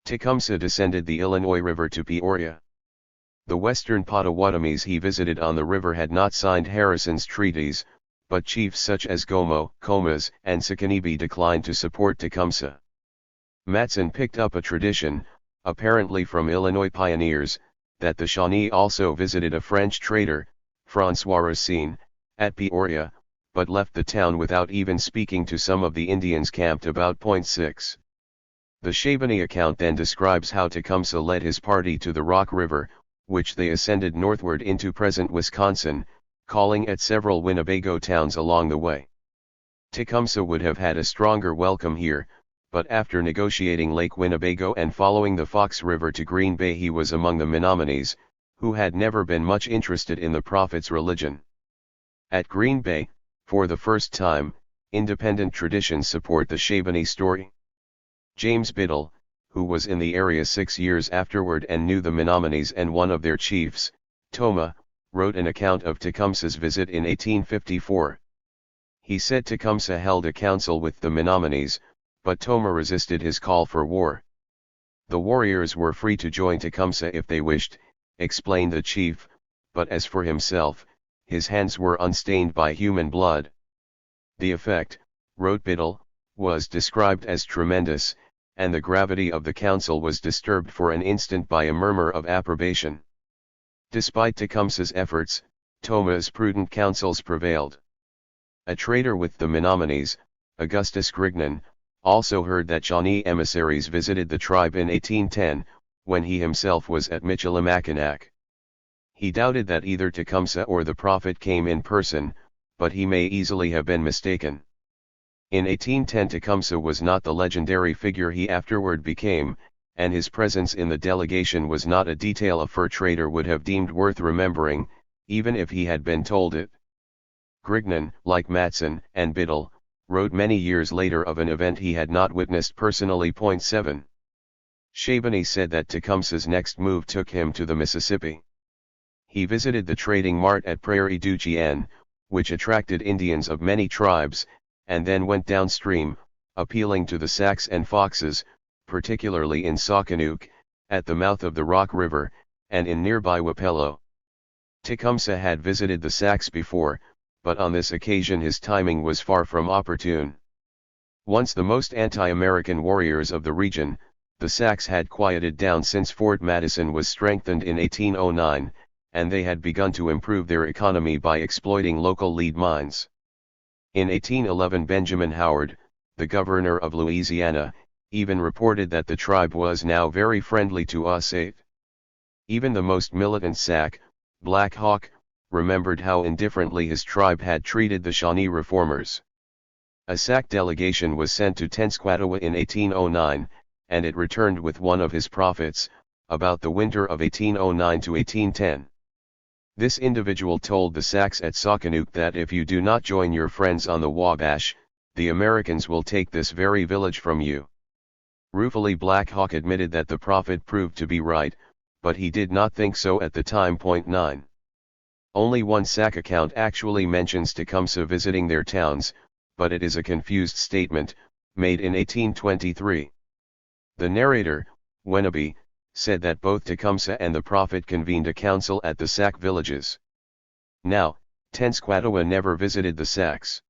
Tecumseh descended the Illinois River to Peoria. The western Potawatomis he visited on the river had not signed Harrison's treaties, but chiefs such as Gomo, Comas, and Sicanebe declined to support Tecumseh. Matson picked up a tradition, apparently from Illinois pioneers, that the Shawnee also visited a French trader, François Racine, at Peoria, but left the town without even speaking to some of the Indians camped about Point 6. The Shawnee account then describes how Tecumseh led his party to the Rock River, which they ascended northward into present Wisconsin, calling at several Winnebago towns along the way. Tecumseh would have had a stronger welcome here, but after negotiating Lake Winnebago and following the Fox River to Green Bay, he was among the Menominees, who had never been much interested in the prophet's religion. At Green Bay, for the first time, independent traditions support the Shawnee story. James Biddle, who was in the area 6 years afterward and knew the Menominees and one of their chiefs, Tomah, wrote an account of Tecumseh's visit in 1854. He said Tecumseh held a council with the Menominees, but Tomah resisted his call for war. The warriors were free to join Tecumseh if they wished, explained the chief, but as for himself, his hands were unstained by human blood. The effect, wrote Biddle, was described as tremendous, and the gravity of the council was disturbed for an instant by a murmur of approbation. Despite Tecumseh's efforts, Tomah's prudent counsels prevailed. A trader with the Menominees, Augustus Grignon, also heard that Shawnee emissaries visited the tribe in 1810, when he himself was at Michilimackinac. He doubted that either Tecumseh or the prophet came in person, but he may easily have been mistaken. In 1810 Tecumseh was not the legendary figure he afterward became, and his presence in the delegation was not a detail a fur trader would have deemed worth remembering, even if he had been told it. Grignon, like Matson and Biddle, wrote many years later of an event he had not witnessed personally. 7. Shawnee said that Tecumseh's next move took him to the Mississippi. He visited the trading mart at Prairie du Chien, which attracted Indians of many tribes, and then went downstream, appealing to the Sacs and Foxes, particularly in Saukenuk, at the mouth of the Rock River, and in nearby Wapello. Tecumseh had visited the Sacs before, but on this occasion his timing was far from opportune. Once the most anti-American warriors of the region, the Sacs had quieted down since Fort Madison was strengthened in 1809, and they had begun to improve their economy by exploiting local lead mines. In 1811 Benjamin Howard, the governor of Louisiana, even reported that the tribe was now very friendly to us. 8. Even the most militant Sac, Black Hawk, remembered how indifferently his tribe had treated the Shawnee reformers. A Sac delegation was sent to Tenskwatawa in 1809, and it returned with one of his prophets, about the winter of 1809 to 1810. This individual told the Sacs at Saukenuk that if you do not join your friends on the Wabash, the Americans will take this very village from you. Ruefully Black Hawk admitted that the prophet proved to be right, but he did not think so at the time. 9. Only one Sac account actually mentions Tecumseh visiting their towns, but it is a confused statement, made in 1823. The narrator, Wennaby, said that both Tecumseh and the prophet convened a council at the Sac villages. Now, Tenskwatawa never visited the Sacs.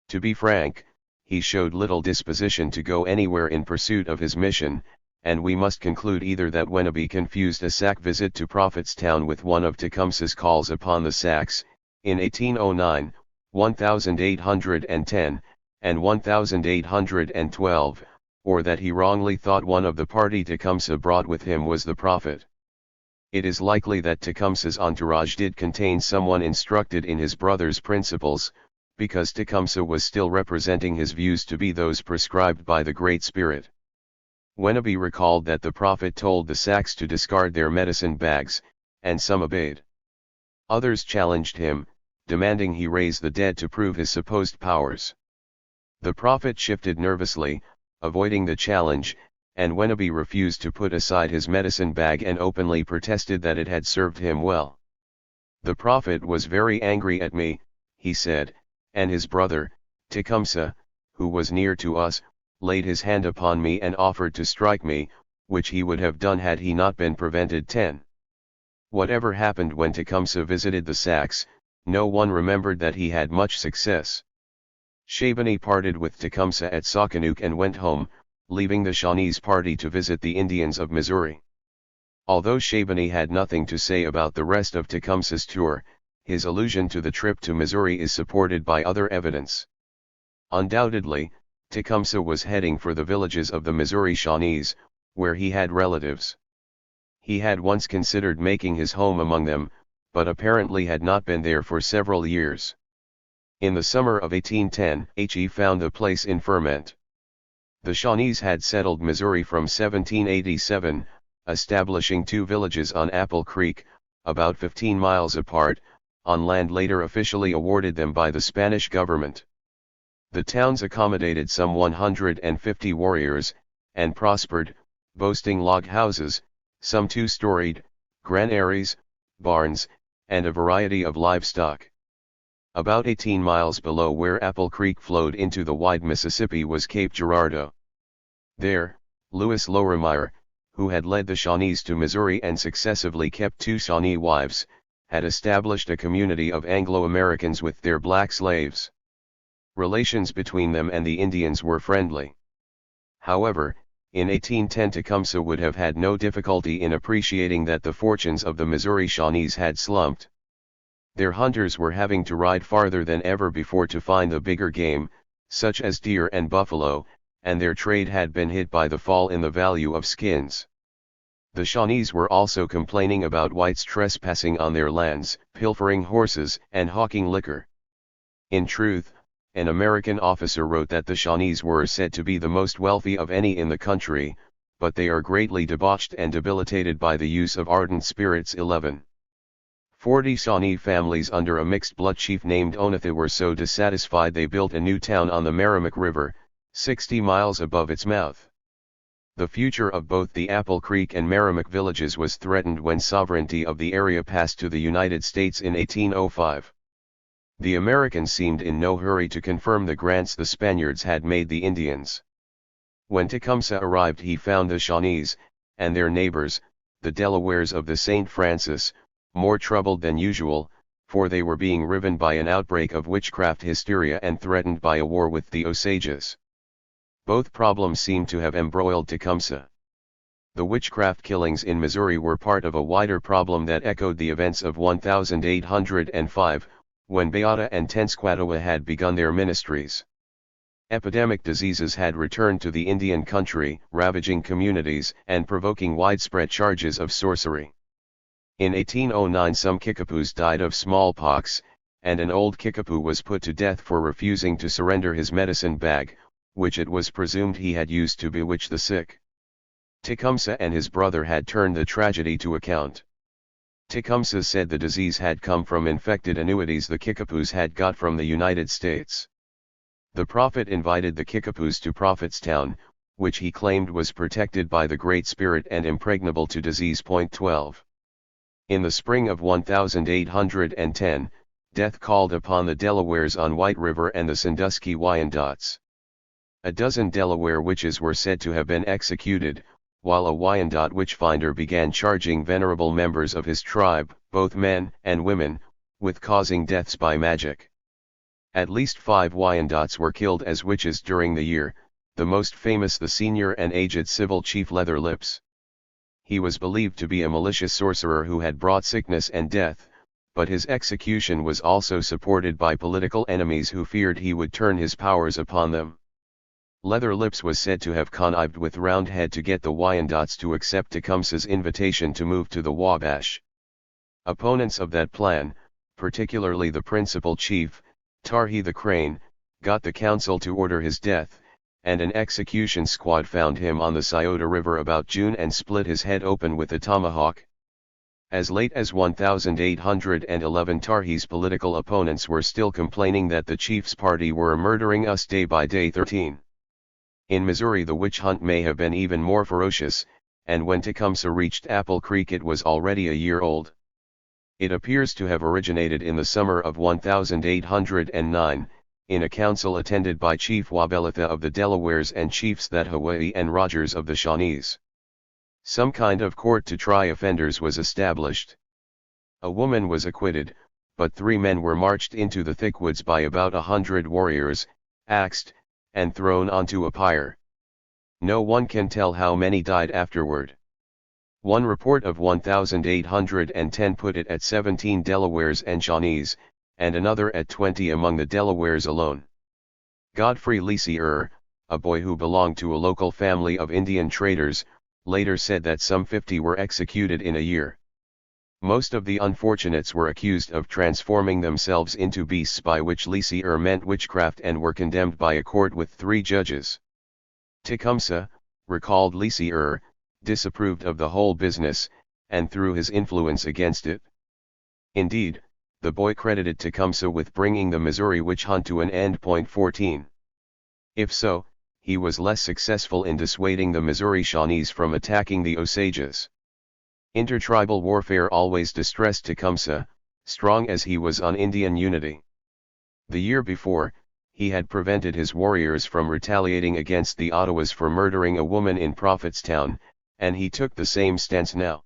To be frank, he showed little disposition to go anywhere in pursuit of his mission, and we must conclude either that Wennaby confused a Sac visit to Prophetstown with one of Tecumseh's calls upon the Sacs, in 1809, 1810, and 1812, or that he wrongly thought one of the party Tecumseh brought with him was the prophet. It is likely that Tecumseh's entourage did contain someone instructed in his brother's principles, because Tecumseh was still representing his views to be those prescribed by the Great Spirit. Wennaby recalled that the prophet told the Sacs to discard their medicine bags, and some obeyed. Others challenged him, demanding he raise the dead to prove his supposed powers. The prophet shifted nervously, avoiding the challenge, and Wennaby refused to put aside his medicine bag and openly protested that it had served him well. The prophet was very angry at me, he said, and his brother, Tecumseh, who was near to us, laid his hand upon me and offered to strike me, which he would have done had he not been prevented. 10. Whatever happened when Tecumseh visited the Sacs, no one remembered that he had much success. Shabani parted with Tecumseh at Socanook and went home, leaving the Shawnees party to visit the Indians of Missouri. Although Shabani had nothing to say about the rest of Tecumseh's tour, his allusion to the trip to Missouri is supported by other evidence. Undoubtedly, Tecumseh was heading for the villages of the Missouri Shawnees, where he had relatives. He had once considered making his home among them, but apparently had not been there for several years. In the summer of 1810, he found the place in ferment. The Shawnees had settled Missouri from 1787, establishing 2 villages on Apple Creek, about 15 miles apart, on land later officially awarded them by the Spanish government. The towns accommodated some 150 warriors, and prospered, boasting log houses, some 2-storied, granaries, barns, and a variety of livestock. About 18 miles below where Apple Creek flowed into the wide Mississippi was Cape Girardeau. There, Louis Lorimer, who had led the Shawnees to Missouri and successively kept 2 Shawnee wives, had established a community of Anglo-Americans with their black slaves. Relations between them and the Indians were friendly. However, in 1810 Tecumseh would have had no difficulty in appreciating that the fortunes of the Missouri Shawnees had slumped. Their hunters were having to ride farther than ever before to find the bigger game, such as deer and buffalo, and their trade had been hit by the fall in the value of skins. The Shawnees were also complaining about whites trespassing on their lands, pilfering horses, and hawking liquor. In truth, an American officer wrote that the Shawnees were said to be the most wealthy of any in the country, but they are greatly debauched and debilitated by the use of ardent spirits. 11. 40 Shawnee families under a mixed-blood chief named Onatha were so dissatisfied they built a new town on the Merrimack River, 60 miles above its mouth. The future of both the Apple Creek and Merrimack villages was threatened when sovereignty of the area passed to the United States in 1805. The Americans seemed in no hurry to confirm the grants the Spaniards had made the Indians. When Tecumseh arrived he found the Shawnees, and their neighbors, the Delawares of the St. Francis, more troubled than usual, for they were being riven by an outbreak of witchcraft hysteria and threatened by a war with the Osages. Both problems seemed to have embroiled Tecumseh. The witchcraft killings in Missouri were part of a wider problem that echoed the events of 1805, when Beata and Tenskwatawa had begun their ministries. Epidemic diseases had returned to the Indian country, ravaging communities and provoking widespread charges of sorcery. In 1809 some Kickapoos died of smallpox, and an old Kickapoo was put to death for refusing to surrender his medicine bag, which it was presumed he had used to bewitch the sick. Tecumseh and his brother had turned the tragedy to account. Tecumseh said the disease had come from infected annuities the Kickapoos had got from the United States. The prophet invited the Kickapoos to Prophetstown, which he claimed was protected by the Great Spirit and impregnable to disease. 12. In the spring of 1810, death called upon the Delawares on White River and the Sandusky Wyandottes. A dozen Delaware witches were said to have been executed, while a Wyandot witchfinder began charging venerable members of his tribe, both men and women, with causing deaths by magic. At least 5 Wyandots were killed as witches during the year, the most famous the senior and aged civil chief Leatherlips. He was believed to be a malicious sorcerer who had brought sickness and death, but his execution was also supported by political enemies who feared he would turn his powers upon them. Leatherlips was said to have connived with Roundhead to get the Wyandots to accept Tecumseh's invitation to move to the Wabash. Opponents of that plan, particularly the principal chief, Tarhi the Crane, got the council to order his death, and an execution squad found him on the Scioto River about June and split his head open with a tomahawk. As late as 1811 Tarhi's political opponents were still complaining that the chief's party were murdering us day by day. 13. In Missouri the witch hunt may have been even more ferocious, and when Tecumseh reached Apple Creek it was already a year old. It appears to have originated in the summer of 1809, in a council attended by Chief Wabeletha of the Delawares and Chiefs that Hawaii and Rogers of the Shawnees. Some kind of court to try offenders was established. A woman was acquitted, but 3 men were marched into the thick woods by about 100 warriors, axed, and thrown onto a pyre. No one can tell how many died afterward. One report of 1,810 put it at 17 Delawares and Shawnees, and another at 20 among the Delawares alone. Godfrey Lisier, a boy who belonged to a local family of Indian traders, later said that some 50 were executed in a year. Most of the unfortunates were accused of transforming themselves into beasts, by which Lisier meant witchcraft, and were condemned by a court with 3 judges. Tecumseh, recalled Lisier, disapproved of the whole business, and threw his influence against it. Indeed, the boy credited Tecumseh with bringing the Missouri witch hunt to an end. 14. If so, he was less successful in dissuading the Missouri Shawnees from attacking the Osages. Intertribal warfare always distressed Tecumseh, strong as he was on Indian unity. The year before, he had prevented his warriors from retaliating against the Ottawas for murdering a woman in Prophetstown, and he took the same stance now.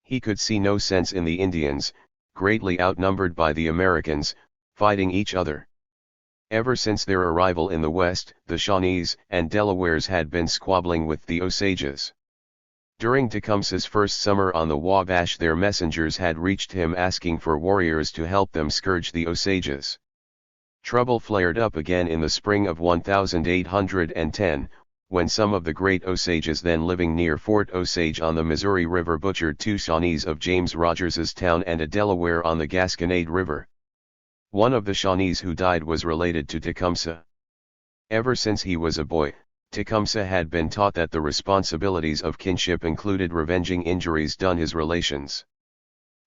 He could see no sense in the Indians, greatly outnumbered by the Americans, fighting each other. Ever since their arrival in the West, the Shawnees and Delawares had been squabbling with the Osages. During Tecumseh's first summer on the Wabash, their messengers had reached him asking for warriors to help them scourge the Osages. Trouble flared up again in the spring of 1810, when some of the great Osages then living near Fort Osage on the Missouri River butchered 2 Shawnees of James Rogers's town and a Delaware on the Gasconade River. One of the Shawnees who died was related to Tecumseh. Ever since he was a boy, Tecumseh had been taught that the responsibilities of kinship included revenging injuries done his relations.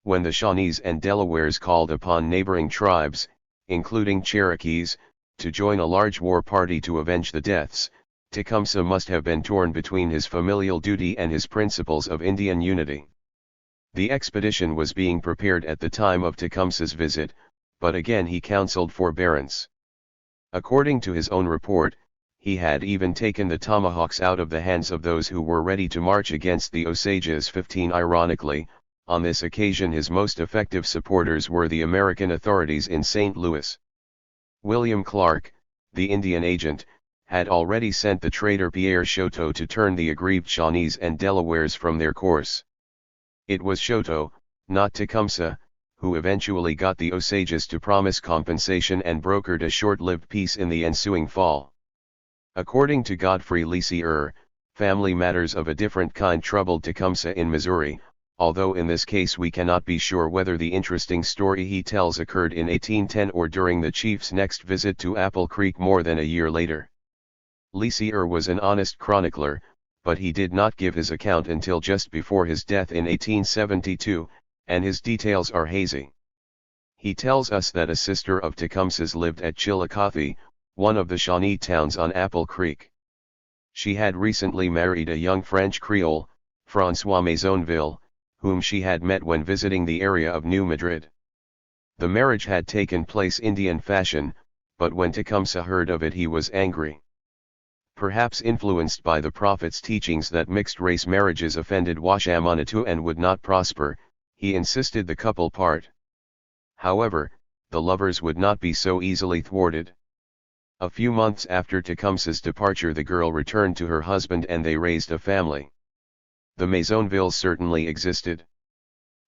When the Shawnees and Delawares called upon neighboring tribes, including Cherokees, to join a large war party to avenge the deaths, Tecumseh must have been torn between his familial duty and his principles of Indian unity. The expedition was being prepared at the time of Tecumseh's visit, but again he counseled forbearance. According to his own report, he had even taken the tomahawks out of the hands of those who were ready to march against the Osages. 15. Ironically, on this occasion his most effective supporters were the American authorities in St. Louis. William Clark, the Indian agent, had already sent the trader Pierre Choteau to turn the aggrieved Shawnees and Delawares from their course. It was Choteau, not Tecumseh, who eventually got the Osages to promise compensation and brokered a short-lived peace in the ensuing fall. According to Godfrey Lisier, family matters of a different kind troubled Tecumseh in Missouri, although in this case we cannot be sure whether the interesting story he tells occurred in 1810 or during the chief's next visit to Apple Creek more than a year later. Lisier was an honest chronicler, but he did not give his account until just before his death in 1872, and his details are hazy. He tells us that a sister of Tecumseh's lived at Chillicothe, one of the Shawnee towns on Apple Creek. She had recently married a young French Creole, François Maisonville, whom she had met when visiting the area of New Madrid. The marriage had taken place Indian fashion, but when Tecumseh heard of it he was angry. Perhaps influenced by the prophet's teachings that mixed-race marriages offended Washamanatu and would not prosper, he insisted the couple part. However, the lovers would not be so easily thwarted. A few months after Tecumseh's departure the girl returned to her husband and they raised a family. The Maisonvilles certainly existed.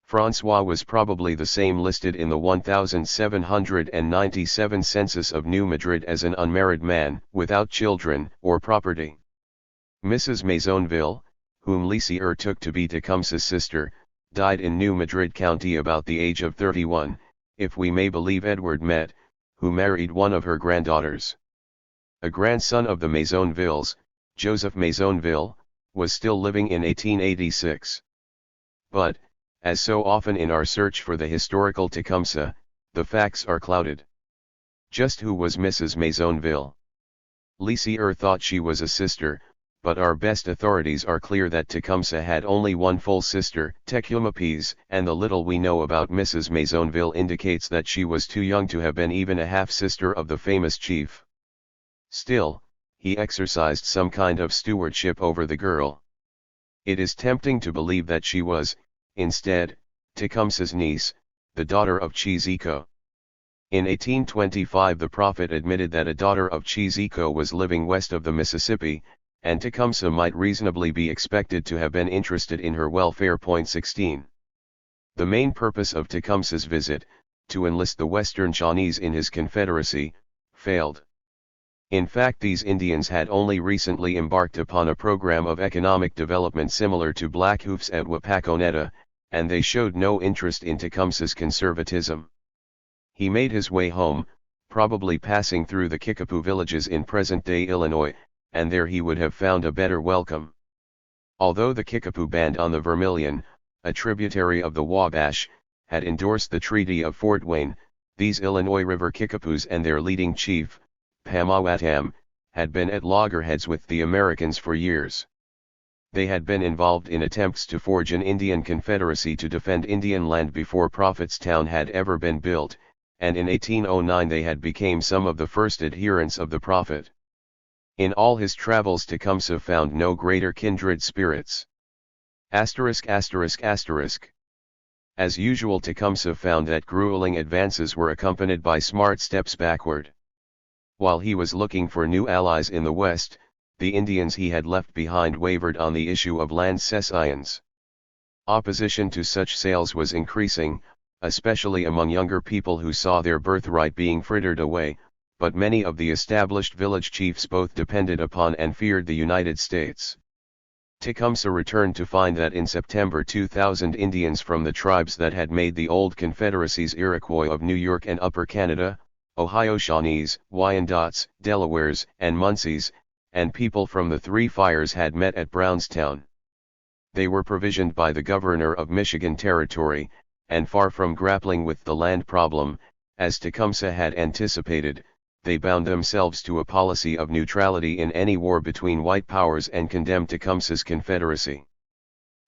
François was probably the same listed in the 1797 census of New Madrid as an unmarried man, without children or property. Mrs. Maisonville, whom Lisier took to be Tecumseh's sister, died in New Madrid County about the age of 31, if we may believe Edward Met, who married one of her granddaughters. A grandson of the Maisonvilles, Joseph Maisonville, was still living in 1886. But, as so often in our search for the historical Tecumseh, the facts are clouded. Just who was Mrs. Maisonville? Lisier thought she was a sister, but our best authorities are clear that Tecumseh had only one full sister, Tecumseh, and the little we know about Mrs. Maisonville indicates that she was too young to have been even a half-sister of the famous chief. Still, he exercised some kind of stewardship over the girl. It is tempting to believe that she was, instead, Tecumseh's niece, the daughter of Cheeseco. In 1825 the prophet admitted that a daughter of Cheeseco was living west of the Mississippi, and Tecumseh might reasonably be expected to have been interested in her welfare. 16. The main purpose of Tecumseh's visit, to enlist the Western Shawnees in his confederacy, failed. In fact, these Indians had only recently embarked upon a program of economic development similar to Blackhoof's at Wapakoneta, and they showed no interest in Tecumseh's conservatism. He made his way home, probably passing through the Kickapoo villages in present-day Illinois, and there he would have found a better welcome. Although the Kickapoo band on the Vermilion, a tributary of the Wabash, had endorsed the Treaty of Fort Wayne, these Illinois River Kickapoos and their leading chief, Pamawatam, had been at loggerheads with the Americans for years. They had been involved in attempts to forge an Indian confederacy to defend Indian land before Prophetstown had ever been built, and in 1809 they had become some of the first adherents of the Prophet. In all his travels Tecumseh found no greater kindred spirits. As usual, Tecumseh found that grueling advances were accompanied by smart steps backward. While he was looking for new allies in the West, the Indians he had left behind wavered on the issue of land cessions. Opposition to such sales was increasing, especially among younger people who saw their birthright being frittered away, but many of the established village chiefs both depended upon and feared the United States. Tecumseh returned to find that in September 2,000 Indians from the tribes that had made the old confederacies Iroquois of New York and Upper Canada, Ohio Shawnees, Wyandots, Delawares, and Munsees, and people from the Three Fires had met at Brownstown. They were provisioned by the governor of Michigan Territory, and far from grappling with the land problem, as Tecumseh had anticipated, they bound themselves to a policy of neutrality in any war between white powers and condemned Tecumseh's confederacy.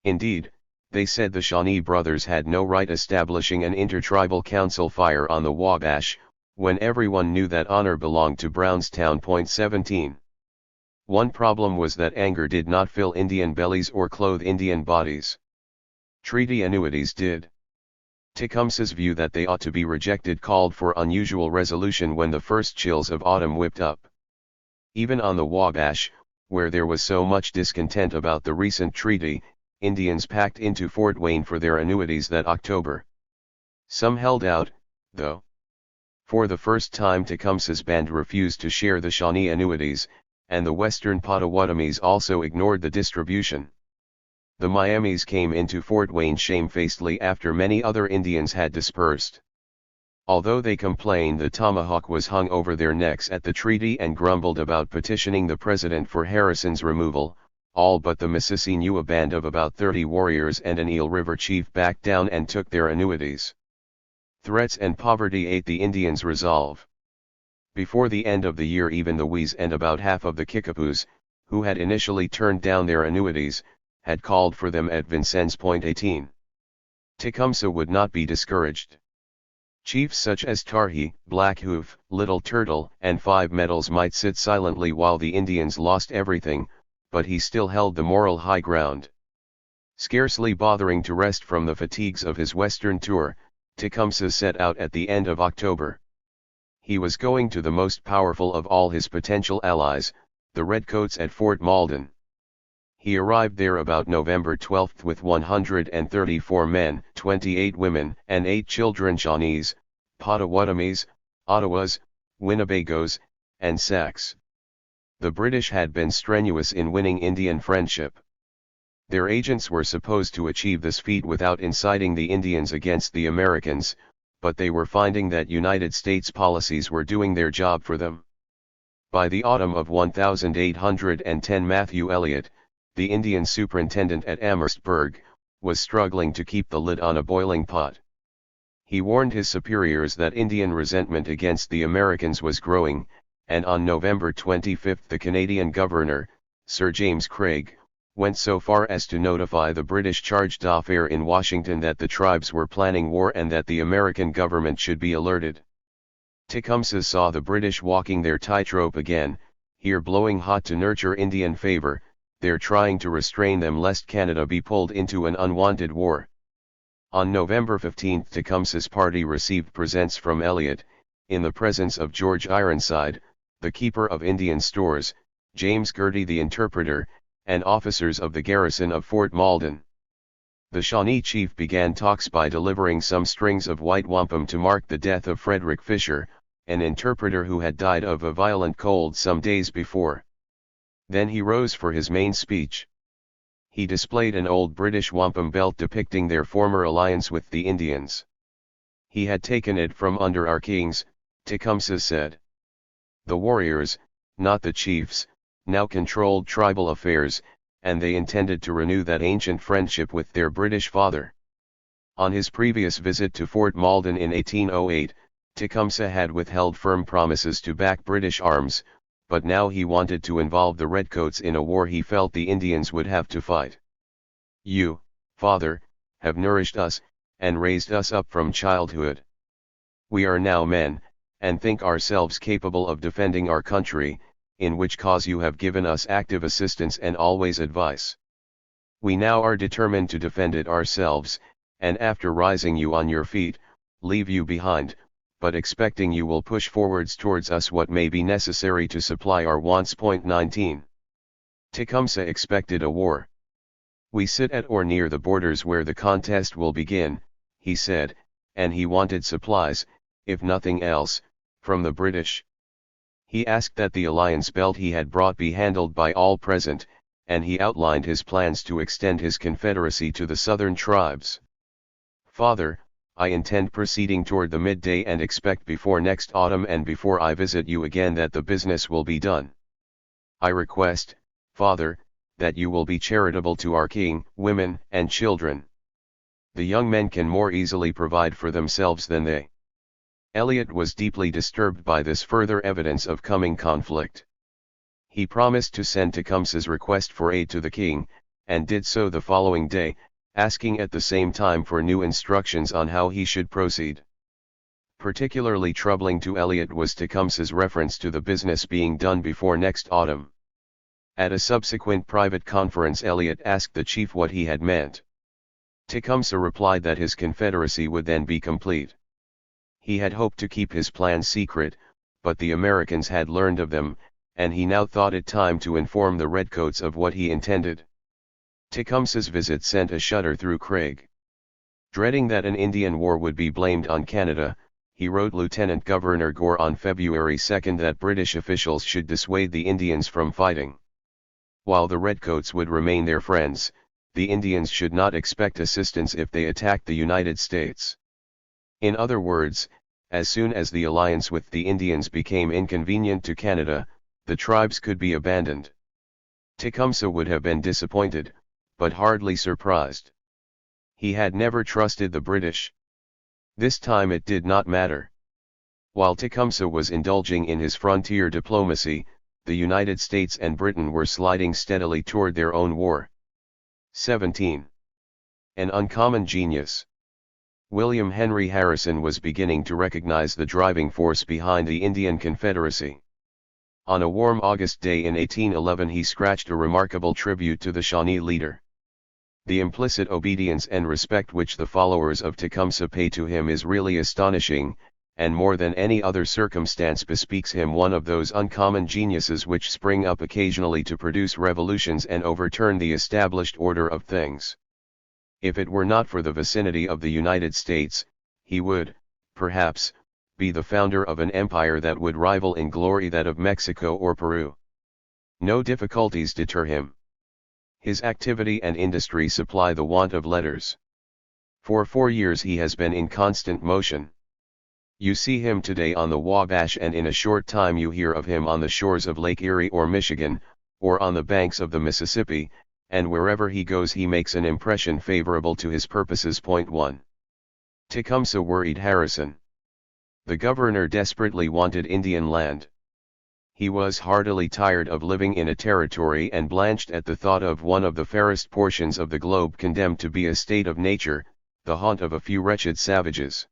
Indeed, they said the Shawnee brothers had no right establishing an intertribal council fire on the Wabash, when everyone knew that honor belonged to Brownstown. 17. One problem was that anger did not fill Indian bellies or clothe Indian bodies. Treaty annuities did. Tecumseh's view that they ought to be rejected called for unusual resolution when the first chills of autumn whipped up. Even on the Wabash, where there was so much discontent about the recent treaty, Indians packed into Fort Wayne for their annuities that October. Some held out, though. For the first time Tecumseh's band refused to share the Shawnee annuities, and the Western Potawatomis also ignored the distribution. The Miamis came into Fort Wayne shamefacedly after many other Indians had dispersed. Although they complained the tomahawk was hung over their necks at the treaty and grumbled about petitioning the president for Harrison's removal, all but the Mississinaua band of about 30 warriors and an Eel River chief backed down and took their annuities. Threats and poverty ate the Indians' resolve. Before the end of the year even the Wees and about half of the Kickapoos, who had initially turned down their annuities, had called for them at Vincennes. 18. Tecumseh would not be discouraged. Chiefs such as Tarhee, Blackhoof, Little Turtle, and Five Medals might sit silently while the Indians lost everything, but he still held the moral high ground. Scarcely bothering to rest from the fatigues of his western tour, Tecumseh set out at the end of October. He was going to the most powerful of all his potential allies, the Redcoats at Fort Malden. He arrived there about November 12 with 134 men, 28 women, and 8 children Shawnees, Potawatomis, Ottawas, Winnebagos, and Sacs. The British had been strenuous in winning Indian friendship. Their agents were supposed to achieve this feat without inciting the Indians against the Americans, but they were finding that United States policies were doing their job for them. By the autumn of 1810 Matthew Elliott, the Indian superintendent at Amherstburg, was struggling to keep the lid on a boiling pot. He warned his superiors that Indian resentment against the Americans was growing, and on November 25 the Canadian governor, Sir James Craig, went so far as to notify the British charge d'affaires in Washington that the tribes were planning war and that the American government should be alerted. Tecumseh saw the British walking their tightrope again, here blowing hot to nurture Indian favor, they're trying to restrain them lest Canada be pulled into an unwanted war. On November 15, Tecumseh's party received presents from Elliot, in the presence of George Ironside, the keeper of Indian stores, James Girty the interpreter, and officers of the garrison of Fort Malden. The Shawnee chief began talks by delivering some strings of white wampum to mark the death of Frederick Fisher, an interpreter who had died of a violent cold some days before. Then he rose for his main speech. He displayed an old British wampum belt depicting their former alliance with the Indians. He had taken it from under our kings, Tecumseh said. The warriors, not the chiefs, now controlled tribal affairs, and they intended to renew that ancient friendship with their British father. On his previous visit to Fort Malden in 1808, Tecumseh had withheld firm promises to back British arms, but now he wanted to involve the Redcoats in a war he felt the Indians would have to fight. You, Father, have nourished us, and raised us up from childhood. We are now men, and think ourselves capable of defending our country, in which cause you have given us active assistance and always advice. We now are determined to defend it ourselves, and after rising you on your feet, leave you behind, but expecting you will push forwards towards us what may be necessary to supply our wants. 19. Tecumseh expected a war. We sit at or near the borders where the contest will begin, he said, and he wanted supplies, if nothing else, from the British. He asked that the alliance belt he had brought be handled by all present, and he outlined his plans to extend his confederacy to the southern tribes. Father, I intend proceeding toward the midday and expect before next autumn and before I visit you again that the business will be done. I request, Father, that you will be charitable to our king, women, and children. The young men can more easily provide for themselves than they. Elliot was deeply disturbed by this further evidence of coming conflict. He promised to send Tecumseh's request for aid to the king, and did so the following day, asking at the same time for new instructions on how he should proceed. Particularly troubling to Elliot was Tecumseh's reference to the business being done before next autumn. At a subsequent private conference Elliot asked the chief what he had meant. Tecumseh replied that his confederacy would then be complete. He had hoped to keep his plans secret, but the Americans had learned of them, and he now thought it time to inform the Redcoats of what he intended. Tecumseh's visit sent a shudder through Craig. Dreading that an Indian war would be blamed on Canada, he wrote Lieutenant Governor Gore on February 2 that British officials should dissuade the Indians from fighting. While the Redcoats would remain their friends, the Indians should not expect assistance if they attacked the United States. In other words, as soon as the alliance with the Indians became inconvenient to Canada, the tribes could be abandoned. Tecumseh would have been disappointed, but hardly surprised. He had never trusted the British. This time it did not matter. While Tecumseh was indulging in his frontier diplomacy, the United States and Britain were sliding steadily toward their own war. 17. An uncommon genius. William Henry Harrison was beginning to recognize the driving force behind the Indian Confederacy. On a warm August day in 1811 he scratched a remarkable tribute to the Shawnee leader. The implicit obedience and respect which the followers of Tecumseh pay to him is really astonishing, and more than any other circumstance bespeaks him one of those uncommon geniuses which spring up occasionally to produce revolutions and overturn the established order of things. If it were not for the vicinity of the United States, he would, perhaps, be the founder of an empire that would rival in glory that of Mexico or Peru. No difficulties deter him. His activity and industry supply the want of letters. For 4 years he has been in constant motion. You see him today on the Wabash and in a short time you hear of him on the shores of Lake Erie or Michigan, or on the banks of the Mississippi, and wherever he goes he makes an impression favorable to his purposes. 1. Tecumseh worried Harrison. The governor desperately wanted Indian land. He was heartily tired of living in a territory and blanched at the thought of one of the fairest portions of the globe condemned to be a state of nature, the haunt of a few wretched savages.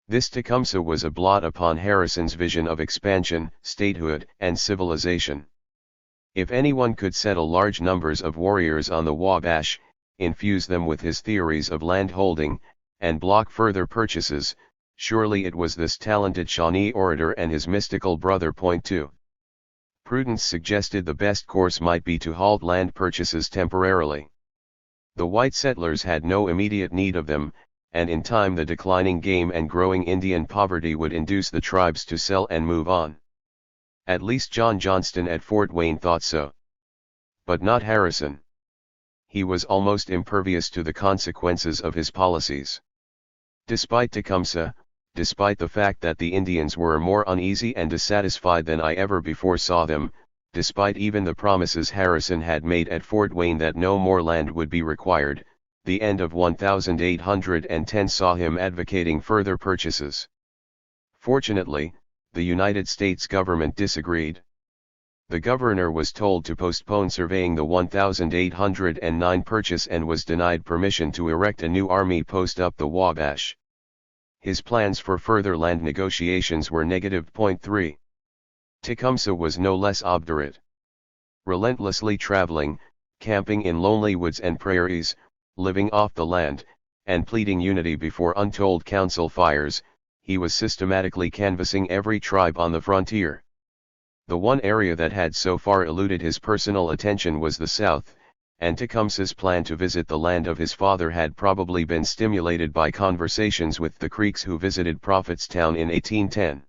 This Tecumseh was a blot upon Harrison's vision of expansion, statehood, and civilization. If anyone could settle large numbers of warriors on the Wabash, infuse them with his theories of land holding, and block further purchases, surely it was this talented Shawnee orator and his mystical brother. Point 2. Prudence suggested the best course might be to halt land purchases temporarily. The white settlers had no immediate need of them, and in time the declining game and growing Indian poverty would induce the tribes to sell and move on. At least John Johnston at Fort Wayne thought so. But not Harrison. He was almost impervious to the consequences of his policies. Despite Tecumseh, despite the fact that the Indians were more uneasy and dissatisfied than I ever before saw them, despite even the promises Harrison had made at Fort Wayne that no more land would be required, the end of 1810 saw him advocating further purchases. Fortunately, the United States government disagreed. The governor was told to postpone surveying the 1809 purchase and was denied permission to erect a new army post up the Wabash. His plans for further land negotiations were negative. Point 3. Tecumseh was no less obdurate. Relentlessly traveling, camping in lonely woods and prairies, living off the land, and pleading unity before untold council fires, he was systematically canvassing every tribe on the frontier. The one area that had so far eluded his personal attention was the South, and Tecumseh's plan to visit the land of his father had probably been stimulated by conversations with the Creeks who visited Prophetstown in 1810.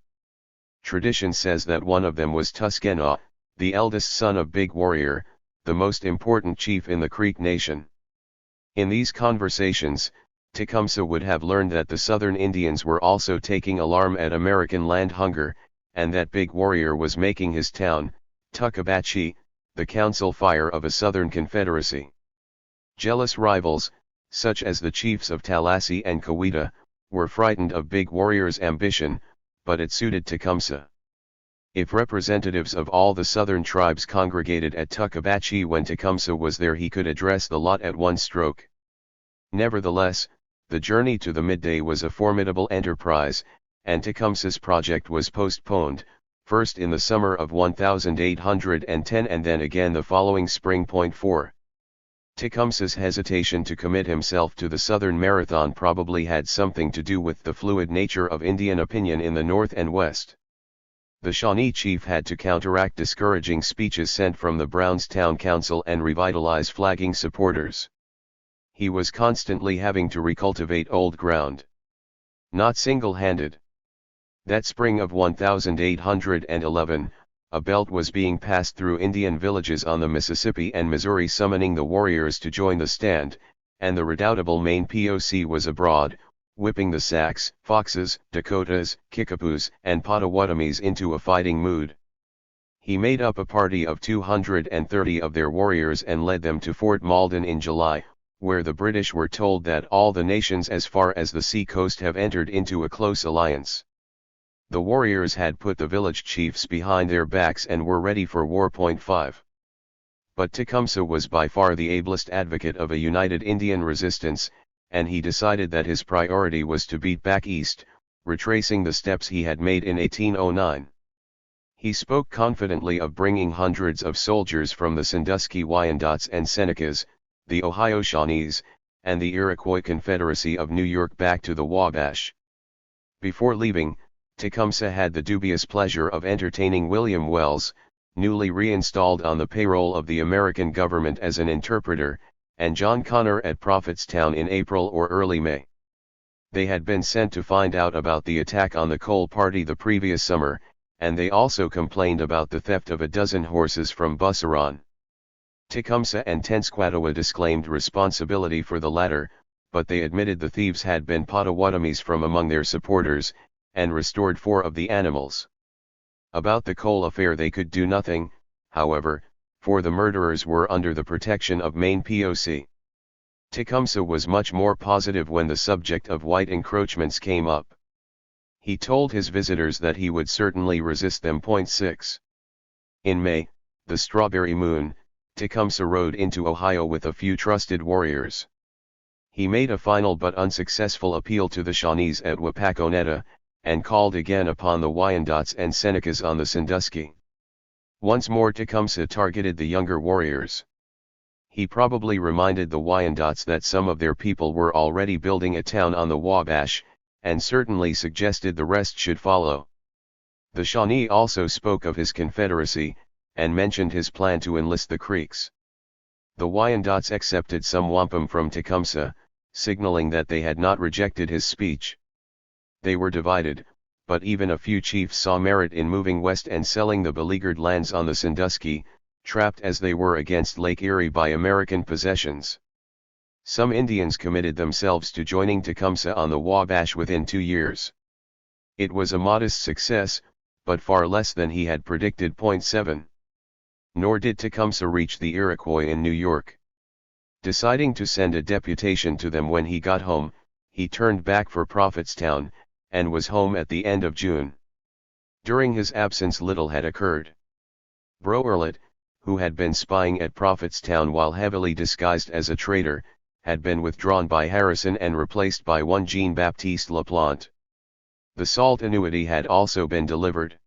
Tradition says that one of them was Tuscanaw, the eldest son of Big Warrior, the most important chief in the Creek Nation. In these conversations, Tecumseh would have learned that the Southern Indians were also taking alarm at American land hunger, and that Big Warrior was making his town, Tuckabashie, the council fire of a Southern Confederacy. Jealous rivals, such as the chiefs of Tallahassee and Coweta, were frightened of Big Warrior's ambition, but it suited Tecumseh. If representatives of all the Southern tribes congregated at Tuckabashie when Tecumseh was there, he could address the lot at one stroke. Nevertheless, the journey to the midday was a formidable enterprise, and Tecumseh's project was postponed, first in the summer of 1810 and then again the following spring. Point 4. Tecumseh's hesitation to commit himself to the Southern Marathon probably had something to do with the fluid nature of Indian opinion in the North and West. The Shawnee chief had to counteract discouraging speeches sent from the Brownstown Council and revitalize flagging supporters. He was constantly having to recultivate old ground. Not single-handed. That spring of 1811, a belt was being passed through Indian villages on the Mississippi and Missouri summoning the warriors to join the stand, and the redoubtable Maine POC was abroad, whipping the Sacs, Foxes, Dakotas, Kickapoos, and Potawatomis into a fighting mood. He made up a party of 230 of their warriors and led them to Fort Malden in July, where the British were told that all the nations as far as the sea coast have entered into a close alliance. The warriors had put the village chiefs behind their backs and were ready for war. Point 5. But Tecumseh was by far the ablest advocate of a united Indian resistance, and he decided that his priority was to beat back east, retracing the steps he had made in 1809. He spoke confidently of bringing hundreds of soldiers from the Sandusky Wyandots and Senecas, the Ohio Shawnees, and the Iroquois Confederacy of New York back to the Wabash. Before leaving, Tecumseh had the dubious pleasure of entertaining William Wells, newly reinstalled on the payroll of the American government as an interpreter, and John Connor at Prophetstown in April or early May. They had been sent to find out about the attack on the Cole party the previous summer, and they also complained about the theft of a dozen horses from Busseron. Tecumseh and Tenskwatawa disclaimed responsibility for the latter, but they admitted the thieves had been Potawatomis from among their supporters, and restored 4 of the animals. About the Cole affair they could do nothing, however, for the murderers were under the protection of Maine POC. Tecumseh was much more positive when the subject of white encroachments came up. He told his visitors that he would certainly resist them. Point 6. In May, the Strawberry Moon, Tecumseh rode into Ohio with a few trusted warriors. He made a final but unsuccessful appeal to the Shawnees at Wapakoneta, and called again upon the Wyandots and Senecas on the Sandusky. Once more Tecumseh targeted the younger warriors. He probably reminded the Wyandots that some of their people were already building a town on the Wabash, and certainly suggested the rest should follow. The Shawnee also spoke of his confederacy, and mentioned his plan to enlist the Creeks. The Wyandots accepted some wampum from Tecumseh, signaling that they had not rejected his speech. They were divided, but even a few chiefs saw merit in moving west and selling the beleaguered lands on the Sandusky, trapped as they were against Lake Erie by American possessions. Some Indians committed themselves to joining Tecumseh on the Wabash within 2 years. It was a modest success, but far less than he had predicted. 7. Nor did Tecumseh reach the Iroquois in New York. Deciding to send a deputation to them when he got home, he turned back for Prophetstown, and was home at the end of June. During his absence little had occurred. Broerlet, who had been spying at Prophetstown while heavily disguised as a traitor, had been withdrawn by Harrison and replaced by one Jean-Baptiste Laplante. The salt annuity had also been delivered.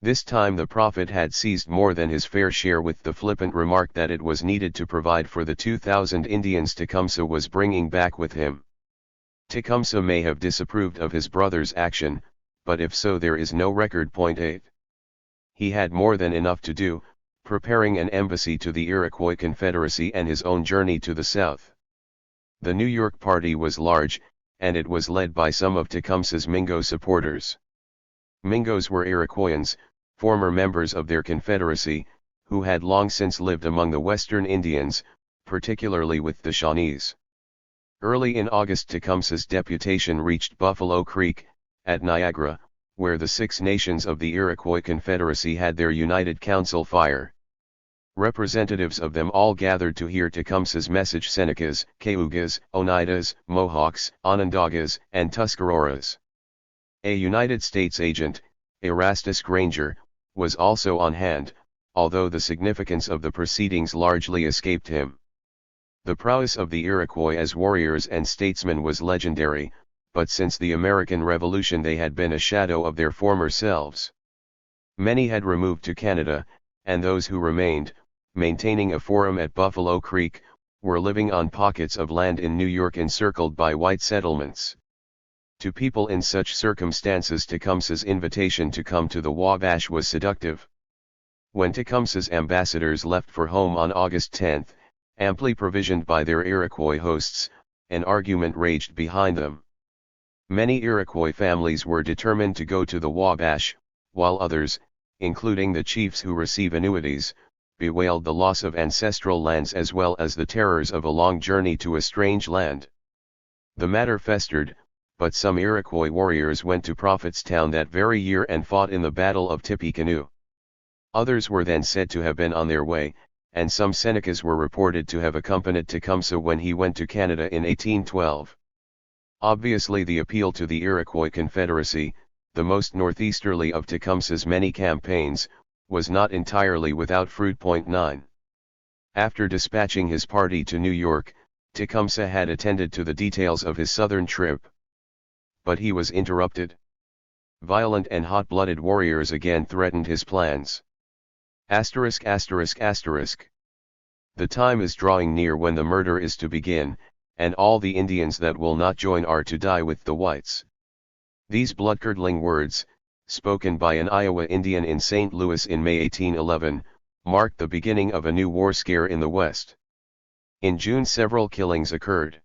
This time the prophet had seized more than his fair share with the flippant remark that it was needed to provide for the 2,000 Indians Tecumseh was bringing back with him. Tecumseh may have disapproved of his brother's action, but if so there is no record. 8. He had more than enough to do, preparing an embassy to the Iroquois Confederacy and his own journey to the south. The New York party was large, and it was led by some of Tecumseh's Mingo supporters. Mingos were Iroquoians, former members of their confederacy, who had long since lived among the western Indians, particularly with the Shawnees. Early in August Tecumseh's deputation reached Buffalo Creek, at Niagara, where the 6 nations of the Iroquois Confederacy had their united council fire. Representatives of them all gathered to hear Tecumseh's message. Senecas, Cayugas, Oneidas, Mohawks, Onondagas, and Tuscaroras. A United States agent, Erastus Granger, was also on hand, although the significance of the proceedings largely escaped him. The prowess of the Iroquois as warriors and statesmen was legendary, but since the American Revolution they had been a shadow of their former selves. Many had removed to Canada, and those who remained, maintaining a forum at Buffalo Creek, were living on pockets of land in New York encircled by white settlements. To people in such circumstances Tecumseh's invitation to come to the Wabash was seductive. When Tecumseh's ambassadors left for home on August 10, amply provisioned by their Iroquois hosts, an argument raged behind them. Many Iroquois families were determined to go to the Wabash, while others, including the chiefs who receive annuities, bewailed the loss of ancestral lands as well as the terrors of a long journey to a strange land. The matter festered, but some Iroquois warriors went to Prophetstown that very year and fought in the Battle of Tippecanoe. Others were then said to have been on their way, and some Senecas were reported to have accompanied Tecumseh when he went to Canada in 1812. Obviously the appeal to the Iroquois Confederacy, the most northeasterly of Tecumseh's many campaigns, was not entirely without fruit. 9. After dispatching his party to New York, Tecumseh had attended to the details of his southern trip. But he was interrupted. Violent and hot-blooded warriors again threatened his plans. The time is drawing near when the murder is to begin, and all the Indians that will not join are to die with the whites. These blood-curdling words, spoken by an Iowa Indian in St. Louis in May 1811, marked the beginning of a new war scare in the West. In June several killings occurred.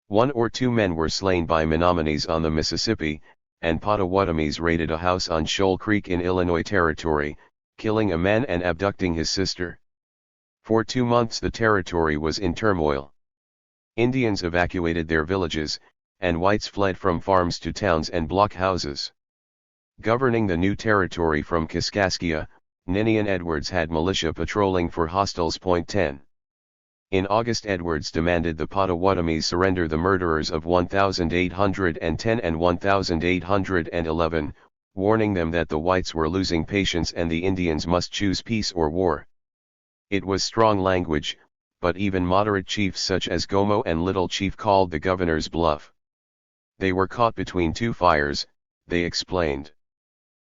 1 or 2 men were slain by Menominees on the Mississippi, and Potawatomis raided a house on Shoal Creek in Illinois Territory, killing a man and abducting his sister. For 2 months the territory was in turmoil. Indians evacuated their villages, and whites fled from farms to towns and blockhouses. Governing the new territory from Kaskaskia, Ninian Edwards had militia patrolling for hostiles. 10. In August Edwards demanded the Potawatomis surrender the murderers of 1810 and 1811, warning them that the whites were losing patience and the Indians must choose peace or war. It was strong language, but even moderate chiefs such as Gomo and Little Chief called the governor's bluff. They were caught between 2 fires, they explained.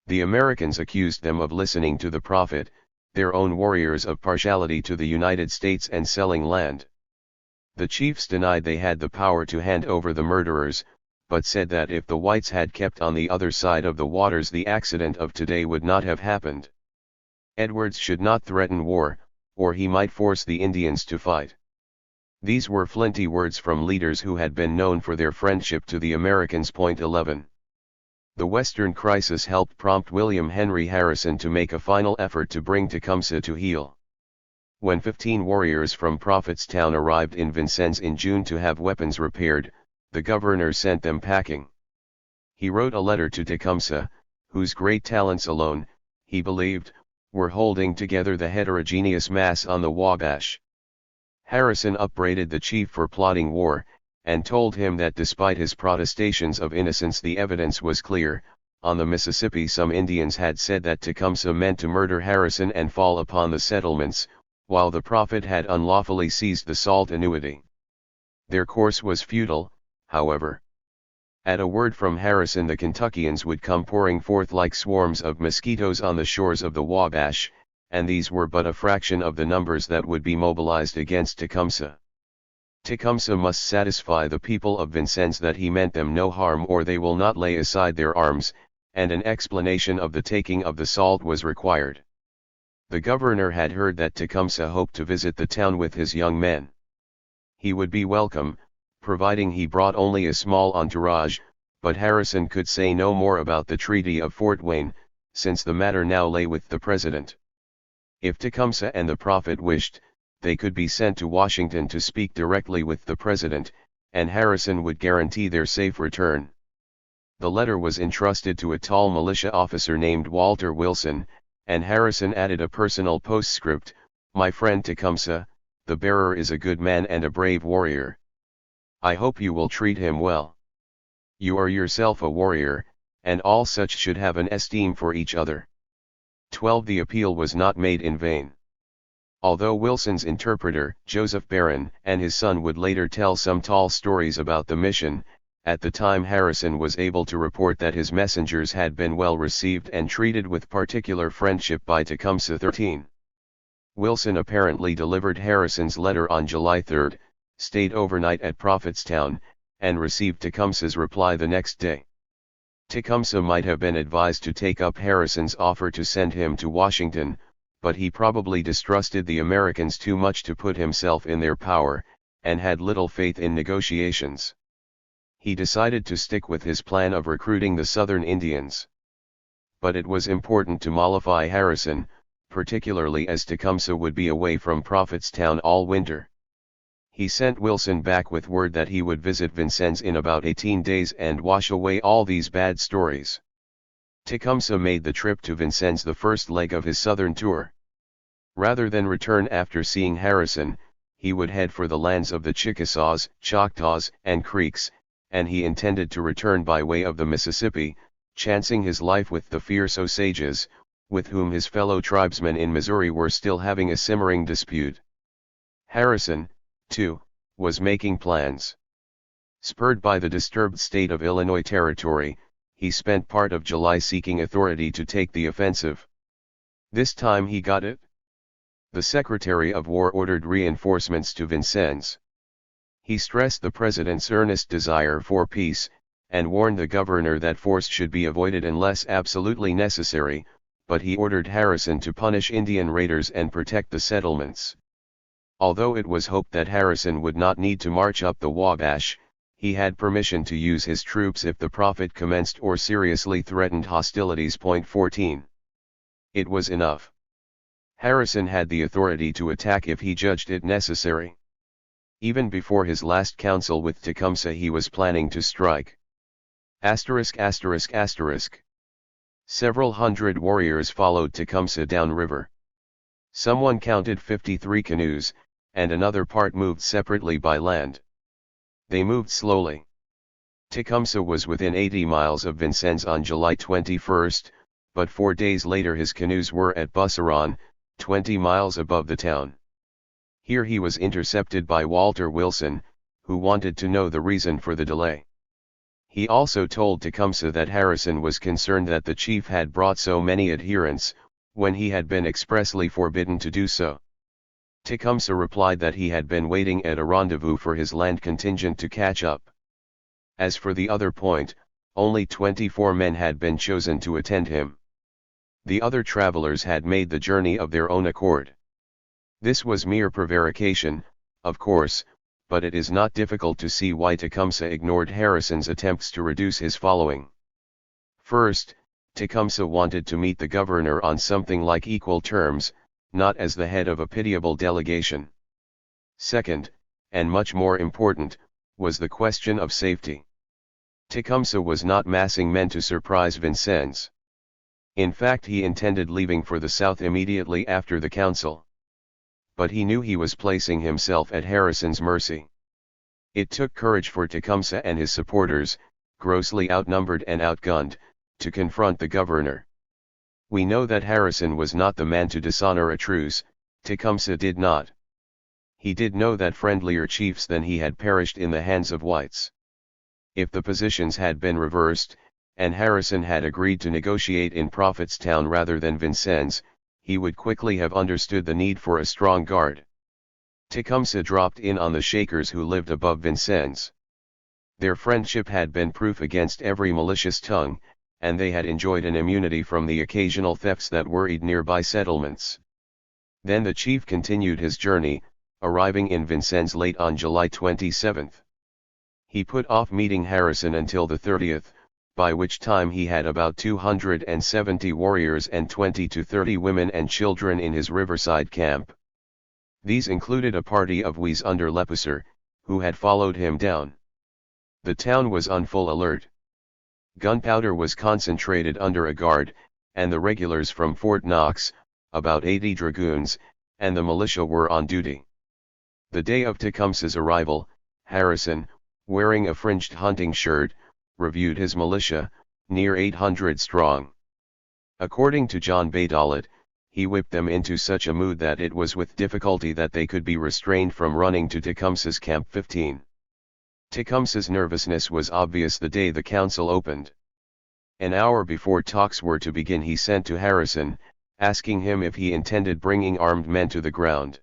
The Americans accused them of listening to the prophet, their own warriors of partiality to the United States and selling land. The chiefs denied they had the power to hand over the murderers, but said that if the whites had kept on the other side of the waters the accident of today would not have happened. Edwards should not threaten war, or he might force the Indians to fight. These were flinty words from leaders who had been known for their friendship to the Americans. 11. The Western crisis helped prompt William Henry Harrison to make a final effort to bring Tecumseh to heel. When 15 warriors from Prophetstown arrived in Vincennes in June to have weapons repaired, the governor sent them packing. He wrote a letter to Tecumseh, whose great talents alone, he believed, were holding together the heterogeneous mass on the Wabash. Harrison upbraided the chief for plotting war, and told him that despite his protestations of innocence the evidence was clear. On the Mississippi some Indians had said that Tecumseh meant to murder Harrison and fall upon the settlements, while the prophet had unlawfully seized the salt annuity. Their course was futile, however. At a word from Harrison the Kentuckians would come pouring forth like swarms of mosquitoes on the shores of the Wabash, and these were but a fraction of the numbers that would be mobilized against Tecumseh. Tecumseh must satisfy the people of Vincennes that he meant them no harm or they will not lay aside their arms, and an explanation of the taking of the salt was required. The governor had heard that Tecumseh hoped to visit the town with his young men. He would be welcome, providing he brought only a small entourage, but Harrison could say no more about the Treaty of Fort Wayne, since the matter now lay with the president. If Tecumseh and the prophet wished, they could be sent to Washington to speak directly with the president, and Harrison would guarantee their safe return. The letter was entrusted to a tall militia officer named Walter Wilson, and Harrison added a personal postscript: "My friend Tecumseh, the bearer is a good man and a brave warrior. I hope you will treat him well. You are yourself a warrior, and all such should have an esteem for each other." 12. The appeal was not made in vain. Although Wilson's interpreter, Joseph Barron, and his son would later tell some tall stories about the mission, at the time Harrison was able to report that his messengers had been well received and treated with particular friendship by Tecumseh. 13. Wilson apparently delivered Harrison's letter on July 3, stayed overnight at Prophetstown, and received Tecumseh's reply the next day. Tecumseh might have been advised to take up Harrison's offer to send him to Washington, but he probably distrusted the Americans too much to put himself in their power, and had little faith in negotiations. He decided to stick with his plan of recruiting the Southern Indians. But it was important to mollify Harrison, particularly as Tecumseh would be away from Prophetstown all winter. He sent Wilson back with word that he would visit Vincennes in about 18 days and wash away all these bad stories. Tecumseh made the trip to Vincennes the first leg of his southern tour. Rather than return after seeing Harrison, he would head for the lands of the Chickasaws, Choctaws, and Creeks, and he intended to return by way of the Mississippi, chancing his life with the fierce Osages, with whom his fellow tribesmen in Missouri were still having a simmering dispute. Harrison, too, was making plans. Spurred by the disturbed state of Illinois Territory, he spent part of July seeking authority to take the offensive. This time he got it. The Secretary of War ordered reinforcements to Vincennes. He stressed the president's earnest desire for peace, and warned the governor that force should be avoided unless absolutely necessary, but he ordered Harrison to punish Indian raiders and protect the settlements. Although it was hoped that Harrison would not need to march up the Wabash, he had permission to use his troops if the prophet commenced or seriously threatened hostilities. 14. It was enough. Harrison had the authority to attack if he judged it necessary. Even before his last council with Tecumseh he was planning to strike. Several hundred warriors followed Tecumseh downriver. Someone counted 53 canoes, and another part moved separately by land. They moved slowly. Tecumseh was within 80 miles of Vincennes on July 21, but 4 days later his canoes were at Busseron, 20 miles above the town. Here he was intercepted by Walter Wilson, who wanted to know the reason for the delay. He also told Tecumseh that Harrison was concerned that the chief had brought so many adherents, when he had been expressly forbidden to do so. Tecumseh replied that he had been waiting at a rendezvous for his land contingent to catch up. As for the other point, only 24 men had been chosen to attend him. The other travelers had made the journey of their own accord. This was mere prevarication, of course, but it is not difficult to see why Tecumseh ignored Harrison's attempts to reduce his following. First, Tecumseh wanted to meet the governor on something like equal terms, not as the head of a pitiable delegation. Second, and much more important, was the question of safety. Tecumseh was not massing men to surprise Vincennes. In fact, he intended leaving for the south immediately after the council. But he knew he was placing himself at Harrison's mercy. It took courage for Tecumseh and his supporters, grossly outnumbered and outgunned, to confront the governor. We know that Harrison was not the man to dishonor a truce. Tecumseh did not. He did know that friendlier chiefs than he had perished in the hands of whites. If the positions had been reversed, and Harrison had agreed to negotiate in Prophetstown rather than Vincennes, he would quickly have understood the need for a strong guard. Tecumseh dropped in on the Shakers who lived above Vincennes. Their friendship had been proof against every malicious tongue, and they had enjoyed an immunity from the occasional thefts that worried nearby settlements. Then the chief continued his journey, arriving in Vincennes late on July 27. He put off meeting Harrison until the 30th, by which time he had about 270 warriors and 20 to 30 women and children in his riverside camp. These included a party of Wies under Lepisser, who had followed him down. The town was on full alert. Gunpowder was concentrated under a guard, and the regulars from Fort Knox, about 80 dragoons, and the militia were on duty. The day of Tecumseh's arrival, Harrison, wearing a fringed hunting shirt, reviewed his militia, near 800 strong. According to John Baydolet, he whipped them into such a mood that it was with difficulty that they could be restrained from running to Tecumseh's camp 15. Tecumseh's nervousness was obvious the day the council opened. An hour before talks were to begin he sent to Harrison, asking him if he intended bringing armed men to the ground.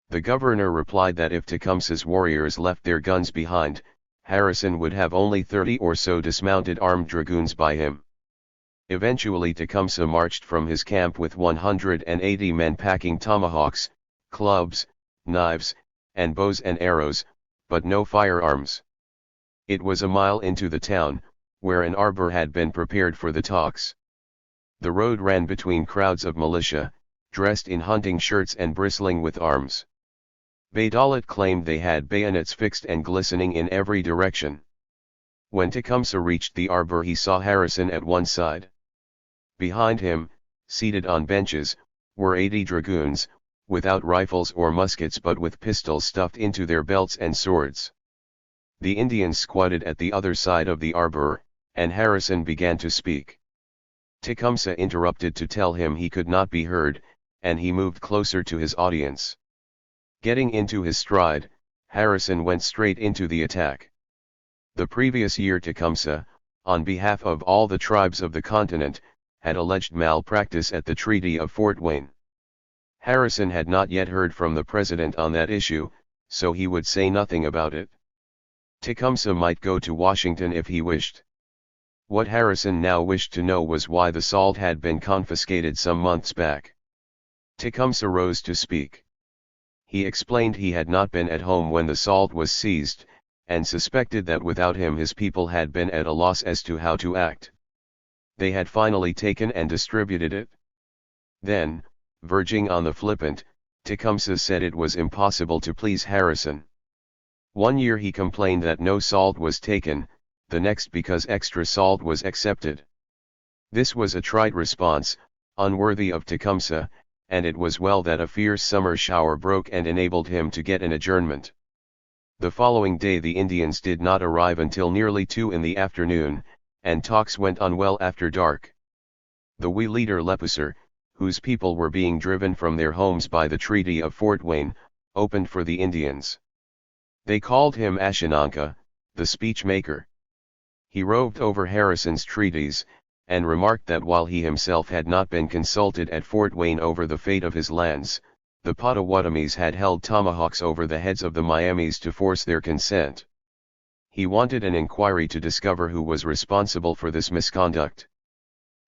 The governor replied that if Tecumseh's warriors left their guns behind, Harrison would have only 30 or so dismounted armed dragoons by him. Eventually Tecumseh marched from his camp with 180 men packing tomahawks, clubs, knives, and bows and arrows, but no firearms. It was a mile into the town, where an arbor had been prepared for the talks. The road ran between crowds of militia, dressed in hunting shirts and bristling with arms. Baydolet claimed they had bayonets fixed and glistening in every direction. When Tecumseh reached the arbor he saw Harrison at one side. Behind him, seated on benches, were 80 dragoons, without rifles or muskets but with pistols stuffed into their belts and swords. The Indians squatted at the other side of the arbor, and Harrison began to speak. Tecumseh interrupted to tell him he could not be heard, and he moved closer to his audience. Getting into his stride, Harrison went straight into the attack. The previous year Tecumseh, on behalf of all the tribes of the continent, had alleged malpractice at the Treaty of Fort Wayne. Harrison had not yet heard from the president on that issue, so he would say nothing about it. Tecumseh might go to Washington if he wished. What Harrison now wished to know was why the salt had been confiscated some months back. Tecumseh rose to speak. He explained he had not been at home when the salt was seized, and suspected that without him his people had been at a loss as to how to act. They had finally taken and distributed it. Then, verging on the flippant, Tecumseh said it was impossible to please Harrison. One year he complained that no salt was taken, the next because extra salt was accepted. This was a trite response, unworthy of Tecumseh, and it was well that a fierce summer shower broke and enabled him to get an adjournment. The following day the Indians did not arrive until nearly 2 in the afternoon, and talks went on well after dark. The Wee leader Lepisser, whose people were being driven from their homes by the Treaty of Fort Wayne, opened for the Indians. They called him Ashananka, the speech maker. He roved over Harrison's treaties, and remarked that while he himself had not been consulted at Fort Wayne over the fate of his lands, the Potawatomis had held tomahawks over the heads of the Miamis to force their consent. He wanted an inquiry to discover who was responsible for this misconduct.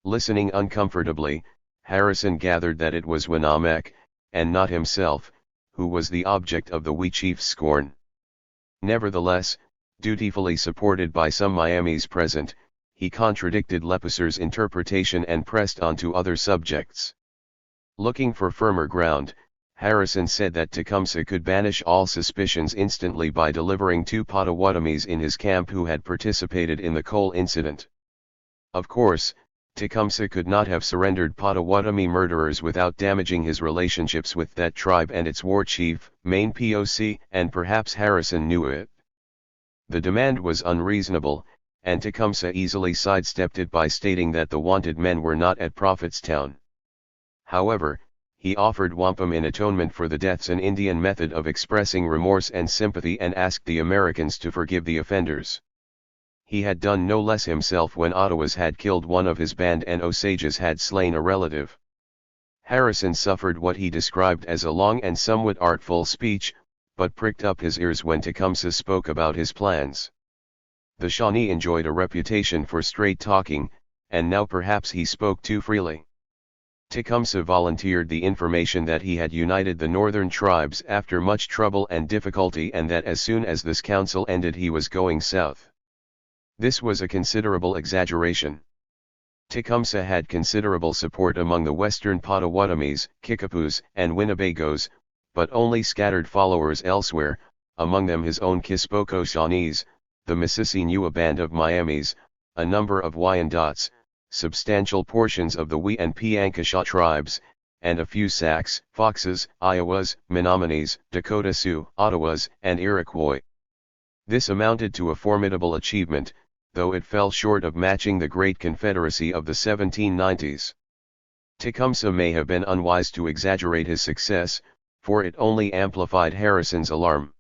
Listening uncomfortably, Harrison gathered that it was Winamek, and not himself, who was the object of the wee chief's scorn. Nevertheless, dutifully supported by some Miamis present, he contradicted Lepaser's interpretation and pressed on to other subjects. Looking for firmer ground, Harrison said that Tecumseh could banish all suspicions instantly by delivering 2 Potawatomis in his camp who had participated in the coal incident. Of course, Tecumseh could not have surrendered Potawatomi murderers without damaging his relationships with that tribe and its war chief, Maine POC, and perhaps Harrison knew it. The demand was unreasonable, and Tecumseh easily sidestepped it by stating that the wanted men were not at Prophetstown. However, he offered wampum in atonement for the deaths, an Indian method of expressing remorse and sympathy, and asked the Americans to forgive the offenders. He had done no less himself when Ottawas had killed one of his band and Osages had slain a relative. Harrison suffered what he described as a long and somewhat artful speech, but pricked up his ears when Tecumseh spoke about his plans. The Shawnee enjoyed a reputation for straight talking, and now perhaps he spoke too freely. Tecumseh volunteered the information that he had united the northern tribes after much trouble and difficulty, and that as soon as this council ended he was going south. This was a considerable exaggeration. Tecumseh had considerable support among the western Potawatomis, Kickapoos, and Winnebagos, but only scattered followers elsewhere, among them his own Kispoko Shawnees, the Mississauga band of Miamis, a number of Wyandots, substantial portions of the Wee and Piankashaw tribes, and a few Sacs, Foxes, Iowas, Menominees, Dakota Sioux, Ottawas, and Iroquois. This amounted to a formidable achievement, though it fell short of matching the great Confederacy of the 1790s. Tecumseh may have been unwise to exaggerate his success, for it only amplified Harrison's alarm.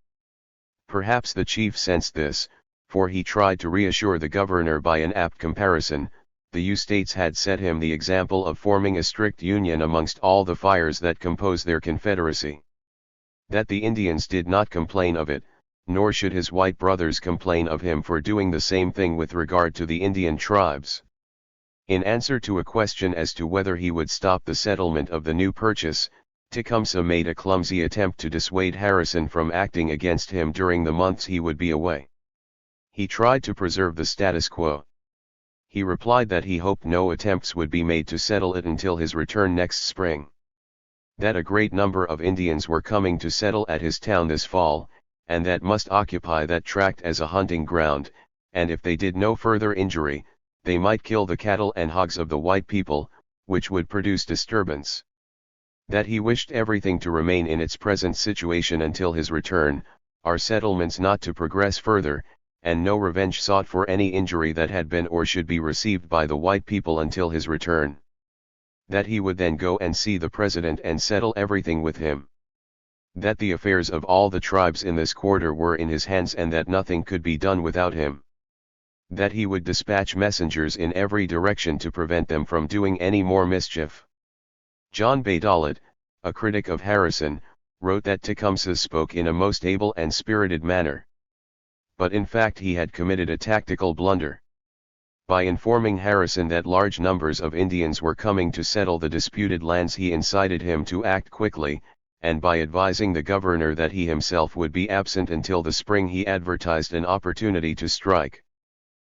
Perhaps the chief sensed this, for he tried to reassure the governor by an apt comparison. The U-states had set him the example of forming a strict union amongst all the fires that compose their confederacy. That the Indians did not complain of it, nor should his white brothers complain of him for doing the same thing with regard to the Indian tribes. In answer to a question as to whether he would stop the settlement of the new purchase, Tecumseh made a clumsy attempt to dissuade Harrison from acting against him during the months he would be away. He tried to preserve the status quo. He replied that he hoped no attempts would be made to settle it until his return next spring. That a great number of Indians were coming to settle at his town this fall, and that must occupy that tract as a hunting ground, and if they did no further injury, they might kill the cattle and hogs of the white people, which would produce disturbance. That he wished everything to remain in its present situation until his return, our settlements not to progress further, and no revenge sought for any injury that had been or should be received by the white people until his return. That he would then go and see the president and settle everything with him. That the affairs of all the tribes in this quarter were in his hands and that nothing could be done without him. That he would dispatch messengers in every direction to prevent them from doing any more mischief. John Baydolet, a critic of Harrison, wrote that Tecumseh spoke in a most able and spirited manner. But in fact he had committed a tactical blunder. By informing Harrison that large numbers of Indians were coming to settle the disputed lands, he incited him to act quickly, and by advising the governor that he himself would be absent until the spring he advertised an opportunity to strike.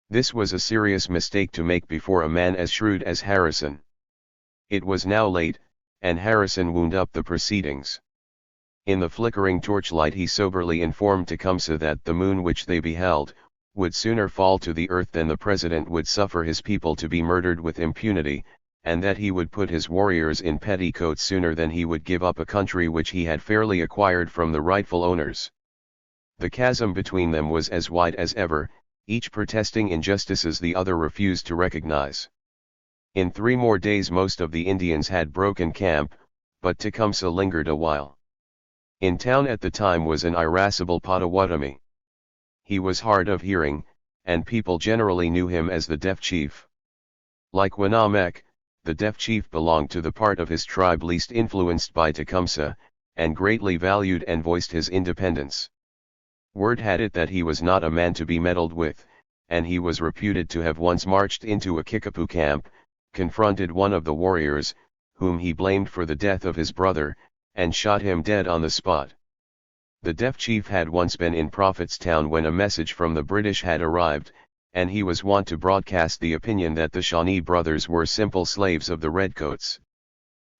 This was a serious mistake to make before a man as shrewd as Harrison. It was now late, and Harrison wound up the proceedings. In the flickering torchlight he soberly informed Tecumseh that the moon which they beheld, would sooner fall to the earth than the president would suffer his people to be murdered with impunity, and that he would put his warriors in petticoats sooner than he would give up a country which he had fairly acquired from the rightful owners. The chasm between them was as wide as ever, each protesting injustices the other refused to recognize. In 3 more days most of the Indians had broken camp, but Tecumseh lingered a while. In town at the time was an irascible Potawatomi. He was hard of hearing, and people generally knew him as the Deaf Chief. Like Winamek, the deaf chief belonged to the part of his tribe least influenced by Tecumseh, and greatly valued and voiced his independence. Word had it that he was not a man to be meddled with, and he was reputed to have once marched into a Kickapoo camp, confronted one of the warriors, whom he blamed for the death of his brother, and shot him dead on the spot. The deaf chief had once been in Prophetstown when a message from the British had arrived, and he was wont to broadcast the opinion that the Shawnee brothers were simple slaves of the Redcoats.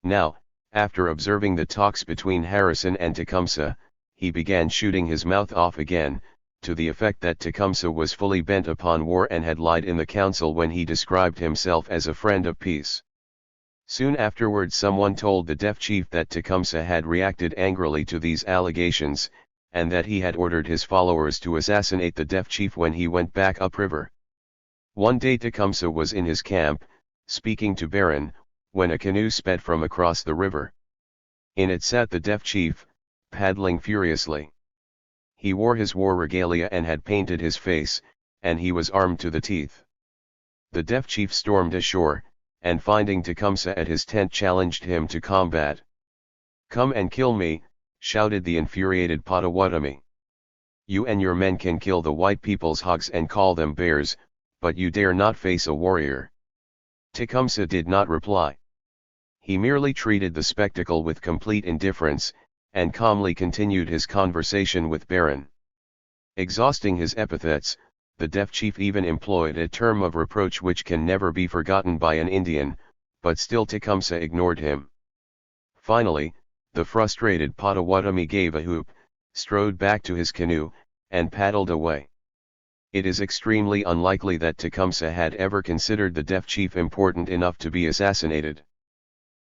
Now, after observing the talks between Harrison and Tecumseh, he began shooting his mouth off again, to the effect that Tecumseh was fully bent upon war and had lied in the council when he described himself as a friend of peace. Soon afterward someone told the deaf chief that Tecumseh had reacted angrily to these allegations, and that he had ordered his followers to assassinate the deaf chief when he went back upriver. One day Tecumseh was in his camp, speaking to Barron, when a canoe sped from across the river. In it sat the deaf chief, paddling furiously. He wore his war regalia and had painted his face, and he was armed to the teeth. The deaf chief stormed ashore, and finding Tecumseh at his tent challenged him to combat. "Come and kill me," shouted the infuriated Potawatomi. "You and your men can kill the white people's hogs and call them bears, but you dare not face a warrior." Tecumseh did not reply. He merely treated the spectacle with complete indifference, and calmly continued his conversation with Barron. Exhausting his epithets, the deaf chief even employed a term of reproach which can never be forgotten by an Indian, but still Tecumseh ignored him. Finally, the frustrated Potawatomi gave a whoop, strode back to his canoe, and paddled away. It is extremely unlikely that Tecumseh had ever considered the deaf chief important enough to be assassinated.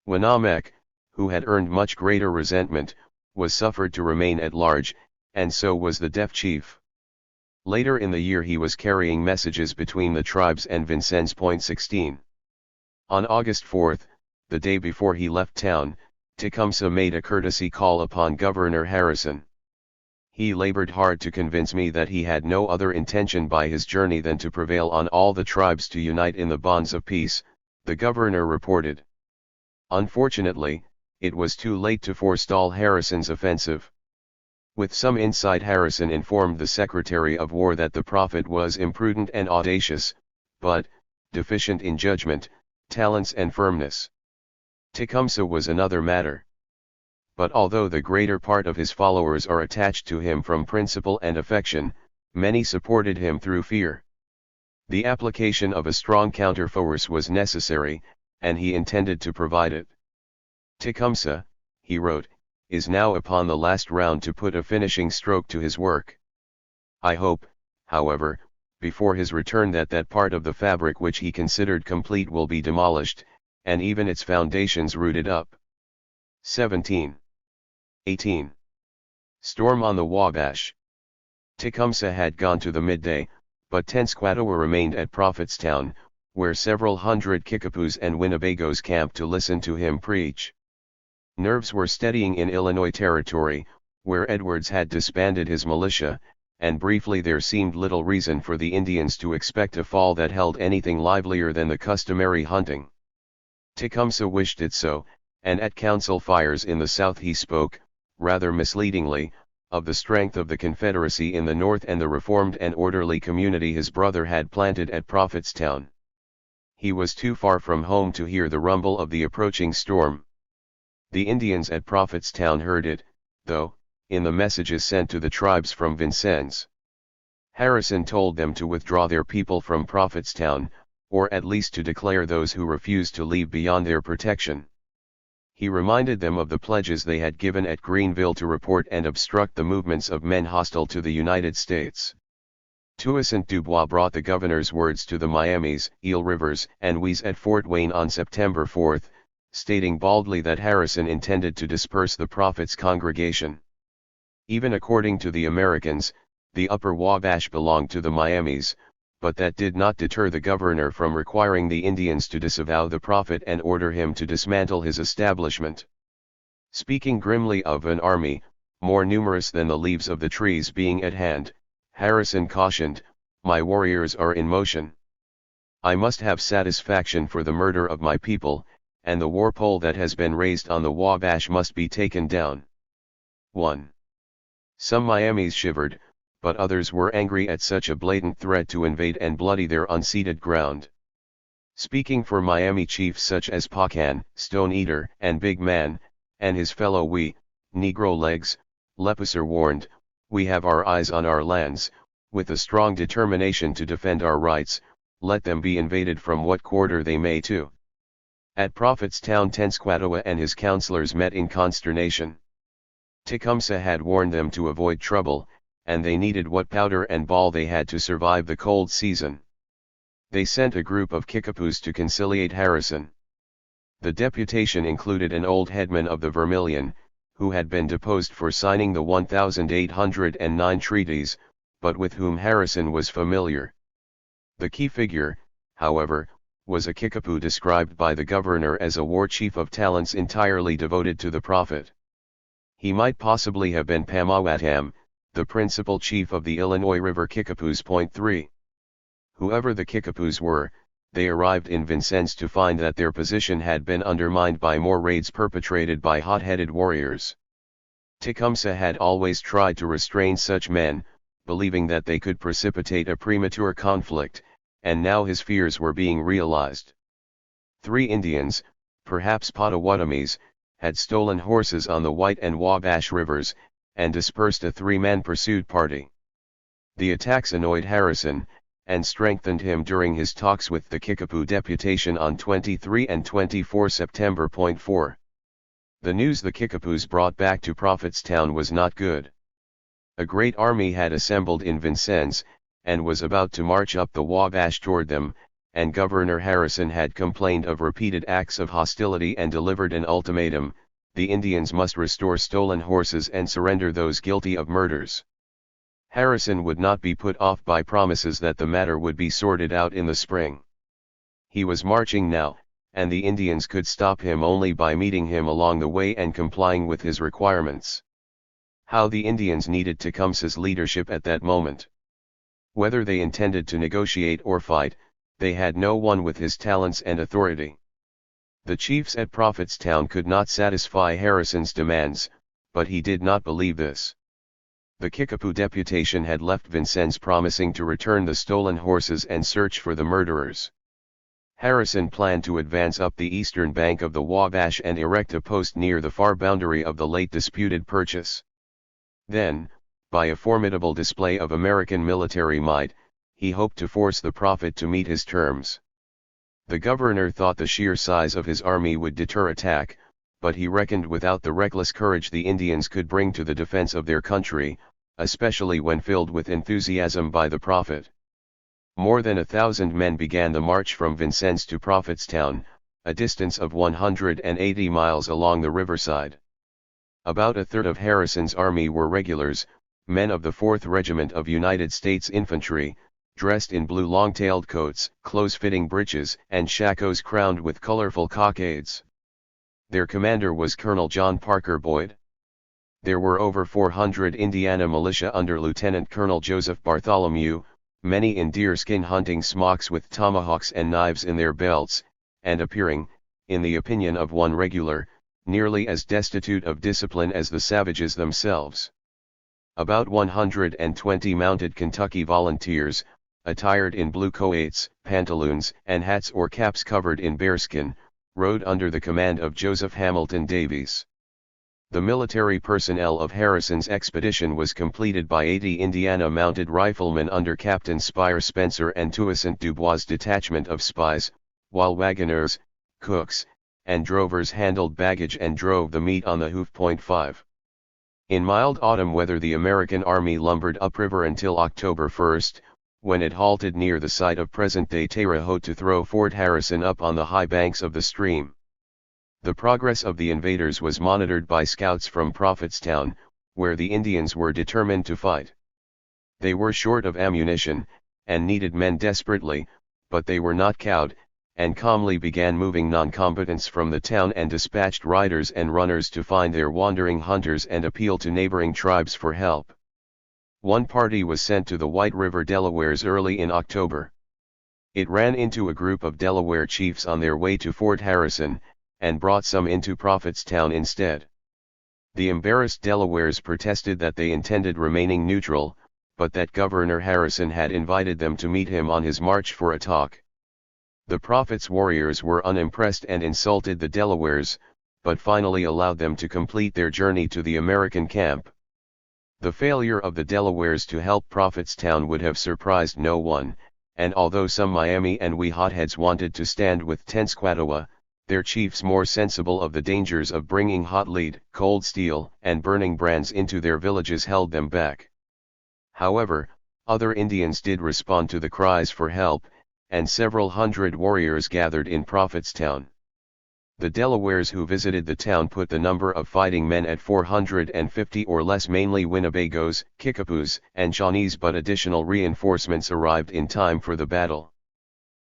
Winamek, who had earned much greater resentment, was suffered to remain at large, and so was the deaf chief. Later in the year he was carrying messages between the tribes and Vincennes. 16. On August 4, the day before he left town, Tecumseh made a courtesy call upon Governor Harrison. "He labored hard to convince me that he had no other intention by his journey than to prevail on all the tribes to unite in the bonds of peace," the governor reported. Unfortunately, it was too late to forestall Harrison's offensive. With some insight Harrison informed the Secretary of War that the prophet was imprudent and audacious, but deficient in judgment, talents and firmness. Tecumseh was another matter. But although the greater part of his followers are attached to him from principle and affection, many supported him through fear. The application of a strong counterforce was necessary, and he intended to provide it. "Tecumseh," he wrote, "is now upon the last round to put a finishing stroke to his work. I hope, however, before his return that part of the fabric which he considered complete will be demolished, and even its foundations rooted up." 17. 18. Storm on the Wabash. Tecumseh had gone to the midday, but Tenskwatawa remained at Prophetstown, where several hundred Kickapoos and Winnebagos camped to listen to him preach. Nerves were steadying in Illinois Territory, where Edwards had disbanded his militia, and briefly there seemed little reason for the Indians to expect a fall that held anything livelier than the customary hunting. Tecumseh wished it so, and at council fires in the South he spoke, rather misleadingly, of the strength of the Confederacy in the North and the reformed and orderly community his brother had planted at Prophetstown. He was too far from home to hear the rumble of the approaching storm. The Indians at Prophetstown heard it, though, in the messages sent to the tribes from Vincennes. Harrison told them to withdraw their people from Prophetstown, or at least to declare those who refused to leave beyond their protection. He reminded them of the pledges they had given at Greenville to report and obstruct the movements of men hostile to the United States. Toussaint Dubois brought the governor's words to the Miamis, Eel Rivers, and Wees at Fort Wayne on September 4, stating baldly that Harrison intended to disperse the prophet's congregation. Even according to the Americans, the Upper Wabash belonged to the Miamis, but that did not deter the governor from requiring the Indians to disavow the prophet and order him to dismantle his establishment. Speaking grimly of an army, more numerous than the leaves of the trees being at hand, Harrison cautioned, "My warriors are in motion. I must have satisfaction for the murder of my people, and the war pole that has been raised on the Wabash must be taken down. 1. Some Miamis shivered, but others were angry at such a blatant threat to invade and bloody their unceded ground. Speaking for Miami chiefs such as Pacan, Stone Eater, and Big Man, and his fellow Negro Legs, Lepuser warned, "We have our eyes on our lands, with a strong determination to defend our rights, let them be invaded from what quarter they may too." At Prophetstown Tenskwatawa and his counselors met in consternation. Tecumseh had warned them to avoid trouble, and they needed what powder and ball they had to survive the cold season. They sent a group of Kickapoos to conciliate Harrison. The deputation included an old headman of the Vermilion, who had been deposed for signing the 1809 treaties, but with whom Harrison was familiar. The key figure, however, was a Kickapoo described by the governor as a war chief of talents entirely devoted to the prophet. He might possibly have been Pamawatam, the principal chief of the Illinois River Kickapoos. 3. Whoever the Kickapoos were, they arrived in Vincennes to find that their position had been undermined by more raids perpetrated by hot-headed warriors. Tecumseh had always tried to restrain such men, believing that they could precipitate a premature conflict, and now his fears were being realized. 3 Indians, perhaps Potawatomis, had stolen horses on the White and Wabash rivers, and dispersed a 3-man pursuit party. The attacks annoyed Harrison, and strengthened him during his talks with the Kickapoo deputation on 23 and 24 September. 4. The news the Kickapoos brought back to Prophetstown was not good. A great army had assembled in Vincennes, and was about to march up the Wabash toward them, and Governor Harrison had complained of repeated acts of hostility and delivered an ultimatum: the Indians must restore stolen horses and surrender those guilty of murders. Harrison would not be put off by promises that the matter would be sorted out in the spring. He was marching now, and the Indians could stop him only by meeting him along the way and complying with his requirements. How the Indians needed Tecumseh's leadership at that moment. Whether they intended to negotiate or fight, they had no one with his talents and authority. The chiefs at Prophetstown could not satisfy Harrison's demands, but he did not believe this. The Kickapoo deputation had left Vincennes promising to return the stolen horses and search for the murderers. Harrison planned to advance up the eastern bank of the Wabash and erect a post near the far boundary of the late disputed purchase. Then, by a formidable display of American military might, he hoped to force the prophet to meet his terms. The governor thought the sheer size of his army would deter attack, but he reckoned without the reckless courage the Indians could bring to the defense of their country, especially when filled with enthusiasm by the prophet. More than 1,000 men began the march from Vincennes to Prophetstown, a distance of 180 miles along the riverside. About a third of Harrison's army were regulars, men of the 4th Regiment of United States Infantry, dressed in blue long-tailed coats, close-fitting breeches, and shakos crowned with colorful cockades. Their commander was Colonel John Parker Boyd. There were over 400 Indiana militia under Lieutenant Colonel Joseph Bartholomew, many in deerskin hunting smocks with tomahawks and knives in their belts, and appearing, in the opinion of one regular, nearly as destitute of discipline as the savages themselves. About 120 mounted Kentucky volunteers, attired in blue coats, pantaloons, and hats or caps covered in bearskin, rode under the command of Joseph Hamilton Davies. The military personnel of Harrison's expedition was completed by 80 Indiana mounted riflemen under Captain Spire Spencer and Toussaint Dubois' detachment of spies, while wagoners, cooks, and drovers handled baggage and drove the meat on the hoof. 5. In mild autumn weather the American army lumbered upriver until October 1, when it halted near the site of present-day Terre Haute to throw Fort Harrison up on the high banks of the stream. The progress of the invaders was monitored by scouts from Prophetstown, where the Indians were determined to fight. They were short of ammunition, and needed men desperately, but they were not cowed, and calmly began moving non-combatants from the town and dispatched riders and runners to find their wandering hunters and appeal to neighboring tribes for help. One party was sent to the White River Delawares early in October. It ran into a group of Delaware chiefs on their way to Fort Harrison, and brought some into Prophetstown instead. The embarrassed Delawares protested that they intended remaining neutral, but that Governor Harrison had invited them to meet him on his march for a talk. The Prophet's warriors were unimpressed and insulted the Delawares, but finally allowed them to complete their journey to the American camp. The failure of the Delawares to help Prophetstown would have surprised no one, and although some Miami and Wee hotheads wanted to stand with Tenskwatawa, their chiefs more sensible of the dangers of bringing hot lead, cold steel, and burning brands into their villages held them back. However, other Indians did respond to the cries for help, and several hundred warriors gathered in Prophetstown. The Delawares who visited the town put the number of fighting men at 450 or less, mainly Winnebagos, Kickapoos, and Shawnees, but additional reinforcements arrived in time for the battle.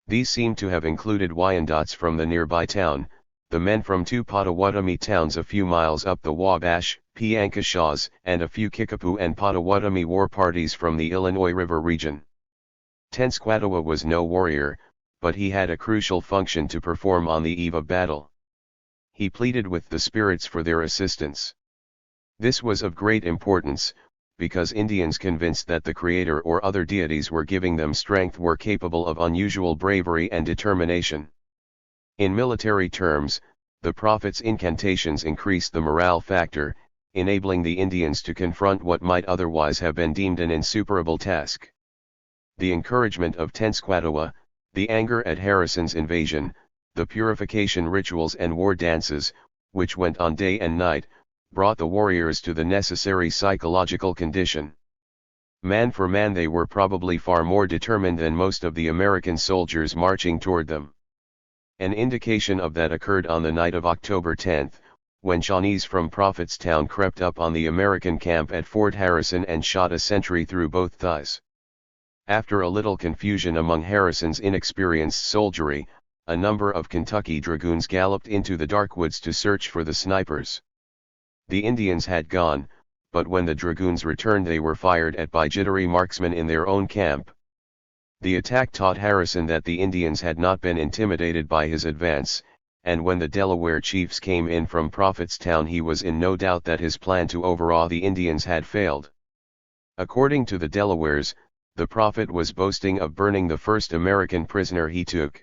These seem to have included Wyandots from the nearby town, the men from two Potawatomi towns a few miles up the Wabash, Piankashaws, and a few Kickapoo and Potawatomi war parties from the Illinois River region. Tenskwatawa was no warrior, but he had a crucial function to perform on the eve of battle. He pleaded with the spirits for their assistance. This was of great importance, because Indians convinced that the Creator or other deities were giving them strength were capable of unusual bravery and determination. In military terms, the Prophet's incantations increased the morale factor, enabling the Indians to confront what might otherwise have been deemed an insuperable task. The encouragement of Tenskwatawa, the anger at Harrison's invasion, the purification rituals and war dances, which went on day and night, brought the warriors to the necessary psychological condition. Man for man, they were probably far more determined than most of the American soldiers marching toward them. An indication of that occurred on the night of October 10, when Shawnees from Prophetstown crept up on the American camp at Fort Harrison and shot a sentry through both thighs. After a little confusion among Harrison's inexperienced soldiery, a number of Kentucky dragoons galloped into the dark woods to search for the snipers. The Indians had gone, but when the dragoons returned they were fired at by jittery marksmen in their own camp. The attack taught Harrison that the Indians had not been intimidated by his advance, and when the Delaware chiefs came in from Prophetstown he was in no doubt that his plan to overawe the Indians had failed. According to the Delawares, the Prophet was boasting of burning the first American prisoner he took.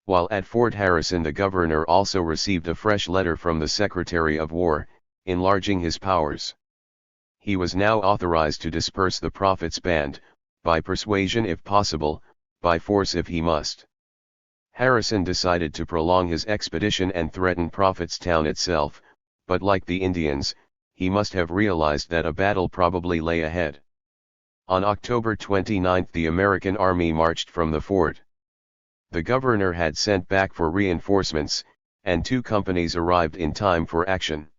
While at Fort Harrison, the governor also received a fresh letter from the Secretary of War, enlarging his powers. He was now authorized to disperse the Prophet's band, by persuasion if possible, by force if he must. Harrison decided to prolong his expedition and threaten Prophetstown itself, but like the Indians, he must have realized that a battle probably lay ahead. On October 29 the American army marched from the fort. The governor had sent back for reinforcements, and 2 companies arrived in time for action.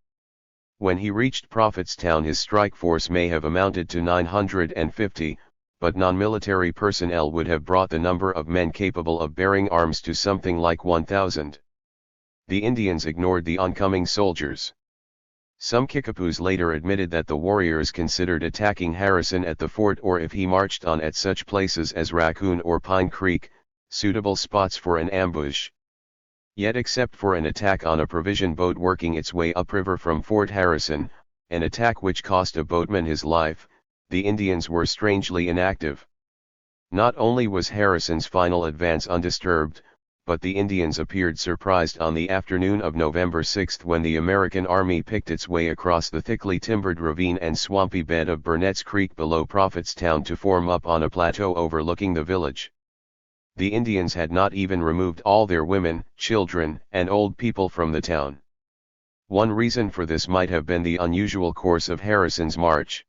When he reached Prophetstown his strike force may have amounted to 950, but non-military personnel would have brought the number of men capable of bearing arms to something like 1,000. The Indians ignored the oncoming soldiers. Some Kickapoos later admitted that the warriors considered attacking Harrison at the fort or if he marched on at such places as Raccoon or Pine Creek, suitable spots for an ambush. Yet except for an attack on a provision boat working its way upriver from Fort Harrison, an attack which cost a boatman his life, the Indians were strangely inactive. Not only was Harrison's final advance undisturbed, but the Indians appeared surprised on the afternoon of November 6 when the American army picked its way across the thickly timbered ravine and swampy bed of Burnett's Creek below Prophetstown to form up on a plateau overlooking the village. The Indians had not even removed all their women, children, and old people from the town. One reason for this might have been the unusual course of Harrison's march.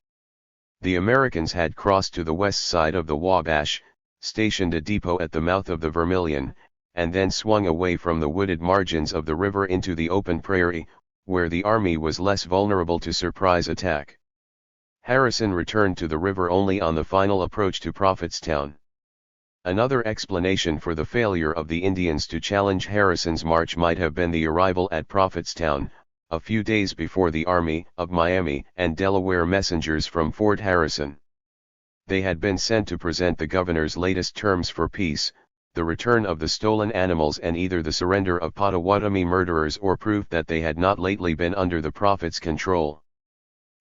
The Americans had crossed to the west side of the Wabash, stationed a depot at the mouth of the Vermilion, and then swung away from the wooded margins of the river into the open prairie, where the army was less vulnerable to surprise attack. Harrison returned to the river only on the final approach to Prophetstown. Another explanation for the failure of the Indians to challenge Harrison's march might have been the arrival at Prophetstown, a few days before the army of Miami and Delaware messengers from Fort Harrison. They had been sent to present the governor's latest terms for peace, the return of the stolen animals and either the surrender of Potawatomi murderers or proof that they had not lately been under the Prophet's control.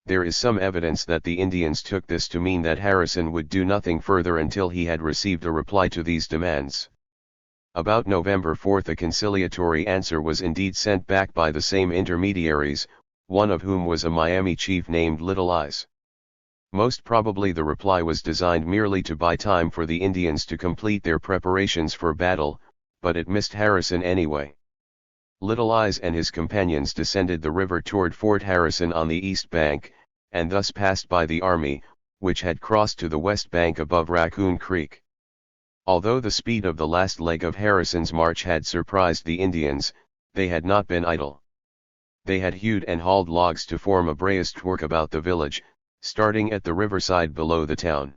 There is some evidence that the Indians took this to mean that Harrison would do nothing further until he had received a reply to these demands. About November 4 a conciliatory answer was indeed sent back by the same intermediaries, one of whom was a Miami chief named Little Eyes. Most probably the reply was designed merely to buy time for the Indians to complete their preparations for battle, but it missed Harrison anyway. Little Eyes and his companions descended the river toward Fort Harrison on the east bank, and thus passed by the army, which had crossed to the west bank above Raccoon Creek. Although the speed of the last leg of Harrison's march had surprised the Indians, they had not been idle. They had hewed and hauled logs to form a breastwork about the village, starting at the riverside below the town.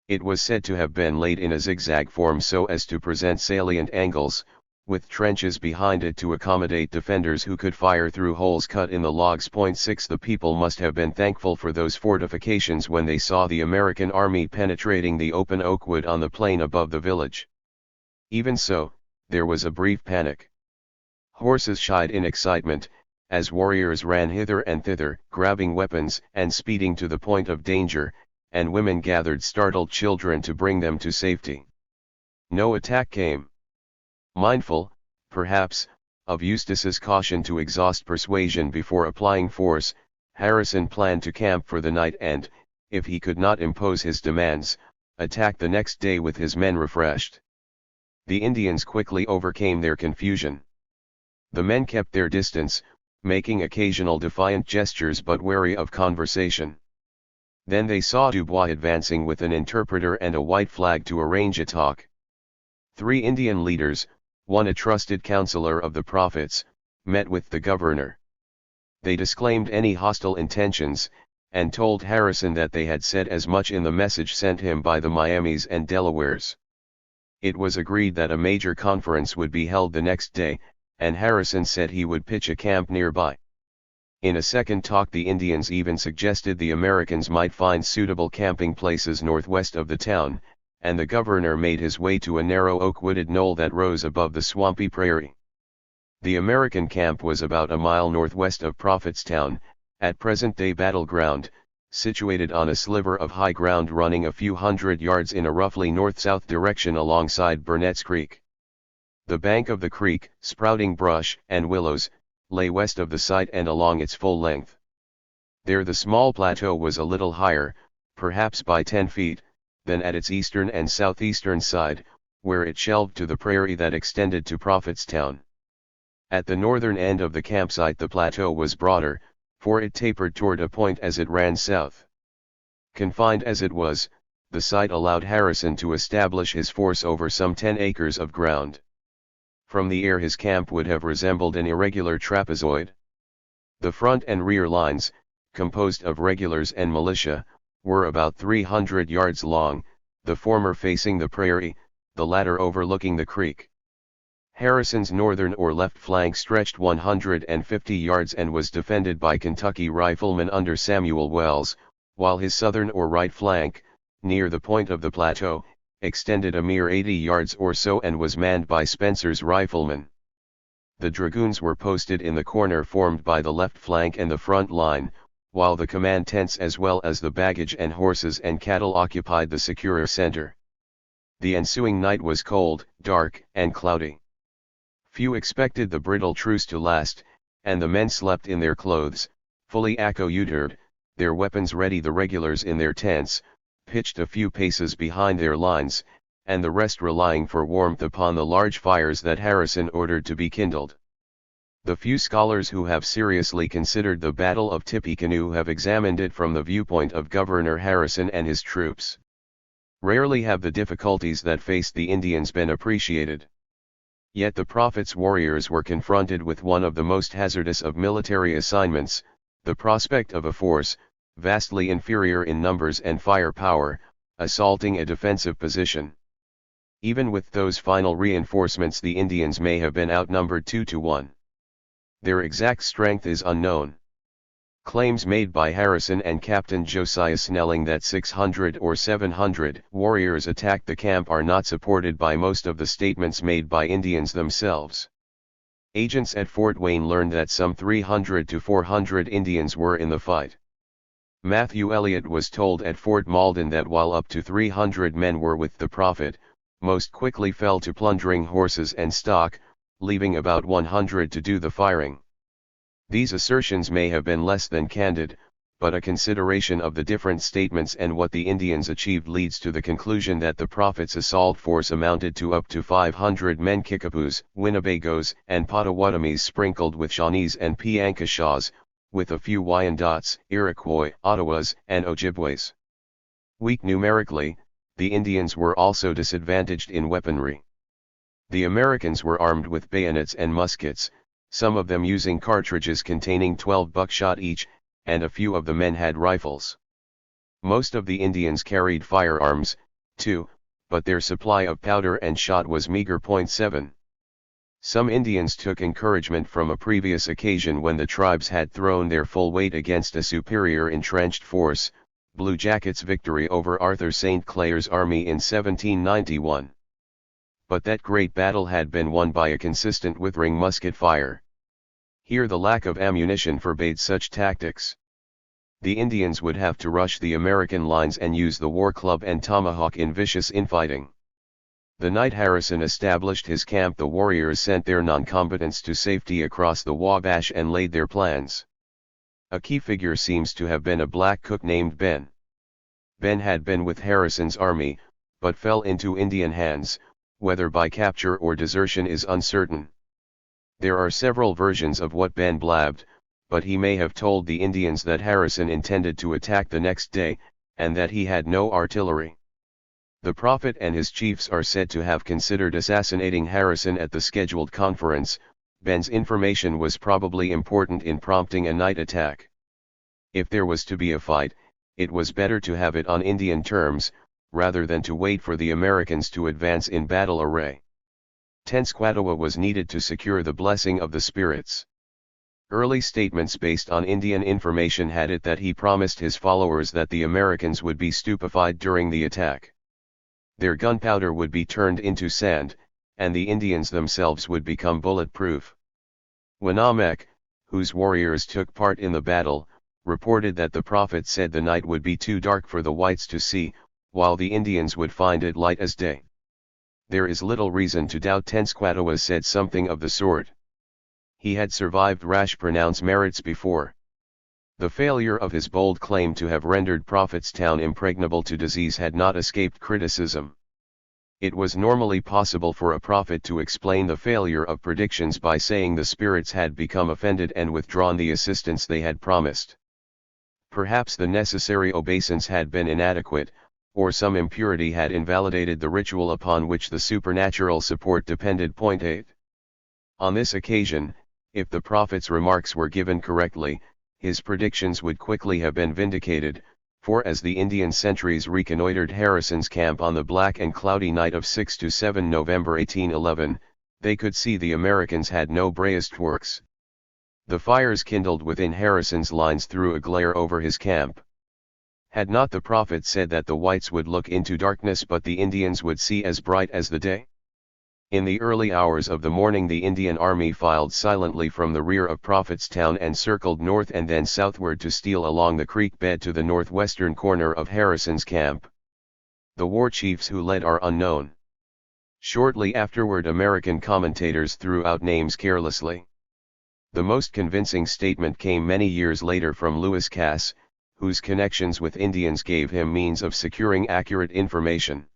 It was said to have been laid in a zigzag form so as to present salient angles, with trenches behind it to accommodate defenders who could fire through holes cut in the logs. 6 The people must have been thankful for those fortifications when they saw the American army penetrating the open oak wood on the plain above the village. Even so, there was a brief panic. Horses shied in excitement, as warriors ran hither and thither, grabbing weapons and speeding to the point of danger, and women gathered startled children to bring them to safety. No attack came. Mindful, perhaps, of Eustace's caution to exhaust persuasion before applying force, Harrison planned to camp for the night and, if he could not impose his demands, attack the next day with his men refreshed. The Indians quickly overcame their confusion. The men kept their distance, making occasional defiant gestures but wary of conversation. Then they saw Dubois advancing with an interpreter and a white flag to arrange a talk. 3 Indian leaders, one a trusted counselor of the Prophet's, met with the governor. They disclaimed any hostile intentions, and told Harrison that they had said as much in the message sent him by the Miamis and Delawares. It was agreed that a major conference would be held the next day, and Harrison said he would pitch a camp nearby. In a second talk the Indians even suggested the Americans might find suitable camping places northwest of the town, and the governor made his way to a narrow oak-wooded knoll that rose above the swampy prairie. The American camp was about a mile northwest of Prophetstown, at present-day Battle Ground, situated on a sliver of high ground running a few hundred yards in a roughly north-south direction alongside Burnett's Creek. The bank of the creek, sprouting brush and willows, lay west of the site and along its full length. There the small plateau was a little higher, perhaps by 10 feet, than at its eastern and southeastern side, where it shelved to the prairie that extended to Prophetstown. At the northern end of the campsite the plateau was broader, for it tapered toward a point as it ran south. Confined as it was, the site allowed Harrison to establish his force over some 10 acres of ground. From the air his camp would have resembled an irregular trapezoid. The front and rear lines, composed of regulars and militia, were about 300 yards long, the former facing the prairie, the latter overlooking the creek. Harrison's northern or left flank stretched 150 yards and was defended by Kentucky riflemen under Samuel Wells, while his southern or right flank, near the point of the plateau, extended a mere 80 yards or so and was manned by Spencer's riflemen. The dragoons were posted in the corner formed by the left flank and the front line, while the command tents as well as the baggage and horses and cattle occupied the securer center. The ensuing night was cold, dark, and cloudy. Few expected the brittle truce to last, and the men slept in their clothes, fully accoutered, their weapons ready, the regulars in their tents, pitched a few paces behind their lines, and the rest relying for warmth upon the large fires that Harrison ordered to be kindled. The few scholars who have seriously considered the Battle of Tippecanoe have examined it from the viewpoint of Governor Harrison and his troops. Rarely have the difficulties that faced the Indians been appreciated. Yet the Prophet's warriors were confronted with one of the most hazardous of military assignments, the prospect of a force, vastly inferior in numbers and firepower, assaulting a defensive position. Even with those final reinforcements the Indians may have been outnumbered 2 to 1. Their exact strength is unknown. Claims made by Harrison and Captain Josiah Snelling that 600 or 700 warriors attacked the camp are not supported by most of the statements made by Indians themselves. Agents at Fort Wayne learned that some 300 to 400 Indians were in the fight. Matthew Elliott was told at Fort Malden that while up to 300 men were with the Prophet, most quickly fell to plundering horses and stock, leaving about 100 to do the firing. These assertions may have been less than candid, but a consideration of the different statements and what the Indians achieved leads to the conclusion that the Prophet's assault force amounted to up to 500 men, Kickapoos, Winnebagos, and Potawatomis sprinkled with Shawnees and Piankeshaws, with a few Wyandots, Iroquois, Ottawas, and Ojibways. Weak numerically, the Indians were also disadvantaged in weaponry. The Americans were armed with bayonets and muskets, some of them using cartridges containing 12 buckshot each, and a few of the men had rifles. Most of the Indians carried firearms, too, but their supply of powder and shot was meager. 7. Some Indians took encouragement from a previous occasion when the tribes had thrown their full weight against a superior entrenched force, Blue Jackets' victory over Arthur St. Clair's army in 1791. But that great battle had been won by a consistent withering musket fire. Here the lack of ammunition forbade such tactics. The Indians would have to rush the American lines and use the war club and tomahawk in vicious infighting. The night Harrison established his camp, the warriors sent their non-combatants to safety across the Wabash and laid their plans. A key figure seems to have been a black cook named Ben. Ben had been with Harrison's army, but fell into Indian hands, whether by capture or desertion is uncertain. There are several versions of what Ben blabbed, but he may have told the Indians that Harrison intended to attack the next day, and that he had no artillery. The Prophet and his chiefs are said to have considered assassinating Harrison at the scheduled conference. Ben's information was probably important in prompting a night attack. If there was to be a fight, it was better to have it on Indian terms, rather than to wait for the Americans to advance in battle array. Tenskwatawa was needed to secure the blessing of the spirits. Early statements based on Indian information had it that he promised his followers that the Americans would be stupefied during the attack. Their gunpowder would be turned into sand, and the Indians themselves would become bulletproof. Winamek, whose warriors took part in the battle, reported that the Prophet said the night would be too dark for the whites to see, while the Indians would find it light as day. There is little reason to doubt Tenskwatawa said something of the sort. He had survived rash pronounce merits before. The failure of his bold claim to have rendered Prophet's town impregnable to disease had not escaped criticism. It was normally possible for a prophet to explain the failure of predictions by saying the spirits had become offended and withdrawn the assistance they had promised. Perhaps the necessary obeisance had been inadequate, or some impurity had invalidated the ritual upon which the supernatural support depended. 8. On this occasion, if the prophet's remarks were given correctly, his predictions would quickly have been vindicated, for as the Indian sentries reconnoitered Harrison's camp on the black and cloudy night of 6 to 7 November 1811, they could see the Americans had no breastworks. The fires kindled within Harrison's lines threw a glare over his camp. Had not the prophet said that the whites would look into darkness but the Indians would see as bright as the day? In the early hours of the morning the Indian army filed silently from the rear of Prophet's town and circled north and then southward to steal along the creek bed to the northwestern corner of Harrison's camp. The war chiefs who led are unknown. Shortly afterward American commentators threw out names carelessly. The most convincing statement came many years later from Lewis Cass, whose connections with Indians gave him means of securing accurate information.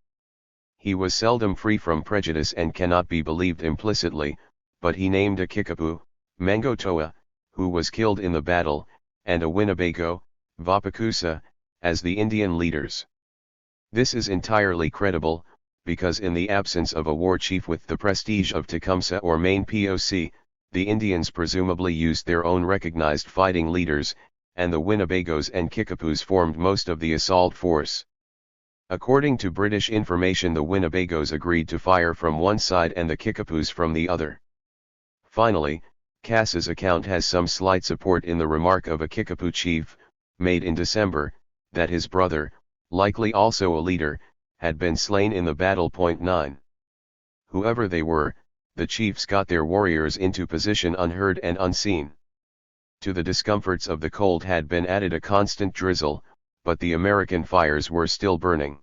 He was seldom free from prejudice and cannot be believed implicitly, but he named a Kickapoo, Mangotoa, who was killed in the battle, and a Winnebago, Vapakusa, as the Indian leaders. This is entirely credible, because in the absence of a war chief with the prestige of Tecumseh or main POC, the Indians presumably used their own recognized fighting leaders, and the Winnebagos and Kickapoos formed most of the assault force. According to British information, the Winnebagos agreed to fire from one side and the Kickapoos from the other. Finally, Cass's account has some slight support in the remark of a Kickapoo chief, made in December, that his brother, likely also a leader, had been slain in the battle. 9. Whoever they were, the chiefs got their warriors into position unheard and unseen. To the discomforts of the cold had been added a constant drizzle, but the American fires were still burning.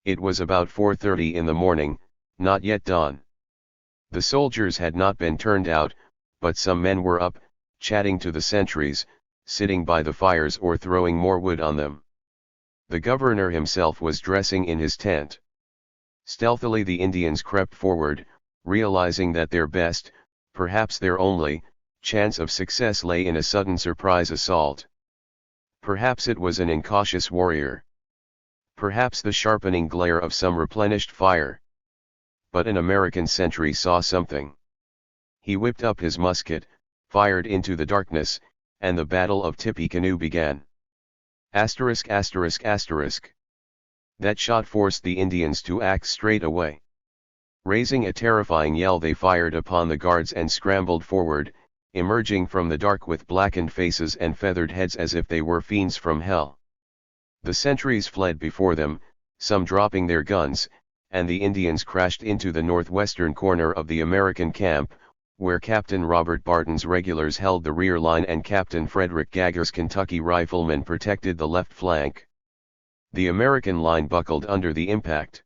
It was about 4:30 in the morning, not yet dawn. The soldiers had not been turned out, but some men were up, chatting to the sentries, sitting by the fires or throwing more wood on them. The governor himself was dressing in his tent. Stealthily the Indians crept forward, realizing that their best, perhaps their only, chance of success lay in a sudden surprise assault. Perhaps it was an incautious warrior. Perhaps the sharpening glare of some replenished fire. But an American sentry saw something. He whipped up his musket, fired into the darkness, and the Battle of Tippecanoe began. Asterisk asterisk asterisk. That shot forced the Indians to act straight away. Raising a terrifying yell, they fired upon the guards and scrambled forward, emerging from the dark with blackened faces and feathered heads as if they were fiends from hell. The sentries fled before them, some dropping their guns, and the Indians crashed into the northwestern corner of the American camp, where Captain Robert Barton's regulars held the rear line and Captain Frederick Gagger's Kentucky riflemen protected the left flank. The American line buckled under the impact.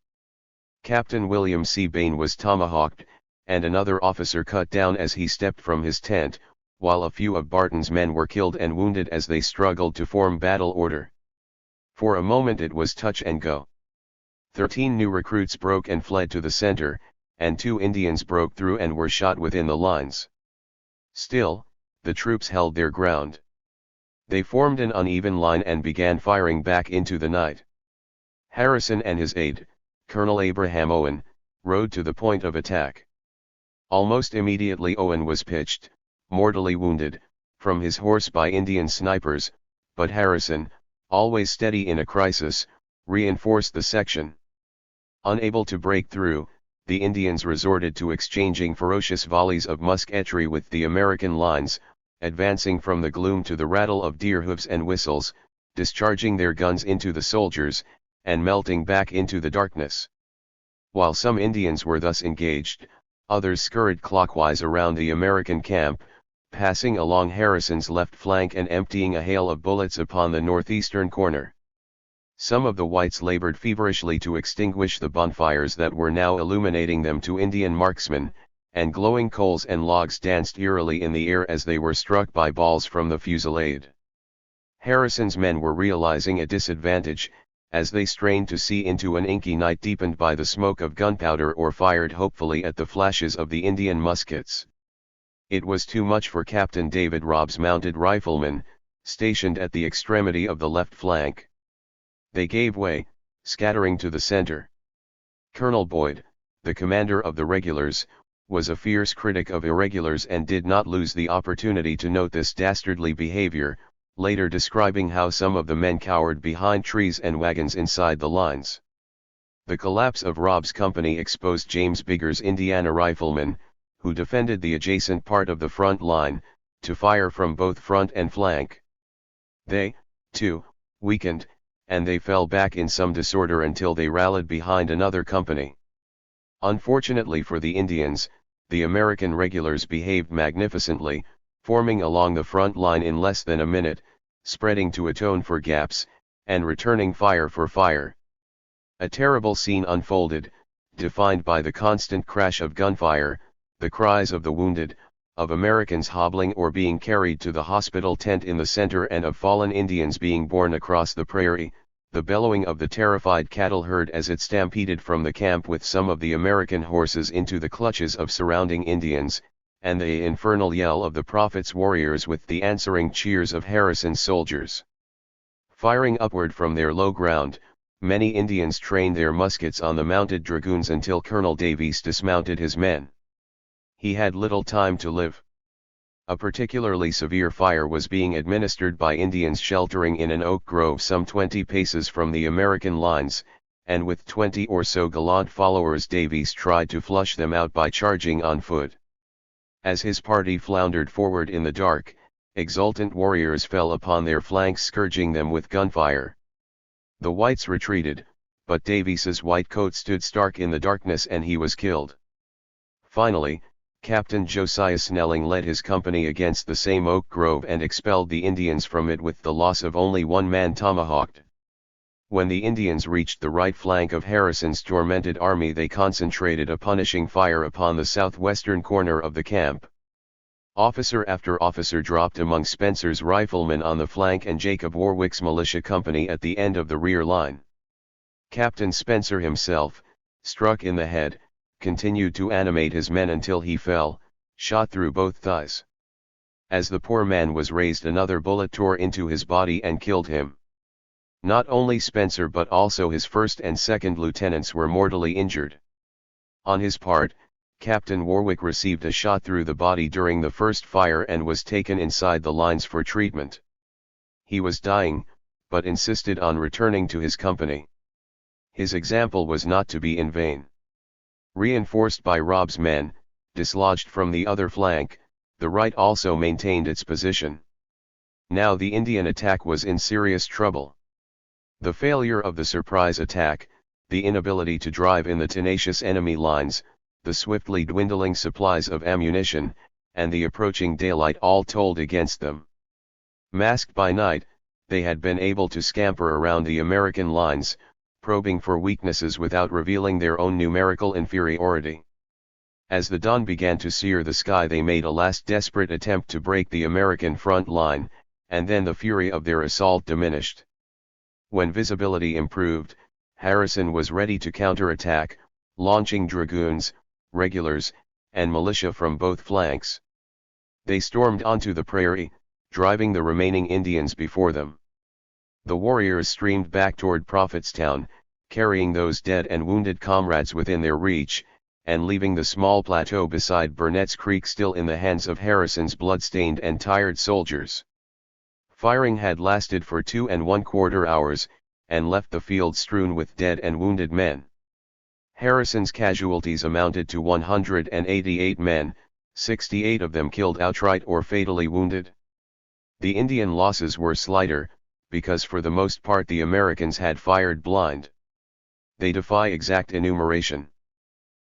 Captain William C. Bain was tomahawked, and another officer cut down as he stepped from his tent, while a few of Barton's men were killed and wounded as they struggled to form battle order. For a moment it was touch and go. 13 new recruits broke and fled to the center, and 2 Indians broke through and were shot within the lines. Still, the troops held their ground. They formed an uneven line and began firing back into the night. Harrison and his aide, Colonel Abraham Owen, rode to the point of attack. Almost immediately Owen was pitched, mortally wounded, from his horse by Indian snipers, but Harrison, always steady in a crisis, reinforced the section. Unable to break through, the Indians resorted to exchanging ferocious volleys of musketry with the American lines, advancing from the gloom to the rattle of deer hoofs and whistles, discharging their guns into the soldiers, and melting back into the darkness. While some Indians were thus engaged, others scurried clockwise around the American camp, passing along Harrison's left flank and emptying a hail of bullets upon the northeastern corner. Some of the whites labored feverishly to extinguish the bonfires that were now illuminating them to Indian marksmen, and glowing coals and logs danced eerily in the air as they were struck by balls from the fusillade. Harrison's men were realizing a disadvantage, as they strained to see into an inky night deepened by the smoke of gunpowder or fired hopefully at the flashes of the Indian muskets. It was too much for Captain David Robb's mounted riflemen, stationed at the extremity of the left flank. They gave way, scattering to the center. Colonel Boyd, the commander of the regulars, was a fierce critic of irregulars and did not lose the opportunity to note this dastardly behavior, later describing how some of the men cowered behind trees and wagons inside the lines. The collapse of Robb's company exposed James Bigger's Indiana riflemen, who defended the adjacent part of the front line, to fire from both front and flank. They, too, weakened, and they fell back in some disorder until they rallied behind another company. Unfortunately for the Indians, the American regulars behaved magnificently, forming along the front line in less than a minute, spreading to atone for gaps, and returning fire for fire. A terrible scene unfolded, defined by the constant crash of gunfire, the cries of the wounded, of Americans hobbling or being carried to the hospital tent in the center and of fallen Indians being borne across the prairie, the bellowing of the terrified cattle herd as it stampeded from the camp with some of the American horses into the clutches of surrounding Indians, and the infernal yell of the Prophet's warriors with the answering cheers of Harrison's soldiers. Firing upward from their low ground, many Indians trained their muskets on the mounted dragoons until Colonel Davies dismounted his men. He had little time to live. A particularly severe fire was being administered by Indians sheltering in an oak grove some 20 paces from the American lines, and with 20 or so gallant followers Davies tried to flush them out by charging on foot. As his party floundered forward in the dark, exultant warriors fell upon their flanks, scourging them with gunfire. The whites retreated, but Davies's white coat stood stark in the darkness and he was killed. Finally, Captain Josiah Snelling led his company against the same oak grove and expelled the Indians from it with the loss of only one man tomahawked. When the Indians reached the right flank of Harrison's tormented army, they concentrated a punishing fire upon the southwestern corner of the camp. Officer after officer dropped among Spencer's riflemen on the flank and Jacob Warwick's militia company at the end of the rear line. Captain Spencer himself, struck in the head, continued to animate his men until he fell, shot through both thighs. As the poor man was raised, another bullet tore into his body and killed him. Not only Spencer but also his first and second lieutenants were mortally injured. On his part, Captain Warwick received a shot through the body during the first fire and was taken inside the lines for treatment. He was dying, but insisted on returning to his company. His example was not to be in vain. Reinforced by Rob's men, dislodged from the other flank, the right also maintained its position. Now the Indian attack was in serious trouble. The failure of the surprise attack, the inability to drive in the tenacious enemy lines, the swiftly dwindling supplies of ammunition, and the approaching daylight all told against them. Masked by night, they had been able to scamper around the American lines, probing for weaknesses without revealing their own numerical inferiority. As the dawn began to sear the sky, they made a last desperate attempt to break the American front line, and then the fury of their assault diminished. When visibility improved, Harrison was ready to counterattack, launching dragoons, regulars, and militia from both flanks. They stormed onto the prairie, driving the remaining Indians before them. The warriors streamed back toward Prophetstown, carrying those dead and wounded comrades within their reach, and leaving the small plateau beside Burnett's Creek still in the hands of Harrison's blood-stained and tired soldiers. Firing had lasted for 2¼ hours, and left the field strewn with dead and wounded men. Harrison's casualties amounted to 188 men, 68 of them killed outright or fatally wounded. The Indian losses were slighter, because for the most part the Americans had fired blind. They defy exact enumeration.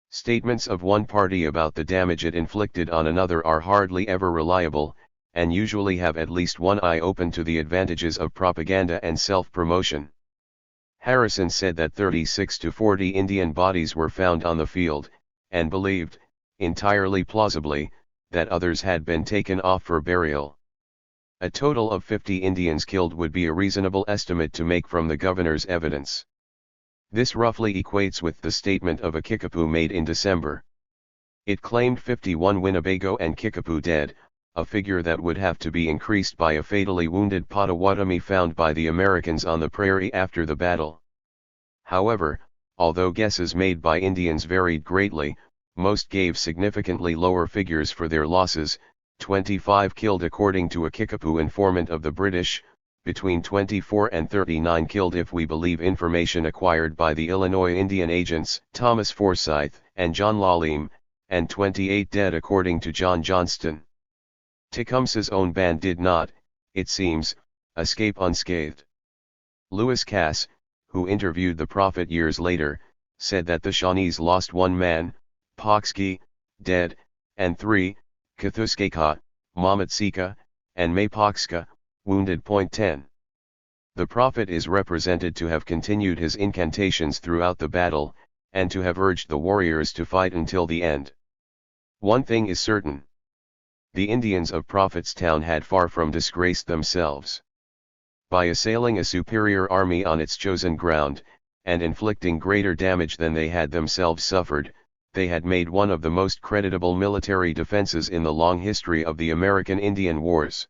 Statements of one party about the damage it inflicted on another are hardly ever reliable, and usually have at least one eye open to the advantages of propaganda and self-promotion. Harrison said that 36 to 40 Indian bodies were found on the field, and believed, entirely plausibly, that others had been taken off for burial. A total of 50 Indians killed would be a reasonable estimate to make from the governor's evidence. This roughly equates with the statement of a Kickapoo made in December. It claimed 51 Winnebago and Kickapoo dead, a figure that would have to be increased by a fatally wounded Potawatomi found by the Americans on the prairie after the battle. However, although guesses made by Indians varied greatly, most gave significantly lower figures for their losses: 25 killed according to a Kickapoo informant of the British, between 24 and 39 killed if we believe information acquired by the Illinois Indian agents Thomas Forsyth and John Lalime, and 28 dead according to John Johnston. Tecumseh's own band did not, it seems, escape unscathed. Lewis Cass, who interviewed the prophet years later, said that the Shawnees lost 1 man, Poxkey, dead, and 3, Kathuskeka, Mamatsika, and Mapokska, wounded. 10. The prophet is represented to have continued his incantations throughout the battle, and to have urged the warriors to fight until the end. One thing is certain. The Indians of Prophetstown had far from disgraced themselves. By assailing a superior army on its chosen ground, and inflicting greater damage than they had themselves suffered, they had made one of the most creditable military defenses in the long history of the American Indian Wars.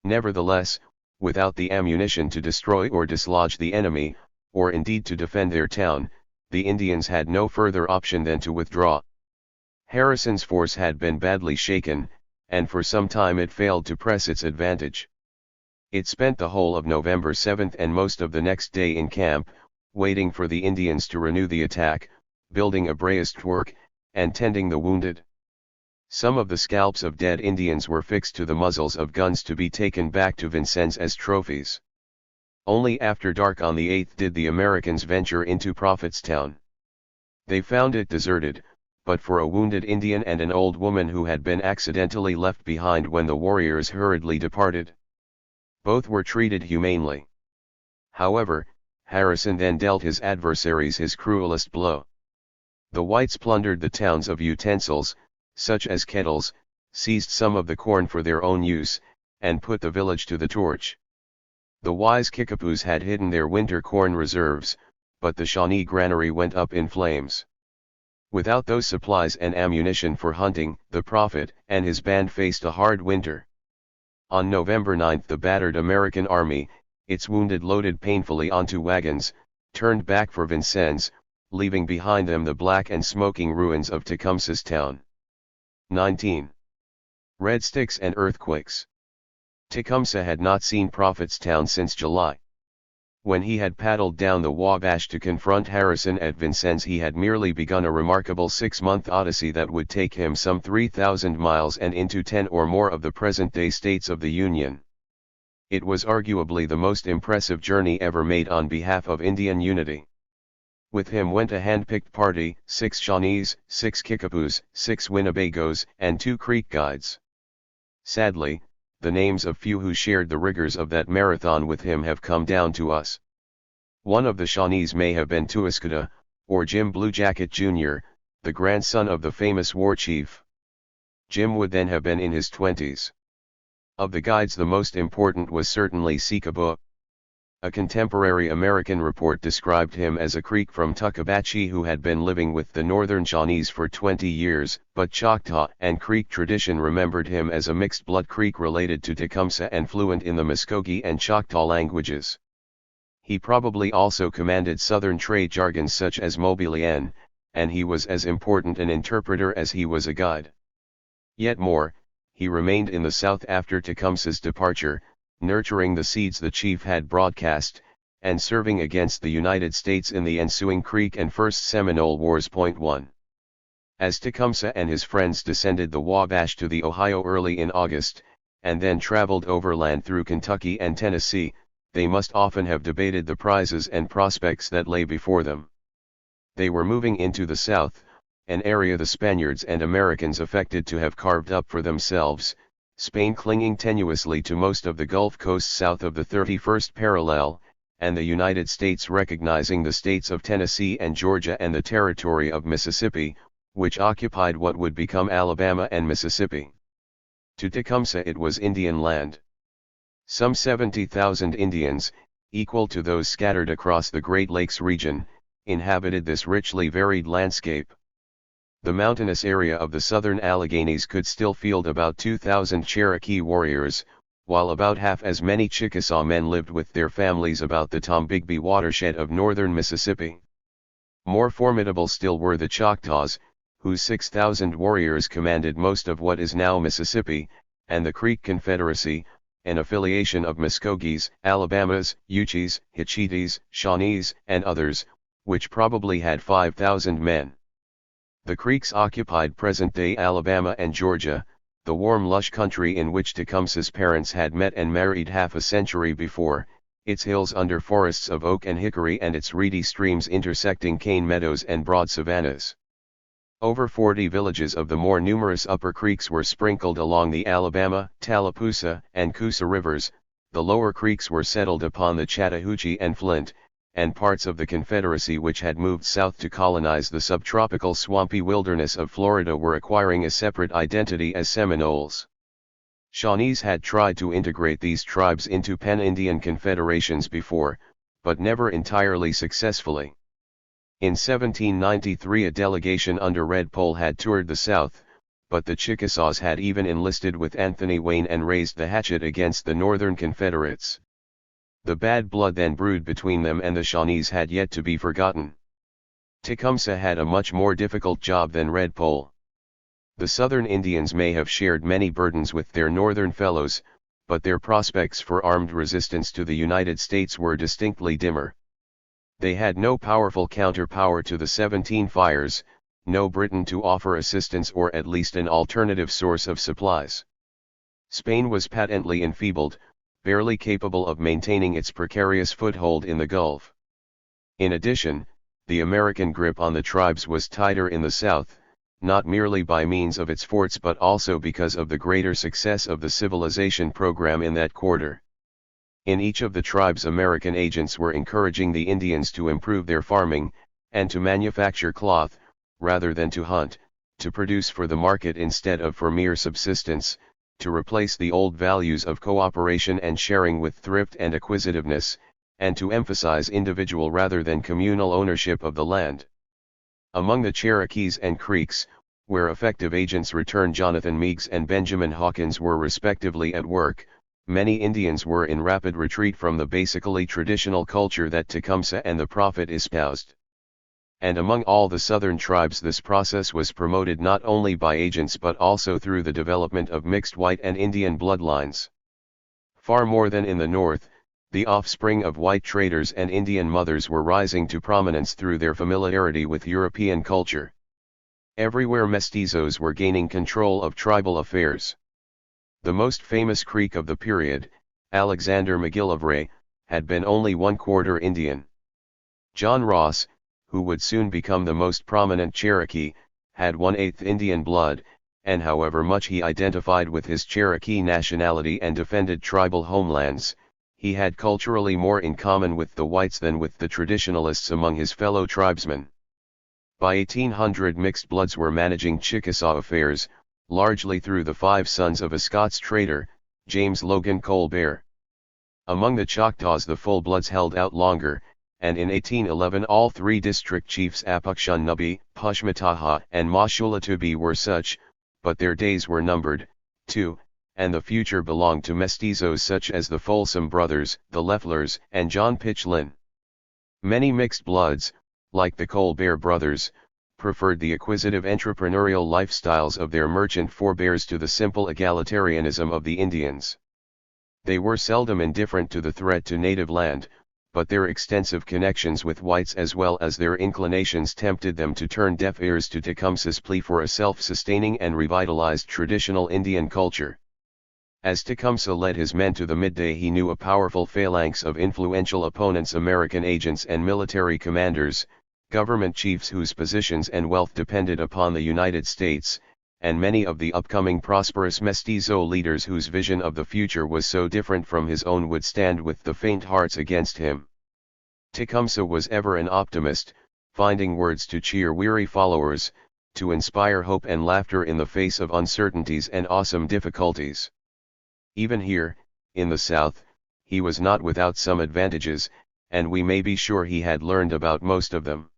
Nevertheless, without the ammunition to destroy or dislodge the enemy, or indeed to defend their town, the Indians had no further option than to withdraw. Harrison's force had been badly shaken, and for some time it failed to press its advantage. It spent the whole of November 7 and most of the next day in camp, waiting for the Indians to renew the attack, building a breastwork, and tending the wounded. Some of the scalps of dead Indians were fixed to the muzzles of guns to be taken back to Vincennes as trophies. Only after dark on the 8th did the Americans venture into Prophetstown. They found it deserted, but for a wounded Indian and an old woman who had been accidentally left behind when the warriors hurriedly departed. Both were treated humanely. However, Harrison then dealt his adversaries his cruelest blow. The whites plundered the towns of utensils, such as kettles, seized some of the corn for their own use, and put the village to the torch. The wise Kickapoos had hidden their winter corn reserves, but the Shawnee granary went up in flames. Without those supplies and ammunition for hunting, the Prophet and his band faced a hard winter. On November 9 the battered American army, its wounded loaded painfully onto wagons, turned back for Vincennes, leaving behind them the black and smoking ruins of Tecumseh's town. 19. Red Sticks and Earthquakes. Tecumseh had not seen Prophetstown since July. When he had paddled down the Wabash to confront Harrison at Vincennes, he had merely begun a remarkable 6-month odyssey that would take him some 3,000 miles and into 10 or more of the present-day states of the Union. It was arguably the most impressive journey ever made on behalf of Indian unity. With him went a hand-picked party, 6 Shawnees, 6 Kickapoos, 6 Winnebagos, and 2 Creek guides. Sadly, the names of few who shared the rigors of that marathon with him have come down to us. One of the Shawnees may have been Tuaskada, or Jim Bluejacket Jr., the grandson of the famous war chief. Jim would then have been in his 20s. Of the guides, the most important was certainly Sikaba. A contemporary American report described him as a Creek from Tuckabachie who had been living with the northern Shawnees for 20 years, but Choctaw and Creek tradition remembered him as a mixed-blood Creek related to Tecumseh and fluent in the Muskogee and Choctaw languages. He probably also commanded southern trade jargon such as Mobilian, and he was as important an interpreter as he was a guide. Yet more, he remained in the South after Tecumseh's departure, nurturing the seeds the chief had broadcast, and serving against the United States in the ensuing Creek and First Seminole Wars. 1. As Tecumseh and his friends descended the Wabash to the Ohio early in August, and then traveled overland through Kentucky and Tennessee, they must often have debated the prizes and prospects that lay before them. They were moving into the South, an area the Spaniards and Americans affected to have carved up for themselves, Spain clinging tenuously to most of the Gulf Coast south of the 31st parallel, and the United States recognizing the states of Tennessee and Georgia and the territory of Mississippi, which occupied what would become Alabama and Mississippi. To Tecumseh it was Indian land. Some 70,000 Indians, equal to those scattered across the Great Lakes region, inhabited this richly varied landscape. The mountainous area of the southern Alleghenies could still field about 2,000 Cherokee warriors, while about half as many Chickasaw men lived with their families about the Tombigbee watershed of northern Mississippi. More formidable still were the Choctaws, whose 6,000 warriors commanded most of what is now Mississippi, and the Creek Confederacy, an affiliation of Muskogees, Alabamas, Uchis, Hitchites, Shawnees, and others, which probably had 5,000 men. The Creeks occupied present-day Alabama and Georgia, the warm lush country in which Tecumseh's parents had met and married half a century before, its hills under forests of oak and hickory and its reedy streams intersecting cane meadows and broad savannas. Over 40 villages of the more numerous upper creeks were sprinkled along the Alabama, Tallapoosa, and Coosa rivers. The lower creeks were settled upon the Chattahoochee and Flint, and parts of the Confederacy which had moved south to colonize the subtropical swampy wilderness of Florida were acquiring a separate identity as Seminoles. Shawnees had tried to integrate these tribes into pan-Indian confederations before, but never entirely successfully. In 1793 a delegation under Red Pole had toured the South, but the Chickasaws had even enlisted with Anthony Wayne and raised the hatchet against the Northern Confederates. The bad blood then brewed between them and the Shawnees had yet to be forgotten. Tecumseh had a much more difficult job than Red Pole. The Southern Indians may have shared many burdens with their Northern fellows, but their prospects for armed resistance to the United States were distinctly dimmer. They had no powerful counterpower to the 17 Fires, no Britain to offer assistance or at least an alternative source of supplies. Spain was patently enfeebled, barely capable of maintaining its precarious foothold in the Gulf. In addition, the American grip on the tribes was tighter in the south, not merely by means of its forts but also because of the greater success of the civilization program in that quarter. In each of the tribes, American agents were encouraging the Indians to improve their farming, and to manufacture cloth, rather than to hunt, to produce for the market instead of for mere subsistence, to replace the old values of cooperation and sharing with thrift and acquisitiveness, and to emphasize individual rather than communal ownership of the land. Among the Cherokees and Creeks, where effective agents returned Jonathan Meigs and Benjamin Hawkins were respectively at work, many Indians were in rapid retreat from the basically traditional culture that Tecumseh and the Prophet espoused. And among all the southern tribes this process was promoted not only by agents but also through the development of mixed white and Indian bloodlines. Far more than in the north, the offspring of white traders and Indian mothers were rising to prominence through their familiarity with European culture. Everywhere mestizos were gaining control of tribal affairs. The most famous Creek of the period, Alexander McGillivray, had been only 1/4 Indian. John Ross, who would soon become the most prominent Cherokee, had 1/8 Indian blood, and however much he identified with his Cherokee nationality and defended tribal homelands, he had culturally more in common with the whites than with the traditionalists among his fellow tribesmen. By 1800 mixed bloods were managing Chickasaw affairs, largely through the 5 sons of a Scots trader, James Logan Colbert. Among the Choctaws the full bloods held out longer, and in 1811 all 3 district chiefs Apakshunnubi, Pushmataha and Mashulatubi were such, but their days were numbered, too, and the future belonged to mestizos such as the Folsom brothers, the Lefflers, and John Pitchlynn. Many mixed bloods, like the Colbert brothers, preferred the acquisitive entrepreneurial lifestyles of their merchant forebears to the simple egalitarianism of the Indians. They were seldom indifferent to the threat to native land, but their extensive connections with whites as well as their inclinations tempted them to turn deaf ears to Tecumseh's plea for a self-sustaining and revitalized traditional Indian culture. As Tecumseh led his men to the midday, he knew a powerful phalanx of influential opponents, American agents and military commanders, government chiefs whose positions and wealth depended upon the United States, and many of the upcoming prosperous mestizo leaders whose vision of the future was so different from his own would stand with the faint hearts against him. Tecumseh was ever an optimist, finding words to cheer weary followers, to inspire hope and laughter in the face of uncertainties and awesome difficulties. Even here, in the South, he was not without some advantages, and we may be sure he had learned about most of them.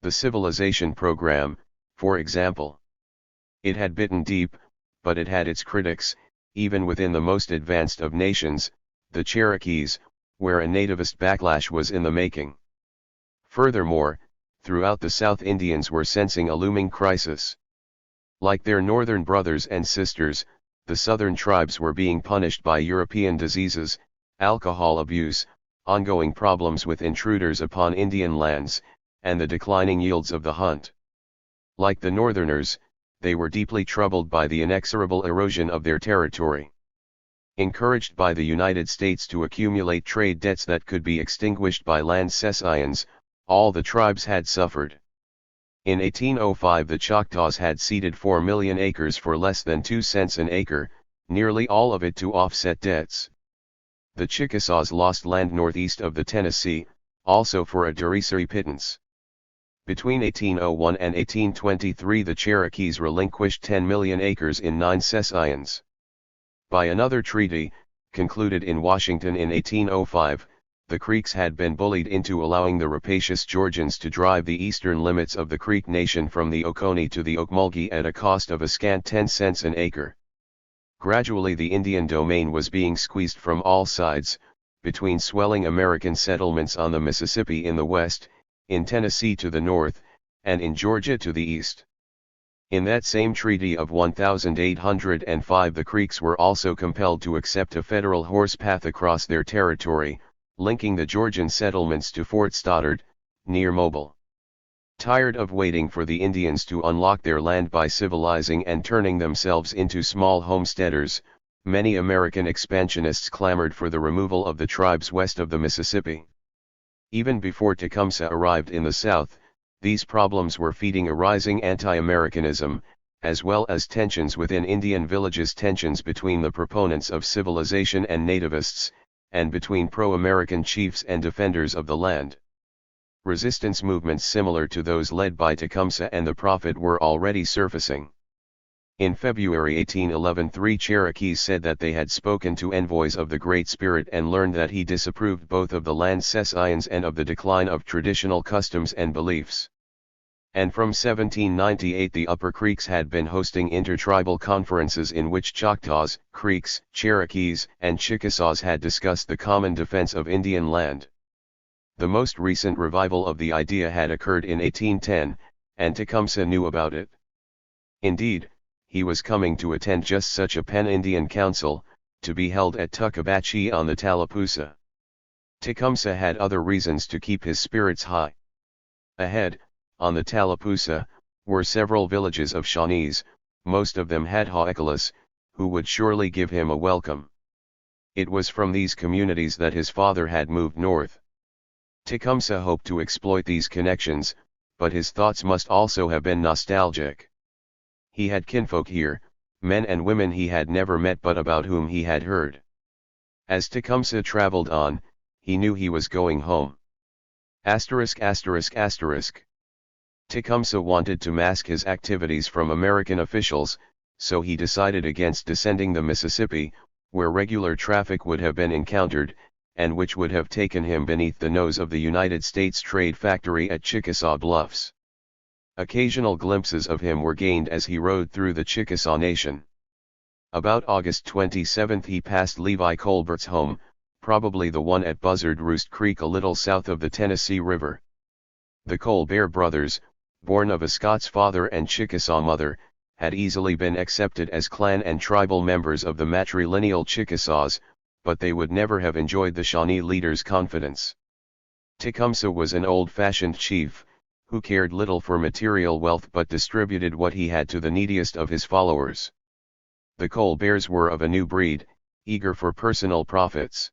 The civilization program, for example. It had bitten deep, but it had its critics, even within the most advanced of nations, the Cherokees, where a nativist backlash was in the making. Furthermore, throughout the South Indians were sensing a looming crisis. Like their northern brothers and sisters, the southern tribes were being punished by European diseases, alcohol abuse, ongoing problems with intruders upon Indian lands, and the declining yields of the hunt. Like the northerners, they were deeply troubled by the inexorable erosion of their territory. Encouraged by the United States to accumulate trade debts that could be extinguished by land cessions, all the tribes had suffered. In 1805 the Choctaws had ceded 4 million acres for less than 2 cents an acre, nearly all of it to offset debts. The Chickasaws lost land northeast of the Tennessee, also for a derisory pittance. Between 1801 and 1823 the Cherokees relinquished 10 million acres in 9 cessions. By another treaty, concluded in Washington in 1805, the Creeks had been bullied into allowing the rapacious Georgians to drive the eastern limits of the Creek Nation from the Oconee to the Ocmulgee at a cost of a scant 10 cents an acre. Gradually the Indian domain was being squeezed from all sides, between swelling American settlements on the Mississippi in the west, in Tennessee to the north, and in Georgia to the east. In that same treaty of 1805 the Creeks were also compelled to accept a federal horse path across their territory, linking the Georgian settlements to Fort Stoddard, near Mobile. Tired of waiting for the Indians to unlock their land by civilizing and turning themselves into small homesteaders, many American expansionists clamored for the removal of the tribes west of the Mississippi. Even before Tecumseh arrived in the South, these problems were feeding a rising anti-Americanism, as well as tensions within Indian villages, tensions between the proponents of civilization and nativists, and between pro-American chiefs and defenders of the land. Resistance movements similar to those led by Tecumseh and the Prophet were already surfacing. In February 1811, 3 Cherokees said that they had spoken to envoys of the Great Spirit and learned that he disapproved both of the land cessions and of the decline of traditional customs and beliefs. And from 1798 the Upper Creeks had been hosting intertribal conferences in which Choctaws, Creeks, Cherokees, and Chickasaws had discussed the common defense of Indian land. The most recent revival of the idea had occurred in 1810, and Tecumseh knew about it. Indeed, he was coming to attend just such a Pan-Indian Council, to be held at Tuckabashie on the Tallapoosa. Tecumseh had other reasons to keep his spirits high. Ahead, on the Tallapoosa, were several villages of Shawnees, most of them Hadhaekalas, who would surely give him a welcome. It was from these communities that his father had moved north. Tecumseh hoped to exploit these connections, but his thoughts must also have been nostalgic. He had kinfolk here, men and women he had never met but about whom he had heard. As Tecumseh traveled on, he knew he was going home. Tecumseh wanted to mask his activities from American officials, so he decided against descending the Mississippi, where regular traffic would have been encountered, and which would have taken him beneath the nose of the United States Trade Factory at Chickasaw Bluffs. Occasional glimpses of him were gained as he rode through the Chickasaw Nation. About August 27 he passed Levi Colbert's home, probably the one at Buzzard Roost Creek a little south of the Tennessee River. The Colbert brothers, born of a Scots father and Chickasaw mother, had easily been accepted as clan and tribal members of the matrilineal Chickasaws, but they would never have enjoyed the Shawnee leader's confidence. Tecumseh was an old-fashioned chief, who cared little for material wealth but distributed what he had to the neediest of his followers. The Colberts were of a new breed, eager for personal profits.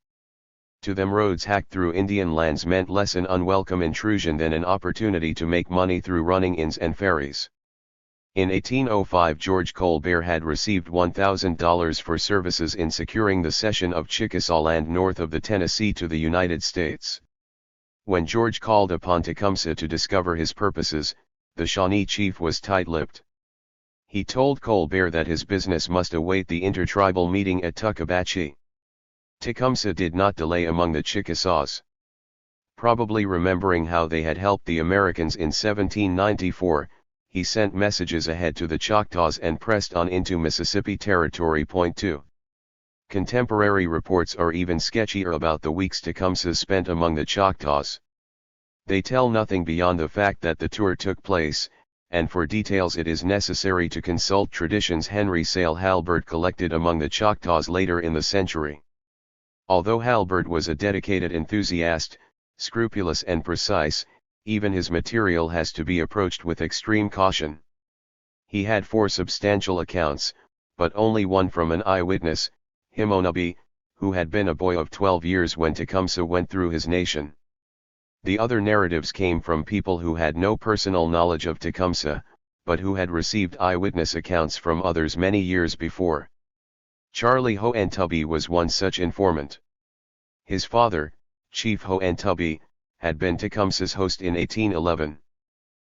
To them roads hacked through Indian lands meant less an unwelcome intrusion than an opportunity to make money through running inns and ferries. In 1805 George Colbert had received $1,000 for services in securing the cession of Chickasaw land north of the Tennessee to the United States. When George called upon Tecumseh to discover his purposes, the Shawnee chief was tight-lipped. He told Colbert that his business must await the intertribal meeting at Tuckabashie. Tecumseh did not delay among the Chickasaws. Probably remembering how they had helped the Americans in 1794, he sent messages ahead to the Choctaws and pressed on into Mississippi Territory. 2. Contemporary reports are even sketchier about the weeks Tecumseh spent among the Choctaws. They tell nothing beyond the fact that the tour took place, and for details it is necessary to consult traditions Henry Sale Halbert collected among the Choctaws later in the century. Although Halbert was a dedicated enthusiast, scrupulous and precise, even his material has to be approached with extreme caution. He had 4 substantial accounts, but only one from an eyewitness, Himonabi, who had been a boy of 12 years when Tecumseh went through his nation. The other narratives came from people who had no personal knowledge of Tecumseh, but who had received eyewitness accounts from others many years before. Charlie Hoantubby was one such informant. His father, Chief Hoantubby, had been Tecumseh's host in 1811.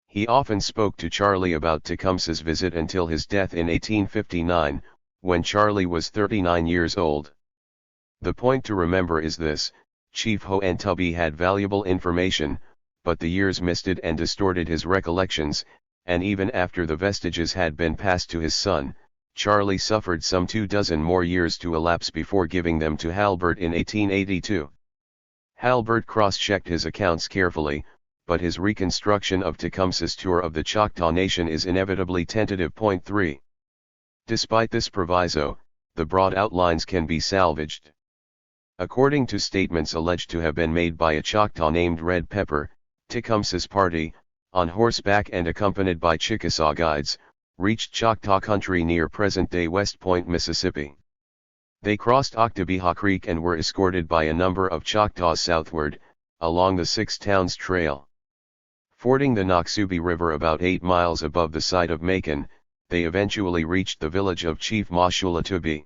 He often spoke to Charlie about Tecumseh's visit until his death in 1859, when Charlie was 39 years old. The point to remember is this: Chief Hoantubby had valuable information, but the years misted and distorted his recollections, and even after the vestiges had been passed to his son, Charlie suffered some 24 more years to elapse before giving them to Halbert in 1882. Halbert cross-checked his accounts carefully, but his reconstruction of Tecumseh's tour of the Choctaw Nation is inevitably tentative. 3. Despite this proviso, the broad outlines can be salvaged. According to statements alleged to have been made by a Choctaw named Red Pepper, Tecumseh's party, on horseback and accompanied by Chickasaw guides, reached Choctaw country near present-day West Point, Mississippi. They crossed Octobeha Creek and were escorted by a number of Choctaws southward, along the Six Towns Trail. Fording the Noxubee River about 8 miles above the site of Macon, they eventually reached the village of Chief Mashulatubi.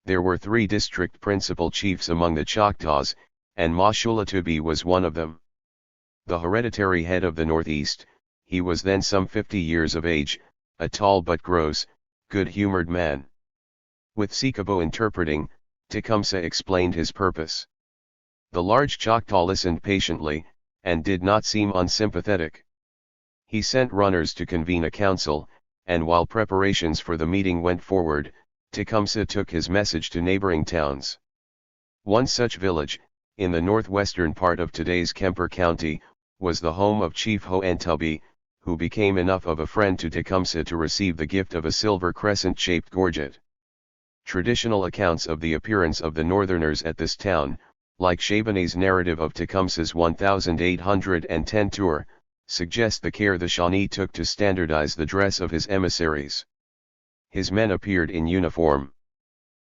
There were 3 district principal chiefs among the Choctaws, and Mashulatubi was one of them. The hereditary head of the Northeast, he was then some 50 years of age, a tall but gross, good-humored man. With Sikabo interpreting, Tecumseh explained his purpose. The large Choctaw listened patiently, and did not seem unsympathetic. He sent runners to convene a council, and while preparations for the meeting went forward, Tecumseh took his message to neighboring towns. One such village, in the northwestern part of today's Kemper County, was the home of Chief Ho'antubby, who became enough of a friend to Tecumseh to receive the gift of a silver crescent-shaped gorget. Traditional accounts of the appearance of the northerners at this town, like Chabonet's narrative of Tecumseh's 1810 tour, suggest the care the Shawnee took to standardize the dress of his emissaries. His men appeared in uniform.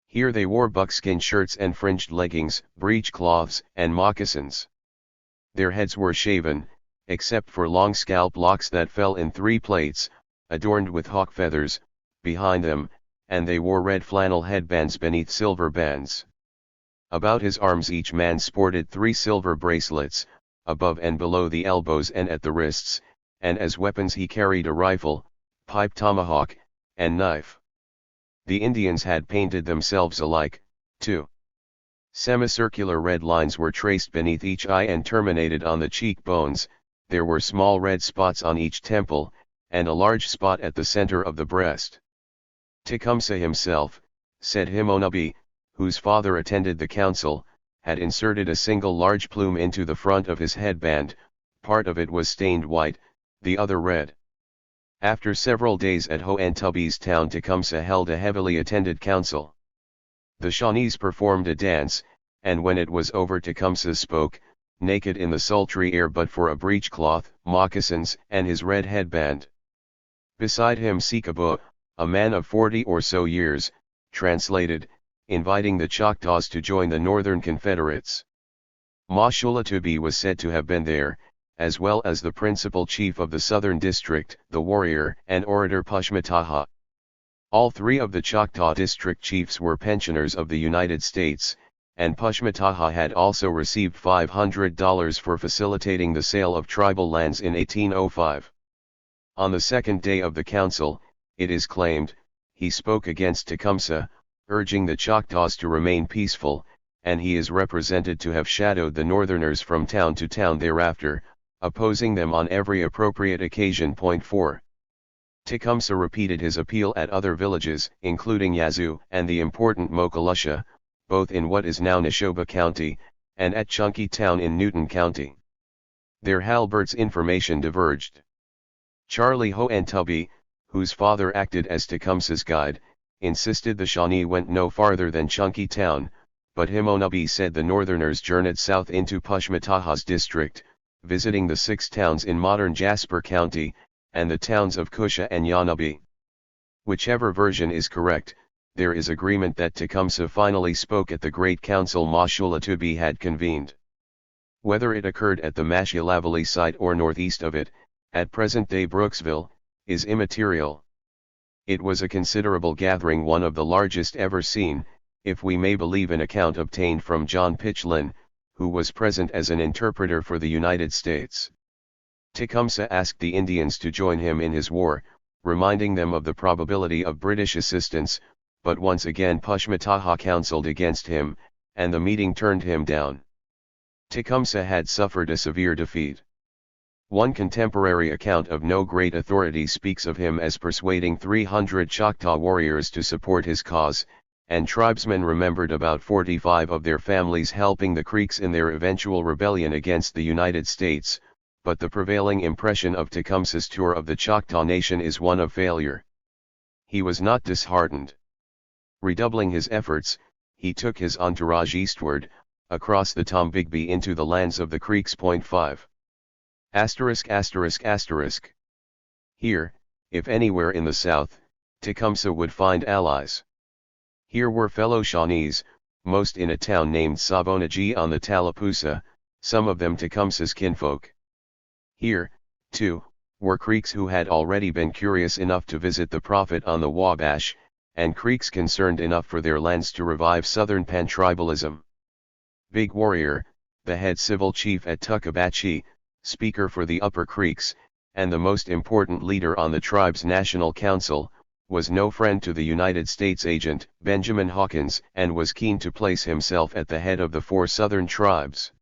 Here they wore buckskin shirts and fringed leggings, breechcloths, and moccasins. Their heads were shaven, except for long scalp locks that fell in 3 plaits, adorned with hawk feathers, behind them, and they wore red flannel headbands beneath silver bands. About his arms each man sported 3 silver bracelets, above and below the elbows and at the wrists, and as weapons he carried a rifle, pipe tomahawk, and knife. The Indians had painted themselves alike, too. Semicircular red lines were traced beneath each eye and terminated on the cheekbones, there were small red spots on each temple, and a large spot at the center of the breast. Tecumseh himself, said Himonubby, whose father attended the council, had inserted a single large plume into the front of his headband, part of it was stained white, the other red. After several days at Ho'antubby's town, Tecumseh held a heavily attended council. The Shawnees performed a dance, and when it was over Tecumseh spoke, naked in the sultry air but for a breechcloth, moccasins, and his red headband. Beside him Sikabo, a man of 40 or so years, translated, inviting the Choctaws to join the Northern Confederates. Mashulatubi was said to have been there, as well as the principal chief of the Southern District, the warrior and orator Pushmataha. All 3 of the Choctaw district chiefs were pensioners of the United States, and Pushmataha had also received $500 for facilitating the sale of tribal lands in 1805. On the second day of the council, it is claimed, he spoke against Tecumseh, urging the Choctaws to remain peaceful, and he is represented to have shadowed the Northerners from town to town thereafter, opposing them on every appropriate occasion. Point 4. Tecumseh repeated his appeal at other villages, including Yazoo and the important Mokalusha, both in what is now Neshoba County, and at Chunky Town in Newton County. There Halbert's information diverged. Charlie Ho'antubby, whose father acted as Tecumseh's guide, insisted the Shawnee went no farther than Chunky Town, but Himonubby said the Northerners journeyed south into Pushmataha's district, visiting the 6 towns in modern Jasper County, and the towns of Cusha and Yanubi. Whichever version is correct, there is agreement that Tecumseh finally spoke at the great council Mashulatubi had convened. Whether it occurred at the Mashilavali site or northeast of it, at present-day Brooksville, is immaterial. It was a considerable gathering, one of the largest ever seen, if we may believe an account obtained from John Pitchlynn, who was present as an interpreter for the United States. Tecumseh asked the Indians to join him in his war, reminding them of the probability of British assistance, but once again Pushmataha counseled against him, and the meeting turned him down. Tecumseh had suffered a severe defeat. One contemporary account of no great authority speaks of him as persuading 300 Choctaw warriors to support his cause, and tribesmen remembered about 45 of their families helping the Creeks in their eventual rebellion against the United States, but the prevailing impression of Tecumseh's tour of the Choctaw Nation is one of failure. He was not disheartened. Redoubling his efforts, he took his entourage eastward, across the Tombigbee into the lands of the Creeks. 5. ******. Here, if anywhere in the south, Tecumseh would find allies. Here were fellow Shawnees, most in a town named Savonagee on the Tallapoosa, some of them Tecumseh's kinfolk. Here, too, were Creeks who had already been curious enough to visit the Prophet on the Wabash, and Creeks concerned enough for their lands to revive Southern pantribalism. Big Warrior, the head civil chief at Tuckabashie, speaker for the Upper Creeks, and the most important leader on the tribe's national council, was no friend to the United States agent, Benjamin Hawkins, and was keen to place himself at the head of the four southern tribes.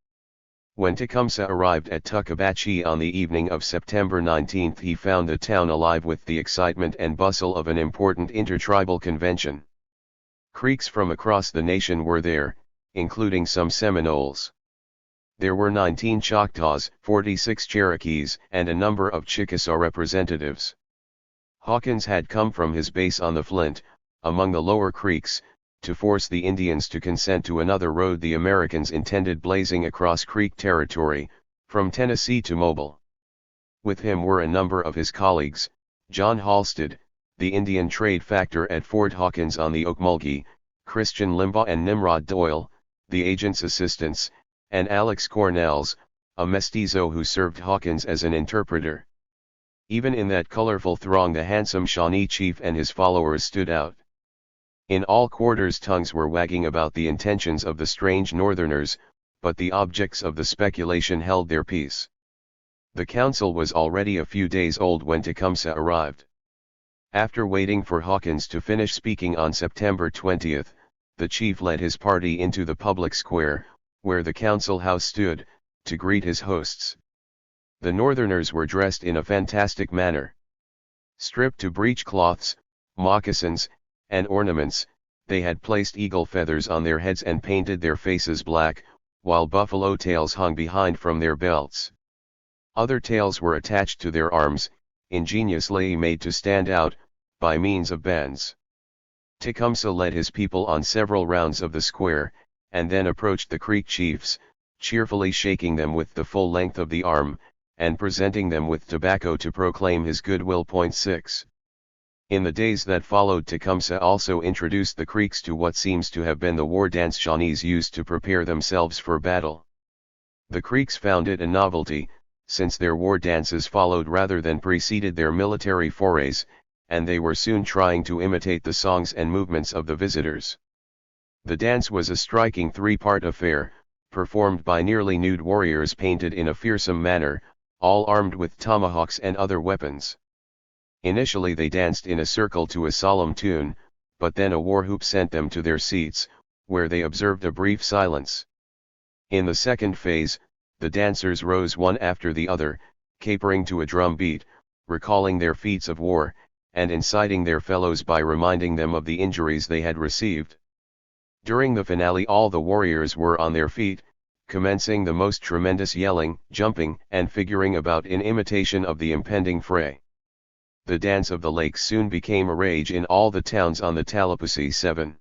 When Tecumseh arrived at Tuckabashie on the evening of September 19, he found the town alive with the excitement and bustle of an important intertribal convention. Creeks from across the nation were there, including some Seminoles. There were 19 Choctaws, 46 Cherokees, and a number of Chickasaw representatives. Hawkins had come from his base on the Flint, among the lower Creeks, to force the Indians to consent to another road the Americans intended blazing across Creek territory, from Tennessee to Mobile. With him were a number of his colleagues, John Halstead, the Indian trade factor at Fort Hawkins on the Ocmulgee, Christian Limbaugh and Nimrod Doyle, the agent's assistants, and Alex Cornells, a mestizo who served Hawkins as an interpreter. Even in that colorful throng the handsome Shawnee chief and his followers stood out. In all quarters tongues were wagging about the intentions of the strange northerners, but the objects of the speculation held their peace. The council was already a few days old when Tecumseh arrived. After waiting for Hawkins to finish speaking on September 20, the chief led his party into the public square, where the council house stood, to greet his hosts. The northerners were dressed in a fantastic manner. Stripped to breechcloths, moccasins, and ornaments, they had placed eagle feathers on their heads and painted their faces black, while buffalo tails hung behind from their belts. Other tails were attached to their arms, ingeniously made to stand out, by means of bends. Tecumseh led his people on several rounds of the square, and then approached the Creek chiefs, cheerfully shaking them with the full length of the arm, and presenting them with tobacco to proclaim his goodwill. 6. In the days that followed, Tecumseh also introduced the Creeks to what seems to have been the war dance Shawnees used to prepare themselves for battle. The Creeks found it a novelty, since their war dances followed rather than preceded their military forays, and they were soon trying to imitate the songs and movements of the visitors. The dance was a striking three-part affair, performed by nearly nude warriors painted in a fearsome manner, all armed with tomahawks and other weapons. Initially they danced in a circle to a solemn tune, but then a war whoop sent them to their seats, where they observed a brief silence. In the second phase, the dancers rose one after the other, capering to a drum beat, recalling their feats of war, and inciting their fellows by reminding them of the injuries they had received. During the finale all the warriors were on their feet, commencing the most tremendous yelling, jumping, and figuring about in imitation of the impending fray. The dance of the lake soon became a rage in all the towns on the Tallapoosa. 7.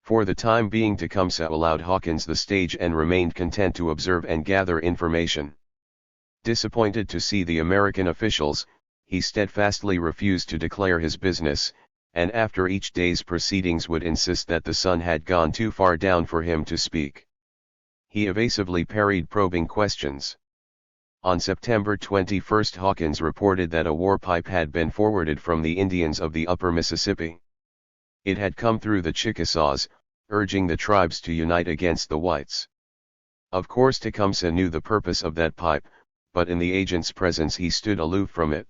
For the time being Tecumseh allowed Hawkins the stage and remained content to observe and gather information. Disappointed to see the American officials, he steadfastly refused to declare his business, and after each day's proceedings would insist that the sun had gone too far down for him to speak. He evasively parried probing questions. On September 21 Hawkins reported that a war pipe had been forwarded from the Indians of the upper Mississippi. It had come through the Chickasaws, urging the tribes to unite against the whites. Of course Tecumseh knew the purpose of that pipe, but in the agent's presence he stood aloof from it.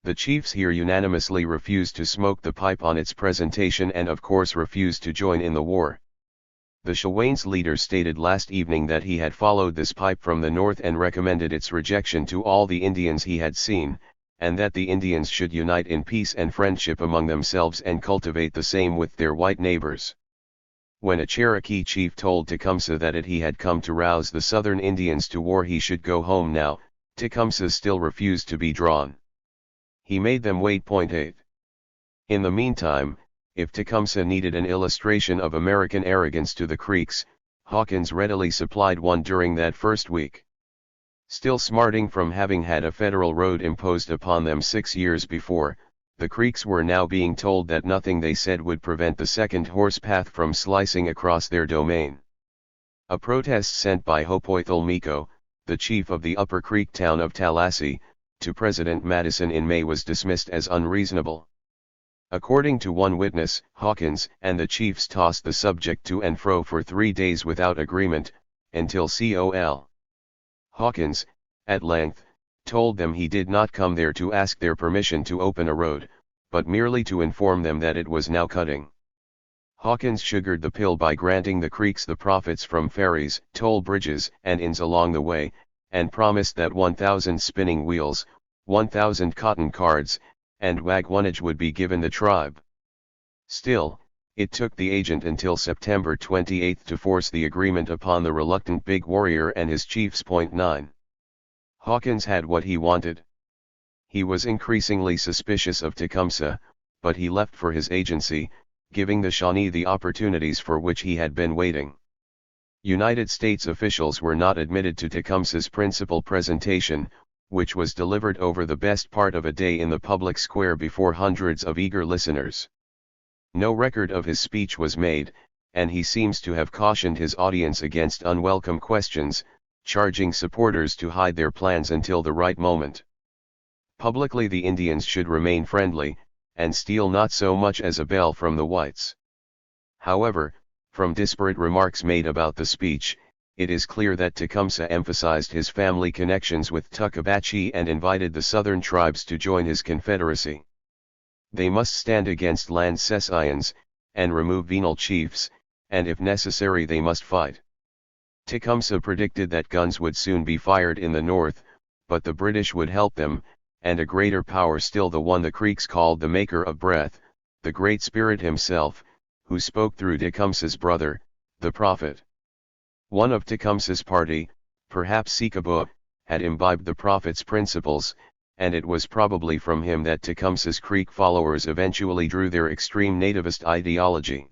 The chiefs here unanimously refused to smoke the pipe on its presentation and of course refused to join in the war. The Chouans leader stated last evening that he had followed this pipe from the north and recommended its rejection to all the Indians he had seen, and that the Indians should unite in peace and friendship among themselves and cultivate the same with their white neighbors. When a Cherokee chief told Tecumseh that he had come to rouse the southern Indians to war he should go home now, Tecumseh still refused to be drawn. He made them wait. 8. In the meantime, if Tecumseh needed an illustration of American arrogance to the Creeks, Hawkins readily supplied one during that first week. Still smarting from having had a federal road imposed upon them 6 years before, the Creeks were now being told that nothing they said would prevent the second horse path from slicing across their domain. A protest sent by Hopoithal Miko, the chief of the Upper Creek town of Tallahassee, to President Madison in May was dismissed as unreasonable. According to one witness, Hawkins and the chiefs tossed the subject to and fro for 3 days without agreement, until Col. Hawkins, at length, told them he did not come there to ask their permission to open a road, but merely to inform them that it was now cutting. Hawkins sugared the pill by granting the Creeks the profits from ferries, toll bridges, and inns along the way, and promised that 1,000 spinning wheels, 1,000 cotton cards, and waggonage would be given the tribe. Still, it took the agent until September 28 to force the agreement upon the reluctant Big Warrior and his chiefs. 9. Hawkins had what he wanted. He was increasingly suspicious of Tecumseh, but he left for his agency, giving the Shawnee the opportunities for which he had been waiting. United States officials were not admitted to Tecumseh's principal presentation, which was delivered over the best part of a day in the public square before hundreds of eager listeners. No record of his speech was made, and he seems to have cautioned his audience against unwelcome questions, charging supporters to hide their plans until the right moment. Publicly the Indians should remain friendly, and steal not so much as a bell from the whites. However, from disparate remarks made about the speech, it is clear that Tecumseh emphasized his family connections with Tuckabatchee and invited the southern tribes to join his confederacy. They must stand against land cessians, and remove venal chiefs, and if necessary they must fight. Tecumseh predicted that guns would soon be fired in the north, but the British would help them, and a greater power still, the one the Creeks called the Maker of Breath, the Great Spirit himself, who spoke through Tecumseh's brother, the Prophet. One of Tecumseh's party, perhaps Sikabua, had imbibed the Prophet's principles, and it was probably from him that Tecumseh's Creek followers eventually drew their extreme nativist ideology.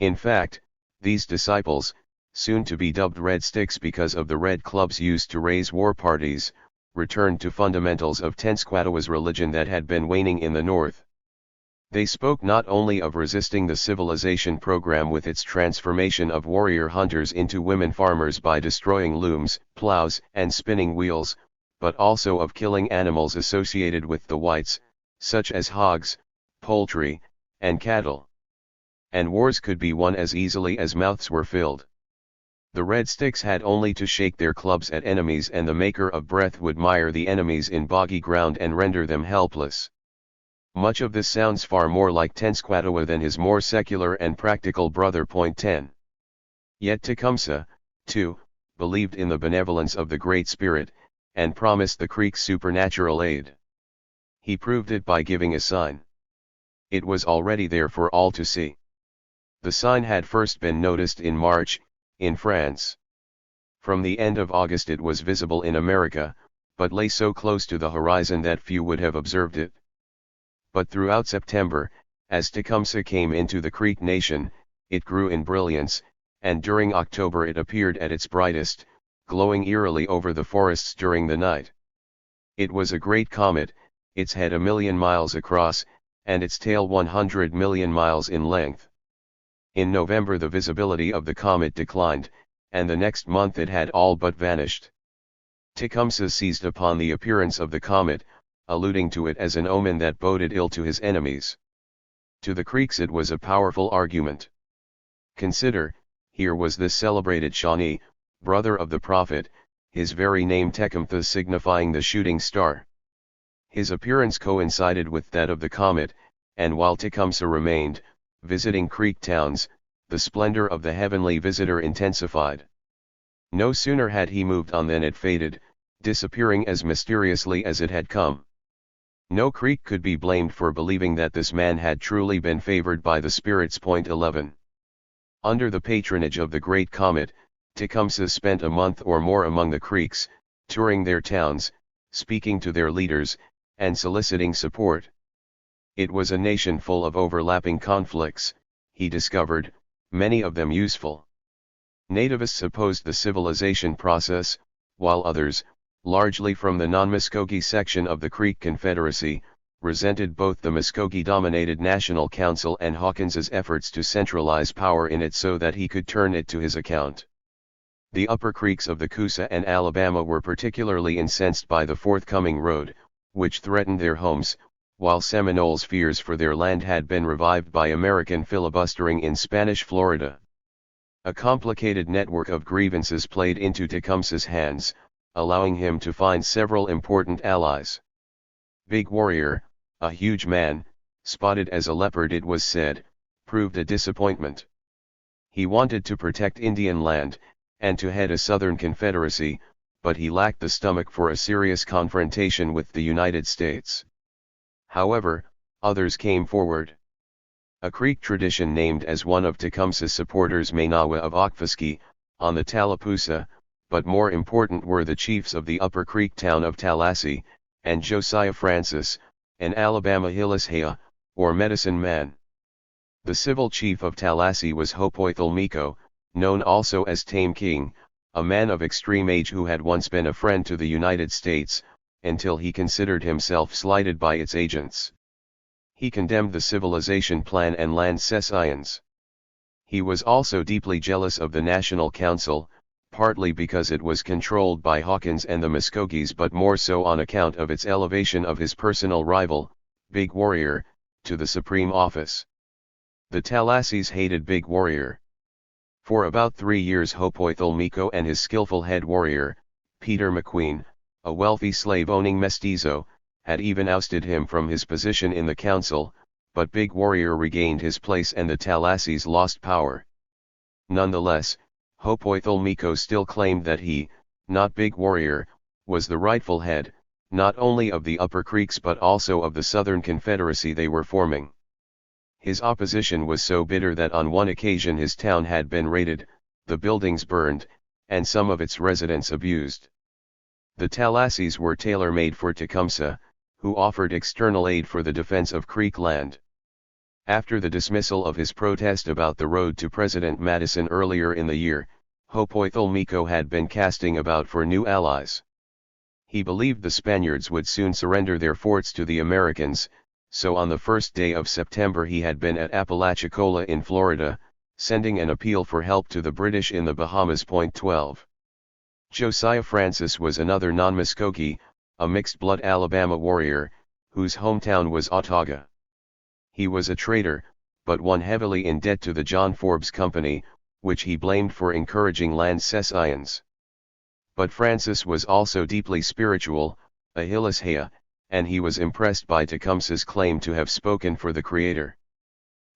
In fact, these disciples, soon to be dubbed Red Sticks because of the red clubs used to raise war parties, returned to fundamentals of Tenskwatawa's religion that had been waning in the north. They spoke not only of resisting the civilization program with its transformation of warrior hunters into women farmers by destroying looms, plows, and spinning wheels, but also of killing animals associated with the whites, such as hogs, poultry, and cattle. And wars could be won as easily as mouths were filled. The Red Sticks had only to shake their clubs at enemies, and the Maker of Breath would mire the enemies in boggy ground and render them helpless. Much of this sounds far more like Tenskwatawa than his more secular and practical brother. 10. Yet Tecumseh, too, believed in the benevolence of the Great Spirit, and promised the Creeks supernatural aid. He proved it by giving a sign. It was already there for all to see. The sign had first been noticed in March, in France. From the end of August it was visible in America, but lay so close to the horizon that few would have observed it. But throughout September, as Tecumseh came into the Creek Nation, it grew in brilliance, and during October it appeared at its brightest, glowing eerily over the forests during the night. It was a great comet, its head 1,000,000 miles across, and its tail 100 million miles in length. In November the visibility of the comet declined, and the next month it had all but vanished. Tecumseh seized upon the appearance of the comet, alluding to it as an omen that boded ill to his enemies. To the Creeks it was a powerful argument. Consider, here was this celebrated Shawnee, brother of the Prophet, his very name Tecumseh signifying the shooting star. His appearance coincided with that of the comet, and while Tecumseh remained, visiting Creek towns, the splendor of the heavenly visitor intensified. No sooner had he moved on than it faded, disappearing as mysteriously as it had come. No Creek could be blamed for believing that this man had truly been favored by the spirits. 11. Under the patronage of the great comet, Tecumseh spent a month or more among the Creeks, touring their towns, speaking to their leaders, and soliciting support. It was a nation full of overlapping conflicts, he discovered, many of them useful. Nativists opposed the civilization process, while others, largely from the non-Muskogee section of the Creek Confederacy, resented both the Muskogee-dominated National Council and Hawkins's efforts to centralize power in it so that he could turn it to his account. The upper Creeks of the Coosa and Alabama were particularly incensed by the forthcoming road, which threatened their homes, while Seminoles' fears for their land had been revived by American filibustering in Spanish Florida. A complicated network of grievances played into Tecumseh's hands, allowing him to find several important allies. Big Warrior, a huge man, spotted as a leopard it was said, proved a disappointment. He wanted to protect Indian land, and to head a Southern Confederacy, but he lacked the stomach for a serious confrontation with the United States. However, others came forward. A Creek tradition named as one of Tecumseh's supporters Mainawa of Okfuskee, on the Tallapoosa, but more important were the chiefs of the Upper Creek town of Tallahassee, and Josiah Francis, an Alabama Hillisheah, or medicine man. The civil chief of Tallahassee was Hopoithel known also as Tame King, a man of extreme age who had once been a friend to the United States, until he considered himself slighted by its agents. He condemned the civilization plan and land cessions. He was also deeply jealous of the National Council, partly because it was controlled by Hawkins and the Muskogees but more so on account of its elevation of his personal rival, Big Warrior, to the supreme office. The Tallahassees hated Big Warrior. For about 3 years Hopoithel and his skillful head warrior, Peter McQueen, a wealthy slave-owning mestizo, had even ousted him from his position in the council, but Big Warrior regained his place and the Tallahassees lost power. Nonetheless, Hopoithel still claimed that he, not Big Warrior, was the rightful head, not only of the Upper Creeks but also of the Southern Confederacy they were forming. His opposition was so bitter that on one occasion his town had been raided, the buildings burned, and some of its residents abused. The Tallahassees were tailor-made for Tecumseh, who offered external aid for the defense of Creek land. After the dismissal of his protest about the road to President Madison earlier in the year, Hopoithel had been casting about for new allies. He believed the Spaniards would soon surrender their forts to the Americans, so on the first day of September he had been at Apalachicola in Florida, sending an appeal for help to the British in the Bahamas. 12. Josiah Francis was another non-Muskogee, a mixed-blood Alabama warrior, whose hometown was Autauga. He was a trader, but one heavily in debt to the John Forbes Company, which he blamed for encouraging land cessions. But Francis was also deeply spiritual, a Hillisheah, and he was impressed by Tecumseh's claim to have spoken for the Creator.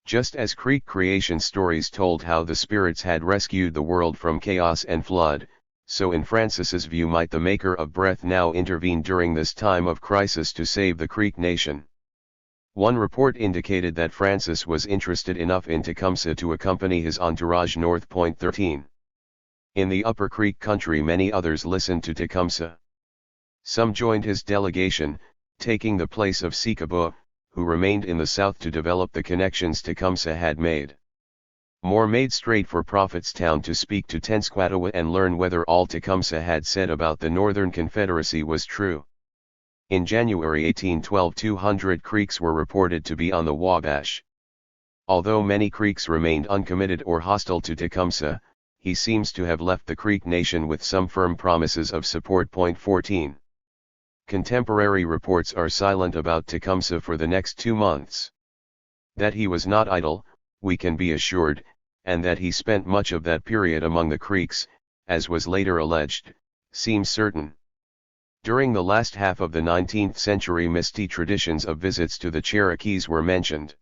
Just as Creek creation stories told how the spirits had rescued the world from chaos and flood, so in Francis's view might the Maker of breath now intervene during this time of crisis to save the Creek nation. One report indicated that Francis was interested enough in Tecumseh to accompany his entourage north. 13. In the Upper Creek country many others listened to Tecumseh. Some joined his delegation, taking the place of Sikabua, who remained in the south to develop the connections Tecumseh had made. More made straight for Prophetstown to speak to Tenskwatawa and learn whether all Tecumseh had said about the Northern Confederacy was true. In January 1812 200 Creeks were reported to be on the Wabash. Although many Creeks remained uncommitted or hostile to Tecumseh, he seems to have left the Creek nation with some firm promises of support. 14. Contemporary reports are silent about Tecumseh for the next 2 months. That he was not idle, we can be assured, and that he spent much of that period among the Creeks, as was later alleged, seems certain. During the last half of the 19th century misty traditions of visits to the Cherokees were mentioned.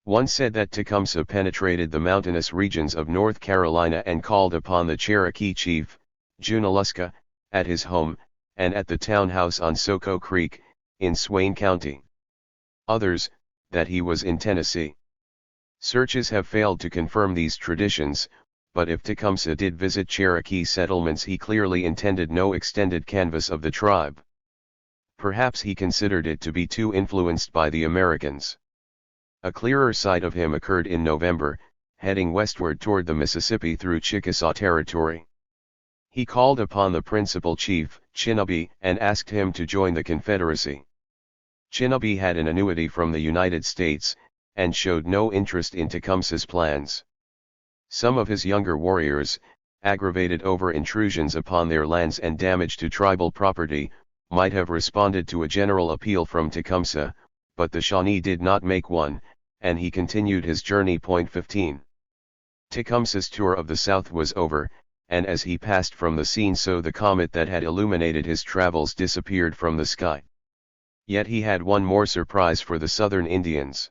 One said that Tecumseh penetrated the mountainous regions of North Carolina and called upon the Cherokee chief, Junaluska, at his home, and at the townhouse on Soco Creek, in Swain County. Others, that he was in Tennessee. Searches have failed to confirm these traditions, but if Tecumseh did visit Cherokee settlements he clearly intended no extended canvass of the tribe. Perhaps he considered it to be too influenced by the Americans. A clearer sight of him occurred in November, heading westward toward the Mississippi through Chickasaw Territory. He called upon the principal chief, Chinubi, and asked him to join the Confederacy. Chinubi had an annuity from the United States, and showed no interest in Tecumseh's plans. Some of his younger warriors, aggravated over intrusions upon their lands and damage to tribal property, might have responded to a general appeal from Tecumseh, but the Shawnee did not make one, and he continued his journey. 15. Tecumseh's tour of the South was over, and as he passed from the scene so the comet that had illuminated his travels disappeared from the sky. Yet he had one more surprise for the Southern Indians.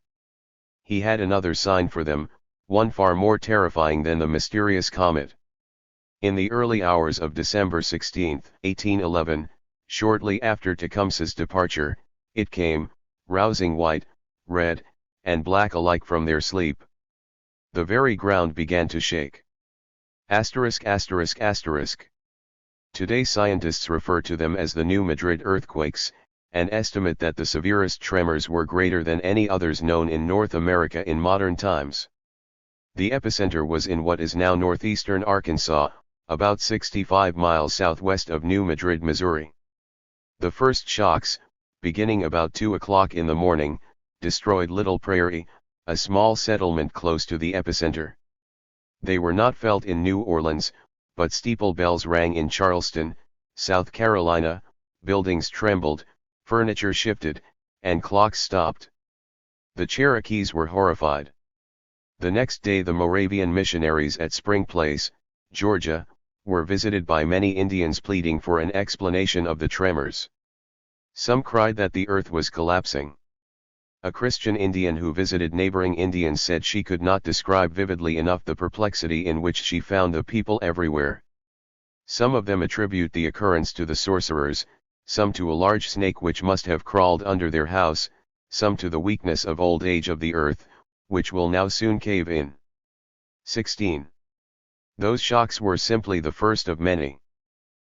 He had another sign for them, one far more terrifying than the mysterious comet. In the early hours of December 16, 1811, shortly after Tecumseh's departure, it came, rousing white, red, and black alike from their sleep. The very ground began to shake. Today scientists refer to them as the New Madrid earthquakes, and estimate that the severest tremors were greater than any others known in North America in modern times. The epicenter was in what is now northeastern Arkansas, about 65 miles southwest of New Madrid, Missouri. The first shocks, beginning about 2 o'clock in the morning, destroyed Little Prairie, a small settlement close to the epicenter. They were not felt in New Orleans, but steeple bells rang in Charleston, South Carolina, buildings trembled, furniture shifted, and clocks stopped. The Cherokees were horrified. The next day the Moravian missionaries at Spring Place, Georgia, were visited by many Indians pleading for an explanation of the tremors. Some cried that the earth was collapsing. A Christian Indian who visited neighboring Indians said she could not describe vividly enough the perplexity in which she found the people everywhere. Some of them attribute the occurrence to the sorcerers, some to a large snake which must have crawled under their house, some to the weakness of old age of the earth, which will now soon cave in. 16. Those shocks were simply the first of many.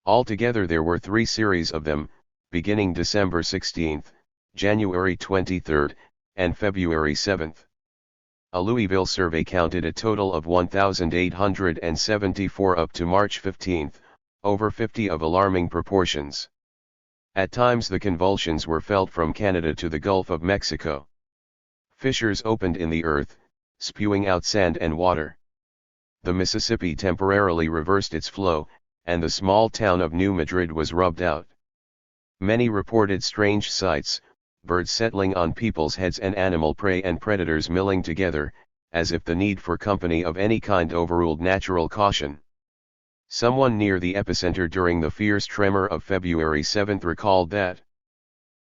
Altogether there were 3 series of them, beginning December 16, January 23, and February 7. A Louisville survey counted a total of 1,874 up to March 15, over 50 of alarming proportions. At times the convulsions were felt from Canada to the Gulf of Mexico. Fissures opened in the earth, spewing out sand and water. The Mississippi temporarily reversed its flow, and the small town of New Madrid was rubbed out. Many reported strange sights, birds settling on people's heads and animal prey and predators milling together, as if the need for company of any kind overruled natural caution. Someone near the epicenter during the fierce tremor of February 7 recalled that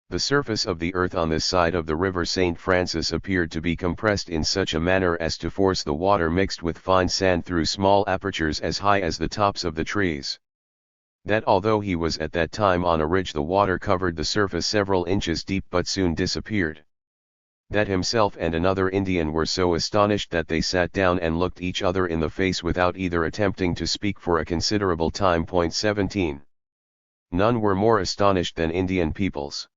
the surface of the earth on this side of the river St. Francis appeared to be compressed in such a manner as to force the water mixed with fine sand through small apertures as high as the tops of the trees. That although he was at that time on a ridge the water covered the surface several inches deep but soon disappeared. That himself and another Indian were so astonished that they sat down and looked each other in the face without either attempting to speak for a considerable time. 17. None were more astonished than Indian peoples.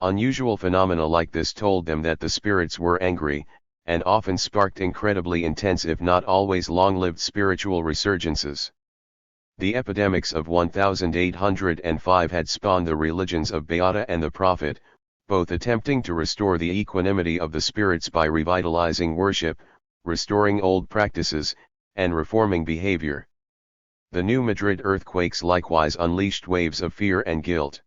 Unusual phenomena like this told them that the spirits were angry, and often sparked incredibly intense if not always long-lived spiritual resurgences. The epidemics of 1805 had spawned the religions of Beata and the Prophet, both attempting to restore the equanimity of the spirits by revitalizing worship, restoring old practices, and reforming behavior. The New Madrid earthquakes likewise unleashed waves of fear and guilt.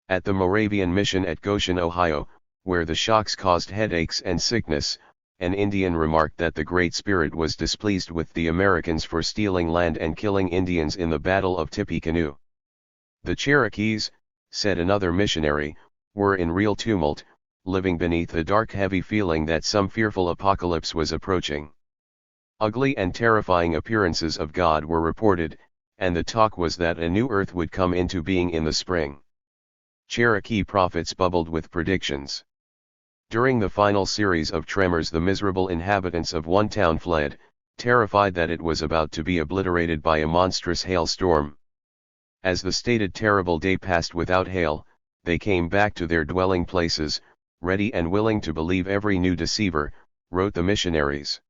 At the Moravian mission at Goshen, Ohio, where the shocks caused headaches and sickness, an Indian remarked that the Great Spirit was displeased with the Americans for stealing land and killing Indians in the Battle of Tippecanoe. The Cherokees, said another missionary, were in real tumult, living beneath the dark heavy feeling that some fearful apocalypse was approaching. Ugly and terrifying appearances of God were reported, and the talk was that a new earth would come into being in the spring. Cherokee prophets bubbled with predictions. During the final series of tremors the miserable inhabitants of one town fled, terrified that it was about to be obliterated by a monstrous hailstorm. As the stated terrible day passed without hail, they came back to their dwelling places, ready and willing to believe every new deceiver, wrote the missionaries.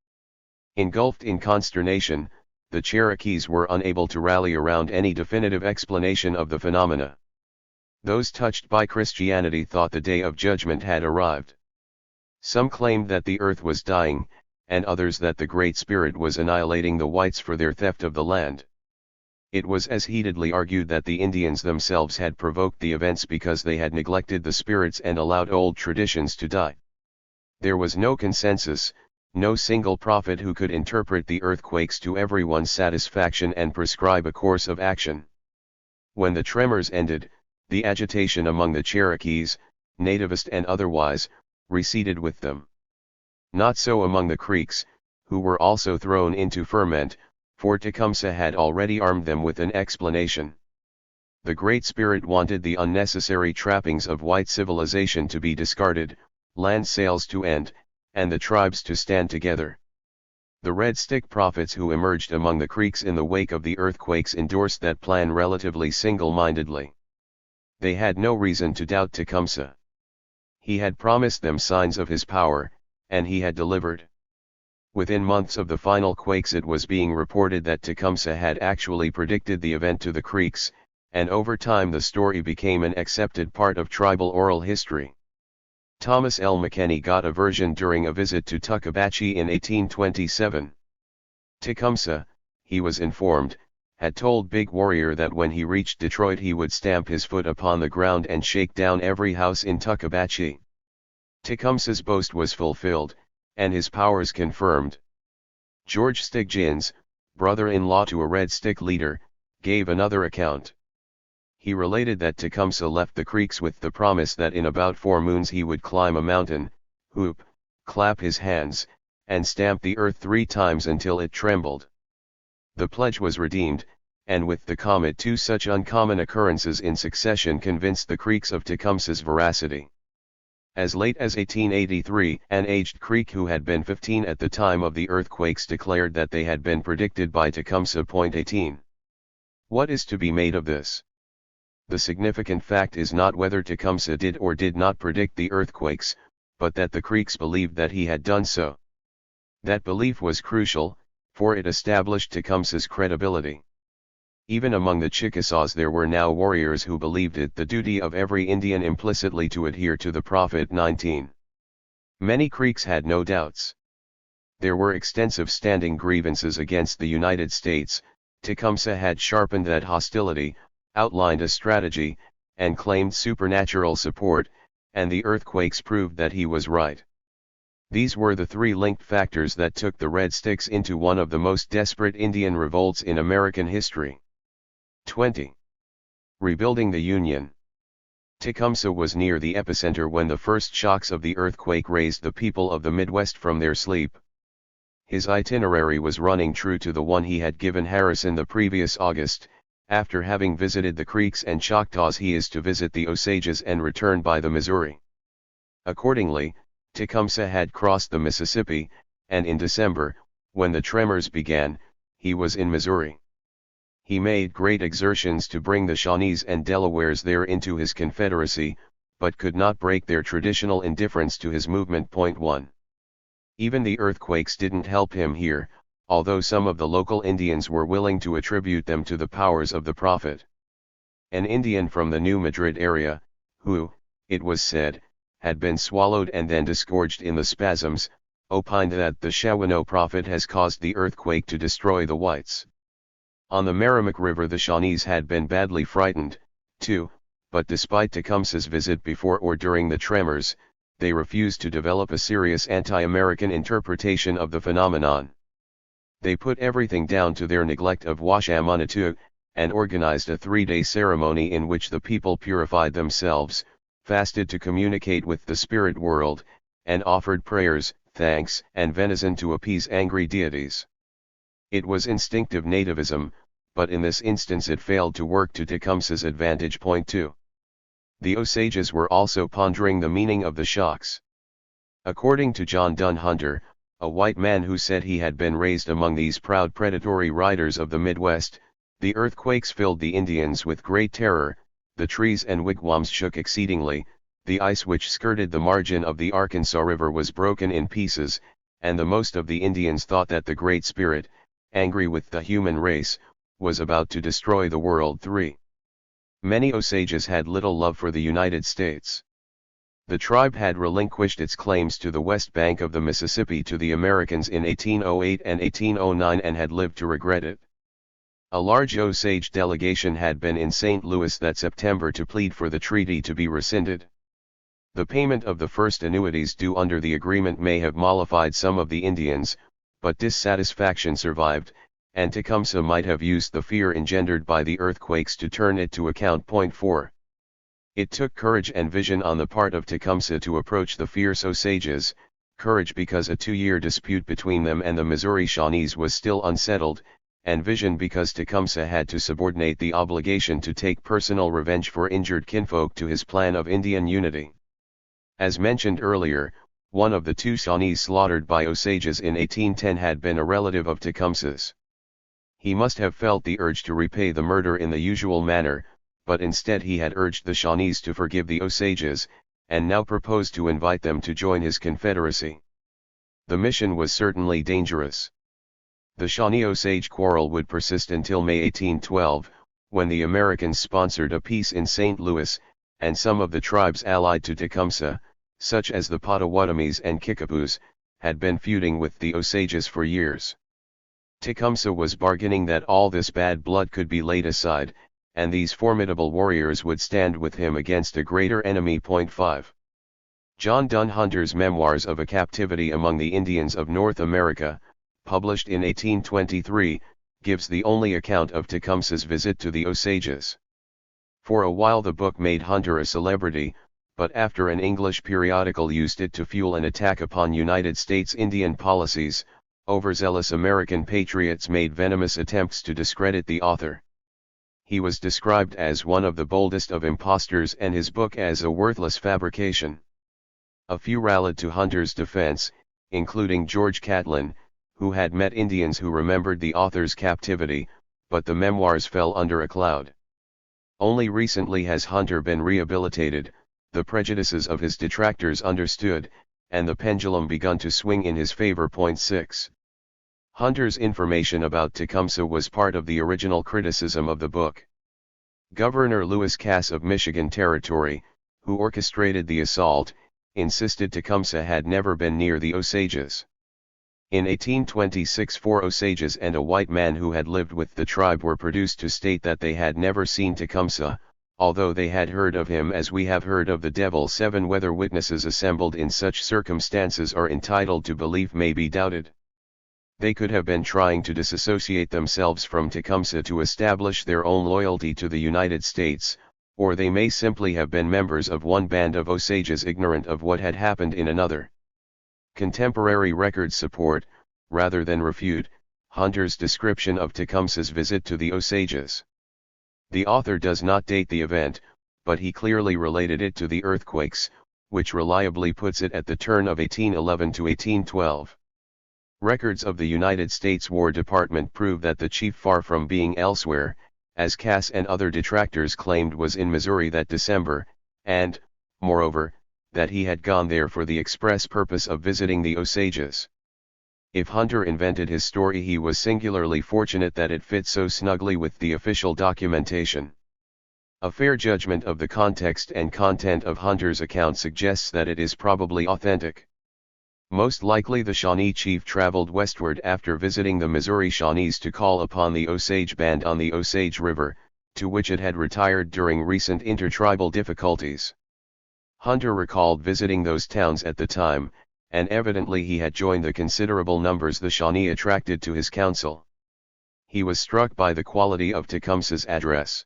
Engulfed in consternation, the Cherokees were unable to rally around any definitive explanation of the phenomena. Those touched by Christianity thought the day of judgment had arrived. Some claimed that the earth was dying, and others that the Great Spirit was annihilating the whites for their theft of the land. It was as heatedly argued that the Indians themselves had provoked the events because they had neglected the spirits and allowed old traditions to die. There was no consensus, no single prophet who could interpret the earthquakes to everyone's satisfaction and prescribe a course of action. When the tremors ended, the agitation among the Cherokees, nativist and otherwise, receded with them. Not so among the Creeks, who were also thrown into ferment, for Tecumseh had already armed them with an explanation. The Great Spirit wanted the unnecessary trappings of white civilization to be discarded, land sales to end, and the tribes to stand together. The Red Stick prophets who emerged among the Creeks in the wake of the earthquakes endorsed that plan relatively single-mindedly. They had no reason to doubt Tecumseh. He had promised them signs of his power, and he had delivered. Within months of the final quakes it was being reported that Tecumseh had actually predicted the event to the Creeks, and over time the story became an accepted part of tribal oral history. Thomas L. McKenney got a version during a visit to Tuckabashie in 1827. Tecumseh, he was informed, had told Big Warrior that when he reached Detroit he would stamp his foot upon the ground and shake down every house in Tuckabashie. Tecumseh's boast was fulfilled, and his powers confirmed. George Stiggins, brother-in-law to a Red Stick leader, gave another account. He related that Tecumseh left the Creeks with the promise that in about 4 moons he would climb a mountain, whoop, clap his hands, and stamp the earth 3 times until it trembled. The pledge was redeemed, and with the comet 2 such uncommon occurrences in succession convinced the Creeks of Tecumseh's veracity. As late as 1883, an aged Creek who had been 15 at the time of the earthquakes declared that they had been predicted by Tecumseh. 18. What is to be made of this? The significant fact is not whether Tecumseh did or did not predict the earthquakes, but that the Creeks believed that he had done so. That belief was crucial, for it established Tecumseh's credibility. Even among the Chickasaws there were now warriors who believed it the duty of every Indian implicitly to adhere to the prophet. 19. Many Creeks had no doubts. There were extensive standing grievances against the United States. Tecumseh had sharpened that hostility, outlined a strategy, and claimed supernatural support, and the earthquakes proved that he was right. These were the 3 linked factors that took the Red Sticks into one of the most desperate Indian revolts in American history. 20. Rebuilding the Union. Tecumseh was near the epicenter when the first shocks of the earthquake raised the people of the Midwest from their sleep. His itinerary was running true to the one he had given Harrison the previous August. After having visited the Creeks and Choctaws he is to visit the Osages and return by the Missouri. Accordingly, Tecumseh had crossed the Mississippi, and in December, when the tremors began, he was in Missouri. He made great exertions to bring the Shawnees and Delawares there into his confederacy, but could not break their traditional indifference to his movement. 1. Even the earthquakes didn't help him here, although some of the local Indians were willing to attribute them to the powers of the prophet. An Indian from the New Madrid area, who, it was said, had been swallowed and then disgorged in the spasms, opined that the Shawanoe prophet has caused the earthquake to destroy the whites. On the Merrimack River the Shawnees had been badly frightened, too, but despite Tecumseh's visit before or during the tremors, they refused to develop a serious anti-American interpretation of the phenomenon. They put everything down to their neglect of Washamanatu, and organized a 3-day ceremony in which the people purified themselves, fasted to communicate with the spirit world, and offered prayers, thanks, and venison to appease angry deities. It was instinctive nativism, but in this instance it failed to work to Tecumseh's advantage. 2. The Osages were also pondering the meaning of the shocks. According to John Dunn Hunter, a white man who said he had been raised among these proud predatory riders of the Midwest, the earthquakes filled the Indians with great terror, the trees and wigwams shook exceedingly, the ice which skirted the margin of the Arkansas River was broken in pieces, and the most of the Indians thought that the Great Spirit, angry with the human race, was about to destroy the world. 3. Many Osages had little love for the United States. The tribe had relinquished its claims to the west bank of the Mississippi to the Americans in 1808 and 1809 and had lived to regret it. A large Osage delegation had been in St. Louis that September to plead for the treaty to be rescinded. The payment of the first annuities due under the agreement may have mollified some of the Indians, but dissatisfaction survived, and Tecumseh might have used the fear engendered by the earthquakes to turn it to account. 4. It took courage and vision on the part of Tecumseh to approach the fierce Osages, courage because a 2-year dispute between them and the Missouri Shawnees was still unsettled, and vision because Tecumseh had to subordinate the obligation to take personal revenge for injured kinfolk to his plan of Indian unity. As mentioned earlier, one of the 2 Shawnees slaughtered by Osages in 1810 had been a relative of Tecumseh's. He must have felt the urge to repay the murder in the usual manner, but instead he had urged the Shawnees to forgive the Osages, and now proposed to invite them to join his confederacy. The mission was certainly dangerous. The Shawnee-Osage quarrel would persist until May 1812, when the Americans sponsored a peace in St. Louis, and some of the tribes allied to Tecumseh, such as the Potawatomis and Kickapoos, had been feuding with the Osages for years. Tecumseh was bargaining that all this bad blood could be laid aside, and these formidable warriors would stand with him against a greater enemy. 5. John Dunn Hunter's Memoirs of a Captivity Among the Indians of North America, published in 1823, gives the only account of Tecumseh's visit to the Osages. For a while the book made Hunter a celebrity, but after an English periodical used it to fuel an attack upon United States Indian policies, overzealous American patriots made venomous attempts to discredit the author. He was described as one of the boldest of impostors and his book as a worthless fabrication. A few rallied to Hunter's defense, including George Catlin, who had met Indians who remembered the author's captivity, but the memoirs fell under a cloud. Only recently has Hunter been rehabilitated, the prejudices of his detractors understood, and the pendulum begun to swing in his favor. 6. Hunter's information about Tecumseh was part of the original criticism of the book. Governor Lewis Cass of Michigan Territory, who orchestrated the assault, insisted Tecumseh had never been near the Osages. In 1826 4 Osages and a white man who had lived with the tribe were produced to state that they had never seen Tecumseh, although they had heard of him as we have heard of the devil. 7 Whether witnesses assembled in such circumstances are entitled to belief may be doubted. They could have been trying to disassociate themselves from Tecumseh to establish their own loyalty to the United States, or they may simply have been members of one band of Osages ignorant of what had happened in another. Contemporary records support, rather than refute, Hunter's description of Tecumseh's visit to the Osages. The author does not date the event, but he clearly related it to the earthquakes, which reliably puts it at the turn of 1811 to 1812. Records of the United States War Department prove that the chief, far from being elsewhere, as Cass and other detractors claimed, was in Missouri that December, and, moreover, that he had gone there for the express purpose of visiting the Osages. If Hunter invented his story, he was singularly fortunate that it fit so snugly with the official documentation. A fair judgment of the context and content of Hunter's account suggests that it is probably authentic. Most likely the Shawnee chief traveled westward after visiting the Missouri Shawnees to call upon the Osage band on the Osage River, to which it had retired during recent intertribal difficulties. Hunter recalled visiting those towns at the time, and evidently he had joined the considerable numbers the Shawnee attracted to his council. He was struck by the quality of Tecumseh's address.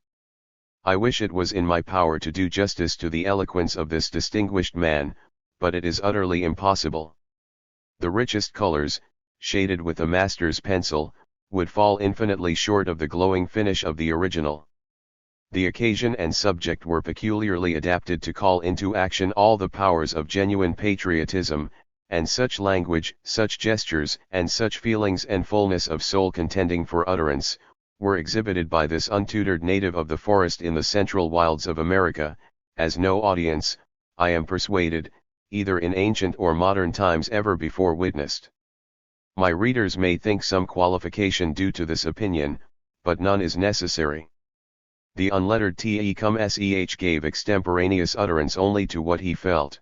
I wish it was in my power to do justice to the eloquence of this distinguished man, but it is utterly impossible. The richest colors, shaded with a master's pencil, would fall infinitely short of the glowing finish of the original. The occasion and subject were peculiarly adapted to call into action all the powers of genuine patriotism, and such language, such gestures, and such feelings and fullness of soul contending for utterance, were exhibited by this untutored native of the forest in the central wilds of America, as no audience, I am persuaded, either in ancient or modern times ever before witnessed. My readers may think some qualification due to this opinion, but none is necessary. The unlettered tecumseh gave extemporaneous utterance only to what he felt.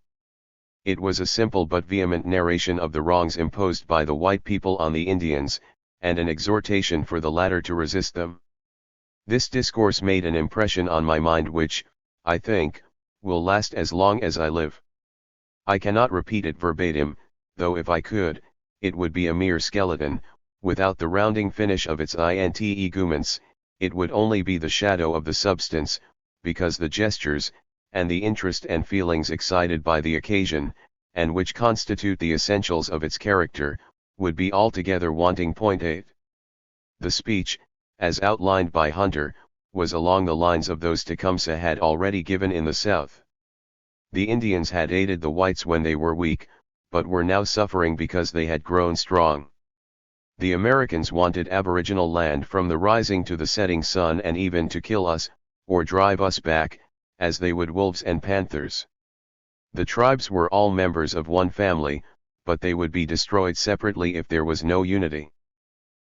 It was a simple but vehement narration of the wrongs imposed by the white people on the Indians, and an exhortation for the latter to resist them. This discourse made an impression on my mind which, I think, will last as long as I live. I cannot repeat it verbatim, though if I could, it would be a mere skeleton, without the rounding finish of its integuments. It would only be the shadow of the substance, because the gestures, and the interest and feelings excited by the occasion, and which constitute the essentials of its character, would be altogether wanting. Point 8. The speech, as outlined by Hunter, was along the lines of those Tecumseh had already given in the South. The Indians had aided the whites when they were weak, but were now suffering because they had grown strong. The Americans wanted aboriginal land from the rising to the setting sun, and even to kill us, or drive us back, as they would wolves and panthers. The tribes were all members of one family, but they would be destroyed separately if there was no unity.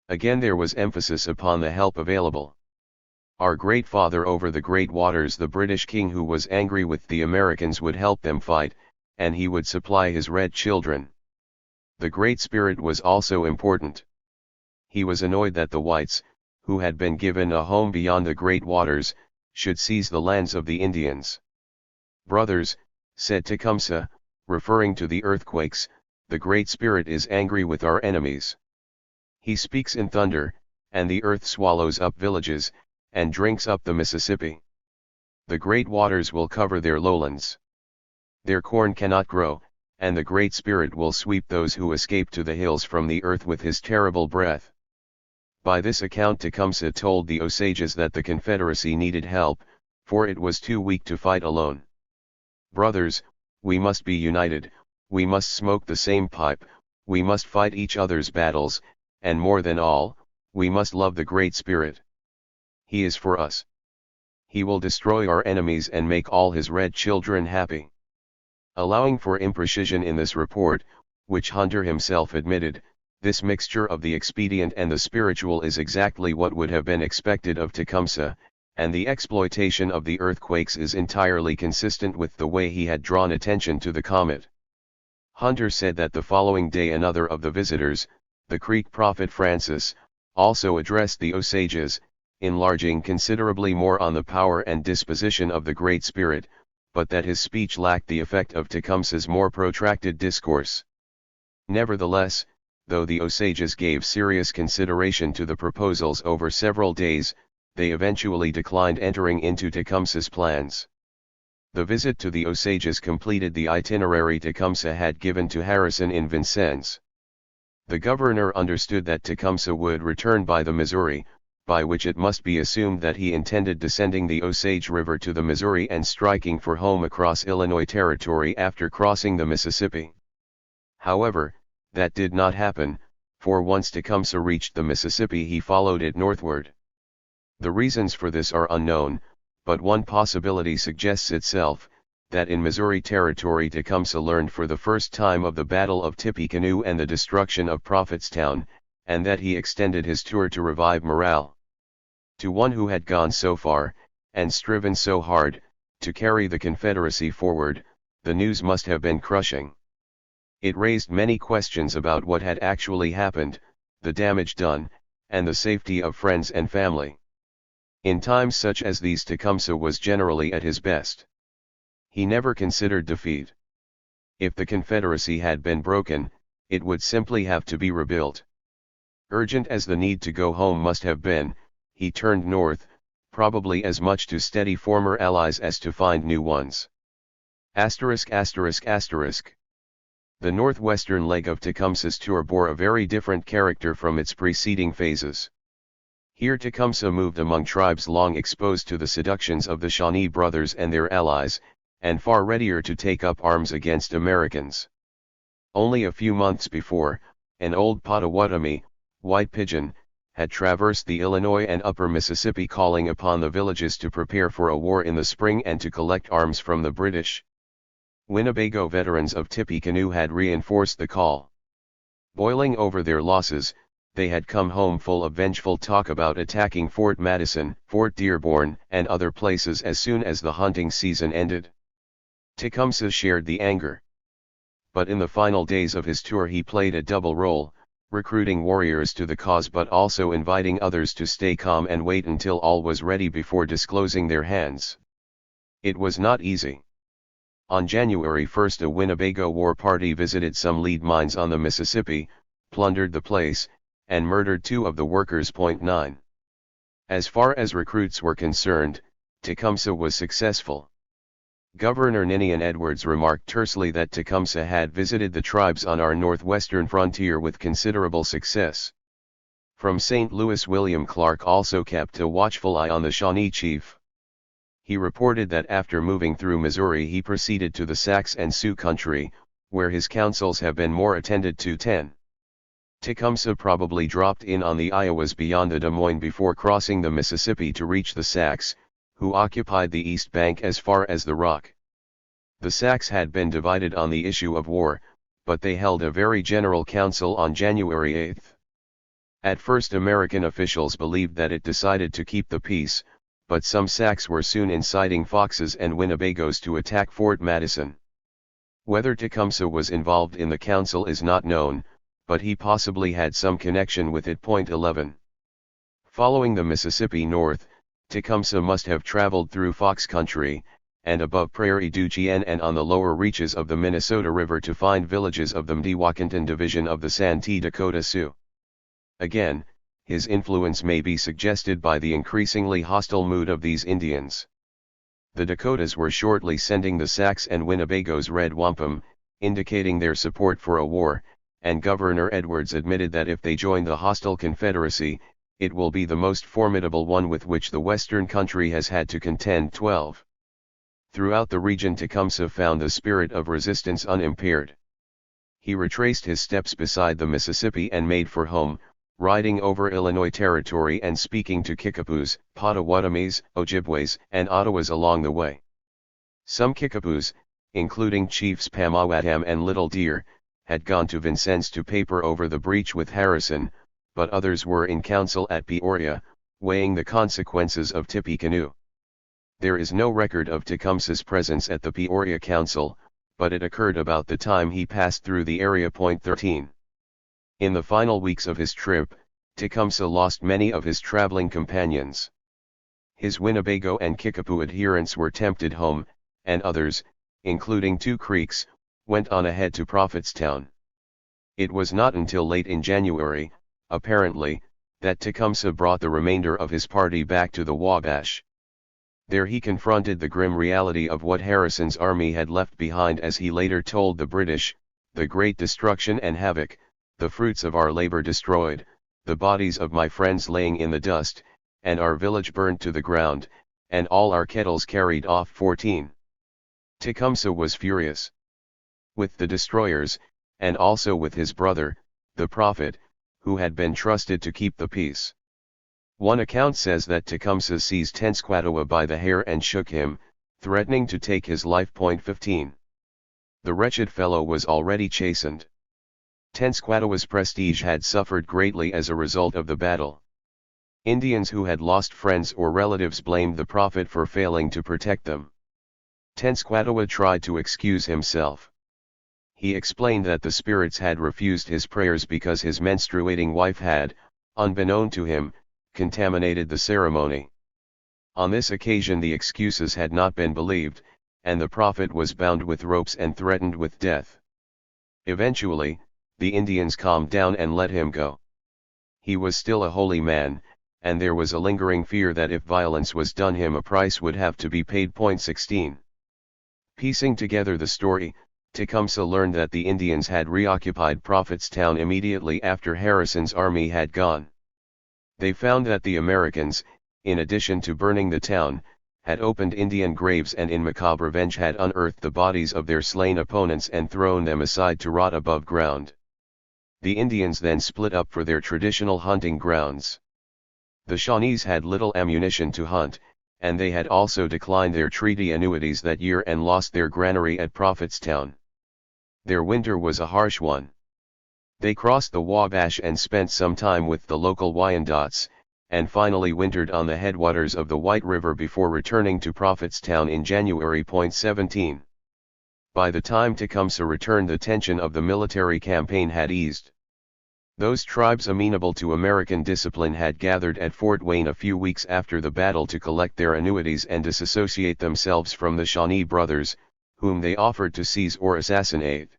Again there was emphasis upon the help available. Our great father over the great waters, the British king, who was angry with the Americans, would help them fight, and he would supply his red children. The Great Spirit was also important. He was annoyed that the whites, who had been given a home beyond the great waters, should seize the lands of the Indians. Brothers, said Tecumseh, referring to the earthquakes, the Great Spirit is angry with our enemies. He speaks in thunder, and the earth swallows up villages, and drinks up the Mississippi. The great waters will cover their lowlands. Their corn cannot grow, and the Great Spirit will sweep those who escape to the hills from the earth with his terrible breath. By this account Tecumseh told the Osages that the Confederacy needed help, for it was too weak to fight alone. Brothers, we must be united, we must smoke the same pipe, we must fight each other's battles, and more than all, we must love the Great Spirit. He is for us. He will destroy our enemies and make all his red children happy. Allowing for imprecision in this report, which Hunter himself admitted, this mixture of the expedient and the spiritual is exactly what would have been expected of Tecumseh, and the exploitation of the earthquakes is entirely consistent with the way he had drawn attention to the comet. Hunter said that the following day another of the visitors, the Creek prophet Francis, also addressed the Osages, enlarging considerably more on the power and disposition of the Great Spirit, but that his speech lacked the effect of Tecumseh's more protracted discourse. Nevertheless, though the Osages gave serious consideration to the proposals over several days, they eventually declined entering into Tecumseh's plans. The visit to the Osages completed the itinerary Tecumseh had given to Harrison in Vincennes. The governor understood that Tecumseh would return by the Missouri, by which it must be assumed that he intended descending the Osage River to the Missouri and striking for home across Illinois territory after crossing the Mississippi. However, that did not happen, for once Tecumseh reached the Mississippi he followed it northward. The reasons for this are unknown, but one possibility suggests itself, that in Missouri territory Tecumseh learned for the first time of the Battle of Tippecanoe and the destruction of Prophetstown, and that he extended his tour to revive morale. To one who had gone so far, and striven so hard, to carry the Confederacy forward, the news must have been crushing. It raised many questions about what had actually happened, the damage done, and the safety of friends and family. In times such as these Tecumseh was generally at his best. He never considered defeat. If the Confederacy had been broken, it would simply have to be rebuilt. Urgent as the need to go home must have been, he turned north, probably as much to steady former allies as to find new ones. ******* The northwestern leg of Tecumseh's tour bore a very different character from its preceding phases. Here Tecumseh moved among tribes long exposed to the seductions of the Shawnee brothers and their allies, and far readier to take up arms against Americans. Only a few months before, an old Potawatomi, White Pigeon, had traversed the Illinois and upper Mississippi calling upon the villages to prepare for a war in the spring and to collect arms from the British. Winnebago veterans of Tippecanoe had reinforced the call. Boiling over their losses, they had come home full of vengeful talk about attacking Fort Madison, Fort Dearborn, and other places as soon as the hunting season ended. Tecumseh shared the anger. But in the final days of his tour he played a double role, recruiting warriors to the cause but also inviting others to stay calm and wait until all was ready before disclosing their hands. It was not easy. On January 1 a Winnebago war party visited some lead mines on the Mississippi, plundered the place, and murdered 2 of the workers. 9. As far as recruits were concerned, Tecumseh was successful. Governor Ninian Edwards remarked tersely that Tecumseh had visited the tribes on our northwestern frontier with considerable success. From St. Louis, William Clark also kept a watchful eye on the Shawnee chief. He reported that after moving through Missouri he proceeded to the Sacs and Sioux country, where his counsels have been more attended to. 10. Tecumseh probably dropped in on the Iowas beyond the Des Moines before crossing the Mississippi to reach the Sacs, who occupied the east bank as far as the Rock. The Sacs had been divided on the issue of war, but they held a very general council on January 8. At first American officials believed that it decided to keep the peace, but some Sacs were soon inciting Foxes and Winnebagos to attack Fort Madison. Whether Tecumseh was involved in the council is not known, but he possibly had some connection with it. 11. Following the Mississippi north, Tecumseh must have traveled through Fox country, and above Prairie du Chien and on the lower reaches of the Minnesota River to find villages of the Mdewakanton division of the Santee Dakota Sioux. Again, his influence may be suggested by the increasingly hostile mood of these Indians. The Dakotas were shortly sending the Sacs and Winnebagos red wampum, indicating their support for a war, and Governor Edwards admitted that if they join the hostile Confederacy, it will be the most formidable one with which the Western country has had to contend. 12. Throughout the region Tecumseh found the spirit of resistance unimpaired. He retraced his steps beside the Mississippi and made for home, riding over Illinois territory and speaking to Kickapoos, Potawatomis, Ojibways, and Ottawas along the way. Some Kickapoos, including Chiefs Pamawatam and Little Deer, had gone to Vincennes to paper over the breach with Harrison, but others were in council at Peoria, weighing the consequences of Tippecanoe. There is no record of Tecumseh's presence at the Peoria Council, but it occurred about the time he passed through the area. 13. In the final weeks of his trip, Tecumseh lost many of his traveling companions. His Winnebago and Kickapoo adherents were tempted home, and others, including 2 Creeks, went on ahead to Prophetstown. It was not until late in January, apparently, that Tecumseh brought the remainder of his party back to the Wabash. There he confronted the grim reality of what Harrison's army had left behind, as he later told the British: "The great destruction and havoc, the fruits of our labor destroyed, the bodies of my friends laying in the dust, and our village burned to the ground, and all our kettles carried off." 14. Tecumseh was furious with the destroyers, and also with his brother, the prophet, who had been trusted to keep the peace. One account says that Tecumseh seized Tenskwatawa by the hair and shook him, threatening to take his life. 15. The wretched fellow was already chastened. Tenskwatawa's prestige had suffered greatly as a result of the battle. Indians who had lost friends or relatives blamed the prophet for failing to protect them. Tenskwatawa tried to excuse himself. He explained that the spirits had refused his prayers because his menstruating wife had, unbeknown to him, contaminated the ceremony. On this occasion the excuses had not been believed, and the prophet was bound with ropes and threatened with death. Eventually, the Indians calmed down and let him go. He was still a holy man, and there was a lingering fear that if violence was done him a price would have to be paid. 16. Piecing together the story, Tecumseh learned that the Indians had reoccupied Prophetstown immediately after Harrison's army had gone. They found that the Americans, in addition to burning the town, had opened Indian graves and in macabre revenge had unearthed the bodies of their slain opponents and thrown them aside to rot above ground. The Indians then split up for their traditional hunting grounds. The Shawnees had little ammunition to hunt, and they had also declined their treaty annuities that year and lost their granary at Prophetstown. Their winter was a harsh one. They crossed the Wabash and spent some time with the local Wyandots, and finally wintered on the headwaters of the White River before returning to Prophetstown in January 17. By the time Tecumseh returned, the tension of the military campaign had eased. Those tribes amenable to American discipline had gathered at Fort Wayne a few weeks after the battle to collect their annuities and disassociate themselves from the Shawnee brothers, whom they offered to seize or assassinate.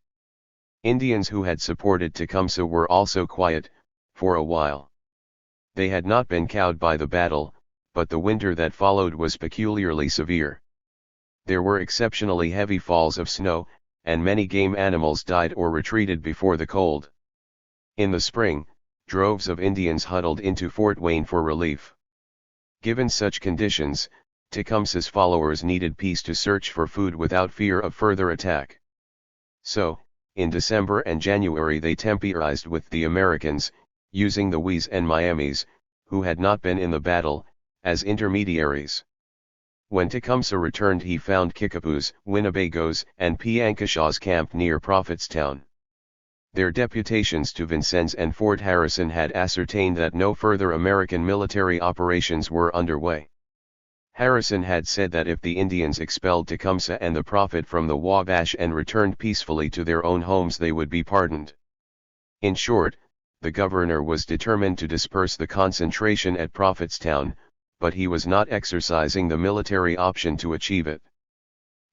Indians who had supported Tecumseh were also quiet, for a while. They had not been cowed by the battle, but the winter that followed was peculiarly severe. There were exceptionally heavy falls of snow, and many game animals died or retreated before the cold. In the spring, droves of Indians huddled into Fort Wayne for relief. Given such conditions, Tecumseh's followers needed peace to search for food without fear of further attack. So, in December and January they temporized with the Americans, using the Wees and Miamis, who had not been in the battle, as intermediaries. When Tecumseh returned, he found Kickapoos, Winnebagos, and Piankashaws camped near Prophetstown. Their deputations to Vincennes and Fort Harrison had ascertained that no further American military operations were underway. Harrison had said that if the Indians expelled Tecumseh and the Prophet from the Wabash and returned peacefully to their own homes, they would be pardoned. In short, the governor was determined to disperse the concentration at Prophetstown, but he was not exercising the military option to achieve it.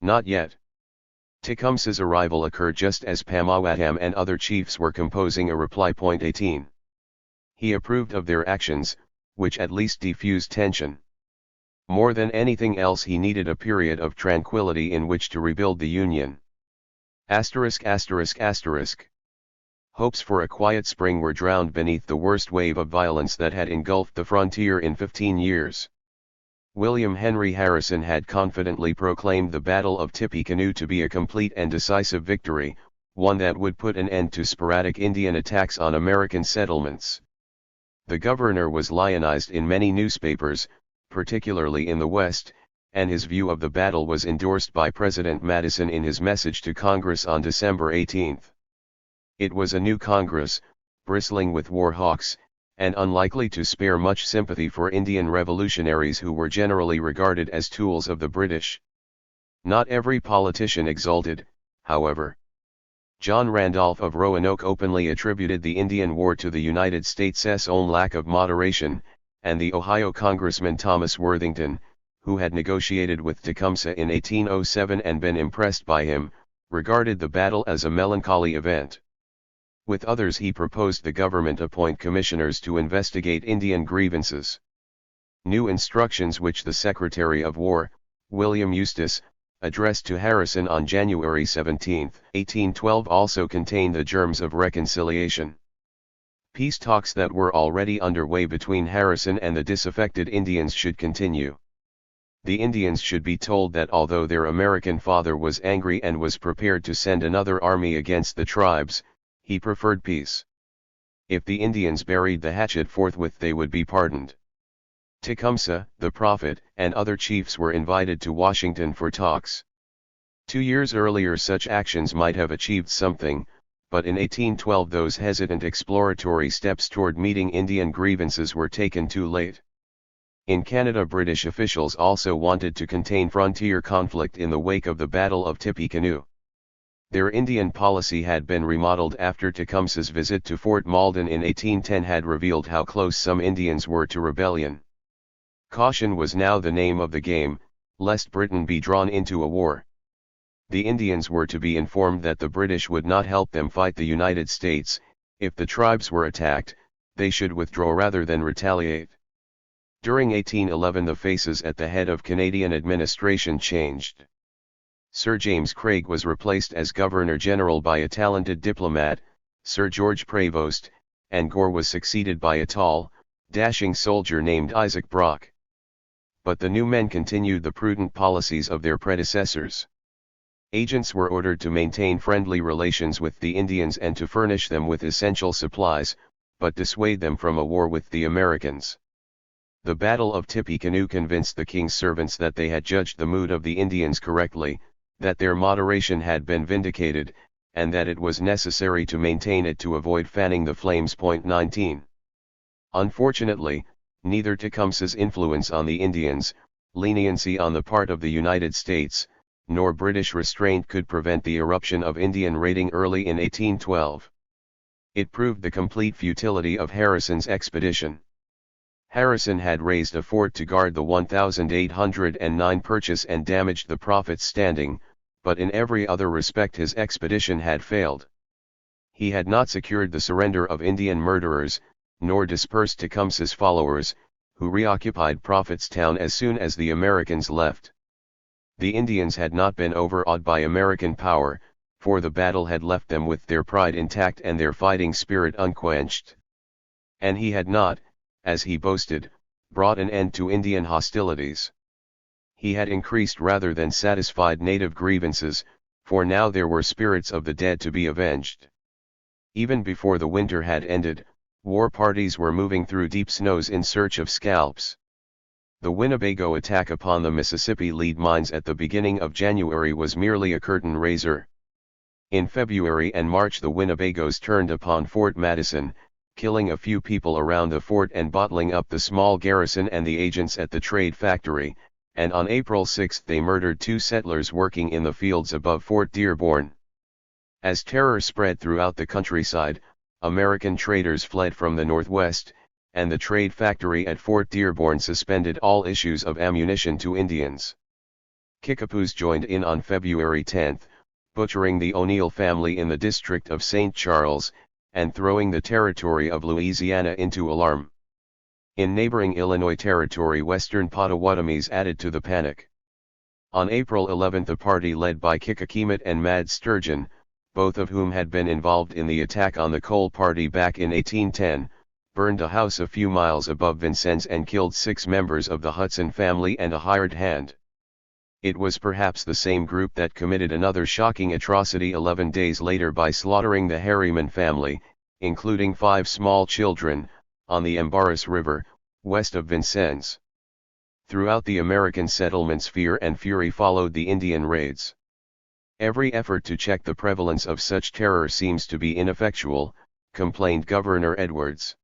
Not yet. Tecumseh's arrival occurred just as Pamawatam and other chiefs were composing a reply. 18. He approved of their actions, which at least diffused tension. More than anything else, he needed a period of tranquility in which to rebuild the Union. Hopes for a quiet spring were drowned beneath the worst wave of violence that had engulfed the frontier in 15 years. William Henry Harrison had confidently proclaimed the Battle of Tippecanoe to be a complete and decisive victory, one that would put an end to sporadic Indian attacks on American settlements. The governor was lionized in many newspapers, particularly in the West, and his view of the battle was endorsed by President Madison in his message to Congress on December 18. It was a new Congress, bristling with war hawks, and unlikely to spare much sympathy for Indian revolutionaries who were generally regarded as tools of the British. Not every politician exulted, however. John Randolph of Roanoke openly attributed the Indian War to the United States' own lack of moderation, and the Ohio Congressman Thomas Worthington, who had negotiated with Tecumseh in 1807 and been impressed by him, regarded the battle as a melancholy event. With others he proposed the government appoint commissioners to investigate Indian grievances. New instructions which the Secretary of War, William Eustis, addressed to Harrison on January 17, 1812 also contained the germs of reconciliation. Peace talks that were already underway between Harrison and the disaffected Indians should continue. The Indians should be told that although their American father was angry and was prepared to send another army against the tribes, he preferred peace. If the Indians buried the hatchet forthwith, they would be pardoned. Tecumseh, the Prophet, and other chiefs were invited to Washington for talks. 2 years earlier such actions might have achieved something, but in 1812 those hesitant exploratory steps toward meeting Indian grievances were taken too late. In Canada, British officials also wanted to contain frontier conflict in the wake of the Battle of Tippecanoe. Their Indian policy had been remodeled after Tecumseh's visit to Fort Malden in 1810 had revealed how close some Indians were to rebellion. Caution was now the name of the game, lest Britain be drawn into a war. The Indians were to be informed that the British would not help them fight the United States. If the tribes were attacked, they should withdraw rather than retaliate. During 1811 the faces at the head of Canadian administration changed. Sir James Craig was replaced as Governor-General by a talented diplomat, Sir George Prevost, and Gore was succeeded by a tall, dashing soldier named Isaac Brock. But the new men continued the prudent policies of their predecessors. Agents were ordered to maintain friendly relations with the Indians and to furnish them with essential supplies, but dissuade them from a war with the Americans. The Battle of Tippecanoe convinced the king's servants that they had judged the mood of the Indians correctly, that their moderation had been vindicated, and that it was necessary to maintain it to avoid fanning the flames. 19. Unfortunately, neither Tecumseh's influence on the Indians, leniency on the part of the United States, nor British restraint could prevent the eruption of Indian raiding early in 1812. It proved the complete futility of Harrison's expedition. Harrison had raised a fort to guard the 1,809 purchase and damaged the Prophet's standing, but in every other respect his expedition had failed. He had not secured the surrender of Indian murderers, nor dispersed Tecumseh's followers, who reoccupied Prophet's town as soon as the Americans left. The Indians had not been overawed by American power, for the battle had left them with their pride intact and their fighting spirit unquenched. And he had not, as he boasted, brought an end to Indian hostilities. He had increased rather than satisfied native grievances, for now there were spirits of the dead to be avenged. Even before the winter had ended, war parties were moving through deep snows in search of scalps. The Winnebago attack upon the Mississippi lead mines at the beginning of January was merely a curtain raiser. In February and March the Winnebagos turned upon Fort Madison, killing a few people around the fort and bottling up the small garrison and the agents at the trade factory, and on April 6 they murdered 2 settlers working in the fields above Fort Dearborn. As terror spread throughout the countryside, American traders fled from the northwest, and the trade factory at Fort Dearborn suspended all issues of ammunition to Indians. Kickapoos joined in on February 10, butchering the O'Neill family in the district of St. Charles, and throwing the territory of Louisiana into alarm. In neighboring Illinois territory Western Potawatomis added to the panic. On April 11 a party led by Kikakemet and Mad Sturgeon, both of whom had been involved in the attack on the Cole Party back in 1810, burned a house a few miles above Vincennes and killed 6 members of the Hudson family and a hired hand. It was perhaps the same group that committed another shocking atrocity 11 days later by slaughtering the Harriman family, including 5 small children, on the Embarrass River, west of Vincennes. Throughout the American settlements fear and fury followed the Indian raids. Every effort to check the prevalence of such terror seems to be ineffectual, complained Governor Edwards.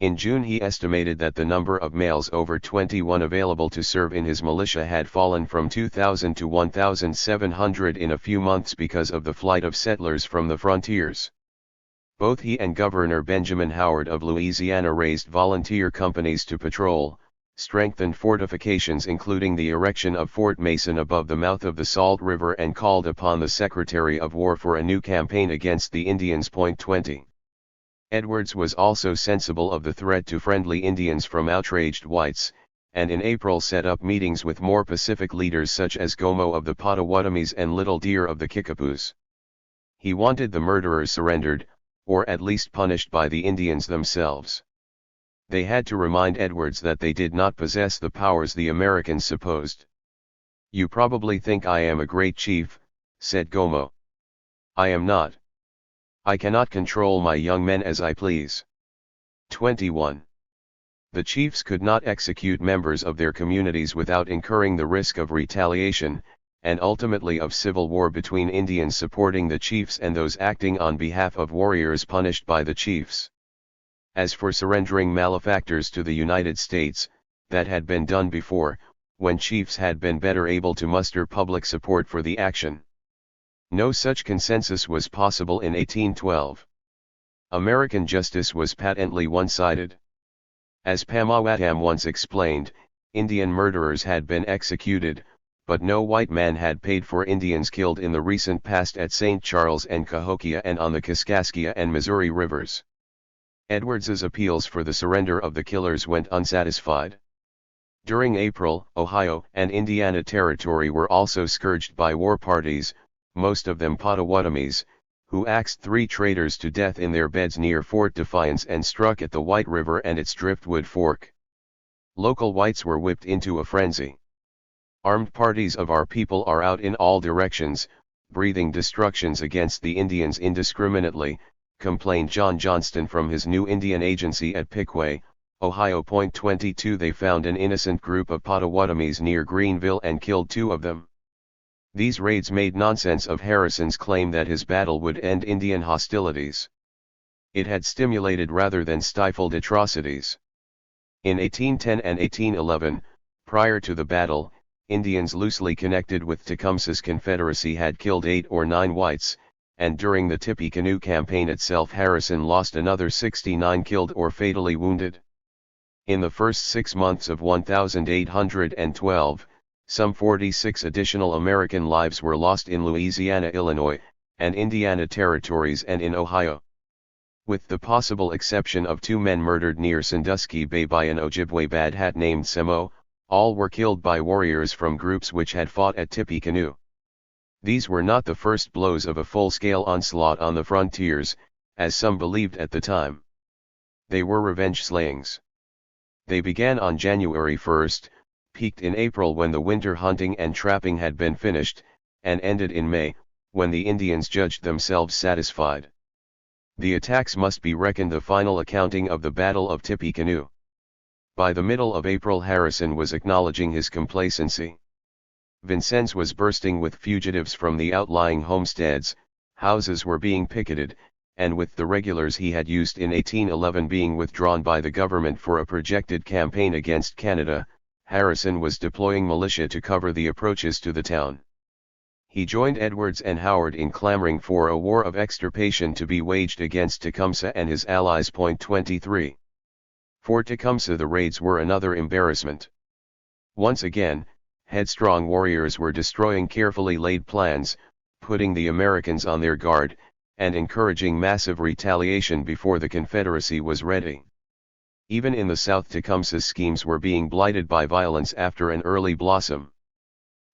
In June he estimated that the number of males over 21 available to serve in his militia had fallen from 2,000 to 1,700 in a few months because of the flight of settlers from the frontiers. Both he and Governor Benjamin Howard of Louisiana raised volunteer companies to patrol, strengthened fortifications including the erection of Fort Mason above the mouth of the Salt River and called upon the Secretary of War for a new campaign against the Indians. 20. Edwards was also sensible of the threat to friendly Indians from outraged whites, and in April set up meetings with more Pacific leaders such as Gomo of the Potawatomis and Little Deer of the Kickapoos. He wanted the murderers surrendered, or at least punished by the Indians themselves. They had to remind Edwards that they did not possess the powers the Americans supposed. "You probably think I am a great chief," said Gomo. "I am not. I cannot control my young men as I please." 21. The chiefs could not execute members of their communities without incurring the risk of retaliation, and ultimately of civil war between Indians supporting the chiefs and those acting on behalf of warriors punished by the chiefs. As for surrendering malefactors to the United States, that had been done before, when chiefs had been better able to muster public support for the action. No such consensus was possible in 1812. American justice was patently one-sided. As Powhatan once explained, Indian murderers had been executed, but no white man had paid for Indians killed in the recent past at St. Charles and Cahokia and on the Kaskaskia and Missouri rivers. Edwards's appeals for the surrender of the killers went unsatisfied. During April, Ohio and Indiana Territory were also scourged by war parties, most of them Potawatomis, who axed 3 traders to death in their beds near Fort Defiance and struck at the White River and its Driftwood Fork. Local whites were whipped into a frenzy. "Armed parties of our people are out in all directions, breathing destructions against the Indians indiscriminately," complained John Johnston from his new Indian agency at Piqua, Ohio. 22 They found an innocent group of Potawatomis near Greenville and killed 2 of them. These raids made nonsense of Harrison's claim that his battle would end Indian hostilities. It had stimulated rather than stifled atrocities. In 1810 and 1811, prior to the battle, Indians loosely connected with Tecumseh's Confederacy had killed 8 or 9 whites, and during the Tippecanoe campaign itself Harrison lost another 69 killed or fatally wounded. In the first 6 months of 1812, some 46 additional American lives were lost in Louisiana, Illinois, and Indiana territories and in Ohio. With the possible exception of 2 men murdered near Sandusky Bay by an Ojibwe Bad Hat named Semo, all were killed by warriors from groups which had fought at Tippecanoe. These were not the first blows of a full-scale onslaught on the frontiers, as some believed at the time. They were revenge slayings. They began on January 1, peaked in April when the winter hunting and trapping had been finished, and ended in May, when the Indians judged themselves satisfied. The attacks must be reckoned the final accounting of the Battle of Tippecanoe. By the middle of April Harrison was acknowledging his complacency. Vincennes was bursting with fugitives from the outlying homesteads, houses were being picketed, and with the regulars he had used in 1811 being withdrawn by the government for a projected campaign against Canada, Harrison was deploying militia to cover the approaches to the town. He joined Edwards and Howard in clamoring for a war of extirpation to be waged against Tecumseh and his allies. 23. For Tecumseh the raids were another embarrassment. Once again, headstrong warriors were destroying carefully laid plans, putting the Americans on their guard, and encouraging massive retaliation before the Confederacy was ready. Even in the South Tecumseh's schemes were being blighted by violence after an early blossom.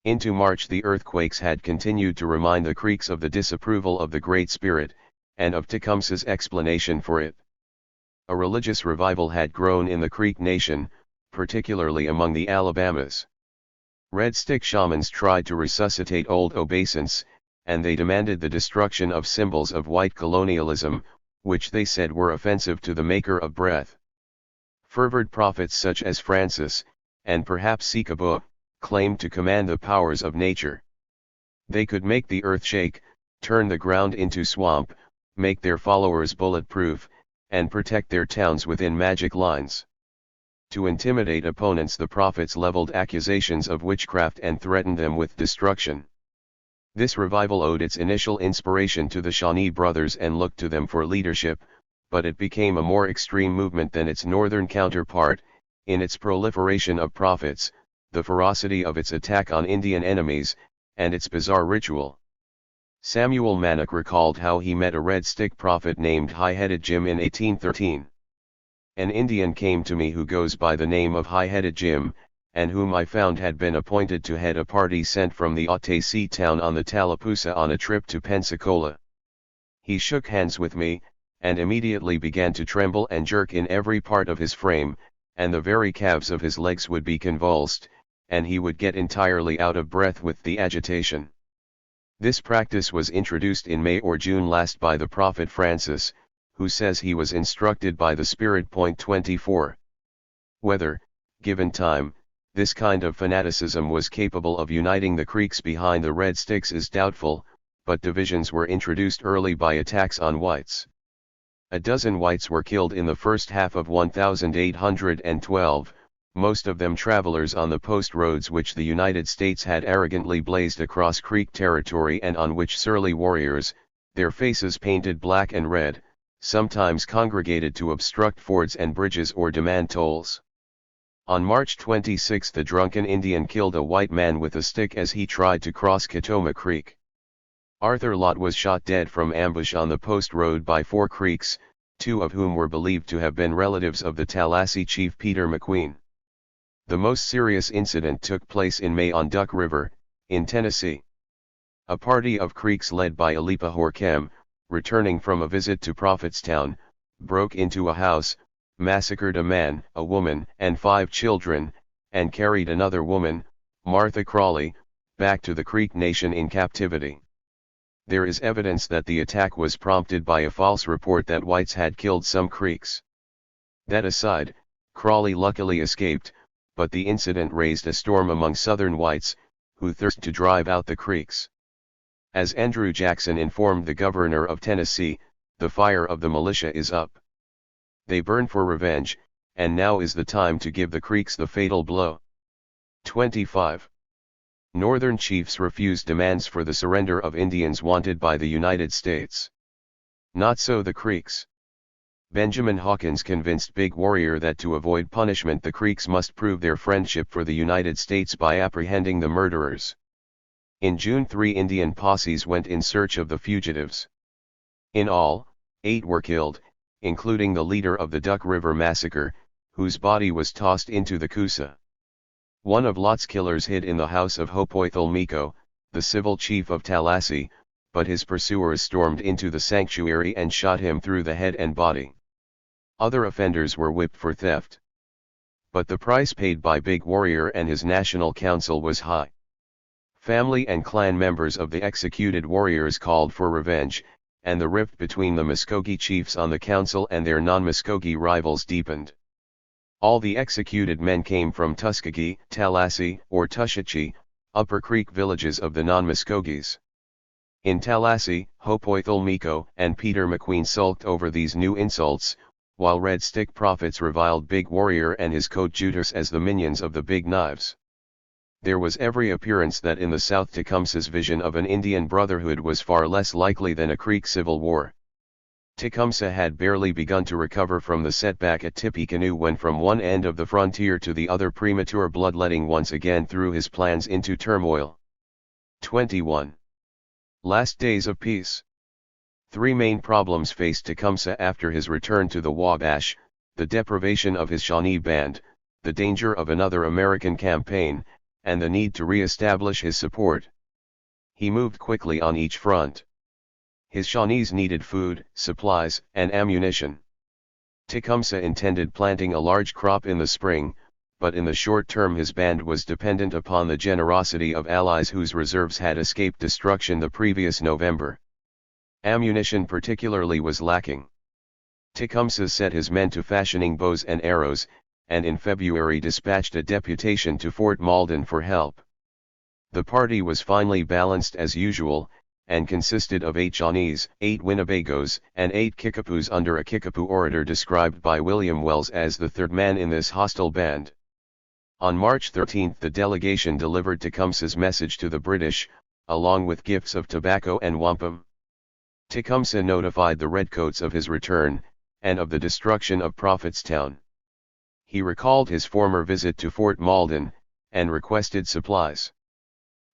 Into March the earthquakes had continued to remind the Creeks of the disapproval of the Great Spirit, and of Tecumseh's explanation for it. A religious revival had grown in the Creek Nation, particularly among the Alabamas. Red Stick shamans tried to resuscitate old obeisance, and they demanded the destruction of symbols of white colonialism, which they said were offensive to the maker of breath. Fervid prophets such as Francis, and perhaps Sikabo, claimed to command the powers of nature. They could make the earth shake, turn the ground into swamp, make their followers bulletproof, and protect their towns within magic lines. To intimidate opponents the prophets leveled accusations of witchcraft and threatened them with destruction. This revival owed its initial inspiration to the Shawnee brothers and looked to them for leadership, but it became a more extreme movement than its northern counterpart, in its proliferation of prophets, the ferocity of its attack on Indian enemies, and its bizarre ritual. Samuel Mannock recalled how he met a Red Stick prophet named High-Headed Jim in 1813. An Indian came to me who goes by the name of High-Headed Jim, and whom I found had been appointed to head a party sent from the Otay town on the Tallapoosa on a trip to Pensacola. He shook hands with me, and immediately began to tremble and jerk in every part of his frame, and the very calves of his legs would be convulsed, and he would get entirely out of breath with the agitation. This practice was introduced in May or June last by the prophet Francis, who says he was instructed by the Spirit. 24. Whether, given time, this kind of fanaticism was capable of uniting the Creeks behind the Red Sticks is doubtful, but divisions were introduced early by attacks on whites. A dozen whites were killed in the first half of 1812, most of them travelers on the post roads which the United States had arrogantly blazed across Creek territory and on which surly warriors, their faces painted black and red, sometimes congregated to obstruct fords and bridges or demand tolls. On March 26 the drunken Indian killed a white man with a stick as he tried to cross Catoma Creek. Arthur Lott was shot dead from ambush on the post road by 4 Creeks, 2 of whom were believed to have been relatives of the Tallahassee chief Peter McQueen. The most serious incident took place in May on Duck River, in Tennessee. A party of Creeks led by Alipa Horkem, returning from a visit to Prophetstown, broke into a house, massacred a man, a woman, and 5 children, and carried another woman, Martha Crawley, back to the Creek Nation in captivity. There is evidence that the attack was prompted by a false report that whites had killed some Creeks. That aside, Crawley luckily escaped, but the incident raised a storm among Southern whites, who thirst to drive out the Creeks. As Andrew Jackson informed the governor of Tennessee, the fire of the militia is up. They burn for revenge, and now is the time to give the Creeks the fatal blow. 25. Northern chiefs refused demands for the surrender of Indians wanted by the United States. Not so the Creeks. Benjamin Hawkins convinced Big Warrior that to avoid punishment the Creeks must prove their friendship for the United States by apprehending the murderers. In June 3 Indian posses went in search of the fugitives. In all, 8 were killed, including the leader of the Duck River Massacre, whose body was tossed into the Coosa. One of Lot's killers hid in the house of Hopoithilmiko, the civil chief of Tallahassee, but his pursuers stormed into the sanctuary and shot him through the head and body. Other offenders were whipped for theft. But the price paid by Big Warrior and his national council was high. Family and clan members of the executed warriors called for revenge, and the rift between the Muskogee chiefs on the council and their non-Muskogee rivals deepened. All the executed men came from Tuskegee, Tallahassee, or Tushatchee, Upper Creek villages of the non-Muskogees. In Tallahassee, Hopoithilmiko and Peter McQueen sulked over these new insults, while Red Stick prophets reviled Big Warrior and his coadjutors as the minions of the Big Knives. There was every appearance that in the South Tecumseh's vision of an Indian brotherhood was far less likely than a Creek civil war. Tecumseh had barely begun to recover from the setback at Tippecanoe when from one end of the frontier to the other premature bloodletting once again threw his plans into turmoil. 21. Last days of peace. 3 main problems faced Tecumseh after his return to the Wabash: the deprivation of his Shawnee band, the danger of another American campaign, and the need to re-establish his support. He moved quickly on each front. His Shawnees needed food, supplies, and ammunition. Tecumseh intended planting a large crop in the spring, but in the short term his band was dependent upon the generosity of allies whose reserves had escaped destruction the previous November. Ammunition particularly was lacking. Tecumseh set his men to fashioning bows and arrows, and in February dispatched a deputation to Fort Malden for help. The party was finely balanced as usual, and consisted of 8 Shawnees, 8 Winnebagos, and 8 Kickapoos under a Kickapoo orator described by William Wells as the third man in this hostile band. On March 13 the delegation delivered Tecumseh's message to the British, along with gifts of tobacco and wampum. Tecumseh notified the Redcoats of his return, and of the destruction of Prophetstown. He recalled his former visit to Fort Malden, and requested supplies.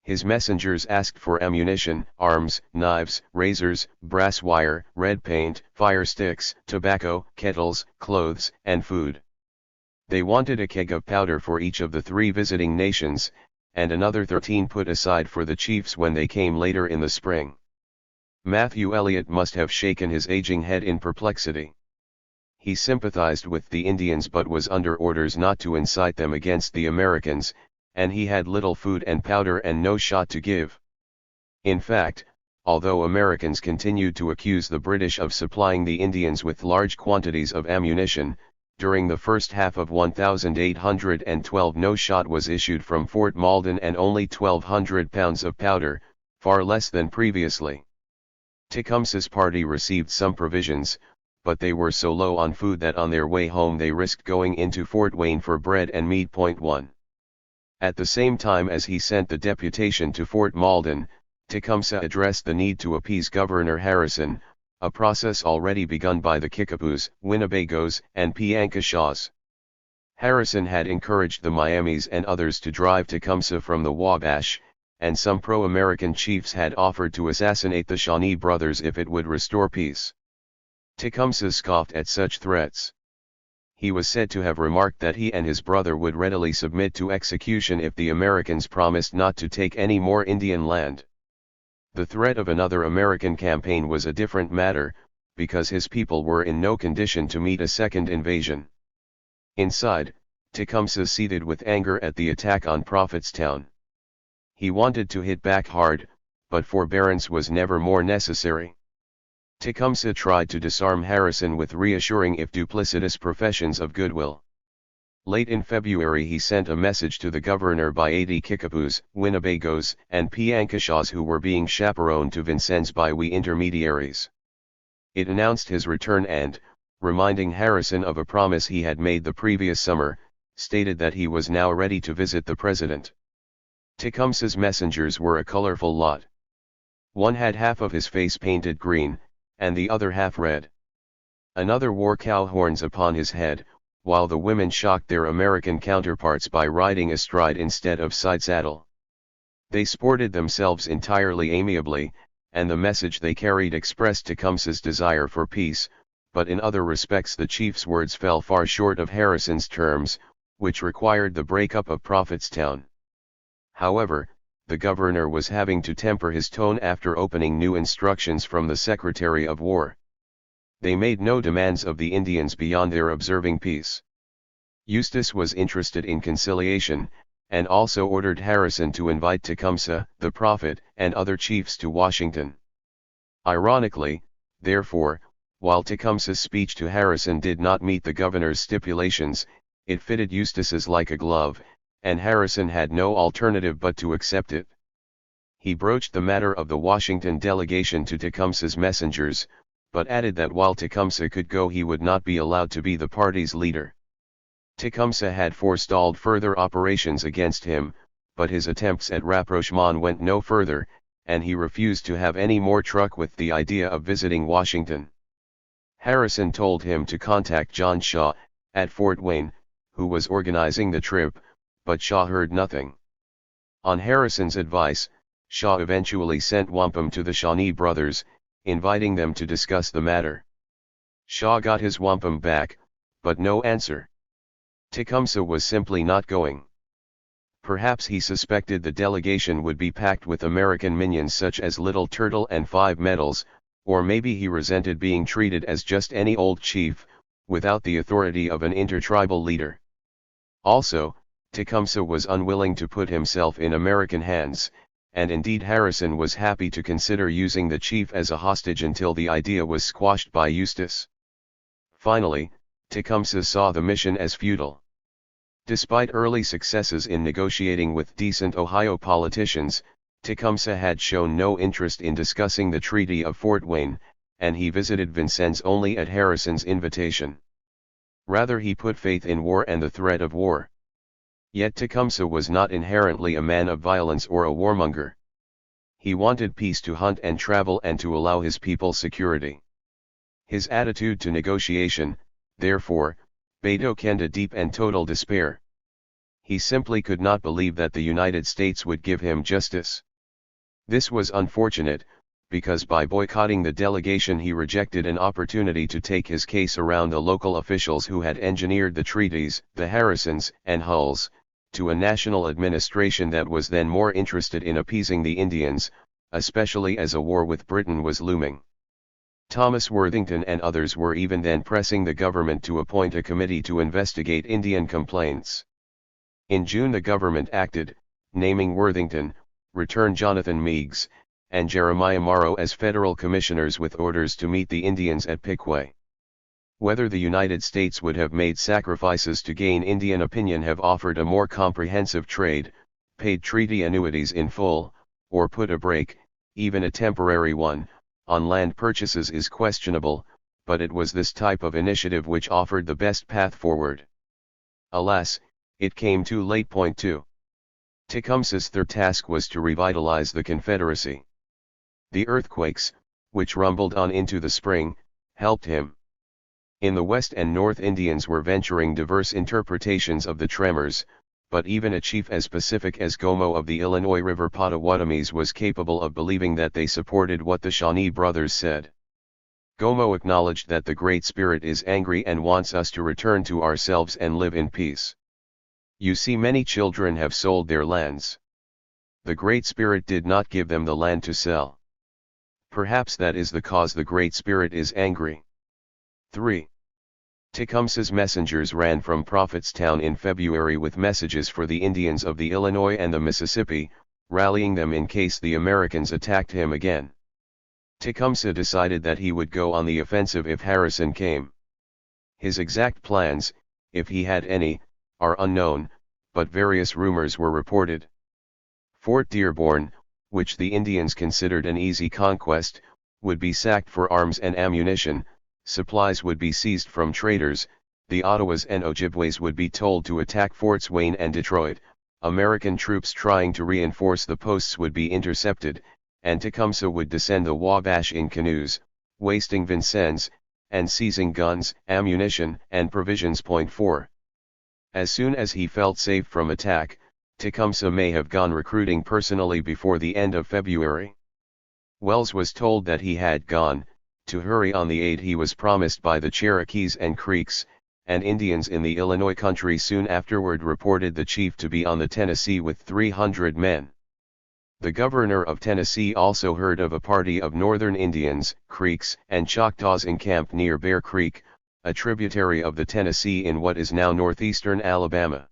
His messengers asked for ammunition, arms, knives, razors, brass wire, red paint, fire sticks, tobacco, kettles, clothes, and food. They wanted a keg of powder for each of the 3 visiting nations, and another 13 put aside for the chiefs when they came later in the spring. Matthew Elliott must have shaken his aging head in perplexity. He sympathized with the Indians but was under orders not to incite them against the Americans, and he had little food and powder and no shot to give. In fact, although Americans continued to accuse the British of supplying the Indians with large quantities of ammunition, during the first half of 1812 no shot was issued from Fort Malden and only 1,200 pounds of powder, far less than previously. Tecumseh's party received some provisions, but they were so low on food that on their way home they risked going into Fort Wayne for bread and meat. 1. At the same time as he sent the deputation to Fort Malden, Tecumseh addressed the need to appease Governor Harrison, a process already begun by the Kickapoos, Winnebagos, and Piankashaws. Harrison had encouraged the Miamis and others to drive Tecumseh from the Wabash, and some pro-American chiefs had offered to assassinate the Shawnee brothers if it would restore peace. Tecumseh scoffed at such threats. He was said to have remarked that he and his brother would readily submit to execution if the Americans promised not to take any more Indian land. The threat of another American campaign was a different matter, because his people were in no condition to meet a second invasion. Inside, Tecumseh seethed with anger at the attack on Prophetstown. He wanted to hit back hard, but forbearance was never more necessary. Tecumseh tried to disarm Harrison with reassuring if duplicitous professions of goodwill. Late in February he sent a message to the governor by 80 Kikapus, Winnebagos, and Piankashas who were being chaperoned to Vincennes by we intermediaries. It announced his return and, reminding Harrison of a promise he had made the previous summer, stated that he was now ready to visit the president. Tecumseh's messengers were a colorful lot. One had half of his face painted green, and the other half red. Another wore cow horns upon his head, while the women shocked their American counterparts by riding astride instead of side saddle. They sported themselves entirely amiably, and the message they carried expressed Tecumseh's desire for peace, but in other respects the chief's words fell far short of Harrison's terms, which required the breakup of Prophetstown. However, the governor was having to temper his tone after opening new instructions from the Secretary of War. They made no demands of the Indians beyond their observing peace. Eustis was interested in conciliation, and also ordered Harrison to invite Tecumseh, the prophet, and other chiefs to Washington. Ironically, therefore, while Tecumseh's speech to Harrison did not meet the governor's stipulations, it fitted Eustis's like a glove, and Harrison had no alternative but to accept it. He broached the matter of the Washington delegation to Tecumseh's messengers, but added that while Tecumseh could go he would not be allowed to be the party's leader. Tecumseh had forestalled further operations against him, but his attempts at rapprochement went no further, and he refused to have any more truck with the idea of visiting Washington. Harrison told him to contact John Shaw, at Fort Wayne, who was organizing the trip, but Shaw heard nothing. On Harrison's advice, Shaw eventually sent wampum to the Shawnee brothers, inviting them to discuss the matter. Shaw got his wampum back, but no answer. Tecumseh was simply not going. Perhaps he suspected the delegation would be packed with American minions such as Little Turtle and Five Medals, or maybe he resented being treated as just any old chief, without the authority of an intertribal leader. Also, Tecumseh was unwilling to put himself in American hands, and indeed Harrison was happy to consider using the chief as a hostage until the idea was squashed by Eustis. Finally, Tecumseh saw the mission as futile. Despite early successes in negotiating with decent Ohio politicians, Tecumseh had shown no interest in discussing the Treaty of Fort Wayne, and he visited Vincennes only at Harrison's invitation. Rather he put faith in war and the threat of war. Yet Tecumseh was not inherently a man of violence or a warmonger. He wanted peace to hunt and travel and to allow his people security. His attitude to negotiation, therefore, bade Okenda deep and total despair. He simply could not believe that the United States would give him justice. This was unfortunate, because by boycotting the delegation he rejected an opportunity to take his case around the local officials who had engineered the treaties, the Harrisons and Hulls, to a national administration that was then more interested in appeasing the Indians, especially as a war with Britain was looming. Thomas Worthington and others were even then pressing the government to appoint a committee to investigate Indian complaints. In June the government acted, naming Worthington, returned Jonathan Meigs, and Jeremiah Morrow as federal commissioners with orders to meet the Indians at Piqua. Whether the United States would have made sacrifices to gain Indian opinion, have offered a more comprehensive trade, paid treaty annuities in full, or put a break, even a temporary one, on land purchases is questionable, but it was this type of initiative which offered the best path forward. Alas, it came too late. Point 2. Tecumseh's third task was to revitalize the Confederacy. The earthquakes, which rumbled on into the spring, helped him. In the West and North Indians were venturing diverse interpretations of the tremors, but even a chief as pacific as Gomo of the Illinois River Potawatomis was capable of believing that they supported what the Shawnee brothers said. Gomo acknowledged that the Great Spirit is angry and wants us to return to ourselves and live in peace. You see, many children have sold their lands. The Great Spirit did not give them the land to sell. Perhaps that is the cause the Great Spirit is angry. 3. Tecumseh's messengers ran from Prophetstown in February with messages for the Indians of the Illinois and the Mississippi, rallying them in case the Americans attacked him again. Tecumseh decided that he would go on the offensive if Harrison came. His exact plans, if he had any, are unknown, but various rumors were reported. Fort Dearborn, which the Indians considered an easy conquest, would be sacked for arms and ammunition, supplies would be seized from traders, the Ottawas and Ojibways would be told to attack Forts Wayne and Detroit, American troops trying to reinforce the posts would be intercepted, and Tecumseh would descend the Wabash in canoes, wasting Vincennes, and seizing guns, ammunition, and provisions. 4. As soon as he felt safe from attack, Tecumseh may have gone recruiting personally before the end of February. Wells was told that he had gone, to hurry on the aid he was promised by the Cherokees and Creeks, and Indians in the Illinois country soon afterward reported the chief to be on the Tennessee with 300 men. The governor of Tennessee also heard of a party of northern Indians, Creeks, and Choctaws encamped near Bear Creek, a tributary of the Tennessee in what is now northeastern Alabama.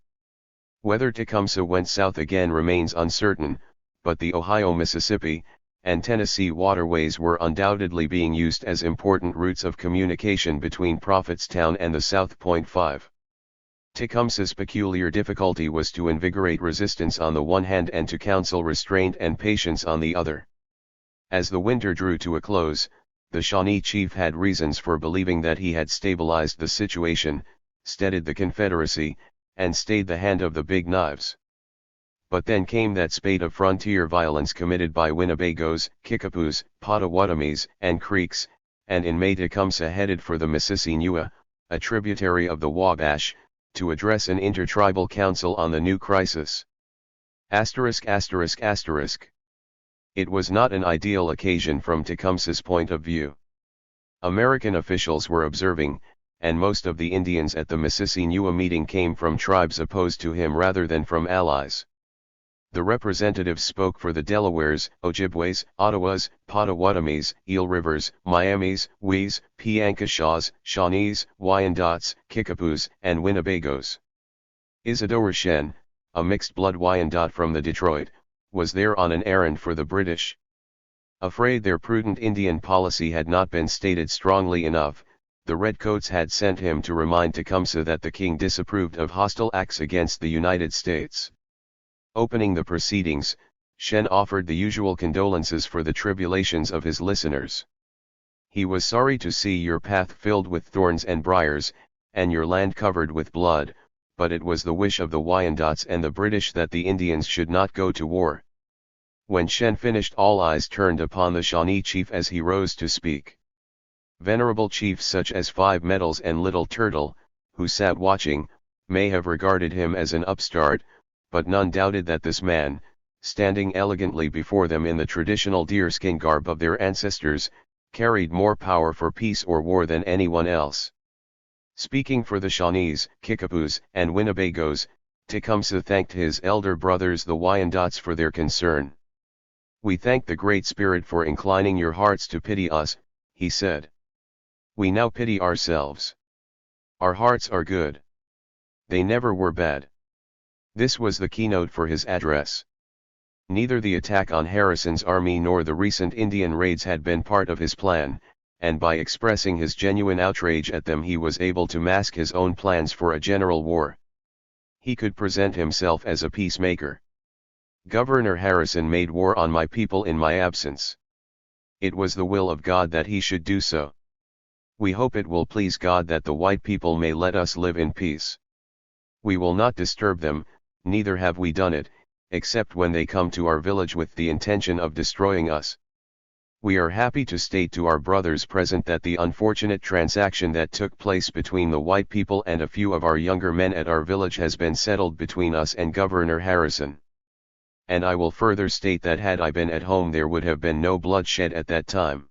Whether Tecumseh went south again remains uncertain, but the Ohio, Mississippi, and Tennessee waterways were undoubtedly being used as important routes of communication between Prophetstown and the South. 5. Tecumseh's peculiar difficulty was to invigorate resistance on the one hand and to counsel restraint and patience on the other. As the winter drew to a close, the Shawnee chief had reasons for believing that he had stabilized the situation, steadied the Confederacy, and stayed the hand of the Big Knives. But then came that spate of frontier violence committed by Winnebagoes, Kickapoos, Potawatomis, and Creeks, and in May Tecumseh headed for the Mississinewa, a tributary of the Wabash, to address an intertribal council on the new crisis. ******. It was not an ideal occasion from Tecumseh's point of view. American officials were observing, and most of the Indians at the Mississinewa meeting came from tribes opposed to him rather than from allies. The representatives spoke for the Delawares, Ojibways, Ottawas, Potawatomis, Eel Rivers, Miamis, Wees, Piankashaws, Shawnees, Wyandots, Kickapoos, and Winnebagoes. Isadore Shen, a mixed-blood Wyandot from the Detroit, was there on an errand for the British. Afraid their prudent Indian policy had not been stated strongly enough, the Redcoats had sent him to remind Tecumseh that the king disapproved of hostile acts against the United States. Opening the proceedings, Shen offered the usual condolences for the tribulations of his listeners. He was sorry to see your path filled with thorns and briars, and your land covered with blood, but it was the wish of the Wyandots and the British that the Indians should not go to war. When Shen finished, all eyes turned upon the Shawnee chief as he rose to speak. Venerable chiefs such as Five Medals and Little Turtle, who sat watching, may have regarded him as an upstart, but none doubted that this man, standing elegantly before them in the traditional deerskin garb of their ancestors, carried more power for peace or war than anyone else. Speaking for the Shawnees, Kickapoos, and Winnebagoes, Tecumseh thanked his elder brothers the Wyandots for their concern. "We thank the Great Spirit for inclining your hearts to pity us," he said. "We now pity ourselves. Our hearts are good. They never were bad." This was the keynote for his address. Neither the attack on Harrison's army nor the recent Indian raids had been part of his plan, and by expressing his genuine outrage at them he was able to mask his own plans for a general war. He could present himself as a peacemaker. "Governor Harrison made war on my people in my absence. It was the will of God that he should do so. We hope it will please God that the white people may let us live in peace. We will not disturb them, neither have we done it, except when they come to our village with the intention of destroying us. We are happy to state to our brothers present that the unfortunate transaction that took place between the white people and a few of our younger men at our village has been settled between us and Governor Harrison. And I will further state that had I been at home there would have been no bloodshed at that time."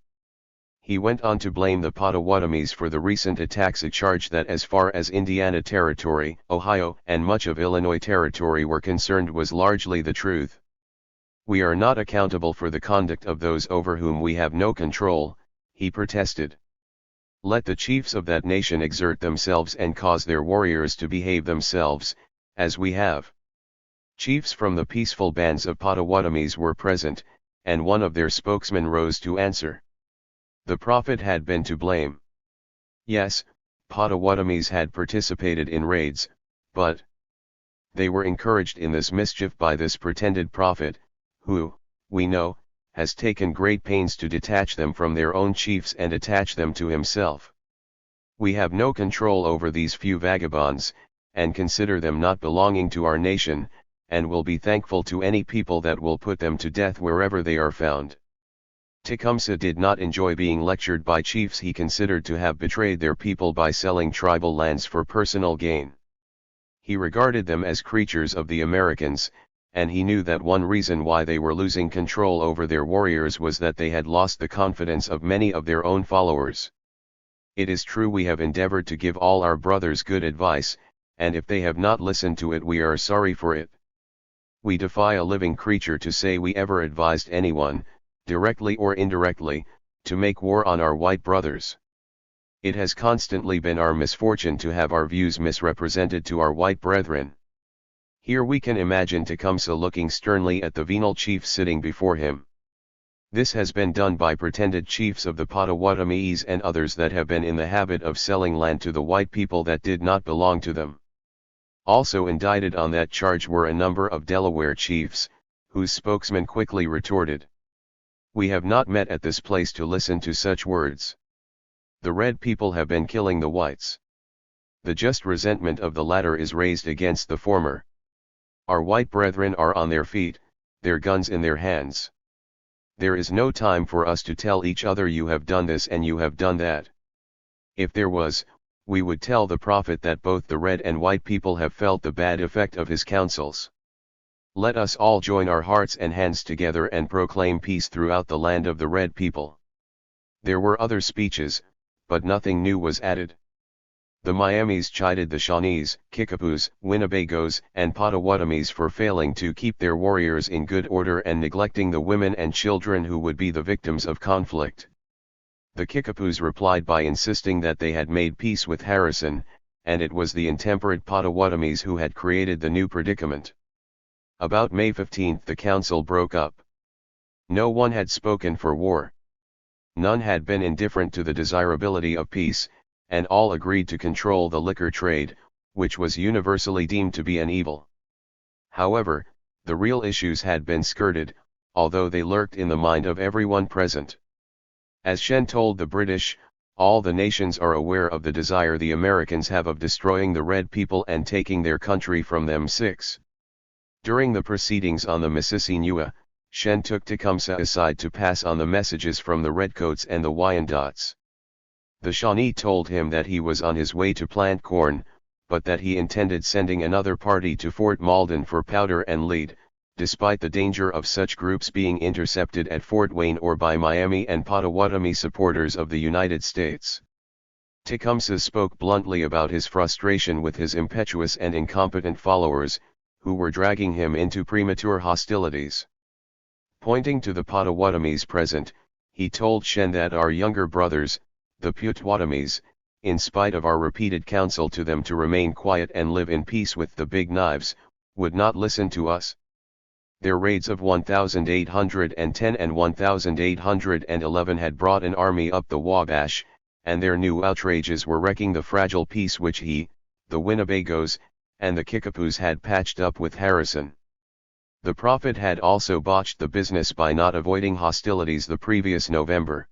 He went on to blame the Potawatomis for the recent attacks, a charge that as far as Indiana Territory, Ohio, and much of Illinois Territory were concerned was largely the truth. "We are not accountable for the conduct of those over whom we have no control," he protested. "Let the chiefs of that nation exert themselves and cause their warriors to behave themselves, as we have." Chiefs from the peaceful bands of Potawatomis were present, and one of their spokesmen rose to answer. The prophet had been to blame. Yes, Potawatomis had participated in raids, but They were encouraged in this mischief by this pretended prophet, who, we know, has taken great pains to detach them from their own chiefs and attach them to himself. We have no control over these few vagabonds, and consider them not belonging to our nation, and will be thankful to any people that will put them to death wherever they are found. Tecumseh did not enjoy being lectured by chiefs he considered to have betrayed their people by selling tribal lands for personal gain. He regarded them as creatures of the Americans, and he knew that one reason why they were losing control over their warriors was that they had lost the confidence of many of their own followers. It is true we have endeavored to give all our brothers good advice, and if they have not listened to it we are sorry for it. We defy a living creature to say we ever advised anyone, directly or indirectly, to make war on our white brothers. It has constantly been our misfortune to have our views misrepresented to our white brethren. Here we can imagine Tecumseh looking sternly at the venal chief sitting before him. This has been done by pretended chiefs of the Potawatomis and others that have been in the habit of selling land to the white people that did not belong to them. Also indicted on that charge were a number of Delaware chiefs, whose spokesman quickly retorted, "We have not met at this place to listen to such words. The red people have been killing the whites. The just resentment of the latter is raised against the former. Our white brethren are on their feet, their guns in their hands. There is no time for us to tell each other you have done this and you have done that. If there was, we would tell the prophet that both the red and white people have felt the bad effect of his counsels. Let us all join our hearts and hands together and proclaim peace throughout the land of the red people." There were other speeches, but nothing new was added. The Miamis chided the Shawnees, Kickapoos, Winnebagos, and Potawatomis for failing to keep their warriors in good order and neglecting the women and children who would be the victims of conflict. The Kickapoos replied by insisting that they had made peace with Harrison, and it was the intemperate Potawatomis who had created the new predicament. About May 15 the council broke up. No one had spoken for war. None had been indifferent to the desirability of peace, and all agreed to control the liquor trade, which was universally deemed to be an evil. However, the real issues had been skirted, although they lurked in the mind of everyone present. As Shen told the British, all the nations are aware of the desire the Americans have of destroying the red people and taking their country from them. 6. During the proceedings on the Mississauga, Shen took Tecumseh aside to pass on the messages from the Redcoats and the Wyandots. The Shawnee told him that he was on his way to plant corn, but that he intended sending another party to Fort Malden for powder and lead, despite the danger of such groups being intercepted at Fort Wayne or by Miami and Potawatomi supporters of the United States. Tecumseh spoke bluntly about his frustration with his impetuous and incompetent followers, who were dragging him into premature hostilities. Pointing to the Potawatomis present, he told Shen that our younger brothers, the Potawatomis, in spite of our repeated counsel to them to remain quiet and live in peace with the Big Knives, would not listen to us. Their raids of 1810 and 1811 had brought an army up the Wabash, and their new outrages were wrecking the fragile peace which he, the Winnebagos, and the Kickapoos had patched up with Harrison. The prophet had also botched the business by not avoiding hostilities the previous November.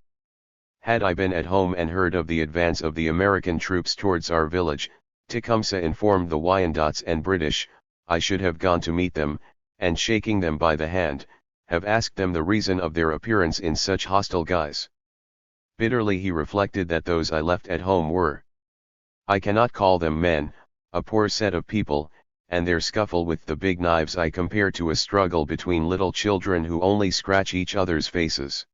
"Had I been at home and heard of the advance of the American troops towards our village," Tecumseh informed the Wyandots and British, "I should have gone to meet them, and shaking them by the hand, have asked them the reason of their appearance in such hostile guise." Bitterly he reflected that those I left at home were, "I cannot call them men, a poor set of people, and their scuffle with the Big Knives I compare to a struggle between little children who only scratch each other's faces."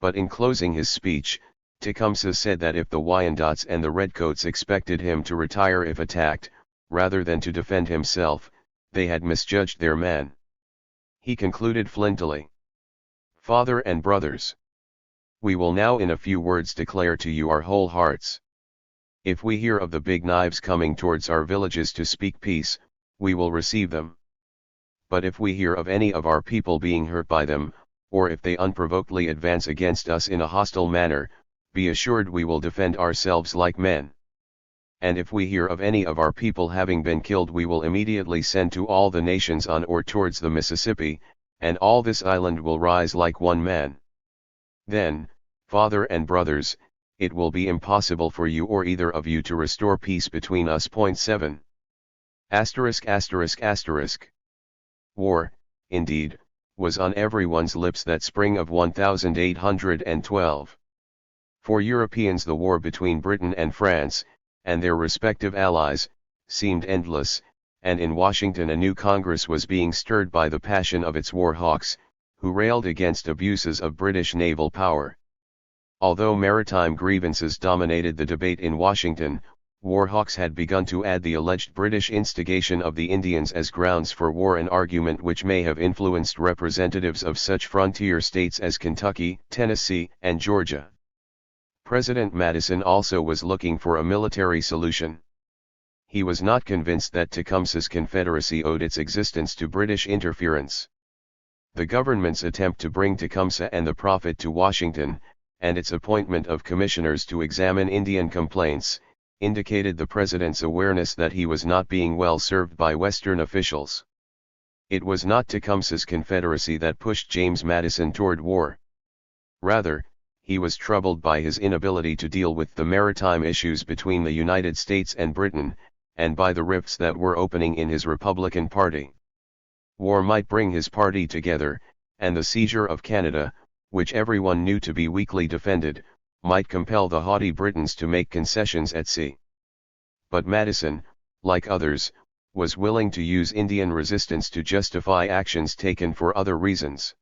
But in closing his speech, Tecumseh said that if the Wyandots and the Redcoats expected him to retire if attacked, rather than to defend himself, they had misjudged their man. He concluded flintily, "Father and brothers, we will now in a few words declare to you our whole hearts. If we hear of the Big Knives coming towards our villages to speak peace, we will receive them. But if we hear of any of our people being hurt by them, or if they unprovokedly advance against us in a hostile manner, be assured we will defend ourselves like men. and if we hear of any of our people having been killed we will immediately send to all the nations on or towards the Mississippi, and all this island will rise like one man. Then, father and brothers, it will be impossible for you or either of you to restore peace between us. 7. War, indeed, was on everyone's lips that spring of 1812. For Europeans the war between Britain and France, and their respective allies, seemed endless, and in Washington a new Congress was being stirred by the passion of its war hawks, who railed against abuses of British naval power. Although maritime grievances dominated the debate in Washington, war hawks had begun to add the alleged British instigation of the Indians as grounds for war, an argument which may have influenced representatives of such frontier states as Kentucky, Tennessee, and Georgia. President Madison also was looking for a military solution. He was not convinced that Tecumseh's Confederacy owed its existence to British interference. The government's attempt to bring Tecumseh and the Prophet to Washington, and its appointment of commissioners to examine Indian complaints, indicated the president's awareness that he was not being well served by Western officials. It was not Tecumseh's Confederacy that pushed James Madison toward war. Rather, he was troubled by his inability to deal with the maritime issues between the United States and Britain, and by the rifts that were opening in his Republican Party. War might bring his party together, and the seizure of Canada, which everyone knew to be weakly defended, might compel the haughty Britons to make concessions at sea. But Madison, like others, was willing to use Indian resistance to justify actions taken for other reasons.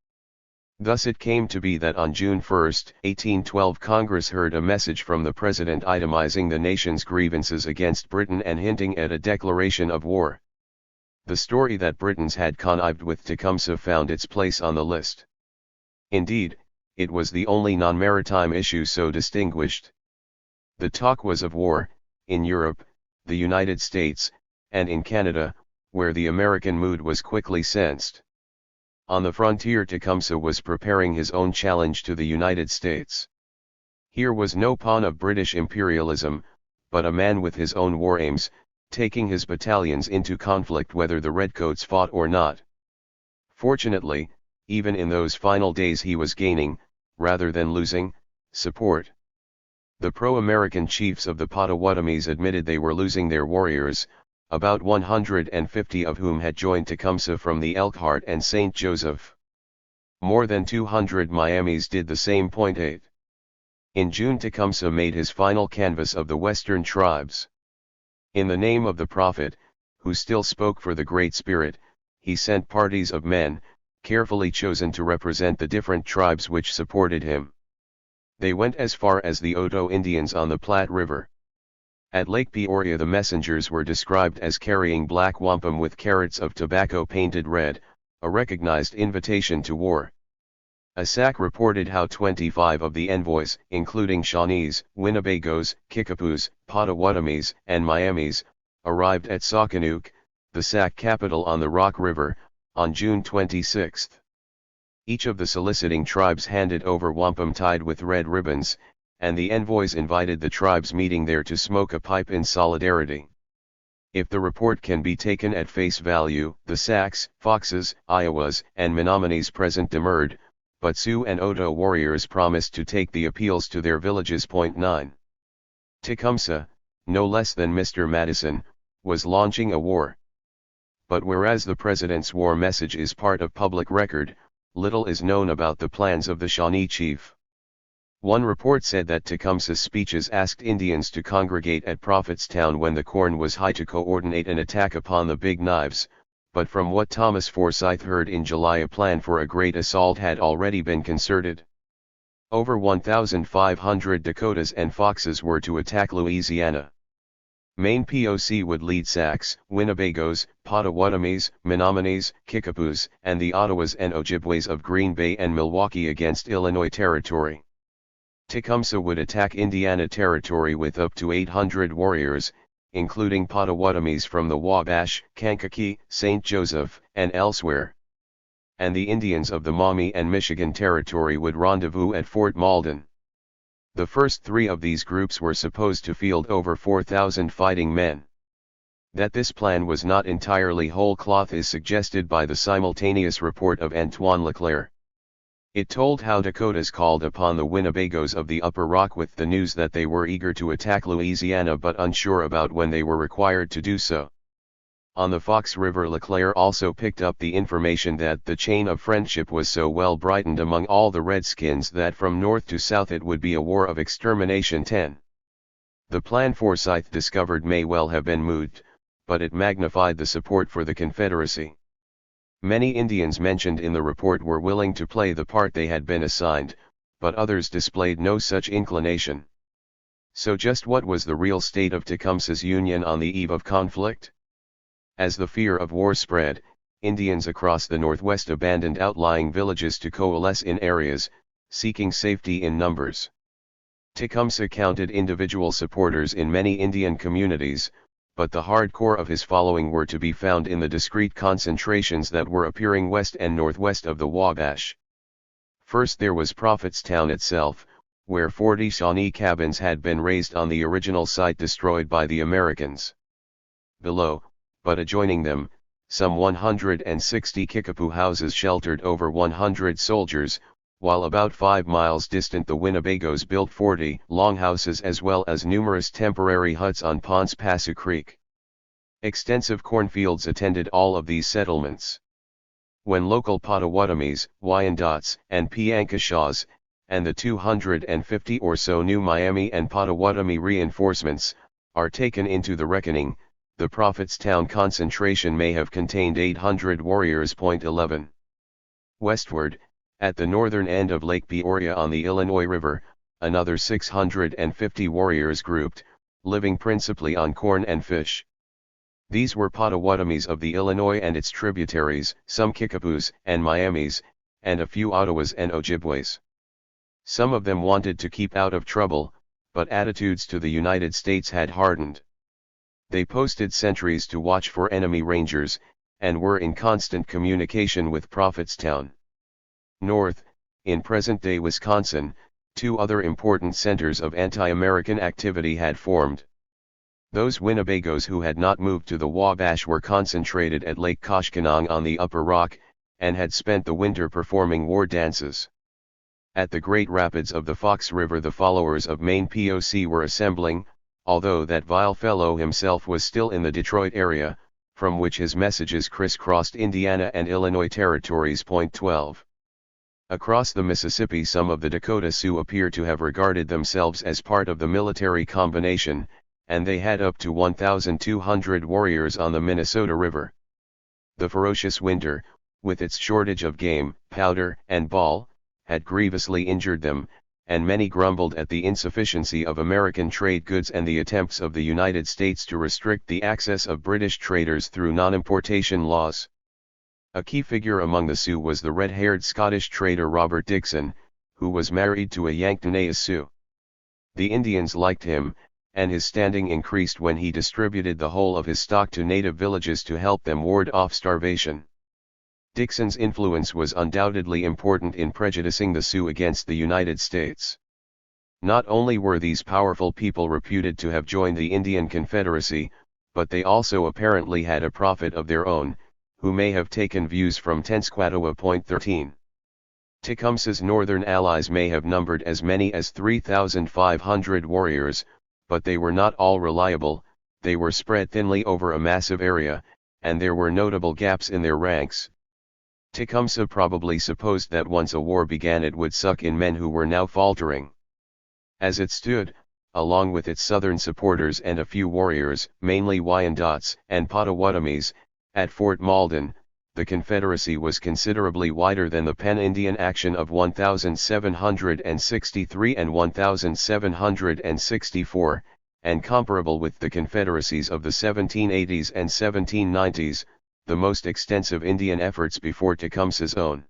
Thus it came to be that on June 1, 1812 Congress heard a message from the President itemizing the nation's grievances against Britain and hinting at a declaration of war. The story that Britons had connived with Tecumseh found its place on the list. Indeed, it was the only non-maritime issue so distinguished. The talk was of war, in Europe, the United States, and in Canada, where the American mood was quickly sensed. On the frontier Tecumseh was preparing his own challenge to the United States. Here was no pawn of British imperialism, but a man with his own war aims, taking his battalions into conflict whether the Redcoats fought or not. Fortunately, even in those final days he was gaining, rather than losing, support. The pro-American chiefs of the Potawatomis admitted they were losing their warriors, about 150 of whom had joined Tecumseh from the Elkhart and St. Joseph. More than 200 Miamis did the same. 8. In June Tecumseh made his final canvass of the western tribes. In the name of the Prophet, who still spoke for the Great Spirit, he sent parties of men, carefully chosen to represent the different tribes which supported him. They went as far as the Oto Indians on the Platte River. At Lake Peoria the messengers were described as carrying black wampum with carrots of tobacco painted red, a recognized invitation to war. A Sac reported how 25 of the envoys, including Shawnees, Winnebagoes, Kickapoos, Potawatomis, and Miamis, arrived at Sacanook, the Sac capital on the Rock River, on June 26. Each of the soliciting tribes handed over wampum tied with red ribbons, and the envoys invited the tribes meeting there to smoke a pipe in solidarity. If the report can be taken at face value, the Sacs, Foxes, Iowas, and Menominees present demurred, but Sioux and Oto warriors promised to take the appeals to their villages. 9. Tecumseh, no less than Mr. Madison, was launching a war. But whereas the President's war message is part of public record, little is known about the plans of the Shawnee chief. One report said that Tecumseh's speeches asked Indians to congregate at Prophetstown when the corn was high to coordinate an attack upon the Big Knives, but from what Thomas Forsyth heard in July a plan for a great assault had already been concerted. Over 1,500 Dakotas and Foxes were to attack Louisiana. Maine POC would lead Sacs, Winnebagoes, Potawatomis, Menominees, Kickapoos, and the Ottawas and Ojibways of Green Bay and Milwaukee against Illinois Territory. Tecumseh would attack Indiana Territory with up to 800 warriors, including Potawatomis from the Wabash, Kankakee, St. Joseph, and elsewhere. And the Indians of the Maumee and Michigan Territory would rendezvous at Fort Malden. The first three of these groups were supposed to field over 4,000 fighting men. That this plan was not entirely whole cloth is suggested by the simultaneous report of Antoine Leclerc. It told how Dakotas called upon the Winnebagos of the Upper Rock with the news that they were eager to attack Louisiana but unsure about when they were required to do so. On the Fox River, Leclerc also picked up the information that the chain of friendship was so well brightened among all the Redskins that from north to south it would be a war of extermination. 10. The plan Forsyth discovered may well have been moot, but it magnified the support for the Confederacy. Many Indians mentioned in the report were willing to play the part they had been assigned, but others displayed no such inclination. So just what was the real state of Tecumseh's Union on the eve of conflict? As the fear of war spread, Indians across the Northwest abandoned outlying villages to coalesce in areas, seeking safety in numbers. Tecumseh counted individual supporters in many Indian communities, but the hardcore of his following were to be found in the discrete concentrations that were appearing west and northwest of the Wabash. First there was Prophetstown itself, where 40 Shawnee cabins had been raised on the original site destroyed by the Americans. Below, but adjoining them, some 160 Kickapoo houses sheltered over 100 soldiers, while about 5 miles distant the Winnebagos built 40 longhouses as well as numerous temporary huts on Ponce Pasu Creek. Extensive cornfields attended all of these settlements. When local Potawatomis, Wyandots, and Piankashaws, and the 250 or so new Miami and Potawatomi reinforcements, are taken into the reckoning, the Prophetstown concentration may have contained 800 warriors. 11. Westward, at the northern end of Lake Peoria on the Illinois River, another 650 warriors grouped, living principally on corn and fish. These were Potawatomis of the Illinois and its tributaries, some Kickapoos and Miamis, and a few Ottawas and Ojibways. Some of them wanted to keep out of trouble, but attitudes to the United States had hardened. They posted sentries to watch for enemy rangers, and were in constant communication with Prophetstown. North, in present-day Wisconsin, two other important centers of anti-American activity had formed. Those Winnebagos who had not moved to the Wabash were concentrated at Lake Koshkonong on the Upper Rock, and had spent the winter performing war dances. At the Great Rapids of the Fox River the followers of Maine POC were assembling, although that vile fellow himself was still in the Detroit area, from which his messages crisscrossed Indiana and Illinois territories. 12. Across the Mississippi some of the Dakota Sioux appear to have regarded themselves as part of the military combination, and they had up to 1,200 warriors on the Minnesota River. The ferocious winter, with its shortage of game, powder, and ball, had grievously injured them, and many grumbled at the insufficiency of American trade goods and the attempts of the United States to restrict the access of British traders through non-importation laws. A key figure among the Sioux was the red-haired Scottish trader Robert Dixon, who was married to a Yanktonais Sioux. The Indians liked him, and his standing increased when he distributed the whole of his stock to native villages to help them ward off starvation. Dixon's influence was undoubtedly important in prejudicing the Sioux against the United States. Not only were these powerful people reputed to have joined the Indian Confederacy, but they also apparently had a prophet of their own, who may have taken views from Tenskwatawa. 13. Tecumseh's northern allies may have numbered as many as 3,500 warriors, but they were not all reliable, they were spread thinly over a massive area, and there were notable gaps in their ranks. Tecumseh probably supposed that once a war began it would suck in men who were now faltering. As it stood, along with its southern supporters and a few warriors, mainly Wyandots and Potawatomis, at Fort Malden, the Confederacy was considerably wider than the Penn Indian action of 1763 and 1764, and comparable with the Confederacies of the 1780s and 1790s, the most extensive Indian efforts before Tecumseh's own.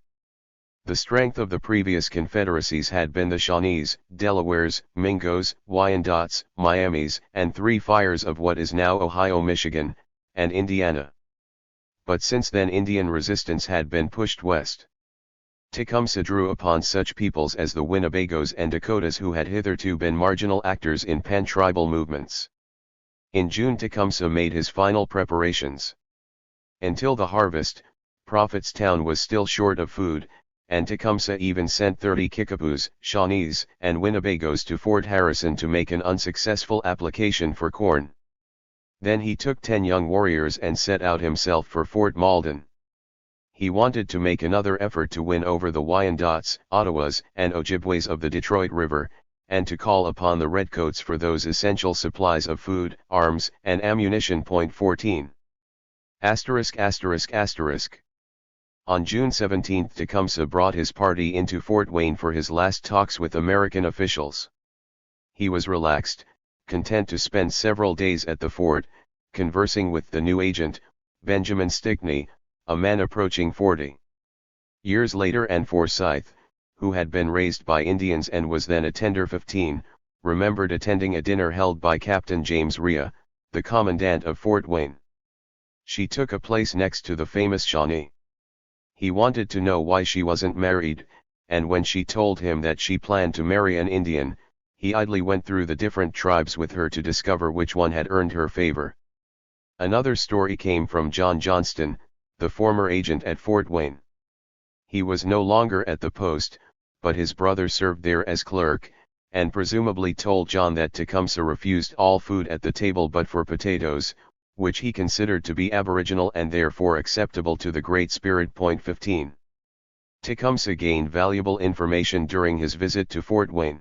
The strength of the previous confederacies had been the Shawnees, Delawares, Mingos, Wyandots, Miamis, and 3 fires of what is now Ohio, Michigan, and Indiana. But since then Indian resistance had been pushed west. Tecumseh drew upon such peoples as the Winnebagos and Dakotas who had hitherto been marginal actors in pan-tribal movements. In June Tecumseh made his final preparations. Until the harvest, Prophetstown was still short of food, and Tecumseh even sent 30 Kickapoos, Shawnees, and Winnebagos to Fort Harrison to make an unsuccessful application for corn. Then he took 10 young warriors and set out himself for Fort Malden. He wanted to make another effort to win over the Wyandots, Ottawas, and Ojibways of the Detroit River, and to call upon the Redcoats for those essential supplies of food, arms, and ammunition. 14. On June 17 Tecumseh brought his party into Fort Wayne for his last talks with American officials. He was relaxed, content to spend several days at the fort, conversing with the new agent, Benjamin Stickney, a man approaching 40 years later, and Forsyth, who had been raised by Indians and was then a tender 15, remembered attending a dinner held by Captain James Rhea, the commandant of Fort Wayne. She took a place next to the famous Shawnee. He wanted to know why she wasn't married, and when she told him that she planned to marry an Indian, he idly went through the different tribes with her to discover which one had earned her favor. Another story came from John Johnston, the former agent at Fort Wayne. He was no longer at the post, but his brother served there as clerk, and presumably told John that Tecumseh refused all food at the table but for potatoes, which he considered to be aboriginal and therefore acceptable to the Great Spirit. 15. Tecumseh gained valuable information during his visit to Fort Wayne.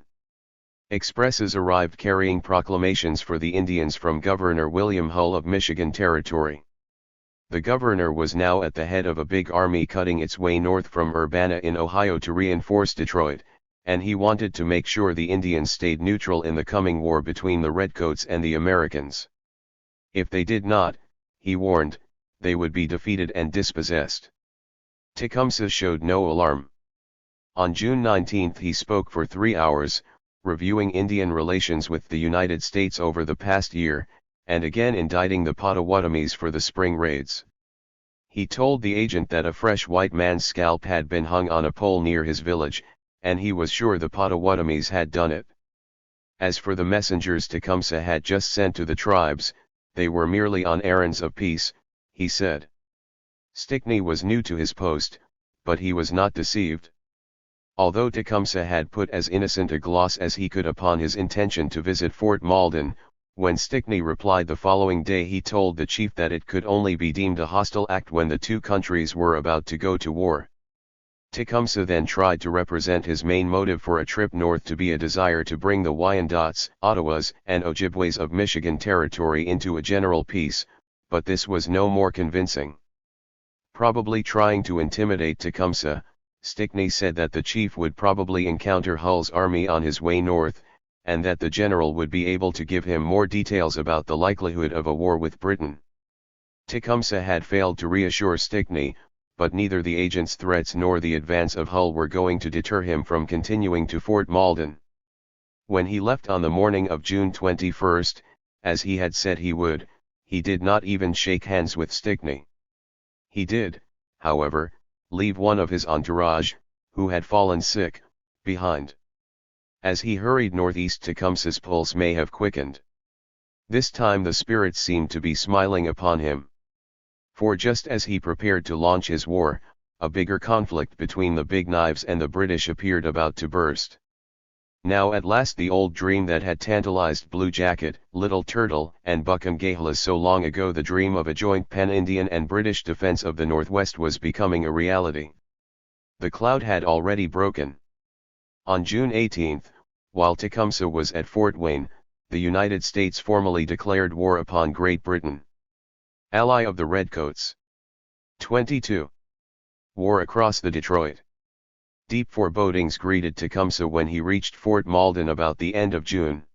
Expresses arrived carrying proclamations for the Indians from Governor William Hull of Michigan Territory. The governor was now at the head of a big army cutting its way north from Urbana in Ohio to reinforce Detroit, and he wanted to make sure the Indians stayed neutral in the coming war between the Redcoats and the Americans. If they did not, he warned, they would be defeated and dispossessed. Tecumseh showed no alarm. On June 19 he spoke for 3 hours, reviewing Indian relations with the United States over the past year, and again indicting the Potawatomis for the spring raids. He told the agent that a fresh white man's scalp had been hung on a pole near his village, and he was sure the Potawatomis had done it. As for the messengers Tecumseh had just sent to the tribes, they were merely on errands of peace, he said. Stickney was new to his post, but he was not deceived. Although Tecumseh had put as innocent a gloss as he could upon his intention to visit Fort Malden, when Stickney replied the following day he told the chief that it could only be deemed a hostile act when the two countries were about to go to war. Tecumseh then tried to represent his main motive for a trip north to be a desire to bring the Wyandots, Ottawas, and Ojibways of Michigan Territory into a general peace, but this was no more convincing. Probably trying to intimidate Tecumseh, Stickney said that the chief would probably encounter Hull's army on his way north, and that the general would be able to give him more details about the likelihood of a war with Britain. Tecumseh had failed to reassure Stickney, but neither the agent's threats nor the advance of Hull were going to deter him from continuing to Fort Malden. When he left on the morning of June 21, as he had said he would, he did not even shake hands with Stickney. He did, however, leave one of his entourage, who had fallen sick, behind. As he hurried northeast, Tecumseh's pulse may have quickened. This time the spirits seemed to be smiling upon him. For just as he prepared to launch his war, a bigger conflict between the Big Knives and the British appeared about to burst. Now at last the old dream that had tantalized Blue Jacket, Little Turtle, and Buckingham so long ago, the dream of a joint pan-Indian and British defense of the Northwest, was becoming a reality. The cloud had already broken. On June 18, while Tecumseh was at Fort Wayne, the United States formally declared war upon Great Britain, ally of the Redcoats. 22. War across the Detroit. Deep forebodings greeted Tecumseh when he reached Fort Malden about the end of June.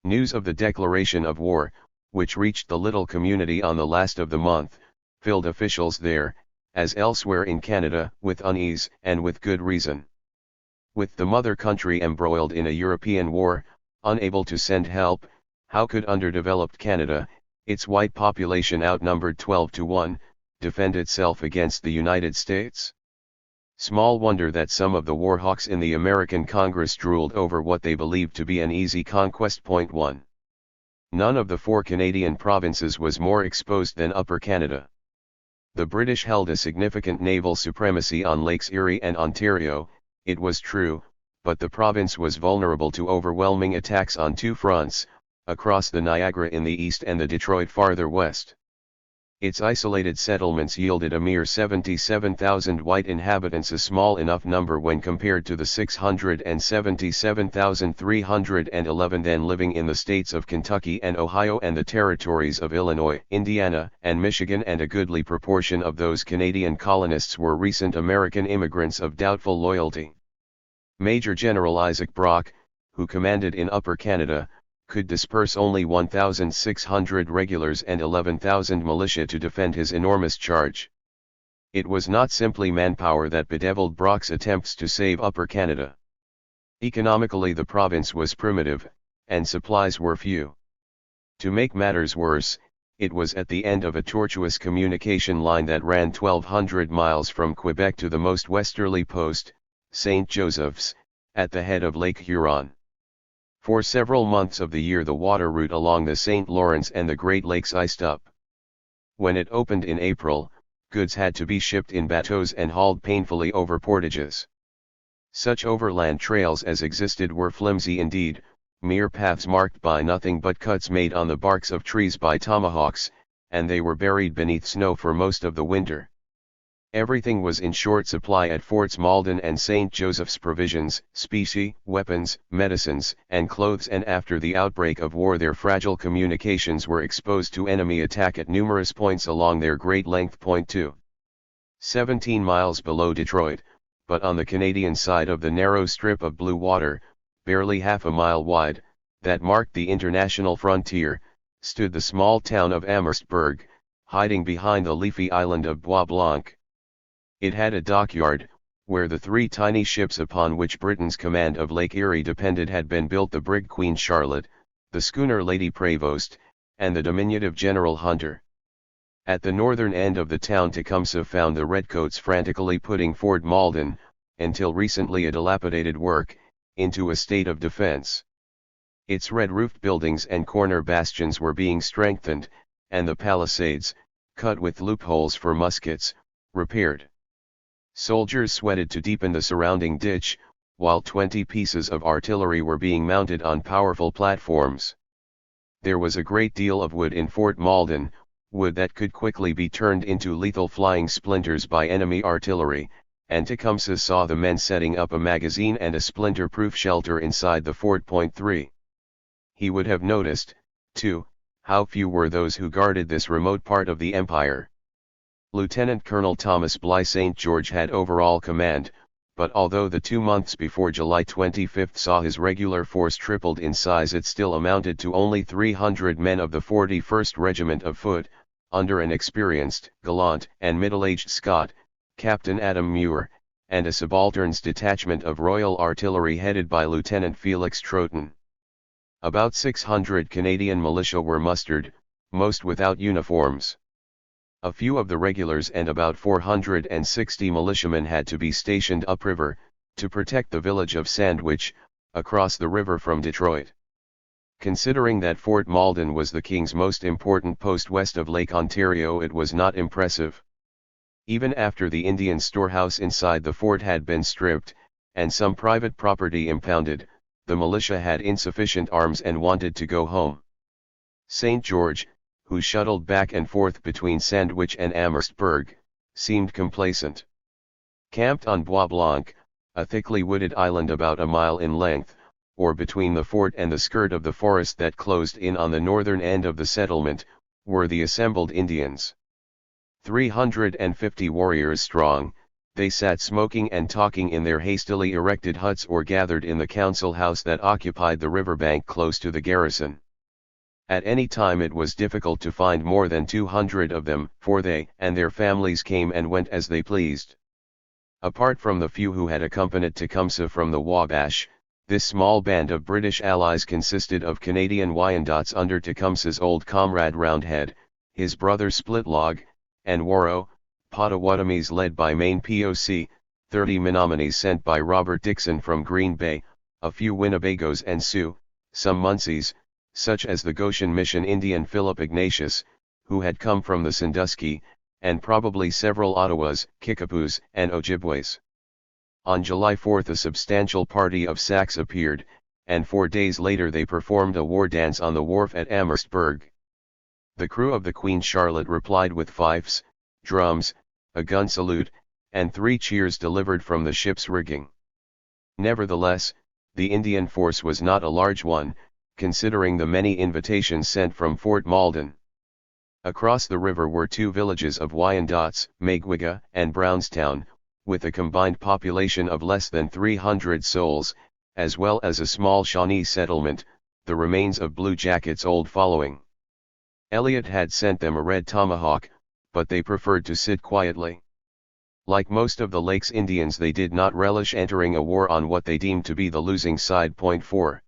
News of the declaration of war, which reached the little community on the last of the month, filled officials there, as elsewhere in Canada, with unease, and with good reason. With the mother country embroiled in a European war, unable to send help, how could underdeveloped Canada, its white population outnumbered 12 to 1, defend itself against the United States? Small wonder that some of the warhawks in the American Congress drooled over what they believed to be an easy conquest. Point 1. None of the 4 Canadian provinces was more exposed than Upper Canada. The British held a significant naval supremacy on Lakes Erie and Ontario, it was true, but the province was vulnerable to overwhelming attacks on 2 fronts, across the Niagara in the east and the Detroit farther west. Its isolated settlements yielded a mere 77,000 white inhabitants, a small enough number when compared to the 677,311 then living in the states of Kentucky and Ohio and the territories of Illinois, Indiana, and Michigan, and a goodly proportion of those Canadian colonists were recent American immigrants of doubtful loyalty. Major General Isaac Brock, who commanded in Upper Canada, could disperse only 1,600 regulars and 11,000 militia to defend his enormous charge. It was not simply manpower that bedeviled Brock's attempts to save Upper Canada. Economically the province was primitive, and supplies were few. To make matters worse, it was at the end of a tortuous communication line that ran 1,200 miles from Quebec to the most westerly post, St. Joseph's, at the head of Lake Huron. For several months of the year the water route along the St. Lawrence and the Great Lakes iced up. When it opened in April, goods had to be shipped in bateaux and hauled painfully over portages. Such overland trails as existed were flimsy indeed, mere paths marked by nothing but cuts made on the barks of trees by tomahawks, and they were buried beneath snow for most of the winter. Everything was in short supply at Forts Malden and St. Joseph's: provisions, specie, weapons, medicines, and clothes, and after the outbreak of war their fragile communications were exposed to enemy attack at numerous points along their great length. Point 2. 17 miles below Detroit, but on the Canadian side of the narrow strip of blue water, barely half a mile wide, that marked the international frontier, stood the small town of Amherstburg, hiding behind the leafy island of Bois Blanc. It had a dockyard, where the 3 tiny ships upon which Britain's command of Lake Erie depended had been built: the brig Queen Charlotte, the schooner Lady Prevost, and the diminutive General Hunter. At the northern end of the town Tecumseh found the redcoats frantically putting Fort Malden, until recently a dilapidated work, into a state of defense. Its red-roofed buildings and corner bastions were being strengthened, and the palisades, cut with loopholes for muskets, repaired. Soldiers sweated to deepen the surrounding ditch, while 20 pieces of artillery were being mounted on powerful platforms. There was a great deal of wood in Fort Malden, wood that could quickly be turned into lethal flying splinters by enemy artillery, and Tecumseh saw the men setting up a magazine and a splinter-proof shelter inside the fort. Point 3. He would have noticed, too, how few were those who guarded this remote part of the empire. Lieutenant Colonel Thomas Bligh St. George had overall command, but although the 2 months before July 25 saw his regular force tripled in size, it still amounted to only 300 men of the 41st Regiment of Foot, under an experienced, gallant, and middle-aged Scot, Captain Adam Muir, and a subaltern's detachment of Royal Artillery headed by Lieutenant Felix Troughton. About 600 Canadian militia were mustered, most without uniforms. A few of the regulars and about 460 militiamen had to be stationed upriver, to protect the village of Sandwich, across the river from Detroit. Considering that Fort Malden was the King's most important post west of Lake Ontario, it was not impressive. Even after the Indian storehouse inside the fort had been stripped, and some private property impounded, the militia had insufficient arms and wanted to go home. St. George, who shuttled back and forth between Sandwich and Amherstburg, seemed complacent. Camped on Bois Blanc, a thickly wooded island about a mile in length, or between the fort and the skirt of the forest that closed in on the northern end of the settlement, were the assembled Indians. 350 warriors strong, they sat smoking and talking in their hastily erected huts or gathered in the council house that occupied the riverbank close to the garrison. At any time it was difficult to find more than 200 of them, for they and their families came and went as they pleased. Apart from the few who had accompanied Tecumseh from the Wabash, this small band of British allies consisted of Canadian Wyandots under Tecumseh's old comrade Roundhead, his brother Splitlog, and Warro, Potawatomis led by Maine POC, 30 Menominees sent by Robert Dixon from Green Bay, a few Winnebagos and Sioux, some Munsees, such as the Goshen Mission Indian Philip Ignatius, who had come from the Sandusky, and probably several Ottawas, Kickapoos, and Ojibways. On July 4 a substantial party of Sacs appeared, and 4 days later they performed a war dance on the wharf at Amherstburg. The crew of the Queen Charlotte replied with fifes, drums, a gun salute, and 3 cheers delivered from the ship's rigging. Nevertheless, the Indian force was not a large one, considering the many invitations sent from Fort Malden. Across the river were 2 villages of Wyandottes, Magwiga and Brownstown, with a combined population of less than 300 souls, as well as a small Shawnee settlement, the remains of Blue Jacket's old following. Elliot had sent them a red tomahawk, but they preferred to sit quietly. Like most of the Lakes Indians, they did not relish entering a war on what they deemed to be the losing side. 4.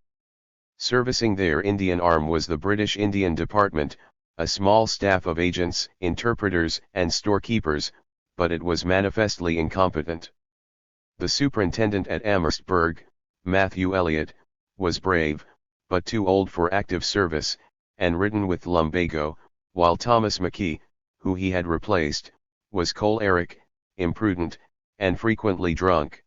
Servicing their Indian arm was the British Indian Department, a small staff of agents, interpreters, and storekeepers, but it was manifestly incompetent. The superintendent at Amherstburg, Matthew Elliot, was brave, but too old for active service, and ridden with lumbago, while Thomas McKee, who he had replaced, was choleric, imprudent, and frequently drunk.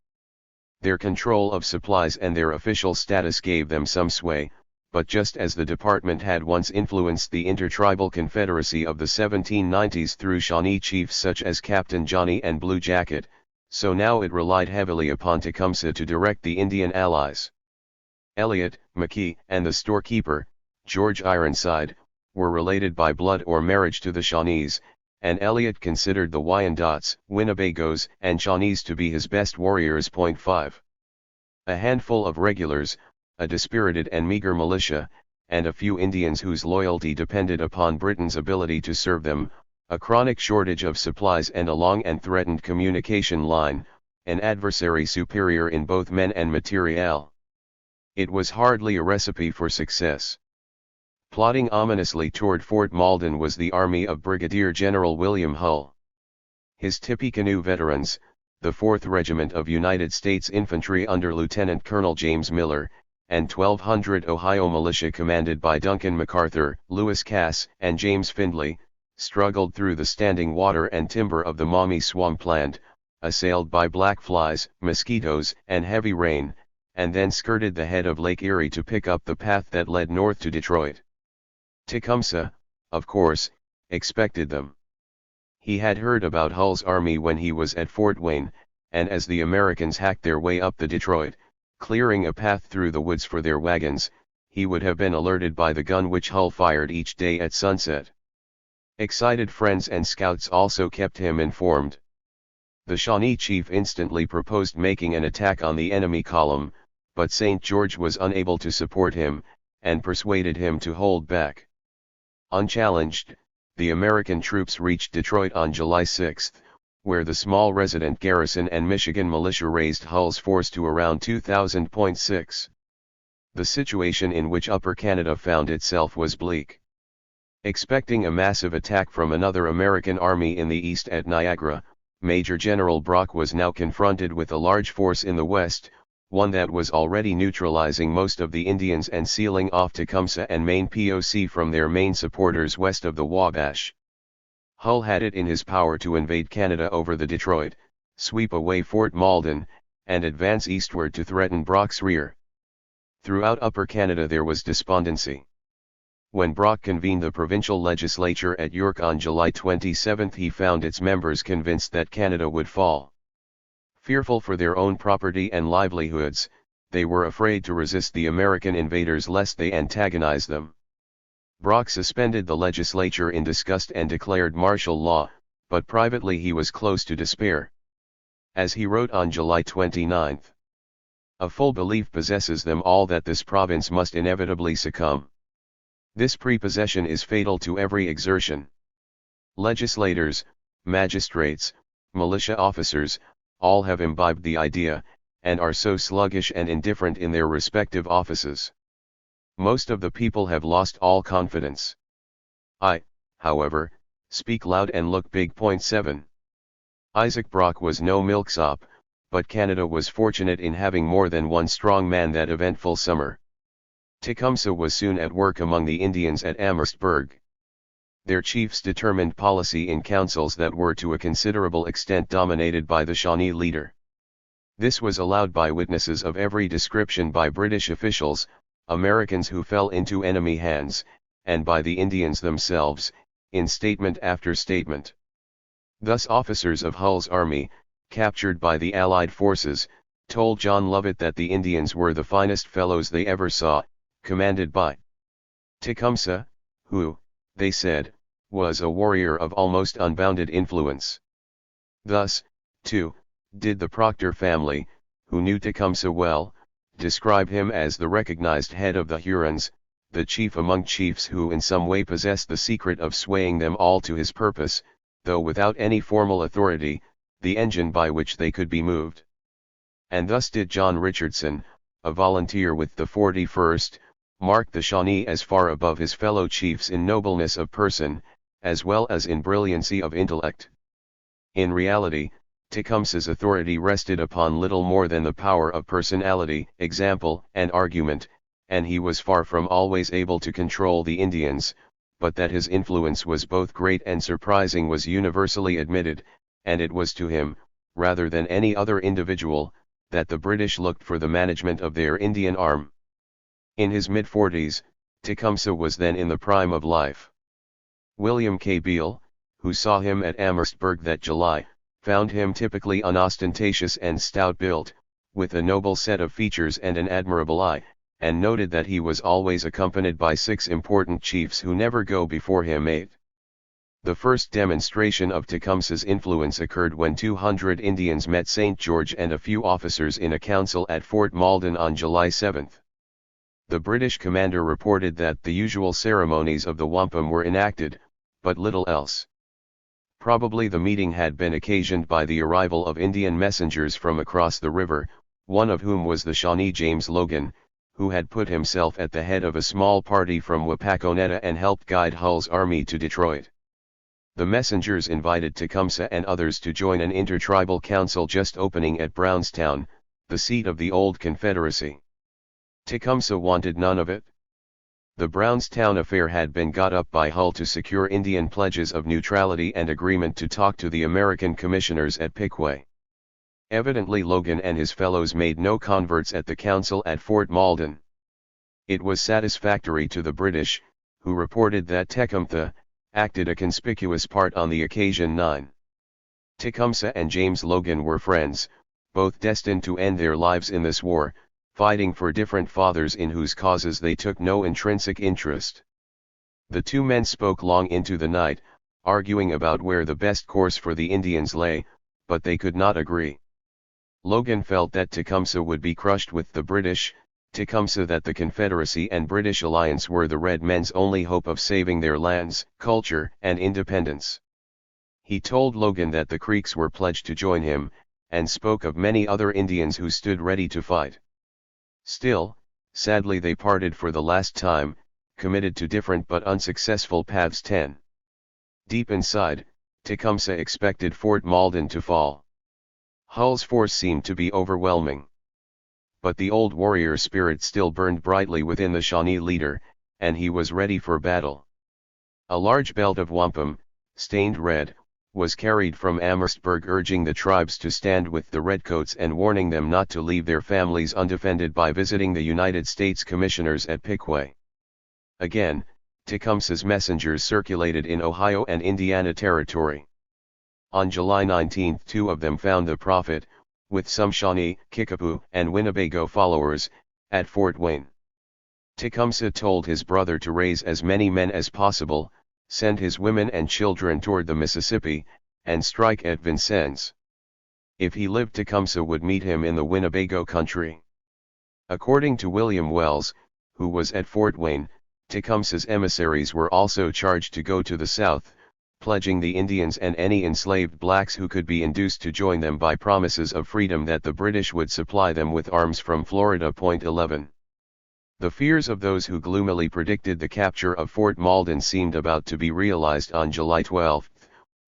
Their control of supplies and their official status gave them some sway, but just as the department had once influenced the intertribal confederacy of the 1790s through Shawnee chiefs such as Captain Johnny and Blue Jacket, so now it relied heavily upon Tecumseh to direct the Indian allies. Elliot, McKee, and the storekeeper, George Ironside, were related by blood or marriage to the Shawnees, and Elliot considered the Wyandottes, Winnebagos, and Shawnees to be his best warriors. 5. A handful of regulars, a dispirited and meager militia, and a few Indians whose loyalty depended upon Britain's ability to serve them, a chronic shortage of supplies and a long and threatened communication line, an adversary superior in both men and materiel. It was hardly a recipe for success. Plodding ominously toward Fort Malden was the army of Brigadier General William Hull. His Tippecanoe veterans, the 4th Regiment of United States Infantry under Lieutenant Colonel James Miller, and 1,200 Ohio militia commanded by Duncan MacArthur, Lewis Cass, and James Findlay, struggled through the standing water and timber of the Maumee swampland, assailed by black flies, mosquitoes, and heavy rain, and then skirted the head of Lake Erie to pick up the path that led north to Detroit. Tecumseh, of course, expected them. He had heard about Hull's army when he was at Fort Wayne, and as the Americans hacked their way up the Detroit, clearing a path through the woods for their wagons, he would have been alerted by the gun which Hull fired each day at sunset. Excited friends and scouts also kept him informed. The Shawnee chief instantly proposed making an attack on the enemy column, but St. George was unable to support him, and persuaded him to hold back. Unchallenged, the American troops reached Detroit on July 6, where the small resident garrison and Michigan militia raised Hull's force to around 2,000.6. The situation in which Upper Canada found itself was bleak. Expecting a massive attack from another American army in the east at Niagara, Major General Brock was now confronted with a large force in the west, one that was already neutralizing most of the Indians and sealing off Tecumseh and Maine POC from their main supporters west of the Wabash. Hull had it in his power to invade Canada over the Detroit, sweep away Fort Malden, and advance eastward to threaten Brock's rear. Throughout Upper Canada there was despondency. When Brock convened the provincial legislature at York on July 27, he found its members convinced that Canada would fall. Fearful for their own property and livelihoods, they were afraid to resist the American invaders lest they antagonize them. Brock suspended the legislature in disgust and declared martial law, but privately he was close to despair. As he wrote on July 29, "A full belief possesses them all that this province must inevitably succumb. This prepossession is fatal to every exertion. Legislators, magistrates, militia officers, all have imbibed the idea, and are so sluggish and indifferent in their respective offices. Most of the people have lost all confidence. I, however, speak loud and look big. 7. Isaac Brock was no milksop, but Canada was fortunate in having more than one strong man that eventful summer. Tecumseh was soon at work among the Indians at Amherstburg. Their chiefs determined policy in councils that were to a considerable extent dominated by the Shawnee leader. This was allowed by witnesses of every description, by British officials, Americans who fell into enemy hands, and by the Indians themselves, in statement after statement. Thus officers of Hull's army, captured by the Allied forces, told John Lovett that the Indians were the finest fellows they ever saw, commanded by Tecumseh, who, they said, was a warrior of almost unbounded influence. Thus, too, did the Proctor family, who knew Tecumseh well, describe him as the recognized head of the Hurons, the chief among chiefs who in some way possessed the secret of swaying them all to his purpose, though without any formal authority, the engine by which they could be moved. And thus did John Richardson, a volunteer with the 41st, mark the Shawnee as far above his fellow chiefs in nobleness of person, as well as in brilliancy of intellect. In reality, Tecumseh's authority rested upon little more than the power of personality, example, and argument, and he was far from always able to control the Indians, but that his influence was both great and surprising was universally admitted, and it was to him, rather than any other individual, that the British looked for the management of their Indian arm. In his mid-40s, Tecumseh was then in the prime of life. William K. Beale, who saw him at Amherstburg that July, found him typically unostentatious and stout-built, with a noble set of features and an admirable eye, and noted that he was always accompanied by 6 important chiefs who never go before him 8. The first demonstration of Tecumseh's influence occurred when 200 Indians met St. George and a few officers in a council at Fort Malden on July 7. The British commander reported that the usual ceremonies of the wampum were enacted, but little else. Probably the meeting had been occasioned by the arrival of Indian messengers from across the river, one of whom was the Shawnee James Logan, who had put himself at the head of a small party from Wapakoneta and helped guide Hull's army to Detroit. The messengers invited Tecumseh and others to join an intertribal council just opening at Brownstown, the seat of the old Confederacy. Tecumseh wanted none of it. The Brownstown affair had been got up by Hull to secure Indian pledges of neutrality and agreement to talk to the American commissioners at Piqua. Evidently Logan and his fellows made no converts at the council at Fort Malden. It was satisfactory to the British, who reported that Tecumseh acted a conspicuous part on the occasion. 9. Tecumseh and James Logan were friends, both destined to end their lives in this war, fighting for different fathers in whose causes they took no intrinsic interest. The two men spoke long into the night, arguing about where the best course for the Indians lay, but they could not agree. Logan felt that Tecumseh would be crushed with the British, Tecumseh that the Confederacy and British alliance were the Red Men's only hope of saving their lands, culture, and independence. He told Logan that the Creeks were pledged to join him, and spoke of many other Indians who stood ready to fight. Still, sadly they parted for the last time, committed to different but unsuccessful paths. 10. Deep inside, Tecumseh expected Fort Malden to fall. Hull's force seemed to be overwhelming. But the old warrior spirit still burned brightly within the Shawnee leader, and he was ready for battle. A large belt of wampum, stained red, was carried from Amherstburg urging the tribes to stand with the redcoats and warning them not to leave their families undefended by visiting the United States commissioners at Piqua. Again, Tecumseh's messengers circulated in Ohio and Indiana Territory. On July 19 2 of them found the Prophet, with some Shawnee, Kickapoo, and Winnebago followers, at Fort Wayne. Tecumseh told his brother to raise as many men as possible, send his women and children toward the Mississippi, and strike at Vincennes. If he lived, Tecumseh would meet him in the Winnebago country. According to William Wells, who was at Fort Wayne, Tecumseh's emissaries were also charged to go to the south, pledging the Indians and any enslaved blacks who could be induced to join them by promises of freedom that the British would supply them with arms from Florida. 11. The fears of those who gloomily predicted the capture of Fort Malden seemed about to be realized on July 12,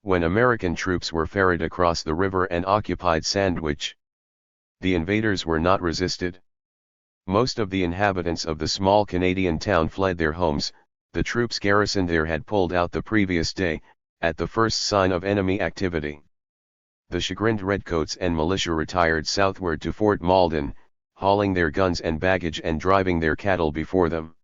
when American troops were ferried across the river and occupied Sandwich. The invaders were not resisted. Most of the inhabitants of the small Canadian town fled their homes. The troops garrisoned there had pulled out the previous day, at the first sign of enemy activity. The chagrined redcoats and militia retired southward to Fort Malden, hauling their guns and baggage and driving their cattle before them.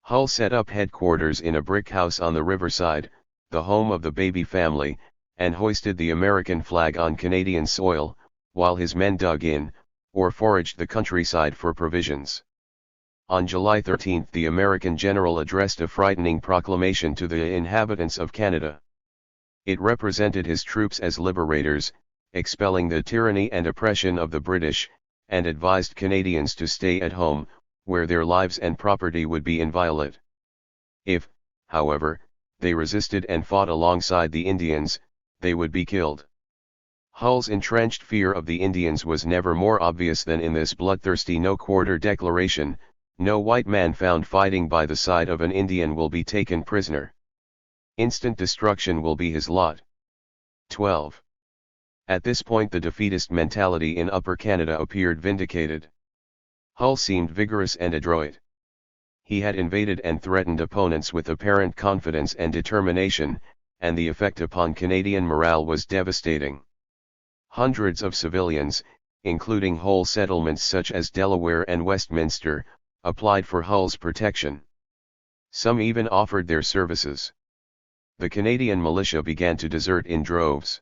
Hull set up headquarters in a brick house on the riverside, the home of the Baby family, and hoisted the American flag on Canadian soil, while his men dug in, or foraged the countryside for provisions. On July 13 the American general addressed a frightening proclamation to the inhabitants of Canada. It represented his troops as liberators, expelling the tyranny and oppression of the British, and advised Canadians to stay at home, where their lives and property would be inviolate. If, however, they resisted and fought alongside the Indians, they would be killed. Hull's entrenched fear of the Indians was never more obvious than in this bloodthirsty no-quarter declaration: no white man found fighting by the side of an Indian will be taken prisoner. Instant destruction will be his lot. 12. At this point the defeatist mentality in Upper Canada appeared vindicated. Hull seemed vigorous and adroit. He had invaded and threatened opponents with apparent confidence and determination, and the effect upon Canadian morale was devastating. Hundreds of civilians, including whole settlements such as Delaware and Westminster, applied for Hull's protection. Some even offered their services. The Canadian militia began to desert in droves.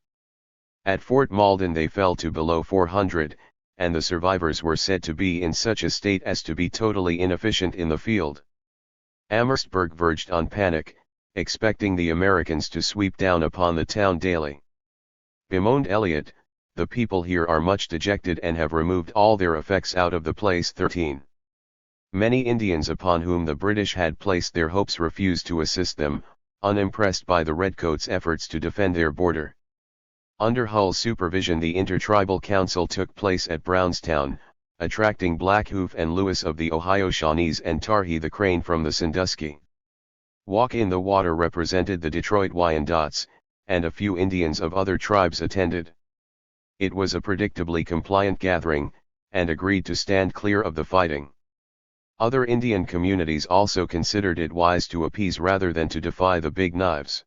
At Fort Malden they fell to below 400, and the survivors were said to be in such a state as to be totally inefficient in the field. Amherstburg verged on panic, expecting the Americans to sweep down upon the town daily. Bemoaned Eliot, "The people here are much dejected and have removed all their effects out of the place." 13. Many Indians upon whom the British had placed their hopes refused to assist them, unimpressed by the Redcoats' efforts to defend their border. Under Hull's supervision the Intertribal Council took place at Brownstown, attracting Blackhoof and Lewis of the Ohio Shawnees and Tarhee the Crane from the Sandusky. Walk in the Water represented the Detroit Wyandots, and a few Indians of other tribes attended. It was a predictably compliant gathering, and agreed to stand clear of the fighting. Other Indian communities also considered it wise to appease rather than to defy the Big Knives.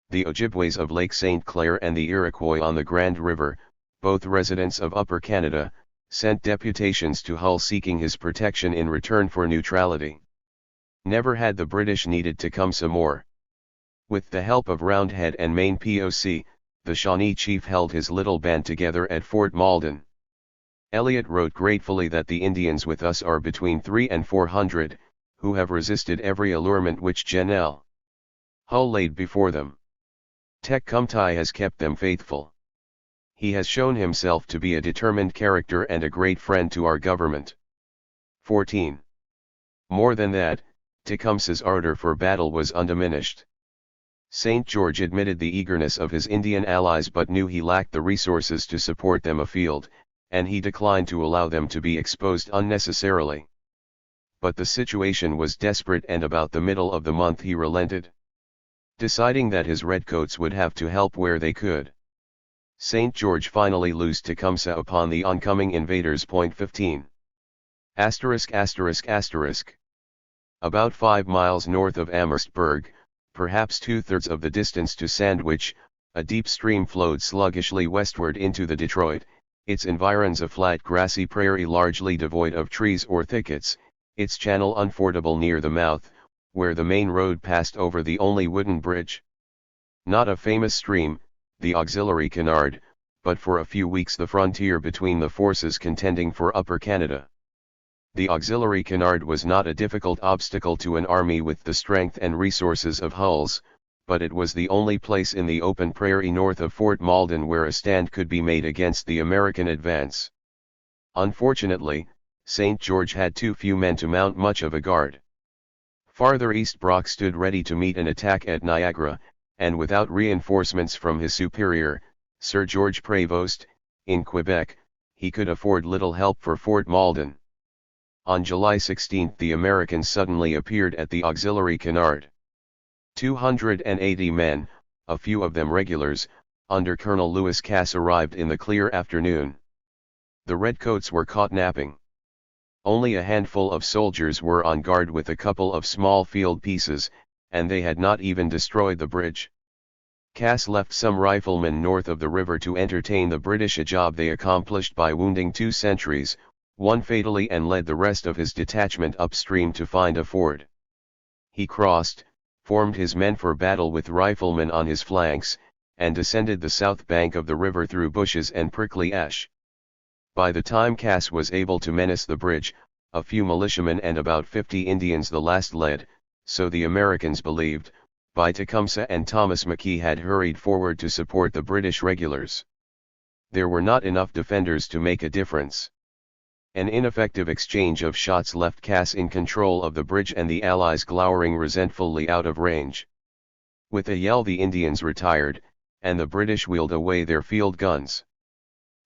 The Ojibways of Lake St. Clair and the Iroquois on the Grand River, both residents of Upper Canada, sent deputations to Hull seeking his protection in return for neutrality. Never had the British needed Tecumseh more. With the help of Roundhead and Maine POC, the Shawnee chief held his little band together at Fort Malden. Eliot wrote gratefully that the Indians with us are between 300 and 400, who have resisted every allurement which Gen. Hull laid before them. Tecumseh has kept them faithful. He has shown himself to be a determined character and a great friend to our government. 14. More than that, Tecumseh's ardor for battle was undiminished. St. George admitted the eagerness of his Indian allies but knew he lacked the resources to support them afield, and he declined to allow them to be exposed unnecessarily. But the situation was desperate and about the middle of the month he relented, deciding that his redcoats would have to help where they could. St. George finally loosed Tecumseh upon the oncoming invaders. 15. About 5 miles north of Amherstburg, perhaps 2/3 of the distance to Sandwich, a deep stream flowed sluggishly westward into the Detroit, its environs a flat grassy prairie largely devoid of trees or thickets, its channel unfordable near the mouth, where the main road passed over the only wooden bridge. Not a famous stream, the auxiliary canard, but for a few weeks the frontier between the forces contending for Upper Canada. The auxiliary canard was not a difficult obstacle to an army with the strength and resources of Hull's, but it was the only place in the open prairie north of Fort Malden where a stand could be made against the American advance. Unfortunately, St. George had too few men to mount much of a guard. Farther east Brock stood ready to meet an attack at Niagara, and without reinforcements from his superior, Sir George Prevost, in Quebec, he could afford little help for Fort Malden. On July 16 the Americans suddenly appeared at the auxiliary canard. 280 men, a few of them regulars, under Colonel Lewis Cass arrived in the clear afternoon. The redcoats were caught napping. Only a handful of soldiers were on guard with a couple of small field pieces, and they had not even destroyed the bridge. Cass left some riflemen north of the river to entertain the British, a job they accomplished by wounding 2 sentries, one fatally, and led the rest of his detachment upstream to find a ford. He crossed, formed his men for battle with riflemen on his flanks, and descended the south bank of the river through bushes and prickly ash. By the time Cass was able to menace the bridge, a few militiamen and about 50 Indians, the last led, so the Americans believed, by Tecumseh and Thomas McKee, had hurried forward to support the British regulars. There were not enough defenders to make a difference. An ineffective exchange of shots left Cass in control of the bridge and the Allies glowering resentfully out of range. With a yell, the Indians retired, and the British wheeled away their field guns.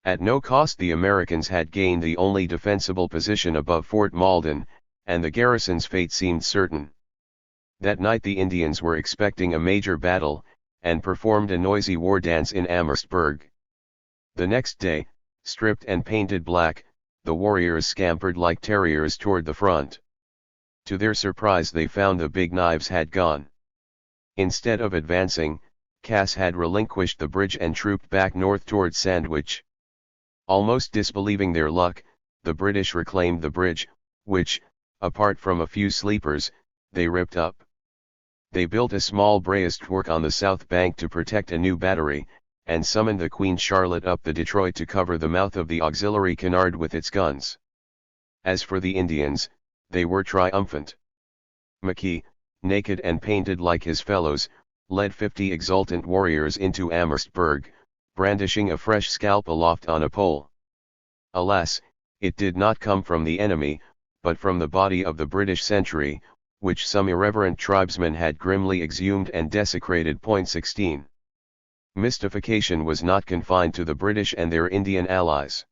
At no cost, the Americans had gained the only defensible position above Fort Malden, and the garrison's fate seemed certain. That night the Indians were expecting a major battle, and performed a noisy war dance in Amherstburg. The next day, stripped and painted black, the warriors scampered like terriers toward the front. To their surprise, they found the big knives had gone. Instead of advancing, Cass had relinquished the bridge and trooped back north toward Sandwich. Almost disbelieving their luck, the British reclaimed the bridge, which, apart from a few sleepers, they ripped up. They built a small breastwork on the south bank to protect a new battery, and summoned the Queen Charlotte up the Detroit to cover the mouth of the auxiliary canard with its guns. As for the Indians, they were triumphant. McKee, naked and painted like his fellows, led 50 exultant warriors into Amherstburg, brandishing a fresh scalp aloft on a pole. Alas, it did not come from the enemy, but from the body of the British sentry, which some irreverent tribesmen had grimly exhumed and desecrated. 16. Mystification was not confined to the British and their Indian allies.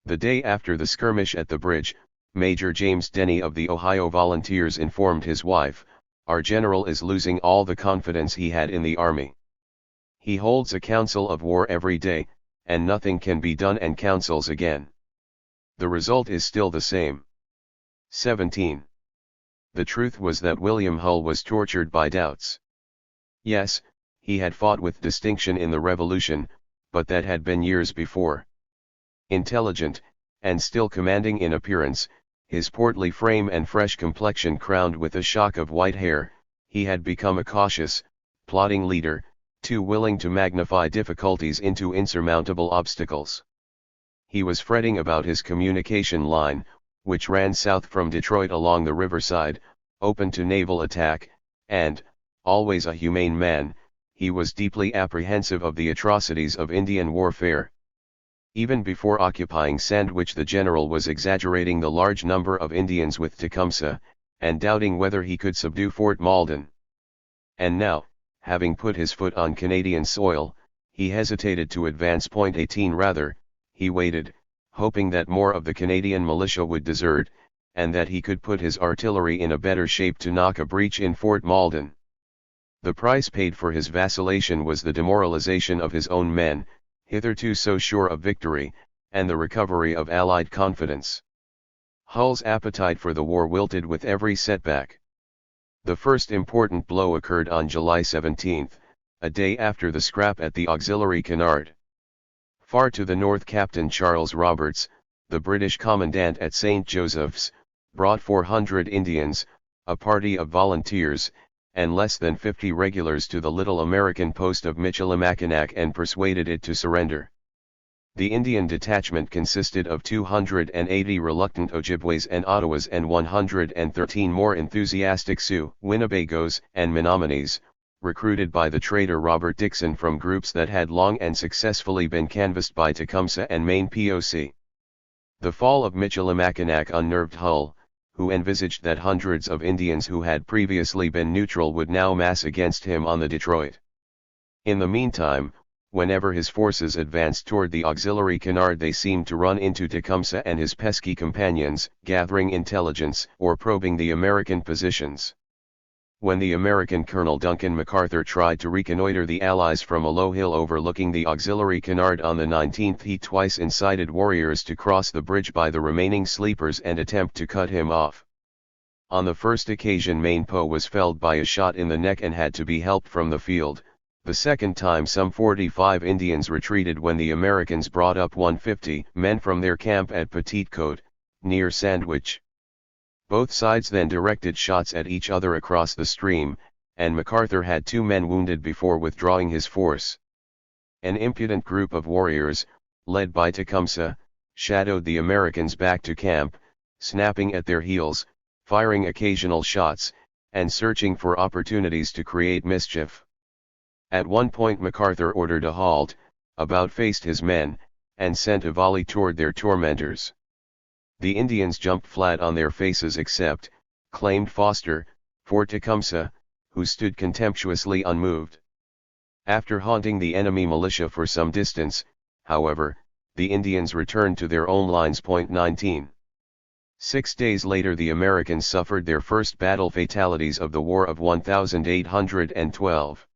The day after the skirmish at the bridge, Major James Denny of the Ohio Volunteers informed his wife, "Our general is losing all the confidence he had in the army. He holds a council of war every day, and nothing can be done, and councils again. The result is still the same." 17. The truth was that William Hull was tortured by doubts. Yes, he had fought with distinction in the Revolution, but that had been years before. Intelligent, and still commanding in appearance, his portly frame and fresh complexion crowned with a shock of white hair, he had become a cautious, plodding leader, too willing to magnify difficulties into insurmountable obstacles. He was fretting about his communication line, which ran south from Detroit along the riverside, open to naval attack, and, always a humane man, he was deeply apprehensive of the atrocities of Indian warfare. Even before occupying Sandwich, the general was exaggerating the large number of Indians with Tecumseh, and doubting whether he could subdue Fort Malden. And now, having put his foot on Canadian soil, he hesitated to advance. 18 Rather, he waited, hoping that more of the Canadian militia would desert, and that he could put his artillery in a better shape to knock a breach in Fort Malden. The price paid for his vacillation was the demoralization of his own men, hitherto so sure of victory, and the recovery of Allied confidence. Hull's appetite for the war wilted with every setback. The first important blow occurred on July 17, a day after the scrap at the auxiliary canard. Far to the north, Captain Charles Roberts, the British commandant at St. Joseph's, brought 400 Indians, a party of volunteers, and less than 50 regulars to the little American post of Michilimackinac and persuaded it to surrender. The Indian detachment consisted of 280 reluctant Ojibways and Ottawas and 113 more enthusiastic Sioux, Winnebagos, and Menominees, recruited by the trader Robert Dixon from groups that had long and successfully been canvassed by Tecumseh and Maine POC. The fall of Michilimackinac unnerved Hull, who envisaged that hundreds of Indians who had previously been neutral would now mass against him on the Detroit. In the meantime, whenever his forces advanced toward the auxiliary canard, they seemed to run into Tecumseh and his pesky companions, gathering intelligence or probing the American positions. When the American Colonel Duncan MacArthur tried to reconnoiter the Allies from a low hill overlooking the auxiliary canard on the 19th, he twice incited warriors to cross the bridge by the remaining sleepers and attempt to cut him off. On the first occasion Mainpo was felled by a shot in the neck and had to be helped from the field. The second time some 45 Indians retreated when the Americans brought up 150 men from their camp at Petite Côte, near Sandwich. Both sides then directed shots at each other across the stream, and MacArthur had 2 men wounded before withdrawing his force. An impudent group of warriors, led by Tecumseh, shadowed the Americans back to camp, snapping at their heels, firing occasional shots, and searching for opportunities to create mischief. At one point MacArthur ordered a halt, about-faced his men, and sent a volley toward their tormentors. The Indians jumped flat on their faces except, claimed Foster, for Tecumseh, who stood contemptuously unmoved. After haunting the enemy militia for some distance, however, the Indians returned to their own lines. 19. 6 days later the Americans suffered their first battle fatalities of the War of 1812.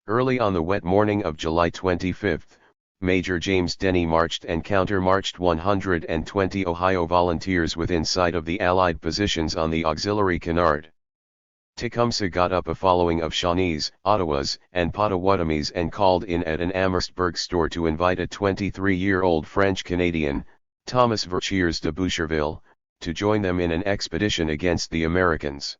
Early on the wet morning of July 25, Major James Denny marched and counter-marched 120 Ohio volunteers within sight of the Allied positions on the auxiliary canard. Tecumseh got up a following of Shawnees, Ottawas, and Potawatomis and called in at an Amherstburg store to invite a 23-year-old French-Canadian, Thomas Verchiers de Boucherville, to join them in an expedition against the Americans.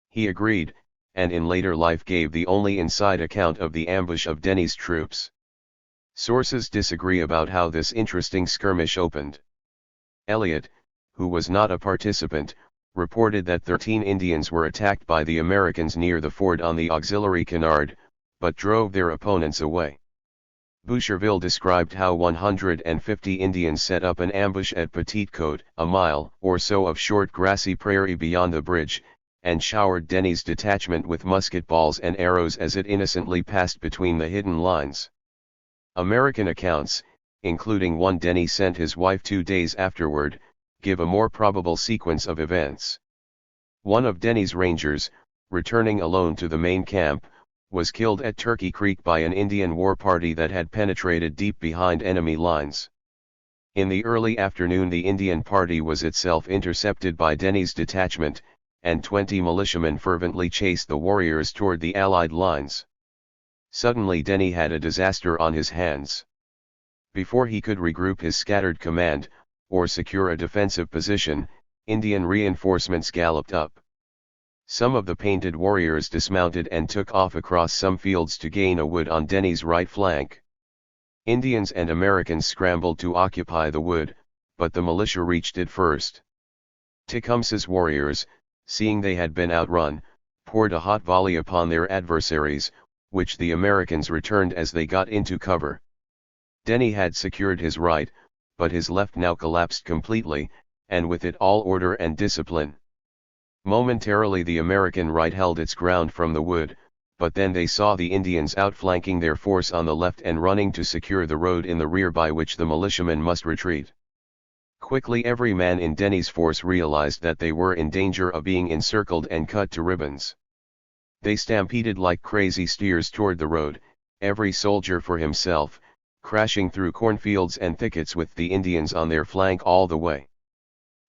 He agreed, and in later life gave the only inside account of the ambush of Denny's troops. Sources disagree about how this interesting skirmish opened. Elliott, who was not a participant, reported that 13 Indians were attacked by the Americans near the ford on the auxiliary canard, but drove their opponents away. Boucherville described how 150 Indians set up an ambush at Petite Côte, a mile or so of short grassy prairie beyond the bridge, and showered Denny's detachment with musket balls and arrows as it innocently passed between the hidden lines. American accounts, including one Denny sent his wife 2 days afterward, give a more probable sequence of events. One of Denny's rangers, returning alone to the main camp, was killed at Turkey Creek by an Indian war party that had penetrated deep behind enemy lines. In the early afternoon the Indian party was itself intercepted by Denny's detachment, and 20 militiamen fervently chased the warriors toward the Allied lines. Suddenly Denny had a disaster on his hands. Before he could regroup his scattered command, or secure a defensive position, Indian reinforcements galloped up. Some of the painted warriors dismounted and took off across some fields to gain a wood on Denny's right flank. Indians and Americans scrambled to occupy the wood, but the militia reached it first. Tecumseh's warriors, seeing they had been outrun, poured a hot volley upon their adversaries, which the Americans returned as they got into cover. Denny had secured his right, but his left now collapsed completely, and with it all order and discipline. Momentarily the American right held its ground from the wood, but then they saw the Indians outflanking their force on the left and running to secure the road in the rear by which the militiamen must retreat. Quickly every man in Denny's force realized that they were in danger of being encircled and cut to ribbons. They stampeded like crazy steers toward the road, every soldier for himself, crashing through cornfields and thickets with the Indians on their flank all the way.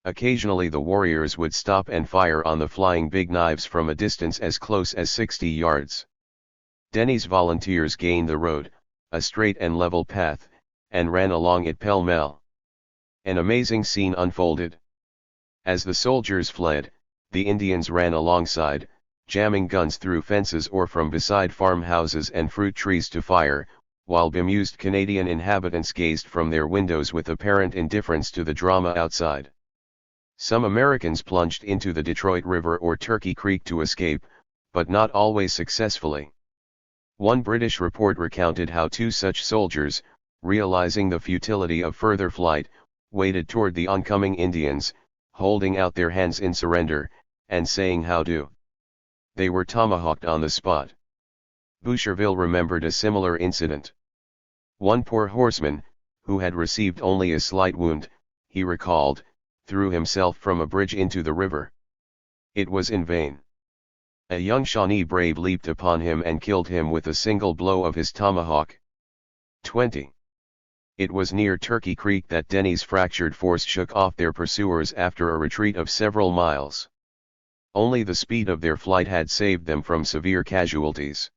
Occasionally the warriors would stop and fire on the flying big knives from a distance as close as 60 yards. Denny's volunteers gained the road, a straight and level path, and ran along it pell-mell. An amazing scene unfolded. As the soldiers fled, the Indians ran alongside, jamming guns through fences or from beside farmhouses and fruit trees to fire, while bemused Canadian inhabitants gazed from their windows with apparent indifference to the drama outside. Some Americans plunged into the Detroit River or Turkey Creek to escape, but not always successfully. One British report recounted how 2 such soldiers, realizing the futility of further flight, waded toward the oncoming Indians, holding out their hands in surrender, and saying "How do?" They were tomahawked on the spot. Boucherville remembered a similar incident. One poor horseman, who had received only a slight wound, he recalled, threw himself from a bridge into the river. It was in vain. A young Shawnee brave leaped upon him and killed him with a single blow of his tomahawk. 20. It was near Turkey Creek that Denny's fractured force shook off their pursuers after a retreat of several miles. Only the speed of their flight had saved them from severe casualties.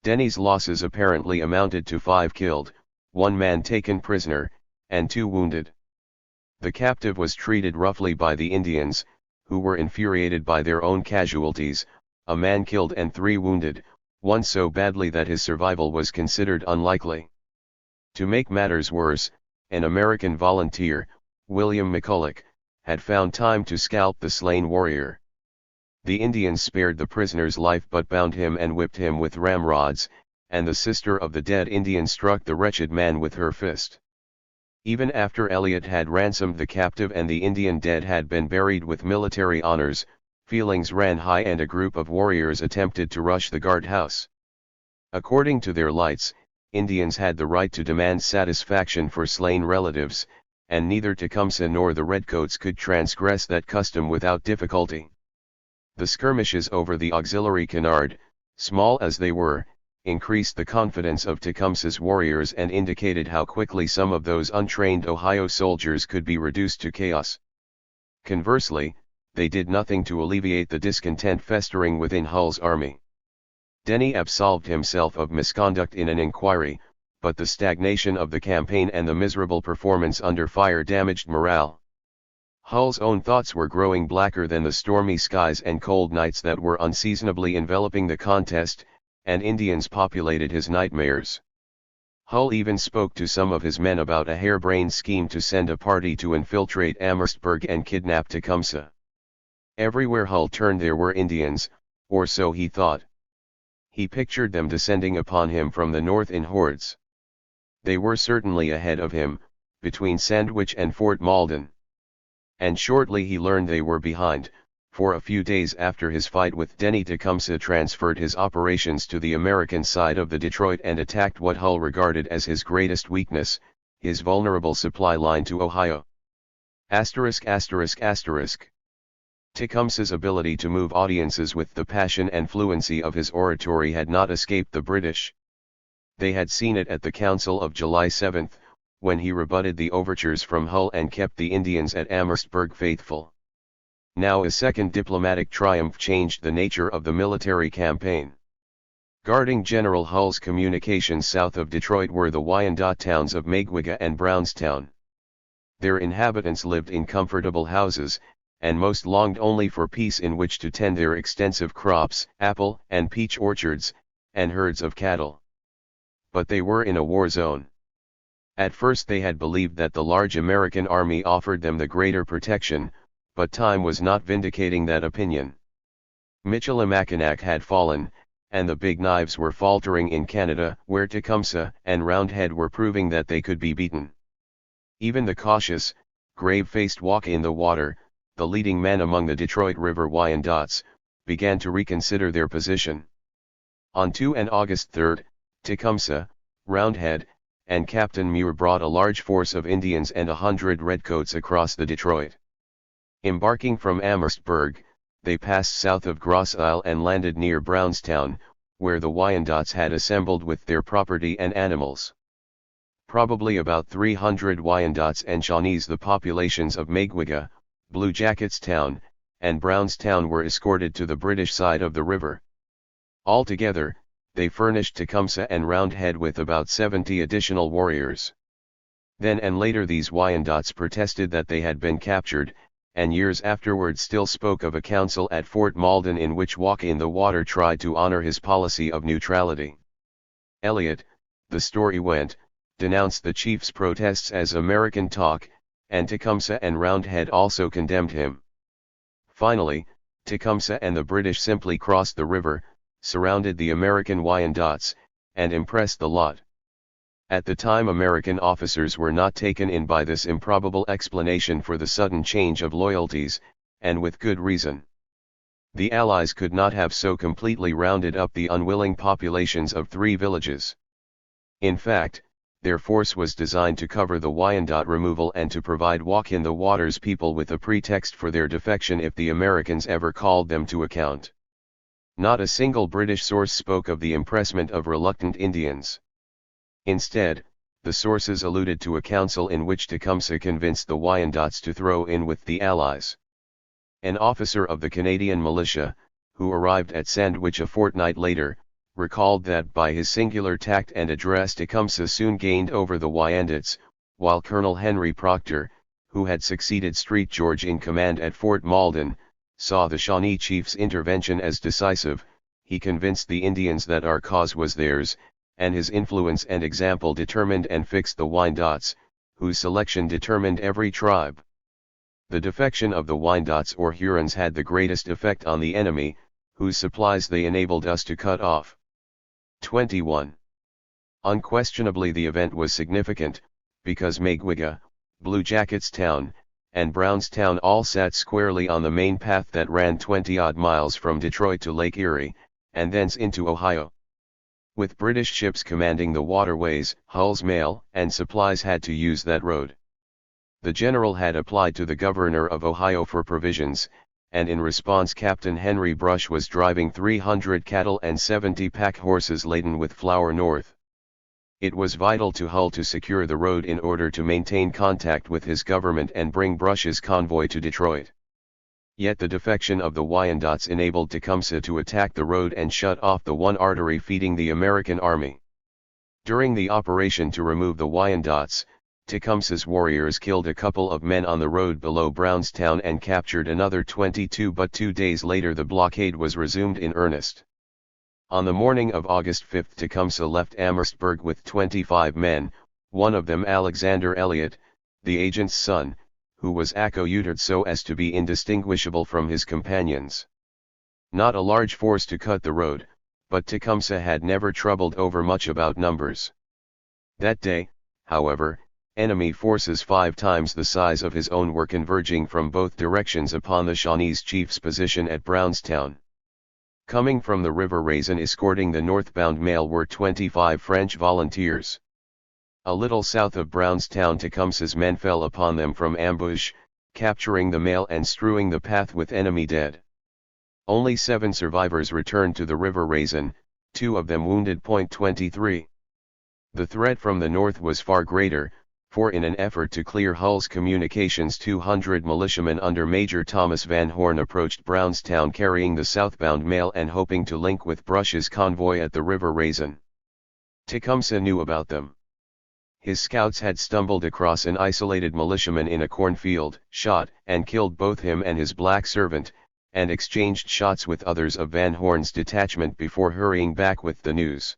Denny's losses apparently amounted to 5 killed, 1 man taken prisoner, and 2 wounded. The captive was treated roughly by the Indians, who were infuriated by their own casualties, a man killed and 3 wounded, one so badly that his survival was considered unlikely. To make matters worse, an American volunteer, William McCulloch, had found time to scalp the slain warrior. The Indians spared the prisoner's life but bound him and whipped him with ramrods, and the sister of the dead Indian struck the wretched man with her fist. Even after Elliot had ransomed the captive and the Indian dead had been buried with military honors, feelings ran high and a group of warriors attempted to rush the guardhouse. According to their lights, Indians had the right to demand satisfaction for slain relatives, and neither Tecumseh nor the Redcoats could transgress that custom without difficulty. The skirmishes over the auxiliary canard, small as they were, increased the confidence of Tecumseh's warriors and indicated how quickly some of those untrained Ohio soldiers could be reduced to chaos. Conversely, they did nothing to alleviate the discontent festering within Hull's army. Denny absolved himself of misconduct in an inquiry, but the stagnation of the campaign and the miserable performance under fire damaged morale. Hull's own thoughts were growing blacker than the stormy skies and cold nights that were unseasonably enveloping the contest, and Indians populated his nightmares. Hull even spoke to some of his men about a harebrained scheme to send a party to infiltrate Amherstburg and kidnap Tecumseh. Everywhere Hull turned there were Indians, or so he thought. He pictured them descending upon him from the north in hordes. They were certainly ahead of him, between Sandwich and Fort Malden. And shortly he learned they were behind, for a few days after his fight with Denny, Tecumseh transferred his operations to the American side of the Detroit and attacked what Hull regarded as his greatest weakness, his vulnerable supply line to Ohio. Tecumseh's ability to move audiences with the passion and fluency of his oratory had not escaped the British. They had seen it at the Council of July 7, when he rebutted the overtures from Hull and kept the Indians at Amherstburg faithful. Now a second diplomatic triumph changed the nature of the military campaign. Guarding General Hull's communications south of Detroit were the Wyandot towns of Maguiga and Brownstown. Their inhabitants lived in comfortable houses, and most longed only for peace in which to tend their extensive crops, apple and peach orchards, and herds of cattle. But they were in a war zone. At first they had believed that the large American army offered them the greater protection, but time was not vindicating that opinion. Michilimackinac had fallen, and the Big Knives were faltering in Canada, where Tecumseh and Roundhead were proving that they could be beaten. Even the cautious, grave-faced Walk-in-the-Water, the leading men among the Detroit River Wyandots, began to reconsider their position. On 2 and August 3, Tecumseh, Roundhead, and Captain Muir brought a large force of Indians and 100 Redcoats across the Detroit. Embarking from Amherstburg, they passed south of Grosse Isle and landed near Brownstown, where the Wyandots had assembled with their property and animals. Probably about 300 Wyandots and Shawnees, the populations of Maguiga, Blue Jackets Town, and Brownstown, were escorted to the British side of the river. Altogether, they furnished Tecumseh and Roundhead with about 70 additional warriors. Then and later these Wyandots protested that they had been captured, and years afterward still spoke of a council at Fort Malden in which Walk-in-the-Water tried to honor his policy of neutrality. Elliot, the story went, denounced the chief's protests as American talk, and Tecumseh and Roundhead also condemned him. Finally, Tecumseh and the British simply crossed the river, surrounded the American Wyandots, and impressed the lot. At the time American officers were not taken in by this improbable explanation for the sudden change of loyalties, and with good reason. The Allies could not have so completely rounded up the unwilling populations of 3 villages. In fact, their force was designed to cover the Wyandot removal and to provide Walk-in-the-Water's people with a pretext for their defection if the Americans ever called them to account. Not a single British source spoke of the impressment of reluctant Indians. Instead, the sources alluded to a council in which Tecumseh convinced the Wyandots to throw in with the Allies. An officer of the Canadian militia, who arrived at Sandwich a fortnight later, recalled that by his singular tact and address Tecumseh soon gained over the Wyandots, while Colonel Henry Proctor, who had succeeded Street George in command at Fort Malden, saw the Shawnee chief's intervention as decisive. He convinced the Indians that our cause was theirs, and his influence and example determined and fixed the Wyandots, whose selection determined every tribe. The defection of the Wyandots or Hurons had the greatest effect on the enemy, whose supplies they enabled us to cut off. 21. Unquestionably the event was significant, because Maguiga, Blue Jackets Town, and Brownstown all sat squarely on the main path that ran 20-odd miles from Detroit to Lake Erie, and thence into Ohio. With British ships commanding the waterways, Hull's mail and supplies had to use that road. The general had applied to the governor of Ohio for provisions, and in response Captain Henry Brush was driving 300 cattle and 70 pack horses laden with flour north. It was vital to Hull to secure the road in order to maintain contact with his government and bring Brush's convoy to Detroit. Yet the defection of the Wyandots enabled Tecumseh to attack the road and shut off the one artery feeding the American army. During the operation to remove the Wyandots, Tecumseh's warriors killed a couple of men on the road below Brownstown and captured another 22, but 2 days later the blockade was resumed in earnest. On the morning of August 5 Tecumseh left Amherstburg with 25 men, one of them Alexander Elliot, the agent's son, who was accoutred so as to be indistinguishable from his companions. Not a large force to cut the road, but Tecumseh had never troubled over much about numbers. That day, however, enemy forces 5 times the size of his own were converging from both directions upon the Shawnees chief's position at Brownstown. Coming from the River Raisin escorting the northbound mail were 25 French volunteers. A little south of Brownstown Tecumseh's men fell upon them from ambush, capturing the mail and strewing the path with enemy dead. Only 7 survivors returned to the River Raisin, 2 of them wounded. 23. The threat from the north was far greater, for in an effort to clear Hull's communications 200 militiamen under Major Thomas Van Horn approached Brownstown carrying the southbound mail and hoping to link with Brush's convoy at the River Raisin. Tecumseh knew about them. His scouts had stumbled across an isolated militiaman in a cornfield, shot and killed both him and his black servant, and exchanged shots with others of Van Horn's detachment before hurrying back with the news.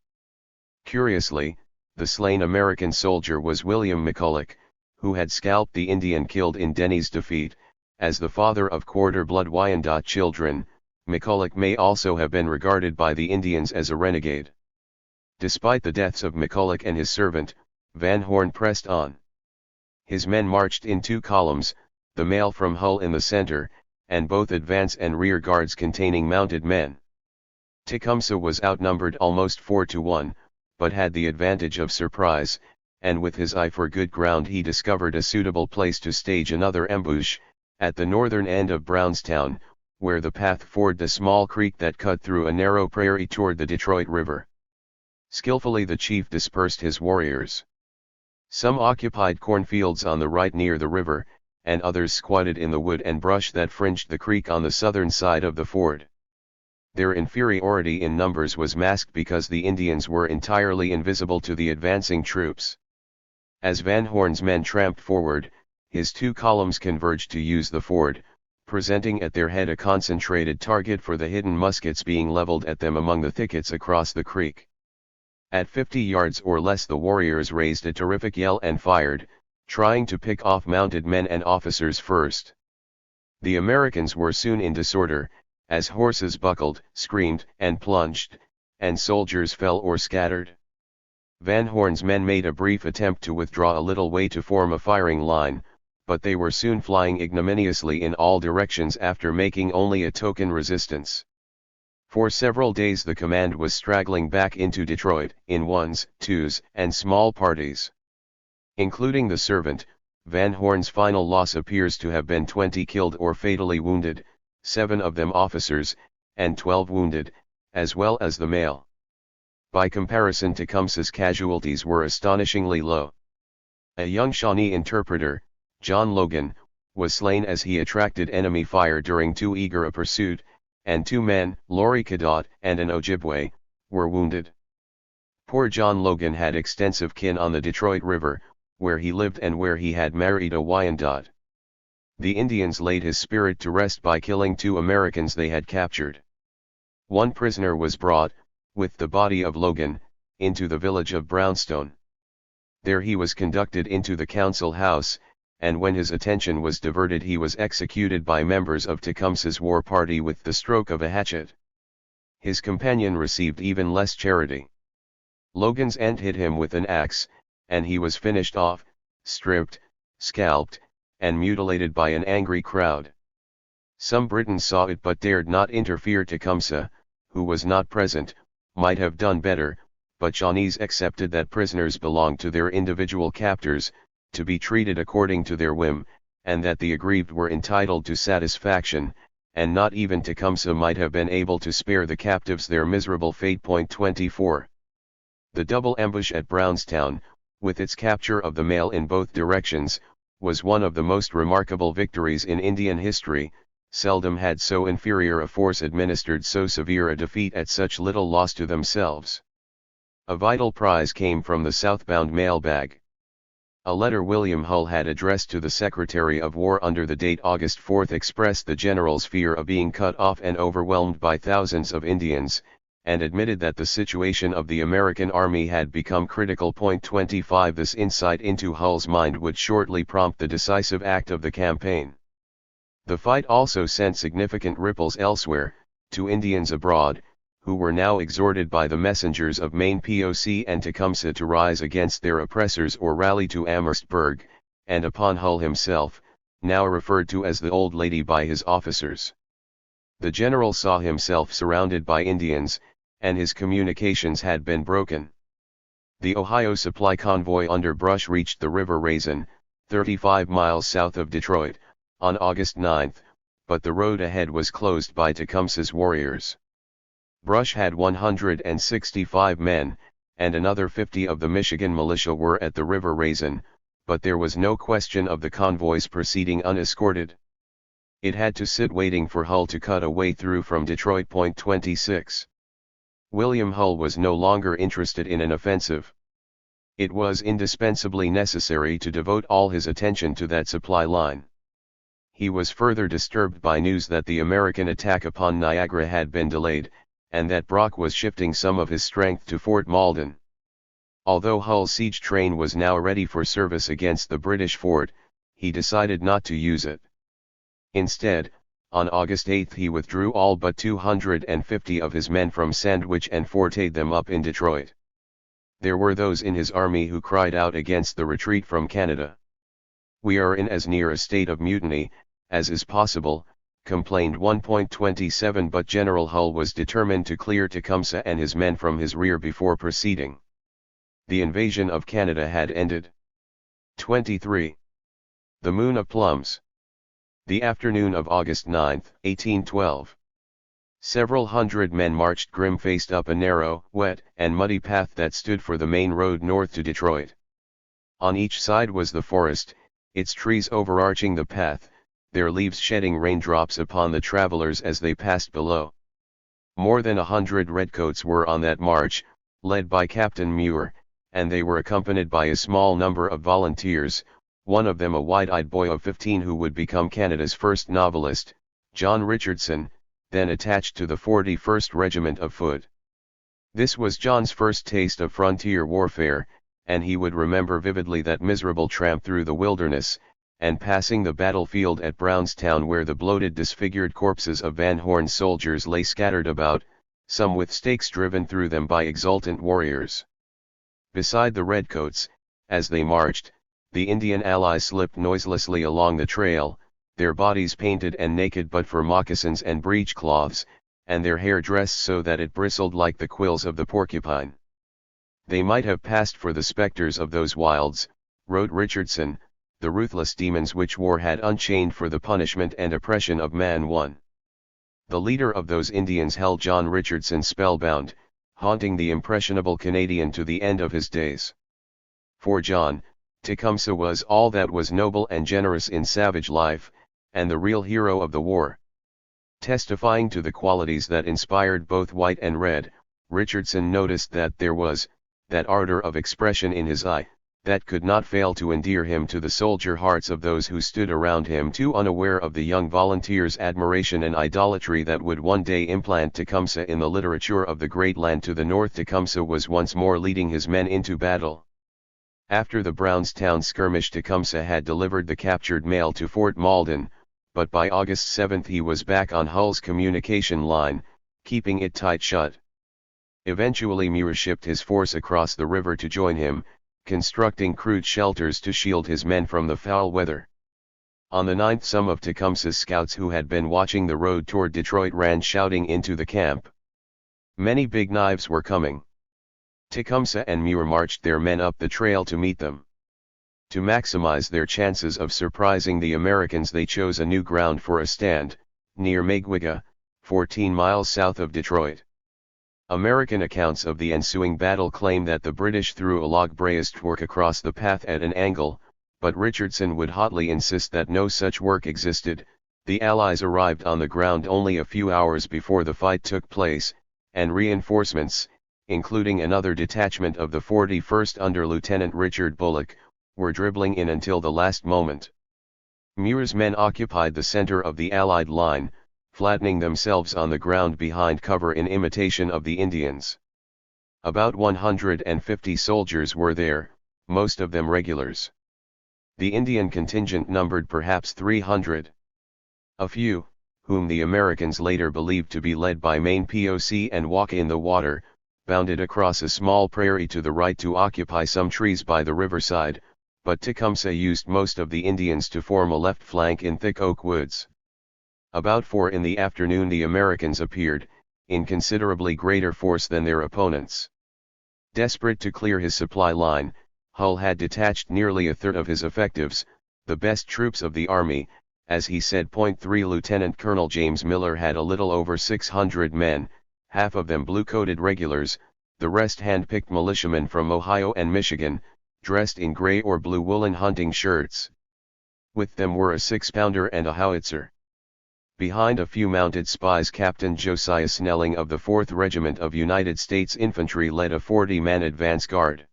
Curiously, the slain American soldier was William McCulloch, who had scalped the Indian killed in Denny's defeat. As the father of quarter-blood Wyandot children, McCulloch may also have been regarded by the Indians as a renegade. Despite the deaths of McCulloch and his servant, Van Horn pressed on. His men marched in 2 columns, the mail from Hull in the center, and both advance and rear guards containing mounted men. Tecumseh was outnumbered almost 4 to 1, but had the advantage of surprise, and with his eye for good ground he discovered a suitable place to stage another ambush, at the northern end of Brownstown, where the path forded a small creek that cut through a narrow prairie toward the Detroit River. Skillfully the chief dispersed his warriors. Some occupied cornfields on the right near the river, and others squatted in the wood and brush that fringed the creek on the southern side of the ford. Their inferiority in numbers was masked because the Indians were entirely invisible to the advancing troops. As Van Horn's men tramped forward, his 2 columns converged to use the ford, presenting at their head a concentrated target for the hidden muskets being leveled at them among the thickets across the creek. At 50 yards or less the warriors raised a terrific yell and fired, trying to pick off mounted men and officers first. The Americans were soon in disorder, as horses buckled, screamed, and plunged, and soldiers fell or scattered. Van Horn's men made a brief attempt to withdraw a little way to form a firing line, but they were soon flying ignominiously in all directions after making only a token resistance. For several days the command was straggling back into Detroit, in 1s, 2s, and small parties. Including the servant, Van Horn's final loss appears to have been 20 killed or fatally wounded, 7 of them officers, and 12 wounded, as well as the male. By comparison, Tecumseh's casualties were astonishingly low. A young Shawnee interpreter, John Logan, was slain as he attracted enemy fire during too eager a pursuit, and 2 men, Laurie Cadott and an Ojibwe, were wounded. Poor John Logan had extensive kin on the Detroit River, where he lived and where he had married a Wyandot. The Indians laid his spirit to rest by killing 2 Americans they had captured. One prisoner was brought, with the body of Logan, into the village of Brownstone. There he was conducted into the council house, and when his attention was diverted he was executed by members of Tecumseh's war party with the stroke of a hatchet. His companion received even less charity. Logan's aunt hit him with an axe, and he was finished off, stripped, scalped, and mutilated by an angry crowd. Some Britons saw it but dared not interfere. Tecumseh, who was not present, might have done better, but Shawnees accepted that prisoners belonged to their individual captors, to be treated according to their whim, and that the aggrieved were entitled to satisfaction, and not even Tecumseh might have been able to spare the captives their miserable fate. 24. The double ambush at Brownstown, with its capture of the mail in both directions, was one of the most remarkable victories in Indian history. Seldom had so inferior a force administered so severe a defeat at such little loss to themselves. A vital prize came from the southbound mailbag. A letter William Hull had addressed to the Secretary of War under the date August 4 expressed the general's fear of being cut off and overwhelmed by thousands of Indians, and admitted that the situation of the American army had become critical. 25 This insight into Hull's mind would shortly prompt the decisive act of the campaign. The fight also sent significant ripples elsewhere, to Indians abroad, who were now exhorted by the messengers of Maine POC and Tecumseh to rise against their oppressors or rally to Amherstburg, and upon Hull himself, now referred to as the Old Lady by his officers. The general saw himself surrounded by Indians, and his communications had been broken. The Ohio supply convoy under Brush reached the River Raisin, 35 miles south of Detroit, on August 9, but the road ahead was closed by Tecumseh's warriors. Brush had 165 men, and another 50 of the Michigan militia were at the River Raisin, but there was no question of the convoys proceeding unescorted. It had to sit waiting for Hull to cut a way through from Detroit. 26. William Hull was no longer interested in an offensive. It was indispensably necessary to devote all his attention to that supply line. He was further disturbed by news that the American attack upon Niagara had been delayed, and that Brock was shifting some of his strength to Fort Malden. Although Hull's siege train was now ready for service against the British fort, he decided not to use it. Instead, on August 8 he withdrew all but 250 of his men from Sandwich and fortified them up in Detroit. There were those in his army who cried out against the retreat from Canada. "We are in as near a state of mutiny as is possible," complained 1.27, but General Hull was determined to clear Tecumseh and his men from his rear before proceeding. The invasion of Canada had ended. 23. The Moon of Plums. The afternoon of August 9, 1812. Several hundred men marched grim-faced up a narrow, wet, and muddy path that stood for the main road north to Detroit. On each side was the forest, its trees overarching the path, their leaves shedding raindrops upon the travelers as they passed below. More than 100 redcoats were on that march, led by Captain Muir, and they were accompanied by a small number of volunteers, one of them a wide-eyed boy of 15 who would become Canada's first novelist, John Richardson, then attached to the 41st Regiment of Foot. This was John's first taste of frontier warfare, and he would remember vividly that miserable tramp through the wilderness, and passing the battlefield at Brownstown where the bloated disfigured corpses of Van Horn's soldiers lay scattered about, some with stakes driven through them by exultant warriors. Beside the redcoats, as they marched, the Indian allies slipped noiselessly along the trail, their bodies painted and naked but for moccasins and breechcloths, and their hair dressed so that it bristled like the quills of the porcupine. They might have passed for the specters of those wilds, wrote Richardson, the ruthless demons which war had unchained for the punishment and oppression of man one. The leader of those Indians held John Richardson spellbound, haunting the impressionable Canadian to the end of his days. For John, Tecumseh was all that was noble and generous in savage life, and the real hero of the war. Testifying to the qualities that inspired both white and red, Richardson noticed that there was that ardor of expression in his eye that could not fail to endear him to the soldier hearts of those who stood around him, too unaware of the young volunteer's admiration and idolatry that would one day implant Tecumseh in the literature of the great land to the north. Tecumseh was once more leading his men into battle. After the Brownstown skirmish, Tecumseh had delivered the captured mail to Fort Malden, but by August 7 he was back on Hull's communication line, keeping it tight shut. Eventually Muir shipped his force across the river to join him, constructing crude shelters to shield his men from the foul weather. On the 9th, some of Tecumseh's scouts who had been watching the road toward Detroit ran shouting into the camp. Many big knives were coming. Tecumseh and Muir marched their men up the trail to meet them. To maximize their chances of surprising the Americans, they chose a new ground for a stand, near Magwiga, 14 miles south of Detroit. American accounts of the ensuing battle claim that the British threw a log braced work across the path at an angle, but Richardson would hotly insist that no such work existed. The Allies arrived on the ground only a few hours before the fight took place, and reinforcements, including another detachment of the 41st under Lieutenant Richard Bullock, were dribbling in until the last moment. Muir's men occupied the center of the Allied line, flattening themselves on the ground behind cover in imitation of the Indians. About 150 soldiers were there, most of them regulars. The Indian contingent numbered perhaps 300. A few, whom the Americans later believed to be led by Maine POC and Walk in the Water, bounded across a small prairie to the right to occupy some trees by the riverside, but Tecumseh used most of the Indians to form a left flank in thick oak woods. About 4 in the afternoon the Americans appeared, in considerably greater force than their opponents. Desperate to clear his supply line, Hull had detached nearly a third of his effectives, the best troops of the army, as he said. 3 Lieutenant Colonel James Miller had a little over 600 men, half of them blue-coated regulars, the rest hand-picked militiamen from Ohio and Michigan, dressed in gray or blue woolen hunting shirts. With them were a 6-pounder and a howitzer. Behind a few mounted spies, Captain Josiah Snelling of the 4th Regiment of United States Infantry led a 40-man advance guard.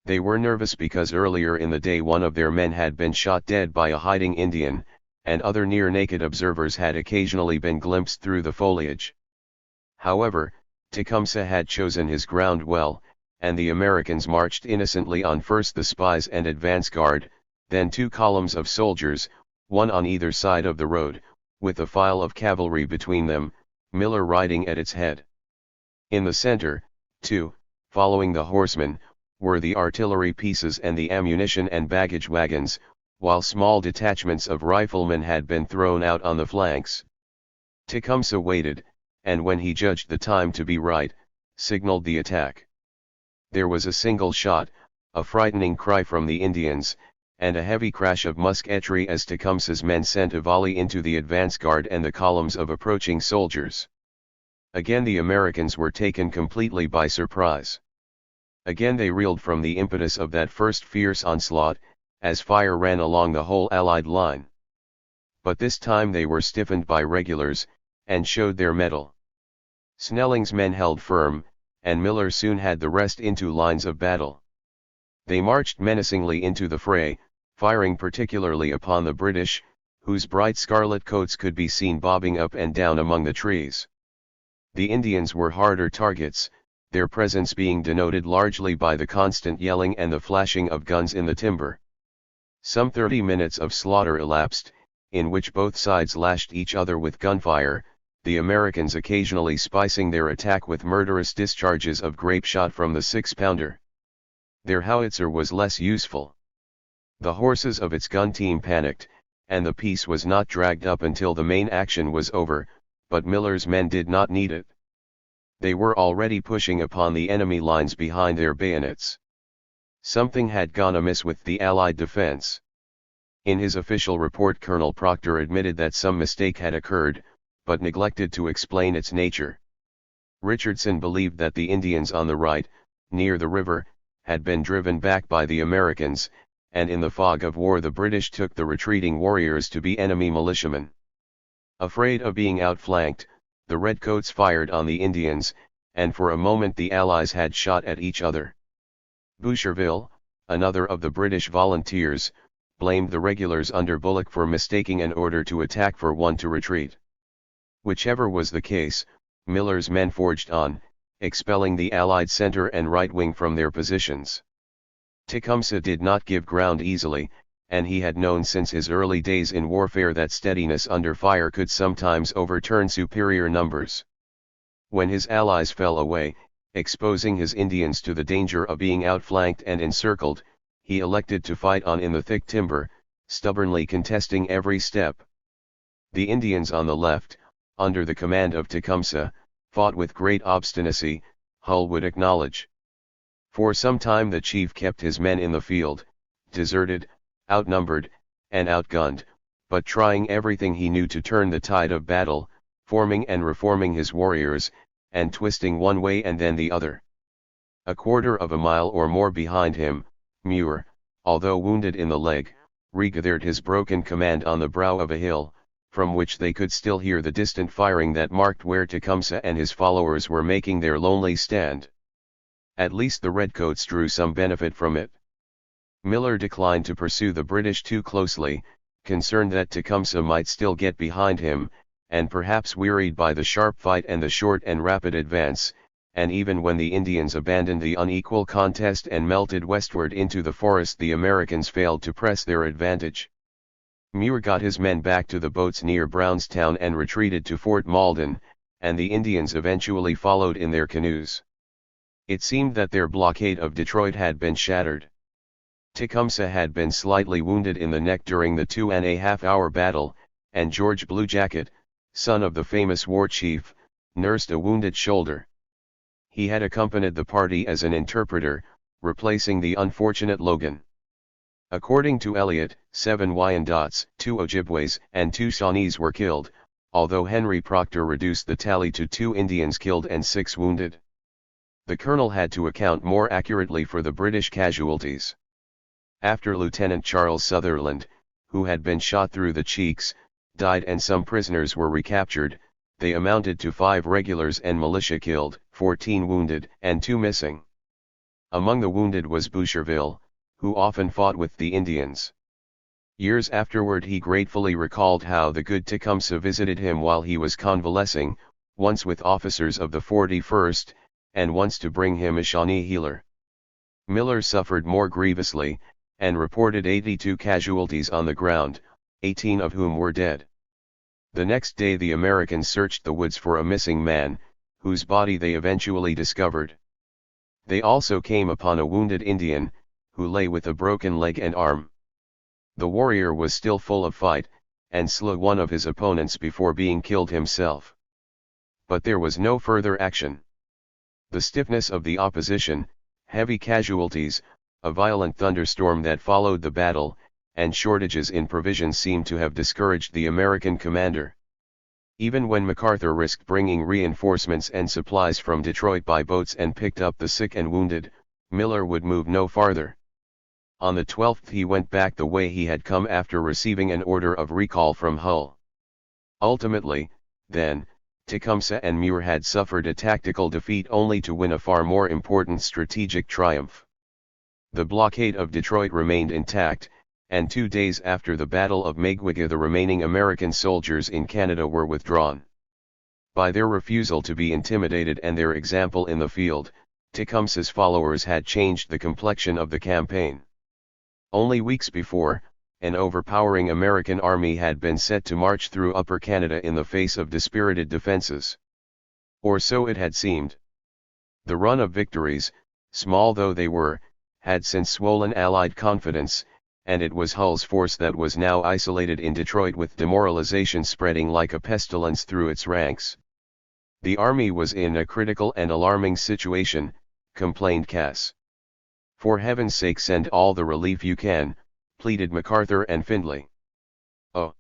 They were nervous because earlier in the day one of their men had been shot dead by a hiding Indian, and other near-naked observers had occasionally been glimpsed through the foliage. However, Tecumseh had chosen his ground well, and the Americans marched innocently on, first the spies and advance guard, then 2 columns of soldiers, one on either side of the road, with a file of cavalry between them, Miller riding at its head. In the center, too, following the horsemen, were the artillery pieces and the ammunition and baggage wagons, while small detachments of riflemen had been thrown out on the flanks. Tecumseh waited, and when he judged the time to be right, signaled the attack. There was a single shot, a frightening cry from the Indians, and a heavy crash of musketry as Tecumseh's men sent a volley into the advance guard and the columns of approaching soldiers. Again the Americans were taken completely by surprise. Again they reeled from the impetus of that first fierce onslaught, as fire ran along the whole Allied line. But this time they were stiffened by regulars, and showed their mettle. Snelling's men held firm, and Miller soon had the rest into lines of battle. They marched menacingly into the fray, firing particularly upon the British, whose bright scarlet coats could be seen bobbing up and down among the trees. The Indians were harder targets, their presence being denoted largely by the constant yelling and the flashing of guns in the timber. Some 30 minutes of slaughter elapsed, in which both sides lashed each other with gunfire, the Americans occasionally spicing their attack with murderous discharges of grape shot from the 6-pounder. Their howitzer was less useful. The horses of its gun team panicked, and the piece was not dragged up until the main action was over, but Miller's men did not need it. They were already pushing upon the enemy lines behind their bayonets. Something had gone amiss with the Allied defense. In his official report, Colonel Proctor admitted that some mistake had occurred, but neglected to explain its nature. Richardson believed that the Indians on the right, near the river, had been driven back by the Americans, and in the fog of war the British took the retreating warriors to be enemy militiamen. Afraid of being outflanked, the redcoats fired on the Indians, and for a moment the Allies had shot at each other. Boucherville, another of the British volunteers, blamed the regulars under Bulloch for mistaking an order to attack for one to retreat. Whichever was the case, Miller's men forged on, expelling the Allied center and right wing from their positions. Tecumseh did not give ground easily, and he had known since his early days in warfare that steadiness under fire could sometimes overturn superior numbers. When his allies fell away, exposing his Indians to the danger of being outflanked and encircled, he elected to fight on in the thick timber, stubbornly contesting every step. The Indians on the left, under the command of Tecumseh, fought with great obstinacy, Hull would acknowledge. For some time the chief kept his men in the field, deserted, outnumbered, and outgunned, but trying everything he knew to turn the tide of battle, forming and reforming his warriors, and twisting one way and then the other. A quarter of a mile or more behind him, Muir, although wounded in the leg, regathered his broken command on the brow of a hill, from which they could still hear the distant firing that marked where Tecumseh and his followers were making their lonely stand. At least the redcoats drew some benefit from it. Miller declined to pursue the British too closely, concerned that Tecumseh might still get behind him, and perhaps wearied by the sharp fight and the short and rapid advance, and even when the Indians abandoned the unequal contest and melted westward into the forest the Americans failed to press their advantage. Muir got his men back to the boats near Brownstown and retreated to Fort Malden, and the Indians eventually followed in their canoes. It seemed that their blockade of Detroit had been shattered. Tecumseh had been slightly wounded in the neck during the 2.5-hour battle, and George Bluejacket, son of the famous war chief, nursed a wounded shoulder. He had accompanied the party as an interpreter, replacing the unfortunate Logan. According to Elliott, 7 Wyandots, 2 Ojibways and 2 Shawnees were killed, although Henry Proctor reduced the tally to 2 Indians killed and 6 wounded. The colonel had to account more accurately for the British casualties. After Lieutenant Charles Sutherland, who had been shot through the cheeks, died and some prisoners were recaptured, they amounted to 5 regulars and militia killed, 14 wounded, and 2 missing. Among the wounded was Boucherville, who often fought with the Indians. Years afterward he gratefully recalled how the good Tecumseh visited him while he was convalescing, once with officers of the 41st, and once to bring him a Shawnee healer. Miller suffered more grievously, and reported 82 casualties on the ground, 18 of whom were dead. The next day the Americans searched the woods for a missing man, whose body they eventually discovered. They also came upon a wounded Indian, who lay with a broken leg and arm. The warrior was still full of fight, and slew one of his opponents before being killed himself. But there was no further action. The stiffness of the opposition, heavy casualties, a violent thunderstorm that followed the battle, and shortages in provisions seemed to have discouraged the American commander. Even when MacArthur risked bringing reinforcements and supplies from Detroit by boats and picked up the sick and wounded, Miller would move no farther. On the 12th he went back the way he had come after receiving an order of recall from Hull. Ultimately, then, Tecumseh and Muir had suffered a tactical defeat only to win a far more important strategic triumph. The blockade of Detroit remained intact, and 2 days after the Battle of Maguiga the remaining American soldiers in Canada were withdrawn. By their refusal to be intimidated and their example in the field, Tecumseh's followers had changed the complexion of the campaign. Only weeks before, an overpowering American army had been set to march through Upper Canada in the face of dispirited defenses. Or so it had seemed. The run of victories, small though they were, had since swollen Allied confidence, and it was Hull's force that was now isolated in Detroit with demoralization spreading like a pestilence through its ranks. The army was in a critical and alarming situation, complained Cass. For heaven's sake send all the relief you can, pleaded MacArthur and Findlay. Oh!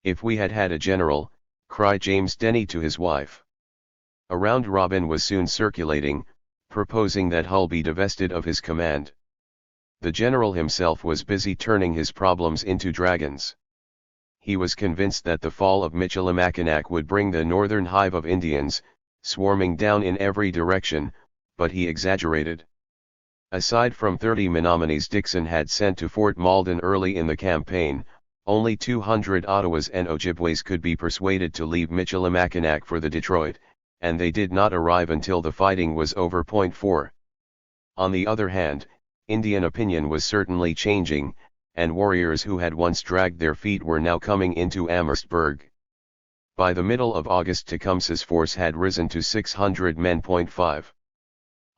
If we had had a general, cried James Denny to his wife. A round robin was soon circulating, proposing that Hull be divested of his command. The general himself was busy turning his problems into dragons. He was convinced that the fall of Michilimackinac would bring the northern hive of Indians, swarming down in every direction, but he exaggerated. Aside from 30 Menominees Dixon had sent to Fort Malden early in the campaign, only 200 Ottawas and Ojibways could be persuaded to leave Michilimackinac for the Detroit, and they did not arrive until the fighting was over. 4. On the other hand, Indian opinion was certainly changing, and warriors who had once dragged their feet were now coming into Amherstburg. By the middle of August, Tecumseh's force had risen to 600 men. 5.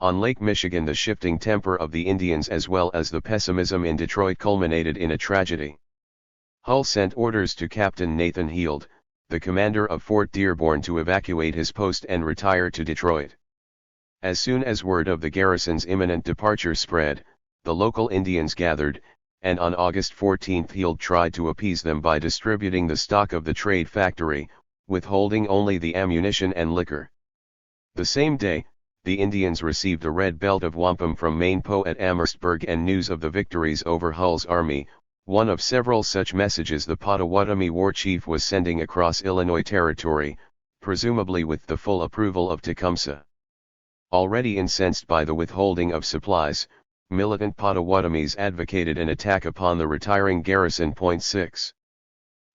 On Lake Michigan, the shifting temper of the Indians as well as the pessimism in Detroit culminated in a tragedy. Hull sent orders to Captain Nathan Heald, the commander of Fort Dearborn, to evacuate his post and retire to Detroit. As soon as word of the garrison's imminent departure spread, the local Indians gathered, and on August 14 Heald tried to appease them by distributing the stock of the trade factory, withholding only the ammunition and liquor. The same day, the Indians received a red belt of wampum from Maine Poe at Amherstburg and news of the victories over Hull's army, one of several such messages the Potawatomi war chief was sending across Illinois territory, presumably with the full approval of Tecumseh. Already incensed by the withholding of supplies, militant Potawatomis advocated an attack upon the retiring garrison. 6.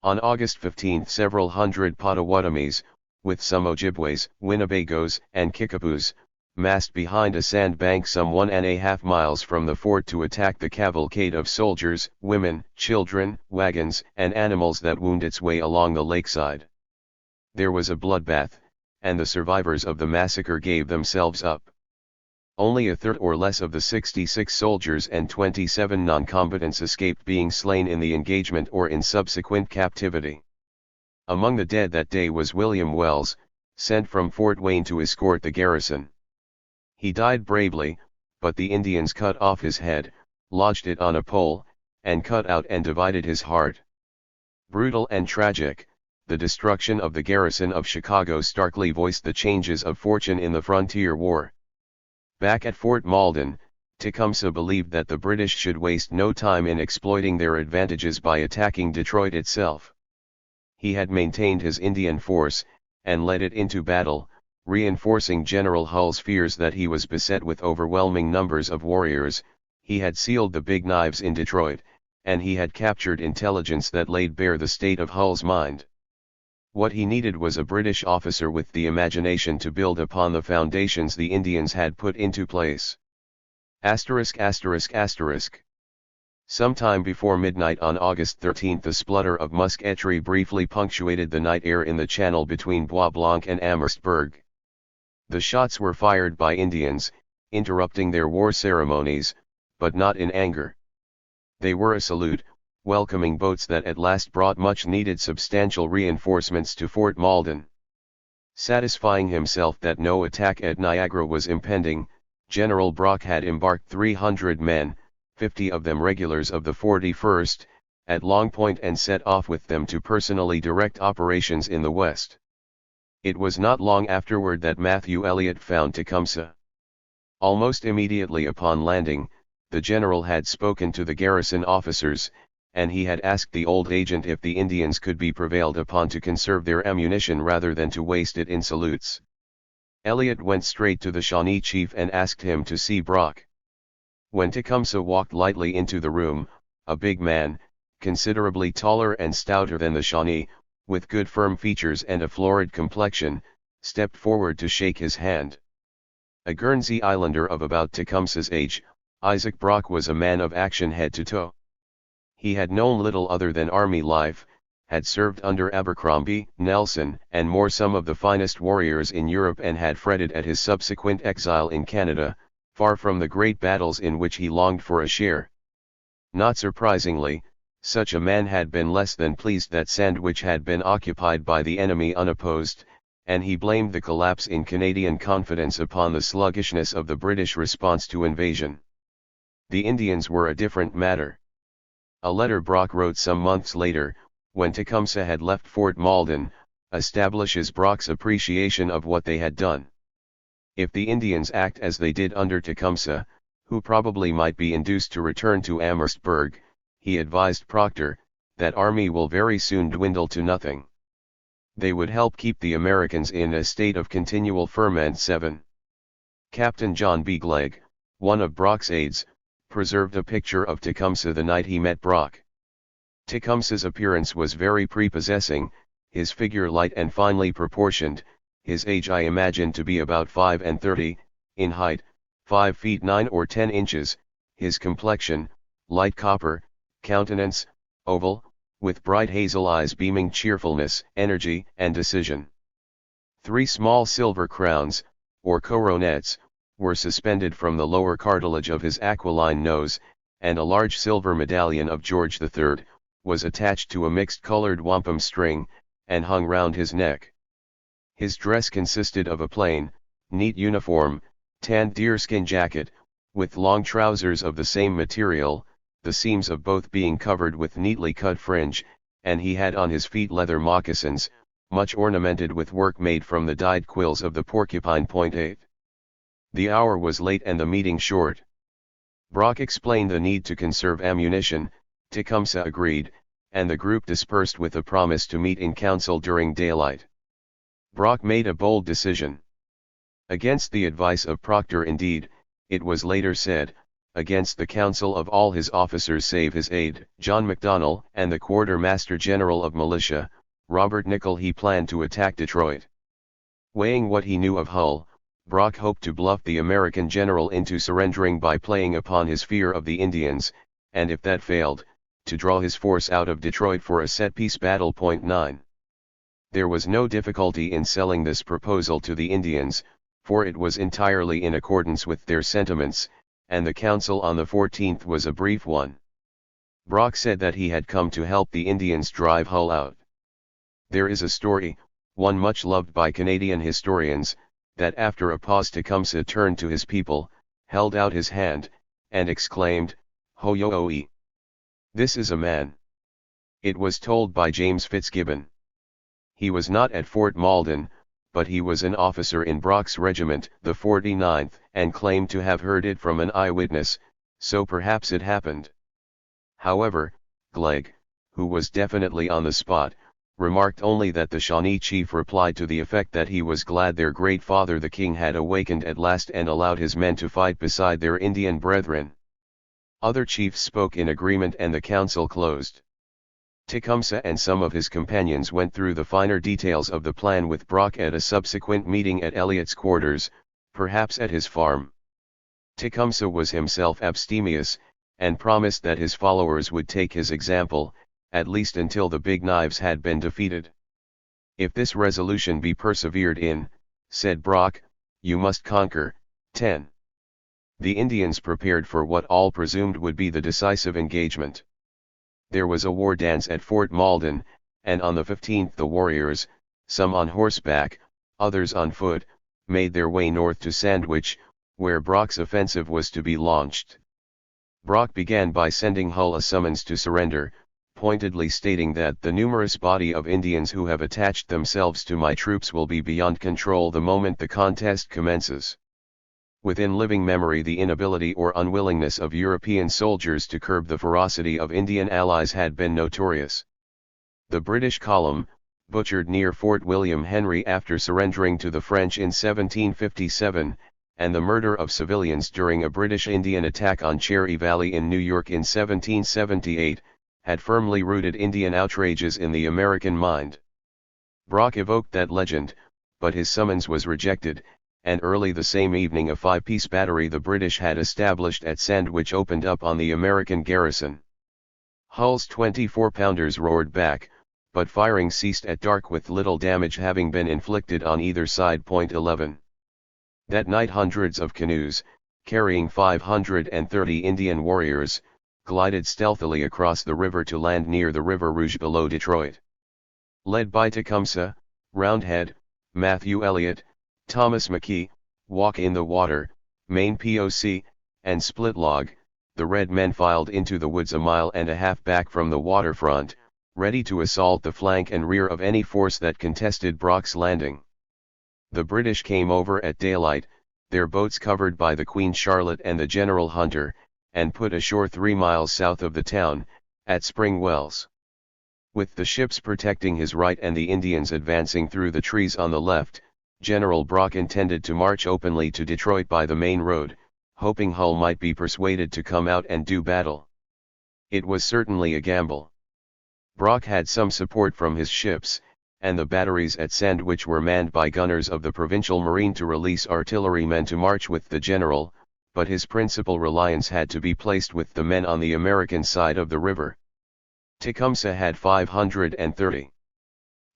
On August 15 several hundred Potawatomis, with some Ojibways, Winnebagos, and Kickapoos, massed behind a sandbank some 1.5 miles from the fort to attack the cavalcade of soldiers, women, children, wagons, and animals that wound its way along the lakeside. There was a bloodbath, and the survivors of the massacre gave themselves up. Only a third or less of the 66 soldiers and 27 non-combatants escaped being slain in the engagement or in subsequent captivity. Among the dead that day was William Wells, sent from Fort Wayne to escort the garrison. He died bravely, but the Indians cut off his head, lodged it on a pole, and cut out and divided his heart. Brutal and tragic, the destruction of the garrison of Chicago starkly voiced the changes of fortune in the frontier war. Back at Fort Malden, Tecumseh believed that the British should waste no time in exploiting their advantages by attacking Detroit itself. He had maintained his Indian force, and led it into battle, reinforcing General Hull's fears that he was beset with overwhelming numbers of warriors. He had sealed the Big Knives in Detroit, and he had captured intelligence that laid bare the state of Hull's mind. What he needed was a British officer with the imagination to build upon the foundations the Indians had put into place. Sometime before midnight on August 13 the splutter of musketry briefly punctuated the night air in the channel between Bois Blanc and Amherstburg. The shots were fired by Indians, interrupting their war ceremonies, but not in anger. They were a salute, welcoming boats that at last brought much-needed substantial reinforcements to Fort Malden. Satisfying himself that no attack at Niagara was impending, General Brock had embarked 300 men, 50 of them regulars of the 41st, at Long Point and set off with them to personally direct operations in the west. It was not long afterward that Matthew Elliott found Tecumseh. Almost immediately upon landing, the general had spoken to the garrison officers, and he had asked the old agent if the Indians could be prevailed upon to conserve their ammunition rather than to waste it in salutes. Elliott went straight to the Shawnee chief and asked him to see Brock. When Tecumseh walked lightly into the room, a big man, considerably taller and stouter than the Shawnee, with good firm features and a florid complexion, stepped forward to shake his hand. A Guernsey Islander of about Tecumseh's age, Isaac Brock was a man of action head to toe. He had known little other than army life, had served under Abercrombie, Nelson, and more some of the finest warriors in Europe, and had fretted at his subsequent exile in Canada, far from the great battles in which he longed for a share. Not surprisingly, such a man had been less than pleased that Sandwich had been occupied by the enemy unopposed, and he blamed the collapse in Canadian confidence upon the sluggishness of the British response to invasion. The Indians were a different matter. A letter Brock wrote some months later, when Tecumseh had left Fort Malden, establishes Brock's appreciation of what they had done. If the Indians act as they did under Tecumseh, who probably might be induced to return to Amherstburg, he advised Proctor, that army will very soon dwindle to nothing. They would help keep the Americans in a state of continual ferment. 7. Captain John B. Glegg, one of Brock's aides, preserved a picture of Tecumseh the night he met Brock. Tecumseh's appearance was very prepossessing, his figure light and finely proportioned, his age I imagine to be about 35, in height, 5 feet 9 or 10 inches, his complexion, light copper, countenance, oval, with bright hazel eyes beaming cheerfulness, energy, and decision. 3 small silver crowns, or coronets, were suspended from the lower cartilage of his aquiline nose, and a large silver medallion of George III, was attached to a mixed-colored wampum string, and hung round his neck. His dress consisted of a plain, neat uniform, tanned deerskin jacket, with long trousers of the same material, the seams of both being covered with neatly cut fringe, and he had on his feet leather moccasins, much ornamented with work made from the dyed quills of the porcupine point 8. The hour was late and the meeting short. Brock explained the need to conserve ammunition, Tecumseh agreed, and the group dispersed with a promise to meet in council during daylight. Brock made a bold decision. Against the advice of Proctor indeed, it was later said, against the counsel of all his officers save his aide, John McDonnell, and the Quartermaster General of Militia, Robert Nichol, he planned to attack Detroit. Weighing what he knew of Hull, Brock hoped to bluff the American general into surrendering by playing upon his fear of the Indians, and if that failed, to draw his force out of Detroit for a set-piece battle. 9. There was no difficulty in selling this proposal to the Indians, for it was entirely in accordance with their sentiments, and the council on the 14th was a brief one. Brock said that he had come to help the Indians drive Hull out. There is a story, one much loved by Canadian historians, that after a pause Tecumseh turned to his people, held out his hand, and exclaimed, "Ho-yo-o-e! This is a man." It was told by James Fitzgibbon. He was not at Fort Malden, but he was an officer in Brock's regiment, the 49th, and claimed to have heard it from an eyewitness, so perhaps it happened. However, Glegg, who was definitely on the spot, remarked only that the Shawnee chief replied to the effect that he was glad their great father the king had awakened at last and allowed his men to fight beside their Indian brethren. Other chiefs spoke in agreement and the council closed. Tecumseh and some of his companions went through the finer details of the plan with Brock at a subsequent meeting at Elliott's quarters, perhaps at his farm. Tecumseh was himself abstemious, and promised that his followers would take his example, at least until the Big Knives had been defeated. "If this resolution be persevered in," said Brock, "you must conquer." 10. The Indians prepared for what all presumed would be the decisive engagement. There was a war dance at Fort Malden, and on the 15th the warriors, some on horseback, others on foot, made their way north to Sandwich, where Brock's offensive was to be launched. Brock began by sending Hull a summons to surrender, pointedly stating that the numerous body of Indians who have attached themselves to my troops will be beyond control the moment the contest commences. Within living memory the inability or unwillingness of European soldiers to curb the ferocity of Indian allies had been notorious. The British column, butchered near Fort William Henry after surrendering to the French in 1757, and the murder of civilians during a British Indian attack on Cherry Valley in New York in 1778, had firmly rooted Indian outrages in the American mind. Brock evoked that legend, but his summons was rejected, and early the same evening a 5-piece battery the British had established at Sandwich opened up on the American garrison. Hull's 24-pounders roared back, but firing ceased at dark with little damage having been inflicted on either side. 11. That night hundreds of canoes, carrying 530 Indian warriors, glided stealthily across the river to land near the River Rouge below Detroit. Led by Tecumseh, Roundhead, Matthew Elliott, Thomas McKee, Walk in the Water, Maine POC, and Splitlog, the red men filed into the woods a mile and a half back from the waterfront, ready to assault the flank and rear of any force that contested Brock's landing. The British came over at daylight, their boats covered by the Queen Charlotte and the General Hunter, and put ashore 3 miles south of the town, at Spring Wells. With the ships protecting his right and the Indians advancing through the trees on the left, General Brock intended to march openly to Detroit by the main road, hoping Hull might be persuaded to come out and do battle. It was certainly a gamble. Brock had some support from his ships, and the batteries at Sandwich were manned by gunners of the Provincial Marine to release artillerymen to march with the general, but his principal reliance had to be placed with the men on the American side of the river. Tecumseh had 530.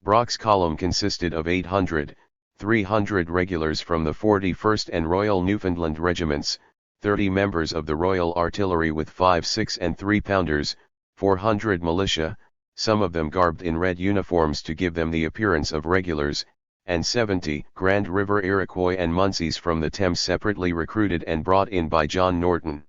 Brock's column consisted of 800, 300 regulars from the 41st and Royal Newfoundland regiments, 30 members of the Royal Artillery with 5 6 and 3-pounders, 400 militia, some of them garbed in red uniforms to give them the appearance of regulars, and 70 Grand River Iroquois and Munsees from the Thames separately recruited and brought in by John Norton.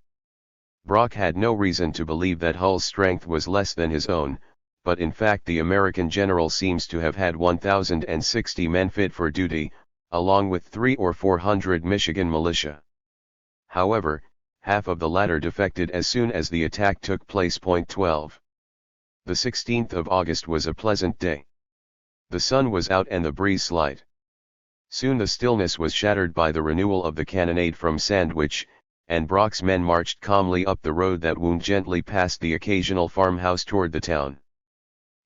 Brock had no reason to believe that Hull's strength was less than his own, but in fact the American general seems to have had 1,060 men fit for duty, along with 300 or 400 Michigan militia. However, half of the latter defected as soon as the attack took place. 12. The 16th of August was a pleasant day. The sun was out and the breeze slight. Soon the stillness was shattered by the renewal of the cannonade from Sandwich, and Brock's men marched calmly up the road that wound gently past the occasional farmhouse toward the town.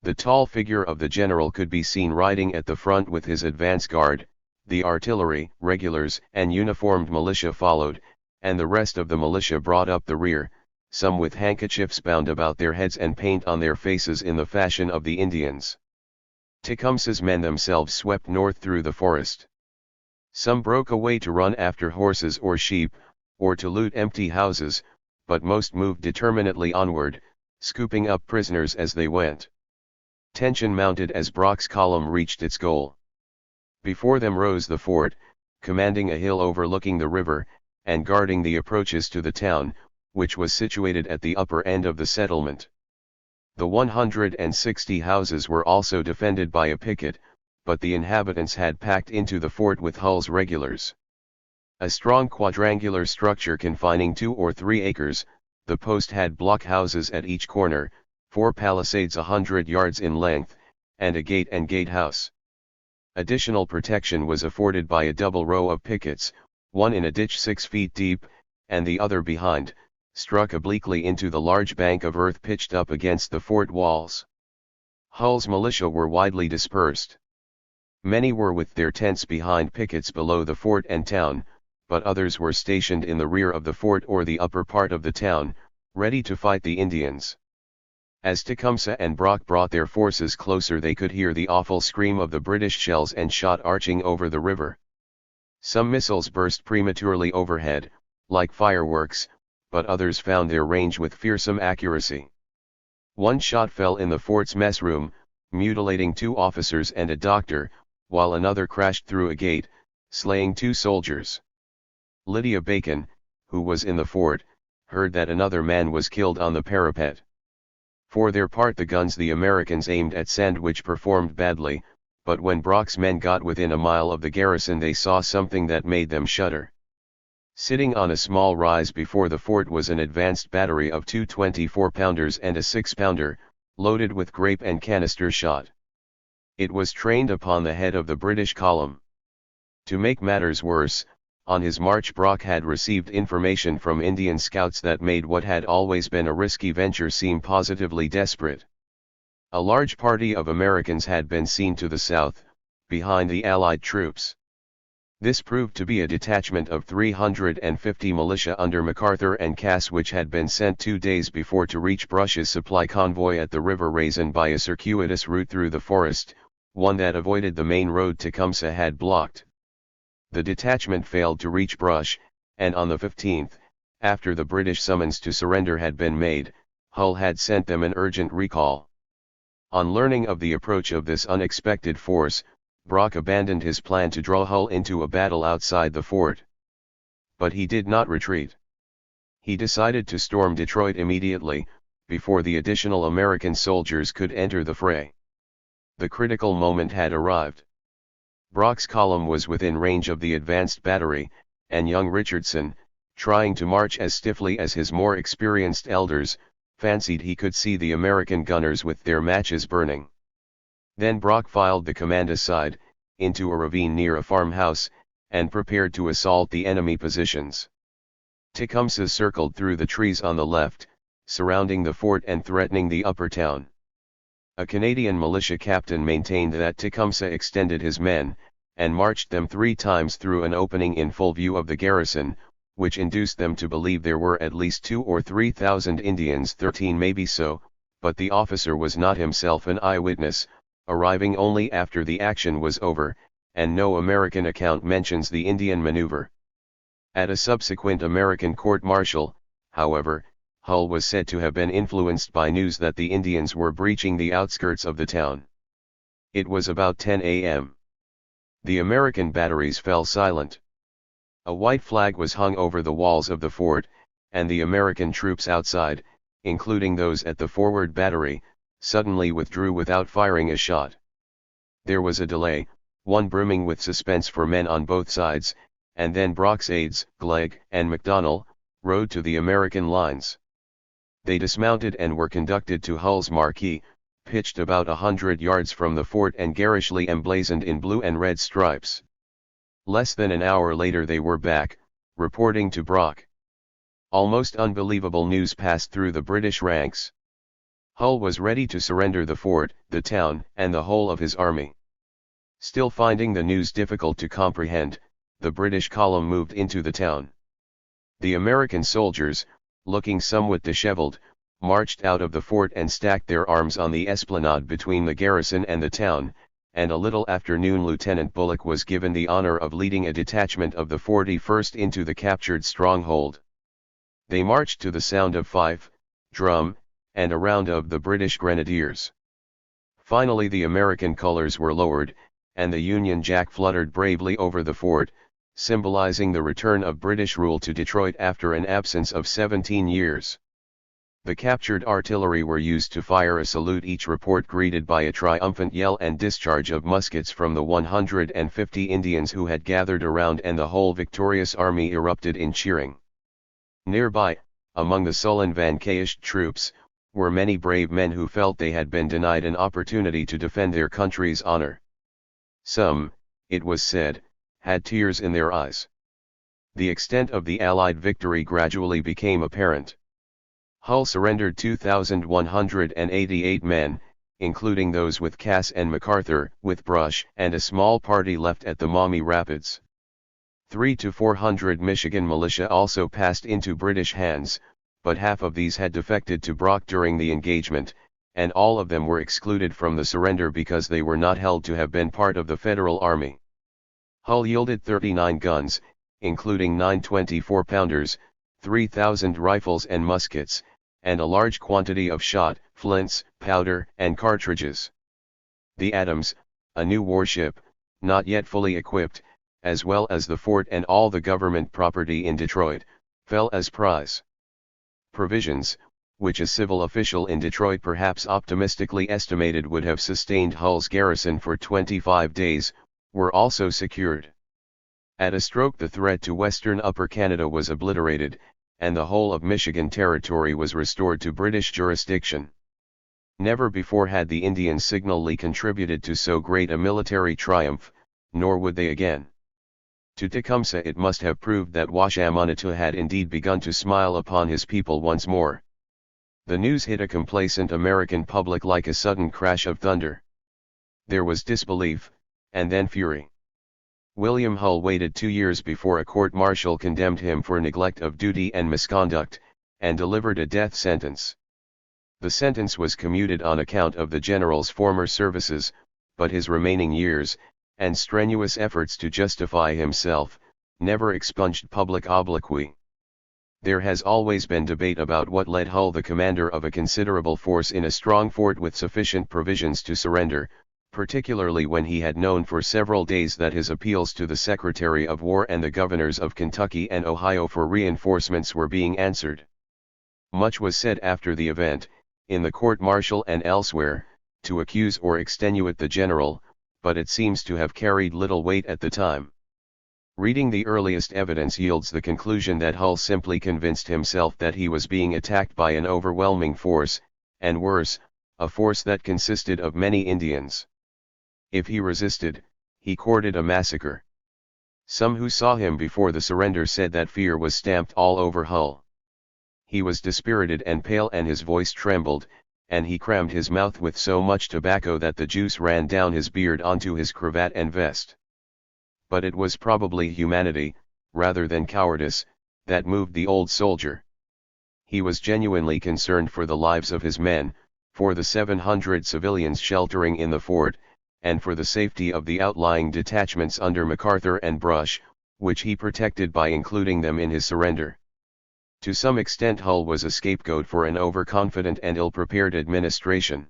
The tall figure of the general could be seen riding at the front with his advance guard, the artillery, regulars, and uniformed militia followed, and the rest of the militia brought up the rear, some with handkerchiefs bound about their heads and paint on their faces in the fashion of the Indians. Tecumseh's men themselves swept north through the forest. Some broke away to run after horses or sheep, or to loot empty houses, but most moved determinedly onward, scooping up prisoners as they went. Tension mounted as Brock's column reached its goal. Before them rose the fort, commanding a hill overlooking the river, and guarding the approaches to the town, which was situated at the upper end of the settlement. The 160 houses were also defended by a picket, but the inhabitants had packed into the fort with Hull's regulars. A strong quadrangular structure confining 2 or 3 acres, the post had block houses at each corner, 4 palisades 100 yards in length, and a gate and gatehouse. Additional protection was afforded by a double row of pickets, one in a ditch 6 feet deep, and the other behind, struck obliquely into the large bank of earth pitched up against the fort walls. Hull's militia were widely dispersed. Many were with their tents behind pickets below the fort and town, but others were stationed in the rear of the fort or the upper part of the town, ready to fight the Indians. As Tecumseh and Brock brought their forces closer, they could hear the awful scream of the British shells and shot arching over the river. Some missiles burst prematurely overhead, like fireworks, but others found their range with fearsome accuracy. One shot fell in the fort's mess room, mutilating 2 officers and a doctor, while another crashed through a gate, slaying 2 soldiers. Lydia Bacon, who was in the fort, heard that another man was killed on the parapet. For their part, the guns the Americans aimed at Sandwich performed badly, but when Brock's men got within a mile of the garrison they saw something that made them shudder. Sitting on a small rise before the fort was an advanced battery of 2 24-pounders and a 6-pounder, loaded with grape and canister shot. It was trained upon the head of the British column. To make matters worse, on his march Brock had received information from Indian scouts that made what had always been a risky venture seem positively desperate. A large party of Americans had been seen to the south, behind the Allied troops. This proved to be a detachment of 350 militia under MacArthur and Cass, which had been sent 2 days before to reach Brush's supply convoy at the River Raisin by a circuitous route through the forest, one that avoided the main road Tecumseh had blocked. The detachment failed to reach Brush, and on the 15th, after the British summons to surrender had been made, Hull had sent them an urgent recall. On learning of the approach of this unexpected force, Brock abandoned his plan to draw Hull into a battle outside the fort. But he did not retreat. He decided to storm Detroit immediately, before the additional American soldiers could enter the fray. The critical moment had arrived. Brock's column was within range of the advanced battery, and young Richardson, trying to march as stiffly as his more experienced elders, fancied he could see the American gunners with their matches burning. Then Brock filed the command aside, into a ravine near a farmhouse, and prepared to assault the enemy positions. Tecumseh circled through the trees on the left, surrounding the fort and threatening the upper town. A Canadian militia captain maintained that Tecumseh extended his men, and marched them 3 times through an opening in full view of the garrison, which induced them to believe there were at least 2,000 or 3,000 Indians, 13 maybe so, but the officer was not himself an eyewitness, arriving only after the action was over, and no American account mentions the Indian maneuver. At a subsequent American court-martial, however, Hull was said to have been influenced by news that the Indians were breaching the outskirts of the town. It was about 10 a.m. The American batteries fell silent. A white flag was hung over the walls of the fort, and the American troops outside, including those at the forward battery, suddenly withdrew without firing a shot. There was a delay, one brimming with suspense for men on both sides, and then Brock's aides, Glegg and McDonnell, rode to the American lines. They dismounted and were conducted to Hull's marquee, pitched about 100 yards from the fort and garishly emblazoned in blue and red stripes. Less than an hour later they were back, reporting to Brock. Almost unbelievable news passed through the British ranks. Hull was ready to surrender the fort, the town, and the whole of his army. Still finding the news difficult to comprehend, the British column moved into the town. The American soldiers, looking somewhat disheveled, marched out of the fort and stacked their arms on the esplanade between the garrison and the town, and a little after noon Lieutenant Bullock was given the honor of leading a detachment of the 41st into the captured stronghold. They marched to the sound of fife, drum, and a round of the British Grenadiers. Finally the American colors were lowered, and the Union Jack fluttered bravely over the fort, symbolizing the return of British rule to Detroit after an absence of 17 years. The captured artillery were used to fire a salute, each report greeted by a triumphant yell and discharge of muskets from the 150 Indians who had gathered around, and the whole victorious army erupted in cheering. Nearby, among the sullen vanquished troops, were many brave men who felt they had been denied an opportunity to defend their country's honor. Some, it was said, had tears in their eyes. The extent of the Allied victory gradually became apparent. Hull surrendered 2,188 men, including those with Cass and MacArthur, with Brush and a small party left at the Maumee Rapids. 300 to 400 Michigan militia also passed into British hands, but half of these had defected to Brock during the engagement, and all of them were excluded from the surrender because they were not held to have been part of the Federal Army. Hull yielded 39 guns, including 9 24-pounders, 3,000 rifles and muskets, and a large quantity of shot, flints, powder, and cartridges. The Adams, a new warship, not yet fully equipped, as well as the fort and all the government property in Detroit, fell as prize. Provisions, which a civil official in Detroit perhaps optimistically estimated would have sustained Hull's garrison for 25 days, were also secured. At a stroke the threat to western Upper Canada was obliterated, and the whole of Michigan Territory was restored to British jurisdiction. Never before had the Indians signally contributed to so great a military triumph, nor would they again. To Tecumseh it must have proved that Washamanatu had indeed begun to smile upon his people once more. The news hit a complacent American public like a sudden crash of thunder. There was disbelief, and then fury. William Hull waited 2 years before a court-martial condemned him for neglect of duty and misconduct, and delivered a death sentence. The sentence was commuted on account of the general's former services, but his remaining years, and strenuous efforts to justify himself, never expunged public obloquy. There has always been debate about what led Hull, the commander of a considerable force in a strong fort with sufficient provisions, to surrender, particularly when he had known for several days that his appeals to the Secretary of War and the governors of Kentucky and Ohio for reinforcements were being answered. Much was said after the event, in the court-martial and elsewhere, to accuse or extenuate the general, but it seems to have carried little weight at the time. Reading the earliest evidence yields the conclusion that Hull simply convinced himself that he was being attacked by an overwhelming force, and worse, a force that consisted of many Indians. If he resisted, he courted a massacre. Some who saw him before the surrender said that fear was stamped all over Hull. He was dispirited and pale, and his voice trembled, and he crammed his mouth with so much tobacco that the juice ran down his beard onto his cravat and vest. But it was probably humanity, rather than cowardice, that moved the old soldier. He was genuinely concerned for the lives of his men, for the 700 civilians sheltering in the fort, and for the safety of the outlying detachments under MacArthur and Brush, which he protected by including them in his surrender. To some extent Hull was a scapegoat for an overconfident and ill-prepared administration.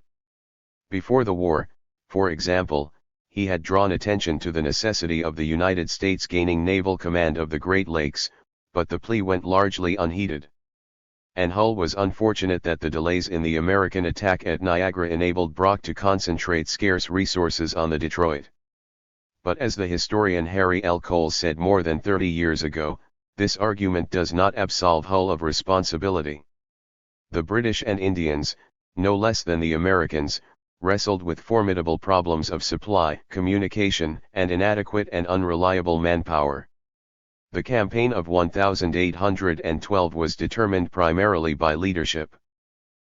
Before the war, for example, he had drawn attention to the necessity of the United States gaining naval command of the Great Lakes, but the plea went largely unheeded. And Hull was unfortunate that the delays in the American attack at Niagara enabled Brock to concentrate scarce resources on the Detroit. But as the historian Harry L. Cole said more than 30 years ago, this argument does not absolve Hull of responsibility. The British and Indians, no less than the Americans, wrestled with formidable problems of supply, communication, and inadequate and unreliable manpower. The campaign of 1812 was determined primarily by leadership.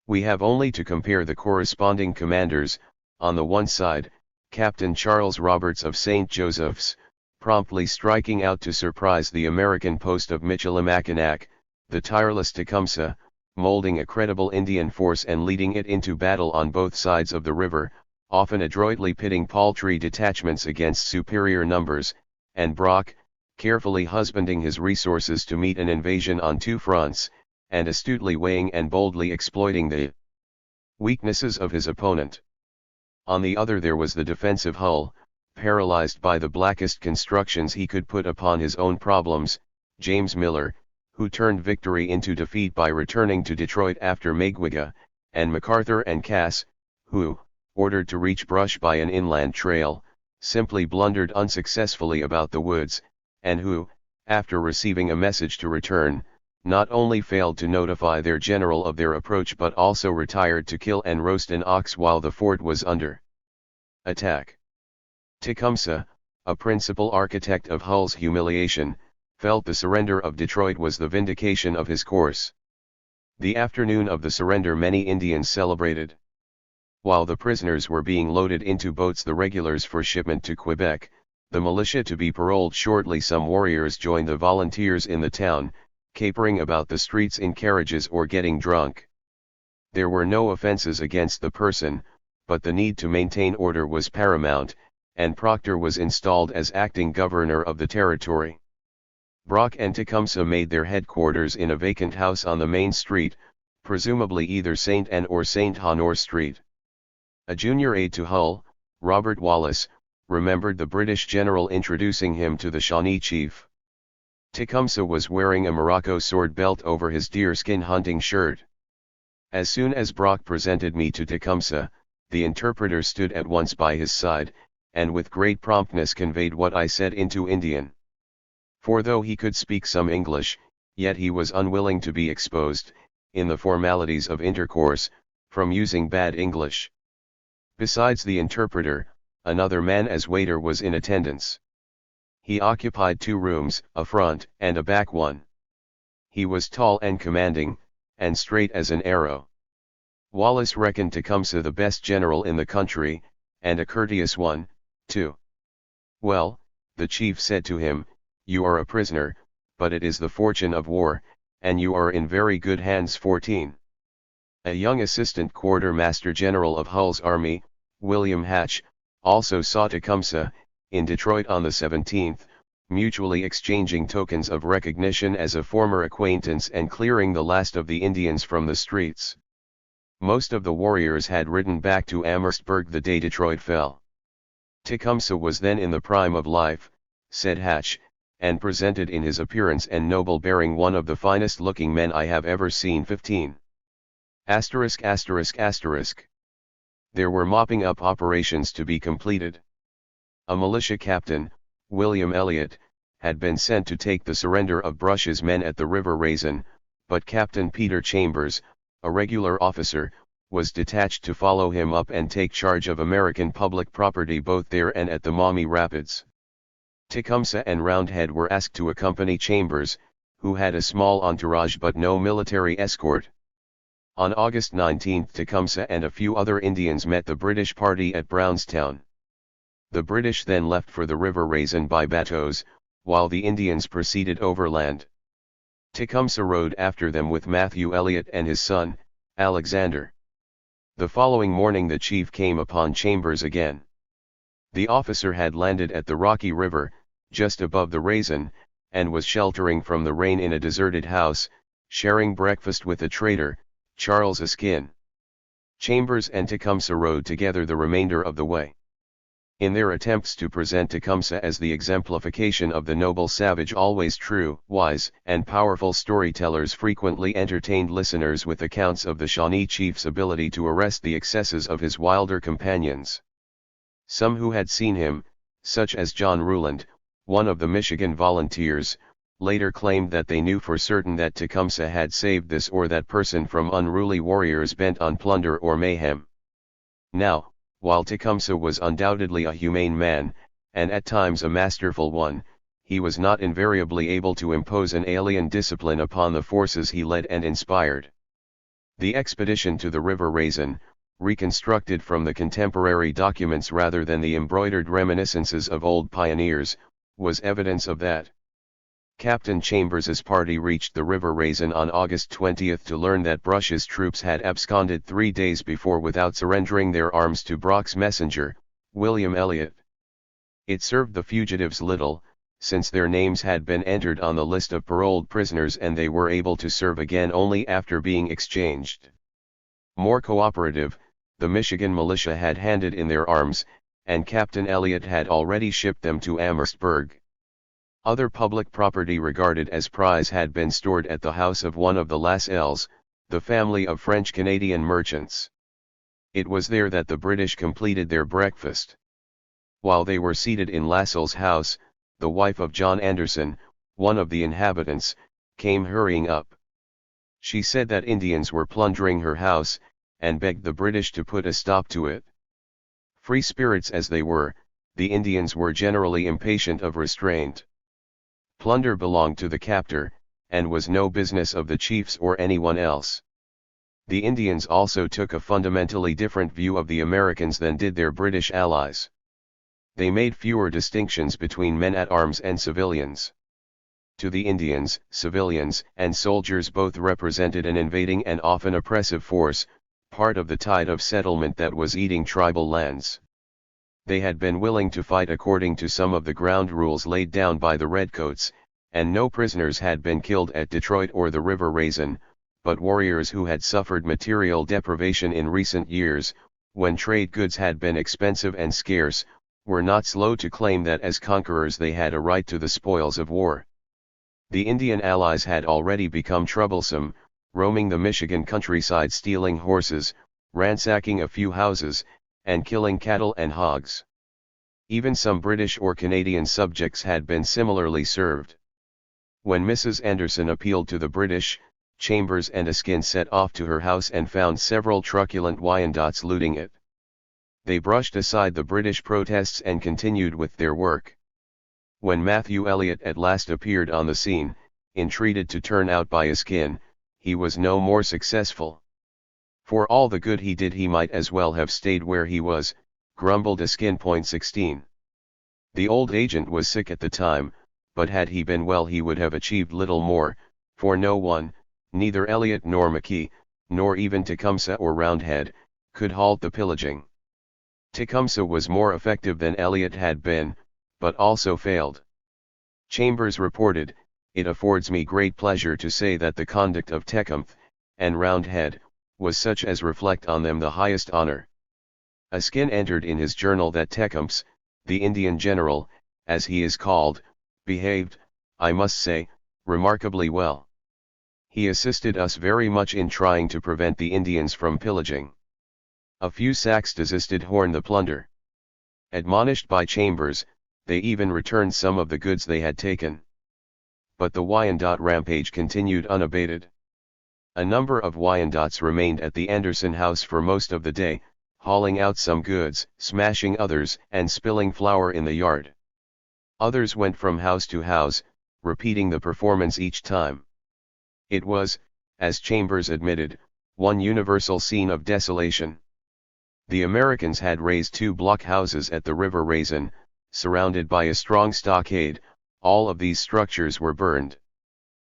We have only to compare the corresponding commanders. On the one side, Captain Charles Roberts of St. Joseph's, promptly striking out to surprise the American post of Michilimackinac, the tireless Tecumseh, molding a credible Indian force and leading it into battle on both sides of the river, often adroitly pitting paltry detachments against superior numbers, and Brock, carefully husbanding his resources to meet an invasion on two fronts, and astutely weighing and boldly exploiting the weaknesses of his opponent. On the other there was the defensive Hull, paralyzed by the blackest constructions he could put upon his own problems, James Miller, who turned victory into defeat by returning to Detroit after Maguiga, and MacArthur and Cass, who, ordered to reach Brush by an inland trail, simply blundered unsuccessfully about the woods, and who, after receiving a message to return, not only failed to notify their general of their approach but also retired to kill and roast an ox while the fort was under attack. Tecumseh, a principal architect of Hull's humiliation, felt the surrender of Detroit was the vindication of his course. The afternoon of the surrender many Indians celebrated. While the prisoners were being loaded into boats, the regulars for shipment to Quebec, the militia to be paroled shortly, some warriors joined the volunteers in the town, capering about the streets in carriages or getting drunk. There were no offenses against the person, but the need to maintain order was paramount, and Proctor was installed as acting governor of the territory. Brock and Tecumseh made their headquarters in a vacant house on the main street, presumably either St. Anne or St. Honore Street. A junior aide to Hull, Robert Wallace, remembered the British general introducing him to the Shawnee chief. Tecumseh was wearing a Morocco sword belt over his deerskin hunting shirt. As soon as Brock presented me to Tecumseh, the interpreter stood at once by his side, and with great promptness conveyed what I said into Indian. For though he could speak some English, yet he was unwilling to be exposed, in the formalities of intercourse, from using bad English. Besides the interpreter, another man as waiter was in attendance. He occupied 2 rooms, a front and a back one. He was tall and commanding, and straight as an arrow. Wallace reckoned Tecumseh the best general in the country, and a courteous one, too. Well, the chief said to him, "You are a prisoner, but it is the fortune of war, and you are in very good hands." 14. A young assistant quartermaster general of Hull's army, William Hatch, also saw Tecumseh, in Detroit on the 17th, mutually exchanging tokens of recognition as a former acquaintance and clearing the last of the Indians from the streets. Most of the warriors had ridden back to Amherstburg the day Detroit fell. Tecumseh was then in the prime of life, said Hatch, and presented in his appearance and noble bearing one of the finest looking men I have ever seen. 15. *******. There were mopping up operations to be completed. A militia captain, William Elliot, had been sent to take the surrender of Brush's men at the River Raisin, but Captain Peter Chambers, a regular officer, was detached to follow him up and take charge of American public property both there and at the Maumee Rapids. Tecumseh and Roundhead were asked to accompany Chambers, who had a small entourage but no military escort. On August 19 Tecumseh and a few other Indians met the British party at Brownstown. The British then left for the River Raisin by bateaus, while the Indians proceeded overland. Tecumseh rode after them with Matthew Elliot and his son, Alexander. The following morning the chief came upon Chambers again. The officer had landed at the Rocky River, just above the Raisin, and was sheltering from the rain in a deserted house, sharing breakfast with a trader, Charles Erskine. Chambers and Tecumseh rode together the remainder of the way. In their attempts to present Tecumseh as the exemplification of the noble savage, always true, wise, and powerful storytellers frequently entertained listeners with accounts of the Shawnee chief's ability to arrest the excesses of his wilder companions. Some who had seen him, such as John Ruland, one of the Michigan volunteers, later claimed that they knew for certain that Tecumseh had saved this or that person from unruly warriors bent on plunder or mayhem. Now, while Tecumseh was undoubtedly a humane man, and at times a masterful one, he was not invariably able to impose an alien discipline upon the forces he led and inspired. The expedition to the River Raisin, reconstructed from the contemporary documents rather than the embroidered reminiscences of old pioneers, was evidence of that. Captain Chambers's party reached the River Raisin on August 20 to learn that Brush's troops had absconded 3 days before without surrendering their arms to Brock's messenger, William Elliot. It served the fugitives little, since their names had been entered on the list of paroled prisoners and they were able to serve again only after being exchanged. More cooperative, the Michigan militia had handed in their arms, and Captain Elliot had already shipped them to Amherstburg. Other public property regarded as prize had been stored at the house of one of the Lascelles, the family of French-Canadian merchants. It was there that the British completed their breakfast. While they were seated in Lascelles' house, the wife of John Anderson, one of the inhabitants, came hurrying up. She said that Indians were plundering her house, and begged the British to put a stop to it. Free spirits as they were, the Indians were generally impatient of restraint. Plunder belonged to the captor, and was no business of the chiefs or anyone else. The Indians also took a fundamentally different view of the Americans than did their British allies. They made fewer distinctions between men-at-arms and civilians. To the Indians, civilians and soldiers both represented an invading and often oppressive force, part of the tide of settlement that was eating tribal lands. They had been willing to fight according to some of the ground rules laid down by the Redcoats, and no prisoners had been killed at Detroit or the River Raisin, but warriors who had suffered material deprivation in recent years, when trade goods had been expensive and scarce, were not slow to claim that as conquerors they had a right to the spoils of war. The Indian allies had already become troublesome, roaming the Michigan countryside stealing horses, ransacking a few houses, and killing cattle and hogs. Even some British or Canadian subjects had been similarly served. When Mrs. Anderson appealed to the British, Chambers and Erskine set off to her house and found several truculent Wyandots looting it. They brushed aside the British protests and continued with their work. When Matthew Elliot at last appeared on the scene, entreated to turn out by Erskine, he was no more successful. For all the good he did he might as well have stayed where he was, grumbled Erskine. 16. The old agent was sick at the time, but had he been well he would have achieved little more, for no one, neither Elliot nor McKee, nor even Tecumseh or Roundhead, could halt the pillaging. Tecumseh was more effective than Elliot had been, but also failed. Chambers reported, "It affords me great pleasure to say that the conduct of Tecumseh and Roundhead was such as reflect on them the highest honor." Erskine entered in his journal that Tecumseh, the Indian general, as he is called, behaved, I must say, remarkably well. He assisted us very much in trying to prevent the Indians from pillaging. A few Sacs desisted hoard the plunder. Admonished by Chambers, they even returned some of the goods they had taken. But the Wyandotte rampage continued unabated. A number of Wyandottes remained at the Anderson house for most of the day, hauling out some goods, smashing others, and spilling flour in the yard. Others went from house to house, repeating the performance each time. It was, as Chambers admitted, one universal scene of desolation. The Americans had raised 2 blockhouses at the River Raisin, surrounded by a strong stockade. All of these structures were burned.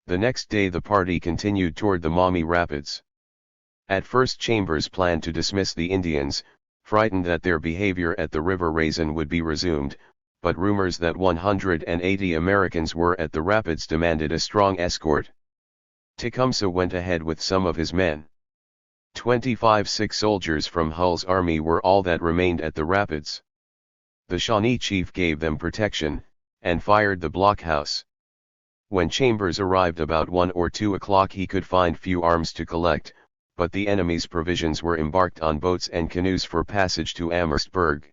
The next day the party continued toward the Maumee Rapids. At first Chambers planned to dismiss the Indians, frightened that their behavior at the River Raisin would be resumed, but rumors that 180 Americans were at the rapids demanded a strong escort. Tecumseh went ahead with some of his men. 25 sick soldiers from Hull's army were all that remained at the rapids. The Shawnee chief gave them protection, and fired the blockhouse. When Chambers arrived about 1 or 2 o'clock he could find few arms to collect, but the enemy's provisions were embarked on boats and canoes for passage to Amherstburg.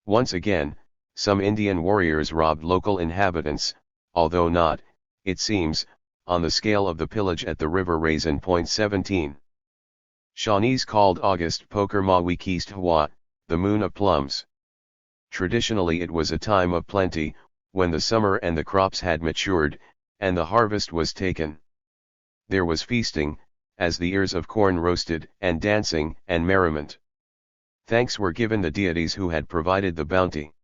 Once again, some Indian warriors robbed local inhabitants, although not, it seems, on the scale of the pillage at the River Raisin. 17. Shawnees called August Pokermawikistwa, the moon of plums. Traditionally it was a time of plenty, when the summer and the crops had matured, and the harvest was taken. There was feasting, as the ears of corn roasted, and dancing, and merriment. Thanks were given the deities who had provided the bounty.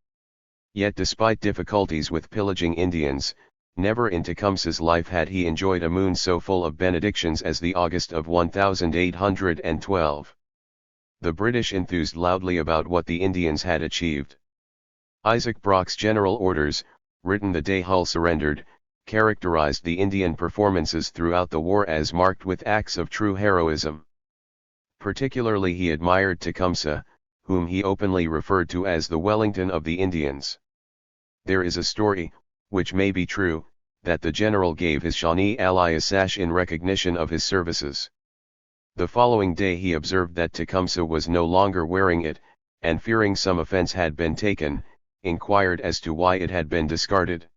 Yet despite difficulties with pillaging Indians, never in Tecumseh's life had he enjoyed a moon so full of benedictions as the August of 1812. The British enthused loudly about what the Indians had achieved. Isaac Brock's general orders, written the day Hull surrendered, characterized the Indian performances throughout the war as marked with acts of true heroism. Particularly he admired Tecumseh, whom he openly referred to as the Wellington of the Indians. There is a story, which may be true, that the general gave his Shawnee ally a sash in recognition of his services. The following day he observed that Tecumseh was no longer wearing it, and fearing some offense had been taken, inquired as to why it had been discarded.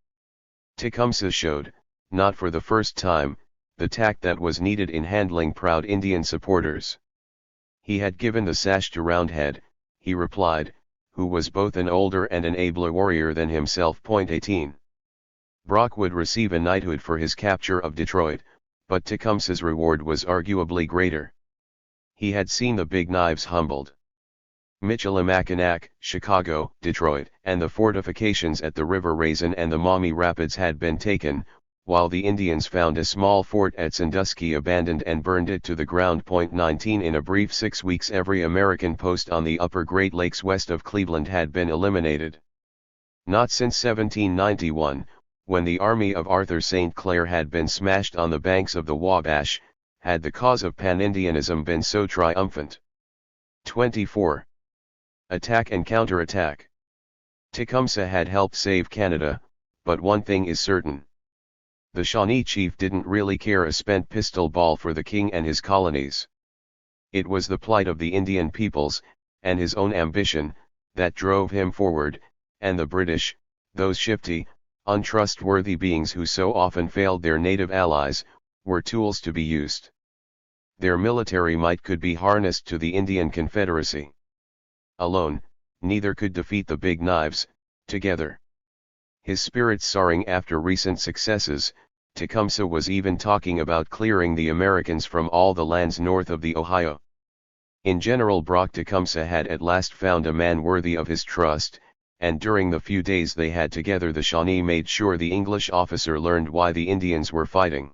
Tecumseh showed, not for the first time, the tact that was needed in handling proud Indian supporters. He had given the sash to Roundhead, he replied, who was both an older and an abler warrior than himself. 18. Brock would receive a knighthood for his capture of Detroit, but Tecumseh's reward was arguably greater. He had seen the Big Knives humbled. Michilimackinac, Chicago, Detroit, and the fortifications at the River Raisin and the Maumee Rapids had been taken, while the Indians found a small fort at Sandusky abandoned and burned it to the ground. 19. In a brief 6 weeks every American post on the upper Great Lakes west of Cleveland had been eliminated. Not since 1791, when the army of Arthur St. Clair had been smashed on the banks of the Wabash, had the cause of Pan-Indianism been so triumphant. 24. Attack and counterattack. Tecumseh had helped save Canada, but one thing is certain. The Shawnee chief didn't really care a spent pistol ball for the king and his colonies. It was the plight of the Indian peoples, and his own ambition, that drove him forward, and the British, those shifty, untrustworthy beings who so often failed their native allies, were tools to be used. Their military might could be harnessed to the Indian Confederacy. Alone, neither could defeat the Big Knives; together. His spirits soaring after recent successes, Tecumseh was even talking about clearing the Americans from all the lands north of the Ohio. In General Brock, Tecumseh had at last found a man worthy of his trust, and during the few days they had together the Shawnee made sure the English officer learned why the Indians were fighting.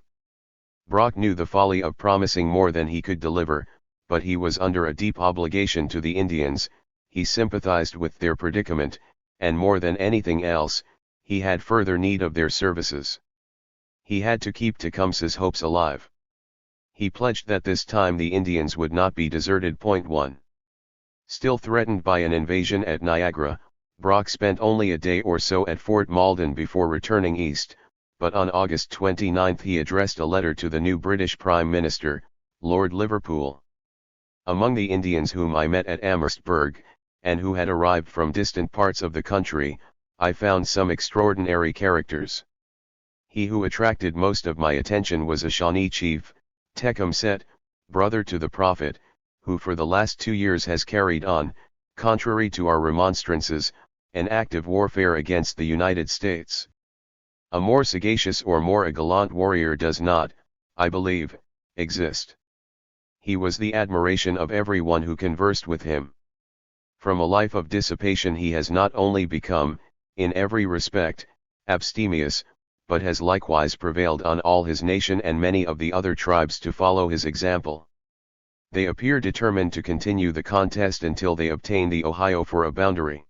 Brock knew the folly of promising more than he could deliver, but he was under a deep obligation to the Indians. He sympathized with their predicament, and more than anything else, he had further need of their services. He had to keep Tecumseh's hopes alive. He pledged that this time the Indians would not be deserted. 1. Still threatened by an invasion at Niagara, Brock spent only a day or so at Fort Malden before returning east, but on August 29 he addressed a letter to the new British Prime Minister, Lord Liverpool. Among the Indians whom I met at Amherstburg, and who had arrived from distant parts of the country, I found some extraordinary characters. He who attracted most of my attention was a Shawnee chief, Tecumseh, brother to the Prophet, who for the last 2 years has carried on, contrary to our remonstrances, an active warfare against the United States. A more sagacious or more a gallant warrior does not, I believe, exist. He was the admiration of everyone who conversed with him. From a life of dissipation he has not only become, in every respect, abstemious, but has likewise prevailed on all his nation and many of the other tribes to follow his example. They appear determined to continue the contest until they obtain the Ohio for a boundary.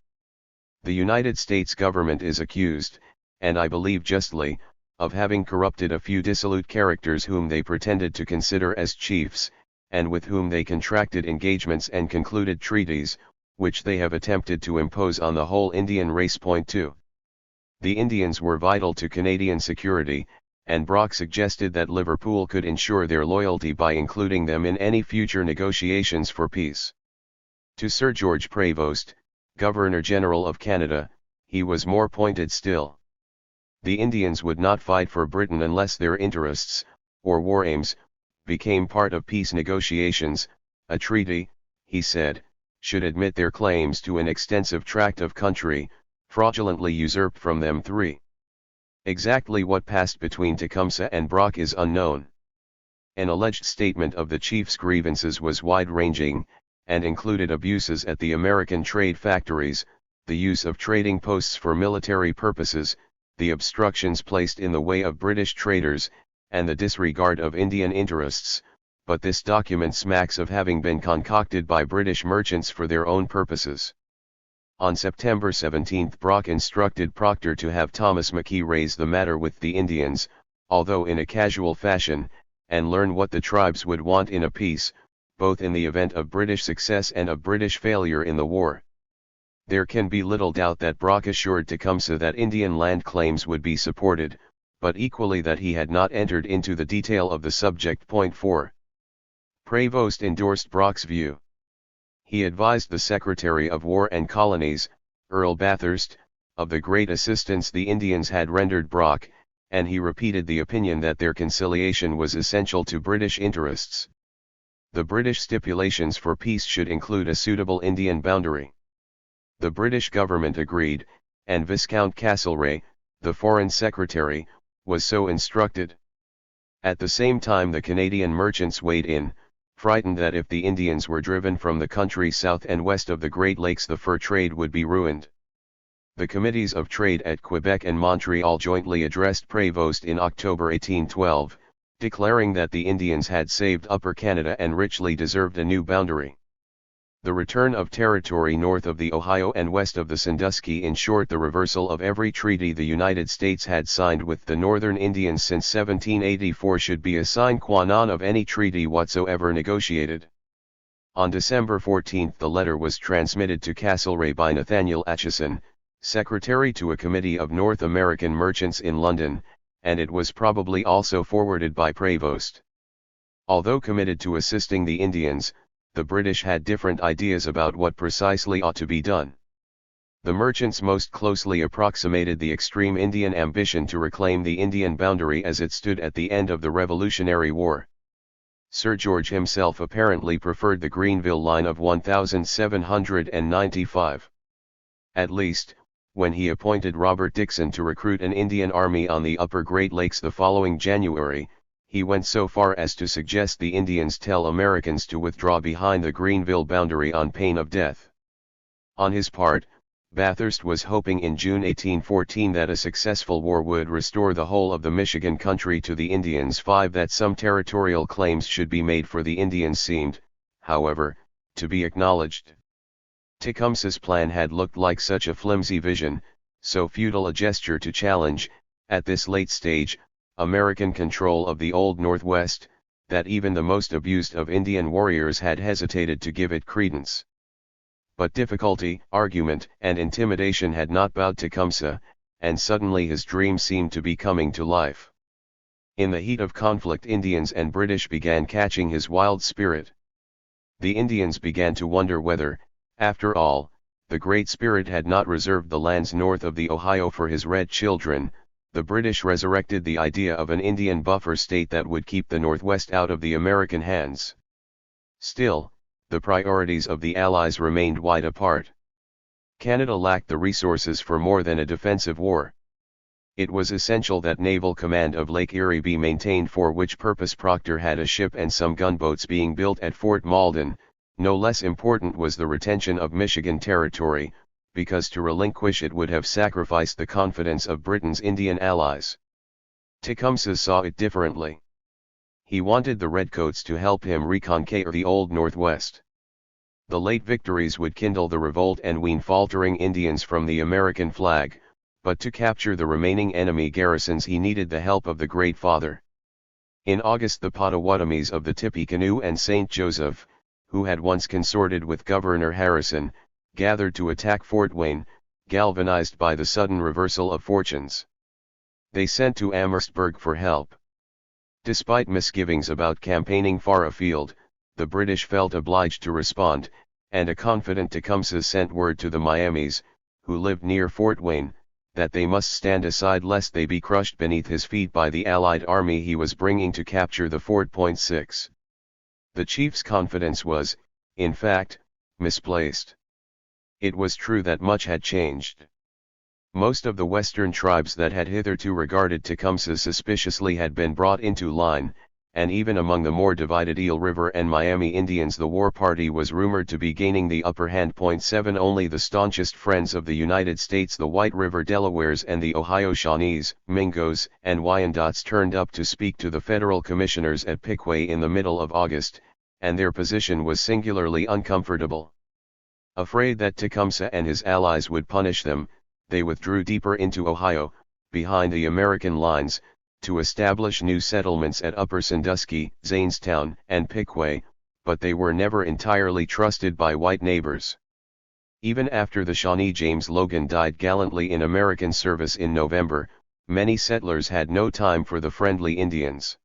The United States government is accused, and I believe justly, of having corrupted a few dissolute characters whom they pretended to consider as chiefs, and with whom they contracted engagements and concluded treaties, which they have attempted to impose on the whole Indian race. Point 2. The Indians were vital to Canadian security, and Brock suggested that Liverpool could ensure their loyalty by including them in any future negotiations for peace. To Sir George Prevost, Governor-General of Canada, he was more pointed still. The Indians would not fight for Britain unless their interests, or war aims, became part of peace negotiations. A treaty, he said, should admit their claims to an extensive tract of country, fraudulently usurped from them. 3. Exactly what passed between Tecumseh and Brock is unknown. An alleged statement of the chief's grievances was wide-ranging, and included abuses at the American trade factories, the use of trading posts for military purposes, the obstructions placed in the way of British traders, and the disregard of Indian interests, but this document smacks of having been concocted by British merchants for their own purposes. On September 17 Brock instructed Proctor to have Thomas Mackay raise the matter with the Indians, although in a casual fashion, and learn what the tribes would want in a peace, both in the event of British success and of British failure in the war. There can be little doubt that Brock assured Tecumseh that Indian land claims would be supported, but equally that he had not entered into the detail of the subject. Point 4. Prevost endorsed Brock's view. He advised the Secretary of War and Colonies, Earl Bathurst, of the great assistance the Indians had rendered Brock, and he repeated the opinion that their conciliation was essential to British interests. The British stipulations for peace should include a suitable Indian boundary. The British government agreed, and Viscount Castlereagh, the Foreign Secretary, was so instructed. At the same time the Canadian merchants weighed in, frightened that if the Indians were driven from the country south and west of the Great Lakes the fur trade would be ruined. The Committees of Trade at Quebec and Montreal jointly addressed Prevost in October 1812, declaring that the Indians had saved Upper Canada and richly deserved a new boundary. The return of territory north of the Ohio and west of the Sandusky ensured the reversal of every treaty the United States had signed with the Northern Indians since 1784 should be a sine qua non of any treaty whatsoever negotiated. On December 14 the letter was transmitted to Castlereagh by Nathaniel Atchison, secretary to a committee of North American merchants in London, and it was probably also forwarded by Prevost. Although committed to assisting the Indians, the British had different ideas about what precisely ought to be done. The merchants most closely approximated the extreme Indian ambition to reclaim the Indian boundary as it stood at the end of the Revolutionary War. Sir George himself apparently preferred the Greenville line of 1795. At least, when he appointed Robert Dixon to recruit an Indian army on the upper Great Lakes the following January, he went so far as to suggest the Indians tell Americans to withdraw behind the Greenville boundary on pain of death. On his part, Bathurst was hoping in June 1814 that a successful war would restore the whole of the Michigan country to the Indians. 5. That some territorial claims should be made for the Indians seemed, however, to be acknowledged. Tecumseh's plan had looked like such a flimsy vision, so futile a gesture to challenge, at this late stage, American control of the Old Northwest, that even the most abused of Indian warriors had hesitated to give it credence. But difficulty, argument, and intimidation had not bowed Tecumseh, and suddenly his dream seemed to be coming to life. In the heat of conflict, Indians and British began catching his wild spirit. The Indians began to wonder whether, after all, the Great Spirit had not reserved the lands north of the Ohio for his red children. The British resurrected the idea of an Indian buffer state that would keep the Northwest out of the American hands. Still, the priorities of the Allies remained wide apart. Canada lacked the resources for more than a defensive war. It was essential that naval command of Lake Erie be maintained, for which purpose Procter had a ship and some gunboats being built at Fort Malden. No less important was the retention of Michigan territory, because to relinquish it would have sacrificed the confidence of Britain's Indian allies. Tecumseh saw it differently. He wanted the Redcoats to help him reconquer the Old Northwest. The late victories would kindle the revolt and wean faltering Indians from the American flag, but to capture the remaining enemy garrisons he needed the help of the Great Father. In August, the Potawatomis of the Tippecanoe and St. Joseph, who had once consorted with Governor Harrison, gathered to attack Fort Wayne, galvanized by the sudden reversal of fortunes. They sent to Amherstburg for help. Despite misgivings about campaigning far afield, the British felt obliged to respond, and a confident Tecumseh sent word to the Miamis, who lived near Fort Wayne, that they must stand aside lest they be crushed beneath his feet by the Allied army he was bringing to capture the fort. 6. The chief's confidence was, in fact, misplaced. It was true that much had changed. Most of the western tribes that had hitherto regarded Tecumseh suspiciously had been brought into line, and even among the more divided Eel River and Miami Indians the war party was rumored to be gaining the upper hand. 7 Only the staunchest friends of the United States, the White River Delawares and the Ohio Shawnees, Mingos, and Wyandots, turned up to speak to the federal commissioners at Piqua in the middle of August, and their position was singularly uncomfortable. Afraid that Tecumseh and his allies would punish them, they withdrew deeper into Ohio, behind the American lines, to establish new settlements at Upper Sandusky, Zanestown, and Piqua, but they were never entirely trusted by white neighbors. Even after the Shawnee James Logan died gallantly in American service in November, many settlers had no time for the friendly Indians.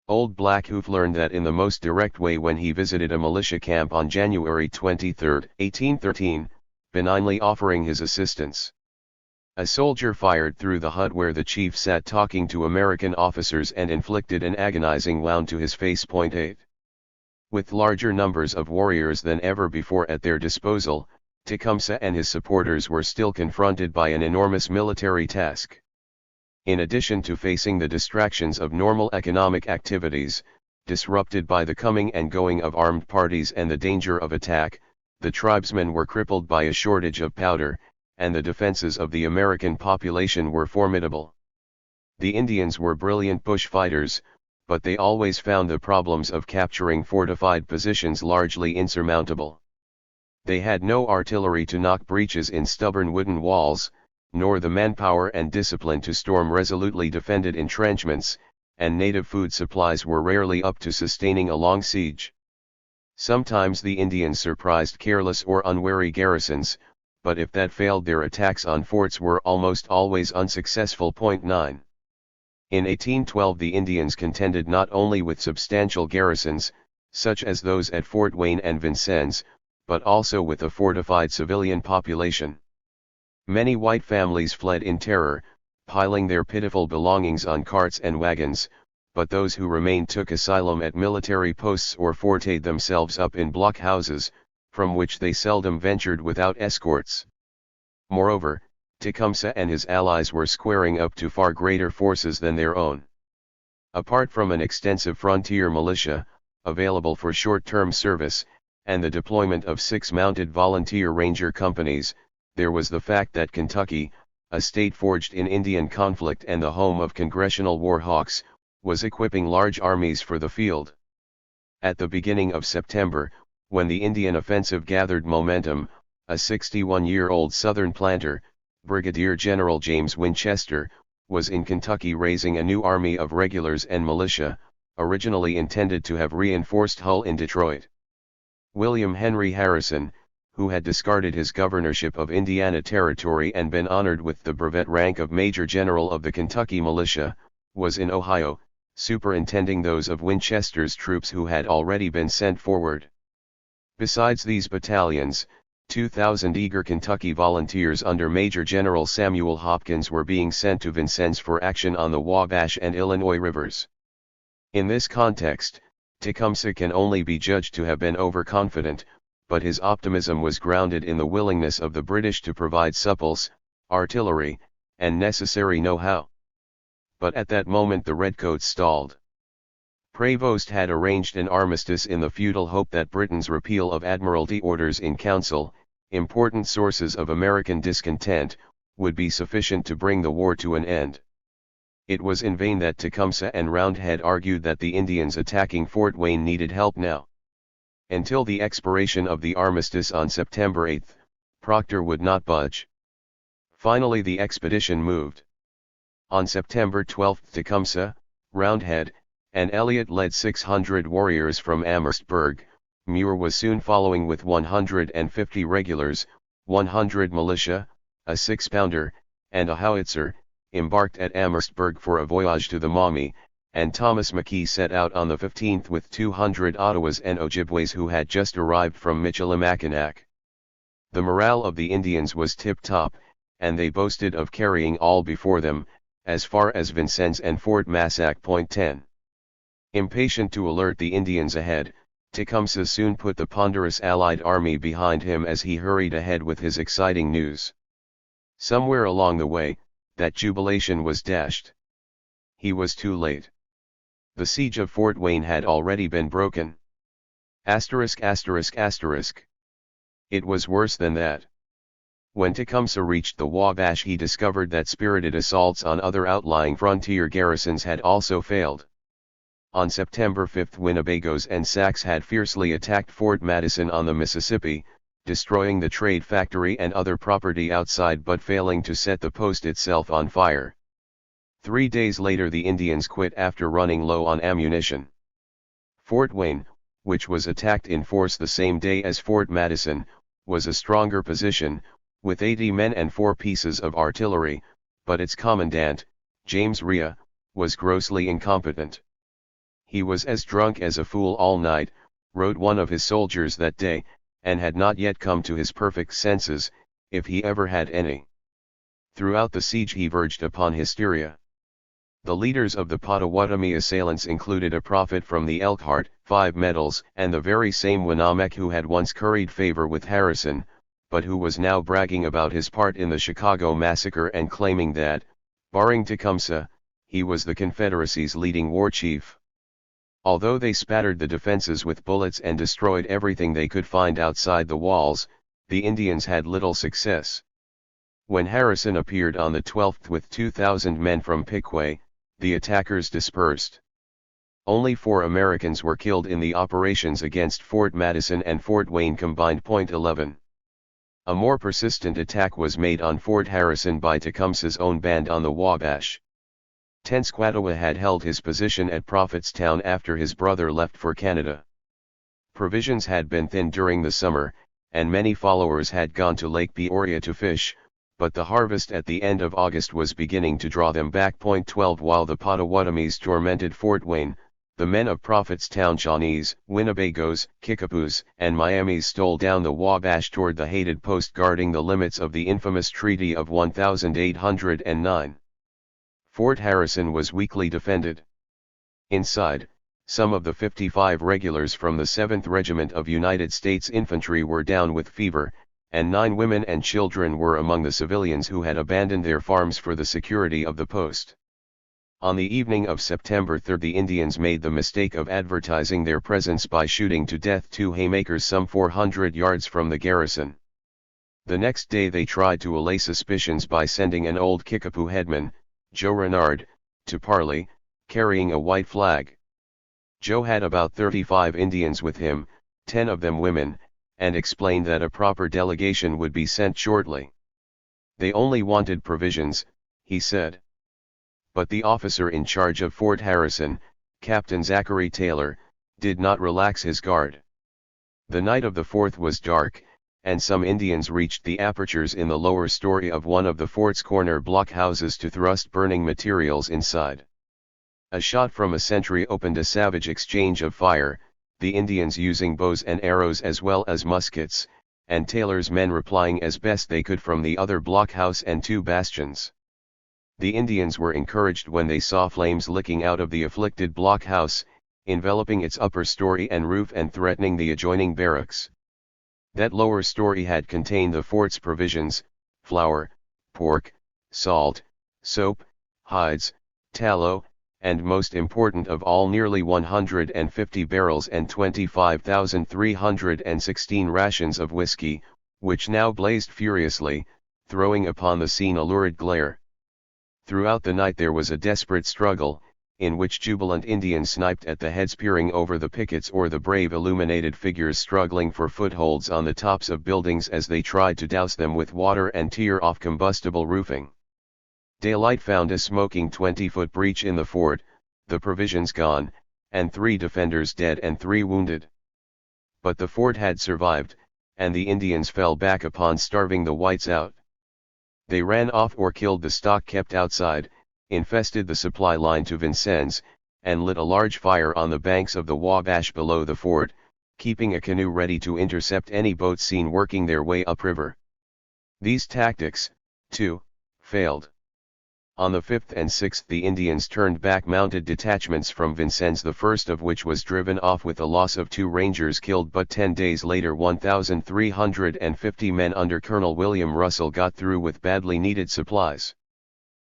Old Black Hoof learned that in the most direct way when he visited a militia camp on January 23, 1813, benignly offering his assistance. A soldier fired through the hut where the chief sat talking to American officers and inflicted an agonizing wound to his face. 8. With larger numbers of warriors than ever before at their disposal, Tecumseh and his supporters were still confronted by an enormous military task. In addition to facing the distractions of normal economic activities, disrupted by the coming and going of armed parties and the danger of attack, the tribesmen were crippled by a shortage of powder, and the defenses of the American population were formidable. The Indians were brilliant bush fighters, but they always found the problems of capturing fortified positions largely insurmountable. They had no artillery to knock breaches in stubborn wooden walls, nor the manpower and discipline to storm resolutely defended entrenchments, and native food supplies were rarely up to sustaining a long siege. Sometimes the Indians surprised careless or unwary garrisons, but if that failed their attacks on forts were almost always unsuccessful. 9. In 1812 the Indians contended not only with substantial garrisons, such as those at Fort Wayne and Vincennes, but also with a fortified civilian population. Many white families fled in terror, piling their pitiful belongings on carts and wagons, but those who remained took asylum at military posts or fortified themselves up in blockhouses, from which they seldom ventured without escorts. Moreover, Tecumseh and his allies were squaring up to far greater forces than their own. Apart from an extensive frontier militia, available for short-term service, and the deployment of 6 mounted volunteer ranger companies, there was the fact that Kentucky, a state forged in Indian conflict and the home of congressional war hawks, was equipping large armies for the field. At the beginning of September, when the Indian offensive gathered momentum, a 61-year-old Southern planter, Brigadier General James Winchester, was in Kentucky raising a new army of regulars and militia, originally intended to have reinforced Hull in Detroit. William Henry Harrison, who had discarded his governorship of Indiana Territory and been honored with the brevet rank of Major General of the Kentucky Militia, was in Ohio, superintending those of Winchester's troops who had already been sent forward. Besides these battalions, 2,000 eager Kentucky volunteers under Major General Samuel Hopkins were being sent to Vincennes for action on the Wabash and Illinois rivers. In this context, Tecumseh can only be judged to have been overconfident, but his optimism was grounded in the willingness of the British to provide supples, artillery, and necessary know-how. But at that moment the Redcoats stalled. Prevost had arranged an armistice in the futile hope that Britain's repeal of Admiralty orders in council, important sources of American discontent, would be sufficient to bring the war to an end. It was in vain that Tecumseh and Roundhead argued that the Indians attacking Fort Wayne needed help now. Until the expiration of the armistice on September 8, Proctor would not budge. Finally the expedition moved. On September 12 Tecumseh, Roundhead, and Elliott led 600 warriors from Amherstburg. Muir was soon following with 150 regulars, 100 militia, a 6-pounder, and a howitzer, embarked at Amherstburg for a voyage to the Maumee, and Thomas McKee set out on the 15th with 200 Ottawas and Ojibways who had just arrived from Michilimackinac. The morale of the Indians was tip-top, and they boasted of carrying all before them, as far as Vincennes and Fort Massac. 10. Impatient to alert the Indians ahead, Tecumseh soon put the ponderous Allied army behind him as he hurried ahead with his exciting news. Somewhere along the way, that jubilation was dashed. He was too late. The siege of Fort Wayne had already been broken. It was worse than that. When Tecumseh reached the Wabash, he discovered that spirited assaults on other outlying frontier garrisons had also failed. On September 5 Winnebagoes and Sacs had fiercely attacked Fort Madison on the Mississippi, destroying the trade factory and other property outside but failing to set the post itself on fire. 3 days later the Indians quit after running low on ammunition. Fort Wayne, which was attacked in force the same day as Fort Madison, was a stronger position, with 80 men and 4 pieces of artillery, but its commandant, James Rhea, was grossly incompetent. He was as drunk as a fool all night, wrote one of his soldiers that day, and had not yet come to his perfect senses, if he ever had any. Throughout the siege he verged upon hysteria. The leaders of the Potawatomi assailants included a prophet from the Elkhart, 5 medals, and the very same Winnemac who had once curried favor with Harrison, but who was now bragging about his part in the Chicago massacre and claiming that, barring Tecumseh, he was the Confederacy's leading war chief. Although they spattered the defenses with bullets and destroyed everything they could find outside the walls, the Indians had little success. When Harrison appeared on the 12th with 2,000 men from Piqua, the attackers dispersed. Only 4 Americans were killed in the operations against Fort Madison and Fort Wayne combined. 11. A more persistent attack was made on Fort Harrison by Tecumseh's own band on the Wabash. Tenskwatawa had held his position at Prophetstown after his brother left for Canada. Provisions had been thin during the summer, and many followers had gone to Lake Peoria to fish, but the harvest at the end of August was beginning to draw them back. 12 While the Potawatomis tormented Fort Wayne, the men of Prophetstown, Shawnees, Winnebagoes, Kickapoos, and Miamis stole down the Wabash toward the hated post guarding the limits of the infamous Treaty of 1809. Fort Harrison was weakly defended. Inside, some of the 55 regulars from the 7th Regiment of United States Infantry were down with fever, and 9 women and children were among the civilians who had abandoned their farms for the security of the post. On the evening of September 3 the Indians made the mistake of advertising their presence by shooting to death 2 haymakers some 400 yards from the garrison. The next day they tried to allay suspicions by sending an old Kickapoo headman, Joe Renard, to parley, carrying a white flag. Joe had about 35 Indians with him, 10 of them women, and explained that a proper delegation would be sent shortly. They only wanted provisions, he said. But the officer in charge of Fort Harrison, Captain Zachary Taylor, did not relax his guard. The night of the 4th was dark, and some Indians reached the apertures in the lower story of one of the fort's corner blockhouses to thrust burning materials inside. A shot from a sentry opened a savage exchange of fire, the Indians using bows and arrows as well as muskets, and Taylor's men replying as best they could from the other blockhouse and 2 bastions. The Indians were encouraged when they saw flames licking out of the afflicted blockhouse, enveloping its upper story and roof and threatening the adjoining barracks. That lower story had contained the fort's provisions, flour, pork, salt, soap, hides, tallow, and most important of all nearly 150 barrels and 25,316 rations of whiskey, which now blazed furiously, throwing upon the scene a lurid glare. Throughout the night there was a desperate struggle, in which jubilant Indians sniped at the heads peering over the pickets or the brave illuminated figures struggling for footholds on the tops of buildings as they tried to douse them with water and tear off combustible roofing. Daylight found a smoking 20-foot breach in the fort, the provisions gone, and 3 defenders dead and 3 wounded. But the fort had survived, and the Indians fell back upon starving the whites out. They ran off or killed the stock kept outside, infested the supply line to Vincennes, and lit a large fire on the banks of the Wabash below the fort, keeping a canoe ready to intercept any boat seen working their way upriver. These tactics, too, failed. On the 5th and 6th the Indians turned back mounted detachments from Vincennes, the first of which was driven off with a loss of 2 rangers killed, but 10 days later 1,350 men under Colonel William Russell got through with badly needed supplies.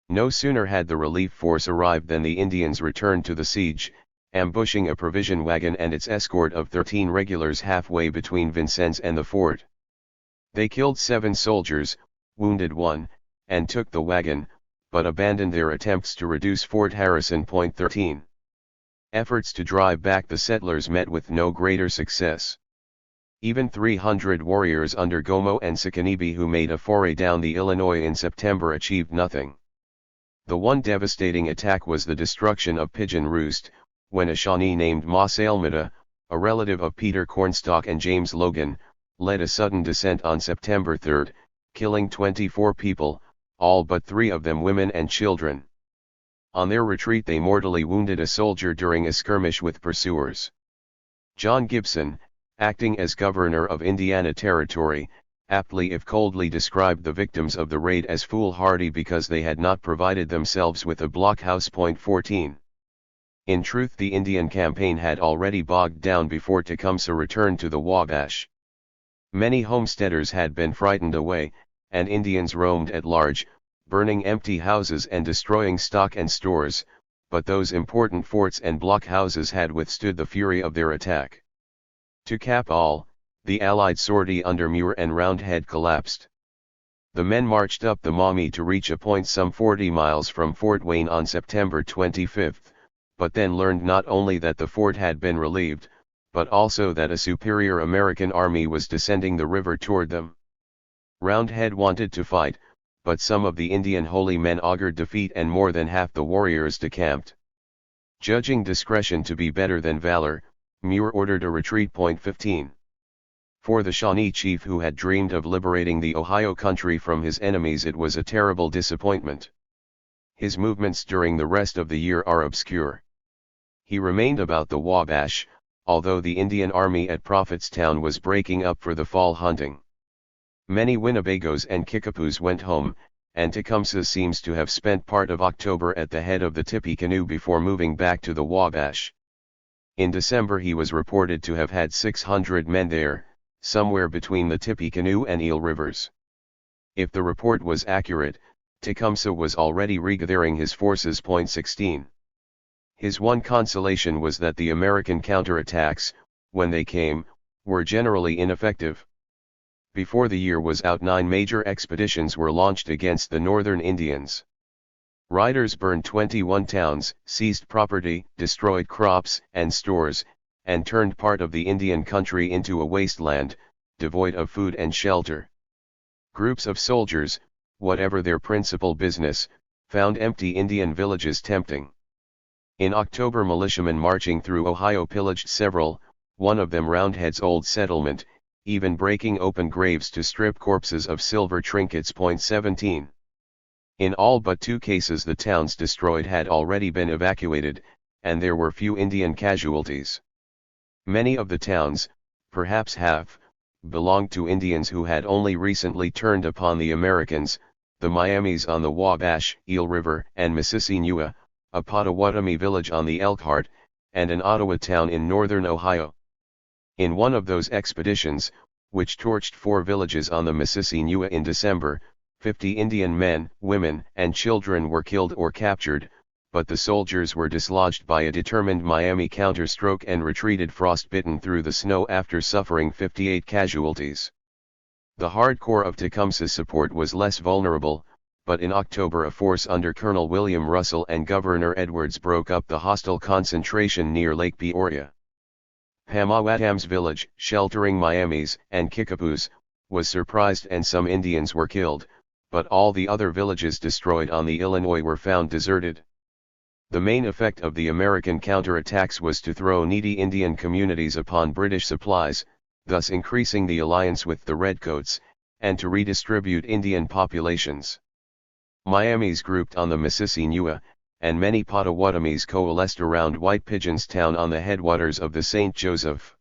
No sooner had the relief force arrived than the Indians returned to the siege, ambushing a provision wagon and its escort of 13 regulars halfway between Vincennes and the fort. They killed 7 soldiers, wounded 1, and took the wagon, but abandoned their attempts to reduce Fort Harrison. 13. Efforts to drive back the settlers met with no greater success. Even 300 warriors under Gomo and Sakanebi who made a foray down the Illinois in September achieved nothing. The one devastating attack was the destruction of Pigeon Roost, when a Shawnee named Mas Almeda, a relative of Peter Cornstalk and James Logan, led a sudden descent on September 3, killing 24 people, all but 3 of them women and children. On their retreat they mortally wounded a soldier during a skirmish with pursuers. John Gibson, acting as governor of Indiana Territory, aptly if coldly described the victims of the raid as foolhardy because they had not provided themselves with a blockhouse. 14. In truth the Indian campaign had already bogged down before Tecumseh returned to the Wabash. Many homesteaders had been frightened away, and Indians roamed at large, burning empty houses and destroying stock and stores, but those important forts and blockhouses had withstood the fury of their attack. To cap all, the Allied sortie under Muir and Roundhead collapsed. The men marched up the Maumee to reach a point some 40 miles from Fort Wayne on September 25, but then learned not only that the fort had been relieved, but also that a superior American army was descending the river toward them. Roundhead wanted to fight, but some of the Indian holy men augured defeat and more than half the warriors decamped. Judging discretion to be better than valor, Muir ordered a retreat. 15. For the Shawnee chief who had dreamed of liberating the Ohio country from his enemies it was a terrible disappointment. His movements during the rest of the year are obscure. He remained about the Wabash, although the Indian army at Prophetstown was breaking up for the fall hunting. Many Winnebagos and Kickapoos went home, and Tecumseh seems to have spent part of October at the head of the Tippecanoe before moving back to the Wabash. In December he was reported to have had 600 men there, somewhere between the Tippecanoe and Eel rivers. If the report was accurate, Tecumseh was already regathering his forces. 16. His one consolation was that the American counterattacks, when they came, were generally ineffective. Before the year was out 9 major expeditions were launched against the northern Indians. Riders burned 21 towns, seized property, destroyed crops and stores, and turned part of the Indian country into a wasteland, devoid of food and shelter. Groups of soldiers, whatever their principal business, found empty Indian villages tempting. In October militiamen marching through Ohio pillaged several, one of them Roundhead's old settlement, even breaking open graves to strip corpses of silver trinkets. 17. In all but 2 cases the towns destroyed had already been evacuated, and there were few Indian casualties. Many of the towns, perhaps half, belonged to Indians who had only recently turned upon the Americans, the Miamis on the Wabash, Eel River, and Mississauga, a Potawatomi village on the Elkhart, and an Ottawa town in northern Ohio. In one of those expeditions, which torched 4 villages on the Mississauga in December, 50 Indian men, women, and children were killed or captured, but the soldiers were dislodged by a determined Miami counterstroke and retreated frostbitten through the snow after suffering 58 casualties. The hardcore of Tecumseh's support was less vulnerable, but in October a force under Colonel William Russell and Governor Edwards broke up the hostile concentration near Lake Peoria. Pamawatam's village, sheltering Miamis and Kickapoos, was surprised and some Indians were killed, but all the other villages destroyed on the Illinois were found deserted. The main effect of the American counterattacks was to throw needy Indian communities upon British supplies, thus increasing the alliance with the Redcoats, and to redistribute Indian populations. Miamis grouped on the Mississauga, and many Potawatomis coalesced around White Pigeon's town on the headwaters of the St. Joseph.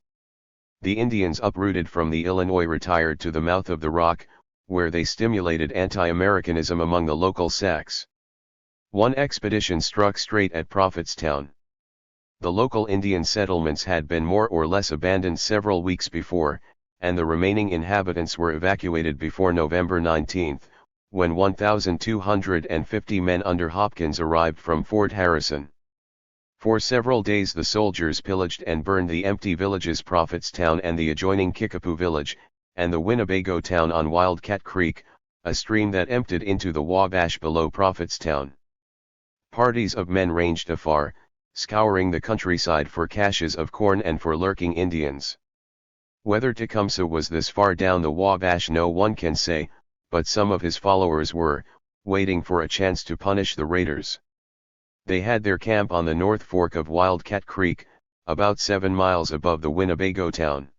The Indians uprooted from the Illinois retired to the mouth of the Rock, where they stimulated anti-Americanism among the local Sacs. One expedition struck straight at Prophetstown. The local Indian settlements had been more or less abandoned several weeks before, and the remaining inhabitants were evacuated before November 19, when 1,250 men under Hopkins arrived from Fort Harrison. For several days the soldiers pillaged and burned the empty villages Prophetstown and the adjoining Kickapoo village, and the Winnebago town on Wildcat Creek, a stream that emptied into the Wabash below Prophetstown. Parties of men ranged afar, scouring the countryside for caches of corn and for lurking Indians. Whether Tecumseh was this far down the Wabash no one can say, but some of his followers were, waiting for a chance to punish the raiders. They had their camp on the North Fork of Wildcat Creek, about 7 miles above the Winnebago town.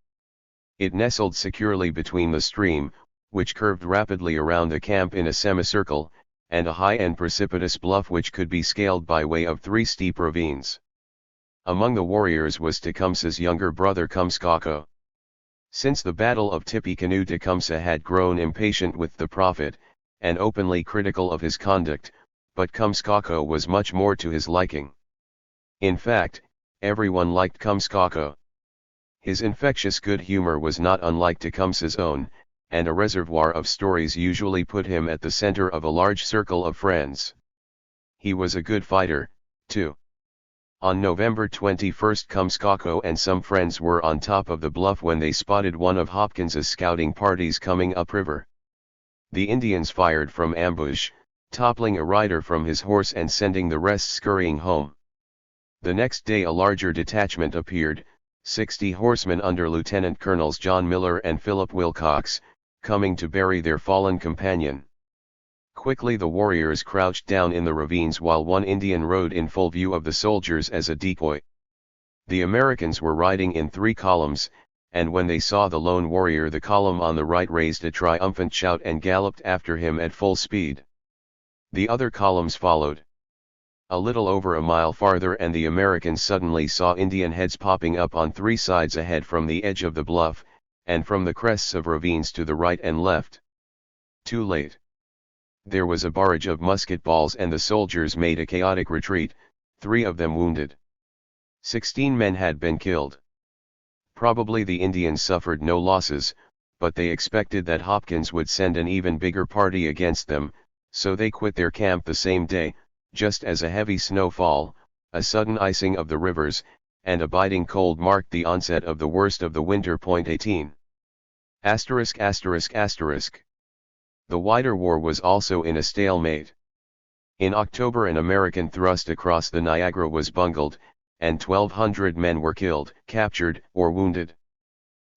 It nestled securely between the stream, which curved rapidly around the camp in a semicircle, and a high and precipitous bluff which could be scaled by way of 3 steep ravines. Among the warriors was Tecumseh's younger brother Tecumseh. Since the Battle of Tippecanoe Tecumseh had grown impatient with the prophet, and openly critical of his conduct, but Tecumseh was much more to his liking. In fact, everyone liked Tecumseh. His infectious good humor was not unlike Tecumseh's own, and a reservoir of stories usually put him at the center of a large circle of friends. He was a good fighter, too. On November 21 Tecumseh and some friends were on top of the bluff when they spotted one of Hopkins's scouting parties coming upriver. The Indians fired from ambush, toppling a rider from his horse and sending the rest scurrying home. The next day a larger detachment appeared, 60 horsemen under Lieutenant Colonels John Miller and Philip Wilcox, coming to bury their fallen companion. Quickly the warriors crouched down in the ravines while one Indian rode in full view of the soldiers as a decoy. The Americans were riding in 3 columns, and when they saw the lone warrior the column on the right raised a triumphant shout and galloped after him at full speed. The other columns followed. A little over a mile farther and the Americans suddenly saw Indian heads popping up on 3 sides ahead from the edge of the bluff, and from the crests of ravines to the right and left. Too late. There was a barrage of musket balls and the soldiers made a chaotic retreat, 3 of them wounded. 16 men had been killed. Probably the Indians suffered no losses, but they expected that Hopkins would send an even bigger party against them, so they quit their camp the same day, just as a heavy snowfall, a sudden icing of the rivers, and a biting cold marked the onset of the worst of the winter. 18. The wider war was also in a stalemate. In October an American thrust across the Niagara was bungled, and 1,200 men were killed, captured, or wounded.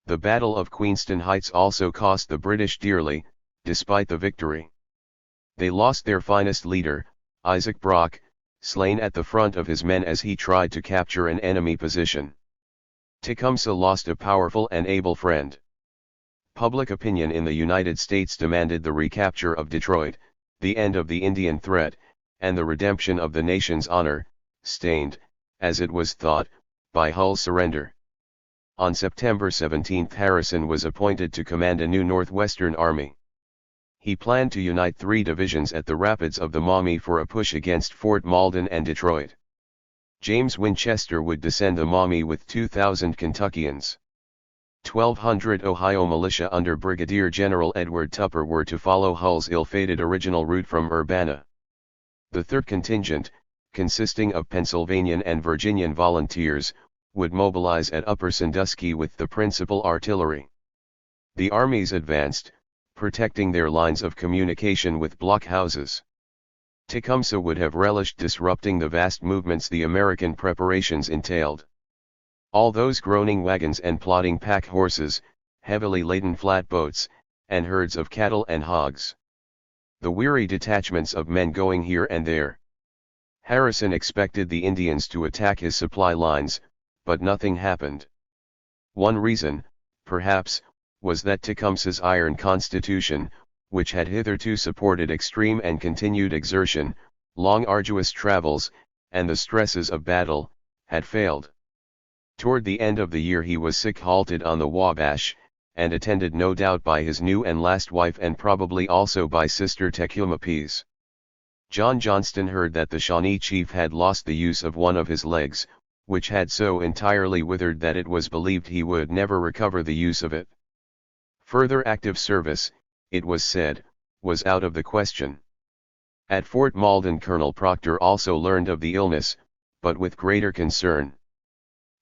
The Battle of Queenston Heights also cost the British dearly, despite the victory. They lost their finest leader, Isaac Brock, slain at the front of his men as he tried to capture an enemy position. Tecumseh lost a powerful and able friend. Public opinion in the United States demanded the recapture of Detroit, the end of the Indian threat, and the redemption of the nation's honor, stained, as it was thought, by Hull's surrender. On September 17 Harrison was appointed to command a new Northwestern Army. He planned to unite 3 divisions at the rapids of the Maumee for a push against Fort Malden and Detroit. James Winchester would descend the Maumee with 2,000 Kentuckians. 1,200 Ohio militia under Brigadier General Edward Tupper were to follow Hull's ill-fated original route from Urbana. The 3rd contingent, consisting of Pennsylvanian and Virginian volunteers, would mobilize at Upper Sandusky with the principal artillery. The armies advanced, protecting their lines of communication with blockhouses. Tecumseh would have relished disrupting the vast movements the American preparations entailed. All those groaning wagons and plodding pack horses, heavily laden flatboats, and herds of cattle and hogs. The weary detachments of men going here and there. Harrison expected the Indians to attack his supply lines, but nothing happened. One reason, perhaps, was that Tecumseh's iron constitution, which had hitherto supported extreme and continued exertion, long arduous travels, and the stresses of battle, had failed. Toward the end of the year he was sick, halted on the Wabash, and attended no doubt by his new and last wife and probably also by Sister Tecumseh. John Johnston heard that the Shawnee chief had lost the use of one of his legs, which had so entirely withered that it was believed he would never recover the use of it. Further active service, it was said, was out of the question. At Fort Malden Colonel Proctor also learned of the illness, but with greater concern.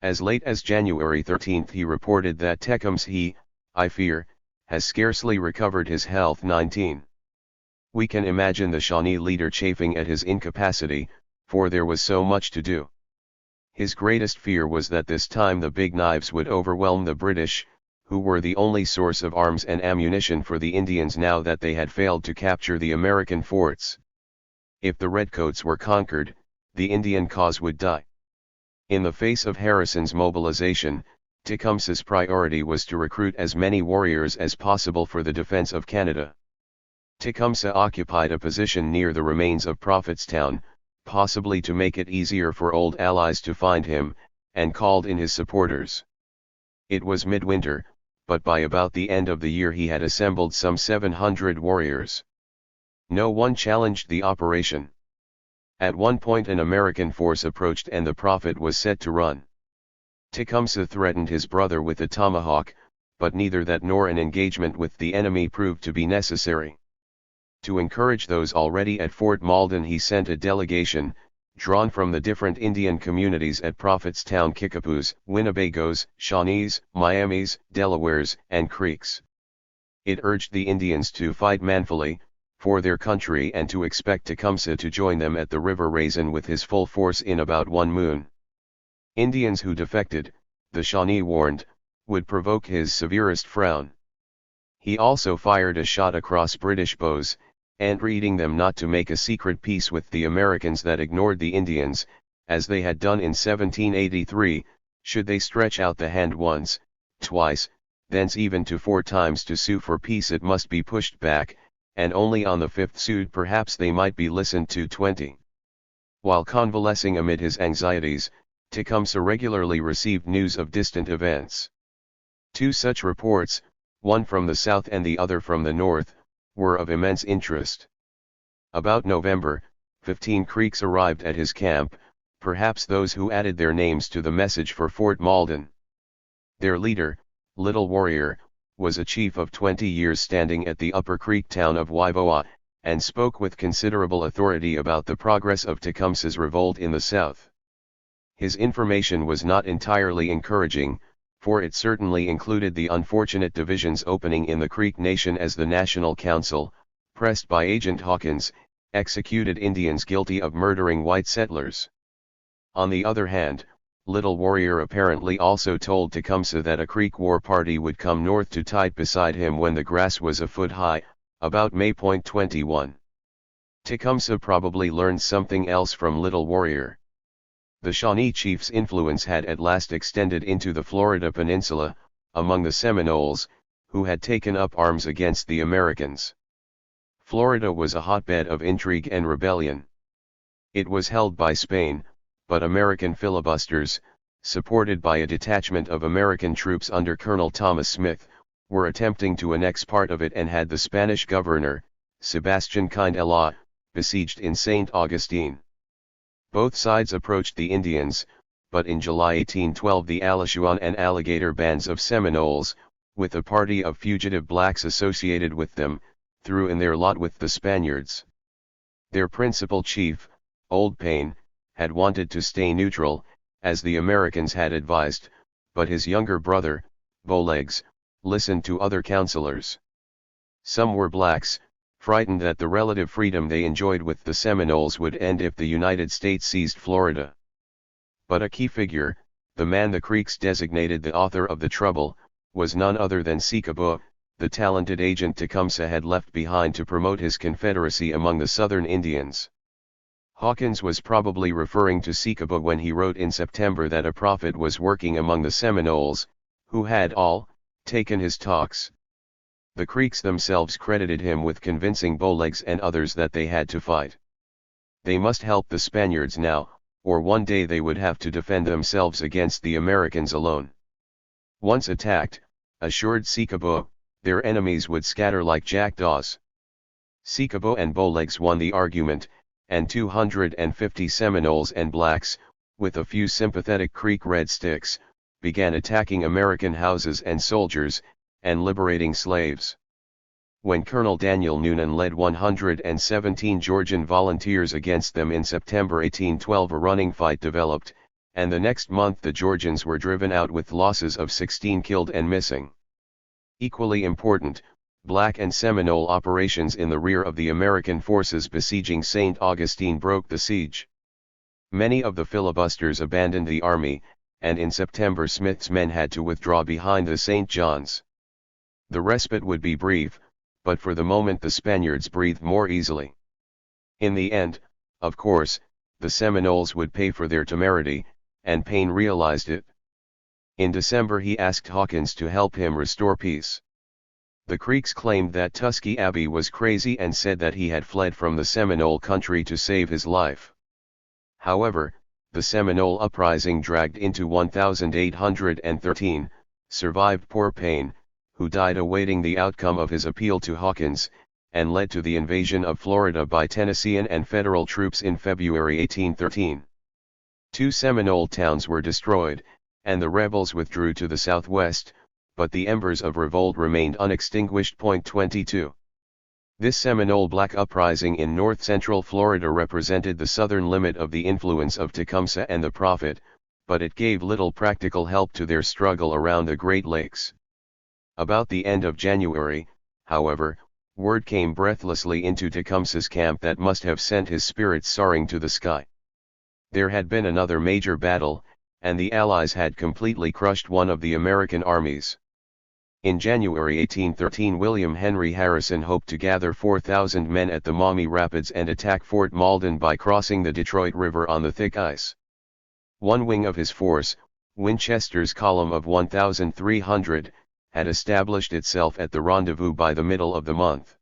As late as January 13 he reported that Tecumseh, I fear, has scarcely recovered his health. 19. We can imagine the Shawnee leader chafing at his incapacity, for there was so much to do. His greatest fear was that this time the Big Knives would overwhelm the British, who were the only source of arms and ammunition for the Indians now that they had failed to capture the American forts. If the Redcoats were conquered, the Indian cause would die. In the face of Harrison's mobilization, Tecumseh's priority was to recruit as many warriors as possible for the defense of Canada. Tecumseh occupied a position near the remains of Prophetstown, possibly to make it easier for old allies to find him, and called in his supporters. It was midwinter, but by about the end of the year he had assembled some 700 warriors. No one challenged the operation. At one point an American force approached and the Prophet was set to run. Tecumseh threatened his brother with a tomahawk, but neither that nor an engagement with the enemy proved to be necessary. To encourage those already at Fort Malden he sent a delegation, drawn from the different Indian communities at Prophetstown: Kickapoos, Winnebagos, Shawnees, Miamis, Delawares, and Creeks. It urged the Indians to fight manfully, for their country and to expect Tecumseh to join them at the River Raisin with his full force in about 1 moon. Indians who defected, the Shawnee warned, would provoke his severest frown. He also fired a shot across British bows, entreating them not to make a secret peace with the Americans that ignored the Indians, as they had done in 1783, should they stretch out the hand once, twice, thence even to 4 times to sue for peace it must be pushed back, and only on the 5th suit perhaps they might be listened to. 20. While convalescing amid his anxieties, Tecumseh regularly received news of distant events. 2 such reports, one from the south and the other from the north, were of immense interest. About November, 15 Creeks arrived at his camp, perhaps those who added their names to the message for Fort Malden. Their leader, Little Warrior, was a chief of 20 years standing at the upper creek town of Waivoa, and spoke with considerable authority about the progress of Tecumseh's revolt in the south. His information was not entirely encouraging, for it certainly included the unfortunate divisions opening in the Creek Nation as the National Council, pressed by Agent Hawkins, executed Indians guilty of murdering white settlers. On the other hand, Little Warrior apparently also told Tecumseh that a Creek war party would come north to tight beside him when the grass was a foot high, about May 21. Tecumseh probably learned something else from Little Warrior. The Shawnee chief's influence had at last extended into the Florida peninsula, among the Seminoles, who had taken up arms against the Americans. Florida was a hotbed of intrigue and rebellion. It was held by Spain, but American filibusters, supported by a detachment of American troops under Colonel Thomas Smith, were attempting to annex part of it and had the Spanish governor, Sebastian Kindelá, besieged in St. Augustine. Both sides approached the Indians, but in July 1812 the Alachua and Alligator bands of Seminoles, with a party of fugitive blacks associated with them, threw in their lot with the Spaniards. Their principal chief, Old Payne, had wanted to stay neutral, as the Americans had advised, but his younger brother, Bowlegs, listened to other counselors. Some were blacks, frightened that the relative freedom they enjoyed with the Seminoles would end if the United States seized Florida. But a key figure, the man the Creeks designated the author of the trouble, was none other than Secoboa, the talented agent Tecumseh had left behind to promote his confederacy among the southern Indians. Hawkins was probably referring to Secoboa when he wrote in September that a prophet was working among the Seminoles, who had all taken his talks. The Creeks themselves credited him with convincing Bowlegs and others that they had to fight. They must help the Spaniards now, or one day they would have to defend themselves against the Americans alone. Once attacked, assured Secoboa, their enemies would scatter like jackdaws. Secoboa and Bowlegs won the argument, and 250 Seminoles and blacks, with a few sympathetic Creek Red Sticks, began attacking American houses and soldiers, and liberating slaves. When Colonel Daniel Noonan led 117 Georgian volunteers against them in September 1812, a running fight developed, and the next month the Georgians were driven out with losses of 16 killed and missing. Equally important, Black and Seminole operations in the rear of the American forces besieging St. Augustine broke the siege. Many of the filibusters abandoned the army, and in September Smith's men had to withdraw behind the St. John's. The respite would be brief, but for the moment the Spaniards breathed more easily. In the end, of course, the Seminoles would pay for their temerity, and Payne realized it. In December he asked Hawkins to help him restore peace. The Creeks claimed that Tuskegee Abbey was crazy and said that he had fled from the Seminole country to save his life. However, the Seminole uprising dragged into 1813, survived poor Payne, who died awaiting the outcome of his appeal to Hawkins, and led to the invasion of Florida by Tennessean and Federal troops in February 1813. 2 Seminole towns were destroyed, and the rebels withdrew to the southwest, but the embers of revolt remained unextinguished. 22. This Seminole Black uprising in north-central Florida represented the southern limit of the influence of Tecumseh and the Prophet, but it gave little practical help to their struggle around the Great Lakes. About the end of January, however, word came breathlessly into Tecumseh's camp that must have sent his spirits soaring to the sky. There had been another major battle, and the Allies had completely crushed one of the American armies. In January 1813 William Henry Harrison hoped to gather 4,000 men at the Maumee Rapids and attack Fort Malden by crossing the Detroit River on the thick ice. One wing of his force, Winchester's column of 1,300, had established itself at the rendezvous by the middle of the month.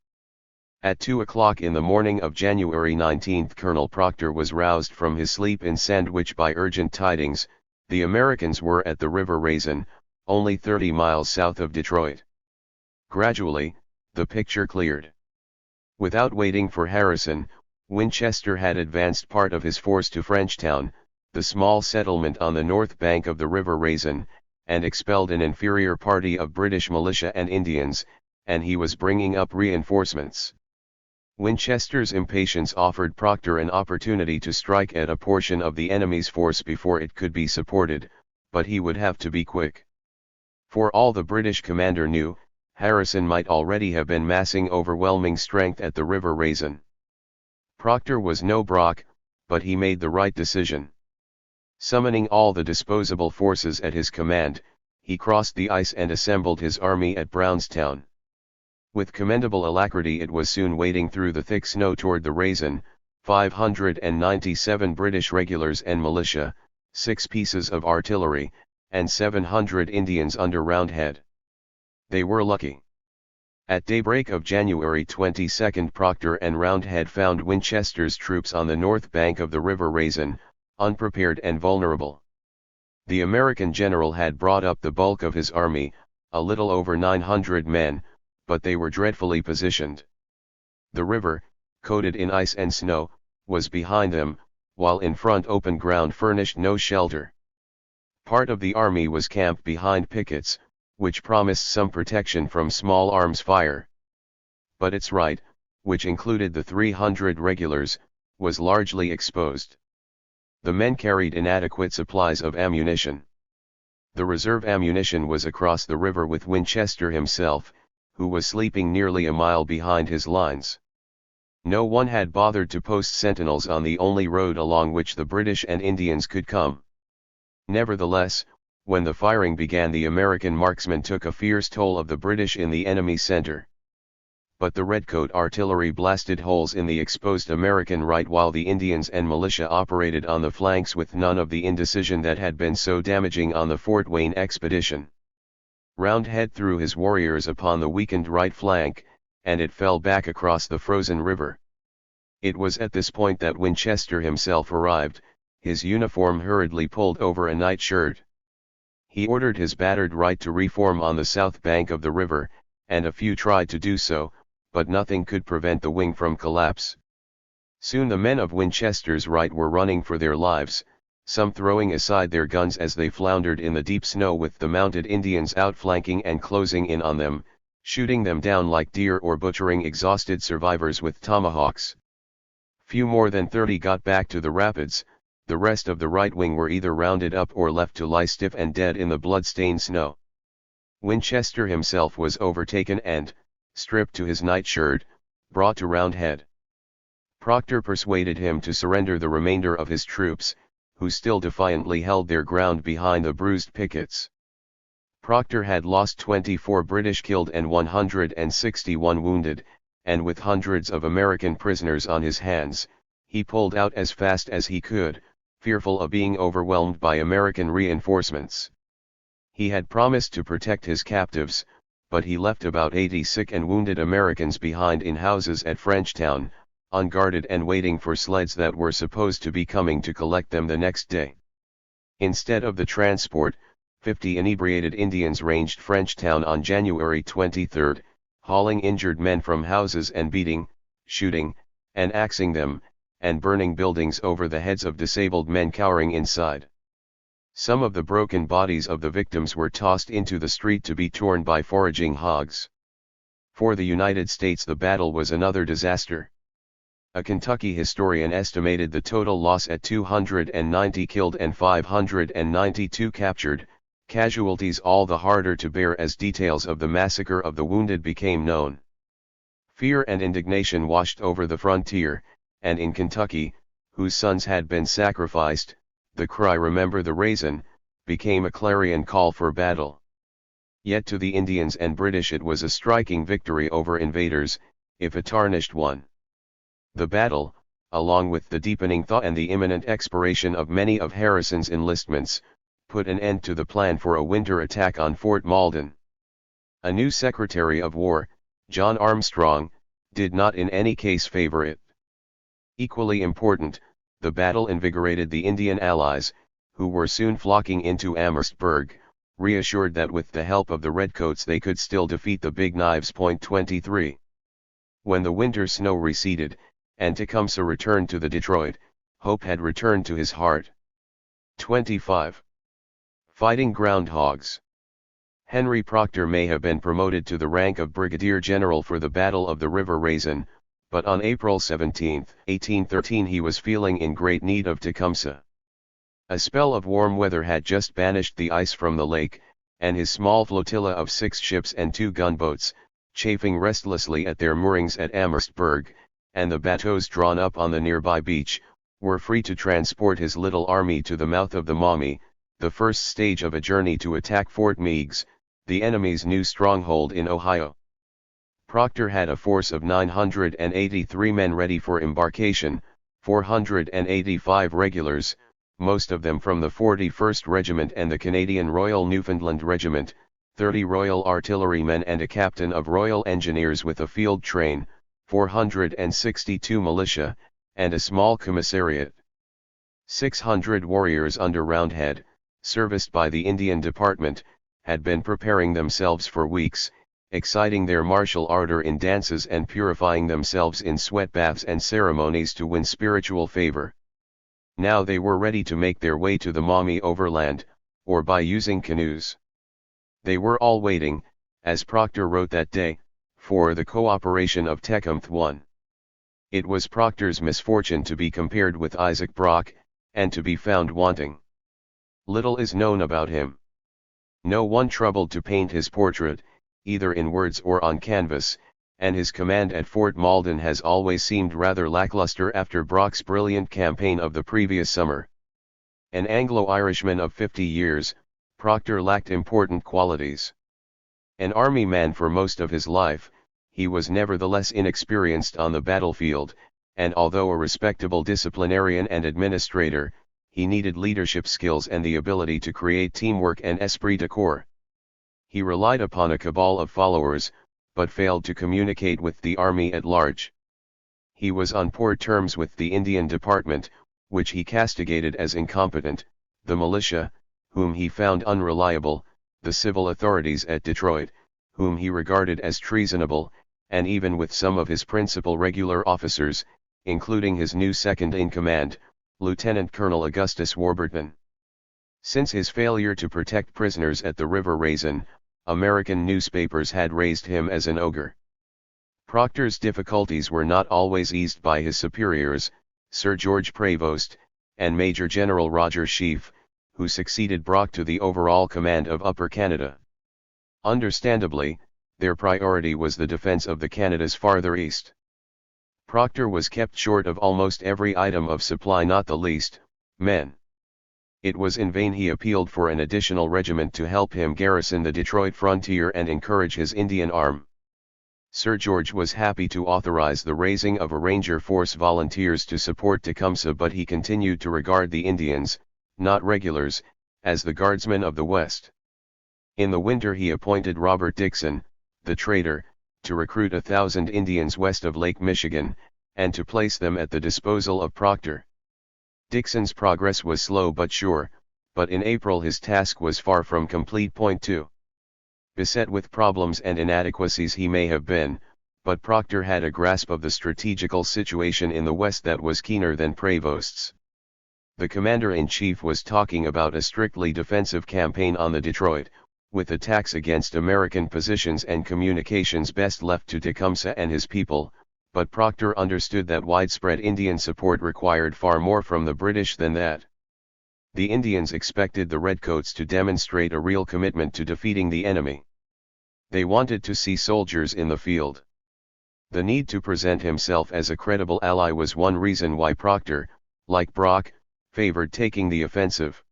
At 2 o'clock in the morning of January 19 Colonel Proctor was roused from his sleep in Sandwich by urgent tidings: the Americans were at the River Raisin, only 30 miles south of Detroit. Gradually, the picture cleared. Without waiting for Harrison, Winchester had advanced part of his force to Frenchtown, the small settlement on the north bank of the River Raisin, and expelled an inferior party of British militia and Indians, and he was bringing up reinforcements. Winchester's impatience offered Proctor an opportunity to strike at a portion of the enemy's force before it could be supported, but he would have to be quick. For all the British commander knew, Harrison might already have been massing overwhelming strength at the River Raisin. Proctor was no Brock, but he made the right decision. Summoning all the disposable forces at his command, he crossed the ice and assembled his army at Brownstown. With commendable alacrity it was soon wading through the thick snow toward the Raisin, 597 British regulars and militia, 6 pieces of artillery, and 700 Indians under Roundhead. They were lucky. At daybreak of January 22, Procter and Roundhead found Winchester's troops on the north bank of the River Raisin, unprepared and vulnerable. The American general had brought up the bulk of his army, a little over 900 men, but they were dreadfully positioned. The river, coated in ice and snow, was behind them, while in front open ground furnished no shelter. Part of the army was camped behind pickets, which promised some protection from small arms fire. But its right, which included the 300 regulars, was largely exposed. The men carried inadequate supplies of ammunition. The reserve ammunition was across the river with Winchester himself, who was sleeping nearly a mile behind his lines. No one had bothered to post sentinels on the only road along which the British and Indians could come. Nevertheless, when the firing began, the American marksmen took a fierce toll of the British in the enemy's center. But the redcoat artillery blasted holes in the exposed American right, while the Indians and militia operated on the flanks with none of the indecision that had been so damaging on the Fort Wayne expedition. Roundhead threw his warriors upon the weakened right flank, and it fell back across the frozen river. It was at this point that Winchester himself arrived, his uniform hurriedly pulled over a nightshirt. He ordered his battered right to reform on the south bank of the river, and a few tried to do so, but nothing could prevent the wing from collapse. Soon the men of Winchester's right were running for their lives, some throwing aside their guns as they floundered in the deep snow with the mounted Indians outflanking and closing in on them, shooting them down like deer or butchering exhausted survivors with tomahawks. Few more than 30 got back to the rapids. The rest of the right wing were either rounded up or left to lie stiff and dead in the blood-stained snow. Winchester himself was overtaken and, stripped to his nightshirt, brought to Roundhead. Procter persuaded him to surrender the remainder of his troops, who still defiantly held their ground behind the bruised pickets. Procter had lost 24 British killed and 161 wounded, and with hundreds of American prisoners on his hands, he pulled out as fast as he could, fearful of being overwhelmed by American reinforcements. He had promised to protect his captives, but he left about 80 sick and wounded Americans behind in houses at Frenchtown, unguarded and waiting for sleds that were supposed to be coming to collect them the next day. Instead of the transport, 50 inebriated Indians ranged Frenchtown on January 23, hauling injured men from houses and beating, shooting, and axing them, and burning buildings over the heads of disabled men cowering inside. Some of the broken bodies of the victims were tossed into the street to be torn by foraging hogs. For the United States, the battle was another disaster. A Kentucky historian estimated the total loss at 290 killed and 592 captured, casualties all the harder to bear as details of the massacre of the wounded became known. Fear and indignation washed over the frontier, and in Kentucky, whose sons had been sacrificed, the cry "Remember the Raisin" became a clarion call for battle. Yet to the Indians and British it was a striking victory over invaders, if a tarnished one. The battle, along with the deepening thaw and the imminent expiration of many of Harrison's enlistments, put an end to the plan for a winter attack on Fort Malden. A new Secretary of War, John Armstrong, did not in any case favor it. Equally important, the battle invigorated the Indian allies, who were soon flocking into Amherstburg, reassured that with the help of the Redcoats they could still defeat the Big Knives. 23. When the winter snow receded, and Tecumseh returned to the Detroit, hope had returned to his heart. 25. Fighting groundhogs. Henry Procter may have been promoted to the rank of brigadier general for the Battle of the River Raisin, but on April 17, 1813 he was feeling in great need of Tecumseh. A spell of warm weather had just banished the ice from the lake, and his small flotilla of 6 ships and 2 gunboats, chafing restlessly at their moorings at Amherstburg, and the bateaux drawn up on the nearby beach, were free to transport his little army to the mouth of the Maumee, the first stage of a journey to attack Fort Meigs, the enemy's new stronghold in Ohio. Procter had a force of 983 men ready for embarkation, 485 regulars, most of them from the 41st Regiment and the Canadian Royal Newfoundland Regiment, 30 Royal Artillerymen and a captain of Royal Engineers with a field train, 462 militia, and a small commissariat. 600 warriors under Roundhead, serviced by the Indian Department, had been preparing themselves for weeks, exciting their martial ardor in dances and purifying themselves in sweat baths and ceremonies to win spiritual favor. Now they were ready to make their way to the Maumee overland, or by using canoes. They were all waiting, as Procter wrote that day, for the cooperation of Tecumseh. It was Procter's misfortune to be compared with Isaac Brock, and to be found wanting. Little is known about him. No one troubled to paint his portrait, either in words or on canvas, and his command at Fort Malden has always seemed rather lackluster after Brock's brilliant campaign of the previous summer. An Anglo-Irishman of 50 years, Procter lacked important qualities. An army man for most of his life, he was nevertheless inexperienced on the battlefield, and although a respectable disciplinarian and administrator, he needed leadership skills and the ability to create teamwork and esprit de corps. He relied upon a cabal of followers, but failed to communicate with the army at large. He was on poor terms with the Indian Department, which he castigated as incompetent, the militia, whom he found unreliable, the civil authorities at Detroit, whom he regarded as treasonable, and even with some of his principal regular officers, including his new second-in-command, Lieutenant Colonel Augustus Warburton. Since his failure to protect prisoners at the River Raisin, American newspapers had raised him as an ogre. Procter's difficulties were not always eased by his superiors, Sir George Prevost, and Major General Roger Sheaffe, who succeeded Brock to the overall command of Upper Canada. Understandably, their priority was the defense of the Canadas farther east. Procter was kept short of almost every item of supply, not the least, men. It was in vain he appealed for an additional regiment to help him garrison the Detroit frontier and encourage his Indian arm. Sir George was happy to authorize the raising of a ranger force volunteers to support Tecumseh, but he continued to regard the Indians, not regulars, as the guardsmen of the West. In the winter he appointed Robert Dixon, the trader, to recruit 1,000 Indians west of Lake Michigan, and to place them at the disposal of Procter. Dixon's progress was slow but sure, but in April his task was far from complete. Point 2. Beset with problems and inadequacies he may have been, but Procter had a grasp of the strategical situation in the West that was keener than Prevost's. The commander-in-chief was talking about a strictly defensive campaign on the Detroit, with attacks against American positions and communications best left to Tecumseh and his people, but Procter understood that widespread Indian support required far more from the British than that. The Indians expected the Redcoats to demonstrate a real commitment to defeating the enemy. They wanted to see soldiers in the field. The need to present himself as a credible ally was one reason why Procter, like Brock, favored taking the offensive.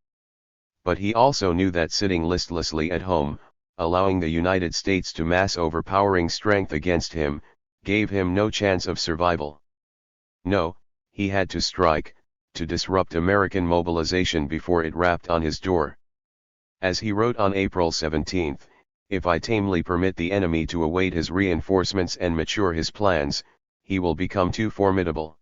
But he also knew that sitting listlessly at home, allowing the United States to mass overpowering strength against him, gave him no chance of survival. No, he had to strike, to disrupt American mobilization before it rapped on his door. As he wrote on April 17, "If I tamely permit the enemy to await his reinforcements and mature his plans, he will become too formidable."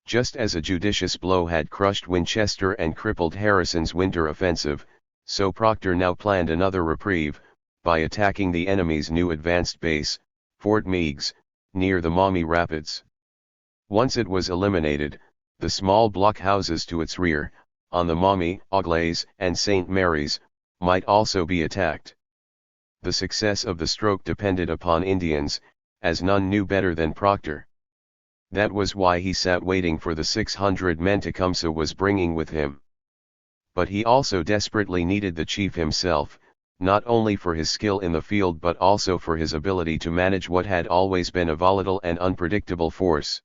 Just as a judicious blow had crushed Winchester and crippled Harrison's winter offensive, so Procter now planned another reprieve, by attacking the enemy's new advanced base, Fort Meigs, near the Maumee Rapids. Once it was eliminated, the small blockhouses to its rear, on the Maumee, Auglaize, and St. Mary's, might also be attacked. The success of the stroke depended upon Indians, as none knew better than Procter. That was why he sat waiting for the 600 men Tecumseh was bringing with him. But he also desperately needed the chief himself, not only for his skill in the field but also for his ability to manage what had always been a volatile and unpredictable force.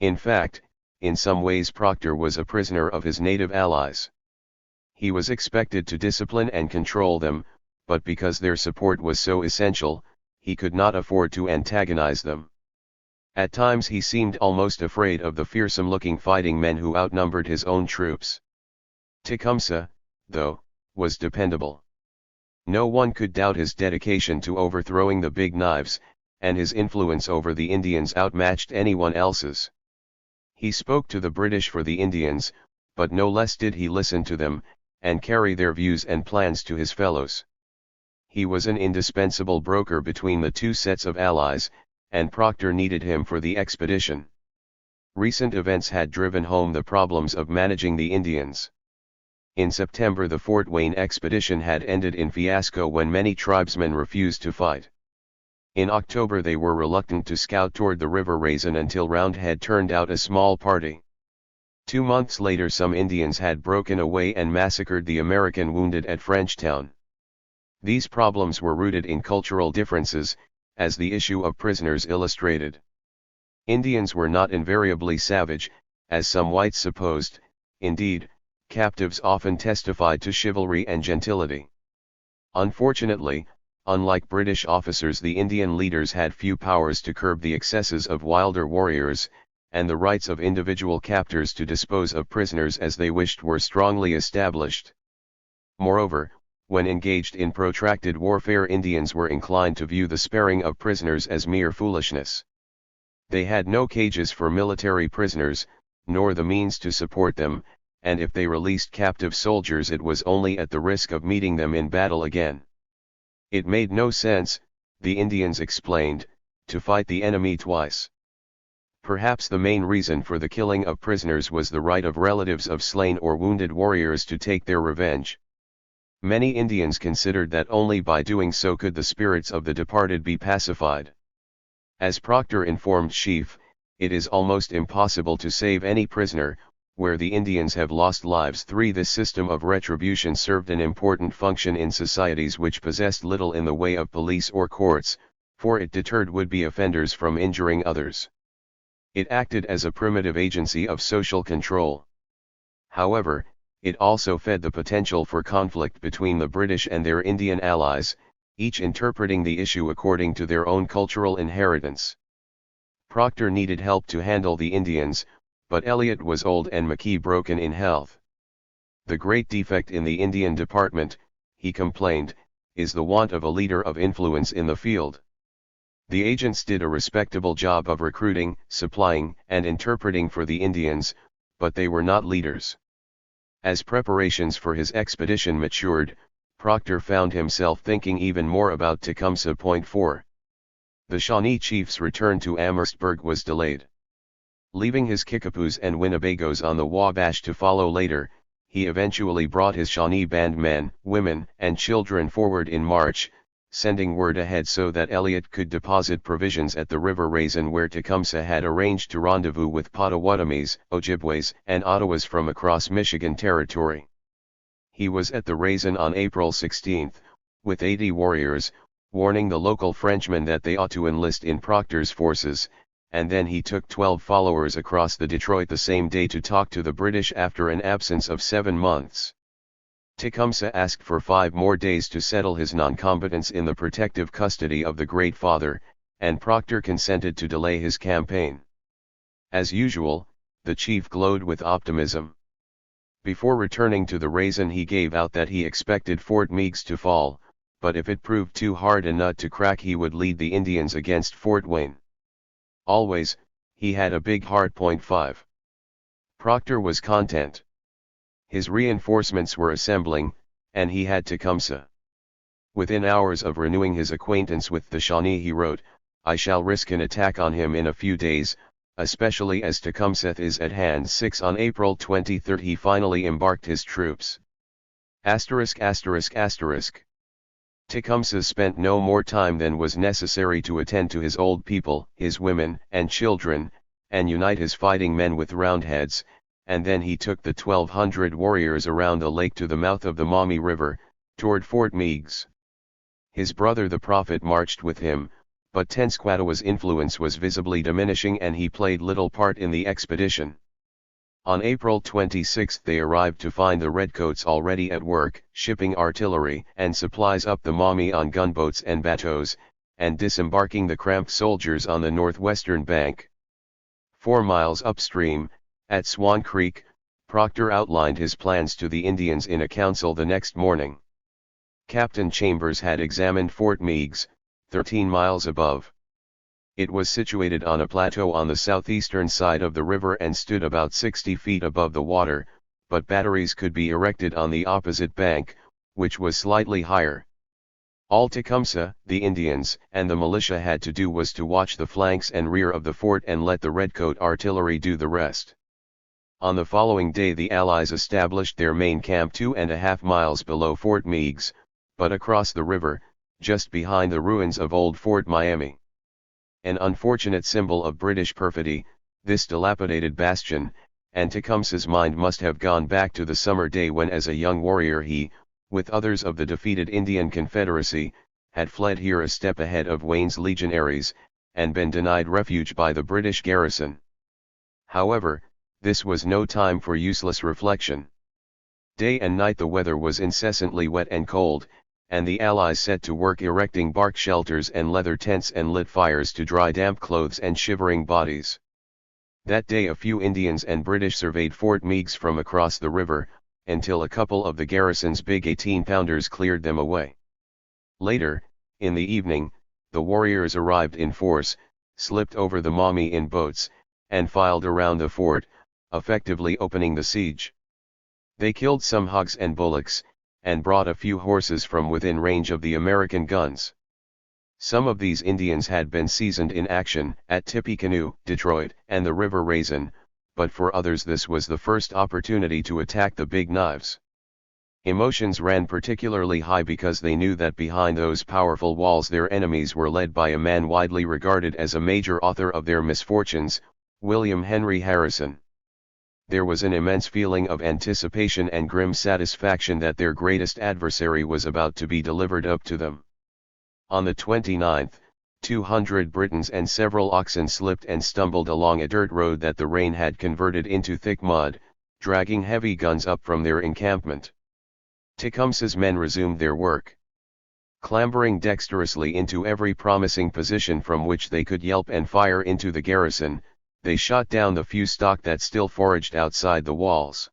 In fact, in some ways Procter was a prisoner of his native allies. He was expected to discipline and control them, but because their support was so essential, he could not afford to antagonize them. At times he seemed almost afraid of the fearsome-looking fighting men who outnumbered his own troops. Tecumseh, though, was dependable. No one could doubt his dedication to overthrowing the Big Knives, and his influence over the Indians outmatched anyone else's. He spoke to the British for the Indians, but no less did he listen to them, and carry their views and plans to his fellows. He was an indispensable broker between the two sets of allies, and Proctor needed him for the expedition. Recent events had driven home the problems of managing the Indians. In September the Fort Wayne expedition had ended in fiasco when many tribesmen refused to fight. In October they were reluctant to scout toward the River Raisin until Roundhead turned out a small party. 2 months later some Indians had broken away and massacred the American wounded at Frenchtown. These problems were rooted in cultural differences, as the issue of prisoners illustrated. Indians were not invariably savage, as some whites supposed. Indeed, captives often testified to chivalry and gentility. Unfortunately, unlike British officers, the Indian leaders had few powers to curb the excesses of wilder warriors, and the rights of individual captors to dispose of prisoners as they wished were strongly established. Moreover, when engaged in protracted warfare, Indians were inclined to view the sparing of prisoners as mere foolishness. They had no cages for military prisoners, nor the means to support them, and if they released captive soldiers it was only at the risk of meeting them in battle again. It made no sense, the Indians explained, to fight the enemy twice. Perhaps the main reason for the killing of prisoners was the right of relatives of slain or wounded warriors to take their revenge. Many Indians considered that only by doing so could the spirits of the departed be pacified. As Proctor informed Sheaffe, it is almost impossible to save any prisoner, where the Indians have lost lives. 3. This system of retribution served an important function in societies which possessed little in the way of police or courts, for it deterred would-be offenders from injuring others. It acted as a primitive agency of social control. However, it also fed the potential for conflict between the British and their Indian allies, each interpreting the issue according to their own cultural inheritance. Proctor needed help to handle the Indians, but Elliot was old and McKee broken in health. The great defect in the Indian department, he complained, is the want of a leader of influence in the field. The agents did a respectable job of recruiting, supplying, and interpreting for the Indians, but they were not leaders. As preparations for his expedition matured, Proctor found himself thinking even more about Tecumseh. 4. The Shawnee chief's return to Amherstburg was delayed. Leaving his Kickapoos and Winnebagos on the Wabash to follow later, he eventually brought his Shawnee band men, women, and children forward in March, sending word ahead so that Elliot could deposit provisions at the River Raisin, where Tecumseh had arranged to rendezvous with Potawatomis, Ojibways, and Ottawas from across Michigan Territory. He was at the Raisin on April 16, with 80 warriors, warning the local Frenchmen that they ought to enlist in Proctor's forces, and then he took 12 followers across the Detroit the same day to talk to the British after an absence of 7 months. Tecumseh asked for 5 more days to settle his noncombatants in the protective custody of the Great Father, and Proctor consented to delay his campaign. As usual, the chief glowed with optimism. Before returning to the Raisin he gave out that he expected Fort Meigs to fall, but if it proved too hard a nut to crack he would lead the Indians against Fort Wayne. Always, he had a big heart. 5. Proctor was content. His reinforcements were assembling, and he had Tecumseh. Within hours of renewing his acquaintance with the Shawnee he wrote, "I shall risk an attack on him in a few days, especially as Tecumseh is at hand." 6. On April 23 he finally embarked his troops. Tecumseh spent no more time than was necessary to attend to his old people, his women and children, and unite his fighting men with Roundhead's, and then he took the 1,200 warriors around the lake to the mouth of the Maumee River, toward Fort Meigs. His brother the Prophet marched with him, but Tenskwatawa's influence was visibly diminishing and he played little part in the expedition. On April 26 they arrived to find the Redcoats already at work, shipping artillery and supplies up the Maumee on gunboats and bateaux, and disembarking the cramped soldiers on the northwestern bank. 4 miles upstream, at Swan Creek, Proctor outlined his plans to the Indians in a council the next morning. Captain Chambers had examined Fort Meigs, 13 miles above. It was situated on a plateau on the southeastern side of the river and stood about 60 feet above the water, but batteries could be erected on the opposite bank, which was slightly higher. All Tecumseh, the Indians, and the militia had to do was to watch the flanks and rear of the fort and let the redcoat artillery do the rest. On the following day the Allies established their main camp 2.5 miles below Fort Meigs, but across the river, just behind the ruins of old Fort Miami. An unfortunate symbol of British perfidy, this dilapidated bastion, and Tecumseh's mind must have gone back to the summer day when as a young warrior he, with others of the defeated Indian Confederacy, had fled here a step ahead of Wayne's legionaries, and been denied refuge by the British garrison. However, this was no time for useless reflection. Day and night the weather was incessantly wet and cold, and the Allies set to work erecting bark shelters and leather tents and lit fires to dry damp clothes and shivering bodies. That day a few Indians and British surveyed Fort Meigs from across the river, until a couple of the garrison's big 18-pounders cleared them away. Later, in the evening, the warriors arrived in force, slipped over the Maumee in boats, and filed around the fort, effectively opening the siege. They killed some hogs and bullocks, and brought a few horses from within range of the American guns. Some of these Indians had been seasoned in action at Tippecanoe, Detroit, and the River Raisin, but for others this was the first opportunity to attack the big knives. Emotions ran particularly high because they knew that behind those powerful walls their enemies were led by a man widely regarded as a major author of their misfortunes, William Henry Harrison. There was an immense feeling of anticipation and grim satisfaction that their greatest adversary was about to be delivered up to them. On the 29th, 200 Britons and several oxen slipped and stumbled along a dirt road that the rain had converted into thick mud, dragging heavy guns up from their encampment. Tecumseh's men resumed their work. Clambering dexterously into every promising position from which they could yelp and fire into the garrison, they shot down the few stock that still foraged outside the walls.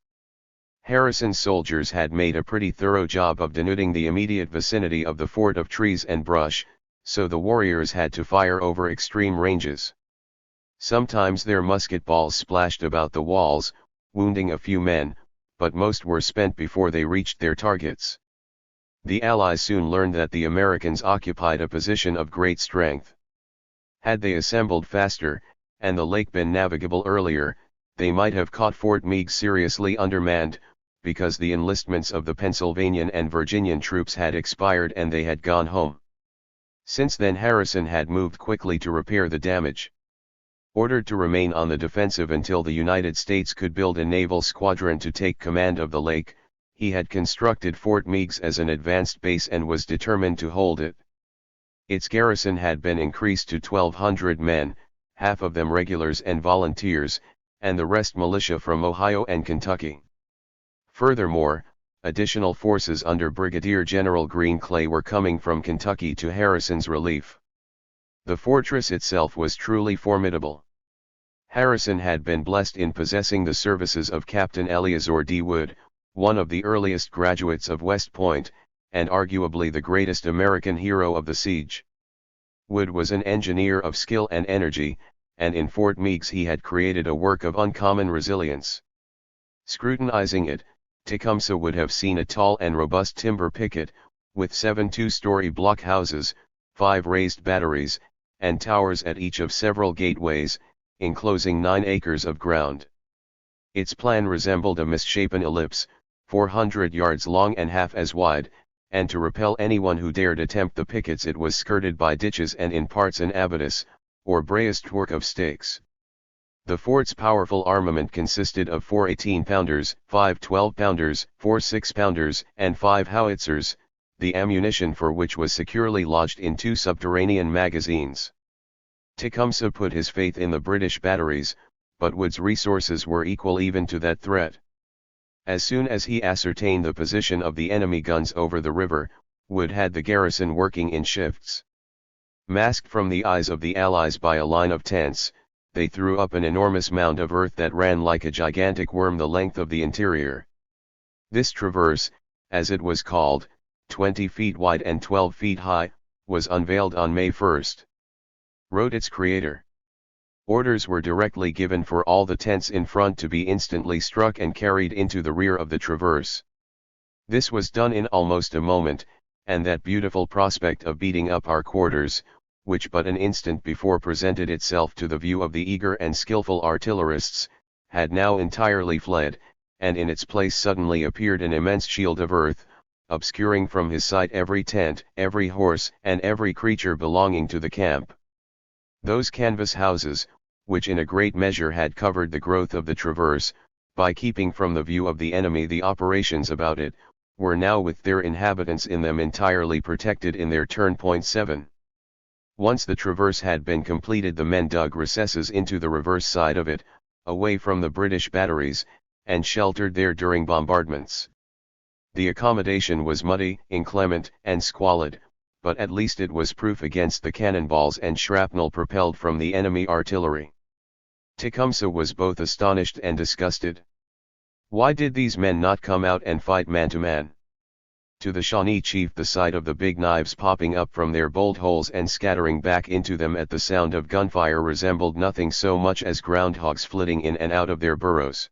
Harrison's soldiers had made a pretty thorough job of denuding the immediate vicinity of the fort of trees and brush, so the warriors had to fire over extreme ranges. Sometimes their musket balls splashed about the walls, wounding a few men, but most were spent before they reached their targets. The Allies soon learned that the Americans occupied a position of great strength. Had they assembled faster, and the lake been navigable earlier, they might have caught Fort Meigs seriously undermanned, because the enlistments of the Pennsylvanian and Virginian troops had expired and they had gone home. Since then Harrison had moved quickly to repair the damage. Ordered to remain on the defensive until the United States could build a naval squadron to take command of the lake, he had constructed Fort Meigs as an advanced base and was determined to hold it. Its garrison had been increased to 1,200 men, half of them regulars and volunteers, and the rest militia from Ohio and Kentucky. Furthermore, additional forces under Brigadier General Green Clay were coming from Kentucky to Harrison's relief. The fortress itself was truly formidable. Harrison had been blessed in possessing the services of Captain Eleazar D. Wood, one of the earliest graduates of West Point, and arguably the greatest American hero of the siege. Wood was an engineer of skill and energy, and in Fort Meigs he had created a work of uncommon resilience. Scrutinizing it, Tecumseh would have seen a tall and robust timber picket, with 7 two-story block houses, 5 raised batteries, and towers at each of several gateways, enclosing 9 acres of ground. Its plan resembled a misshapen ellipse, 400 yards long and half as wide, and to repel anyone who dared attempt the pickets it was skirted by ditches and in parts an abatis, or breastwork of stakes. The fort's powerful armament consisted of 4 18-pounders, 5 12-pounders, 4 6-pounders, and 5 howitzers, the ammunition for which was securely lodged in 2 subterranean magazines. Tecumseh put his faith in the British batteries, but Wood's resources were equal even to that threat. As soon as he ascertained the position of the enemy guns over the river, Wood had the garrison working in shifts. Masked from the eyes of the Allies by a line of tents, they threw up an enormous mound of earth that ran like a gigantic worm the length of the interior. This traverse, as it was called, 20 feet wide and 12 feet high, was unveiled on May 1. Wrote its creator. Orders were directly given for all the tents in front to be instantly struck and carried into the rear of the traverse. This was done in almost a moment, and that beautiful prospect of beating up our quarters, which but an instant before presented itself to the view of the eager and skillful artillerists, had now entirely fled, and in its place suddenly appeared an immense shield of earth, obscuring from his sight every tent, every horse, and every creature belonging to the camp. Those canvas houses, which in a great measure had covered the growth of the traverse, by keeping from the view of the enemy the operations about it, were now with their inhabitants in them entirely protected in their turn. 7. Once the traverse had been completed, the men dug recesses into the reverse side of it, away from the British batteries, and sheltered there during bombardments. The accommodation was muddy, inclement, and squalid, but at least it was proof against the cannonballs and shrapnel propelled from the enemy artillery. Tecumseh was both astonished and disgusted. Why did these men not come out and fight man to man? To the Shawnee chief the sight of the big knives popping up from their bolt holes and scattering back into them at the sound of gunfire resembled nothing so much as groundhogs flitting in and out of their burrows.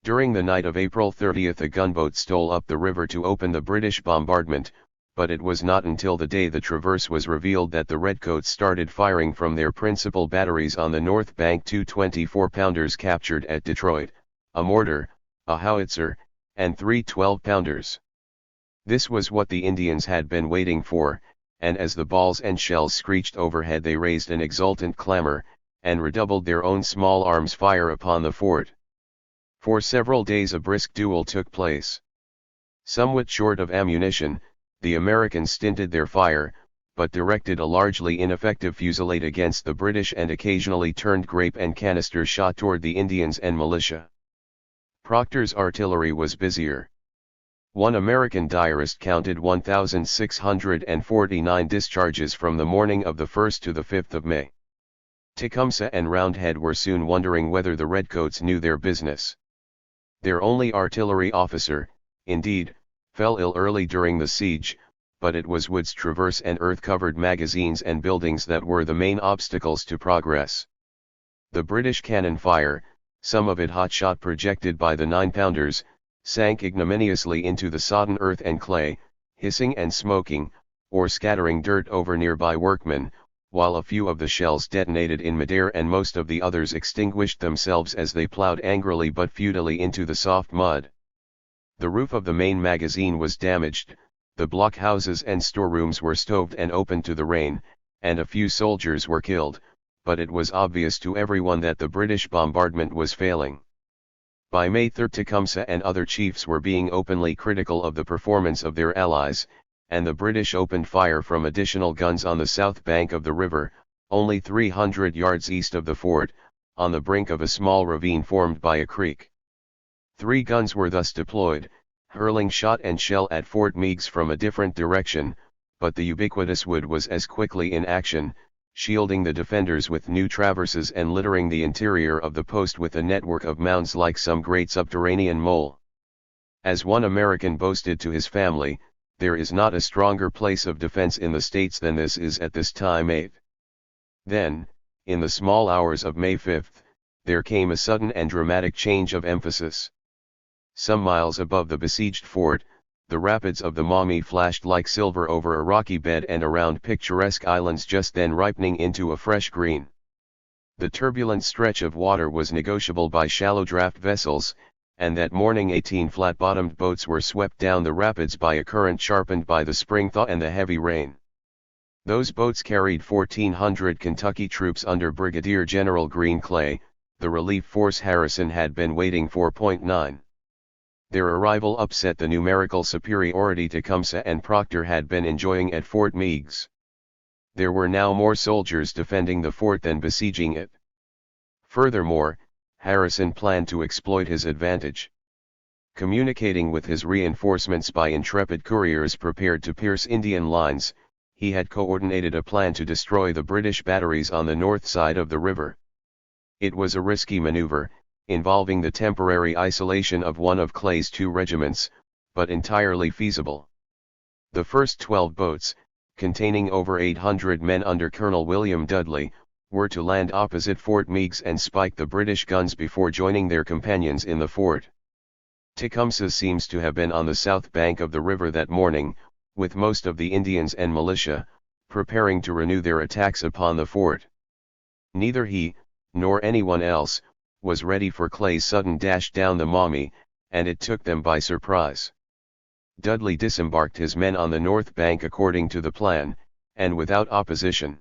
During the night of April 30 a gunboat stole up the river to open the British bombardment, but it was not until the day the traverse was revealed that the Redcoats started firing from their principal batteries on the north bank. 2 24-pounders captured at Detroit, a mortar, a howitzer, and 3 12-pounders. This was what the Indians had been waiting for, and as the balls and shells screeched overhead they raised an exultant clamor, and redoubled their own small arms fire upon the fort. For several days a brisk duel took place. Somewhat short of ammunition, the Americans stinted their fire, but directed a largely ineffective fusillade against the British and occasionally turned grape and canister shot toward the Indians and militia. Proctor's artillery was busier. One American diarist counted 1,649 discharges from the morning of the 1st to the 5th of May. Tecumseh and Roundhead were soon wondering whether the Redcoats knew their business. Their only artillery officer, indeed, fell ill early during the siege, but it was Wood's traverse and earth-covered magazines and buildings that were the main obstacles to progress. The British cannon fire, some of it hot shot projected by the 9-pounders, sank ignominiously into the sodden earth and clay, hissing and smoking, or scattering dirt over nearby workmen, while a few of the shells detonated in midair and most of the others extinguished themselves as they plowed angrily but futilely into the soft mud. The roof of the main magazine was damaged, the blockhouses and storerooms were stoved and opened to the rain, and a few soldiers were killed, but it was obvious to everyone that the British bombardment was failing. By May 3 Tecumseh and other chiefs were being openly critical of the performance of their allies, and the British opened fire from additional guns on the south bank of the river, only 300 yards east of the fort, on the brink of a small ravine formed by a creek. 3 guns were thus deployed, hurling shot and shell at Fort Meigs from a different direction, but the ubiquitous Wood was as quickly in action, shielding the defenders with new traverses and littering the interior of the post with a network of mounds like some great subterranean mole. As one American boasted to his family, "There is not a stronger place of defense in the States than this is at this time." 8. Then, in the small hours of May 5, there came a sudden and dramatic change of emphasis. Some miles above the besieged fort, the rapids of the Maumee flashed like silver over a rocky bed and around picturesque islands just then ripening into a fresh green. The turbulent stretch of water was negotiable by shallow draft vessels, and that morning 18 flat-bottomed boats were swept down the rapids by a current sharpened by the spring thaw and the heavy rain. Those boats carried 1,400 Kentucky troops under Brigadier General Green Clay, the relief force Harrison had been waiting for. 9. Their arrival upset the numerical superiority Tecumseh and Proctor had been enjoying at Fort Meigs. There were now more soldiers defending the fort than besieging it. Furthermore, Harrison planned to exploit his advantage. Communicating with his reinforcements by intrepid couriers prepared to pierce Indian lines, he had coordinated a plan to destroy the British batteries on the north side of the river. It was a risky maneuver, involving the temporary isolation of one of Clay's 2 regiments, but entirely feasible. The first 12 boats, containing over 800 men under Colonel William Dudley, were to land opposite Fort Meigs and spike the British guns before joining their companions in the fort. Tecumseh seems to have been on the south bank of the river that morning, with most of the Indians and militia, preparing to renew their attacks upon the fort. Neither he, nor anyone else, was ready for Clay's sudden dash down the Maumee, and it took them by surprise. Dudley disembarked his men on the north bank according to the plan, and without opposition.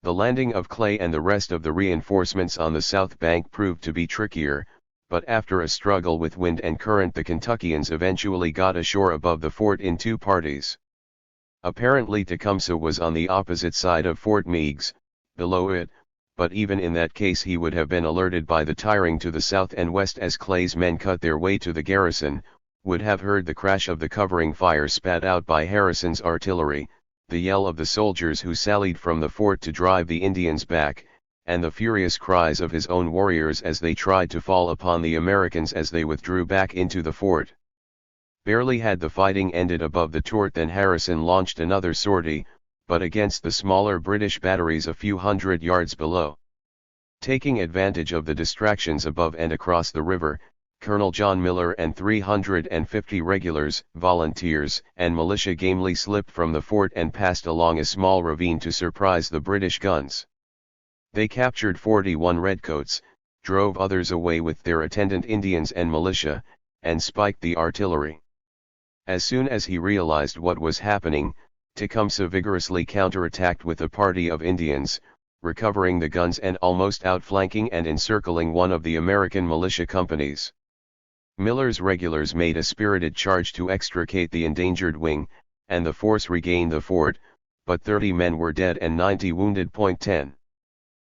The landing of Clay and the rest of the reinforcements on the south bank proved to be trickier, but after a struggle with wind and current the Kentuckians eventually got ashore above the fort in 2 parties. Apparently Tecumseh was on the opposite side of Fort Meigs, below it, but even in that case he would have been alerted by the tiring to the south and west as Clay's men cut their way to the garrison, would have heard the crash of the covering fire spat out by Harrison's artillery, the yell of the soldiers who sallied from the fort to drive the Indians back, and the furious cries of his own warriors as they tried to fall upon the Americans as they withdrew back into the fort. Barely had the fighting ended above the fort than Harrison launched another sortie, but against the smaller British batteries a few hundred yards below. Taking advantage of the distractions above and across the river, Colonel John Miller and 350 regulars, volunteers, and militia gamely slipped from the fort and passed along a small ravine to surprise the British guns. They captured 41 redcoats, drove others away with their attendant Indians and militia, and spiked the artillery. As soon as he realized what was happening, Tecumseh vigorously counterattacked with a party of Indians, recovering the guns and almost outflanking and encircling one of the American militia companies. Miller's regulars made a spirited charge to extricate the endangered wing, and the force regained the fort, but 30 men were dead and 90 wounded. 10.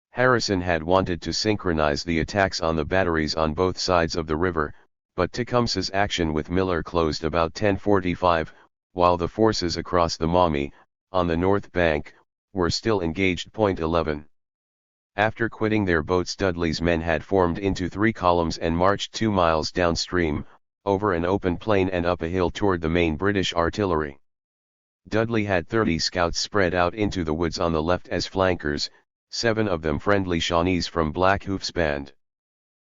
Harrison had wanted to synchronize the attacks on the batteries on both sides of the river, but Tecumseh's action with Miller closed about 10:45, while the forces across the Maumee, on the north bank, were still engaged. 11. After quitting their boats Dudley's men had formed into 3 columns and marched 2 miles downstream, over an open plain and up a hill toward the main British artillery. Dudley had 30 scouts spread out into the woods on the left as flankers, 7 of them friendly Shawnees from Blackhoof's band.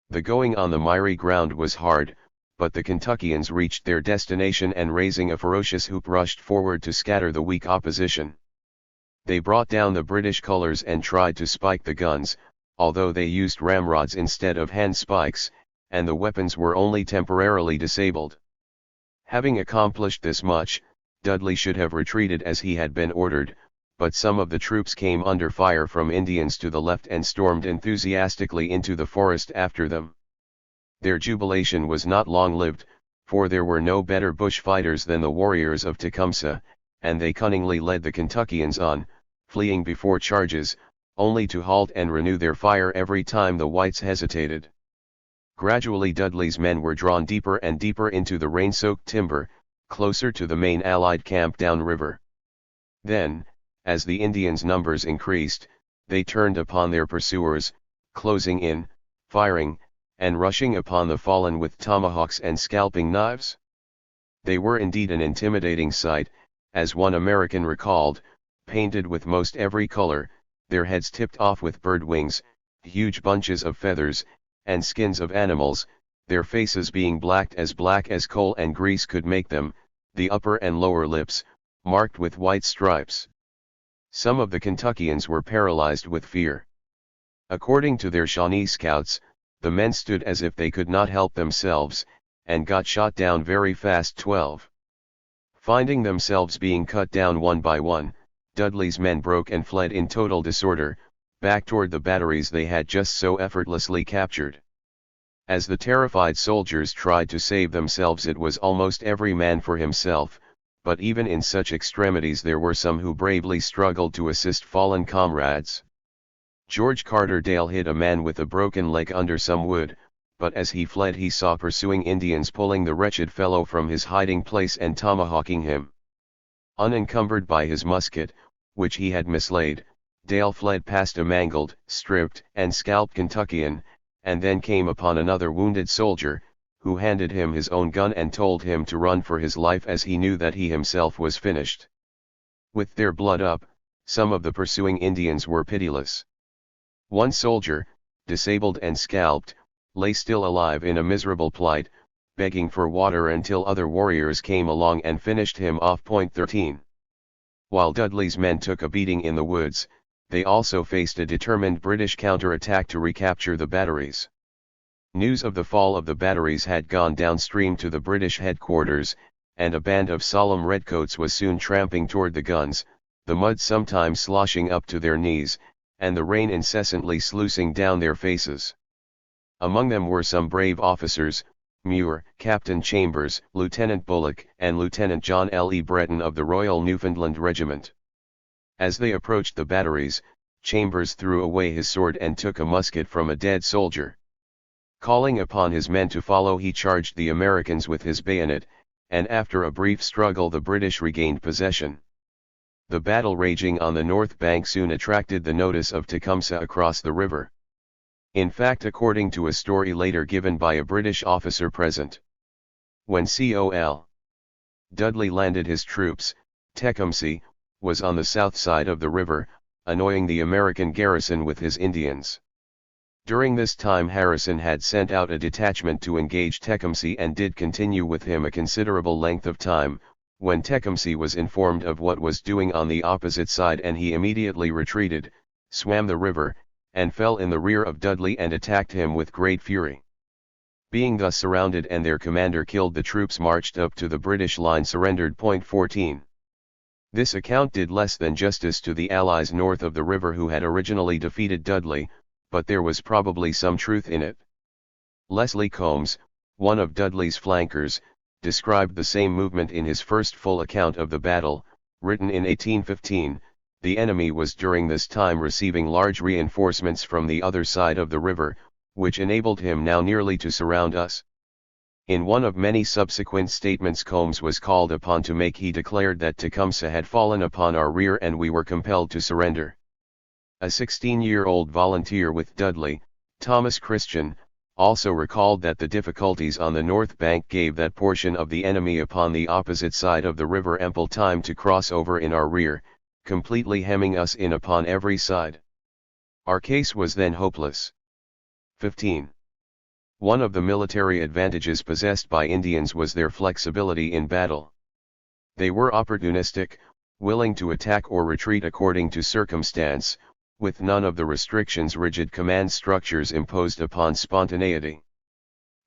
The going on the miry ground was hard, but the Kentuckians reached their destination and raising a ferocious whoop rushed forward to scatter the weak opposition. They brought down the British colors and tried to spike the guns, although they used ramrods instead of hand spikes, and the weapons were only temporarily disabled. Having accomplished this much, Dudley should have retreated as he had been ordered, but some of the troops came under fire from Indians to the left and stormed enthusiastically into the forest after them. Their jubilation was not long-lived, for there were no better bush fighters than the warriors of Tecumseh, and they cunningly led the Kentuckians on, fleeing before charges, only to halt and renew their fire every time the whites hesitated. Gradually Dudley's men were drawn deeper and deeper into the rain-soaked timber, closer to the main Allied camp downriver. Then, as the Indians' numbers increased, they turned upon their pursuers, closing in, firing, and rushing upon the fallen with tomahawks and scalping knives. They were indeed an intimidating sight, as one American recalled, painted with most every color, their heads tipped off with bird wings, huge bunches of feathers, and skins of animals, their faces being black as coal and grease could make them, the upper and lower lips, marked with white stripes. Some of the Kentuckians were paralyzed with fear. According to their Shawnee scouts, the men stood as if they could not help themselves, and got shot down very fast. 12. Finding themselves being cut down one by one, Dudley's men broke and fled in total disorder, back toward the batteries they had just so effortlessly captured. As the terrified soldiers tried to save themselves, it was almost every man for himself, but even in such extremities there were some who bravely struggled to assist fallen comrades. George Carter Dale hid a man with a broken leg under some wood, but as he fled he saw pursuing Indians pulling the wretched fellow from his hiding place and tomahawking him. Unencumbered by his musket, which he had mislaid, Dale fled past a mangled, stripped, and scalped Kentuckian, and then came upon another wounded soldier, who handed him his own gun and told him to run for his life as he knew that he himself was finished. With their blood up, some of the pursuing Indians were pitiless. One soldier, disabled and scalped, lay still alive in a miserable plight, begging for water until other warriors came along and finished him off. 13. While Dudley's men took a beating in the woods, they also faced a determined British counter-attack to recapture the batteries. News of the fall of the batteries had gone downstream to the British headquarters, and a band of solemn redcoats was soon tramping toward the guns, the mud sometimes sloshing up to their knees, and the rain incessantly sluicing down their faces. Among them were some brave officers, Muir, Captain Chambers, Lieutenant Bullock, and Lieutenant John L. E. Breton of the Royal Newfoundland Regiment. As they approached the batteries, Chambers threw away his sword and took a musket from a dead soldier. Calling upon his men to follow, he charged the Americans with his bayonet, and after a brief struggle the British regained possession. The battle raging on the north bank soon attracted the notice of Tecumseh across the river. In fact, according to a story later given by a British officer present, when Col. Dudley landed his troops, Tecumseh was on the south side of the river, annoying the American garrison with his Indians. During this time Harrison had sent out a detachment to engage Tecumseh and did continue with him a considerable length of time. When Tecumseh was informed of what was doing on the opposite side, and he immediately retreated, swam the river, and fell in the rear of Dudley and attacked him with great fury. Being thus surrounded and their commander killed, the troops marched up to the British line surrendered. 14. This account did less than justice to the Allies north of the river who had originally defeated Dudley, but there was probably some truth in it. Leslie Combs, one of Dudley's flankers, described the same movement in his first full account of the battle, written in 1815. The enemy was during this time receiving large reinforcements from the other side of the river, which enabled him now nearly to surround us. In one of many subsequent statements Combs was called upon to make, he declared that Tecumseh had fallen upon our rear and we were compelled to surrender. A 16-year-old volunteer with Dudley, Thomas Christian, also recalled that the difficulties on the north bank gave that portion of the enemy upon the opposite side of the river ample time to cross over in our rear, completely hemming us in upon every side. Our case was then hopeless. 15. One of the military advantages possessed by Indians was their flexibility in battle. They were opportunistic, willing to attack or retreat according to circumstance, with none of the restrictions rigid command structures imposed upon spontaneity.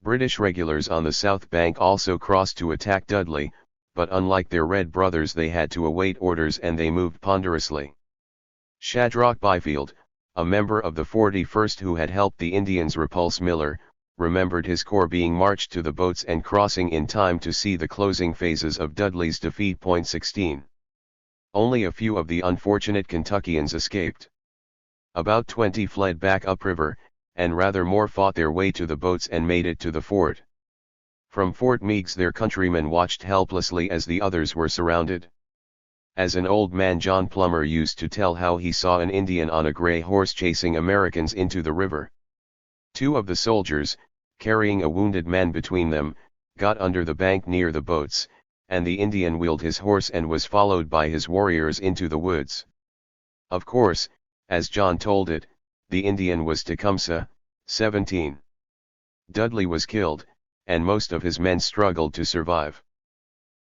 British regulars on the south bank also crossed to attack Dudley, but unlike their red brothers they had to await orders and they moved ponderously. Shadrach Byfield, a member of the 41st who had helped the Indians repulse Miller, remembered his corps being marched to the boats and crossing in time to see the closing phases of Dudley's defeat. 16. Only a few of the unfortunate Kentuckians escaped. About 20 fled back upriver, and rather more fought their way to the boats and made it to the fort. From Fort Meigs their countrymen watched helplessly as the others were surrounded. As an old man John Plummer used to tell how he saw an Indian on a gray horse chasing Americans into the river. Two of the soldiers, carrying a wounded man between them, got under the bank near the boats, and the Indian wheeled his horse and was followed by his warriors into the woods. Of course, as John told it, the Indian was Tecumseh. 17. Dudley was killed, and most of his men struggled to survive.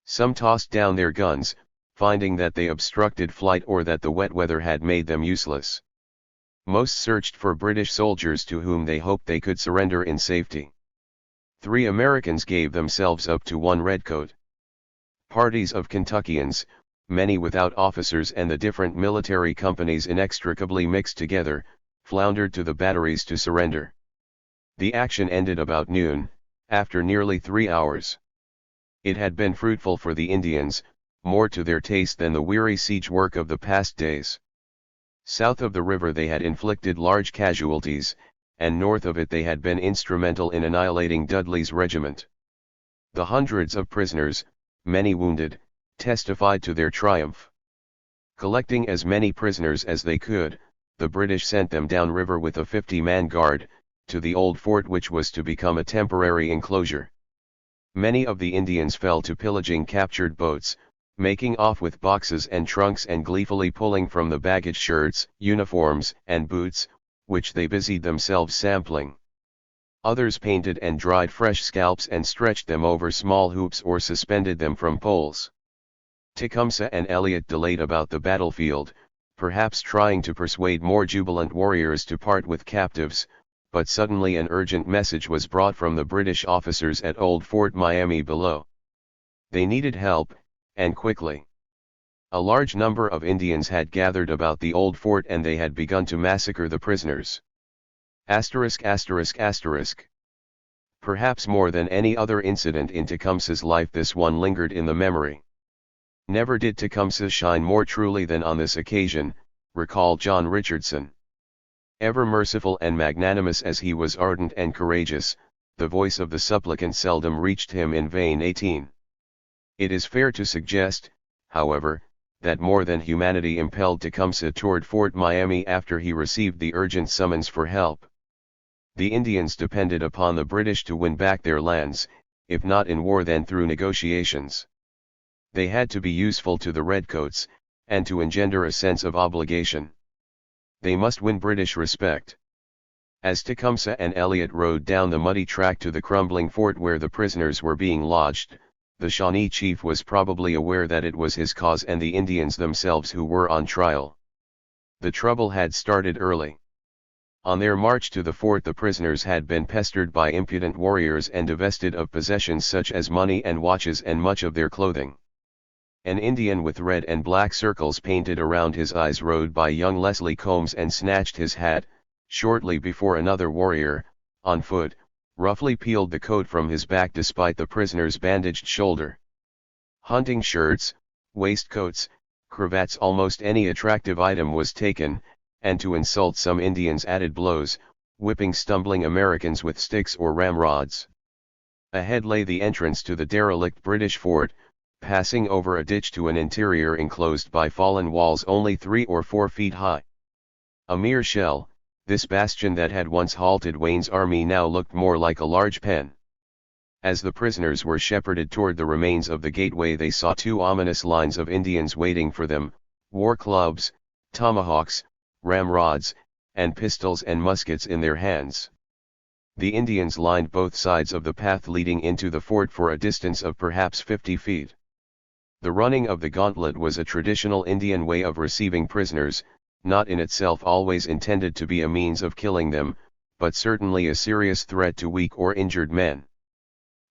Some tossed down their guns, finding that they obstructed flight or that the wet weather had made them useless. Most searched for British soldiers to whom they hoped they could surrender in safety. 3 Americans gave themselves up to one redcoat. Parties of Kentuckians, many without officers and the different military companies inextricably mixed together, floundered to the batteries to surrender. The action ended about noon, after nearly 3 hours. It had been fruitful for the Indians, more to their taste than the weary siege work of the past days. South of the river they had inflicted large casualties, and north of it they had been instrumental in annihilating Dudley's regiment. The hundreds of prisoners, many wounded, testified to their triumph. Collecting as many prisoners as they could, the British sent them downriver with a 50-man guard, to the old fort which was to become a temporary enclosure. Many of the Indians fell to pillaging captured boats, making off with boxes and trunks and gleefully pulling from the baggage shirts, uniforms, and boots, which they busied themselves sampling. Others painted and dried fresh scalps and stretched them over small hoops or suspended them from poles. Tecumseh and Eliot delayed about the battlefield, perhaps trying to persuade more jubilant warriors to part with captives, but suddenly an urgent message was brought from the British officers at Old Fort Miami below. They needed help, and quickly. A large number of Indians had gathered about the old fort and they had begun to massacre the prisoners. Perhaps more than any other incident in Tecumseh's life, this one lingered in the memory. Never did Tecumseh shine more truly than on this occasion, recalled John Richardson. Ever merciful and magnanimous as he was ardent and courageous, the voice of the supplicant seldom reached him in vain. 18. It is fair to suggest, however, that more than humanity impelled Tecumseh toward Fort Miami after he received the urgent summons for help. The Indians depended upon the British to win back their lands, if not in war then through negotiations. They had to be useful to the Redcoats, and to engender a sense of obligation. They must win British respect. As Tecumseh and Eliot rode down the muddy track to the crumbling fort where the prisoners were being lodged, the Shawnee chief was probably aware that it was his cause and the Indians themselves who were on trial. The trouble had started early. On their march to the fort, the prisoners had been pestered by impudent warriors and divested of possessions such as money and watches and much of their clothing. An Indian with red and black circles painted around his eyes rode by young Leslie Combs and snatched his hat, shortly before another warrior, on foot, roughly peeled the coat from his back despite the prisoner's bandaged shoulder. Hunting shirts, waistcoats, cravats, almost any attractive item was taken, and to insult some Indians added blows, whipping stumbling Americans with sticks or ramrods. Ahead lay the entrance to the derelict British fort, passing over a ditch to an interior enclosed by fallen walls only 3 or 4 feet high. A mere shell, this bastion that had once halted Wayne's army now looked more like a large pen. As the prisoners were shepherded toward the remains of the gateway, they saw 2 ominous lines of Indians waiting for them, war clubs, tomahawks, ramrods, and pistols and muskets in their hands. The Indians lined both sides of the path leading into the fort for a distance of perhaps 50 feet. The running of the gauntlet was a traditional Indian way of receiving prisoners, not in itself always intended to be a means of killing them, but certainly a serious threat to weak or injured men.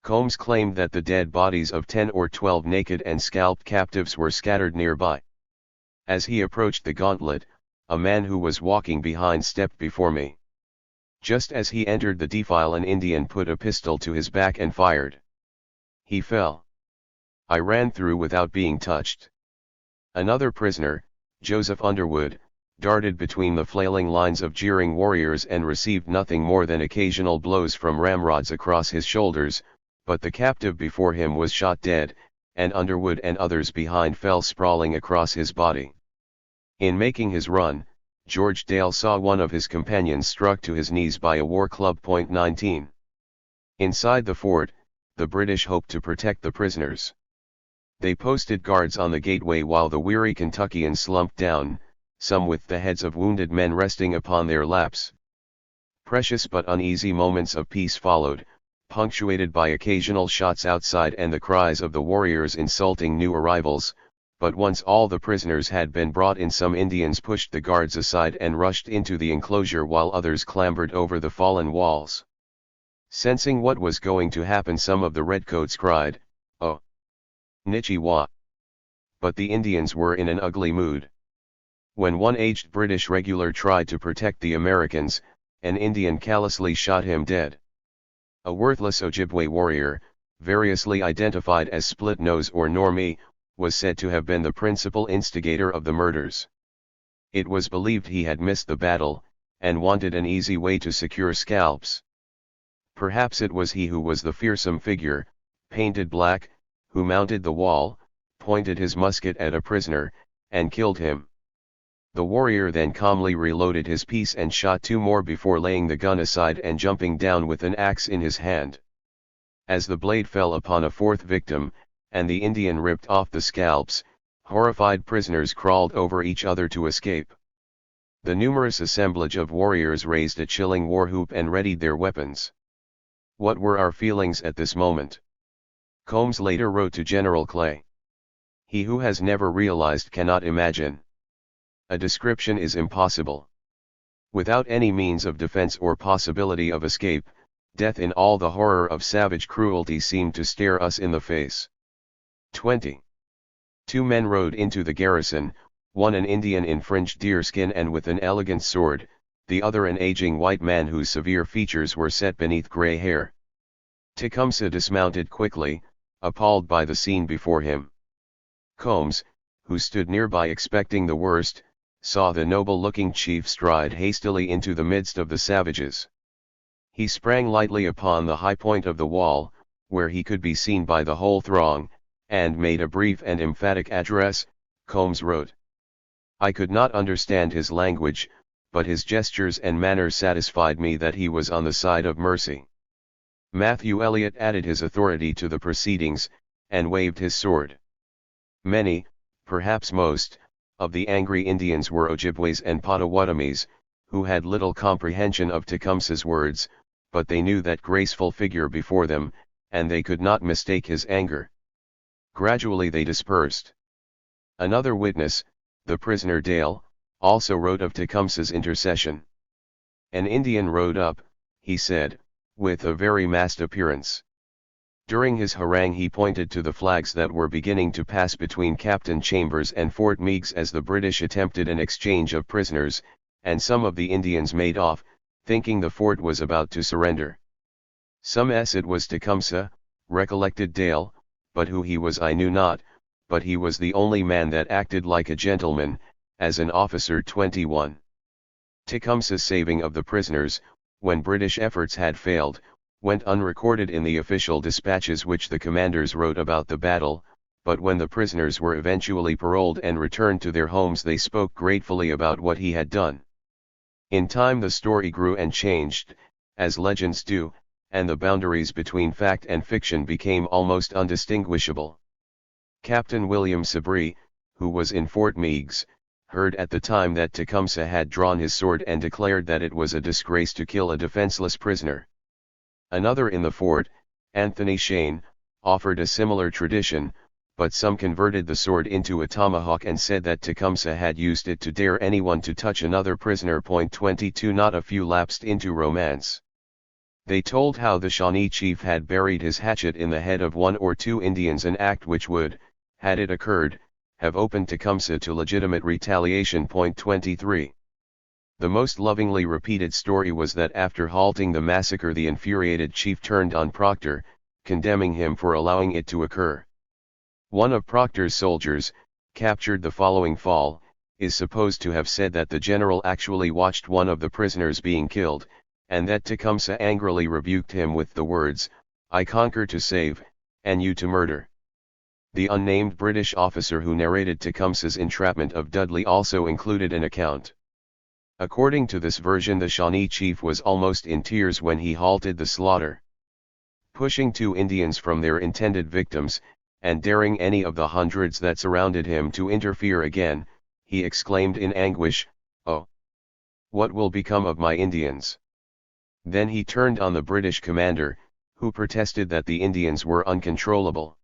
Combs claimed that the dead bodies of 10 or 12 naked and scalped captives were scattered nearby. As he approached the gauntlet, a man who was walking behind stepped before me. Just as he entered the defile, an Indian put a pistol to his back and fired. He fell. I ran through without being touched. Another prisoner, Joseph Underwood, darted between the flailing lines of jeering warriors and received nothing more than occasional blows from ramrods across his shoulders, but the captive before him was shot dead, and Underwood and others behind fell sprawling across his body. In making his run, George Dale saw one of his companions struck to his knees by a war club. 19. Inside the fort, the British hoped to protect the prisoners. They posted guards on the gateway while the weary Kentuckians slumped down, some with the heads of wounded men resting upon their laps. Precious but uneasy moments of peace followed, punctuated by occasional shots outside and the cries of the warriors insulting new arrivals, but once all the prisoners had been brought in, some Indians pushed the guards aside and rushed into the enclosure while others clambered over the fallen walls. Sensing what was going to happen, some of the redcoats cried, "Oh! Nichiwa!" But the Indians were in an ugly mood. When one aged British regular tried to protect the Americans, an Indian callously shot him dead. A worthless Ojibwe warrior, variously identified as Split Nose or Normie, was said to have been the principal instigator of the murders. It was believed he had missed the battle, and wanted an easy way to secure scalps. Perhaps it was he who was the fearsome figure, painted black, who mounted the wall, pointed his musket at a prisoner, and killed him. The warrior then calmly reloaded his piece and shot 2 more before laying the gun aside and jumping down with an axe in his hand. As the blade fell upon a fourth victim, and the Indian ripped off the scalps, horrified prisoners crawled over each other to escape. The numerous assemblage of warriors raised a chilling war whoop and readied their weapons. What were our feelings at this moment? Combs later wrote to General Clay. He who has never realized cannot imagine. A description is impossible. Without any means of defense or possibility of escape, death in all the horror of savage cruelty seemed to stare us in the face. 20. 2 men rode into the garrison, one an Indian in fringed deerskin and with an elegant sword, the other an aging white man whose severe features were set beneath grey hair. Tecumseh dismounted quickly, appalled by the scene before him. Combs, who stood nearby expecting the worst, saw the noble-looking chief stride hastily into the midst of the savages. He sprang lightly upon the high point of the wall, where he could be seen by the whole throng, and made a brief and emphatic address. Combs wrote. I could not understand his language, but his gestures and manner satisfied me that he was on the side of mercy. Matthew Elliot added his authority to the proceedings, and waved his sword. Many, perhaps most, of the angry Indians were Ojibways and Potawatomis, who had little comprehension of Tecumseh's words, but they knew that graceful figure before them, and they could not mistake his anger. Gradually they dispersed. Another witness, the prisoner Dale, also wrote of Tecumseh's intercession. An Indian rode up, he said, with a very massed appearance. During his harangue he pointed to the flags that were beginning to pass between Captain Chambers and Fort Meigs as the British attempted an exchange of prisoners, and some of the Indians made off, thinking the fort was about to surrender. Some s it was Tecumseh, recollected Dale, but who he was I knew not, but he was the only man that acted like a gentleman, as an officer. 21. Tecumseh's saving of the prisoners, when British efforts had failed, went unrecorded in the official dispatches which the commanders wrote about the battle, but when the prisoners were eventually paroled and returned to their homes they spoke gratefully about what he had done. In time the story grew and changed, as legends do, and the boundaries between fact and fiction became almost undistinguishable. Captain William Sabree, who was in Fort Meigs, heard at the time that Tecumseh had drawn his sword and declared that it was a disgrace to kill a defenseless prisoner. Another in the fort, Anthony Shane, offered a similar tradition, but some converted the sword into a tomahawk and said that Tecumseh had used it to dare anyone to touch another prisoner. 22 Not a few lapsed into romance. They told how the Shawnee chief had buried his hatchet in the head of 1 or 2 Indians, an act which would, had it occurred, have opened Tecumseh to legitimate retaliation. 23. The most lovingly repeated story was that after halting the massacre the infuriated chief turned on Proctor, condemning him for allowing it to occur. One of Proctor's soldiers, captured the following fall, is supposed to have said that the general actually watched one of the prisoners being killed, and that Tecumseh angrily rebuked him with the words, "I conquer to save, and you to murder." The unnamed British officer who narrated Tecumseh's entrapment of Dudley also included an account. According to this version the Shawnee chief was almost in tears when he halted the slaughter. Pushing 2 Indians from their intended victims, and daring any of the hundreds that surrounded him to interfere again, he exclaimed in anguish, "Oh! What will become of my Indians?" Then he turned on the British commander, who protested that the Indians were uncontrollable.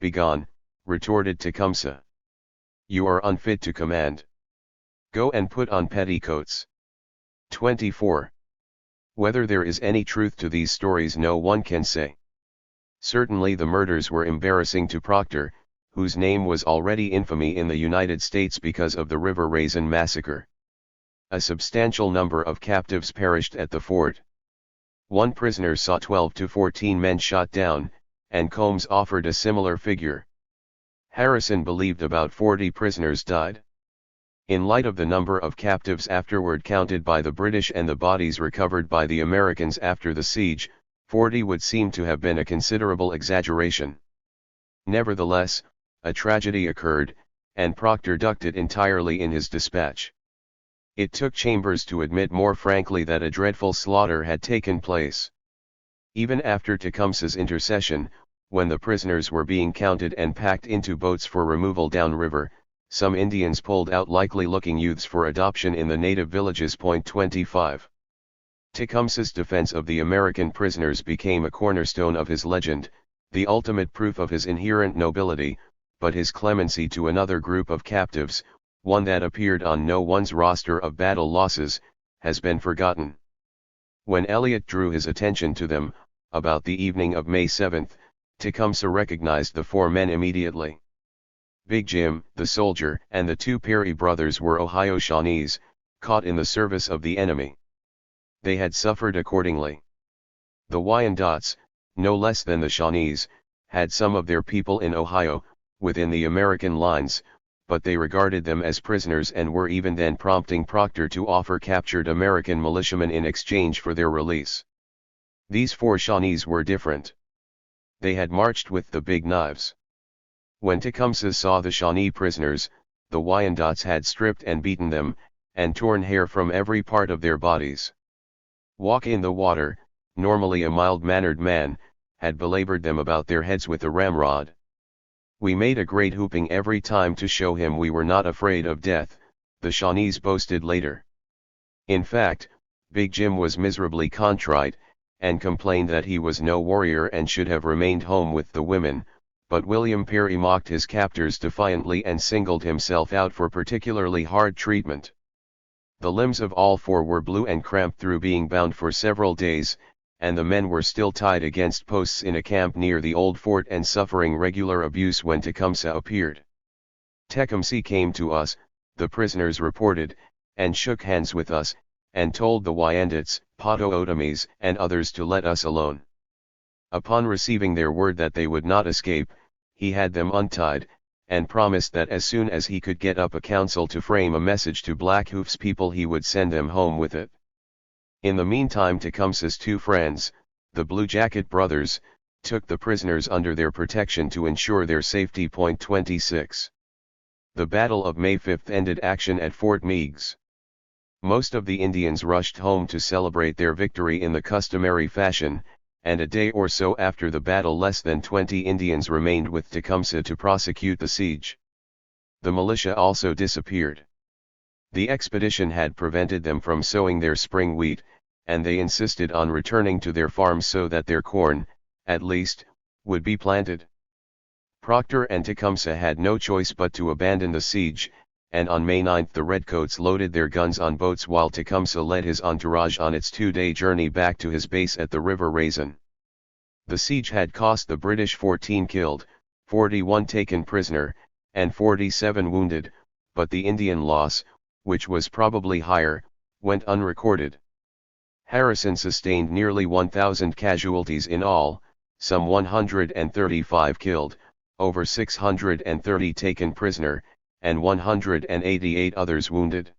"Begone," retorted Tecumseh. "You are unfit to command. Go and put on petticoats." 24. Whether there is any truth to these stories no one can say. Certainly the murders were embarrassing to Proctor, whose name was already infamy in the United States because of the River Raisin massacre. A substantial number of captives perished at the fort. One prisoner saw 12 to 14 men shot down, and Combs offered a similar figure. Harrison believed about 40 prisoners died. In light of the number of captives afterward counted by the British and the bodies recovered by the Americans after the siege, 40 would seem to have been a considerable exaggeration. Nevertheless, a tragedy occurred, and Proctor ducked it entirely in his dispatch. It took Chambers to admit more frankly that a dreadful slaughter had taken place. Even after Tecumseh's intercession, when the prisoners were being counted and packed into boats for removal downriver, some Indians pulled out likely-looking youths for adoption in the native villages. 25. Tecumseh's defense of the American prisoners became a cornerstone of his legend, the ultimate proof of his inherent nobility, but his clemency to another group of captives, one that appeared on no one's roster of battle losses, has been forgotten. When Eliot drew his attention to them, about the evening of May 7, Tecumseh recognized the four men immediately. Big Jim, the soldier, and the two Perry brothers were Ohio Shawnees, caught in the service of the enemy. They had suffered accordingly. The Wyandots, no less than the Shawnees, had some of their people in Ohio, within the American lines, but they regarded them as prisoners and were even then prompting Proctor to offer captured American militiamen in exchange for their release. These four Shawnees were different. They had marched with the big knives. When Tecumseh saw the Shawnee prisoners, the Wyandots had stripped and beaten them, and torn hair from every part of their bodies. Walk in the Water, normally a mild-mannered man, had belabored them about their heads with a ramrod. We made a great whooping every time to show him we were not afraid of death, the Shawnees boasted later. In fact, Big Jim was miserably contrite, and complained that he was no warrior and should have remained home with the women, but William Perry mocked his captors defiantly and singled himself out for particularly hard treatment. The limbs of all four were blue and cramped through being bound for several days, and the men were still tied against posts in a camp near the old fort and suffering regular abuse when Tecumseh appeared. "Tecumseh came to us," the prisoners reported, "and shook hands with us, and told the Wyandots, Potawatomis, and others to let us alone. Upon receiving their word that they would not escape, he had them untied, and promised that as soon as he could get up a council to frame a message to Blackhoof's people he would send them home with it." In the meantime Tecumseh's two friends, the Blue Jacket brothers, took the prisoners under their protection to ensure their safety. 26. The Battle of May 5 ended action at Fort Meigs. Most of the Indians rushed home to celebrate their victory in the customary fashion, and a day or so after the battle less than 20 Indians remained with Tecumseh to prosecute the siege. The militia also disappeared. The expedition had prevented them from sowing their spring wheat, and they insisted on returning to their farms so that their corn, at least, would be planted. Proctor and Tecumseh had no choice but to abandon the siege, and on May 9 the Redcoats loaded their guns on boats while Tecumseh led his entourage on its two-day journey back to his base at the River Raisin. The siege had cost the British 14 killed, 41 taken prisoner, and 47 wounded, but the Indian loss, which was probably higher, went unrecorded. Harrison sustained nearly 1,000 casualties in all, some 135 killed, over 630 taken prisoner, and 188 others wounded.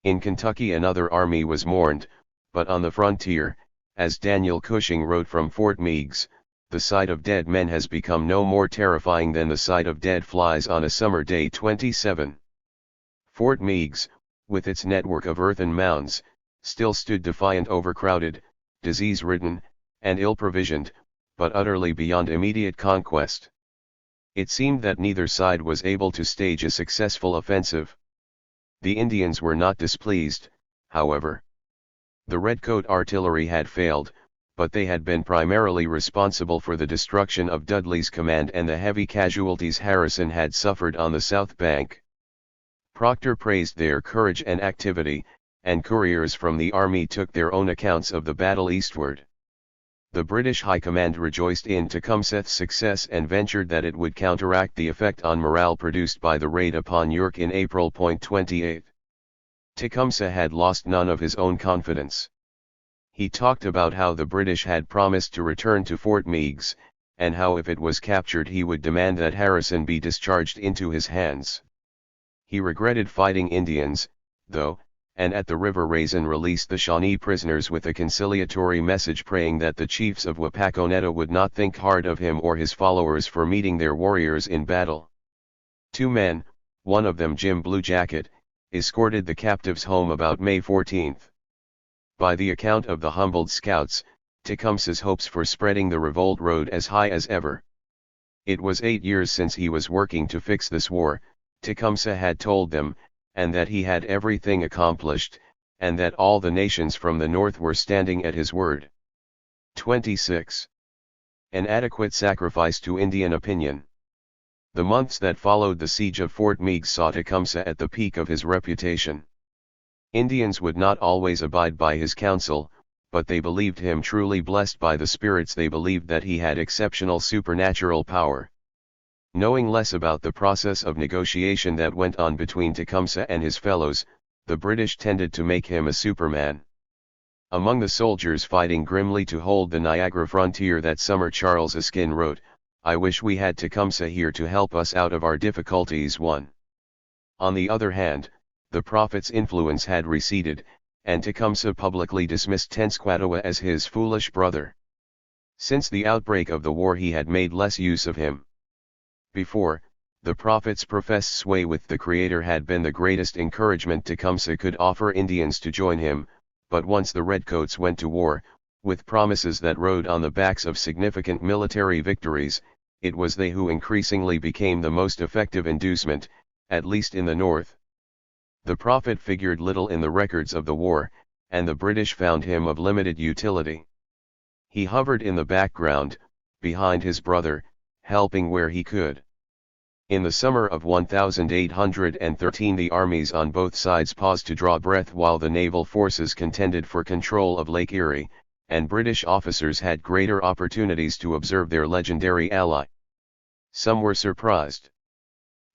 In Kentucky another army was mourned, but on the frontier, as Daniel Cushing wrote from Fort Meigs, the sight of dead men has become no more terrifying than the sight of dead flies on a summer day. 27. Fort Meigs, with its network of earthen mounds, still stood defiant, overcrowded, disease-ridden, and ill-provisioned, but utterly beyond immediate conquest. It seemed that neither side was able to stage a successful offensive. The Indians were not displeased, however. The Redcoat artillery had failed, but they had been primarily responsible for the destruction of Dudley's command and the heavy casualties Harrison had suffered on the south bank. Proctor praised their courage and activity, and couriers from the army took their own accounts of the battle eastward. The British High Command rejoiced in Tecumseh's success and ventured that it would counteract the effect on morale produced by the raid upon York in April. 28. Tecumseh had lost none of his own confidence. He talked about how the British had promised to return to Fort Meigs, and how if it was captured he would demand that Harrison be discharged into his hands. He regretted fighting Indians, though, and at the River Raisin released the Shawnee prisoners with a conciliatory message praying that the chiefs of Wapakoneta would not think hard of him or his followers for meeting their warriors in battle. Two men, one of them Jim Blue Jacket, escorted the captives home about May 14. By the account of the humbled scouts, Tecumseh's hopes for spreading the revolt rode as high as ever. It was 8 years since he was working to fix this war, Tecumseh had told them, and that he had everything accomplished, and that all the nations from the north were standing at his word. 26. An adequate sacrifice to Indian opinion. The months that followed the siege of Fort Meigs saw Tecumseh at the peak of his reputation. Indians would not always abide by his counsel, but they believed him truly blessed by the spirits. They believed that he had exceptional supernatural power. Knowing less about the process of negotiation that went on between Tecumseh and his fellows, the British tended to make him a superman. Among the soldiers fighting grimly to hold the Niagara frontier that summer, Charles Erskine wrote, "I wish we had Tecumseh here to help us out of our difficulties." 1. On the other hand, the prophet's influence had receded, and Tecumseh publicly dismissed Tenskwatawa as his foolish brother. Since the outbreak of the war he had made less use of him. Before, the prophet's professed sway with the Creator had been the greatest encouragement Tecumseh could offer Indians to join him, but once the Redcoats went to war, with promises that rode on the backs of significant military victories, it was they who increasingly became the most effective inducement, at least in the North. The prophet figured little in the records of the war, and the British found him of limited utility. He hovered in the background, behind his brother, helping where he could. In the summer of 1813 the armies on both sides paused to draw breath while the naval forces contended for control of Lake Erie, and British officers had greater opportunities to observe their legendary ally. Some were surprised.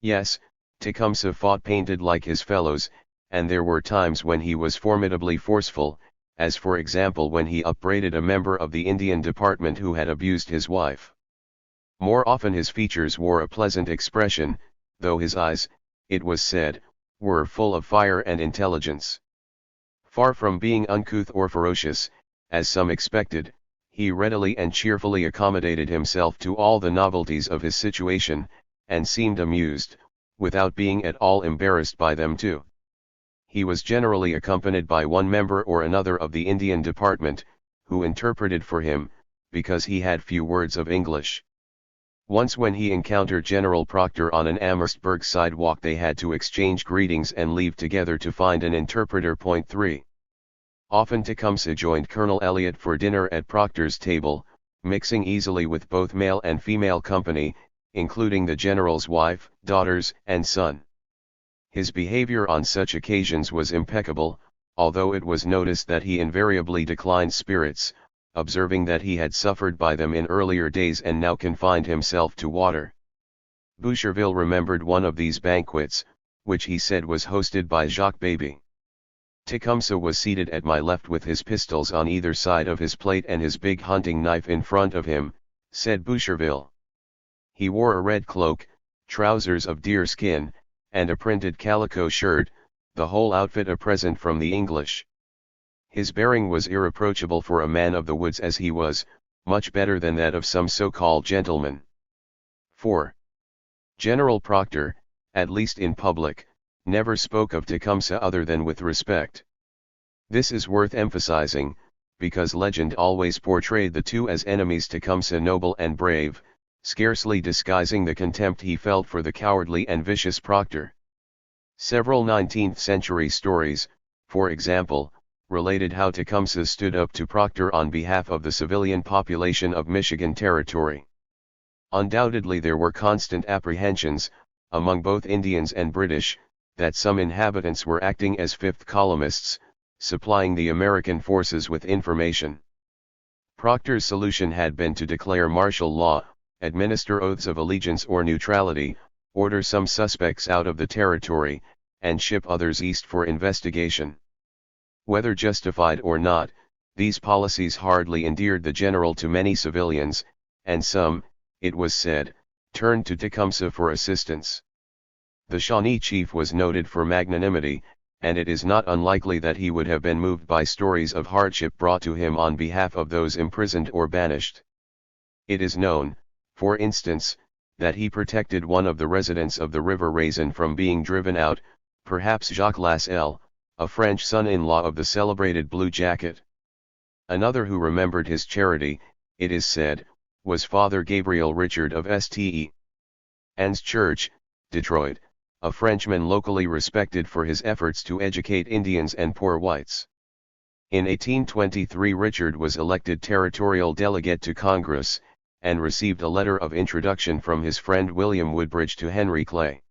Yes, Tecumseh fought painted like his fellows, and there were times when he was formidably forceful, as for example when he upbraided a member of the Indian Department who had abused his wife. More often his features wore a pleasant expression, though his eyes, it was said, were full of fire and intelligence. Far from being uncouth or ferocious, as some expected, he readily and cheerfully accommodated himself to all the novelties of his situation, and seemed amused, without being at all embarrassed by them too. He was generally accompanied by one member or another of the Indian Department, who interpreted for him, because he had few words of English. Once when he encountered General Proctor on an Amherstburg sidewalk they had to exchange greetings and leave together to find an interpreter. 3. Often Tecumseh joined Colonel Elliott for dinner at Proctor's table, mixing easily with both male and female company, including the general's wife, daughters, and son. His behavior on such occasions was impeccable, although it was noticed that he invariably declined spirits, observing that he had suffered by them in earlier days and now confined himself to water. Boucherville remembered one of these banquets, which he said was hosted by Jacques Baby. Tecumseh was seated at my left with his pistols on either side of his plate and his big hunting knife in front of him, said Boucherville. He wore a red cloak, trousers of deer skin, and a printed calico shirt, the whole outfit a present from the English. His bearing was irreproachable for a man of the woods as he was, much better than that of some so-called gentlemen. 4. General Proctor, at least in public, never spoke of Tecumseh other than with respect. This is worth emphasizing, because legend always portrayed the two as enemies, Tecumseh noble and brave, scarcely disguising the contempt he felt for the cowardly and vicious Proctor. Several 19th-century stories, for example, related how Tecumseh stood up to Proctor on behalf of the civilian population of Michigan Territory. Undoubtedly there were constant apprehensions, among both Indians and British, that some inhabitants were acting as fifth columnists, supplying the American forces with information. Proctor's solution had been to declare martial law, administer oaths of allegiance or neutrality, order some suspects out of the territory, and ship others east for investigation. Whether justified or not, these policies hardly endeared the general to many civilians, and some, it was said, turned to Tecumseh for assistance. The Shawnee chief was noted for magnanimity, and it is not unlikely that he would have been moved by stories of hardship brought to him on behalf of those imprisoned or banished. It is known, for instance, that he protected one of the residents of the River Raisin from being driven out, perhaps Jacques Lascelles, a French son-in-law of the celebrated Blue Jacket. Another who remembered his charity, it is said, was Father Gabriel Richard of Ste. Anne's Church, Detroit, a Frenchman locally respected for his efforts to educate Indians and poor whites. In 1823 Richard was elected territorial delegate to Congress, and received a letter of introduction from his friend William Woodbridge to Henry Clay.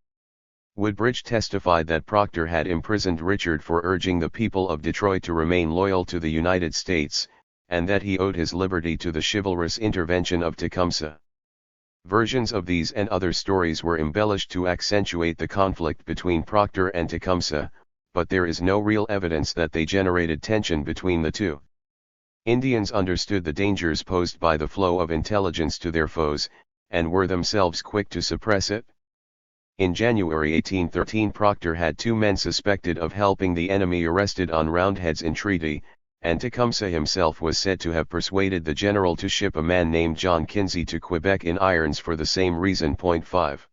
Woodbridge testified that Proctor had imprisoned Richard for urging the people of Detroit to remain loyal to the United States, and that he owed his liberty to the chivalrous intervention of Tecumseh. Versions of these and other stories were embellished to accentuate the conflict between Proctor and Tecumseh, but there is no real evidence that they generated tension between the two. Indians understood the dangers posed by the flow of intelligence to their foes, and were themselves quick to suppress it. In January 1813 Proctor had 2 men suspected of helping the enemy arrested on Roundhead's entreaty, and Tecumseh himself was said to have persuaded the general to ship a man named John Kinsey to Quebec in irons for the same reason. 5.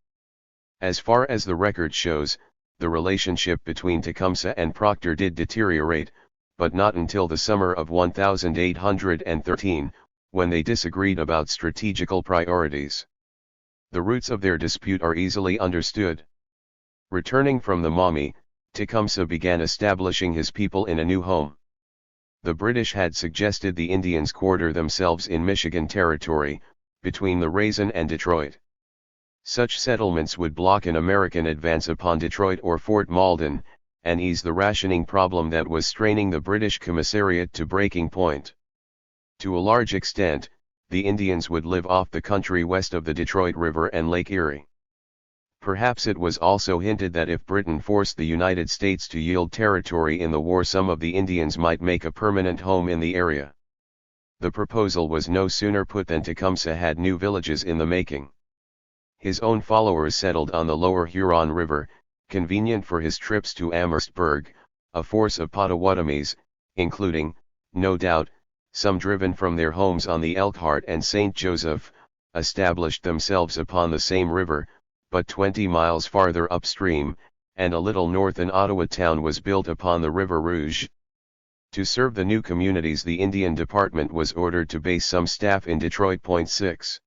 As far as the record shows, the relationship between Tecumseh and Proctor did deteriorate, but not until the summer of 1813, when they disagreed about strategical priorities. The roots of their dispute are easily understood. Returning from the Maumee, Tecumseh began establishing his people in a new home. The British had suggested the Indians quarter themselves in Michigan Territory, between the Raisin and Detroit. Such settlements would block an American advance upon Detroit or Fort Malden, and ease the rationing problem that was straining the British commissariat to breaking point. To a large extent, the Indians would live off the country west of the Detroit River and Lake Erie. Perhaps it was also hinted that if Britain forced the United States to yield territory in the war, some of the Indians might make a permanent home in the area. The proposal was no sooner put than Tecumseh had new villages in the making. His own followers settled on the lower Huron River, convenient for his trips to Amherstburg, a force of Potawatomis, including, no doubt, some driven from their homes on the Elkhart and St. Joseph, established themselves upon the same river, but 20 miles farther upstream, and a little north an Ottawa town was built upon the River Rouge. To serve the new communities the Indian Department was ordered to base some staff in Detroit. 6.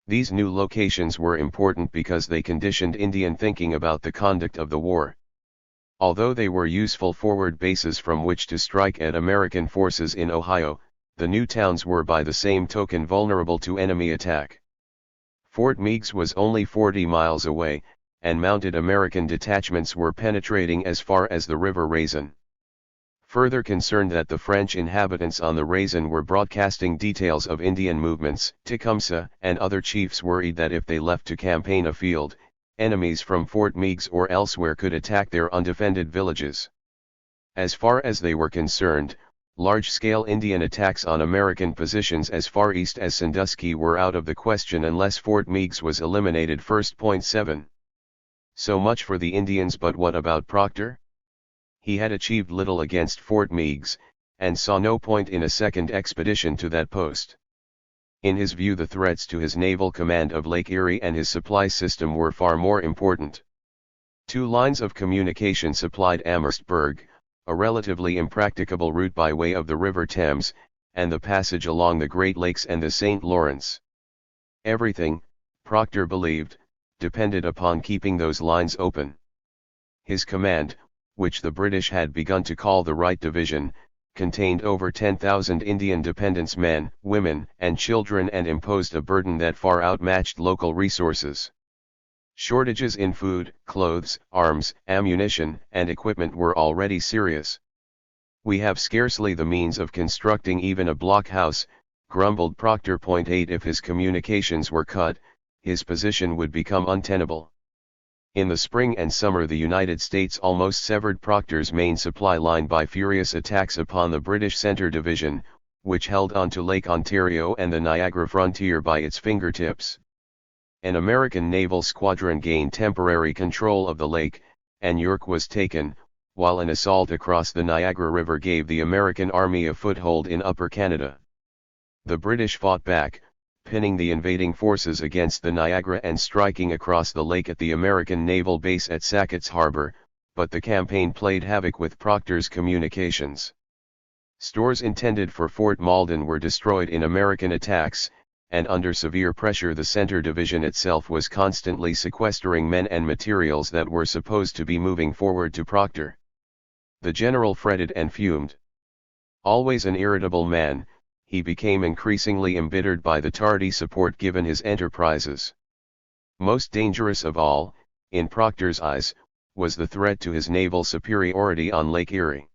These new locations were important because they conditioned Indian thinking about the conduct of the war. Although they were useful forward bases from which to strike at American forces in Ohio, the new towns were by the same token vulnerable to enemy attack. Fort Meigs was only 40 miles away, and mounted American detachments were penetrating as far as the River Raisin. Further concerned that the French inhabitants on the Raisin were broadcasting details of Indian movements, Tecumseh and other chiefs worried that if they left to campaign afield, enemies from Fort Meigs or elsewhere could attack their undefended villages. As far as they were concerned, large-scale Indian attacks on American positions as far east as Sandusky were out of the question unless Fort Meigs was eliminated first. 7. So much for the Indians, but what about Proctor? He had achieved little against Fort Meigs, and saw no point in a second expedition to that post. In his view, the threats to his naval command of Lake Erie and his supply system were far more important. 2 lines of communication supplied Amherstburg, a relatively impracticable route by way of the River Thames, and the passage along the Great Lakes and the St. Lawrence. Everything, Proctor believed, depended upon keeping those lines open. His command, which the British had begun to call the Right Division, contained over 10,000 Indian dependents, men, women, and children, and imposed a burden that far outmatched local resources. Shortages in food, clothes, arms, ammunition, and equipment were already serious. "We have scarcely the means of constructing even a blockhouse," grumbled Proctor. 8. If his communications were cut, his position would become untenable. In the spring and summer the United States almost severed Proctor's main supply line by furious attacks upon the British Centre Division, which held on to Lake Ontario and the Niagara frontier by its fingertips. An American naval squadron gained temporary control of the lake, and York was taken, while an assault across the Niagara River gave the American army a foothold in Upper Canada. The British fought back, pinning the invading forces against the Niagara and striking across the lake at the American naval base at Sackett's Harbor, but the campaign played havoc with Proctor's communications. Stores intended for Fort Malden were destroyed in American attacks, and under severe pressure the Center Division itself was constantly sequestering men and materials that were supposed to be moving forward to Proctor. The general fretted and fumed. Always an irritable man, he became increasingly embittered by the tardy support given his enterprises. Most dangerous of all, in Proctor's eyes, was the threat to his naval superiority on Lake Erie.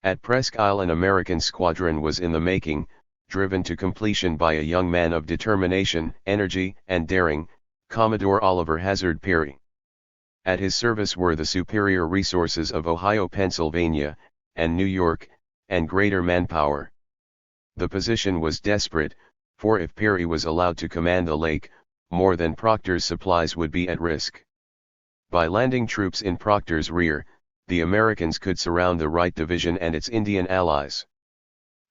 At Presque Isle an American squadron was in the making, driven to completion by a young man of determination, energy, and daring, Commodore Oliver Hazard Perry. At his service were the superior resources of Ohio, Pennsylvania, and New York, and greater manpower. The position was desperate, for if Perry was allowed to command the lake, more than Proctor's supplies would be at risk. By landing troops in Proctor's rear, the Americans could surround the Wright Division and its Indian allies.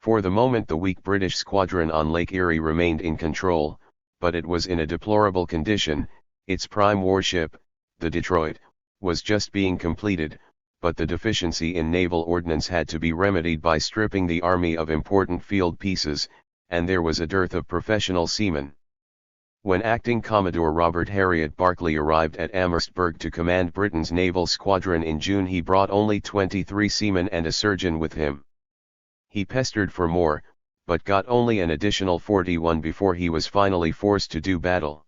For the moment the weak British squadron on Lake Erie remained in control, but it was in a deplorable condition. Its prime warship, the Detroit, was just being completed, but the deficiency in naval ordnance had to be remedied by stripping the army of important field pieces, and there was a dearth of professional seamen. When acting Commodore Robert Harriet Barclay arrived at Amherstburg to command Britain's naval squadron in June, he brought only 23 seamen and a surgeon with him. He pestered for more, but got only an additional 41 before he was finally forced to do battle.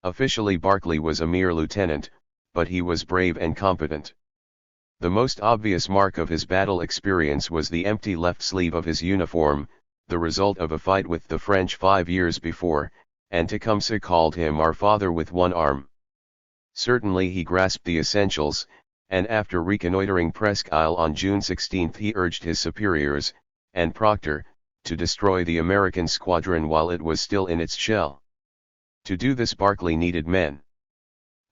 Officially Barclay was a mere lieutenant, but he was brave and competent. The most obvious mark of his battle experience was the empty left sleeve of his uniform, the result of a fight with the French 5 years before, and Tecumseh called him "our father with one arm." Certainly he grasped the essentials, and after reconnoitering Presque Isle on June 16 he urged his superiors, and Proctor, to destroy the American squadron while it was still in its shell. To do this Barclay needed men.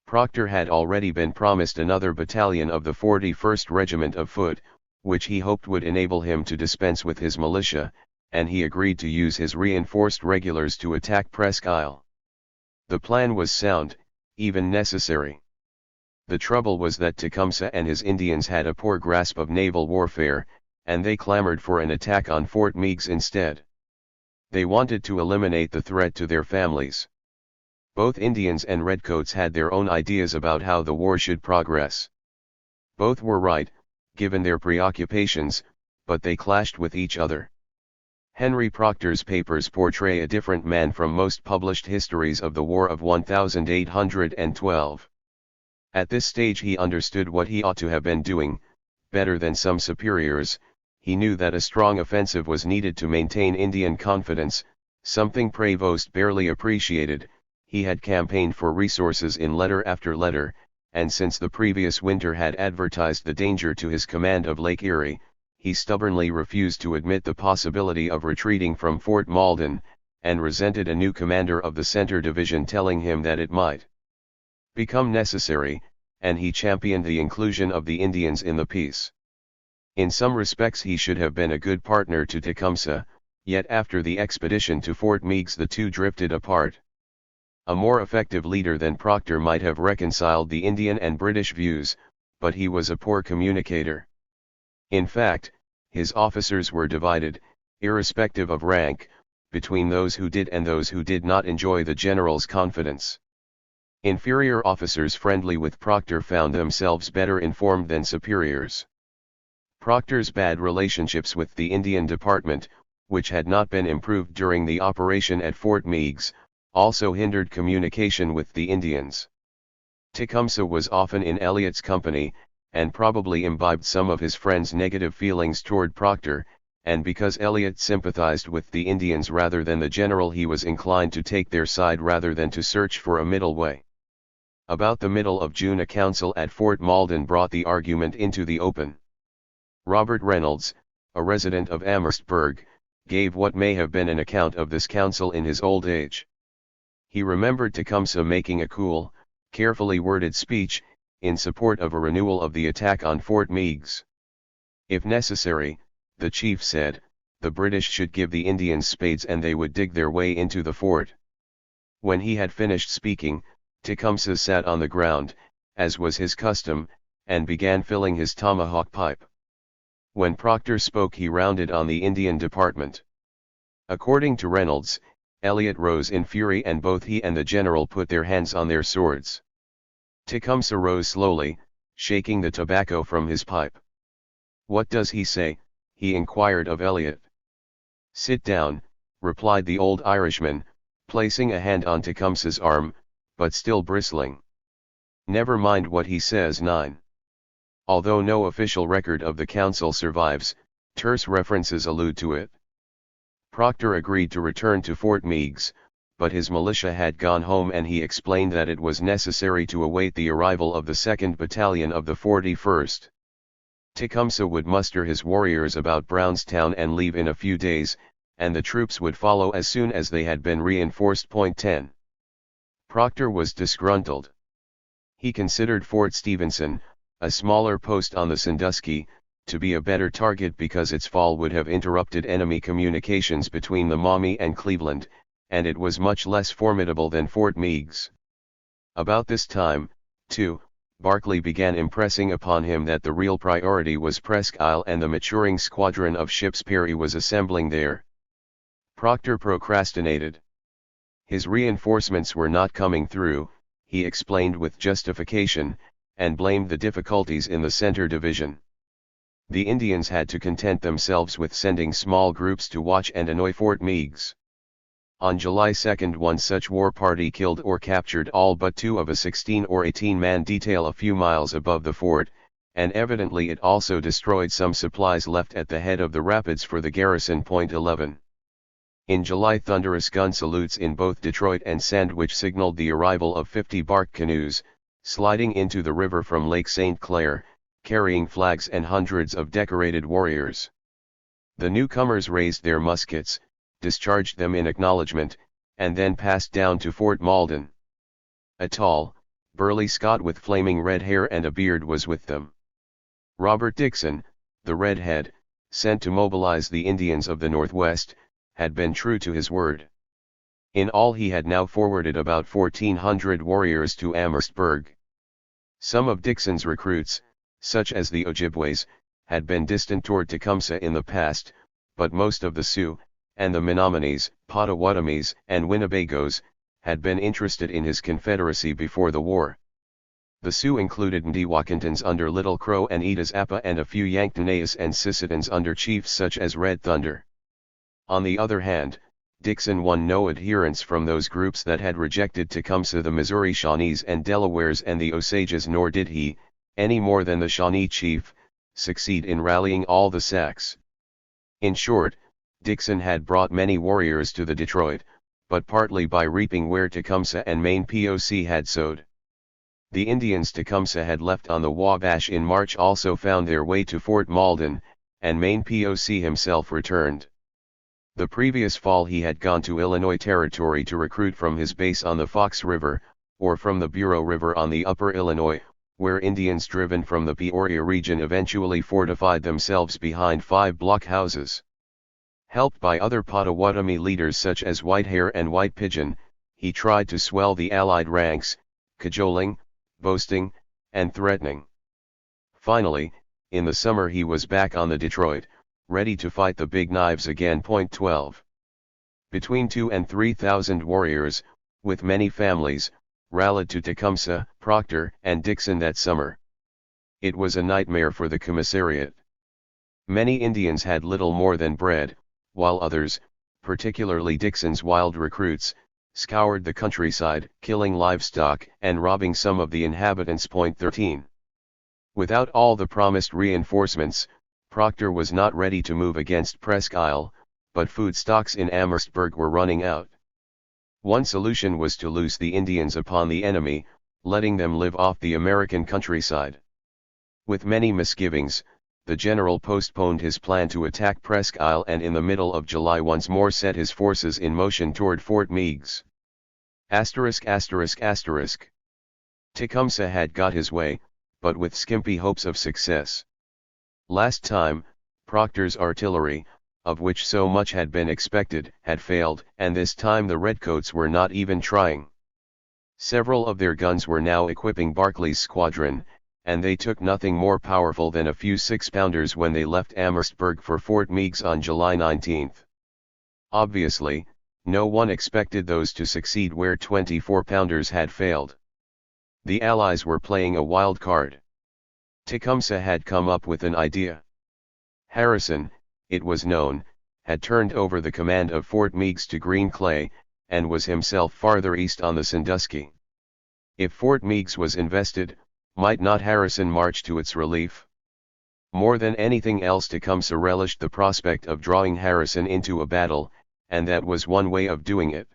Proctor had already been promised another battalion of the 41st Regiment of Foot, which he hoped would enable him to dispense with his militia, and he agreed to use his reinforced regulars to attack Presque Isle. The plan was sound, even necessary. The trouble was that Tecumseh and his Indians had a poor grasp of naval warfare, and they clamored for an attack on Fort Meigs instead. They wanted to eliminate the threat to their families. Both Indians and Redcoats had their own ideas about how the war should progress. Both were right, given their preoccupations, but they clashed with each other. Henry Proctor's papers portray a different man from most published histories of the War of 1812. At this stage he understood what he ought to have been doing, better than some superiors. He knew that a strong offensive was needed to maintain Indian confidence, something Prevost barely appreciated. He had campaigned for resources in letter after letter, and since the previous winter had advertised the danger to his command of Lake Erie, he stubbornly refused to admit the possibility of retreating from Fort Malden, and resented a new commander of the Center Division telling him that it might become necessary, and he championed the inclusion of the Indians in the peace. In some respects he should have been a good partner to Tecumseh, yet after the expedition to Fort Meigs the two drifted apart. A more effective leader than Proctor might have reconciled the Indian and British views, but he was a poor communicator. In fact, his officers were divided, irrespective of rank, between those who did and those who did not enjoy the general's confidence. Inferior officers friendly with Proctor found themselves better informed than superiors. Proctor's bad relationships with the Indian Department, which had not been improved during the operation at Fort Meigs, also hindered communication with the Indians. Tecumseh was often in Elliott's company, and probably imbibed some of his friend's negative feelings toward Proctor, and because Elliott sympathized with the Indians rather than the general he was inclined to take their side rather than to search for a middle way. About the middle of June a council at Fort Malden brought the argument into the open. Robert Reynolds, a resident of Amherstburg, gave what may have been an account of this council in his old age. He remembered Tecumseh making a cool, carefully worded speech, in support of a renewal of the attack on Fort Meigs. If necessary, the chief said, the British should give the Indians spades and they would dig their way into the fort. When he had finished speaking, Tecumseh sat on the ground, as was his custom, and began filling his tomahawk pipe. When Proctor spoke, he rounded on the Indian department. According to Reynolds, Elliot rose in fury and both he and the general put their hands on their swords. Tecumseh rose slowly, shaking the tobacco from his pipe. "What does he say?" he inquired of Elliot. "Sit down," replied the old Irishman, placing a hand on Tecumseh's arm, but still bristling. "Never mind what he says. 9. Although no official record of the council survives, terse references allude to it. Proctor agreed to return to Fort Meigs, but his militia had gone home and he explained that it was necessary to await the arrival of the 2nd Battalion of the 41st. Tecumseh would muster his warriors about Brownstown and leave in a few days, and the troops would follow as soon as they had been reinforced. 10. Proctor was disgruntled. He considered Fort Stevenson, a smaller post on the Sandusky, to be a better target because its fall would have interrupted enemy communications between the Maumee and Cleveland, and it was much less formidable than Fort Meigs. About this time, too, Barclay began impressing upon him that the real priority was Presque Isle and the maturing squadron of ships Perry was assembling there. Proctor procrastinated. His reinforcements were not coming through, he explained with justification, and blamed the difficulties in the center division. The Indians had to content themselves with sending small groups to watch and annoy Fort Meigs. On July 2 one such war party killed or captured all but 2 of a 16 or 18-man detail a few miles above the fort, and evidently it also destroyed some supplies left at the head of the rapids for the garrison. 11. In July, thunderous gun salutes in both Detroit and Sandwich signaled the arrival of 50 bark canoes, sliding into the river from Lake St. Clair, carrying flags and hundreds of decorated warriors. The newcomers raised their muskets, discharged them in acknowledgement, and then passed down to Fort Malden. A tall, burly Scot with flaming red hair and a beard was with them. Robert Dixon, the Redhead, sent to mobilize the Indians of the Northwest, had been true to his word. In all he had now forwarded about 1,400 warriors to Amherstburg. Some of Dixon's recruits, such as the Ojibways, had been distant toward Tecumseh in the past, but most of the Sioux, and the Menominees, Potawatomis, and Winnebagos, had been interested in his confederacy before the war. The Sioux included Ndiwakantans under Little Crow and Itasapa and a few Yanktanaes and Sissetons under chiefs such as Red Thunder. On the other hand, Dixon won no adherents from those groups that had rejected Tecumseh, the Missouri Shawnees and Delawares and the Osages, nor did he, any more than the Shawnee chief, succeed in rallying all the Sacs. In short, Dixon had brought many warriors to the Detroit, but partly by reaping where Tecumseh and Maine POC had sowed. The Indians Tecumseh had left on the Wabash in March also found their way to Fort Malden, and Maine POC himself returned. The previous fall he had gone to Illinois Territory to recruit from his base on the Fox River, or from the Bureau River on the Upper Illinois, where Indians driven from the Peoria region eventually fortified themselves behind 5 blockhouses. Helped by other Potawatomi leaders such as Whitehair and White Pigeon, he tried to swell the Allied ranks, cajoling, boasting, and threatening. Finally, in the summer he was back on the Detroit, ready to fight the Big Knives again. 12. Between 2,000 and 3,000 warriors, with many families, rallied to Tecumseh, Proctor, and Dixon that summer. It was a nightmare for the commissariat. Many Indians had little more than bread, while others, particularly Dixon's wild recruits, scoured the countryside, killing livestock and robbing some of the inhabitants. 13. Without all the promised reinforcements, Proctor was not ready to move against Presque Isle, but food stocks in Amherstburg were running out. One solution was to loose the Indians upon the enemy, letting them live off the American countryside. With many misgivings, the general postponed his plan to attack Presque Isle and in the middle of July once more set his forces in motion toward Fort Meigs. Tecumseh had got his way, but with skimpy hopes of success. Last time, Proctor's artillery, of which so much had been expected, had failed, and this time the Redcoats were not even trying. Several of their guns were now equipping Barclay's squadron, and they took nothing more powerful than a few 6-pounders when they left Amherstburg for Fort Meigs on July 19. Obviously, no one expected those to succeed where 24-pounders had failed. The Allies were playing a wild card. Tecumseh had come up with an idea. Harrison, it was known, had turned over the command of Fort Meigs to Green Clay, and was himself farther east on the Sandusky. If Fort Meigs was invested, might not Harrison march to its relief? More than anything else, Tecumseh relished the prospect of drawing Harrison into a battle, and that was one way of doing it.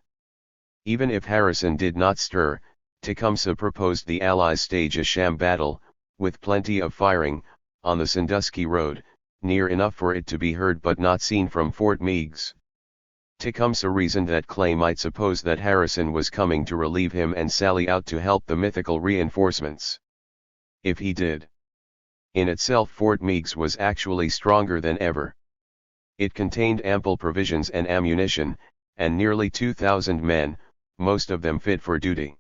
Even if Harrison did not stir, Tecumseh proposed the Allies stage a sham battle, with plenty of firing, on the Sandusky Road, near enough for it to be heard but not seen from Fort Meigs. Tecumseh reasoned that Clay might suppose that Harrison was coming to relieve him and sally out to help the mythical reinforcements. If he did. In itself, Fort Meigs was actually stronger than ever. It contained ample provisions and ammunition, and nearly 2,000 men, most of them fit for duty.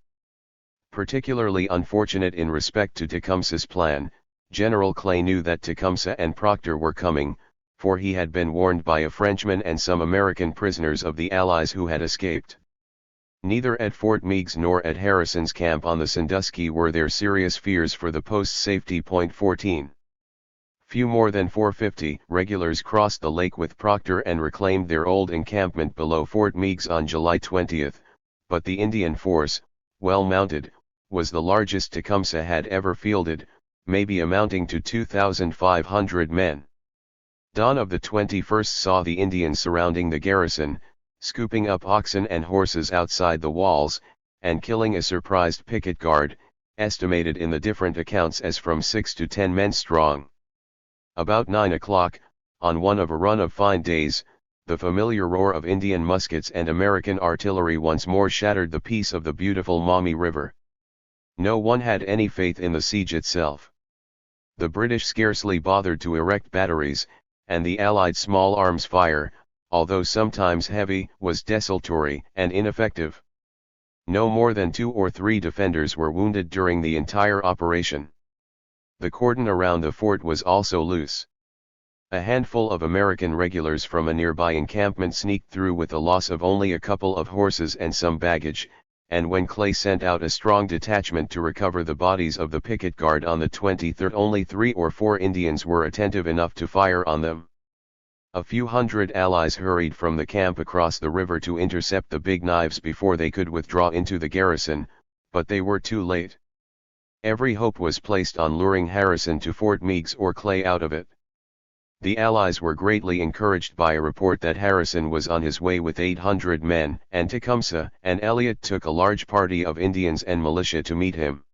Particularly unfortunate in respect to Tecumseh's plan, General Clay knew that Tecumseh and Proctor were coming, for he had been warned by a Frenchman and some American prisoners of the Allies who had escaped. Neither at Fort Meigs nor at Harrison's camp on the Sandusky were there serious fears for the post's safety. 14. Few more than 450 regulars crossed the lake with Proctor and reclaimed their old encampment below Fort Meigs on July 20, but the Indian force, well mounted, was the largest Tecumseh had ever fielded, maybe amounting to 2,500 men. Dawn of the 21st saw the Indians surrounding the garrison, scooping up oxen and horses outside the walls, and killing a surprised picket guard, estimated in the different accounts as from 6 to 10 men strong. About 9 o'clock, on one of a run of fine days, the familiar roar of Indian muskets and American artillery once more shattered the peace of the beautiful Maumee River. No one had any faith in the siege itself. The British scarcely bothered to erect batteries, and the Allied small arms fire, although sometimes heavy, was desultory and ineffective. No more than 2 or 3 defenders were wounded during the entire operation. The cordon around the fort was also loose. A handful of American regulars from a nearby encampment sneaked through with a loss of only a couple of horses and some baggage, and when Clay sent out a strong detachment to recover the bodies of the picket guard on the 23rd, only 3 or 4 Indians were attentive enough to fire on them. A few hundred Allies hurried from the camp across the river to intercept the big knives before they could withdraw into the garrison, but they were too late. Every hope was placed on luring Harrison to Fort Meigs or Clay out of it. The Allies were greatly encouraged by a report that Harrison was on his way with 800 men, and Tecumseh and Elliott took a large party of Indians and militia to meet him.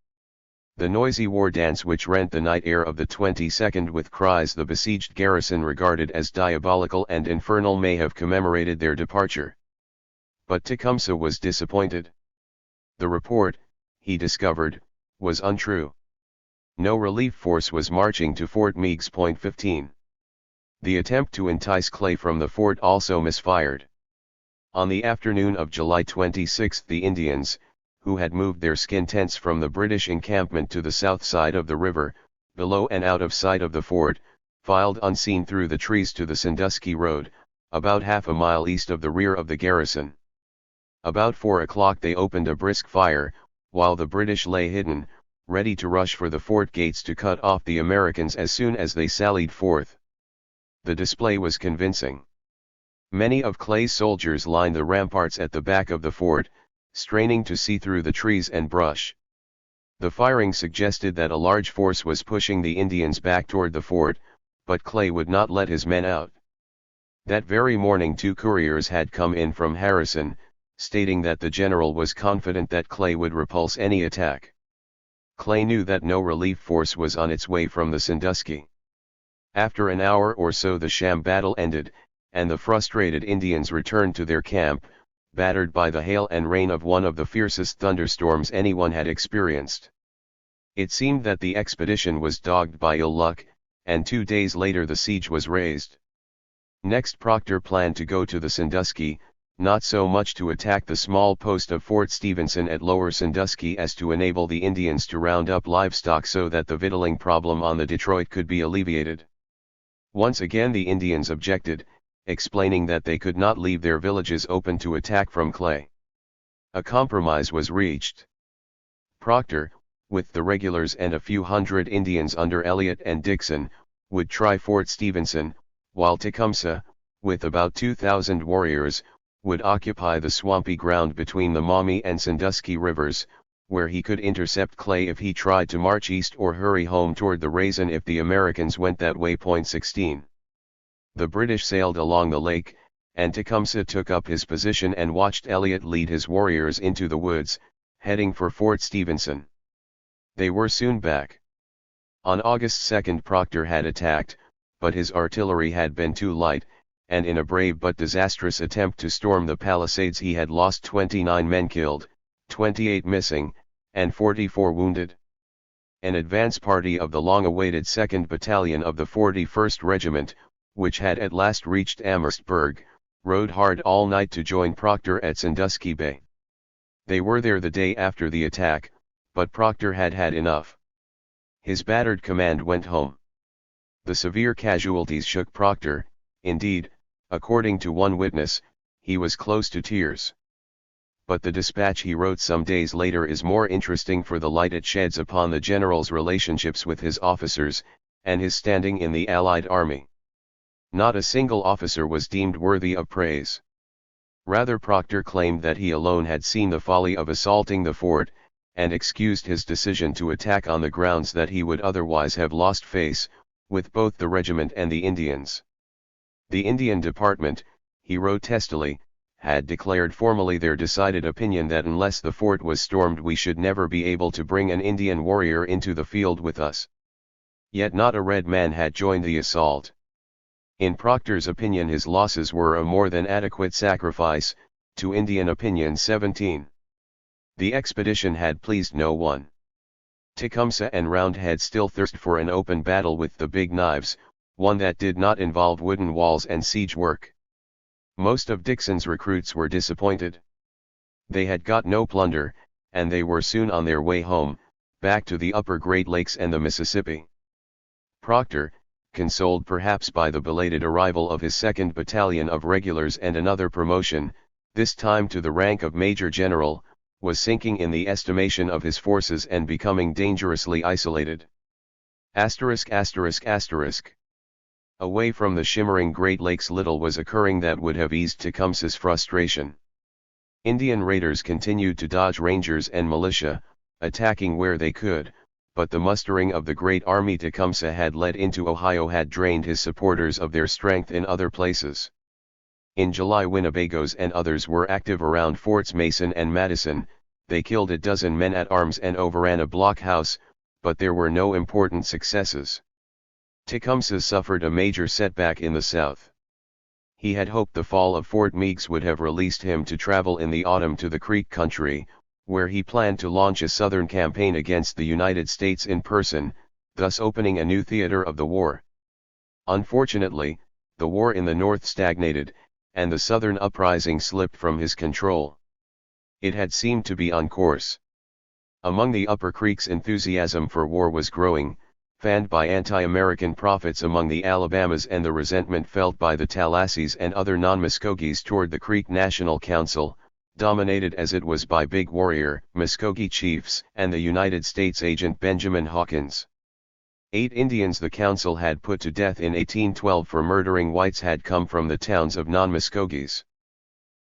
The noisy war dance which rent the night air of the 22nd with cries the besieged garrison regarded as diabolical and infernal may have commemorated their departure. But Tecumseh was disappointed. The report, he discovered, was untrue. No relief force was marching to Fort Meigs. 15. The attempt to entice Clay from the fort also misfired. On the afternoon of July 26 the Indians, who had moved their skin tents from the British encampment to the south side of the river, below and out of sight of the fort, filed unseen through the trees to the Sandusky Road, about half a mile east of the rear of the garrison. About 4 o'clock they opened a brisk fire, while the British lay hidden, ready to rush for the fort gates to cut off the Americans as soon as they sallied forth. The display was convincing. Many of Clay's soldiers lined the ramparts at the back of the fort, straining to see through the trees and brush. The firing suggested that a large force was pushing the Indians back toward the fort, but Clay would not let his men out. That very morning 2 couriers had come in from Harrison, stating that the general was confident that Clay would repulse any attack. Clay knew that no relief force was on its way from the Sandusky. After an hour or so the sham battle ended, and the frustrated Indians returned to their camp, battered by the hail and rain of one of the fiercest thunderstorms anyone had experienced. It seemed that the expedition was dogged by ill luck, and 2 days later the siege was raised. Next Proctor planned to go to the Sandusky, not so much to attack the small post of Fort Stephenson at Lower Sandusky as to enable the Indians to round up livestock so that the victualling problem on the Detroit could be alleviated. Once again the Indians objected, explaining that they could not leave their villages open to attack from Clay. A compromise was reached. Proctor, with the regulars and a few hundred Indians under Elliott and Dixon, would try Fort Stephenson, while Tecumseh, with about 2,000 warriors, would occupy the swampy ground between the Maumee and Sandusky rivers, where he could intercept Clay if he tried to march east or hurry home toward the Raisin if the Americans went that way. 16. The British sailed along the lake, and Tecumseh took up his position and watched Elliott lead his warriors into the woods, heading for Fort Stephenson. They were soon back. On August 2 Proctor had attacked, but his artillery had been too light, and in a brave but disastrous attempt to storm the palisades he had lost 29 men killed, 28 missing, and 44 wounded. An advance party of the long-awaited 2nd Battalion of the 41st Regiment, which had at last reached Amherstburg, rode hard all night to join Proctor at Sandusky Bay. They were there the day after the attack, but Proctor had had enough. His battered command went home. The severe casualties shook Proctor. Indeed, according to one witness, he was close to tears. But the dispatch he wrote some days later is more interesting for the light it sheds upon the general's relationships with his officers, and his standing in the Allied army. Not a single officer was deemed worthy of praise. Rather, Proctor claimed that he alone had seen the folly of assaulting the fort, and excused his decision to attack on the grounds that he would otherwise have lost face with both the regiment and the Indians. The Indian Department, he wrote testily, had declared formally their decided opinion that unless the fort was stormed we should never be able to bring an Indian warrior into the field with us. Yet not a red man had joined the assault. In Proctor's opinion his losses were a more than adequate sacrifice, to Indian opinion 17. The expedition had pleased no one. Tecumseh and Roundhead still thirsted for an open battle with the big knives, one that did not involve wooden walls and siege work. Most of Dixon's recruits were disappointed. They had got no plunder, and they were soon on their way home, back to the upper Great Lakes and the Mississippi. Proctor, consoled perhaps by the belated arrival of his 2nd Battalion of regulars and another promotion, this time to the rank of Major General, was sinking in the estimation of his forces and becoming dangerously isolated. Away from the shimmering Great Lakes little was occurring that would have eased Tecumseh's frustration. Indian raiders continued to dodge rangers and militia, attacking where they could, but the mustering of the great army Tecumseh had led into Ohio had drained his supporters of their strength in other places. In July Winnebagoes and others were active around Forts Mason and Madison. They killed a dozen men at arms and overran a blockhouse, but there were no important successes. Tecumseh suffered a major setback in the south. He had hoped the fall of Fort Meigs would have released him to travel in the autumn to the Creek country, where he planned to launch a southern campaign against the United States in person, thus opening a new theater of the war. Unfortunately, the war in the north stagnated, and the southern uprising slipped from his control. It had seemed to be on course. Among the Upper Creeks enthusiasm for war was growing, fanned by anti-American prophets among the Alabamas and the resentment felt by the Tallahassies and other non-Muskogees toward the Creek National Council, dominated as it was by big warrior Muskogee chiefs and the United States agent Benjamin Hawkins. 8 Indians the council had put to death in 1812 for murdering whites had come from the towns of non-Muskogees.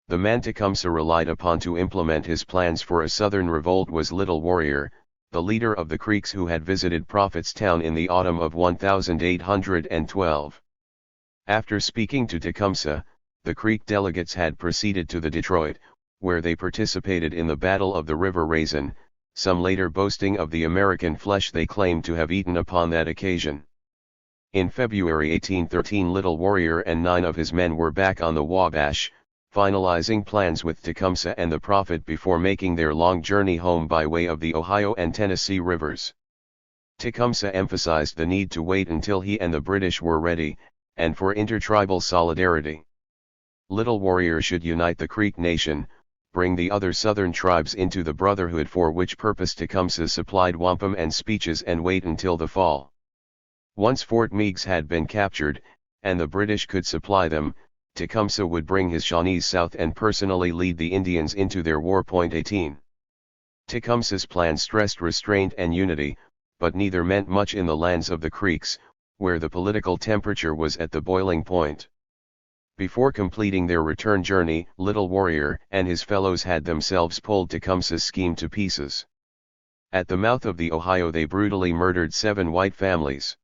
The man Tecumseh relied upon to implement his plans for a southern revolt was Little Warrior, the leader of the Creeks who had visited Prophetstown in the autumn of 1812. After speaking to Tecumseh, the Creek delegates had proceeded to the Detroit, where they participated in the Battle of the River Raisin, some later boasting of the American flesh they claimed to have eaten upon that occasion. In February 1813 Little Warrior and 9 of his men were back on the Wabash, finalizing plans with Tecumseh and the Prophet before making their long journey home by way of the Ohio and Tennessee rivers. Tecumseh emphasized the need to wait until he and the British were ready, and for intertribal solidarity. Little Warrior should unite the Creek Nation, bring the other southern tribes into the brotherhood, for which purpose Tecumseh supplied wampum and speeches, and wait until the fall. Once Fort Meigs had been captured, and the British could supply them, Tecumseh would bring his Shawnees south and personally lead the Indians into their war. 18. Tecumseh's plan stressed restraint and unity, but neither meant much in the lands of the Creeks, where the political temperature was at the boiling point. Before completing their return journey, Little Warrior and his fellows had themselves pulled Tecumseh's scheme to pieces. At the mouth of the Ohio they brutally murdered 7 white families.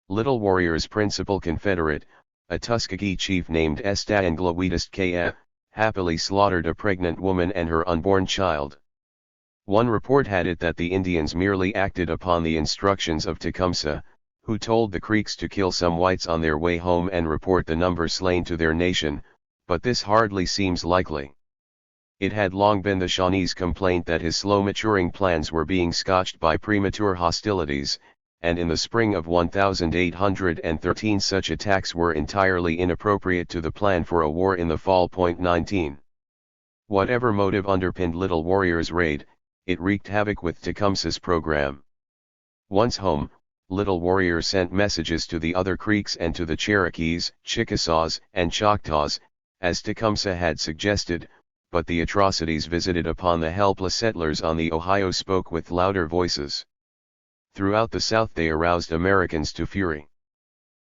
Little Warrior's principal confederate, a Tuskegee chief named Estangloweedist happily slaughtered a pregnant woman and her unborn child. One report had it that the Indians merely acted upon the instructions of Tecumseh, who told the Creeks to kill some whites on their way home and report the number slain to their nation, but this hardly seems likely. It had long been the Shawnee's complaint that his slow-maturing plans were being scotched by premature hostilities, and in the spring of 1813 such attacks were entirely inappropriate to the plan for a war in the fall. 19. Whatever motive underpinned Little Warrior's raid, it wreaked havoc with Tecumseh's program. Once home, Little Warrior sent messages to the other Creeks and to the Cherokees, Chickasaws, and Choctaws, as Tecumseh had suggested, but the atrocities visited upon the helpless settlers on the Ohio spoke with louder voices. Throughout the South they aroused Americans to fury.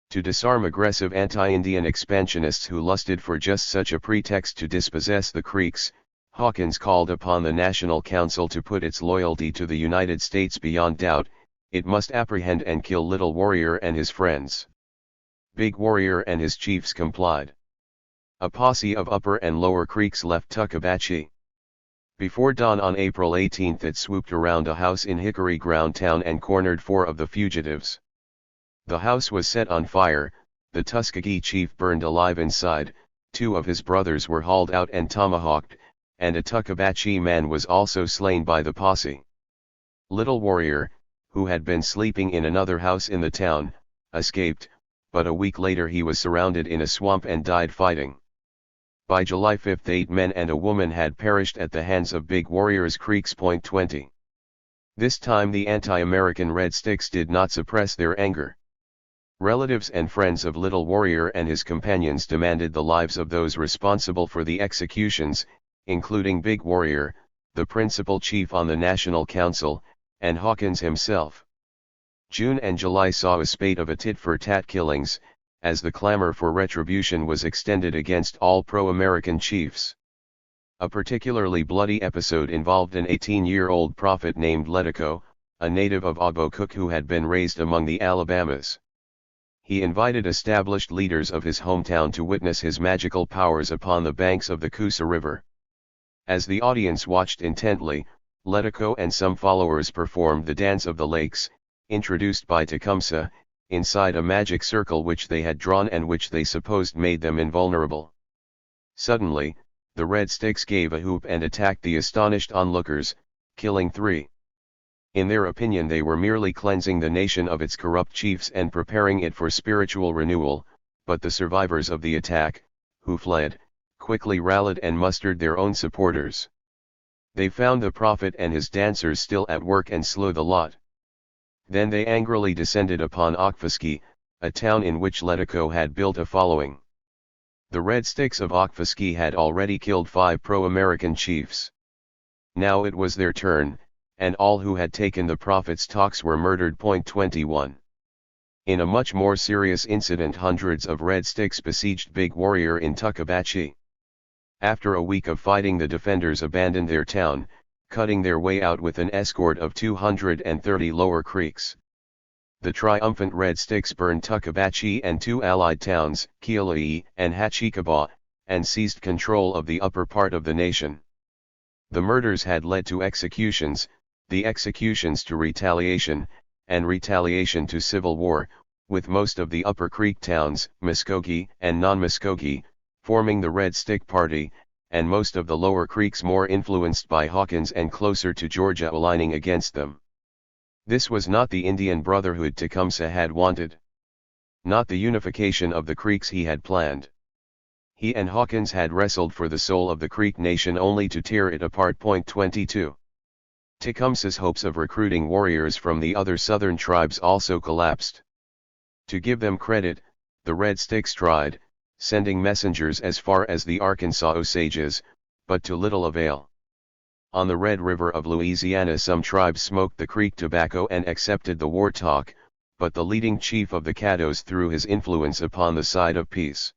To disarm aggressive anti-Indian expansionists who lusted for just such a pretext to dispossess the Creeks, Hawkins called upon the National Council to put its loyalty to the United States beyond doubt. It must apprehend and kill Little Warrior and his friends. Big Warrior and his chiefs complied. A posse of Upper and Lower Creeks left Tuckabashie. Before dawn on April 18 it swooped around a house in Hickory Ground Town and cornered 4 of the fugitives. The house was set on fire, the Tuskegee chief burned alive inside, 2 of his brothers were hauled out and tomahawked, and a Tuckabashie man was also slain by the posse. Little Warrior, who had been sleeping in another house in the town, escaped, but a week later he was surrounded in a swamp and died fighting. By July 5 8 men and a woman had perished at the hands of Big Warrior's Creeks. 20. This time the anti-American Red Sticks did not suppress their anger. Relatives and friends of Little Warrior and his companions demanded the lives of those responsible for the executions, including Big Warrior, the principal chief on the National Council, and Hawkins himself. June and July saw a spate of tit-for-tat killings, as the clamor for retribution was extended against all pro-American chiefs. A particularly bloody episode involved an 18-year-old prophet named Letico, a native of Ogbokuk who had been raised among the Alabamas. He invited established leaders of his hometown to witness his magical powers upon the banks of the Coosa River. As the audience watched intently, Letico and some followers performed the Dance of the Lakes, introduced by Tecumseh, inside a magic circle which they had drawn and which they supposed made them invulnerable. Suddenly, the Red Sticks gave a whoop and attacked the astonished onlookers, killing 3. In their opinion they were merely cleansing the nation of its corrupt chiefs and preparing it for spiritual renewal, but the survivors of the attack, who fled, quickly rallied and mustered their own supporters. They found the prophet and his dancers still at work and slew the lot. Then they angrily descended upon Okfuskee, a town in which Letico had built a following. The Red Sticks of Okfuskee had already killed 5 pro-American chiefs. Now it was their turn, and all who had taken the prophet's talks were murdered. 21. In a much more serious incident, hundreds of Red Sticks besieged Big Warrior in Tuckabashie. After a week of fighting, the defenders abandoned their town, cutting their way out with an escort of 230 Lower Creeks. The triumphant Red Sticks burned Tuckabashie and 2 allied towns, Keala'i and Hatchikaba, and seized control of the upper part of the nation. The murders had led to executions, the executions to retaliation, and retaliation to civil war, with most of the Upper Creek towns, Muskogee and non-Muskogee, forming the Red Stick Party, and most of the Lower Creeks more influenced by Hawkins and closer to Georgia aligning against them. This was not the Indian brotherhood Tecumseh had wanted. Not the unification of the Creeks he had planned. He and Hawkins had wrestled for the soul of the Creek Nation only to tear it apart. 22. Tecumseh's hopes of recruiting warriors from the other southern tribes also collapsed. To give them credit, the Red Sticks tried, sending messengers as far as the Arkansas Osages, but to little avail. On the Red River of Louisiana some tribes smoked the Creek tobacco and accepted the war talk, but the leading chief of the Caddos threw his influence upon the side of peace.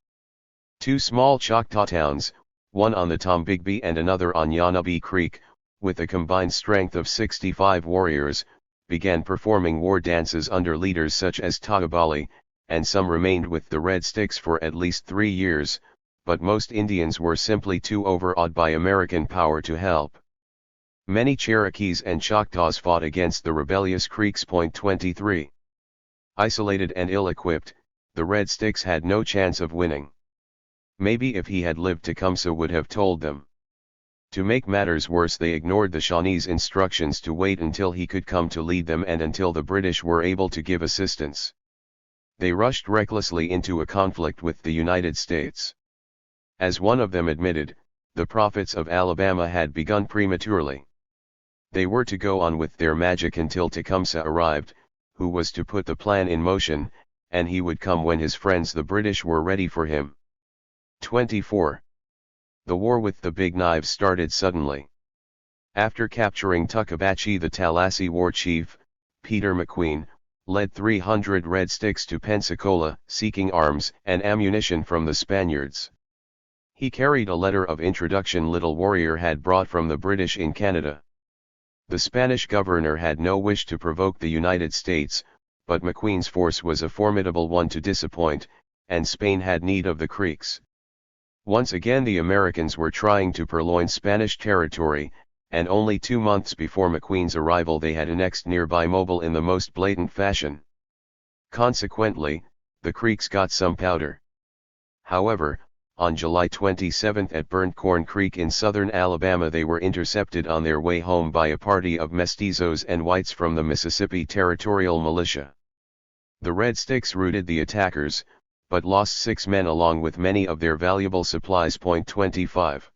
Two small Choctaw towns, one on the Tombigbee and another on Yanabee Creek, with a combined strength of 65 warriors, began performing war dances under leaders such as Tahabali, and some remained with the Red Sticks for at least 3 years, but most Indians were simply too overawed by American power to help. Many Cherokees and Choctaws fought against the rebellious Creeks. 23. Isolated and ill-equipped, the Red Sticks had no chance of winning. Maybe if he had lived, Tecumseh would have told them. To make matters worse, they ignored the Shawnee's instructions to wait until he could come to lead them and until the British were able to give assistance. They rushed recklessly into a conflict with the United States. As one of them admitted, the prophets of Alabama had begun prematurely. They were to go on with their magic until Tecumseh arrived, who was to put the plan in motion, and he would come when his friends the British were ready for him. 24. The war with the Big Knives started suddenly. After capturing Tuckabashie, the Tallahassee war chief, Peter McQueen, led 300 Red Sticks to Pensacola, seeking arms and ammunition from the Spaniards. He carried a letter of introduction Little Warrior had brought from the British in Canada. The Spanish governor had no wish to provoke the United States, but McQueen's force was a formidable one to disappoint, and Spain had need of the Creeks. Once again the Americans were trying to purloin Spanish territory, and only 2 months before McQueen's arrival they had annexed nearby Mobile in the most blatant fashion. Consequently, the Creeks got some powder. However, on July 27 at Burnt Corn Creek in southern Alabama they were intercepted on their way home by a party of mestizos and whites from the Mississippi Territorial Militia. The Red Sticks routed the attackers, but lost 6 men along with many of their valuable supplies. 25.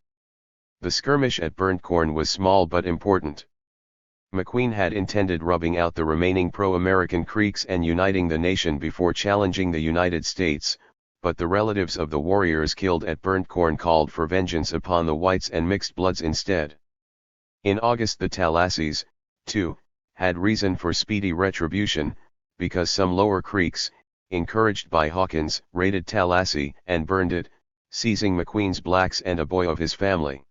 The skirmish at Burnt Corn was small but important. McQueen had intended rubbing out the remaining pro-American Creeks and uniting the nation before challenging the United States, but the relatives of the warriors killed at Burnt Corn called for vengeance upon the whites and mixed bloods instead. In August the Tallahassees, too, had reason for speedy retribution, because some lower Creeks, encouraged by Hawkins, raided Tallahassee and burned it, seizing McQueen's blacks and a boy of his family.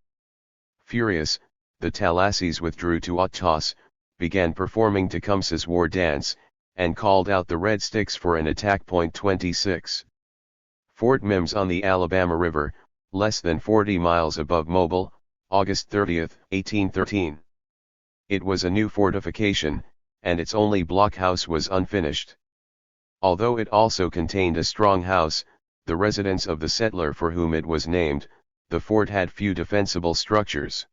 Furious, the Tallahassees withdrew to Ottawas, began performing Tecumseh's war dance, and called out the Red Sticks for an attack. 26. Fort Mims on the Alabama River, less than 40 miles above Mobile, August 30, 1813. It was a new fortification, and its only blockhouse was unfinished. Although it also contained a strong house, the residence of the settler for whom it was named, the fort had few defensible structures.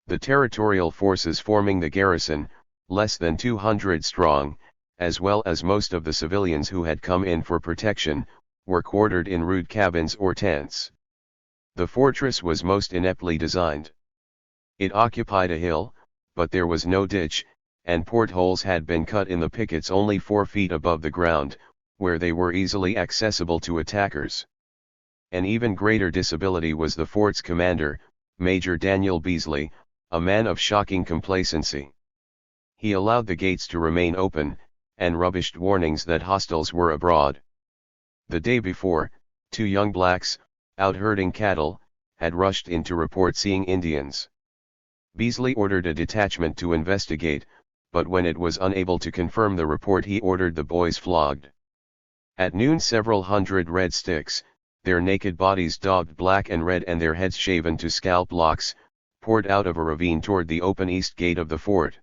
The territorial forces forming the garrison, less than 200 strong, as well as most of the civilians who had come in for protection, were quartered in rude cabins or tents. The fortress was most ineptly designed. It occupied a hill, but there was no ditch, and portholes had been cut in the pickets only 4 feet above the ground, where they were easily accessible to attackers. An even greater disability was the fort's commander, Major Daniel Beasley, a man of shocking complacency. He allowed the gates to remain open, and rubbished warnings that hostiles were abroad. The day before, 2 young blacks, out herding cattle, had rushed in to report seeing Indians. Beasley ordered a detachment to investigate, but when it was unable to confirm the report he ordered the boys flogged. At noon several hundred Red Sticks, their naked bodies daubed black and red and their heads shaven to scalp locks, poured out of a ravine toward the open east gate of the fort.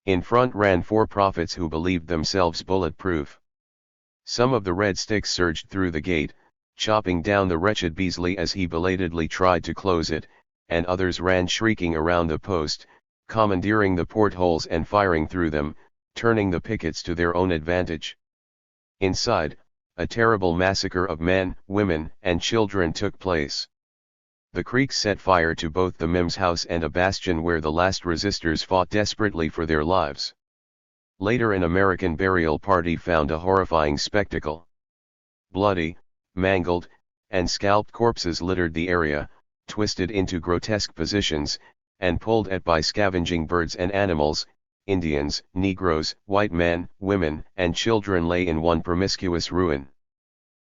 In front ran 4 prophets who believed themselves bulletproof. Some of the Red Sticks surged through the gate, chopping down the wretched Beasley as he belatedly tried to close it, and others ran shrieking around the post, commandeering the portholes and firing through them, turning the pickets to their own advantage. Inside, a terrible massacre of men, women, and children took place. The Creeks set fire to both the Mims house and a bastion where the last resistors fought desperately for their lives. Later an American burial party found a horrifying spectacle. Bloody, mangled, and scalped corpses littered the area, twisted into grotesque positions, and pulled at by scavenging birds and animals. Indians, Negroes, white men, women, and children lay in one promiscuous ruin.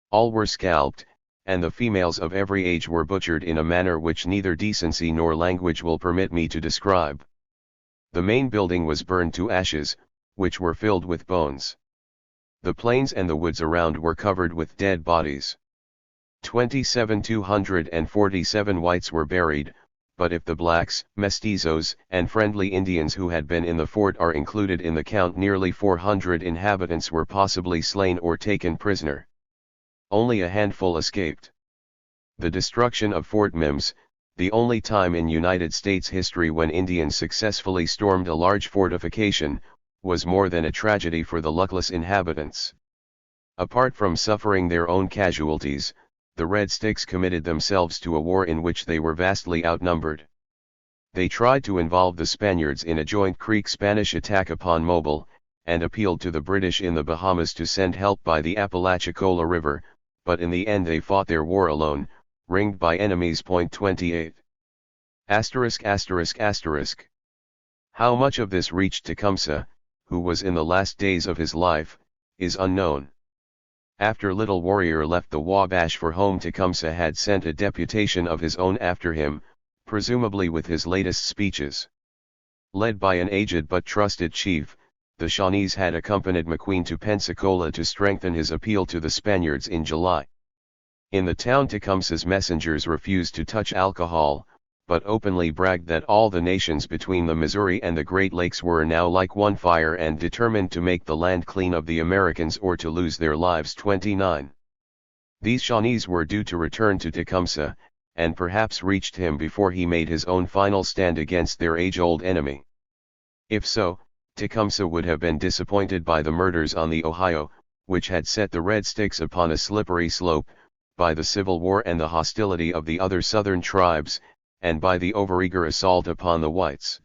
All were scalped, and the females of every age were butchered in a manner which neither decency nor language will permit me to describe. The main building was burned to ashes, which were filled with bones. The plains and the woods around were covered with dead bodies. 247 whites were buried, but if the blacks, mestizos, and friendly Indians who had been in the fort are included in the count, nearly 400 inhabitants were possibly slain or taken prisoner. Only a handful escaped. The destruction of Fort Mims, the only time in United States history when Indians successfully stormed a large fortification, was more than a tragedy for the luckless inhabitants. Apart from suffering their own casualties, the Red Sticks committed themselves to a war in which they were vastly outnumbered. They tried to involve the Spaniards in a joint Creek-Spanish attack upon Mobile, and appealed to the British in the Bahamas to send help by the Apalachicola River, but in the end they fought their war alone, ringed by enemies. 28. How much of this reached Tecumseh, who was in the last days of his life, is unknown. After Little Warrior left the Wabash for home, Tecumseh had sent a deputation of his own after him, presumably with his latest speeches. Led by an aged but trusted chief, the Shawnees had accompanied McQueen to Pensacola to strengthen his appeal to the Spaniards in July. In the town, Tecumseh's messengers refused to touch alcohol, but openly bragged that all the nations between the Missouri and the Great Lakes were now like one fire and determined to make the land clean of the Americans or to lose their lives. 29. These Shawnees were due to return to Tecumseh, and perhaps reached him before he made his own final stand against their age-old enemy. If so, Tecumseh would have been disappointed by the murders on the Ohio, which had set the Red Sticks upon a slippery slope, by the Civil War and the hostility of the other southern tribes, and by the overeager assault upon the whites.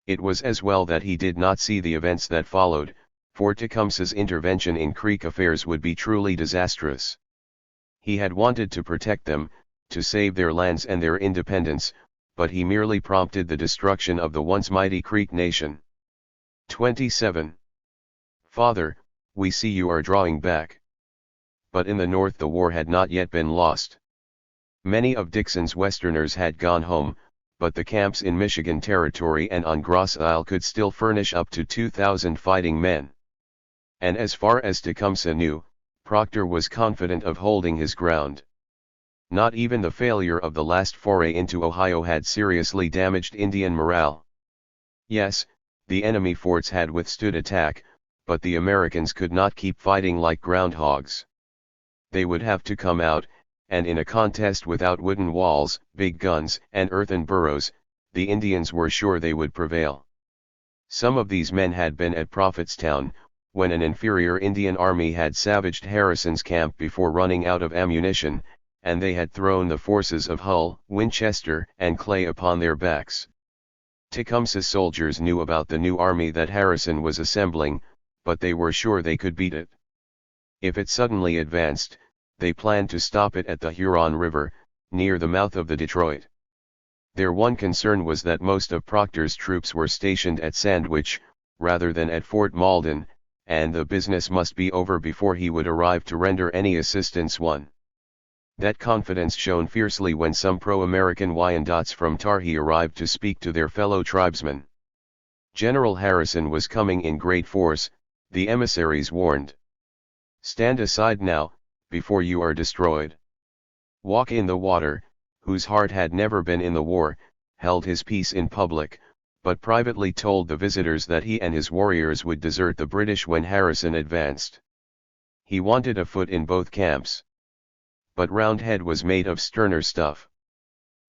It was as well that he did not see the events that followed, for Tecumseh's intervention in Creek affairs would be truly disastrous. He had wanted to protect them, to save their lands and their independence, but he merely prompted the destruction of the once mighty Creek nation. 27. Father, we see you are drawing back. But in the North the war had not yet been lost. Many of Dixon's Westerners had gone home, but the camps in Michigan Territory and on Grosse Isle could still furnish up to 2,000 fighting men. And as far as Tecumseh knew, Proctor was confident of holding his ground. Not even the failure of the last foray into Ohio had seriously damaged Indian morale. Yes, the enemy forts had withstood attack, but the Americans could not keep fighting like groundhogs. They would have to come out, and in a contest without wooden walls, big guns, and earthen burrows, the Indians were sure they would prevail. Some of these men had been at Prophetstown, when an inferior Indian army had savaged Harrison's camp before running out of ammunition, and they had thrown the forces of Hull, Winchester, and Clay upon their backs. Tecumseh's soldiers knew about the new army that Harrison was assembling, but they were sure they could beat it. If it suddenly advanced, they planned to stop it at the Huron River, near the mouth of the Detroit. Their one concern was that most of Proctor's troops were stationed at Sandwich, rather than at Fort Malden, and the business must be over before he would arrive to render any assistance. That confidence shone fiercely when some pro-American Wyandots from Tarhi arrived to speak to their fellow tribesmen. General Harrison was coming in great force, the emissaries warned. Stand aside now, before you are destroyed. Walk in the Water, whose heart had never been in the war, held his peace in public, but privately told the visitors that he and his warriors would desert the British when Harrison advanced. He wanted a foot in both camps. But Roundhead was made of sterner stuff.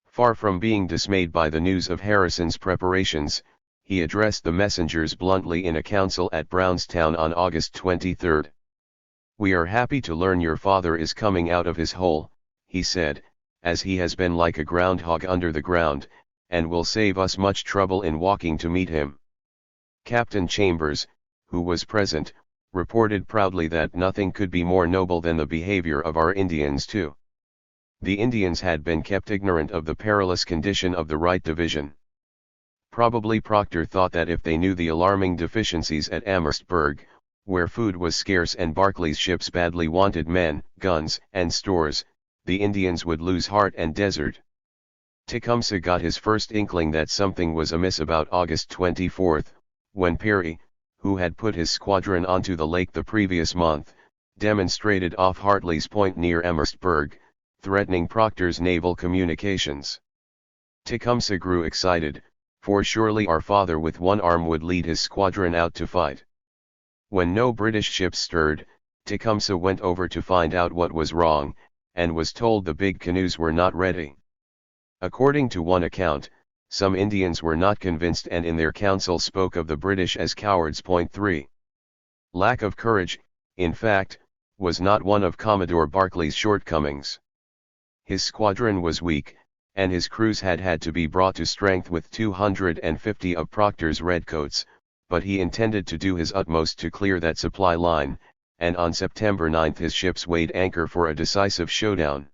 Far from being dismayed by the news of Harrison's preparations, he addressed the messengers bluntly in a council at Brownstown on August 23. "We are happy to learn your father is coming out of his hole," he said, "as he has been like a groundhog under the ground, and will save us much trouble in walking to meet him." Captain Chambers, who was present, reported proudly that nothing could be more noble than the behavior of our Indians too. The Indians had been kept ignorant of the perilous condition of the right division. Probably Proctor thought that if they knew the alarming deficiencies at Amherstburg, where food was scarce and Barclay's ships badly wanted men, guns, and stores, the Indians would lose heart and desert. Tecumseh got his first inkling that something was amiss about August 24, when Perry, who had put his squadron onto the lake the previous month, demonstrated off Hartley's Point near Amherstburg, threatening Proctor's naval communications. Tecumseh grew excited, for surely our father with one arm would lead his squadron out to fight. When no British ships stirred, Tecumseh went over to find out what was wrong, and was told the big canoes were not ready. According to one account, some Indians were not convinced and in their council spoke of the British as cowards. 3. Lack of courage, in fact, was not one of Commodore Barclay's shortcomings. His squadron was weak, and his crews had had to be brought to strength with 250 of Proctor's redcoats, but he intended to do his utmost to clear that supply line, and on September 9 his ships weighed anchor for a decisive showdown.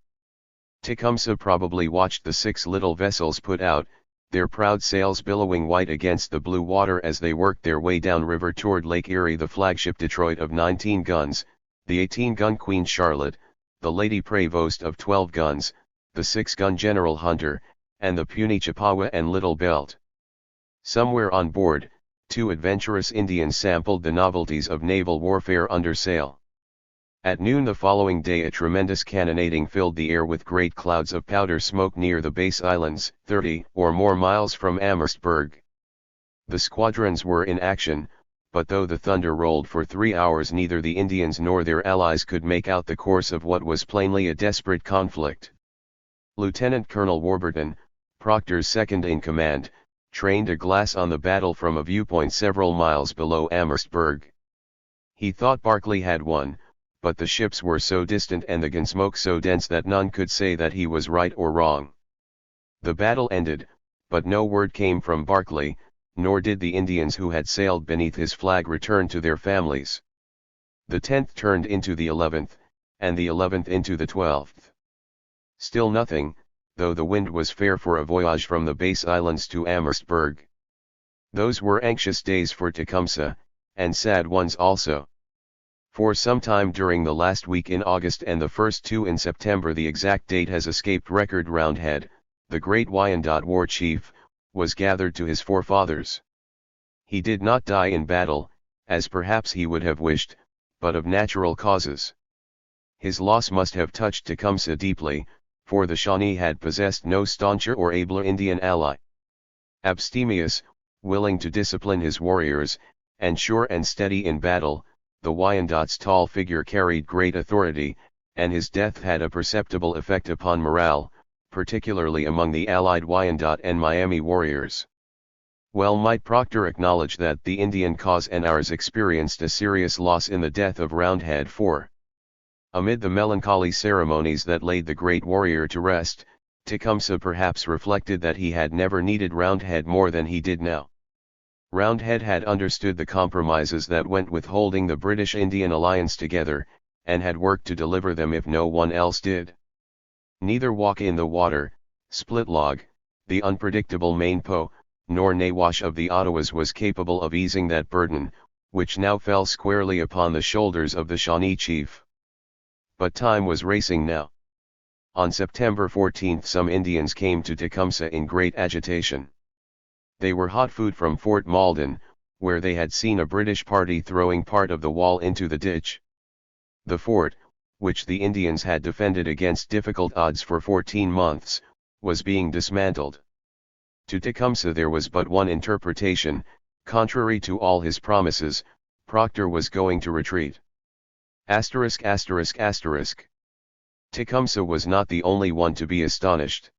Tecumseh probably watched the 6 little vessels put out, their proud sails billowing white against the blue water as they worked their way downriver toward Lake Erie. The flagship Detroit of 19 guns, the 18-gun Queen Charlotte, the Lady Prevost of 12 guns, the 6-gun General Hunter, and the puny Chippewa and Little Belt. Somewhere on board, 2 adventurous Indians sampled the novelties of naval warfare under sail. At noon the following day a tremendous cannonading filled the air with great clouds of powder smoke near the base islands, 30 or more miles from Amherstburg. The squadrons were in action, but though the thunder rolled for 3 hours neither the Indians nor their allies could make out the course of what was plainly a desperate conflict. Lieutenant Colonel Warburton, Proctor's second-in-command, trained a glass on the battle from a viewpoint several miles below Amherstburg. He thought Barclay had won, but the ships were so distant and the gunsmoke so dense that none could say that he was right or wrong. The battle ended, but no word came from Barclay, nor did the Indians who had sailed beneath his flag return to their families. The 10th turned into the 11th, and the 11th into the 12th. Still nothing, though the wind was fair for a voyage from the base islands to Amherstburg. Those were anxious days for Tecumseh, and sad ones also. For some time during the last week in August and the first 2 in September, the exact date has escaped record, Roundhead, the great Wyandot war chief, was gathered to his forefathers. He did not die in battle, as perhaps he would have wished, but of natural causes. His loss must have touched Tecumseh deeply, for the Shawnee had possessed no stauncher or abler Indian ally. Abstemious, willing to discipline his warriors, and sure and steady in battle, the Wyandot's tall figure carried great authority, and his death had a perceptible effect upon morale, particularly among the allied Wyandot and Miami warriors. Well might Proctor acknowledge that the Indian cause and ours experienced a serious loss in the death of Roundhead. 4. Amid the melancholy ceremonies that laid the great warrior to rest, Tecumseh perhaps reflected that he had never needed Roundhead more than he did now. Roundhead had understood the compromises that went with holding the British-Indian alliance together, and had worked to deliver them if no one else did. Neither Walk in the Water, Split Log, the unpredictable Maine-Po, nor Nawash of the Ottawas was capable of easing that burden, which now fell squarely upon the shoulders of the Shawnee chief. But time was racing now. On September 14 some Indians came to Tecumseh in great agitation. They were hot food from Fort Malden, where they had seen a British party throwing part of the wall into the ditch. The fort, which the Indians had defended against difficult odds for 14 months, was being dismantled. To Tecumseh there was but one interpretation: contrary to all his promises, Proctor was going to retreat. Tecumseh was not the only one to be astonished.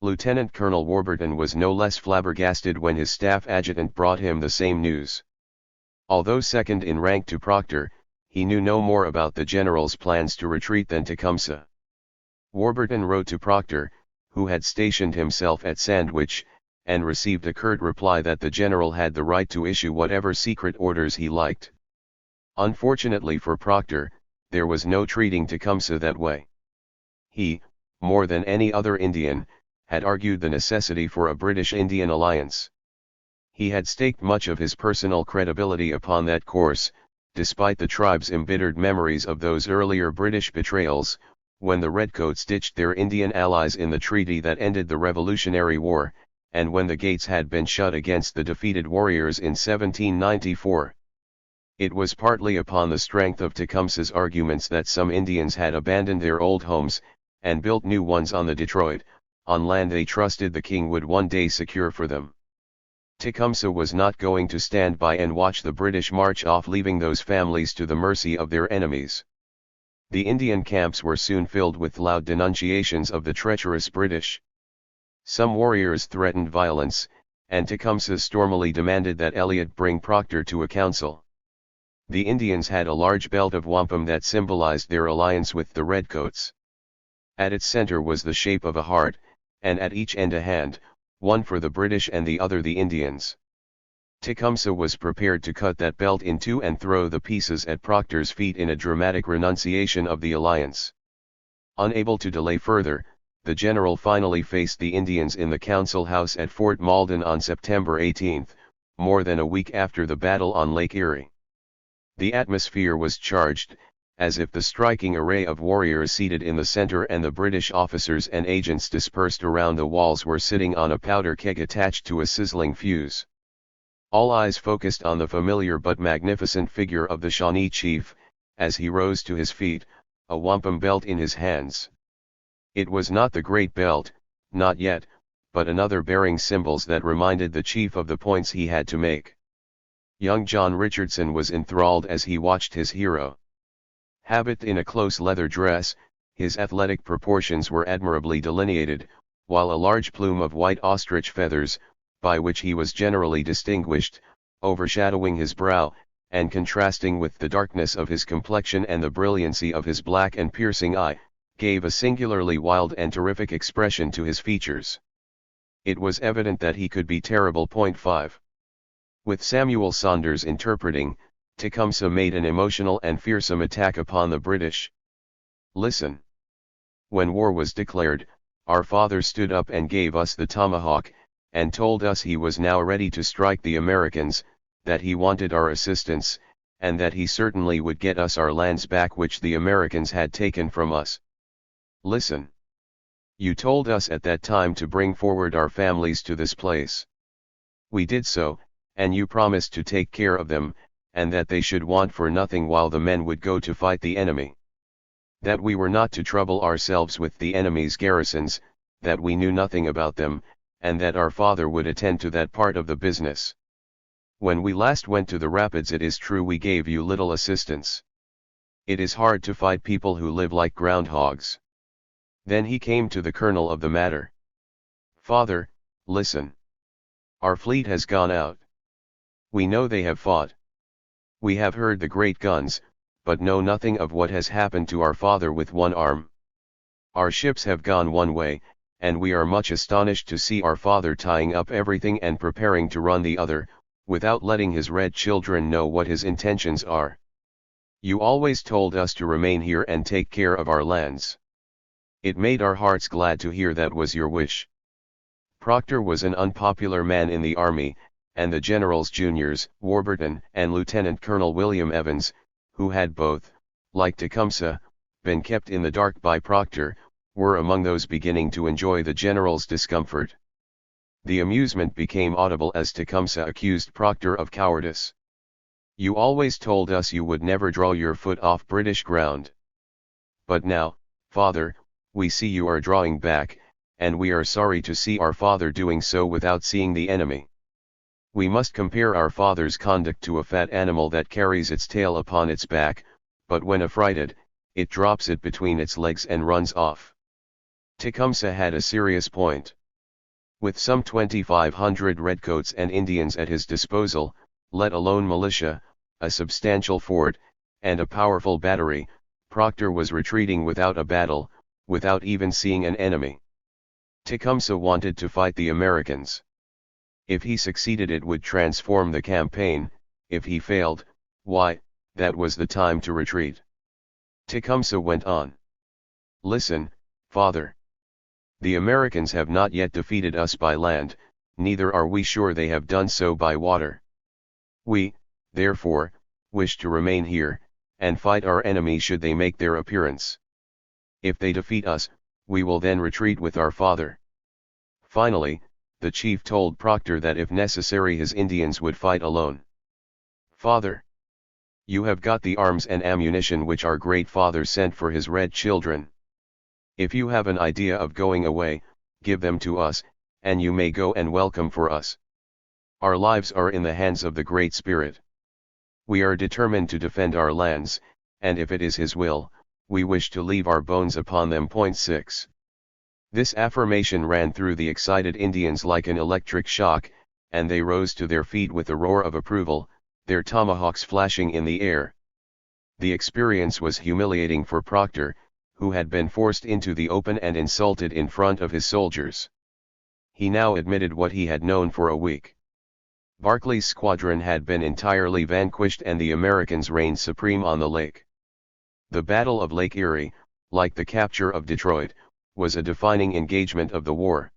Lieutenant Colonel Warburton was no less flabbergasted when his staff adjutant brought him the same news. Although second in rank to Proctor, he knew no more about the general's plans to retreat than Tecumseh. Warburton wrote to Procter, who had stationed himself at Sandwich, and received a curt reply that the general had the right to issue whatever secret orders he liked. Unfortunately for Procter, there was no treating Tecumseh that way. He, more than any other Indian, had argued the necessity for a British-Indian alliance. He had staked much of his personal credibility upon that course, despite the tribe's embittered memories of those earlier British betrayals, when the Redcoats ditched their Indian allies in the treaty that ended the Revolutionary War, and when the gates had been shut against the defeated warriors in 1794. It was partly upon the strength of Tecumseh's arguments that some Indians had abandoned their old homes, and built new ones on the Detroit, on land they trusted the king would one day secure for them. Tecumseh was not going to stand by and watch the British march off, leaving those families to the mercy of their enemies. The Indian camps were soon filled with loud denunciations of the treacherous British. Some warriors threatened violence, and Tecumseh stormily demanded that Eliot bring Procter to a council. The Indians had a large belt of wampum that symbolized their alliance with the Redcoats. At its center was the shape of a heart, and at each end a hand, one for the British and the other the Indians. Tecumseh was prepared to cut that belt in two and throw the pieces at Procter's feet in a dramatic renunciation of the alliance. Unable to delay further, the general finally faced the Indians in the council house at Fort Malden on September 18, more than a week after the battle on Lake Erie. The atmosphere was charged, as if the striking array of warriors seated in the center and the British officers and agents dispersed around the walls were sitting on a powder keg attached to a sizzling fuse. All eyes focused on the familiar but magnificent figure of the Shawnee chief, as he rose to his feet, a wampum belt in his hands. It was not the great belt, not yet, but another bearing symbols that reminded the chief of the points he had to make. Young John Richardson was enthralled as he watched his hero. Habit in a close leather dress, his athletic proportions were admirably delineated, while a large plume of white ostrich feathers, by which he was generally distinguished, overshadowing his brow, and contrasting with the darkness of his complexion and the brilliancy of his black and piercing eye, gave a singularly wild and terrific expression to his features. It was evident that he could be terrible. 5. With Samuel Saunders interpreting, Tecumseh made an emotional and fearsome attack upon the British. Listen. When war was declared, our father stood up and gave us the tomahawk, and told us he was now ready to strike the Americans, that he wanted our assistance, and that he certainly would get us our lands back which the Americans had taken from us. Listen. You told us at that time to bring forward our families to this place. We did so, and you promised to take care of them, and that they should want for nothing while the men would go to fight the enemy. That we were not to trouble ourselves with the enemy's garrisons, that we knew nothing about them, and that our father would attend to that part of the business. When we last went to the rapids, it is true we gave you little assistance. It is hard to fight people who live like groundhogs. Then he came to the kernel of the matter. Father, listen. Our fleet has gone out. We know they have fought. We have heard the great guns, but know nothing of what has happened to our father with one arm. Our ships have gone one way, and we are much astonished to see our father tying up everything and preparing to run the other, without letting his red children know what his intentions are. You always told us to remain here and take care of our lands. It made our hearts glad to hear that was your wish. Procter was an unpopular man in the army, and the general's juniors, Warburton and Lieutenant Colonel William Evans, who had both, like Tecumseh, been kept in the dark by Procter, were among those beginning to enjoy the general's discomfort. The amusement became audible as Tecumseh accused Procter of cowardice. You always told us you would never draw your foot off British ground. But now, father, we see you are drawing back, and we are sorry to see our father doing so without seeing the enemy. We must compare our father's conduct to a fat animal that carries its tail upon its back, but when affrighted, it drops it between its legs and runs off. Tecumseh had a serious point. With some 2,500 redcoats and Indians at his disposal, let alone militia, a substantial fort, and a powerful battery, Procter was retreating without a battle, without even seeing an enemy. Tecumseh wanted to fight the Americans. If he succeeded, it would transform the campaign. If he failed, why, that was the time to retreat. Tecumseh went on. Listen, father. The Americans have not yet defeated us by land, neither are we sure they have done so by water. We, therefore, wish to remain here, and fight our enemy should they make their appearance. If they defeat us, we will then retreat with our father. Finally, the chief told Procter that if necessary his Indians would fight alone. Father, you have got the arms and ammunition which our great father sent for his red children. If you have an idea of going away, give them to us, and you may go and welcome for us. Our lives are in the hands of the Great Spirit. We are determined to defend our lands, and if it is His will, we wish to leave our bones upon them. 6. This affirmation ran through the excited Indians like an electric shock, and they rose to their feet with a roar of approval, their tomahawks flashing in the air. The experience was humiliating for Procter, who had been forced into the open and insulted in front of his soldiers. He now admitted what he had known for a week. Barclay's squadron had been entirely vanquished and the Americans reigned supreme on the lake. The Battle of Lake Erie, like the capture of Detroit, was a defining engagement of the war.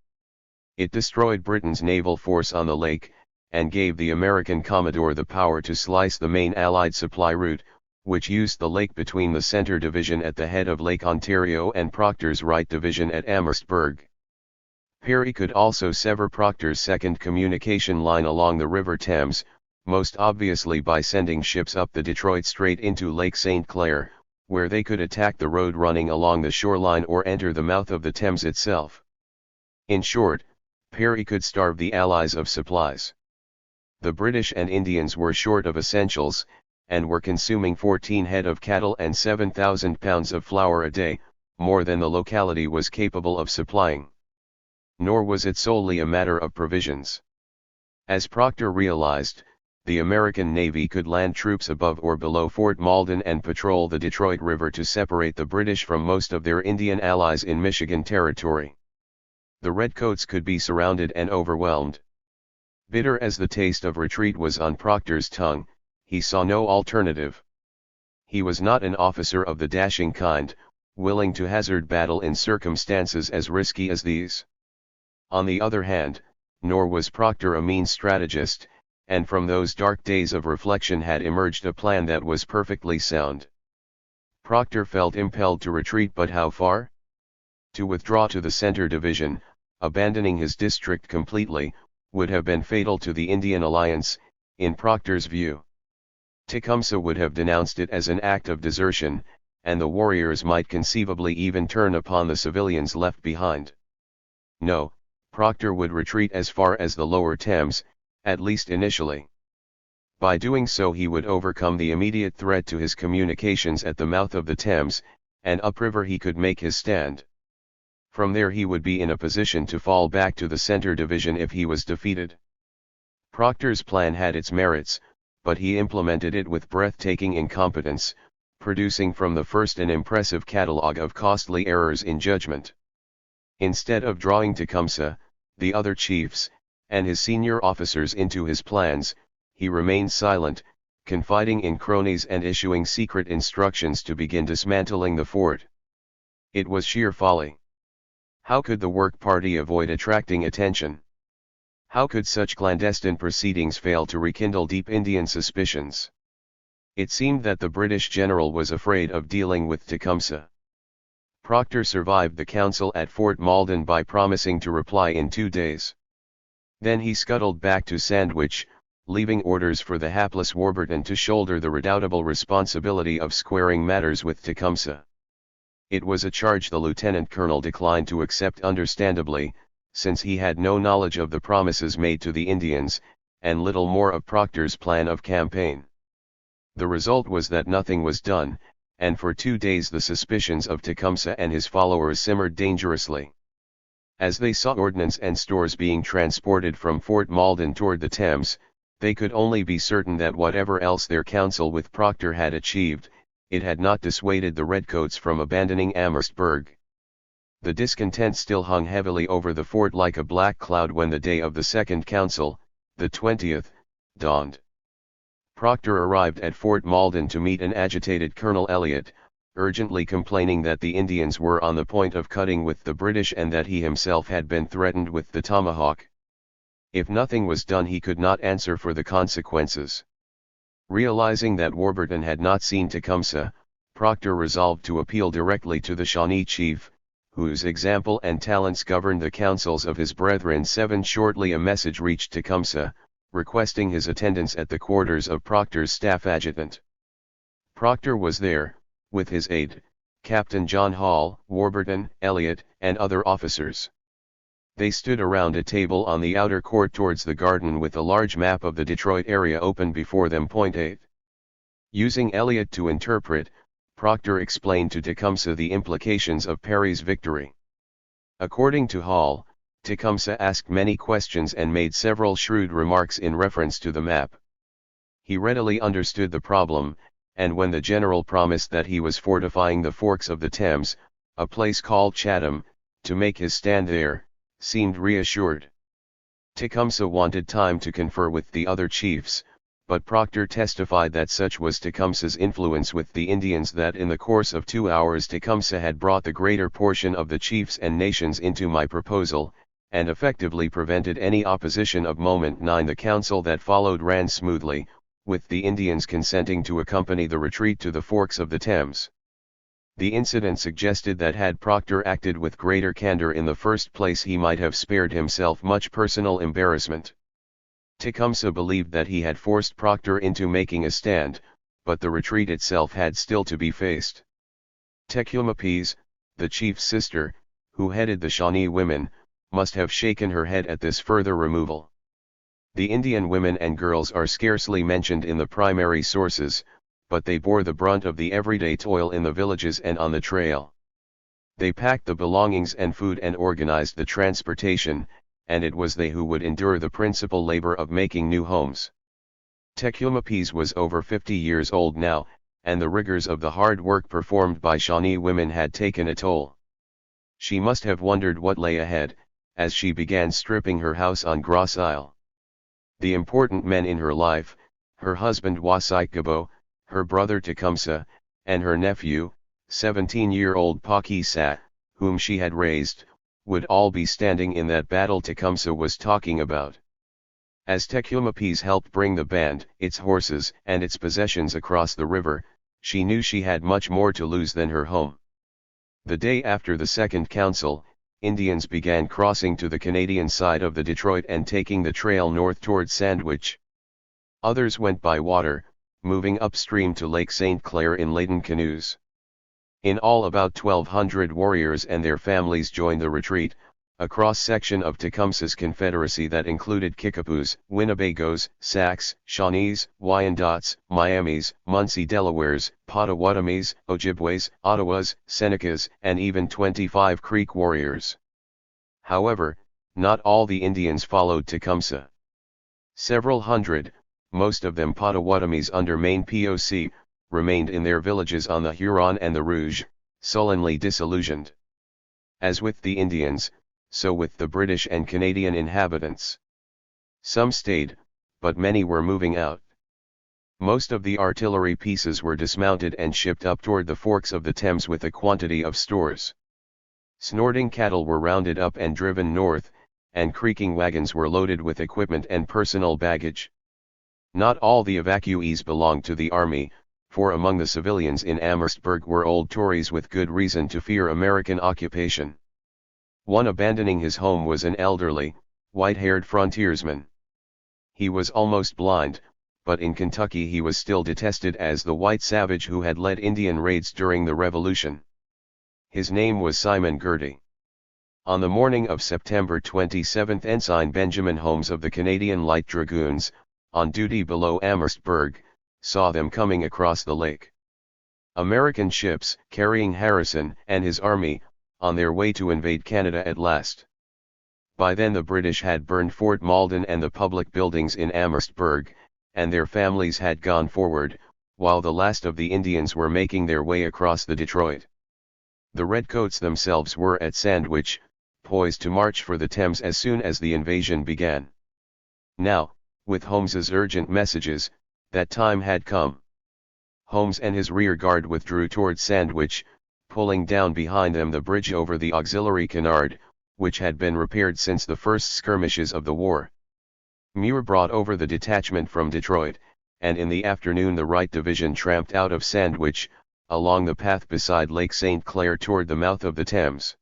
It destroyed Britain's naval force on the lake, and gave the American Commodore the power to slice the main Allied supply route, which used the lake between the Centre Division at the head of Lake Ontario and Procter's Right Division at Amherstburg. Perry could also sever Procter's second communication line along the River Thames, most obviously by sending ships up the Detroit Strait into Lake St. Clair, where they could attack the road running along the shoreline or enter the mouth of the Thames itself. In short, Perry could starve the Allies of supplies. The British and Indians were short of essentials, and were consuming 14 head of cattle and 7,000 pounds of flour a day, more than the locality was capable of supplying. Nor was it solely a matter of provisions. As Procter realized, the American Navy could land troops above or below Fort Malden and patrol the Detroit River to separate the British from most of their Indian allies in Michigan Territory. The Redcoats could be surrounded and overwhelmed. Bitter as the taste of retreat was on Procter's tongue, he saw no alternative. He was not an officer of the dashing kind, willing to hazard battle in circumstances as risky as these. On the other hand, nor was Procter a mean strategist, and from those dark days of reflection had emerged a plan that was perfectly sound. Procter felt impelled to retreat, but how far? To withdraw to the Centre Division, abandoning his district completely, would have been fatal to the Indian alliance, in Procter's view. Tecumseh would have denounced it as an act of desertion, and the warriors might conceivably even turn upon the civilians left behind. No, Procter would retreat as far as the lower Thames, at least initially. By doing so he would overcome the immediate threat to his communications at the mouth of the Thames, and upriver he could make his stand. From there he would be in a position to fall back to the Centre Division if he was defeated. Procter's plan had its merits, but he implemented it with breathtaking incompetence, producing from the first an impressive catalogue of costly errors in judgment. Instead of drawing Tecumseh, the other chiefs, and his senior officers into his plans, he remained silent, confiding in cronies and issuing secret instructions to begin dismantling the fort. It was sheer folly. How could the work party avoid attracting attention? How could such clandestine proceedings fail to rekindle deep Indian suspicions? It seemed that the British general was afraid of dealing with Tecumseh. Procter survived the council at Fort Malden by promising to reply in 2 days. Then he scuttled back to Sandwich, leaving orders for the hapless Warburton to shoulder the redoubtable responsibility of squaring matters with Tecumseh. It was a charge the lieutenant colonel declined to accept, understandably, since he had no knowledge of the promises made to the Indians, and little more of Procter's plan of campaign. The result was that nothing was done, and for 2 days the suspicions of Tecumseh and his followers simmered dangerously. As they saw ordnance and stores being transported from Fort Malden toward the Thames, They could only be certain that whatever else their council with Proctor had achieved, it had not dissuaded the Redcoats from abandoning Amherstburg. The discontent still hung heavily over the fort like a black cloud when the day of the Second Council, the 20th, dawned. Proctor arrived at Fort Malden to meet an agitated Colonel Elliott, urgently complaining that the Indians were on the point of cutting with the British and that he himself had been threatened with the tomahawk. If nothing was done, he could not answer for the consequences. Realizing that Warburton had not seen Tecumseh, Proctor resolved to appeal directly to the Shawnee chief, whose example and talents governed the councils of his brethren. Shortly a message reached Tecumseh, requesting his attendance at the quarters of Proctor's staff adjutant. Proctor was there, with his aide, Captain John Hall, Warburton, Elliott, and other officers. They stood around a table on the outer court towards the garden with a large map of the Detroit area open before them. 8. Using Elliott to interpret, Proctor explained to Tecumseh the implications of Perry's victory. According to Hall, Tecumseh asked many questions and made several shrewd remarks in reference to the map. He readily understood the problem, and when the general promised that he was fortifying the forks of the Thames, a place called Chatham, to make his stand there, seemed reassured. Tecumseh wanted time to confer with the other chiefs, but Proctor testified that such was Tecumseh's influence with the Indians that in the course of 2 hours Tecumseh had brought the greater portion of the chiefs and nations into my proposal, and effectively prevented any opposition of moment. 9. The council that followed ran smoothly, with the Indians consenting to accompany the retreat to the forks of the Thames. The incident suggested that had Proctor acted with greater candor in the first place, he might have spared himself much personal embarrassment. Tecumseh believed that he had forced Proctor into making a stand, but the retreat itself had still to be faced. Tecumseh, the chief's sister, who headed the Shawnee women, must have shaken her head at this further removal. The Indian women and girls are scarcely mentioned in the primary sources, but they bore the brunt of the everyday toil in the villages and on the trail. They packed the belongings and food and organized the transportation, and it was they who would endure the principal labor of making new homes. Tecumseh was over 50 years old now, and the rigors of the hard work performed by Shawnee women had taken a toll. She must have wondered what lay ahead, as she began stripping her house on Grosse Isle. The important men in her life, her husband Wasikabo, her brother Tecumseh, and her nephew, 17-year-old Pakisa, whom she had raised, would all be standing in that battle Tecumseh was talking about. As Tecumseh helped bring the band, its horses, and its possessions across the river, she knew she had much more to lose than her home. The day after the Second Council, Indians began crossing to the Canadian side of the Detroit and taking the trail north toward Sandwich. Others went by water, moving upstream to Lake St. Clair in laden canoes. In all, about 1,200 warriors and their families joined the retreat, a cross-section of Tecumseh's confederacy that included Kickapoos, Winnebagos, Sacs, Shawnees, Wyandots, Miamis, Munsee Delawares, Potawatomis, Ojibways, Ottawas, Senecas, and even 25 Creek warriors. However, not all the Indians followed Tecumseh. Several hundred, most of them Potawatomis under Maine POC, remained in their villages on the Huron and the Rouge, sullenly disillusioned. As with the Indians, so with the British and Canadian inhabitants. Some stayed, but many were moving out. Most of the artillery pieces were dismounted and shipped up toward the forks of the Thames with a quantity of stores. Snorting cattle were rounded up and driven north, and creaking wagons were loaded with equipment and personal baggage. Not all the evacuees belonged to the army, for among the civilians in Amherstburg were old Tories with good reason to fear American occupation. One abandoning his home was an elderly, white-haired frontiersman. He was almost blind, but in Kentucky he was still detested as the white savage who had led Indian raids during the Revolution. His name was Simon Girty. On the morning of September 27, Ensign Benjamin Holmes of the Canadian Light Dragoons, on duty below Amherstburg, saw them coming across the lake. American ships, carrying Harrison and his army, on their way to invade Canada at last. By then the British had burned Fort Malden and the public buildings in Amherstburg, and their families had gone forward, while the last of the Indians were making their way across the Detroit. The Redcoats themselves were at Sandwich, poised to march for the Thames as soon as the invasion began. Now, with Holmes's urgent messages, that time had come. Holmes and his rear guard withdrew towards Sandwich, pulling down behind them the bridge over the auxiliary canard, which had been repaired since the first skirmishes of the war. Muir brought over the detachment from Detroit, and in the afternoon the Right Division tramped out of Sandwich, along the path beside Lake St. Clair toward the mouth of the Thames.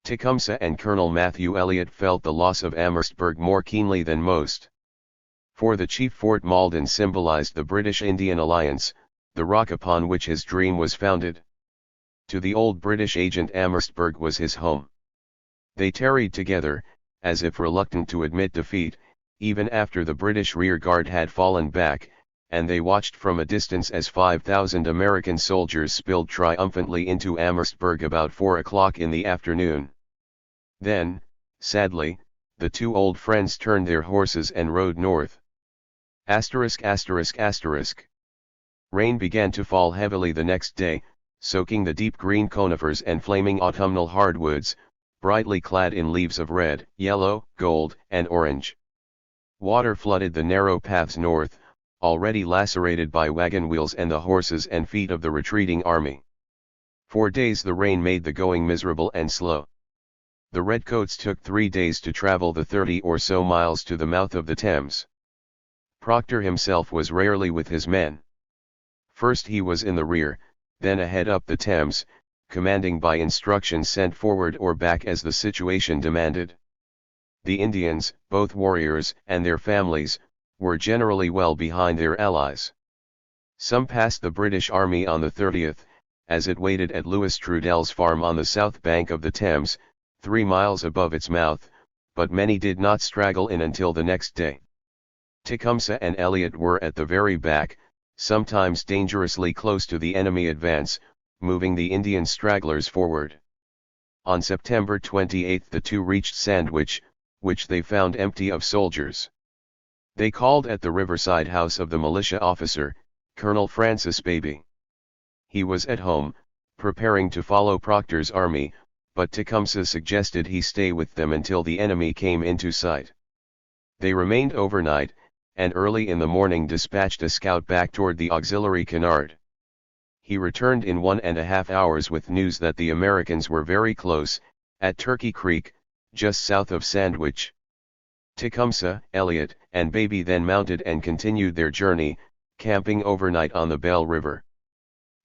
Tecumseh and Colonel Matthew Elliott felt the loss of Amherstburg more keenly than most. For the chief Fort Malden symbolized the British-Indian alliance, the rock upon which his dream was founded. To the old British agent Amherstburg was his home. They tarried together, as if reluctant to admit defeat, even after the British rear guard had fallen back, and they watched from a distance as 5,000 American soldiers spilled triumphantly into Amherstburg about 4 o'clock in the afternoon. Then, sadly, the two old friends turned their horses and rode north. Rain began to fall heavily the next day, soaking the deep green conifers and flaming autumnal hardwoods, brightly clad in leaves of red, yellow, gold, and orange. Water flooded the narrow paths north, already lacerated by wagon wheels and the horses and feet of the retreating army. For days the rain made the going miserable and slow. The Redcoats took 3 days to travel the 30 or so miles to the mouth of the Thames. Proctor himself was rarely with his men. First he was in the rear, then ahead up the Thames, commanding by instructions sent forward or back as the situation demanded. The Indians, both warriors and their families, were generally well behind their allies. Some passed the British Army on the 30th, as it waited at Louis Trudell's farm on the south bank of the Thames, 3 miles above its mouth, but many did not straggle in until the next day. Tecumseh and Elliott were at the very back, sometimes dangerously close to the enemy advance, moving the Indian stragglers forward. On September 28 the two reached Sandwich, which they found empty of soldiers. They called at the riverside house of the militia officer, Colonel Francis Baby. He was at home, preparing to follow Proctor's army, but Tecumseh suggested he stay with them until the enemy came into sight. They remained overnight, and early in the morning dispatched a scout back toward the auxiliary canard. He returned in 1.5 hours with news that the Americans were very close, at Turkey Creek, just south of Sandwich. Tecumseh, Elliott, and Baby then mounted and continued their journey, camping overnight on the Bell River.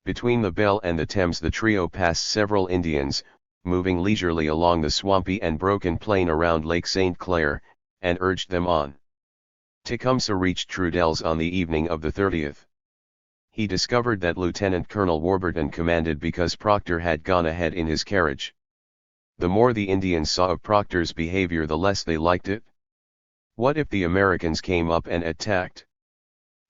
Between the Bell and the Thames the trio passed several Indians, moving leisurely along the swampy and broken plain around Lake St. Clair, and urged them on. Tecumseh reached Trudell's on the evening of the 30th. He discovered that Lieutenant Colonel Warburton commanded because Proctor had gone ahead in his carriage. The more the Indians saw of Proctor's behavior the less they liked it. What if the Americans came up and attacked?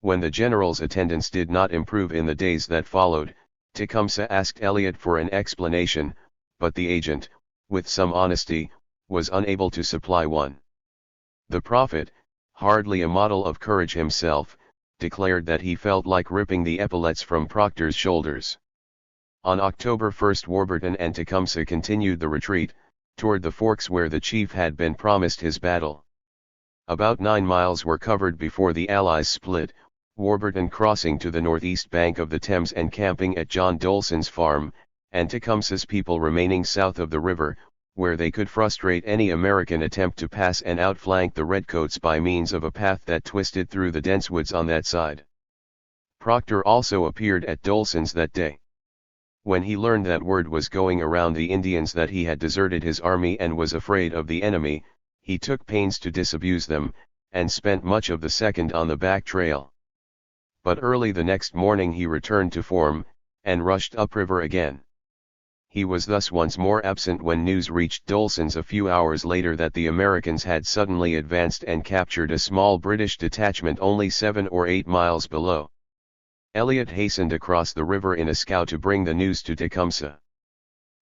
When the general's attendance did not improve in the days that followed, Tecumseh asked Elliott for an explanation, but the agent, with some honesty, was unable to supply one. The prophet, hardly a model of courage himself, declared that he felt like ripping the epaulets from Proctor's shoulders. On October 1 Warburton and Tecumseh continued the retreat, toward the forks where the chief had been promised his battle. About 9 miles were covered before the Allies split, Warburton crossing to the northeast bank of the Thames and camping at John Dolson's farm, and Tecumseh's people remaining south of the river, where they could frustrate any American attempt to pass and outflank the Redcoats by means of a path that twisted through the dense woods on that side. Proctor also appeared at Dolson's that day. When he learned that word was going around the Indians that he had deserted his army and was afraid of the enemy, he took pains to disabuse them, and spent much of the 2nd on the back trail. But early the next morning he returned to form, and rushed upriver again. He was thus once more absent when news reached Dolson's a few hours later that the Americans had suddenly advanced and captured a small British detachment only 7 or 8 miles below. Elliott hastened across the river in a scow to bring the news to Tecumseh.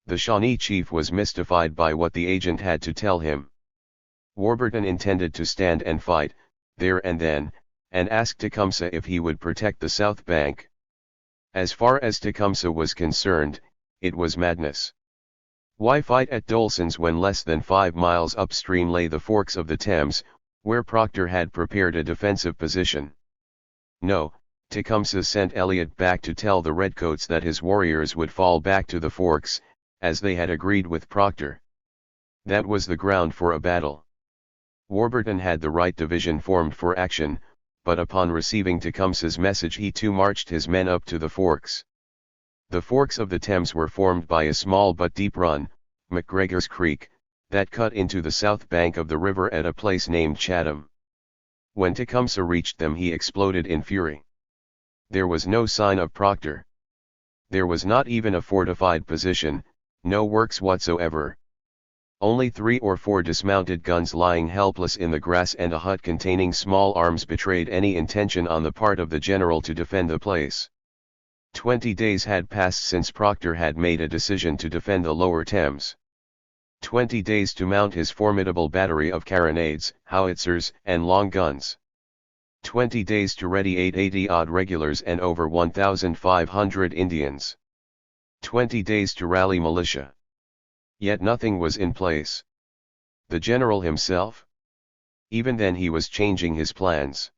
The Shawnee chief was mystified by what the agent had to tell him. Warburton intended to stand and fight, there and then, and asked Tecumseh if he would protect the south bank. As far as Tecumseh was concerned, it was madness. Why fight at Dolson's when less than 5 miles upstream lay the forks of the Thames, where Procter had prepared a defensive position? No, Tecumseh sent Elliot back to tell the Redcoats that his warriors would fall back to the forks, as they had agreed with Procter. That was the ground for a battle. Warburton had the right division formed for action, but upon receiving Tecumseh's message he too marched his men up to the forks. The forks of the Thames were formed by a small but deep run, McGregor's Creek, that cut into the south bank of the river at a place named Chatham. When Tecumseh reached them he exploded in fury. There was no sign of Procter. There was not even a fortified position, no works whatsoever. Only 3 or 4 dismounted guns lying helpless in the grass and a hut containing small arms betrayed any intention on the part of the general to defend the place. 20 days had passed since Procter had made a decision to defend the lower Thames. 20 days to mount his formidable battery of carronades, howitzers, and long guns. 20 days to ready 880-odd regulars and over 1,500 Indians. 20 days to rally militia. Yet nothing was in place. The general himself? Even then he was changing his plans.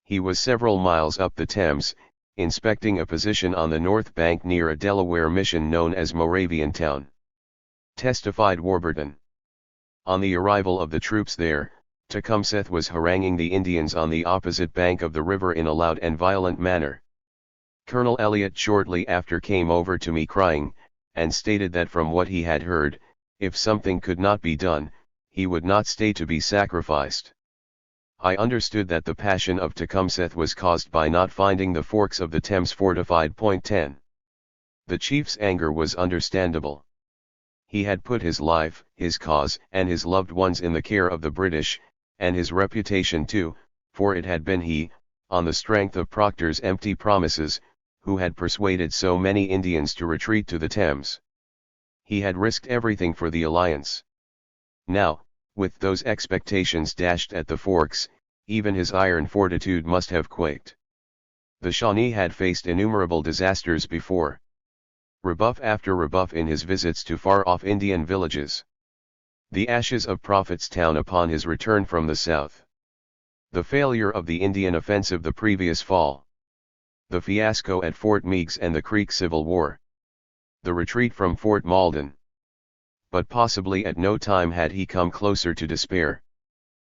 He was several miles up the Thames, inspecting a position on the north bank near a Delaware mission known as Moraviantown. Testified Warburton. On the arrival of the troops there, Tecumseh was haranguing the Indians on the opposite bank of the river in a loud and violent manner. Colonel Elliot shortly after came over to me crying, and stated that from what he had heard, if something could not be done, he would not stay to be sacrificed. I understood that the passion of Tecumseh was caused by not finding the forks of the Thames fortified. 10. The chief's anger was understandable. He had put his life, his cause, and his loved ones in the care of the British, and his reputation too, for it had been he, on the strength of Procter's empty promises, who had persuaded so many Indians to retreat to the Thames. He had risked everything for the alliance. Now, with those expectations dashed at the forks, even his iron fortitude must have quaked. The Shawnee had faced innumerable disasters before. Rebuff after rebuff in his visits to far-off Indian villages. The ashes of Prophetstown upon his return from the south. The failure of the Indian offensive the previous fall. The fiasco at Fort Meigs and the Creek Civil War. The retreat from Fort Malden. But possibly at no time had he come closer to despair.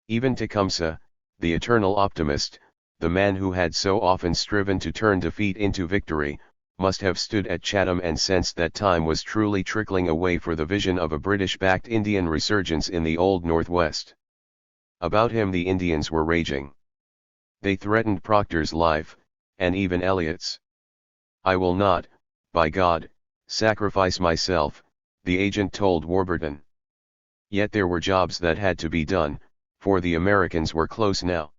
Even Tecumseh, the eternal optimist, the man who had so often striven to turn defeat into victory, must have stood at Chatham and sensed that time was truly trickling away for the vision of a British-backed Indian resurgence in the Old Northwest. About him the Indians were raging. They threatened Procter's life, and even Elliot's. "I will not, by God, sacrifice myself," the agent told Warburton. Yet there were jobs that had to be done, for the Americans were close now.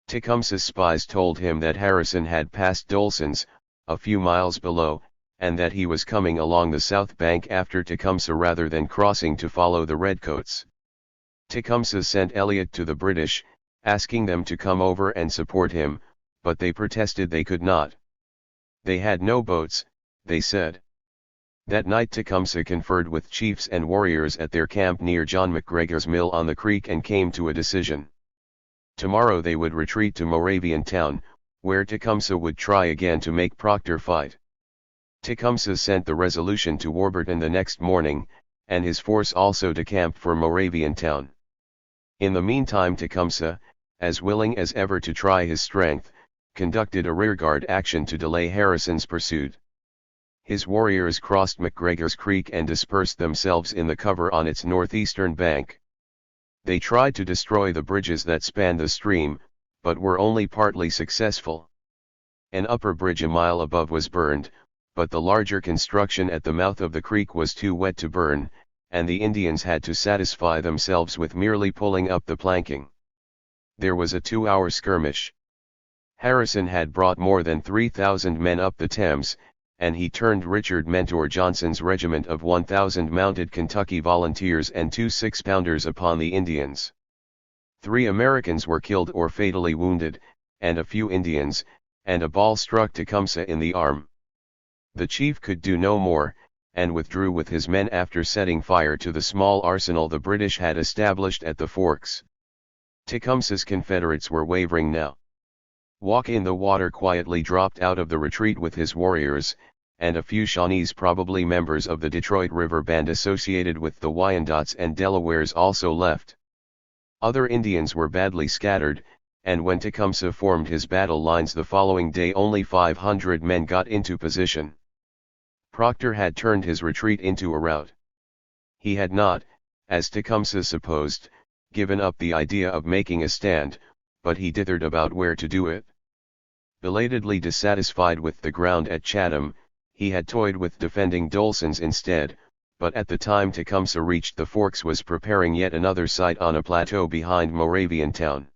Tecumseh's spies told him that Harrison had passed Dolson's, a few miles below, and that he was coming along the south bank after Tecumseh rather than crossing to follow the Redcoats. Tecumseh sent Elliot to the British, asking them to come over and support him, but they protested they could not. They had no boats, they said. That night Tecumseh conferred with chiefs and warriors at their camp near John McGregor's mill on the creek and came to a decision. Tomorrow they would retreat to Moraviantown, where Tecumseh would try again to make Procter fight. Tecumseh sent the resolution to Warburton the next morning, and his force also decamped for Moraviantown. In the meantime Tecumseh, as willing as ever to try his strength, conducted a rearguard action to delay Harrison's pursuit. His warriors crossed McGregor's Creek and dispersed themselves in the cover on its northeastern bank. They tried to destroy the bridges that spanned the stream, but were only partly successful. An upper bridge a mile above was burned, but the larger construction at the mouth of the creek was too wet to burn, and the Indians had to satisfy themselves with merely pulling up the planking. There was a 2-hour skirmish. Harrison had brought more than 3,000 men up the Thames, and he turned Richard Mentor Johnson's regiment of 1,000 mounted Kentucky volunteers and 2 6-pounders upon the Indians. 3 Americans were killed or fatally wounded, and a few Indians, and a ball struck Tecumseh in the arm. The chief could do no more, and withdrew with his men after setting fire to the small arsenal the British had established at the forks. Tecumseh's Confederates were wavering now. Walk-in-the-Water quietly dropped out of the retreat with his warriors, and a few Shawnees, probably members of the Detroit River Band associated with the Wyandottes and Delawares, also left. Other Indians were badly scattered, and when Tecumseh formed his battle lines the following day only 500 men got into position. Proctor had turned his retreat into a rout. He had not, as Tecumseh supposed, given up the idea of making a stand, but he dithered about where to do it. Belatedly dissatisfied with the ground at Chatham, he had toyed with defending Dolson's instead, but at the time Tecumseh reached the forks was preparing yet another site on a plateau behind Moraviantown.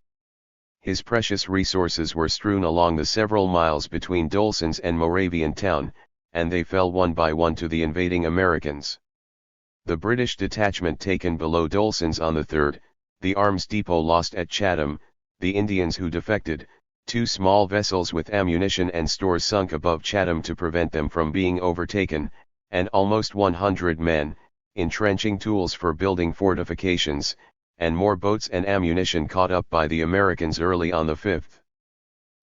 His precious resources were strewn along the several miles between Dolson's and Moraviantown, and they fell one by one to the invading Americans. The British detachment taken below Dolson's on the 3rd, the arms depot lost at Chatham, the Indians who defected, 2 small vessels with ammunition and stores sunk above Chatham to prevent them from being overtaken, and almost 100 men, entrenching tools for building fortifications, and more boats and ammunition caught up by the Americans early on the 5th.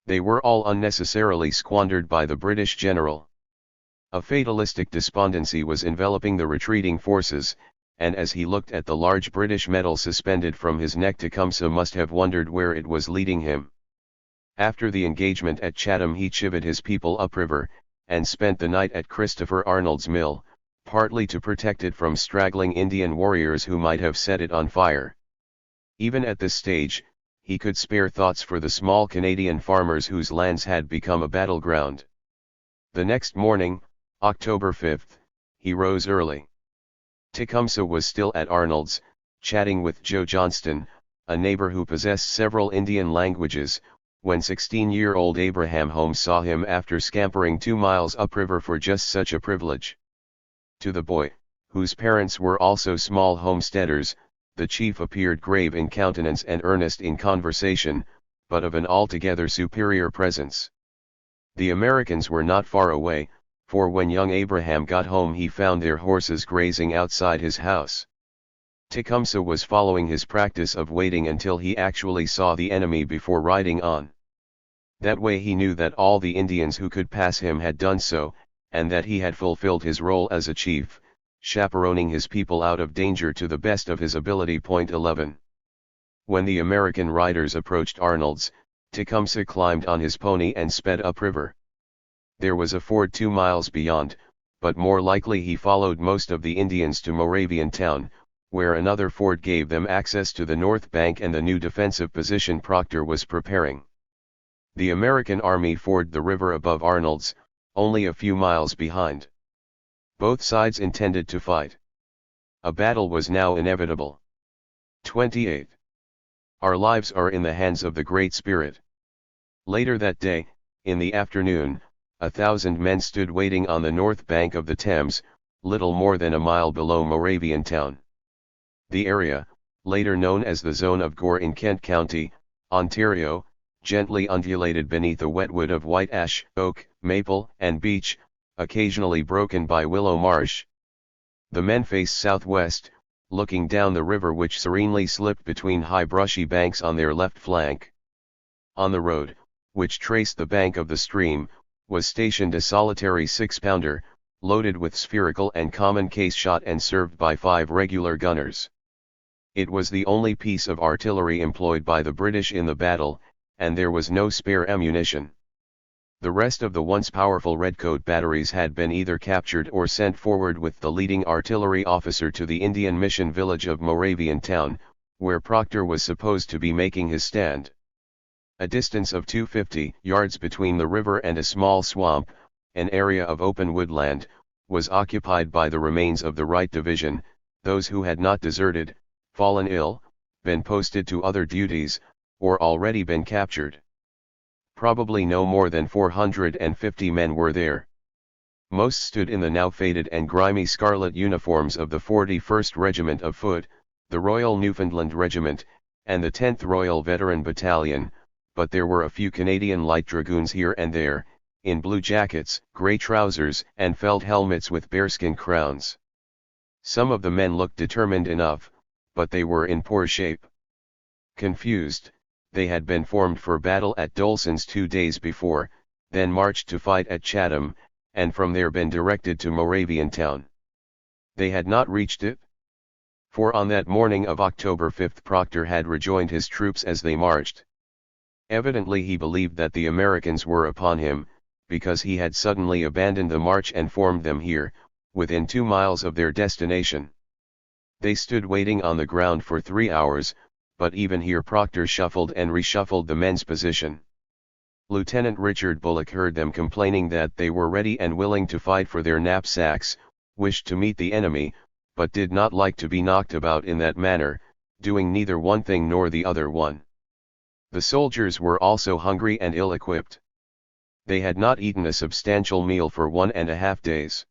They were all unnecessarily squandered by the British general. A fatalistic despondency was enveloping the retreating forces, and as he looked at the large British medal suspended from his neck, Tecumseh must have wondered where it was leading him. After the engagement at Chatham he chivied his people upriver, and spent the night at Christopher Arnold's mill, partly to protect it from straggling Indian warriors who might have set it on fire. Even at this stage, he could spare thoughts for the small Canadian farmers whose lands had become a battleground. The next morning, October 5th, he rose early. Tecumseh was still at Arnold's, chatting with Joe Johnston, a neighbor who possessed several Indian languages, when 16-year-old Abraham Holmes saw him after scampering 2 miles upriver for just such a privilege. To the boy, whose parents were also small homesteaders, the chief appeared grave in countenance and earnest in conversation, but of an altogether superior presence. The Americans were not far away, for when young Abraham got home he found their horses grazing outside his house. Tecumseh was following his practice of waiting until he actually saw the enemy before riding on. That way he knew that all the Indians who could pass him had done so, and that he had fulfilled his role as a chief, chaperoning his people out of danger to the best of his ability. 11. When the American riders approached Arnold's, Tecumseh climbed on his pony and sped upriver. There was a ford 2 miles beyond, but more likely he followed most of the Indians to Moraviantown, where another ford gave them access to the north bank and the new defensive position Proctor was preparing. The American army forded the river above Arnold's, only a few miles behind. Both sides intended to fight. A battle was now inevitable. 28. Our lives are in the hands of the Great Spirit. Later that day, in the afternoon, 1,000 men stood waiting on the north bank of the Thames, little more than a mile below Moraviantown. The area, later known as the Zone of Gore in Kent County, Ontario, gently undulated beneath a wetwood of white ash, oak, maple, and beech, occasionally broken by willow marsh. The men faced southwest, looking down the river which serenely slipped between high brushy banks on their left flank. On the road, which traced the bank of the stream, was stationed a solitary 6-pounder, loaded with spherical and common case shot and served by 5 regular gunners. It was the only piece of artillery employed by the British in the battle, and there was no spare ammunition. The rest of the once powerful redcoat batteries had been either captured or sent forward with the leading artillery officer to the Indian mission village of Moraviantown, where Proctor was supposed to be making his stand. A distance of 250 yards between the river and a small swamp, an area of open woodland, was occupied by the remains of the Right Division, those who had not deserted, fallen ill, been posted to other duties, or already been captured. Probably no more than 450 men were there. Most stood in the now faded and grimy scarlet uniforms of the 41st Regiment of Foot, the Royal Newfoundland Regiment, and the 10th Royal Veteran Battalion, but there were a few Canadian Light Dragoons here and there, in blue jackets, grey trousers, and felt helmets with bearskin crowns. Some of the men looked determined enough, but they were in poor shape. Confused, they had been formed for battle at Dolson's 2 days before, then marched to fight at Chatham, and from there been directed to Moraviantown. They had not reached it. For on that morning of October 5 Procter had rejoined his troops as they marched. Evidently he believed that the Americans were upon him, because he had suddenly abandoned the march and formed them here, within 2 miles of their destination. They stood waiting on the ground for 3 hours, but even here Procter shuffled and reshuffled the men's position. Lieutenant Richard Bullock heard them complaining that they were ready and willing to fight for their knapsacks, wished to meet the enemy, but did not like to be knocked about in that manner, doing neither one thing nor the other one. The soldiers were also hungry and ill-equipped. They had not eaten a substantial meal for 1.5 days.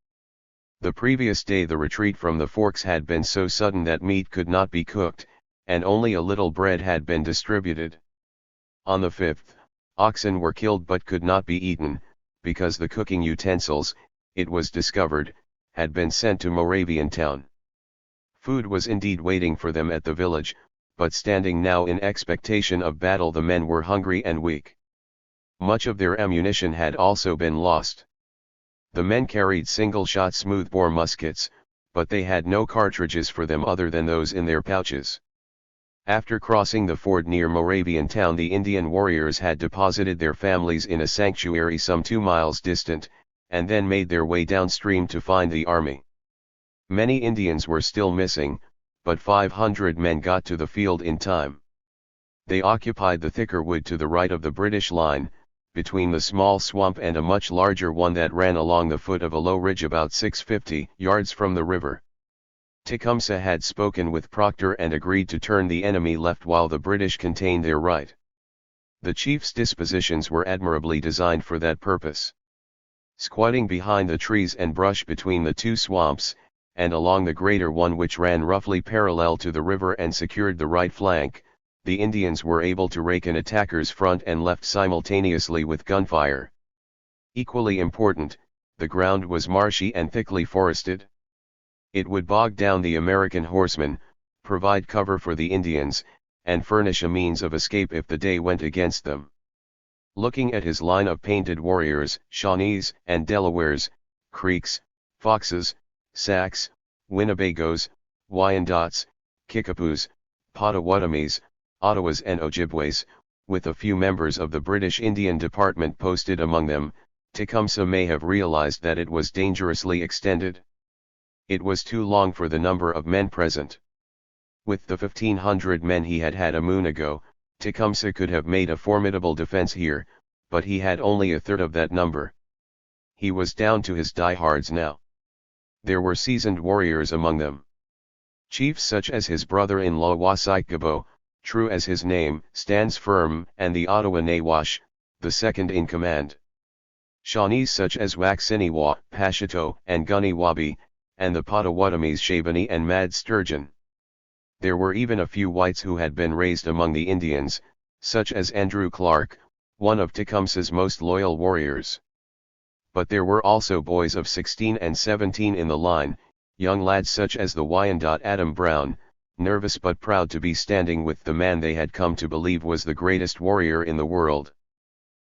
The previous day the retreat from the Forks had been so sudden that meat could not be cooked, and only a little bread had been distributed. On the 5th, oxen were killed but could not be eaten, because the cooking utensils, it was discovered, had been sent to Moraviantown. Food was indeed waiting for them at the village, but standing now in expectation of battle the men were hungry and weak. Much of their ammunition had also been lost. The men carried single-shot smoothbore muskets, but they had no cartridges for them other than those in their pouches. After crossing the ford near Moraviantown the Indian warriors had deposited their families in a sanctuary some 2 miles distant, and then made their way downstream to find the army. Many Indians were still missing, but 500 men got to the field in time. They occupied the thicker wood to the right of the British line, between the small swamp and a much larger one that ran along the foot of a low ridge about 650 yards from the river. Tecumseh had spoken with Procter and agreed to turn the enemy left while the British contained their right. The chief's dispositions were admirably designed for that purpose. Squatting behind the trees and brush between the two swamps, and along the greater one which ran roughly parallel to the river and secured the right flank, the Indians were able to rake an attacker's front and left simultaneously with gunfire. Equally important, the ground was marshy and thickly forested. It would bog down the American horsemen, provide cover for the Indians, and furnish a means of escape if the day went against them. Looking at his line of painted warriors, Shawnees and Delawares, Creeks, Foxes, Sacs, Winnebagos, Wyandots, Kickapoos, Potawatomis, Ottawas and Ojibways, with a few members of the British Indian Department posted among them, Tecumseh may have realized that it was dangerously extended. It was too long for the number of men present. With the 1,500 men he had had a moon ago, Tecumseh could have made a formidable defense here, but he had only a third of that number. He was down to his diehards now. There were seasoned warriors among them. Chiefs such as his brother-in-law Wasaikgabo, true as his name, stands firm, and the Ottawa Nawash, the second in command. Shawnees such as Waxiniwa, Pashito, and Gunniwabi, and the Potawatomis Shabani and Mad Sturgeon. There were even a few whites who had been raised among the Indians, such as Andrew Clark, one of Tecumseh's most loyal warriors. But there were also boys of 16 and 17 in the line, young lads such as the Wyandot Adam Brown, nervous but proud to be standing with the man they had come to believe was the greatest warrior in the world.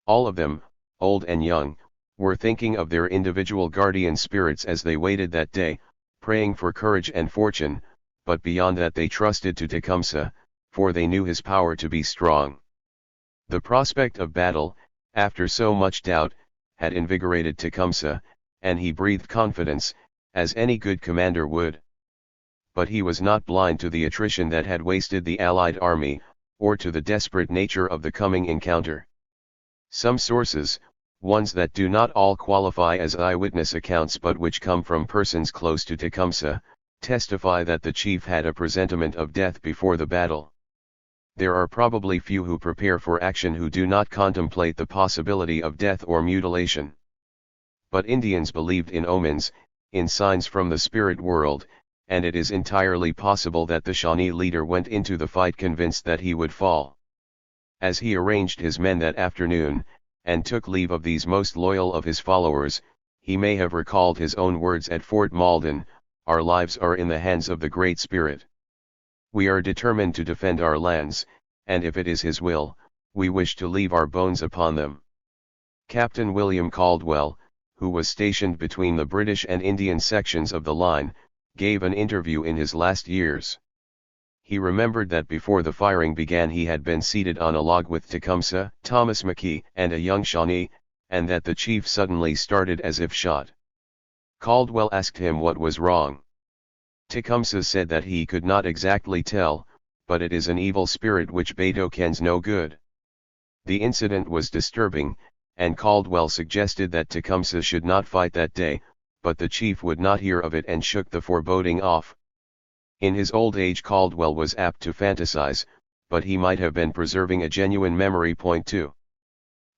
All of them, old and young, were thinking of their individual guardian spirits as they waited that day, praying for courage and fortune, but beyond that they trusted to Tecumseh, for they knew his power to be strong. The prospect of battle, after so much doubt, had invigorated Tecumseh, and he breathed confidence, as any good commander would. But he was not blind to the attrition that had wasted the Allied army, or to the desperate nature of the coming encounter. Some sources, ones that do not all qualify as eyewitness accounts but which come from persons close to Tecumseh, testify that the chief had a presentiment of death before the battle. There are probably few who prepare for action who do not contemplate the possibility of death or mutilation. But Indians believed in omens, in signs from the spirit world, and it is entirely possible that the Shawnee leader went into the fight convinced that he would fall. As he arranged his men that afternoon, and took leave of these most loyal of his followers, he may have recalled his own words at Fort Malden, "Our lives are in the hands of the Great Spirit. We are determined to defend our lands, and if it is His will, we wish to leave our bones upon them." Captain William Caldwell, who was stationed between the British and Indian sections of the line, gave an interview in his last years. He remembered that before the firing began he had been seated on a log with Tecumseh, Thomas McKee, and a young Shawnee, and that the chief suddenly started as if shot. Caldwell asked him what was wrong. Tecumseh said that he could not exactly tell, but it is an evil spirit which betokens no good. The incident was disturbing, and Caldwell suggested that Tecumseh should not fight that day, but the chief would not hear of it and shook the foreboding off. In his old age Caldwell was apt to fantasize, but he might have been preserving a genuine memory. Point 2.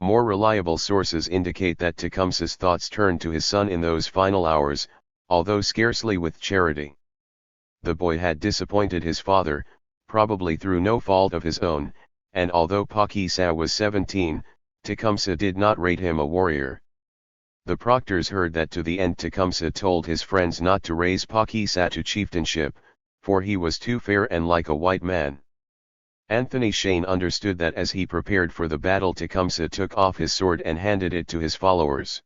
More reliable sources indicate that Tecumseh's thoughts turned to his son in those final hours, although scarcely with charity. The boy had disappointed his father, probably through no fault of his own, and although Tecumseh was 17, Tecumseh did not rate him a warrior. The proctors heard that to the end Tecumseh told his friends not to raise Tecumseh to chieftainship, for he was too fair and like a white man. Anthony Shane understood that as he prepared for the battle Tecumseh took off his sword and handed it to his followers.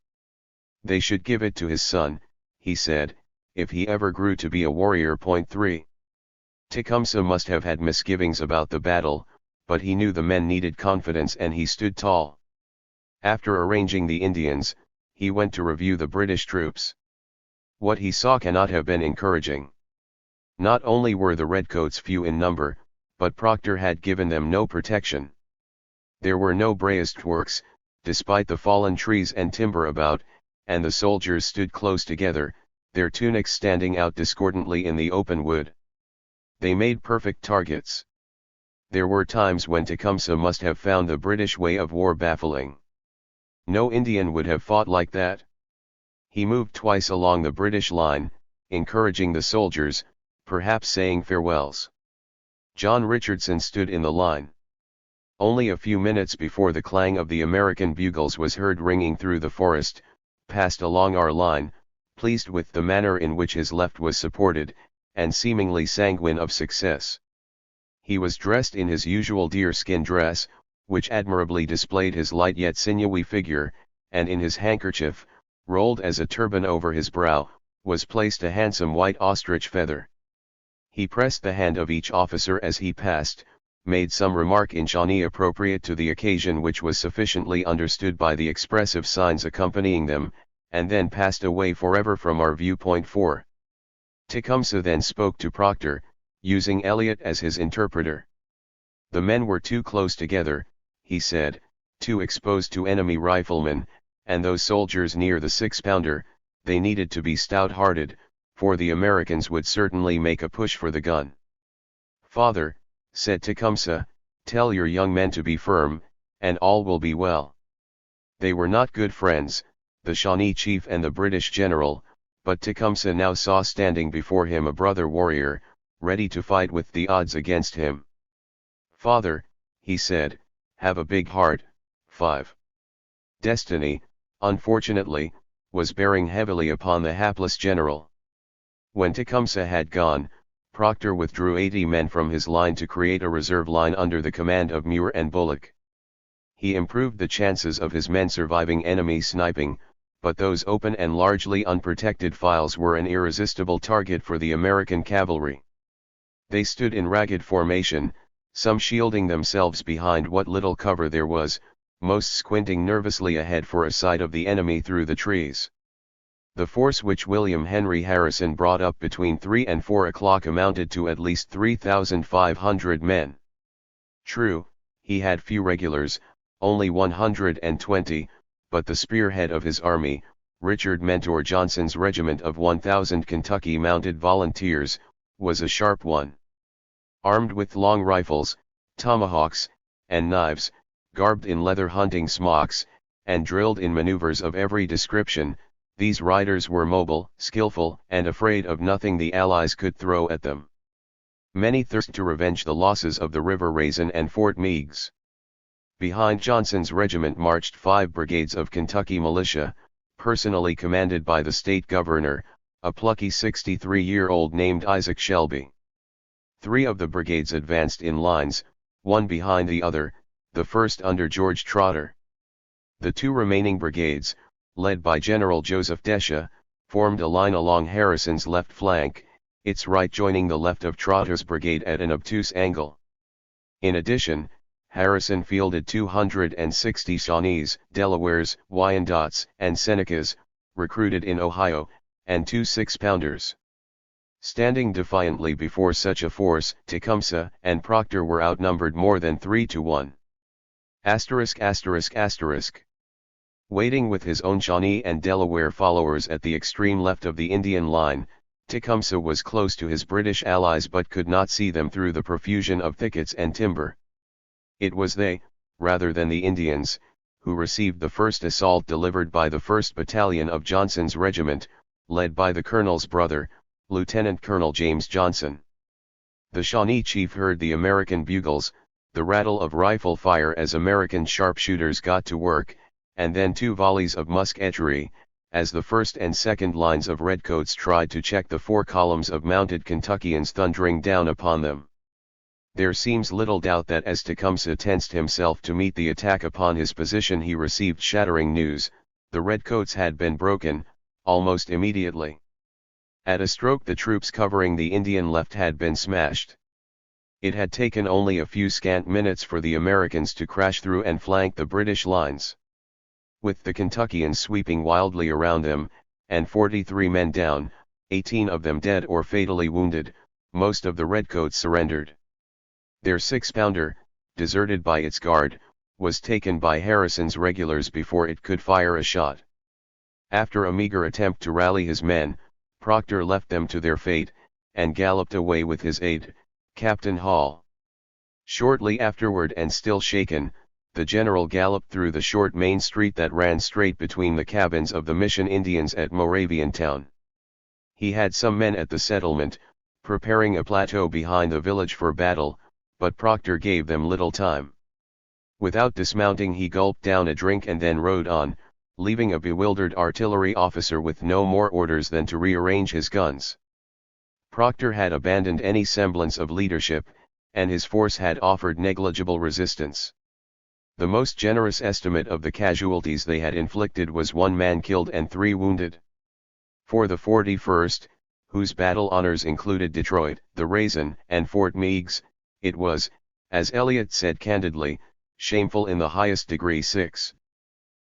They should give it to his son, he said, if he ever grew to be a warrior. Point 3. Tecumseh must have had misgivings about the battle, but he knew the men needed confidence and he stood tall. After arranging the Indians, he went to review the British troops. What he saw cannot have been encouraging. Not only were the redcoats few in number, but Proctor had given them no protection. There were no breastworks, despite the fallen trees and timber about, and the soldiers stood close together, their tunics standing out discordantly in the open wood. They made perfect targets. There were times when Tecumseh must have found the British way of war baffling. No Indian would have fought like that. He moved twice along the British line, encouraging the soldiers, perhaps saying farewells. John Richardson stood in the line. Only a few minutes before the clang of the American bugles was heard ringing through the forest, passed along our line, pleased with the manner in which his left was supported, and seemingly sanguine of success. He was dressed in his usual deerskin dress, which admirably displayed his light yet sinewy figure, and in his handkerchief, rolled as a turban over his brow, was placed a handsome white ostrich feather. He pressed the hand of each officer as he passed, made some remark in Shawnee appropriate to the occasion which was sufficiently understood by the expressive signs accompanying them, and then passed away forever from our view. Point 4. Tecumseh then spoke to Proctor, using Elliot as his interpreter. The men were too close together, he said, too exposed to enemy riflemen, and those soldiers near the 6-pounder, they needed to be stout-hearted, for the Americans would certainly make a push for the gun. "Father," said Tecumseh, "tell your young men to be firm, and all will be well." They were not good friends, the Shawnee chief and the British general, but Tecumseh now saw standing before him a brother warrior, ready to fight with the odds against him. "Father," he said, "have a big heart." 5. Destiny, unfortunately, was bearing heavily upon the hapless general. When Tecumseh had gone, Proctor withdrew 80 men from his line to create a reserve line under the command of Muir and Bullock. He improved the chances of his men surviving enemy sniping, but those open and largely unprotected files were an irresistible target for the American cavalry. They stood in ragged formation, some shielding themselves behind what little cover there was, most squinting nervously ahead for a sight of the enemy through the trees. The force which William Henry Harrison brought up between 3 and 4 o'clock amounted to at least 3,500 men. True, he had few regulars, only 120, but the spearhead of his army, Richard Mentor Johnson's regiment of 1,000 Kentucky Mounted Volunteers, was a sharp one. Armed with long rifles, tomahawks, and knives, garbed in leather hunting smocks, and drilled in maneuvers of every description, These riders were mobile, skillful, and afraid of nothing the Allies could throw at them. Many thirsted to revenge the losses of the River Raisin and Fort Meigs. Behind Johnson's regiment marched 5 brigades of Kentucky militia, personally commanded by the state governor, a plucky 63-year-old named Isaac Shelby. 3 of the brigades advanced in lines, one behind the other, the first under George Trotter. The 2 remaining brigades, led by General Joseph Desha, formed a line along Harrison's left flank, its right joining the left of Trotter's brigade at an obtuse angle. In addition, Harrison fielded 260 Shawnees, Delawares, Wyandottes, and Senecas, recruited in Ohio, and 2 6-pounders. Standing defiantly before such a force, Tecumseh and Proctor were outnumbered more than 3 to 1. Waiting with his own Shawnee and Delaware followers at the extreme left of the Indian line, Tecumseh was close to his British allies but could not see them through the profusion of thickets and timber. It was they, rather than the Indians, who received the first assault delivered by the 1st Battalion of Johnson's regiment, led by the colonel's brother, Lieutenant Colonel James Johnson. The Shawnee chief heard the American bugles, the rattle of rifle fire as American sharpshooters got to work, and then 2 volleys of musketry, as the first and second lines of redcoats tried to check the 4 columns of mounted Kentuckians thundering down upon them. There seems little doubt that as Tecumseh tensed himself to meet the attack upon his position he received shattering news: the redcoats had been broken, almost immediately. At a stroke the troops covering the Indian left had been smashed. It had taken only a few scant minutes for the Americans to crash through and flank the British lines. With the Kentuckians sweeping wildly around them, and 43 men down, 18 of them dead or fatally wounded, most of the redcoats surrendered. Their 6-pounder, deserted by its guard, was taken by Harrison's regulars before it could fire a shot. After a meager attempt to rally his men, Proctor left them to their fate, and galloped away with his aide, Captain Hall. Shortly afterward, and still shaken, the general galloped through the short main street that ran straight between the cabins of the Mission Indians at Moraviantown. He had some men at the settlement, preparing a plateau behind the village for battle, but Proctor gave them little time. Without dismounting he gulped down a drink and then rode on, leaving a bewildered artillery officer with no more orders than to rearrange his guns. Proctor had abandoned any semblance of leadership, and his force had offered negligible resistance. The most generous estimate of the casualties they had inflicted was 1 man killed and 3 wounded. For the 41st, whose battle honors included Detroit, the Raisin, and Fort Meigs, it was, as Elliott said candidly, shameful in the highest degree. 6.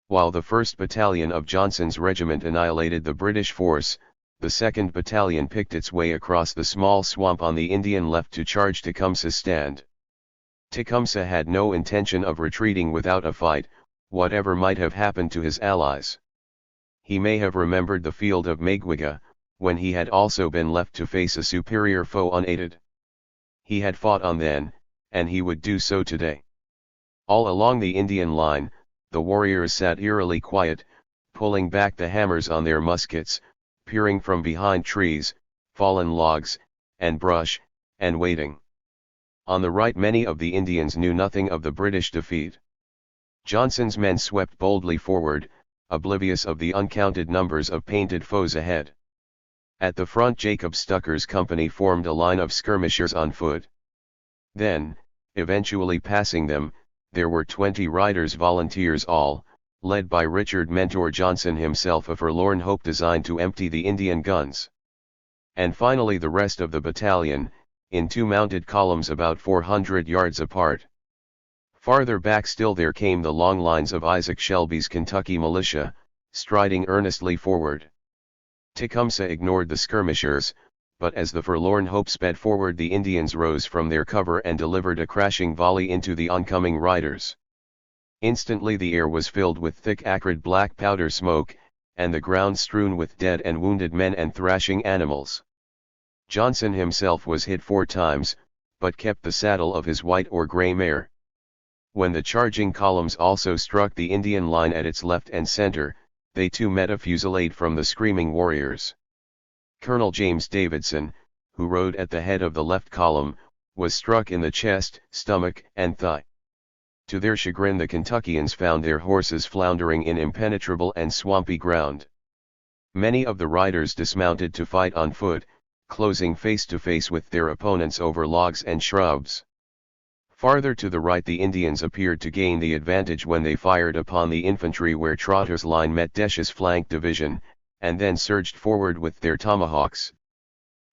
While the 1st Battalion of Johnson's regiment annihilated the British force, the 2nd Battalion picked its way across the small swamp on the Indian left to charge Tecumseh's stand. Tecumseh had no intention of retreating without a fight, whatever might have happened to his allies. He may have remembered the field of Maguiga, when he had also been left to face a superior foe unaided. He had fought on then, and he would do so today. All along the Indian line, the warriors sat eerily quiet, pulling back the hammers on their muskets, peering from behind trees, fallen logs, and brush, and waiting. On the right many of the Indians knew nothing of the British defeat. Johnson's men swept boldly forward, oblivious of the uncounted numbers of painted foes ahead. At the front Jacob Stucker's company formed a line of skirmishers on foot. Then, eventually passing them, there were 20 riders volunteers all, led by Richard Mentor Johnson himself, a forlorn hope designed to empty the Indian guns. And finally the rest of the battalion, in 2 mounted columns about 400 yards apart. Farther back still there came the long lines of Isaac Shelby's Kentucky militia, striding earnestly forward. Tecumseh ignored the skirmishers, but as the forlorn hope sped forward the Indians rose from their cover and delivered a crashing volley into the oncoming riders. Instantly the air was filled with thick acrid black powder smoke, and the ground strewn with dead and wounded men and thrashing animals. Johnson himself was hit 4 times, but kept the saddle of his white or gray mare. When the charging columns also struck the Indian line at its left and center, they too met a fusillade from the screaming warriors. Colonel James Davidson, who rode at the head of the left column, was struck in the chest, stomach, and thigh. To their chagrin, the Kentuckians found their horses floundering in impenetrable and swampy ground. Many of the riders dismounted to fight on foot, closing face to face with their opponents over logs and shrubs. Farther to the right, the Indians appeared to gain the advantage when they fired upon the infantry where Trotter's line met Desch's flank division, and then surged forward with their tomahawks.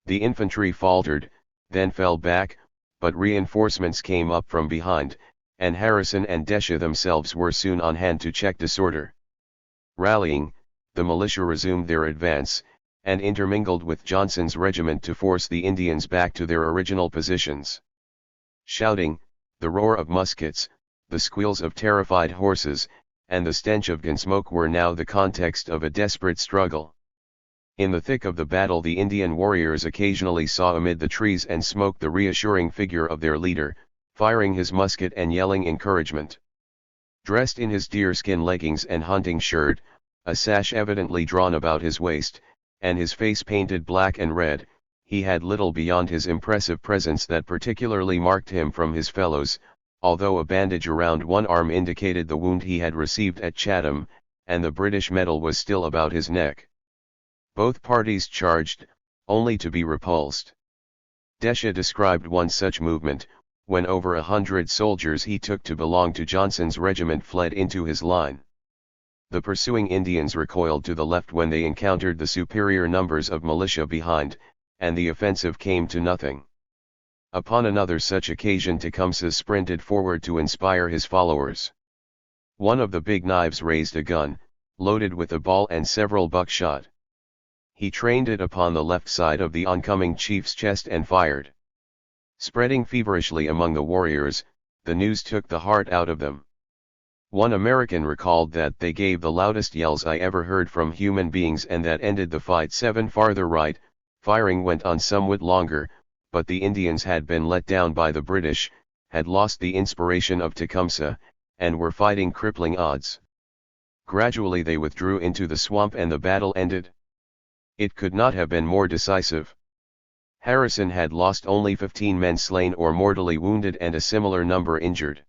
The infantry faltered, then fell back, but reinforcements came up from behind, and Harrison and Desche themselves were soon on hand to check disorder. Rallying, the militia resumed their advance, and intermingled with Johnson's regiment to force the Indians back to their original positions. Shouting, the roar of muskets, the squeals of terrified horses, and the stench of gun smoke were now the context of a desperate struggle. In the thick of the battle, the Indian warriors occasionally saw amid the trees and smoke the reassuring figure of their leader, firing his musket and yelling encouragement. Dressed in his deerskin leggings and hunting shirt, a sash evidently drawn about his waist, and his face painted black and red, he had little beyond his impressive presence that particularly marked him from his fellows, although a bandage around one arm indicated the wound he had received at Chatham, and the British medal was still about his neck. Both parties charged, only to be repulsed. Desche described one such movement, when over 100 soldiers he took to belong to Johnson's regiment fled into his line. The pursuing Indians recoiled to the left when they encountered the superior numbers of militia behind, and the offensive came to nothing. Upon another such occasion Tecumseh sprinted forward to inspire his followers. One of the Big Knives raised a gun, loaded with a ball and several buckshot. He trained it upon the left side of the oncoming chief's chest and fired. Spreading feverishly among the warriors, the news took the heart out of them. One American recalled that they gave the loudest yells I ever heard from human beings, and that ended the fight. 7 Farther right, firing went on somewhat longer, but the Indians had been let down by the British, had lost the inspiration of Tecumseh, and were fighting crippling odds. Gradually they withdrew into the swamp and the battle ended. It could not have been more decisive. Harrison had lost only 15 men slain or mortally wounded and a similar number injured.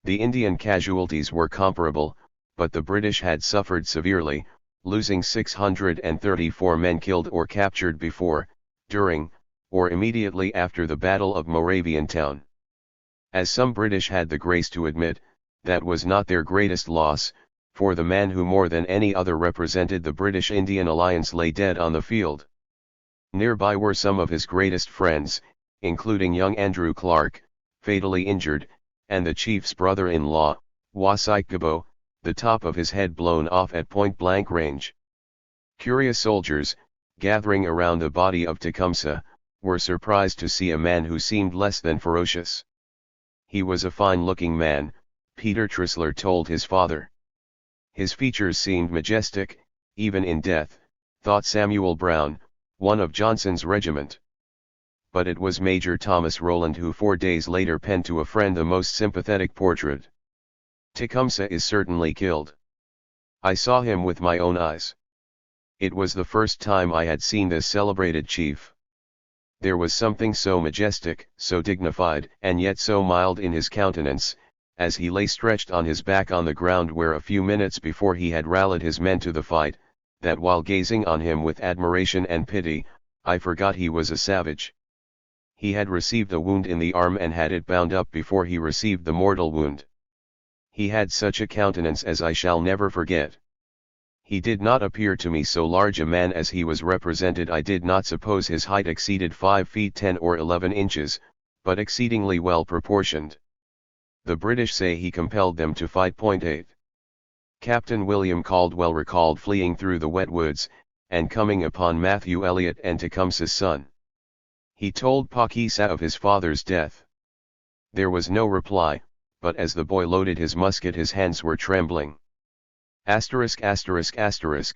The Indian casualties were comparable, but the British had suffered severely, losing 634 men killed or captured before, during, or immediately after the Battle of Moraviantown. As some British had the grace to admit, that was not their greatest loss, for the man who more than any other represented the British-Indian alliance lay dead on the field. Nearby were some of his greatest friends, including young Andrew Clark, fatally injured, and the chief's brother-in-law, Wasaikgabo, the top of his head blown off at point-blank range. Curious soldiers, gathering around the body of Tecumseh, were surprised to see a man who seemed less than ferocious. He was a fine-looking man, Peter Trisler told his father. His features seemed majestic, even in death, thought Samuel Brown, one of Johnson's regiment. But it was Major Thomas Rowland who 4 days later penned to a friend the most sympathetic portrait. Tecumseh is certainly killed. I saw him with my own eyes. It was the first time I had seen this celebrated chief. There was something so majestic, so dignified, and yet so mild in his countenance, as he lay stretched on his back on the ground where a few minutes before he had rallied his men to the fight, that while gazing on him with admiration and pity, I forgot he was a savage. He had received a wound in the arm and had it bound up before he received the mortal wound. He had such a countenance as I shall never forget. He did not appear to me so large a man as he was represented. I did not suppose his height exceeded 5 feet 10 or 11 inches, but exceedingly well proportioned. The British say he compelled them to fight. 8. Captain William Caldwell recalled fleeing through the wet woods, and coming upon Matthew Elliott and Tecumseh's son. He told Pakisa of his father's death. There was no reply, but as the boy loaded his musket his hands were trembling. ******.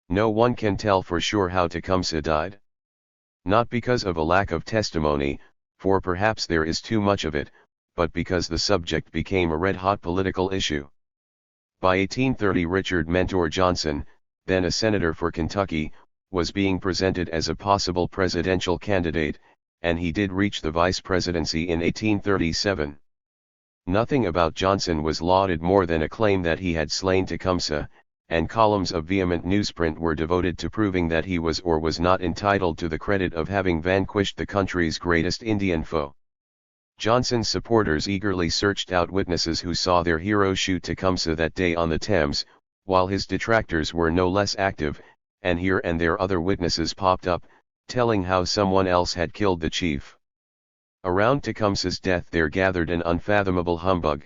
No one can tell for sure how Tecumseh died. Not because of a lack of testimony, for perhaps there is too much of it, but because the subject became a red-hot political issue. By 1830 Richard Mentor Johnson, then a senator for Kentucky, was being presented as a possible presidential candidate, and he did reach the vice presidency in 1837. Nothing about Johnson was lauded more than a claim that he had slain Tecumseh, and columns of vehement newsprint were devoted to proving that he was or was not entitled to the credit of having vanquished the country's greatest Indian foe. Johnson's supporters eagerly searched out witnesses who saw their hero shoot Tecumseh that day on the Thames, while his detractors were no less active, and here and there other witnesses popped up, telling how someone else had killed the chief. Around Tecumseh's death there gathered an unfathomable humbug.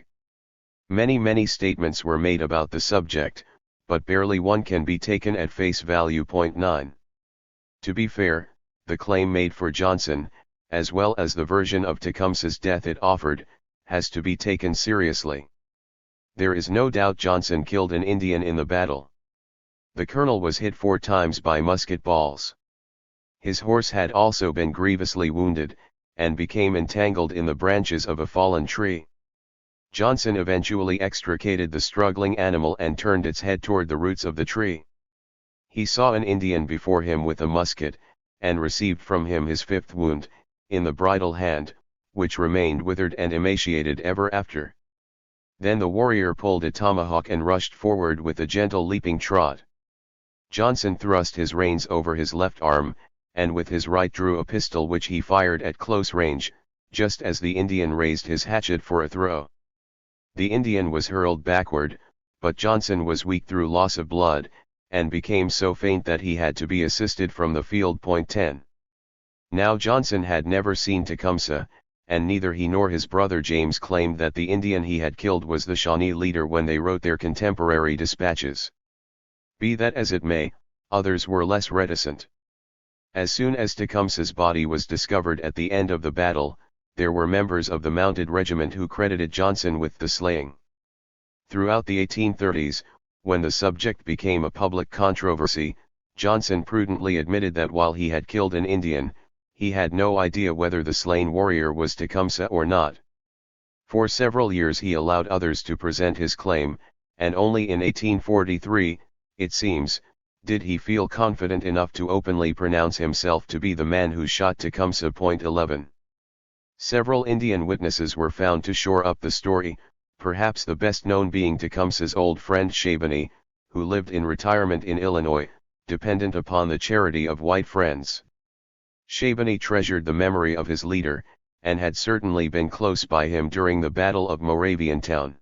Many statements were made about the subject, but barely one can be taken at face value. 9. To be fair, the claim made for Johnson, as well as the version of Tecumseh's death it offered, has to be taken seriously. There is no doubt Johnson killed an Indian in the battle. The colonel was hit 4 times by musket balls. His horse had also been grievously wounded, and became entangled in the branches of a fallen tree. Johnson eventually extricated the struggling animal and turned its head toward the roots of the tree. He saw an Indian before him with a musket, and received from him his 5th wound, in the bridle hand, which remained withered and emaciated ever after. Then the warrior pulled a tomahawk and rushed forward with a gentle leaping trot. Johnson thrust his reins over his left arm, and with his right drew a pistol which he fired at close range, just as the Indian raised his hatchet for a throw. The Indian was hurled backward, but Johnson was weak through loss of blood, and became so faint that he had to be assisted from the field. 10. Now Johnson had never seen Tecumseh, and neither he nor his brother James claimed that the Indian he had killed was the Shawnee leader when they wrote their contemporary dispatches. Be that as it may, others were less reticent. As soon as Tecumseh's body was discovered at the end of the battle, there were members of the mounted regiment who credited Johnson with the slaying. Throughout the 1830s, when the subject became a public controversy, Johnson prudently admitted that while he had killed an Indian, he had no idea whether the slain warrior was Tecumseh or not. For several years he allowed others to present his claim, and only in 1843, it seems, did he feel confident enough to openly pronounce himself to be the man who shot Tecumseh. 11. Several Indian witnesses were found to shore up the story, perhaps the best known being Tecumseh's old friend Shabani, who lived in retirement in Illinois, dependent upon the charity of white friends. Shabani treasured the memory of his leader, and had certainly been close by him during the Battle of Moraviantown.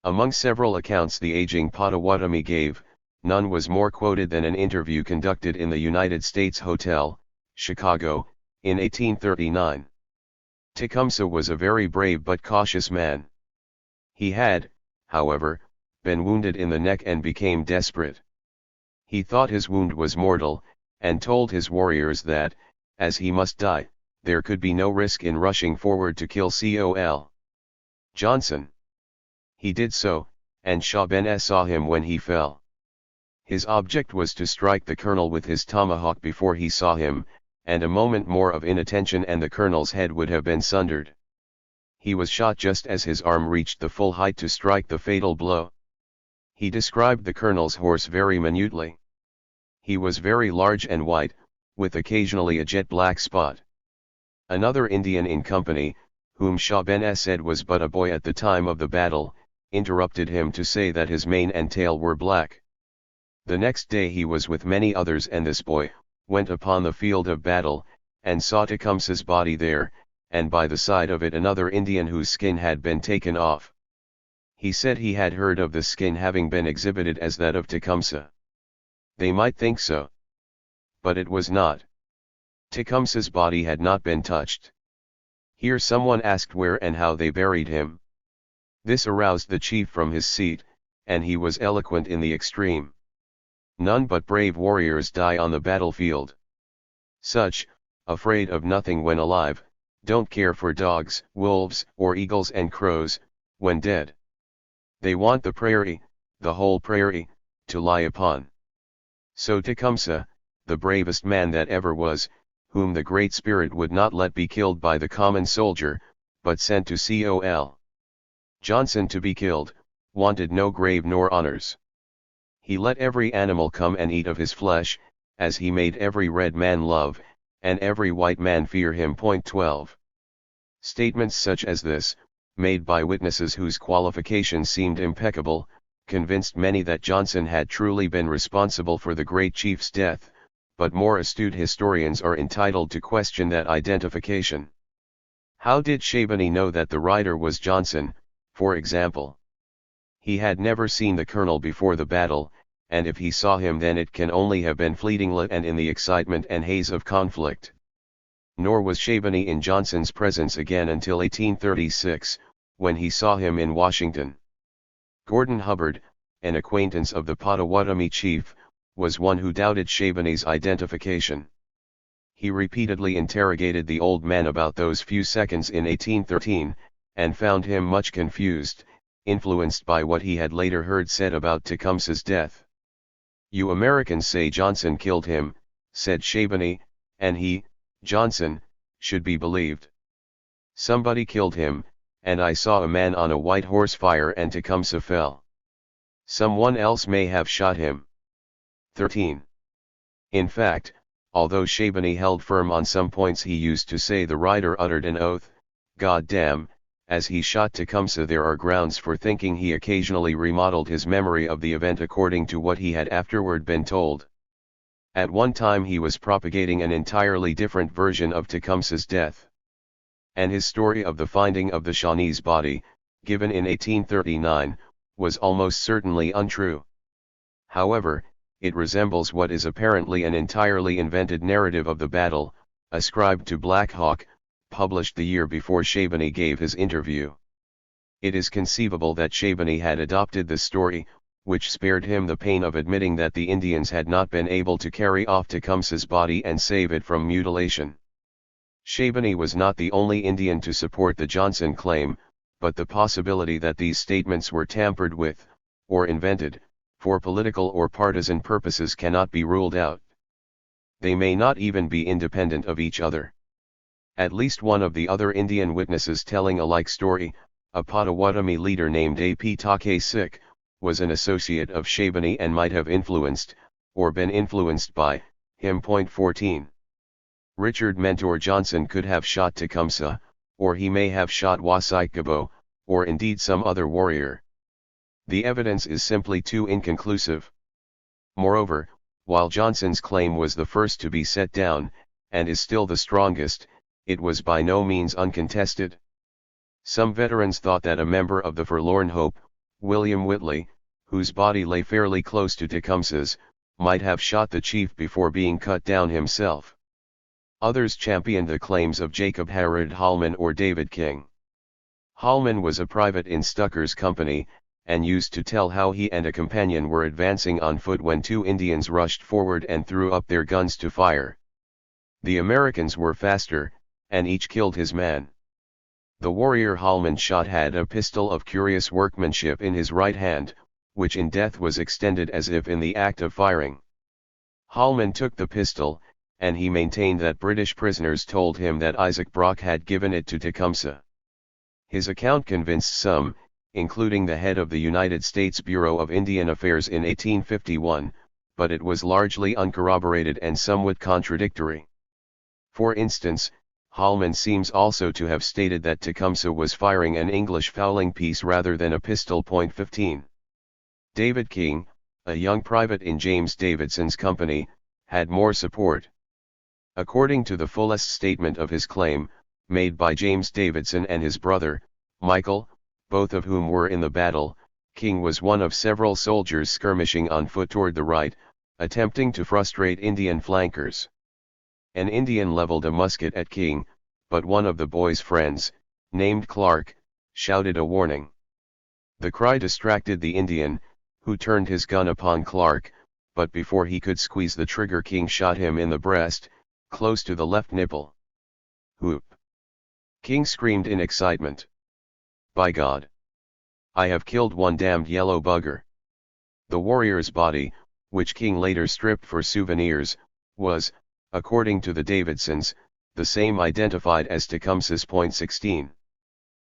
Among several accounts the aging Potawatomi gave, none was more quoted than an interview conducted in the United States Hotel, Chicago, in 1839. Tecumseh was a very brave but cautious man. He had, however, been wounded in the neck and became desperate. He thought his wound was mortal, and told his warriors that, as he must die, there could be no risk in rushing forward to kill Col. Johnson. He did so, and Shabani saw him when he fell. His object was to strike the colonel with his tomahawk before he saw him, and a moment more of inattention and the colonel's head would have been sundered. He was shot just as his arm reached the full height to strike the fatal blow. He described the colonel's horse very minutely. He was very large and white, with occasionally a jet black spot. Another Indian in company, whom Shabani said was but a boy at the time of the battle, interrupted him to say that his mane and tail were black. The next day he was with many others, and this boy went upon the field of battle, and saw Tecumseh's body there, and by the side of it another Indian whose skin had been taken off. He said he had heard of the skin having been exhibited as that of Tecumseh. They might think so. But it was not. Tecumseh's body had not been touched. Here someone asked where and how they buried him. This aroused the chief from his seat, and he was eloquent in the extreme. None but brave warriors die on the battlefield. Such, afraid of nothing when alive, don't care for dogs, wolves, or eagles and crows, when dead. They want the prairie, the whole prairie, to lie upon. So Tecumseh, the bravest man that ever was, whom the Great Spirit would not let be killed by the common soldier, but sent to Col. Johnson to be killed, wanted no grave nor honors. He let every animal come and eat of his flesh, as he made every red man love, and every white man fear him. 12. Statements such as this, made by witnesses whose qualifications seemed impeccable, convinced many that Johnson had truly been responsible for the great chief's death, but more astute historians are entitled to question that identification. How did Shabani know that the rider was Johnson, for example? He had never seen the colonel before the battle, and if he saw him then it can only have been fleetingly and in the excitement and haze of conflict. Nor was Shabani in Johnson's presence again until 1836, when he saw him in Washington. Gordon Hubbard, an acquaintance of the Potawatomi chief, was one who doubted Shabani's identification. He repeatedly interrogated the old man about those few seconds in 1813, and found him much confused, influenced by what he had later heard said about Tecumseh's death. "You Americans say Johnson killed him," said Shabani, "and he, Johnson, should be believed. Somebody killed him, and I saw a man on a white horse fire and Tecumseh fell. Someone else may have shot him." 13. In fact, although Shabani held firm on some points, he used to say the rider uttered an oath, "God damn," as he shot Tecumseh. There are grounds for thinking he occasionally remodeled his memory of the event according to what he had afterward been told. At one time he was propagating an entirely different version of Tecumseh's death. And his story of the finding of the Shawnee's body, given in 1839, was almost certainly untrue. However, it resembles what is apparently an entirely invented narrative of the battle, ascribed to Black Hawk, published the year before Shabani gave his interview. It is conceivable that Shabani had adopted this story, which spared him the pain of admitting that the Indians had not been able to carry off Tecumseh's body and save it from mutilation. Shabani was not the only Indian to support the Johnson claim, but the possibility that these statements were tampered with, or invented, for political or partisan purposes cannot be ruled out. They may not even be independent of each other. At least one of the other Indian witnesses telling a like story, a Potawatomi leader named A.P. Tecumseh, was an associate of Shabani and might have influenced, or been influenced by, him. 14. Richard Mentor Johnson could have shot Tecumseh, or he may have shot Wasaikabo, or indeed some other warrior. The evidence is simply too inconclusive. Moreover, while Johnson's claim was the first to be set down, and is still the strongest, it was by no means uncontested. Some veterans thought that a member of the Forlorn Hope, William Whitley, whose body lay fairly close to Tecumseh's, might have shot the chief before being cut down himself. Others championed the claims of Jacob Harrod Hallman or David King. Hallman was a private in Stucker's company, and used to tell how he and a companion were advancing on foot when two Indians rushed forward and threw up their guns to fire. The Americans were faster, and each killed his man. The warrior Hallman shot had a pistol of curious workmanship in his right hand, which in death was extended as if in the act of firing. Hallman took the pistol, and he maintained that British prisoners told him that Isaac Brock had given it to Tecumseh. His account convinced some, including the head of the United States Bureau of Indian Affairs in 1851, but it was largely uncorroborated and somewhat contradictory. For instance, Hallman seems also to have stated that Tecumseh was firing an English fowling piece rather than a pistol. 15. David King, a young private in James Davidson's company, had more support. According to the fullest statement of his claim, made by James Davidson and his brother, Michael, both of whom were in the battle, King was one of several soldiers skirmishing on foot toward the right, attempting to frustrate Indian flankers. An Indian leveled a musket at King, but one of the boy's friends, named Clark, shouted a warning. The cry distracted the Indian, who turned his gun upon Clark, but before he could squeeze the trigger King shot him in the breast, close to the left nipple. Whoop! King screamed in excitement. "By God! I have killed one damned yellow bugger." The warrior's body, which King later stripped for souvenirs, was, according to the Davidsons, the same identified as Tecumseh's. 16.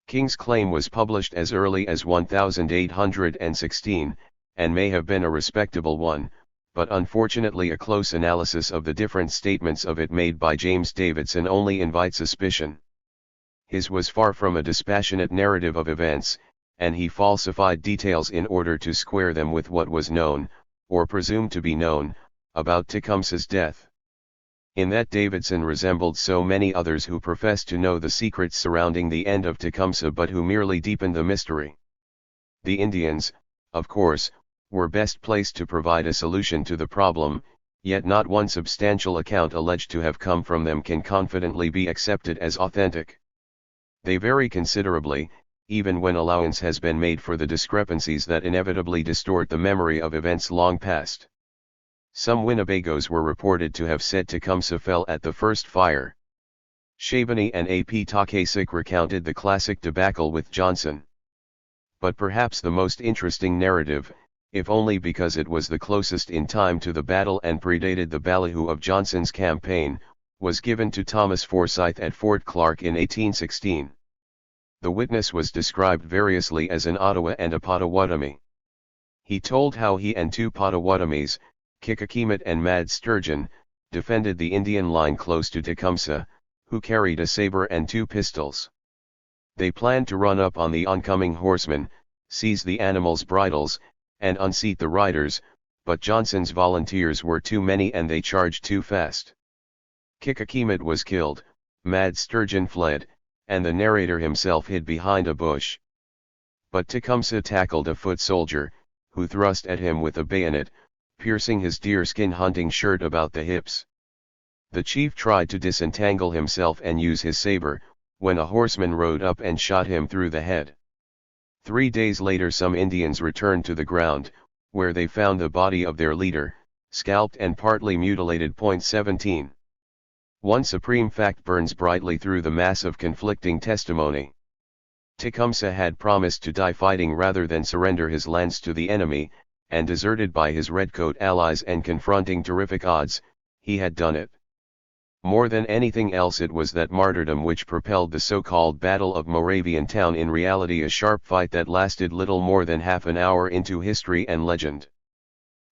King's claim was published as early as 1816, and may have been a respectable one, but unfortunately a close analysis of the different statements of it made by James Davidson only invites suspicion. His was far from a dispassionate narrative of events, and he falsified details in order to square them with what was known, or presumed to be known, about Tecumseh's death. In that Davidson resembled so many others who professed to know the secrets surrounding the end of Tecumseh but who merely deepened the mystery. The Indians, of course, were best placed to provide a solution to the problem, yet not one substantial account alleged to have come from them can confidently be accepted as authentic. They vary considerably, even when allowance has been made for the discrepancies that inevitably distort the memory of events long past. Some Winnebagos were reported to have said Tecumseh fell at the first fire. Shabani and A.P. Takasik recounted the classic debacle with Johnson. But perhaps the most interesting narrative, if only because it was the closest in time to the battle and predated the ballyhoo of Johnson's campaign, was given to Thomas Forsyth at Fort Clark in 1816. The witness was described variously as an Ottawa and a Potawatomi. He told how he and two Potawatomis, Kikakimat and Mad Sturgeon, defended the Indian line close to Tecumseh, who carried a saber and two pistols. They planned to run up on the oncoming horsemen, seize the animals' bridles, and unseat the riders, but Johnson's volunteers were too many and they charged too fast. Kikakimat was killed, Mad Sturgeon fled, and the narrator himself hid behind a bush. But Tecumseh tackled a foot soldier, who thrust at him with a bayonet, piercing his deerskin hunting shirt about the hips. The chief tried to disentangle himself and use his saber, when a horseman rode up and shot him through the head. 3 days later some Indians returned to the ground, where they found the body of their leader, scalped and partly mutilated. 17. One supreme fact burns brightly through the mass of conflicting testimony. Tecumseh had promised to die fighting rather than surrender his lands to the enemy, and deserted by his redcoat allies and confronting terrific odds, he had done it. More than anything else it was that martyrdom which propelled the so-called Battle of Moravian Town, in reality a sharp fight that lasted little more than half an hour, into history and legend.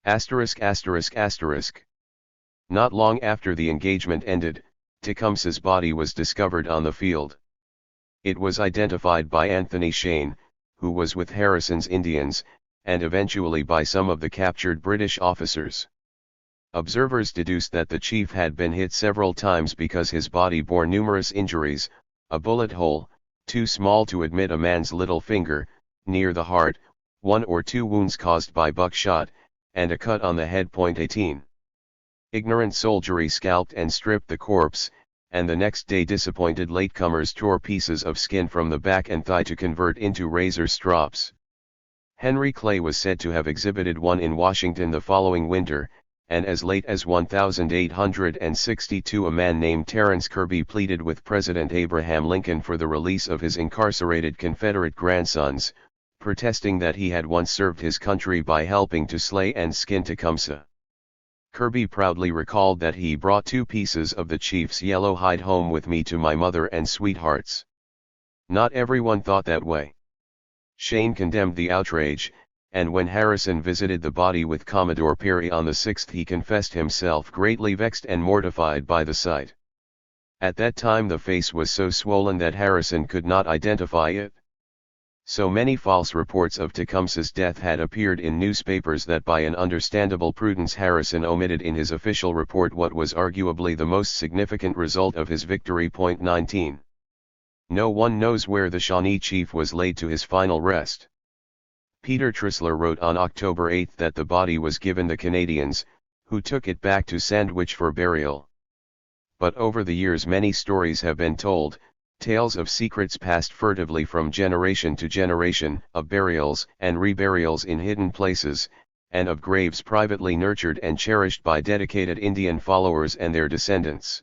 ******. Not long after the engagement ended, Tecumseh's body was discovered on the field. It was identified by Anthony Shane, who was with Harrison's Indians, and eventually by some of the captured British officers. Observers deduced that the chief had been hit several times because his body bore numerous injuries: a bullet hole, too small to admit a man's little finger, near the heart, 1 or 2 wounds caused by buckshot, and a cut on the head. 18. Ignorant soldiery scalped and stripped the corpse, and the next day disappointed latecomers tore pieces of skin from the back and thigh to convert into razor strops. Henry Clay was said to have exhibited one in Washington the following winter, and as late as 1862 a man named Terence Kirby pleaded with President Abraham Lincoln for the release of his incarcerated Confederate grandsons, protesting that he had once served his country by helping to slay and skin Tecumseh. Kirby proudly recalled that he brought 2 pieces of the chief's yellow hide home with me to my mother and sweethearts. Not everyone thought that way. Shane condemned the outrage, and when Harrison visited the body with Commodore Perry on the 6th he confessed himself greatly vexed and mortified by the sight. At that time the face was so swollen that Harrison could not identify it. So many false reports of Tecumseh's death had appeared in newspapers that by an understandable prudence Harrison omitted in his official report what was arguably the most significant result of his victory. 19. No one knows where the Shawnee chief was laid to his final rest. Peter Trisler wrote on October 8 that the body was given the Canadians, who took it back to Sandwich for burial. But over the years many stories have been told, tales of secrets passed furtively from generation to generation, of burials and reburials in hidden places, and of graves privately nurtured and cherished by dedicated Indian followers and their descendants.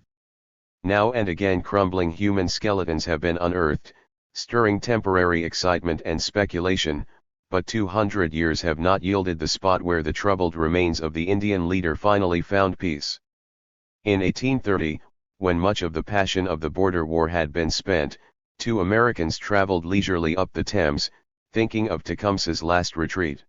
Now and again crumbling human skeletons have been unearthed, stirring temporary excitement and speculation, but 200 years have not yielded the spot where the troubled remains of the Indian leader finally found peace. In 1830, when much of the passion of the border war had been spent, 2 Americans traveled leisurely up the Thames, thinking of Tecumseh's last retreat.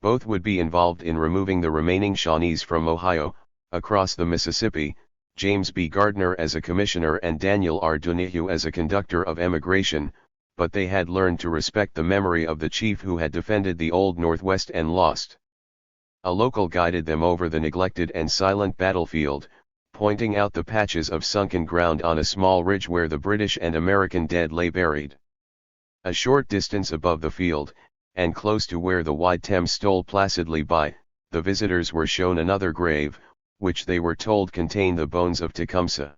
Both would be involved in removing the remaining Shawnees from Ohio, across the Mississippi, James B. Gardner as a commissioner and Daniel R. Donahue as a conductor of emigration, but they had learned to respect the memory of the chief who had defended the Old Northwest and lost. A local guided them over the neglected and silent battlefield, pointing out the patches of sunken ground on a small ridge where the British and American dead lay buried. A short distance above the field, and close to where the wide Thames stole placidly by, the visitors were shown another grave, which they were told contained the bones of Tecumseh.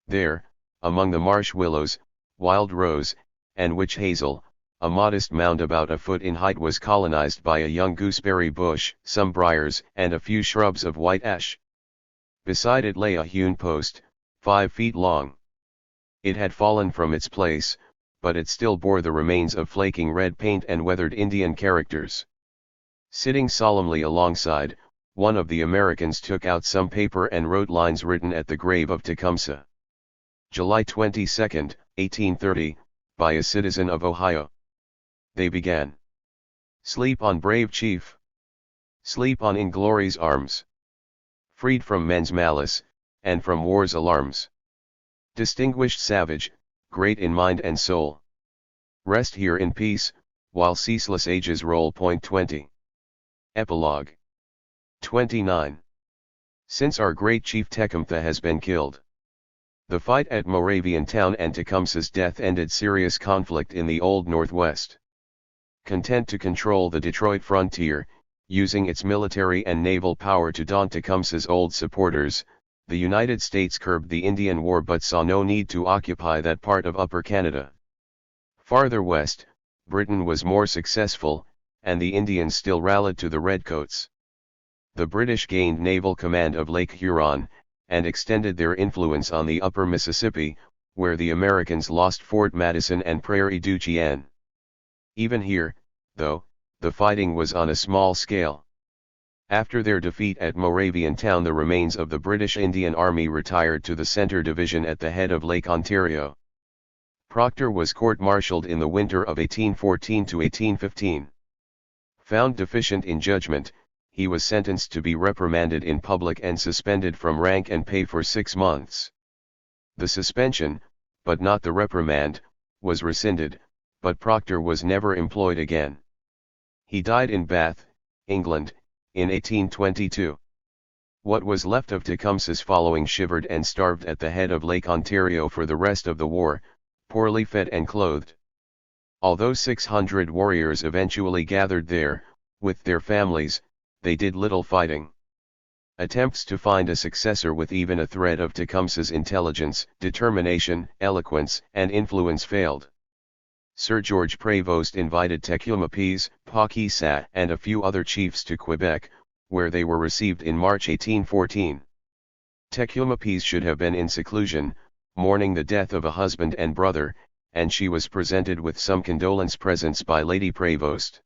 There, among the marsh willows, wild rose, and witch hazel, a modest mound about a foot in height was colonized by a young gooseberry bush, some briars, and a few shrubs of white ash. Beside it lay a hewn post, 5 feet long. It had fallen from its place, but it still bore the remains of flaking red paint and weathered Indian characters. Sitting solemnly alongside, one of the Americans took out some paper and wrote lines written at the grave of Tecumseh. July 22, 1830, by a citizen of Ohio. They began. Sleep on, brave chief. Sleep on in glory's arms. Freed from men's malice, and from war's alarms. Distinguished savage, great in mind and soul. Rest here in peace, while ceaseless ages roll. 20. Epilogue. 29. Since our great chief Tecumseh has been killed. The fight at Moraviantown and Tecumseh's death ended serious conflict in the Old Northwest. Content to control the Detroit frontier, using its military and naval power to daunt Tecumseh's old supporters, the United States curbed the Indian War but saw no need to occupy that part of Upper Canada. Farther west, Britain was more successful, and the Indians still rallied to the Redcoats. The British gained naval command of Lake Huron, and extended their influence on the upper Mississippi, where the Americans lost Fort Madison and Prairie du Chien. Even here, though, the fighting was on a small scale. After their defeat at Moraviantown, the remains of the British Indian Army retired to the Centre Division at the head of Lake Ontario. Proctor was court-martialed in the winter of 1814 to 1815. Found deficient in judgment, he was sentenced to be reprimanded in public and suspended from rank and pay for 6 months. The suspension, but not the reprimand, was rescinded, but Proctor was never employed again. He died in Bath, England, in 1822. What was left of Tecumseh's following shivered and starved at the head of Lake Ontario for the rest of the war, poorly fed and clothed. Although 600 warriors eventually gathered there, with their families, they did little fighting. Attempts to find a successor with even a thread of Tecumseh's intelligence, determination, eloquence, and influence failed. Sir George Prevost invited Tecumseh, Pawkeesau, and a few other chiefs to Quebec, where they were received in March 1814. Tecumseh should have been in seclusion, mourning the death of a husband and brother, and she was presented with some condolence presents by Lady Prevost.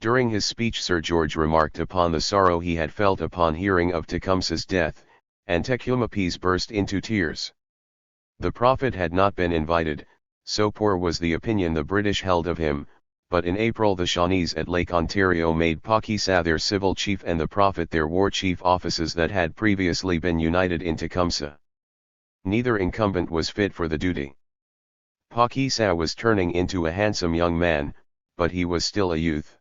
During his speech Sir George remarked upon the sorrow he had felt upon hearing of Tecumseh's death, and Tecumseh burst into tears. The prophet had not been invited, so poor was the opinion the British held of him, but in April the Shawnees at Lake Ontario made Pawkeesau their civil chief and the prophet their war chief, offices that had previously been united in Tecumseh. Neither incumbent was fit for the duty. Pawkeesau was turning into a handsome young man, but he was still a youth.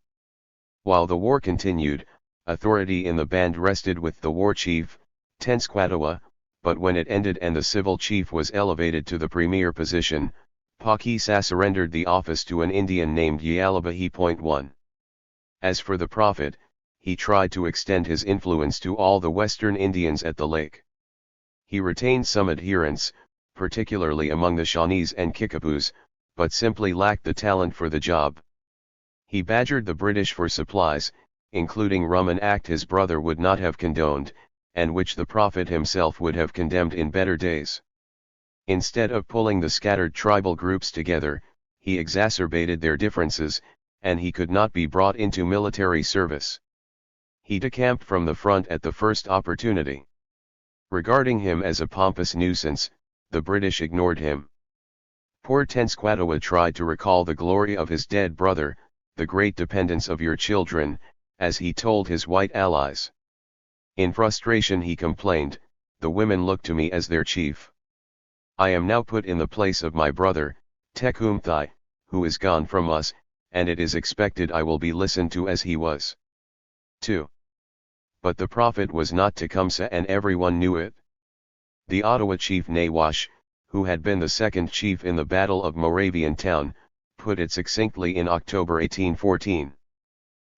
While the war continued, authority in the band rested with the war chief, Tenskwatawa, but when it ended and the civil chief was elevated to the premier position, Pawkeesau surrendered the office to an Indian named Yalabahi. 1. As for the prophet, he tried to extend his influence to all the western Indians at the lake. He retained some adherents, particularly among the Shawnees and Kickapoos, but simply lacked the talent for the job. He badgered the British for supplies, including rum, an act his brother would not have condoned, and which the prophet himself would have condemned in better days. Instead of pulling the scattered tribal groups together, he exacerbated their differences, and he could not be brought into military service. He decamped from the front at the first opportunity. Regarding him as a pompous nuisance, the British ignored him. Poor Tenskwatawa tried to recall the glory of his dead brother, the great dependence of your children, as he told his white allies. In frustration he complained, the women look to me as their chief. I am now put in the place of my brother, Tecumseh, who is gone from us, and it is expected I will be listened to as he was. 2. But the prophet was not Tecumseh, and everyone knew it. The Ottawa chief Nawash, who had been the second chief in the Battle of Moravian Town, put it succinctly in October 1814.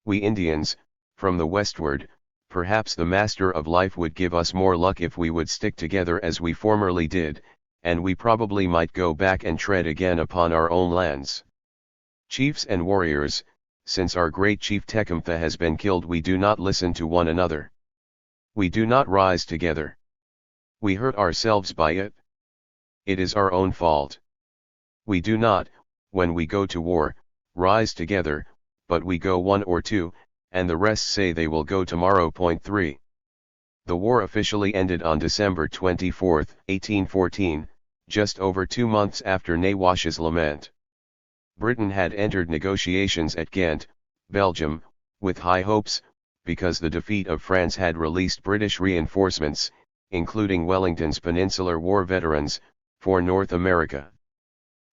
We Indians, from the westward, perhaps the Master of Life would give us more luck if we would stick together as we formerly did, and we probably might go back and tread again upon our own lands. Chiefs and warriors, since our great chief Tecumseh has been killed, we do not listen to one another. We do not rise together. We hurt ourselves by it. It is our own fault. We do not, when we go to war, rise together, but we go one or two, and the rest say they will go tomorrow. 3. The war officially ended on December 24, 1814, just over 2 months after Nawash's lament. Britain had entered negotiations at Ghent, Belgium, with high hopes, because the defeat of France had released British reinforcements, including Wellington's Peninsular War veterans, for North America.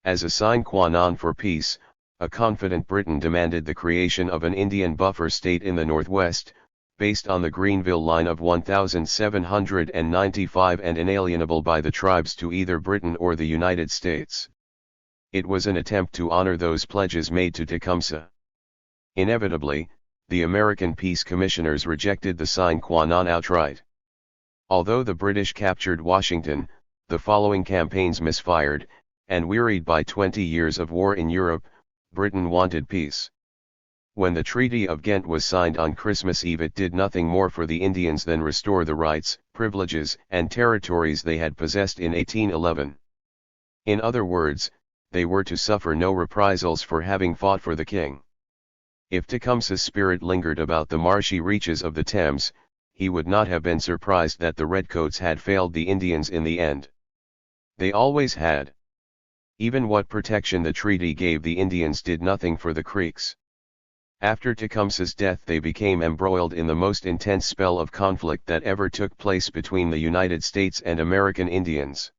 As a sine qua non for peace, a confident Britain demanded the creation of an Indian buffer state in the Northwest, based on the Greenville Line of 1795 and inalienable by the tribes to either Britain or the United States. It was an attempt to honor those pledges made to Tecumseh. Inevitably, the American Peace Commissioners rejected the sine qua non outright. Although the British captured Washington, the following campaigns misfired, and wearied by 20 years of war in Europe, Britain wanted peace. When the Treaty of Ghent was signed on Christmas Eve, it did nothing more for the Indians than restore the rights, privileges, and territories they had possessed in 1811. In other words, they were to suffer no reprisals for having fought for the king. If Tecumseh's spirit lingered about the marshy reaches of the Thames, he would not have been surprised that the redcoats had failed the Indians in the end. They always had. Even what protection the treaty gave the Indians did nothing for the Creeks. After Tecumseh's death, they became embroiled in the most intense spell of conflict that ever took place between the United States and American Indians.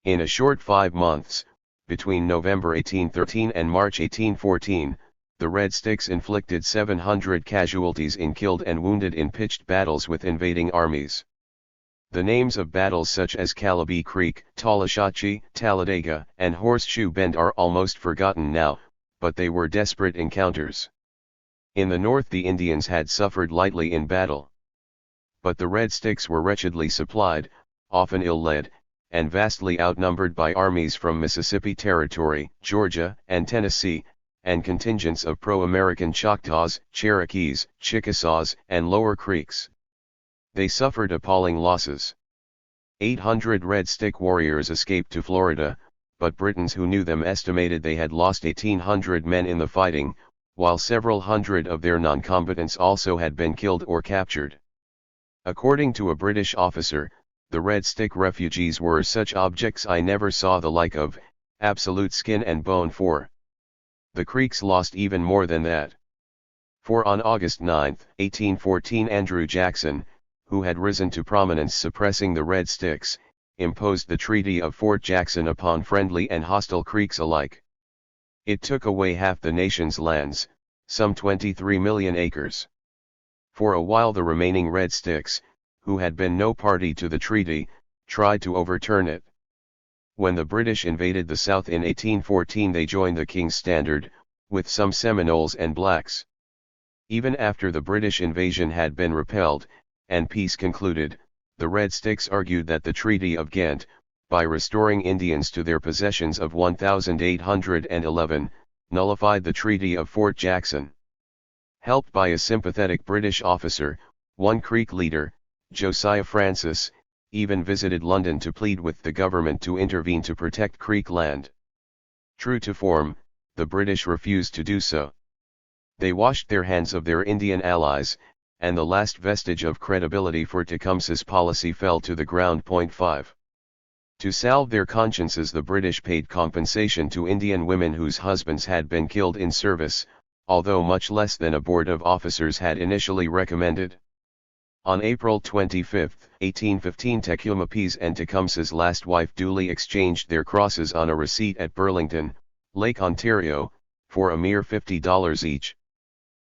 In a short 5 months, between November 1813 and March 1814, the Red Sticks inflicted 700 casualties in killed and wounded in pitched battles with invading armies. The names of battles such as Calabi Creek, Tallushatchee, Talladega, and Horseshoe Bend are almost forgotten now, but they were desperate encounters. In the north the Indians had suffered lightly in battle. But the Red Sticks were wretchedly supplied, often ill-led, and vastly outnumbered by armies from Mississippi Territory, Georgia, and Tennessee, and contingents of pro-American Choctaws, Cherokees, Chickasaws, and Lower Creeks. They suffered appalling losses. 800 Red Stick warriors escaped to Florida, but Britons who knew them estimated they had lost 1,800 men in the fighting, while several hundred of their non-combatants also had been killed or captured. According to a British officer, the Red Stick refugees were such objects I never saw the like of, absolute skin and bone. 4. The Creeks lost even more than that. For on August 9, 1814, Andrew Jackson, who had risen to prominence suppressing the Red Sticks, imposed the Treaty of Fort Jackson upon friendly and hostile Creeks alike. It took away half the nation's lands, some 23 million acres. For a while the remaining Red Sticks, who had been no party to the treaty, tried to overturn it. When the British invaded the South in 1814, they joined the King's Standard, with some Seminoles and blacks. Even after the British invasion had been repelled, and peace concluded, the Red Sticks argued that the Treaty of Ghent, by restoring Indians to their possessions of 1811, nullified the Treaty of Fort Jackson. Helped by a sympathetic British officer, one Creek leader, Josiah Francis, even visited London to plead with the government to intervene to protect Creek land. True to form, the British refused to do so. They washed their hands of their Indian allies, and the last vestige of credibility for Tecumseh's policy fell to the ground. 5. To salve their consciences, the British paid compensation to Indian women whose husbands had been killed in service, although much less than a board of officers had initially recommended. On April 25, 1815, Tecumseh and Tecumseh's last wife duly exchanged their crosses on a receipt at Burlington, Lake Ontario, for a mere $50 each.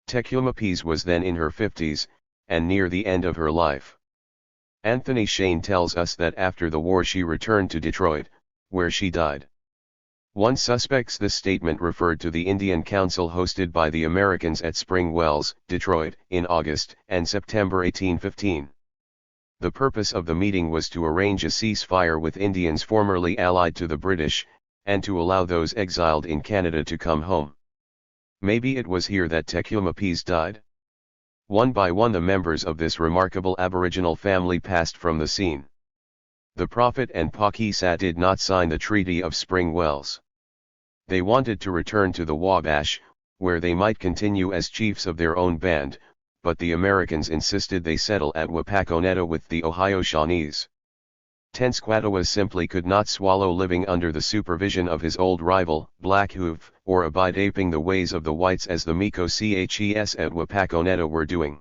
Tecumseh was then in her 50s, and near the end of her life. Anthony Shane tells us that after the war she returned to Detroit, where she died. One suspects this statement referred to the Indian Council hosted by the Americans at Spring Wells, Detroit, in August and September 1815. The purpose of the meeting was to arrange a ceasefire with Indians formerly allied to the British, and to allow those exiled in Canada to come home. Maybe it was here that Tecumseh died? One by one the members of this remarkable Aboriginal family passed from the scene. The Prophet and Tecumseh did not sign the Treaty of Spring Wells. They wanted to return to the Wabash, where they might continue as chiefs of their own band, but the Americans insisted they settle at Wapakoneta with the Ohio Shawnees. Tenskwatawa simply could not swallow living under the supervision of his old rival, Blackhoof, or abide aping the ways of the whites as the Micoches at Wapakoneta were doing.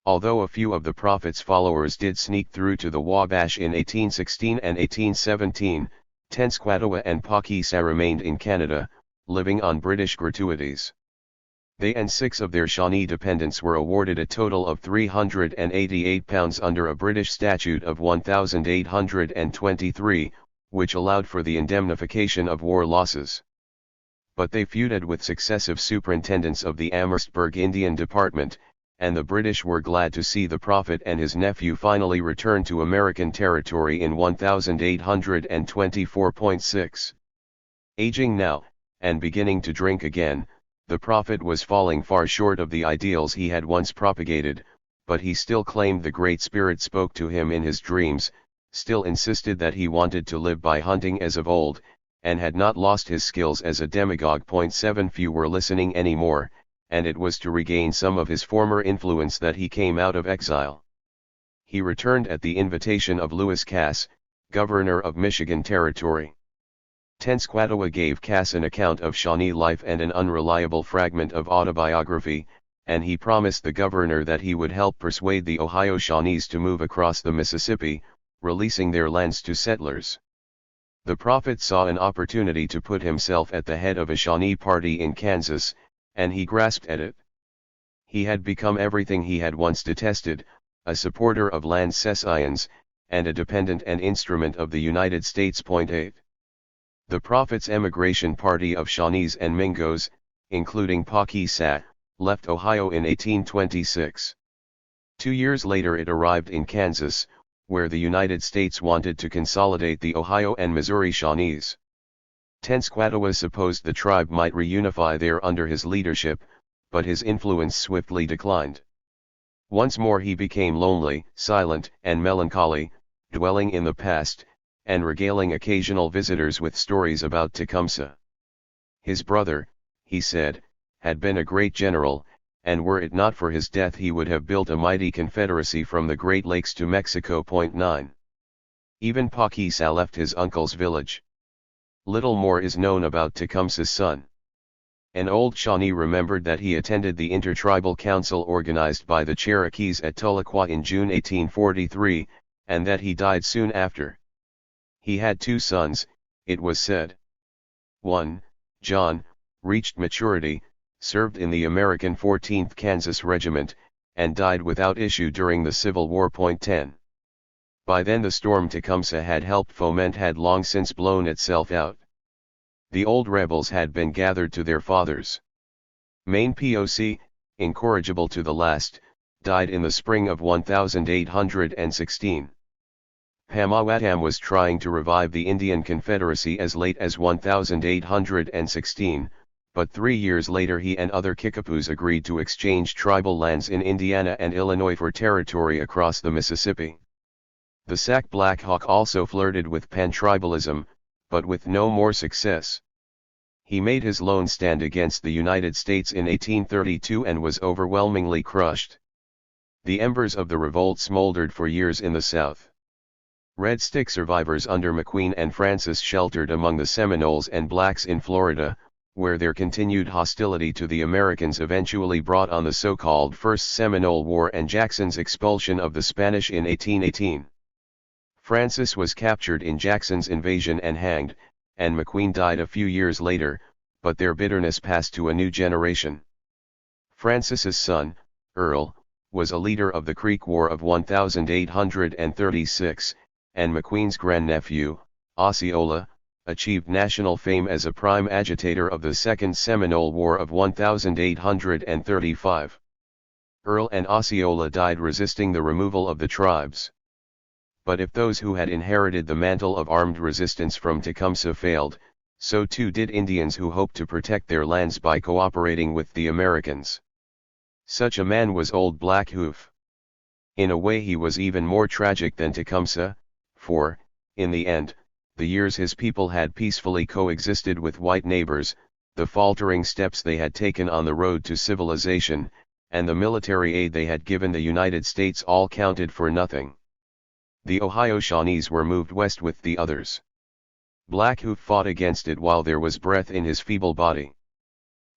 Although a few of the Prophet's followers did sneak through to the Wabash in 1816 and 1817, Tenskwatawa and Tecumseh remained in Canada, living on British gratuities. They and 6 of their Shawnee dependents were awarded a total of £388 under a British statute of 1823, which allowed for the indemnification of war losses. But they feuded with successive superintendents of the Amherstburg Indian Department, and the British were glad to see the Prophet and his nephew finally return to American territory in 1824.6. Aging now, and beginning to drink again, the Prophet was falling far short of the ideals he had once propagated, but he still claimed the Great Spirit spoke to him in his dreams, still insisted that he wanted to live by hunting as of old, and had not lost his skills as a demagogue. 7 Few were listening anymore, and it was to regain some of his former influence that he came out of exile. He returned at the invitation of Lewis Cass, governor of Michigan Territory. Tenskwatawa gave Cass an account of Shawnee life and an unreliable fragment of autobiography, and he promised the governor that he would help persuade the Ohio Shawnees to move across the Mississippi, releasing their lands to settlers. The Prophet saw an opportunity to put himself at the head of a Shawnee party in Kansas, and he grasped at it. He had become everything he had once detested, a supporter of land cessions, and a dependent and instrument of the United States. 8. The Prophet's emigration party of Shawnees and Mingos, including Tecumseh, left Ohio in 1826. 2 years later it arrived in Kansas, where the United States wanted to consolidate the Ohio and Missouri Shawnees. Tenskwatawa supposed the tribe might reunify there under his leadership, but his influence swiftly declined. Once more he became lonely, silent, and melancholy, dwelling in the past, and regaling occasional visitors with stories about Tecumseh. His brother, he said, had been a great general, and were it not for his death he would have built a mighty confederacy from the Great Lakes to Mexico. 9. Even Tecumseh left his uncle's village. Little more is known about Tecumseh's son. An old Shawnee remembered that he attended the intertribal council organized by the Cherokees at Tahlequah in June 1843, and that he died soon after. He had 2 sons, it was said. 1, John, reached maturity, served in the American 14th Kansas Regiment, and died without issue during the Civil War. 10. By then the storm Tecumseh had helped foment had long since blown itself out. The old rebels had been gathered to their fathers. Maine POC, incorrigible to the last, died in the spring of 1816. Pamawatam was trying to revive the Indian Confederacy as late as 1816, but 3 years later he and other Kickapoos agreed to exchange tribal lands in Indiana and Illinois for territory across the Mississippi. The Sac Black Hawk also flirted with pan-tribalism, but with no more success. He made his lone stand against the United States in 1832 and was overwhelmingly crushed. The embers of the revolt smoldered for years in the South. Red Stick survivors under McQueen and Francis sheltered among the Seminoles and blacks in Florida, where their continued hostility to the Americans eventually brought on the so-called First Seminole War and Jackson's expulsion of the Spanish in 1818. Francis was captured in Jackson's invasion and hanged, and McQueen died a few years later, but their bitterness passed to a new generation. Francis's son, Earl, was a leader of the Creek War of 1836, and McQueen's grandnephew, Osceola, achieved national fame as a prime agitator of the Second Seminole War of 1835. Earl and Osceola died resisting the removal of the tribes. But if those who had inherited the mantle of armed resistance from Tecumseh failed, so too did Indians who hoped to protect their lands by cooperating with the Americans. Such a man was Old Black Hoof. In a way he was even more tragic than Tecumseh, for, in the end, the years his people had peacefully coexisted with white neighbors, the faltering steps they had taken on the road to civilization, and the military aid they had given the United States all counted for nothing. The Ohio Shawnees were moved west with the others. Black Hoof fought against it while there was breath in his feeble body.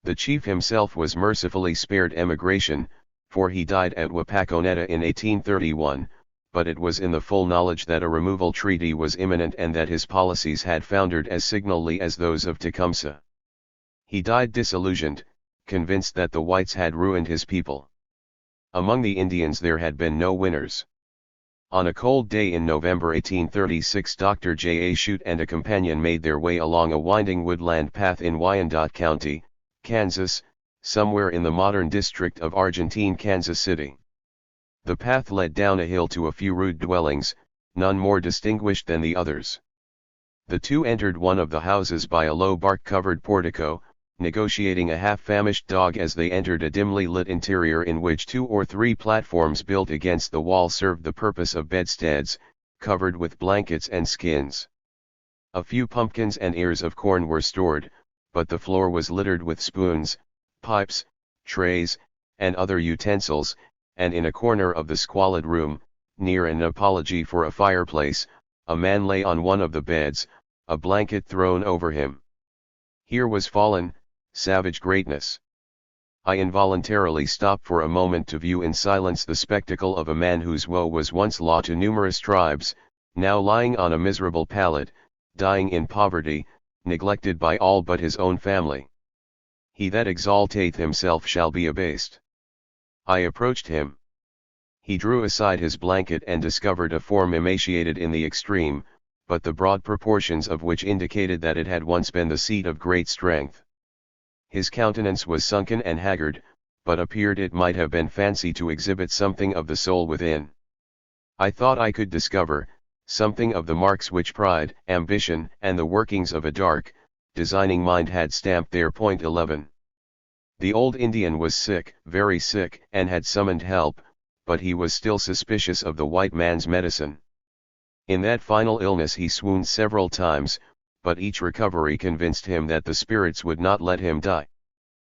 The chief himself was mercifully spared emigration, for he died at Wapakoneta in 1831, but it was in the full knowledge that a removal treaty was imminent and that his policies had foundered as signally as those of Tecumseh. He died disillusioned, convinced that the whites had ruined his people. Among the Indians there had been no winners. On a cold day in November 1836, Dr. J. A. Shute and a companion made their way along a winding woodland path in Wyandotte County, Kansas, somewhere in the modern district of Argentine Kansas City. The path led down a hill to a few rude dwellings, none more distinguished than the others. The two entered one of the houses by a low bark-covered portico, negotiating a half-famished dog as they entered a dimly lit interior in which 2 or 3 platforms built against the wall served the purpose of bedsteads, covered with blankets and skins. A few pumpkins and ears of corn were stored, but the floor was littered with spoons, pipes, trays, and other utensils, and in a corner of the squalid room, near an apology for a fireplace, a man lay on one of the beds, a blanket thrown over him. Here was fallen, savage greatness. I involuntarily stopped for a moment to view in silence the spectacle of a man whose woe was once law to numerous tribes, now lying on a miserable pallet, dying in poverty, neglected by all but his own family. He that exalteth himself shall be abased. I approached him. He drew aside his blanket and discovered a form emaciated in the extreme, but the broad proportions of which indicated that it had once been the seat of great strength. His countenance was sunken and haggard, but appeared it might have been fancy to exhibit something of the soul within. I thought I could discover something of the marks which pride, ambition, and the workings of a dark, designing mind had stamped there. 11. The old Indian was sick, very sick, and had summoned help, but he was still suspicious of the white man's medicine. In that final illness he swooned several times, but each recovery convinced him that the spirits would not let him die.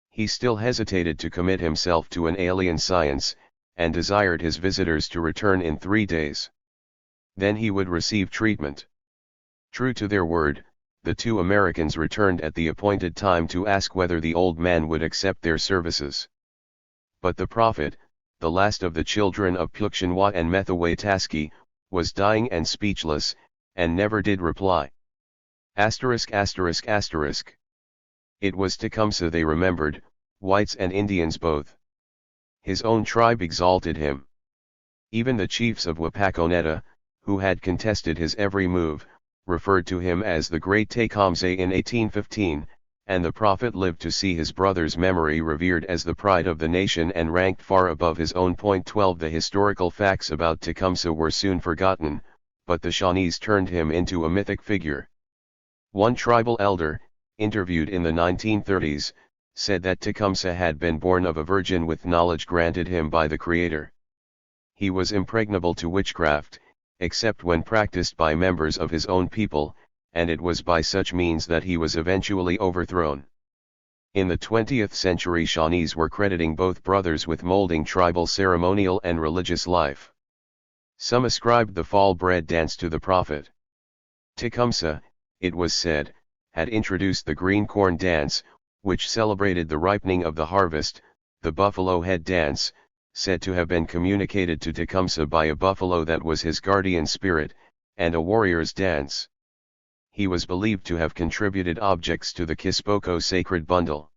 He still hesitated to commit himself to an alien science, and desired his visitors to return in 3 days. Then he would receive treatment. True to their word, the 2 Americans returned at the appointed time to ask whether the old man would accept their services. But the prophet, the last of the children of Pukshinwa and Methaway-Taski, was dying and speechless, and never did reply. It was Tecumseh they remembered, whites and Indians both. His own tribe exalted him. Even the chiefs of Wapakoneta, who had contested his every move, referred to him as the great tecumseh in 1815, and the prophet lived to see his brother's memory revered as the pride of the nation and ranked far above his own. 12 The historical facts about Tecumseh were soon forgotten, but the Shawnees turned him into a mythic figure. One tribal elder, interviewed in the 1930s, said that Tecumseh had been born of a virgin with knowledge granted him by the Creator. He was impregnable to witchcraft, except when practiced by members of his own people, and it was by such means that he was eventually overthrown. In the 20th century, Shawnees were crediting both brothers with molding tribal ceremonial and religious life. Some ascribed the fall bread dance to the prophet. Tecumseh, it was said, had introduced the green corn dance, which celebrated the ripening of the harvest. The buffalo head dance, said to have been communicated to Tecumseh by a buffalo that was his guardian spirit, and a warrior's dance. He was believed to have contributed objects to the Kispoko sacred bundle.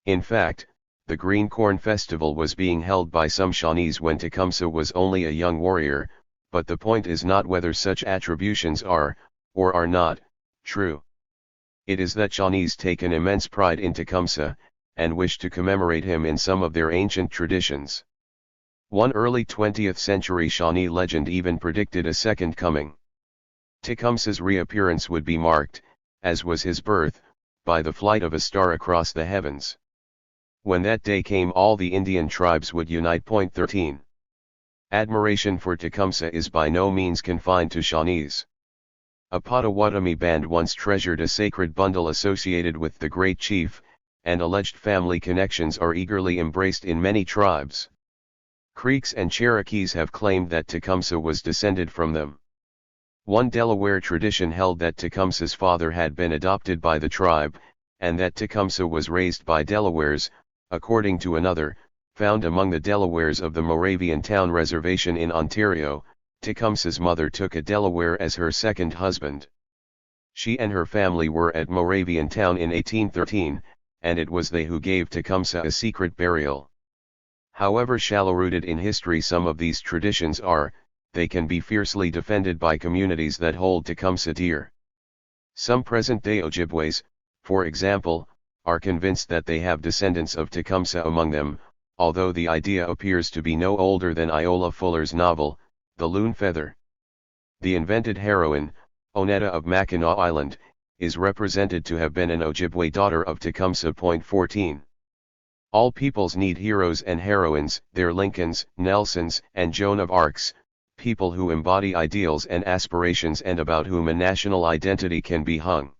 In fact, the Green Corn Festival was being held by some Shawnees when Tecumseh was only a young warrior, but the point is not whether such attributions are, or are not, true. It is that Shawnees take an immense pride in Tecumseh, and wish to commemorate him in some of their ancient traditions. One early 20th century Shawnee legend even predicted a second coming. Tecumseh's reappearance would be marked, as was his birth, by the flight of a star across the heavens. When that day came, all the Indian tribes would unite. 13. Admiration for Tecumseh is by no means confined to Shawnees. A Potawatomi band once treasured a sacred bundle associated with the great chief, and alleged family connections are eagerly embraced in many tribes. Creeks and Cherokees have claimed that Tecumseh was descended from them. One Delaware tradition held that Tecumseh's father had been adopted by the tribe, and that Tecumseh was raised by Delawares. According to another, found among the Delawares of the Moravian Town Reservation in Ontario, Tecumseh's mother took a Delaware as her second husband. She and her family were at Moravian Town in 1813, and it was they who gave Tecumseh a secret burial. However shallow-rooted in history some of these traditions are, they can be fiercely defended by communities that hold Tecumseh dear. Some present-day Ojibways, for example, are convinced that they have descendants of Tecumseh among them, although the idea appears to be no older than Iola Fuller's novel, The Loon Feather. The invented heroine, Onetta of Mackinac Island, is represented to have been an Ojibwe daughter of Tecumseh. 14. All peoples need heroes and heroines, their Lincolns, Nelsons, and Joan of Arcs, people who embody ideals and aspirations and about whom a national identity can be hung.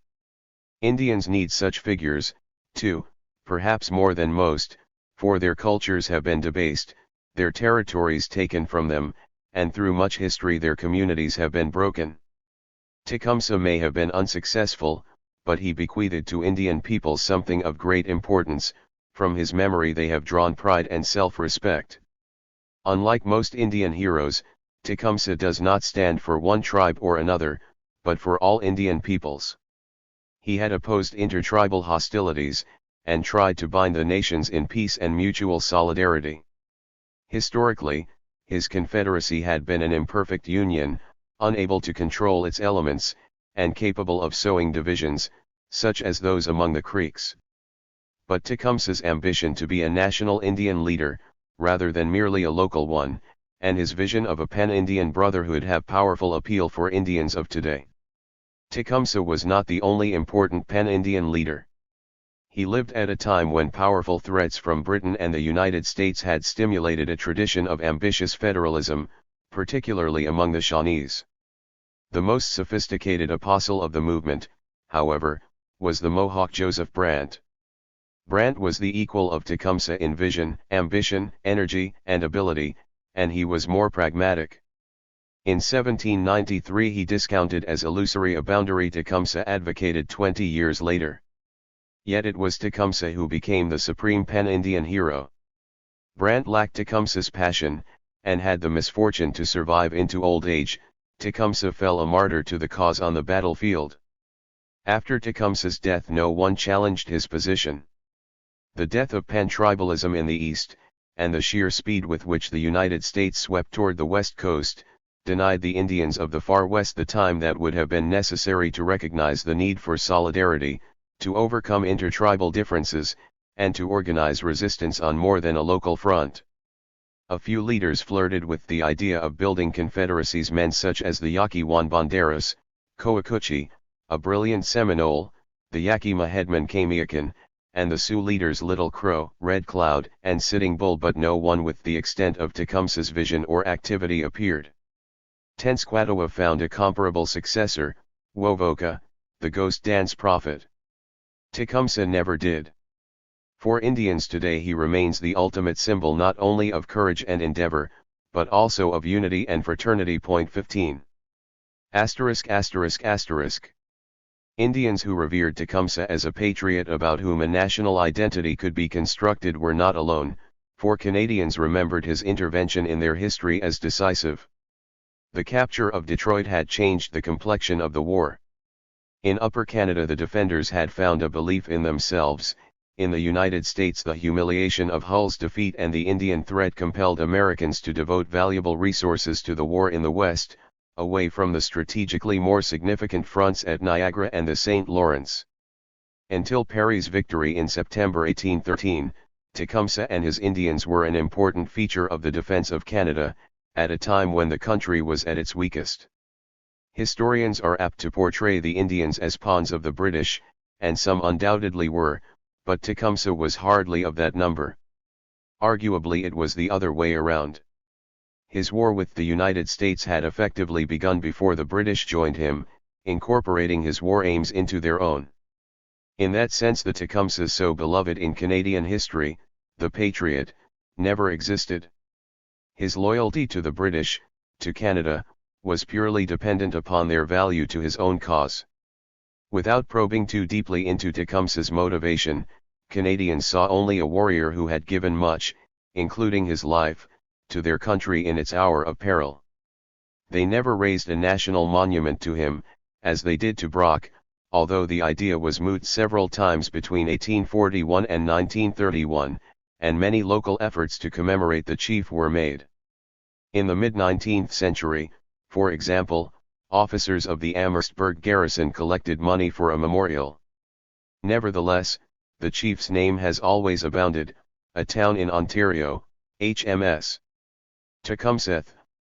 Indians need such figures, too, perhaps more than most, for their cultures have been debased, their territories taken from them, and through much history their communities have been broken. Tecumseh may have been unsuccessful, but he bequeathed to Indian peoples something of great importance. From his memory they have drawn pride and self-respect. Unlike most Indian heroes, Tecumseh does not stand for one tribe or another, but for all Indian peoples. He had opposed intertribal hostilities, and tried to bind the nations in peace and mutual solidarity. Historically, his confederacy had been an imperfect union, unable to control its elements, and capable of sowing divisions, such as those among the Creeks. But Tecumseh's ambition to be a national Indian leader, rather than merely a local one, and his vision of a pan-Indian brotherhood have powerful appeal for Indians of today. Tecumseh was not the only important pan-Indian leader. He lived at a time when powerful threats from Britain and the United States had stimulated a tradition of ambitious federalism, particularly among the Shawnees. The most sophisticated apostle of the movement, however, was the Mohawk Joseph Brant. Brant was the equal of Tecumseh in vision, ambition, energy, and ability, and he was more pragmatic. In 1793 he discounted as illusory a boundary Tecumseh advocated 20 years later. Yet it was Tecumseh who became the supreme pan-Indian hero. Brant lacked Tecumseh's passion, and had the misfortune to survive into old age. Tecumseh fell a martyr to the cause on the battlefield. After Tecumseh's death no one challenged his position. The death of pan-tribalism in the East, and the sheer speed with which the United States swept toward the West Coast, denied the Indians of the Far West the time that would have been necessary to recognize the need for solidarity, to overcome intertribal differences, and to organize resistance on more than a local front. A few leaders flirted with the idea of building confederacies, men such as the Yaqui Juan Banderas, Coacuchi, a brilliant Seminole, the Yakima headman Kamiakan, and the Sioux leaders Little Crow, Red Cloud, and Sitting Bull, but no one with the extent of Tecumseh's vision or activity appeared. Tenskwatawa found a comparable successor, Wovoka, the ghost dance prophet. Tecumseh never did. For Indians today he remains the ultimate symbol not only of courage and endeavor, but also of unity and fraternity. 15. *******. Indians who revered Tecumseh as a patriot about whom a national identity could be constructed were not alone, for Canadians remembered his intervention in their history as decisive. The capture of Detroit had changed the complexion of the war. In Upper Canada the defenders had found a belief in themselves. In the United States the humiliation of Hull's defeat and the Indian threat compelled Americans to devote valuable resources to the war in the West, away from the strategically more significant fronts at Niagara and the St. Lawrence. Until Perry's victory in September 1813, Tecumseh and his Indians were an important feature of the defense of Canada, at a time when the country was at its weakest. Historians are apt to portray the Indians as pawns of the British, and some undoubtedly were, but Tecumseh was hardly of that number. Arguably it was the other way around. His war with the United States had effectively begun before the British joined him, incorporating his war aims into their own. In that sense the Tecumseh so beloved in Canadian history, the patriot, never existed. His loyalty to the British, to Canada, was purely dependent upon their value to his own cause. Without probing too deeply into Tecumseh's motivation, Canadians saw only a warrior who had given much, including his life, to their country in its hour of peril. They never raised a national monument to him, as they did to Brock, although the idea was moot several times between 1841 and 1931, and many local efforts to commemorate the chief were made. In the mid-19th century, for example, officers of the Amherstburg garrison collected money for a memorial. Nevertheless, the chief's name has always abounded. A town in Ontario, HMS Tecumseh,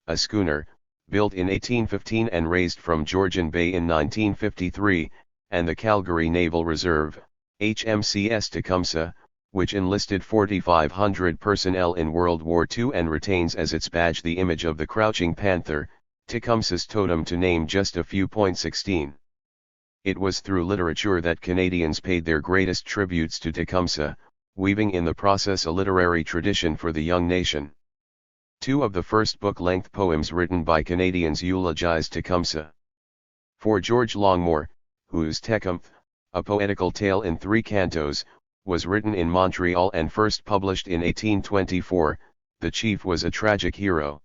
a schooner, built in 1815 and raised from Georgian Bay in 1953, and the Calgary Naval Reserve, HMCS Tecumseh, which enlisted 4,500 personnel in World War II and retains as its badge the image of the crouching panther, Tecumseh's totem to name just a few. 16. It was through literature that Canadians paid their greatest tributes to Tecumseh, weaving in the process a literary tradition for the young nation. Two of the first book-length poems written by Canadians eulogized Tecumseh. For George Longmore, whose Tecumseh, a poetical tale in 3 cantos, was written in Montreal and first published in 1824, the chief was a tragic hero,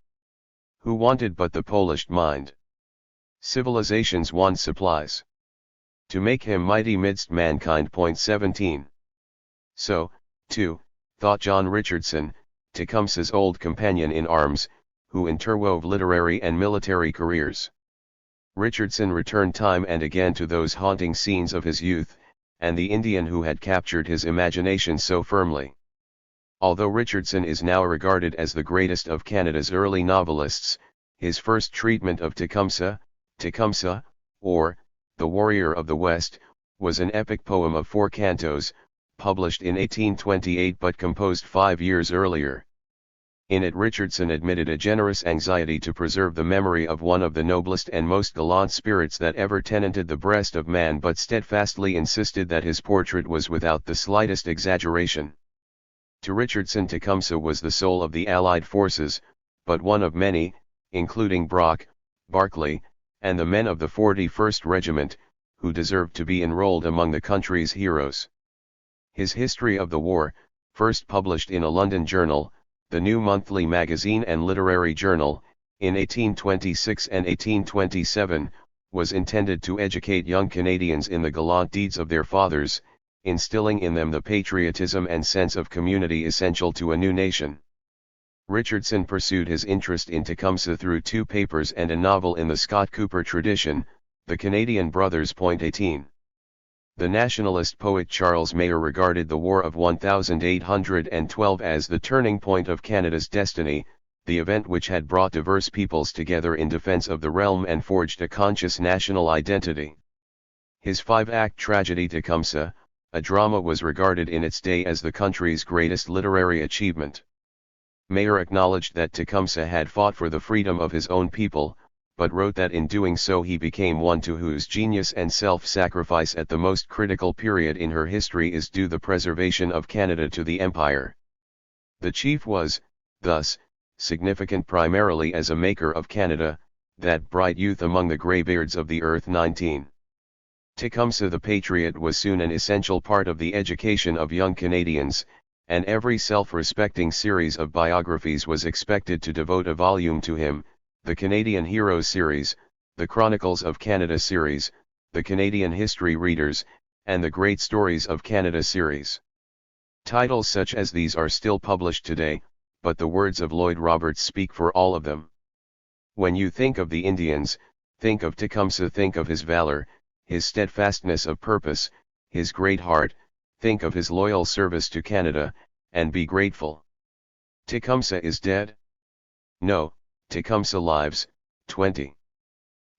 who wanted but the polished mind civilization's want supplies, to make him mighty midst mankind. 17. So, too, thought John Richardson, Tecumseh's old companion in arms, who interwove literary and military careers. Richardson returned time and again to those haunting scenes of his youth, and the Indian who had captured his imagination so firmly. Although Richardson is now regarded as the greatest of Canada's early novelists, his first treatment of Tecumseh, or, The Warrior of the West, was an epic poem of 4 cantos, published in 1828 but composed 5 years earlier. In it Richardson admitted a generous anxiety to preserve the memory of one of the noblest and most gallant spirits that ever tenanted the breast of man, but steadfastly insisted that his portrait was without the slightest exaggeration. To Richardson Tecumseh was the soul of the Allied forces, but one of many, including Brock, Barclay, and the men of the 41st Regiment, who deserved to be enrolled among the country's heroes. His history of the war, first published in a London journal, the New Monthly Magazine and Literary Journal, in 1826 and 1827, was intended to educate young Canadians in the gallant deeds of their fathers, instilling in them the patriotism and sense of community essential to a new nation. Richardson pursued his interest in Tecumseh through 2 papers and a novel in the Scott Cooper tradition, The Canadian Brothers. 18. The nationalist poet Charles Mayer regarded the War of 1812 as the turning point of Canada's destiny, the event which had brought diverse peoples together in defense of the realm and forged a conscious national identity. His 5-act tragedy Tecumseh, a drama, was regarded in its day as the country's greatest literary achievement. Mayer acknowledged that Tecumseh had fought for the freedom of his own people, but wrote that in doing so he became one to whose genius and self-sacrifice at the most critical period in her history is due the preservation of Canada to the Empire. The chief was, thus, significant primarily as a maker of Canada, that bright youth among the greybeards of the earth. 19. Tecumseh the Patriot was soon an essential part of the education of young Canadians, and every self-respecting series of biographies was expected to devote a volume to him: the Canadian Heroes series, the Chronicles of Canada series, the Canadian History Readers, and the Great Stories of Canada series. Titles such as these are still published today, but the words of Lloyd Roberts speak for all of them. When you think of the Indians, think of Tecumseh, think of his valor, his steadfastness of purpose, his great heart, think of his loyal service to Canada, and be grateful. Tecumseh is dead? No, Tecumseh lives. 20.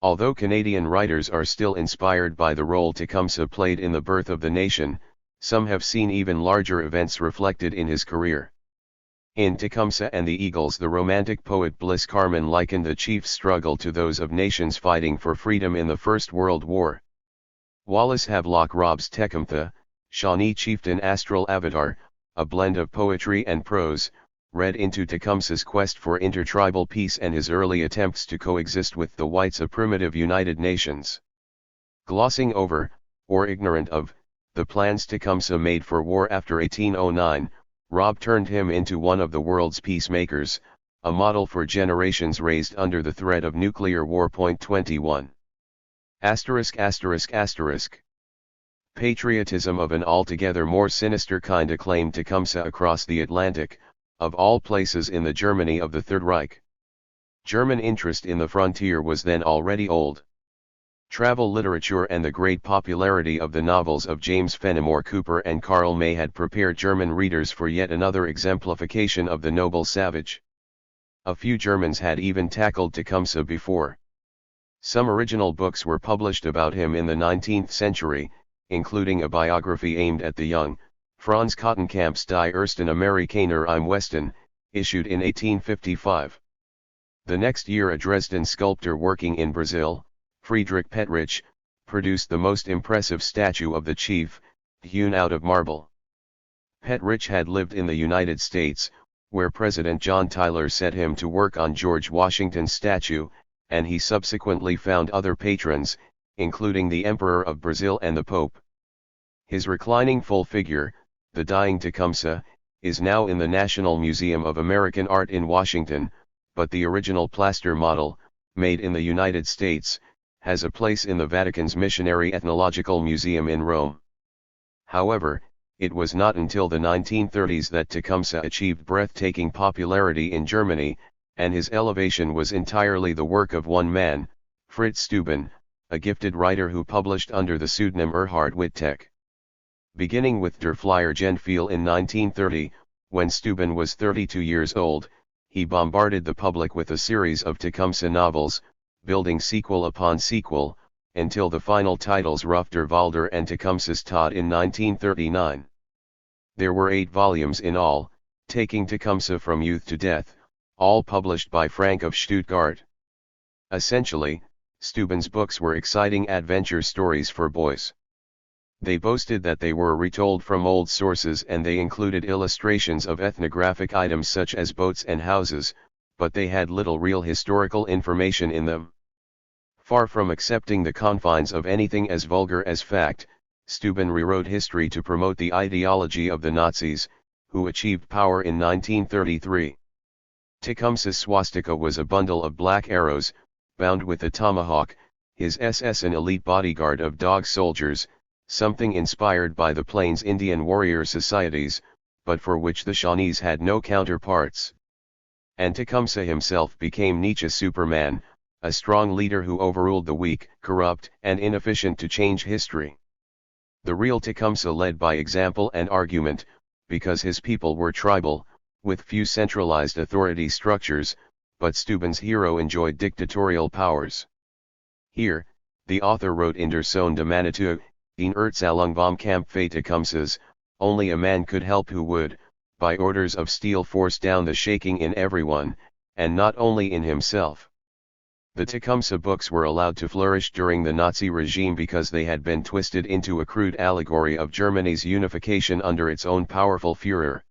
Although Canadian writers are still inspired by the role Tecumseh played in the birth of the nation, some have seen even larger events reflected in his career. In Tecumseh and the Eagles, the Romantic poet Bliss Carman likened the chief's struggle to those of nations fighting for freedom in the First World War. Wallace Havelock Robb's Tecumseh, Shawnee chieftain astral avatar, a blend of poetry and prose, read into Tecumseh's quest for intertribal peace and his early attempts to coexist with the whites of primitive United Nations. Glossing over, or ignorant of, the plans Tecumseh made for war after 1809, Robb turned him into one of the world's peacemakers, a model for generations raised under the threat of nuclear war. 21. Patriotism of an altogether more sinister kind acclaimed Tecumseh across the Atlantic, of all places in the Germany of the Third Reich. German interest in the frontier was then already old. Travel literature and the great popularity of the novels of James Fenimore Cooper and Karl May had prepared German readers for yet another exemplification of the noble savage. A few Germans had even tackled Tecumseh before. Some original books were published about him in the 19th century, including a biography aimed at the young, Franz Kottenkamp's Die ersten Amerikaner im Westen, issued in 1855. The next year a Dresden sculptor working in Brazil, Friedrich Petrich, produced the most impressive statue of the chief, hewn out of marble. Petrich had lived in the United States, where President John Tyler set him to work on George Washington's statue, and he subsequently found other patrons, including the Emperor of Brazil and the Pope. His reclining full figure, the dying Tecumseh, is now in the National Museum of American Art in Washington, but the original plaster model, made in the United States, has a place in the Vatican's Missionary Ethnological Museum in Rome. However, it was not until the 1930s that Tecumseh achieved breathtaking popularity in Germany, and his elevation was entirely the work of one man, Fritz Steuben, a gifted writer who published under the pseudonym Erhard Wittek. Beginning with Der Flyer Genfeel in 1930, when Steuben was 32 years old, he bombarded the public with a series of Tecumseh novels, building sequel upon sequel, until the final titles Ruf der Walder and Tecumseh's Tod in 1939. There were 8 volumes in all, taking Tecumseh from youth to death, all published by Frank of Stuttgart. Essentially, Steuben's books were exciting adventure stories for boys. They boasted that they were retold from old sources and they included illustrations of ethnographic items such as boats and houses, but they had little real historical information in them. Far from accepting the confines of anything as vulgar as fact, Steuben rewrote history to promote the ideology of the Nazis, who achieved power in 1933. Tecumseh's swastika was a bundle of black arrows, bound with a tomahawk, his SS an elite bodyguard of dog soldiers, something inspired by the Plains Indian warrior societies, but for which the Shawnees had no counterparts. And Tecumseh himself became Nietzsche's Superman, a strong leader who overruled the weak, corrupt, and inefficient to change history. The real Tecumseh led by example and argument, because his people were tribal, with few centralized authority structures, but Steuben's hero enjoyed dictatorial powers. Here, the author wrote in Der Sohn de Manitou, in Erzählung vom Kampfe Tecumsehs, only a man could help who would, by orders of steel, force down the shaking in everyone, and not only in himself. The Tecumseh books were allowed to flourish during the Nazi regime because they had been twisted into a crude allegory of Germany's unification under its own powerful Führer.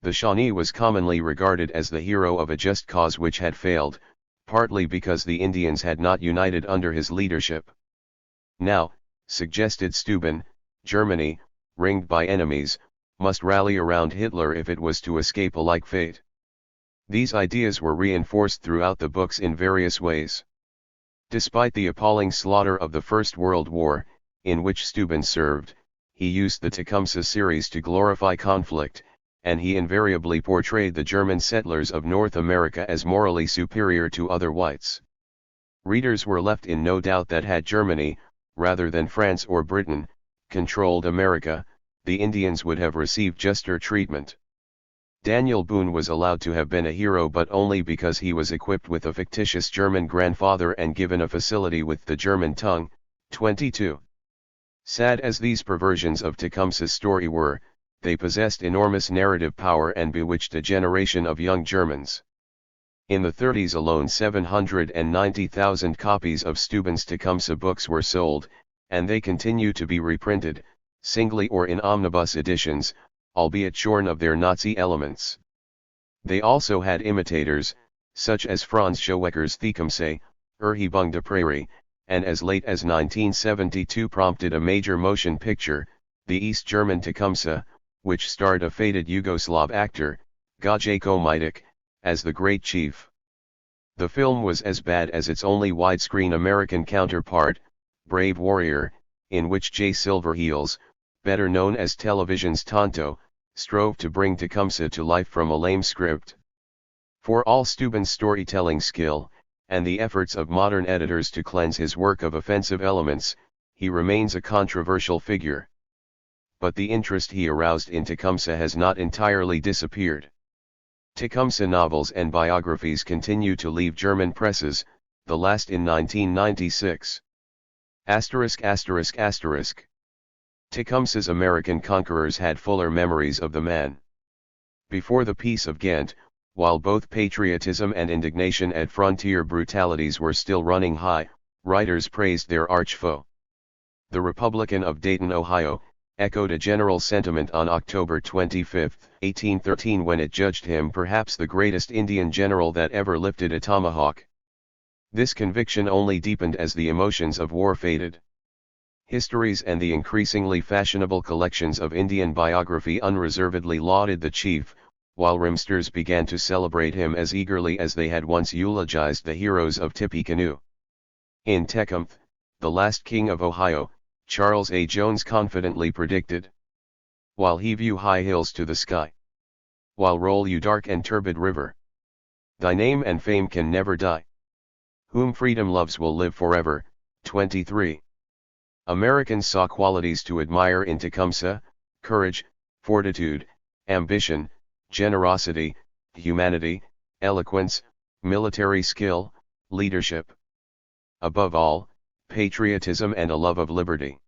The Shawnee was commonly regarded as the hero of a just cause which had failed, partly because the Indians had not united under his leadership. Now, suggested Steuben, Germany, ringed by enemies, must rally around Hitler if it was to escape a like fate. These ideas were reinforced throughout the books in various ways. Despite the appalling slaughter of the First World War, in which Steuben served, he used the Tecumseh series to glorify conflict, and he invariably portrayed the German settlers of North America as morally superior to other whites. Readers were left in no doubt that had Germany, rather than France or Britain, controlled America, the Indians would have received juster treatment. Daniel Boone was allowed to have been a hero but only because he was equipped with a fictitious German grandfather and given a facility with the German tongue. 22. Sad as these perversions of Tecumseh's story were, they possessed enormous narrative power and bewitched a generation of young Germans. In the 30s alone 790,000 copies of Steuben's Tecumseh books were sold, and they continue to be reprinted, singly or in omnibus editions, albeit shorn of their Nazi elements. They also had imitators, such as Franz Schowecker's Tecumseh, Erhebung der Prairie, and as late as 1972 prompted a major motion picture, the East German Tecumseh, which starred a faded Yugoslav actor, Gajko Mitic, as the Great Chief. The film was as bad as its only widescreen American counterpart, Brave Warrior, in which Jay Silverheels, better known as television's Tonto, strove to bring Tecumseh to life from a lame script. For all Steuben's storytelling skill, and the efforts of modern editors to cleanse his work of offensive elements, he remains a controversial figure. But the interest he aroused in Tecumseh has not entirely disappeared. Tecumseh novels and biographies continue to leave German presses, the last in 1996. Tecumseh's American conquerors had fuller memories of the man. Before the Peace of Ghent, while both patriotism and indignation at frontier brutalities were still running high, writers praised their archfoe. The Republican of Dayton, Ohio, echoed a general sentiment on October 25, 1813 when it judged him perhaps the greatest Indian general that ever lifted a tomahawk. This conviction only deepened as the emotions of war faded. Histories and the increasingly fashionable collections of Indian biography unreservedly lauded the chief, while rimsters began to celebrate him as eagerly as they had once eulogized the heroes of Tippecanoe. In Tecumseh, the last king of Ohio, Charles A. Jones confidently predicted, "While heave you high hills to the sky, while roll you dark and turbid river, thy name and fame can never die. Whom freedom loves will live forever." 23. Americans saw qualities to admire in Tecumseh: courage, fortitude, ambition, generosity, humanity, eloquence, military skill, leadership. Above all, patriotism and a love of liberty.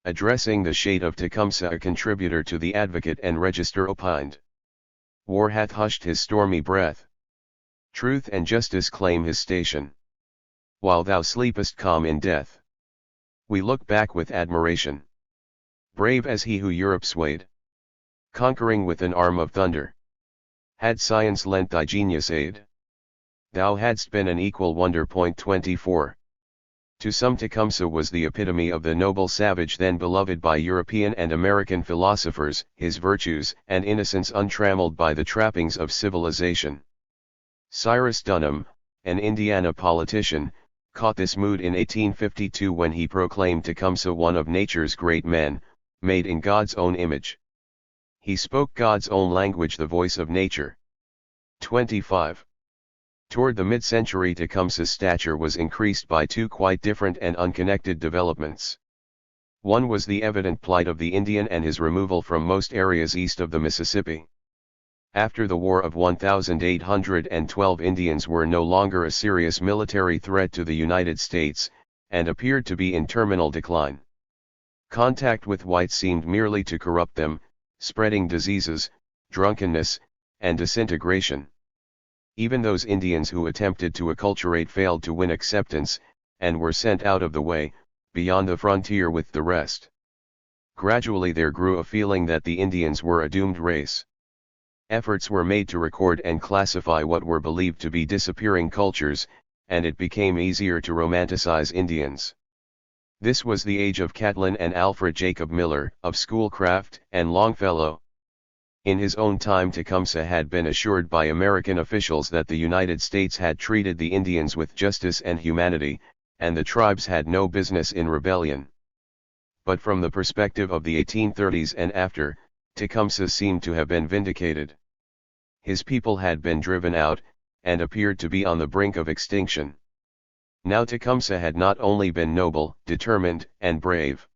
Addressing the shade of Tecumseh, a contributor to the Advocate and Register opined, "War hath hushed his stormy breath. Truth and justice claim his station. While thou sleepest calm in death, we look back with admiration. Brave as he who Europe swayed, conquering with an arm of thunder. Had science lent thy genius aid, thou hadst been an equal wonder." 24. To some Tecumseh was the epitome of the noble savage then beloved by European and American philosophers, his virtues and innocence untrammeled by the trappings of civilization. Cyrus Dunham, an Indiana politician, caught this mood in 1852 when he proclaimed Tecumseh one of nature's great men, made in God's own image. He spoke God's own language, the voice of nature. 25. Toward the mid-century, Tecumseh's stature was increased by two quite different and unconnected developments. One was the evident plight of the Indian and his removal from most areas east of the Mississippi. After the War of 1812, Indians were no longer a serious military threat to the United States, and appeared to be in terminal decline. Contact with whites seemed merely to corrupt them, spreading diseases, drunkenness, and disintegration. Even those Indians who attempted to acculturate failed to win acceptance, and were sent out of the way, beyond the frontier with the rest. Gradually there grew a feeling that the Indians were a doomed race. Efforts were made to record and classify what were believed to be disappearing cultures, and it became easier to romanticize Indians. This was the age of Catlin and Alfred Jacob Miller, of Schoolcraft and Longfellow. In his own time, Tecumseh had been assured by American officials that the United States had treated the Indians with justice and humanity, and the tribes had no business in rebellion. But from the perspective of the 1830s and after, Tecumseh seemed to have been vindicated. His people had been driven out, and appeared to be on the brink of extinction. Now Tecumseh had not only been noble, determined, and brave.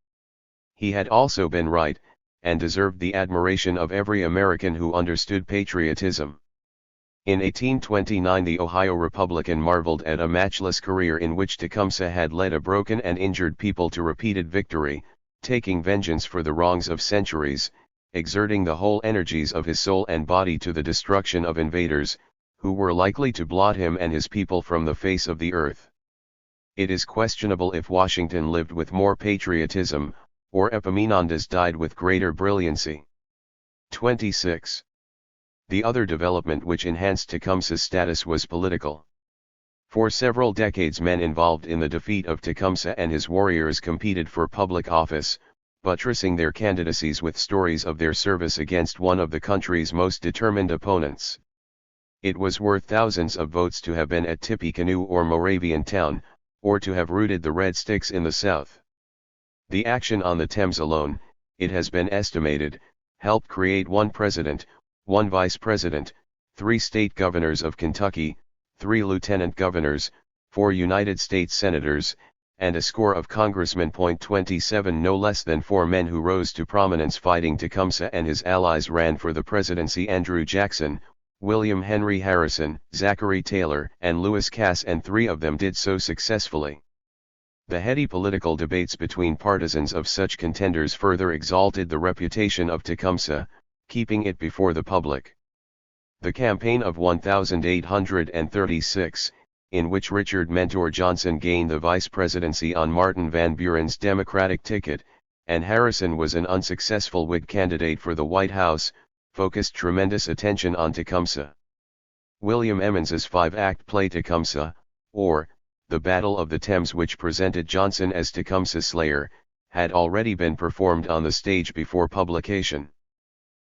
He had also been right, and deserved the admiration of every American who understood patriotism. In 1829 the Ohio Republican marveled at a matchless career in which Tecumseh had led a broken and injured people to repeated victory, taking vengeance for the wrongs of centuries, exerting the whole energies of his soul and body to the destruction of invaders, who were likely to blot him and his people from the face of the earth. It is questionable if Washington lived with more patriotism, or Epaminondas died with greater brilliancy. 26. The other development which enhanced Tecumseh's status was political. For several decades men involved in the defeat of Tecumseh and his warriors competed for public office, buttressing their candidacies with stories of their service against one of the country's most determined opponents. It was worth thousands of votes to have been at Tippecanoe or Moravian Town, or to have rooted the Red Sticks in the South. The action on the Thames alone, it has been estimated, helped create 1 president, 1 vice president, 3 state governors of Kentucky, 3 lieutenant governors, 4 United States senators, and a score of congressmen. 27 No less than 4 men who rose to prominence fighting Tecumseh and his allies ran for the presidency: Andrew Jackson, William Henry Harrison, Zachary Taylor, and Lewis Cass, and 3 of them did so successfully. The heady political debates between partisans of such contenders further exalted the reputation of Tecumseh, keeping it before the public. The campaign of 1836, in which Richard Mentor Johnson gained the vice presidency on Martin Van Buren's Democratic ticket, and Harrison was an unsuccessful Whig candidate for the White House, focused tremendous attention on Tecumseh. William Emmons's 5-act play Tecumseh, or The Battle of the Thames, which presented Johnson as Tecumseh's slayer, had already been performed on the stage before publication.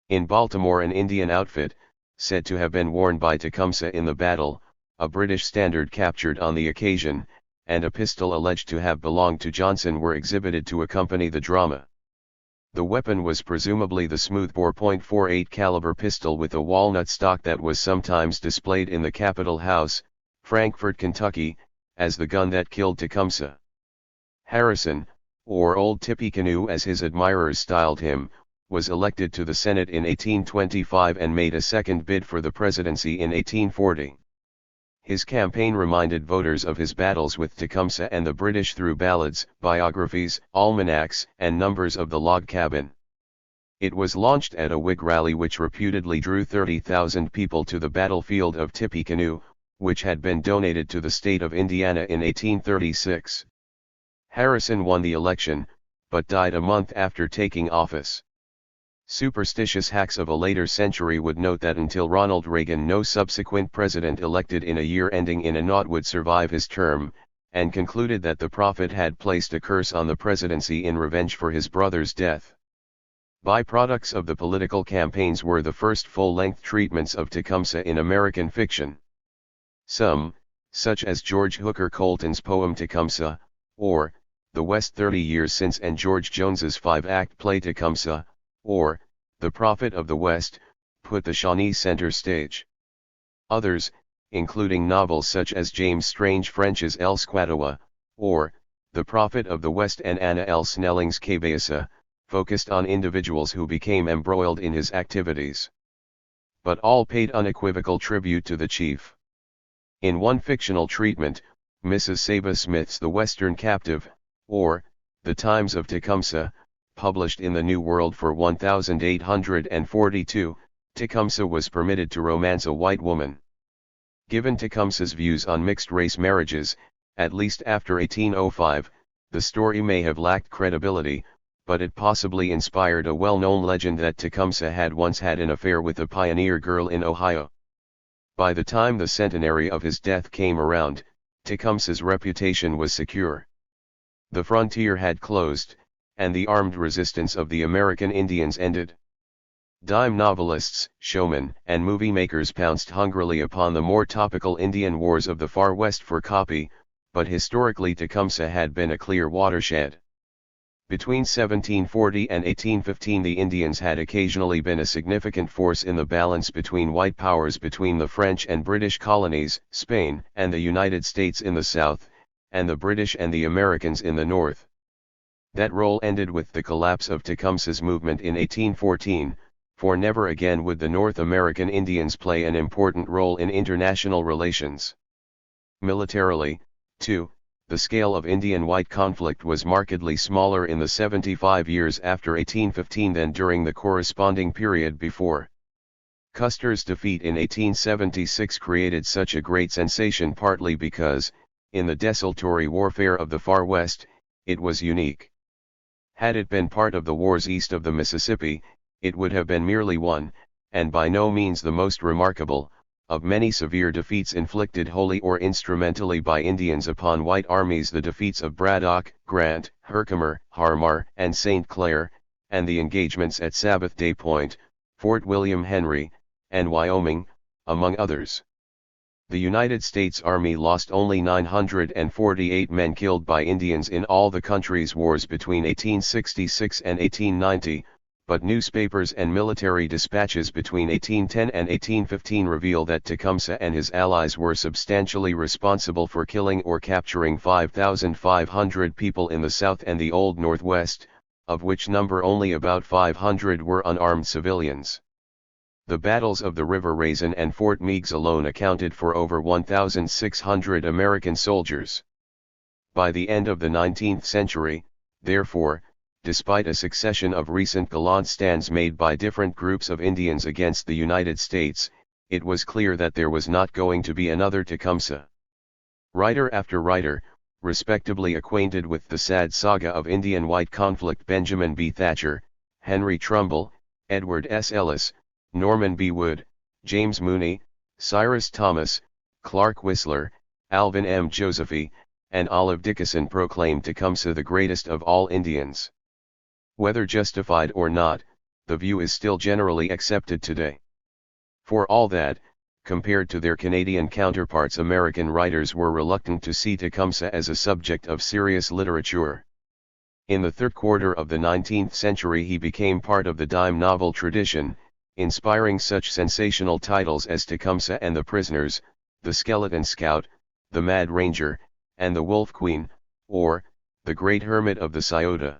In Baltimore an Indian outfit, said to have been worn by Tecumseh in the battle, a British standard captured on the occasion, and a pistol alleged to have belonged to Johnson were exhibited to accompany the drama. The weapon was presumably the smoothbore .48 caliber pistol with a walnut stock that was sometimes displayed in the Capitol House, Frankfort, Kentucky, as the gun that killed Tecumseh. Harrison, or Old Tippecanoe as his admirers styled him, was elected to the Senate in 1825 and made a second bid for the presidency in 1840. His campaign reminded voters of his battles with Tecumseh and the British through ballads, biographies, almanacs, and numbers of the Log Cabin. It was launched at a Whig rally which reputedly drew 30,000 people to the battlefield of Tippecanoe, which had been donated to the state of Indiana in 1836. Harrison won the election, but died a month after taking office. Superstitious hacks of a later century would note that until Ronald Reagan no subsequent president elected in a year ending in a naught would survive his term, and concluded that the prophet had placed a curse on the presidency in revenge for his brother's death. Byproducts of the political campaigns were the first full-length treatments of Tecumseh in American fiction. Some, such as George Hooker Colton's poem Tecumseh, or The West 30 Years Since, and George Jones's 5-act play Tecumseh, or The Prophet of the West, put the Shawnee center stage. Others, including novels such as James Strange French's El Squatawa, or The Prophet of the West, and Anna L. Snelling's Cabeza, focused on individuals who became embroiled in his activities. But all paid unequivocal tribute to the chief. In one fictional treatment, Mrs. Saba Smith's The Western Captive, or The Times of Tecumseh, published in the New World for 1842, Tecumseh was permitted to romance a white woman. Given Tecumseh's views on mixed-race marriages, at least after 1805, the story may have lacked credibility, but it possibly inspired a well-known legend that Tecumseh had once had an affair with a pioneer girl in Ohio. By the time the centenary of his death came around, Tecumseh's reputation was secure. The frontier had closed, and the armed resistance of the American Indians ended. Dime novelists, showmen, and movie makers pounced hungrily upon the more topical Indian wars of the Far West for copy, but historically Tecumseh had been a clear watershed. Between 1740 and 1815 the Indians had occasionally been a significant force in the balance between white powers between the French and British colonies, Spain and the United States in the south, and the British and the Americans in the north. That role ended with the collapse of Tecumseh's movement in 1814, for never again would the North American Indians play an important role in international relations. Militarily, too, the scale of Indian-white conflict was markedly smaller in the 75 years after 1815 than during the corresponding period before. Custer's defeat in 1876 created such a great sensation partly because, in the desultory warfare of the Far West, it was unique. Had it been part of the wars east of the Mississippi, it would have been merely one, and by no means the most remarkable, of many severe defeats inflicted wholly or instrumentally by Indians upon white armies, the defeats of Braddock, Grant, Herkimer, Harmar, and St. Clair, and the engagements at Sabbath Day Point, Fort William Henry, and Wyoming, among others. The United States Army lost only 948 men killed by Indians in all the country's wars between 1866 and 1890, but newspapers and military dispatches between 1810 and 1815 reveal that Tecumseh and his allies were substantially responsible for killing or capturing 5,500 people in the South and the Old Northwest, of which number only about 500 were unarmed civilians. The battles of the River Raisin and Fort Meigs alone accounted for over 1,600 American soldiers. By the end of the 19th century, therefore, despite a succession of recent gallant stands made by different groups of Indians against the United States, it was clear that there was not going to be another Tecumseh. Writer after writer, respectably acquainted with the sad saga of Indian-white conflict, Benjamin B. Thatcher, Henry Trumbull, Edward S. Ellis, Norman B. Wood, James Mooney, Cyrus Thomas, Clark Whistler, Alvin M. Josephy, and Olive Dickinson proclaimed Tecumseh the greatest of all Indians. Whether justified or not, the view is still generally accepted today. For all that, compared to their Canadian counterparts, American writers were reluctant to see Tecumseh as a subject of serious literature. In the third quarter of the 19th century he became part of the dime novel tradition, inspiring such sensational titles as Tecumseh and the Prisoners, The Skeleton Scout, The Mad Ranger, and The Wolf Queen, or, The Great Hermit of the Scioto.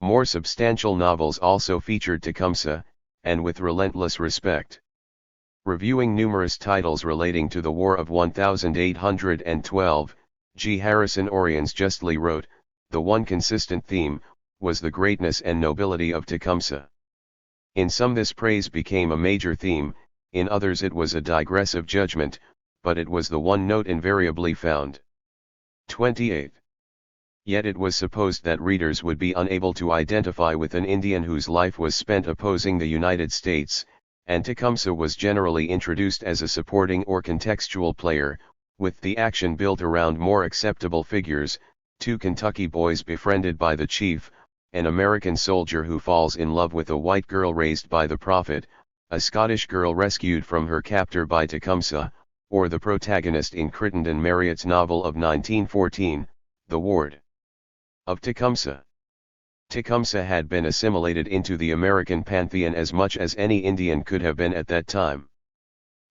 More substantial novels also featured Tecumseh, and with relentless respect. Reviewing numerous titles relating to the War of 1812, G. Harrison Orions justly wrote, "The one consistent theme was the greatness and nobility of Tecumseh. In some this praise became a major theme, in others it was a digressive judgment, but it was the one note invariably found." 28. Yet it was supposed that readers would be unable to identify with an Indian whose life was spent opposing the United States, and Tecumseh was generally introduced as a supporting or contextual player, with the action built around more acceptable figures: two Kentucky boys befriended by the chief, an American soldier who falls in love with a white girl raised by the prophet, a Scottish girl rescued from her captor by Tecumseh, or the protagonist in Crittenden Marriott's novel of 1914, The Ward of Tecumseh. Tecumseh had been assimilated into the American pantheon as much as any Indian could have been at that time.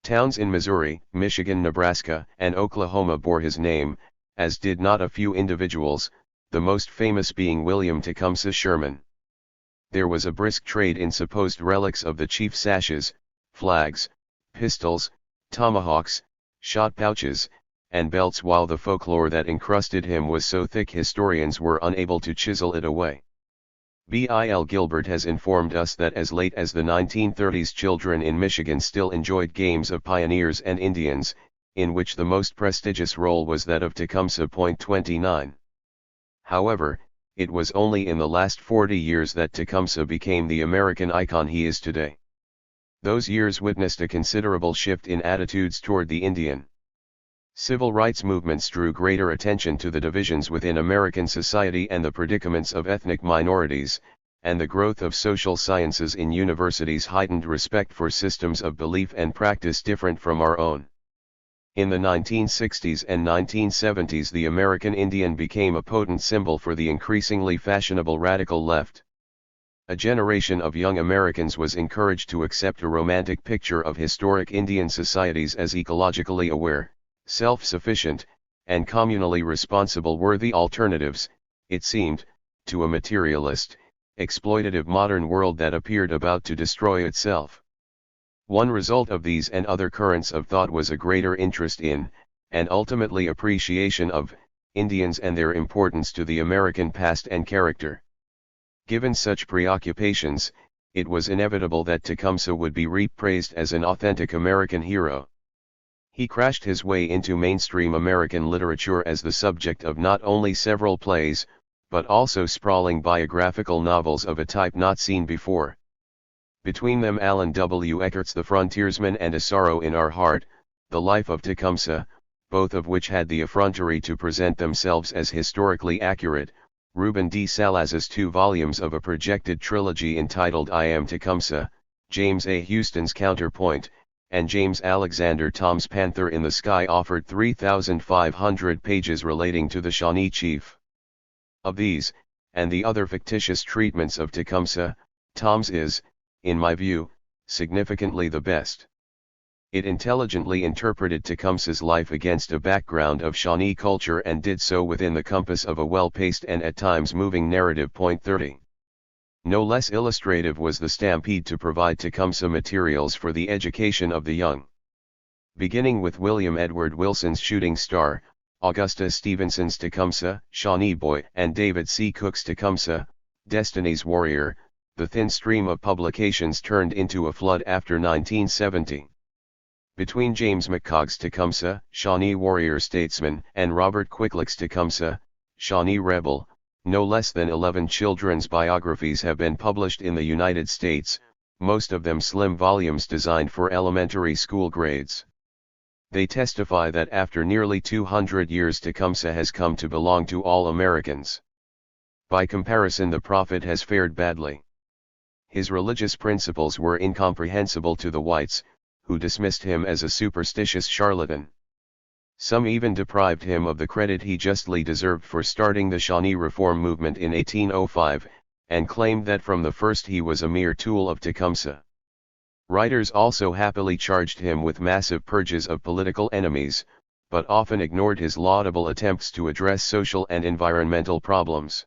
Towns in Missouri, Michigan, Nebraska, and Oklahoma bore his name, as did not a few individuals, the most famous being William Tecumseh Sherman. There was a brisk trade in supposed relics of the chief: sashes, flags, pistols, tomahawks, shot pouches, and belts, while the folklore that encrusted him was so thick historians were unable to chisel it away. Bill Gilbert has informed us that as late as the 1930s children in Michigan still enjoyed games of pioneers and Indians, in which the most prestigious role was that of Tecumseh. 29. However, it was only in the last 40 years that Tecumseh became the American icon he is today. Those years witnessed a considerable shift in attitudes toward the Indian. Civil rights movements drew greater attention to the divisions within American society and the predicaments of ethnic minorities, and the growth of social sciences in universities heightened respect for systems of belief and practice different from our own. In the 1960s and 1970s, the American Indian became a potent symbol for the increasingly fashionable radical left. A generation of young Americans was encouraged to accept a romantic picture of historic Indian societies as ecologically aware, self-sufficient, and communally responsible worthy alternatives, it seemed, to a materialist, exploitative modern world that appeared about to destroy itself. One result of these and other currents of thought was a greater interest in, and ultimately appreciation of, Indians and their importance to the American past and character. Given such preoccupations, it was inevitable that Tecumseh would be repraised as an authentic American hero. He crashed his way into mainstream American literature as the subject of not only several plays, but also sprawling biographical novels of a type not seen before. Between them Allen W. Eckert's The Frontiersman and A Sorrow in Our Heart, The Life of Tecumseh, both of which had the effrontery to present themselves as historically accurate, Ruben D. Salaz's 2 volumes of a projected trilogy entitled I Am Tecumseh, James A. Houston's Counterpoint, and James Alexander Thom's Panther in the Sky offered 3,500 pages relating to the Shawnee chief. Of these, and the other fictitious treatments of Tecumseh, Thom's is, in my view, significantly the best. It intelligently interpreted Tecumseh's life against a background of Shawnee culture and did so within the compass of a well-paced and at times moving narrative. 30. No less illustrative was the stampede to provide Tecumseh materials for the education of the young. Beginning with William Edward Wilson's Shooting Star, Augusta Stevenson's Tecumseh, Shawnee Boy, and David C. Cook's Tecumseh, Destiny's Warrior, the thin stream of publications turned into a flood after 1970. Between James McCog's Tecumseh, Shawnee Warrior Statesman, and Robert Quicklick's Tecumseh, Shawnee Rebel, no less than 11 children's biographies have been published in the United States, most of them slim volumes designed for elementary school grades. They testify that after nearly 200 years Tecumseh has come to belong to all Americans. By comparison, the prophet has fared badly. His religious principles were incomprehensible to the whites, who dismissed him as a superstitious charlatan. Some even deprived him of the credit he justly deserved for starting the Shawnee Reform movement in 1805, and claimed that from the first he was a mere tool of Tecumseh. Writers also happily charged him with massive purges of political enemies, but often ignored his laudable attempts to address social and environmental problems.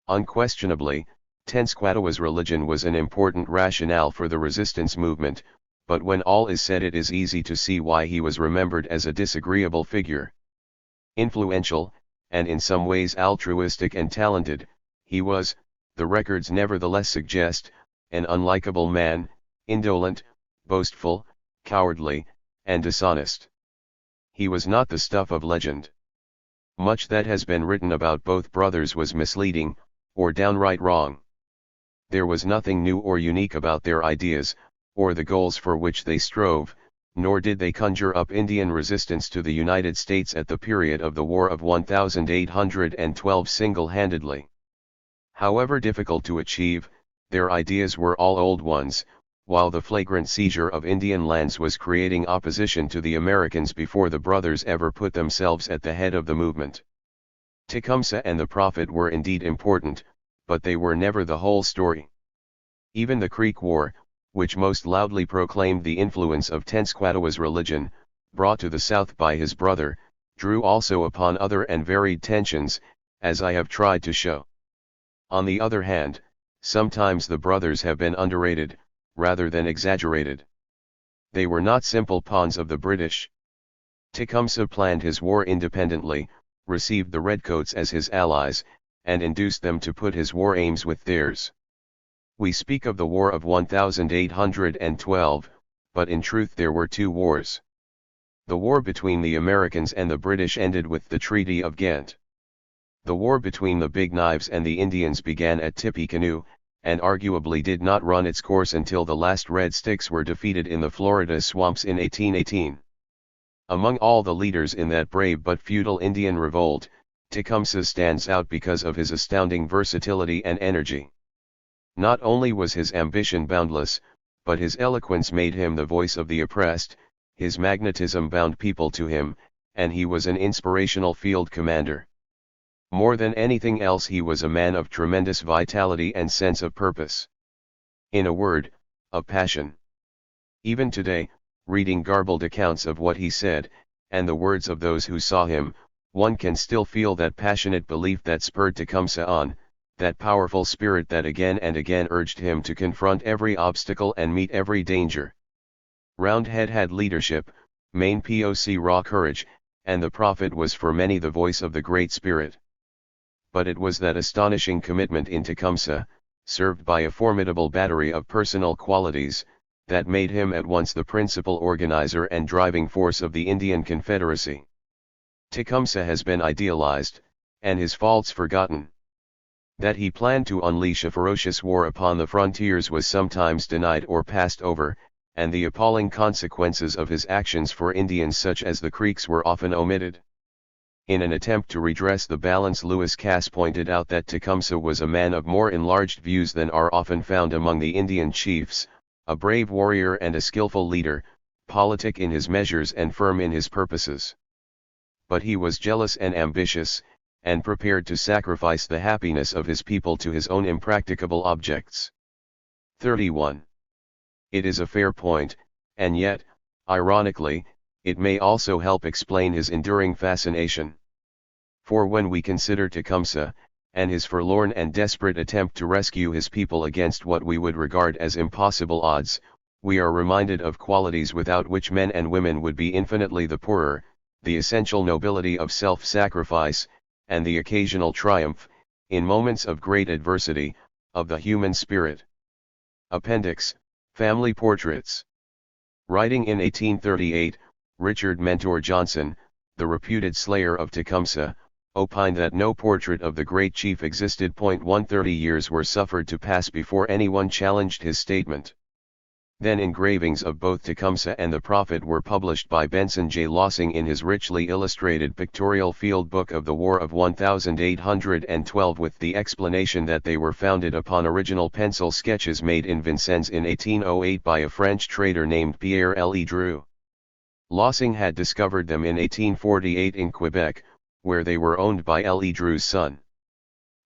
Unquestionably, Tenskwatawa's religion was an important rationale for the resistance movement, but when all is said it is easy to see why he was remembered as a disagreeable figure. Influential, and in some ways altruistic and talented, he was, the records nevertheless suggest, an unlikable man, indolent, boastful, cowardly, and dishonest. He was not the stuff of legend. Much that has been written about both brothers was misleading, or downright wrong. There was nothing new or unique about their ideas, or the goals for which they strove, nor did they conjure up Indian resistance to the United States at the period of the War of 1812 single-handedly. However difficult to achieve, their ideas were all old ones, while the flagrant seizure of Indian lands was creating opposition to the Americans before the brothers ever put themselves at the head of the movement. Tecumseh and the prophet were indeed important, but they were never the whole story. Even the Creek War, which most loudly proclaimed the influence of Tenskwatawa's religion, brought to the South by his brother, drew also upon other and varied tensions, as I have tried to show. On the other hand, sometimes the brothers have been underrated, rather than exaggerated. They were not simple pawns of the British. Tecumseh planned his war independently, received the Redcoats as his allies, and induced them to put his war aims with theirs. We speak of the War of 1812, but in truth there were 2 wars. The war between the Americans and the British ended with the Treaty of Ghent. The war between the Big Knives and the Indians began at Tippecanoe, and arguably did not run its course until the last Red Sticks were defeated in the Florida swamps in 1818. Among all the leaders in that brave but futile Indian revolt, Tecumseh stands out because of his astounding versatility and energy. Not only was his ambition boundless, but his eloquence made him the voice of the oppressed, his magnetism bound people to him, and he was an inspirational field commander. More than anything else, he was a man of tremendous vitality and sense of purpose. In a word, of passion. Even today, reading garbled accounts of what he said, and the words of those who saw him, one can still feel that passionate belief that spurred Tecumseh on, that powerful spirit that again and again urged him to confront every obstacle and meet every danger. Roundhead had leadership, Maine POC raw courage, and the prophet was for many the voice of the Great Spirit. But it was that astonishing commitment in Tecumseh, served by a formidable battery of personal qualities, that made him at once the principal organizer and driving force of the Indian Confederacy. Tecumseh has been idealized, and his faults forgotten. That he planned to unleash a ferocious war upon the frontiers was sometimes denied or passed over, and the appalling consequences of his actions for Indians such as the Creeks were often omitted. In an attempt to redress the balance, Lewis Cass pointed out that Tecumseh was a man of more enlarged views than are often found among the Indian chiefs, a brave warrior and a skillful leader, politic in his measures and firm in his purposes. But he was jealous and ambitious, and prepared to sacrifice the happiness of his people to his own impracticable objects. 31. It is a fair point, and yet, ironically, it may also help explain his enduring fascination. For when we consider Tecumseh, and his forlorn and desperate attempt to rescue his people against what we would regard as impossible odds, we are reminded of qualities without which men and women would be infinitely the poorer, the essential nobility of self-sacrifice, and the occasional triumph, in moments of great adversity, of the human spirit. Appendix, Family Portraits. Writing in 1838, Richard Mentor Johnson, the reputed slayer of Tecumseh, opined that no portrait of the great chief existed. 130 years were suffered to pass before anyone challenged his statement. Then engravings of both Tecumseh and the prophet were published by Benson J. Lossing in his richly illustrated pictorial field book of the War of 1812, with the explanation that they were founded upon original pencil sketches made in Vincennes in 1808 by a French trader named Pierre Ledru. Lossing had discovered them in 1848 in Quebec, where they were owned by Ledru's son.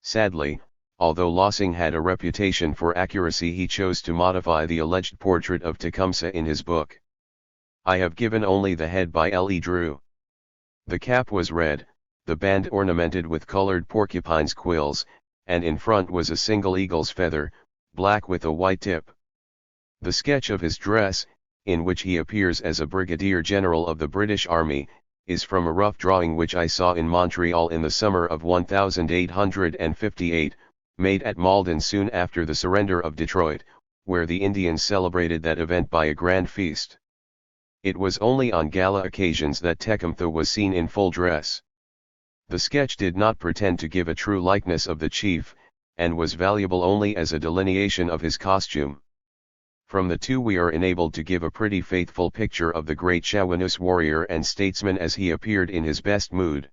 Sadly, although Lossing had a reputation for accuracy, he chose to modify the alleged portrait of Tecumseh in his book. I have given only the head by Ledru. The cap was red, the band ornamented with colored porcupine's quills, and in front was a single eagle's feather, black with a white tip. The sketch of his dress, in which he appears as a brigadier general of the British Army, is from a rough drawing which I saw in Montreal in the summer of 1858, made at Malden soon after the surrender of Detroit, where the Indians celebrated that event by a grand feast. It was only on gala occasions that Tecumseh was seen in full dress. The sketch did not pretend to give a true likeness of the chief, and was valuable only as a delineation of his costume. From the two we are enabled to give a pretty faithful picture of the great Shawanese warrior and statesman as he appeared in his best mood.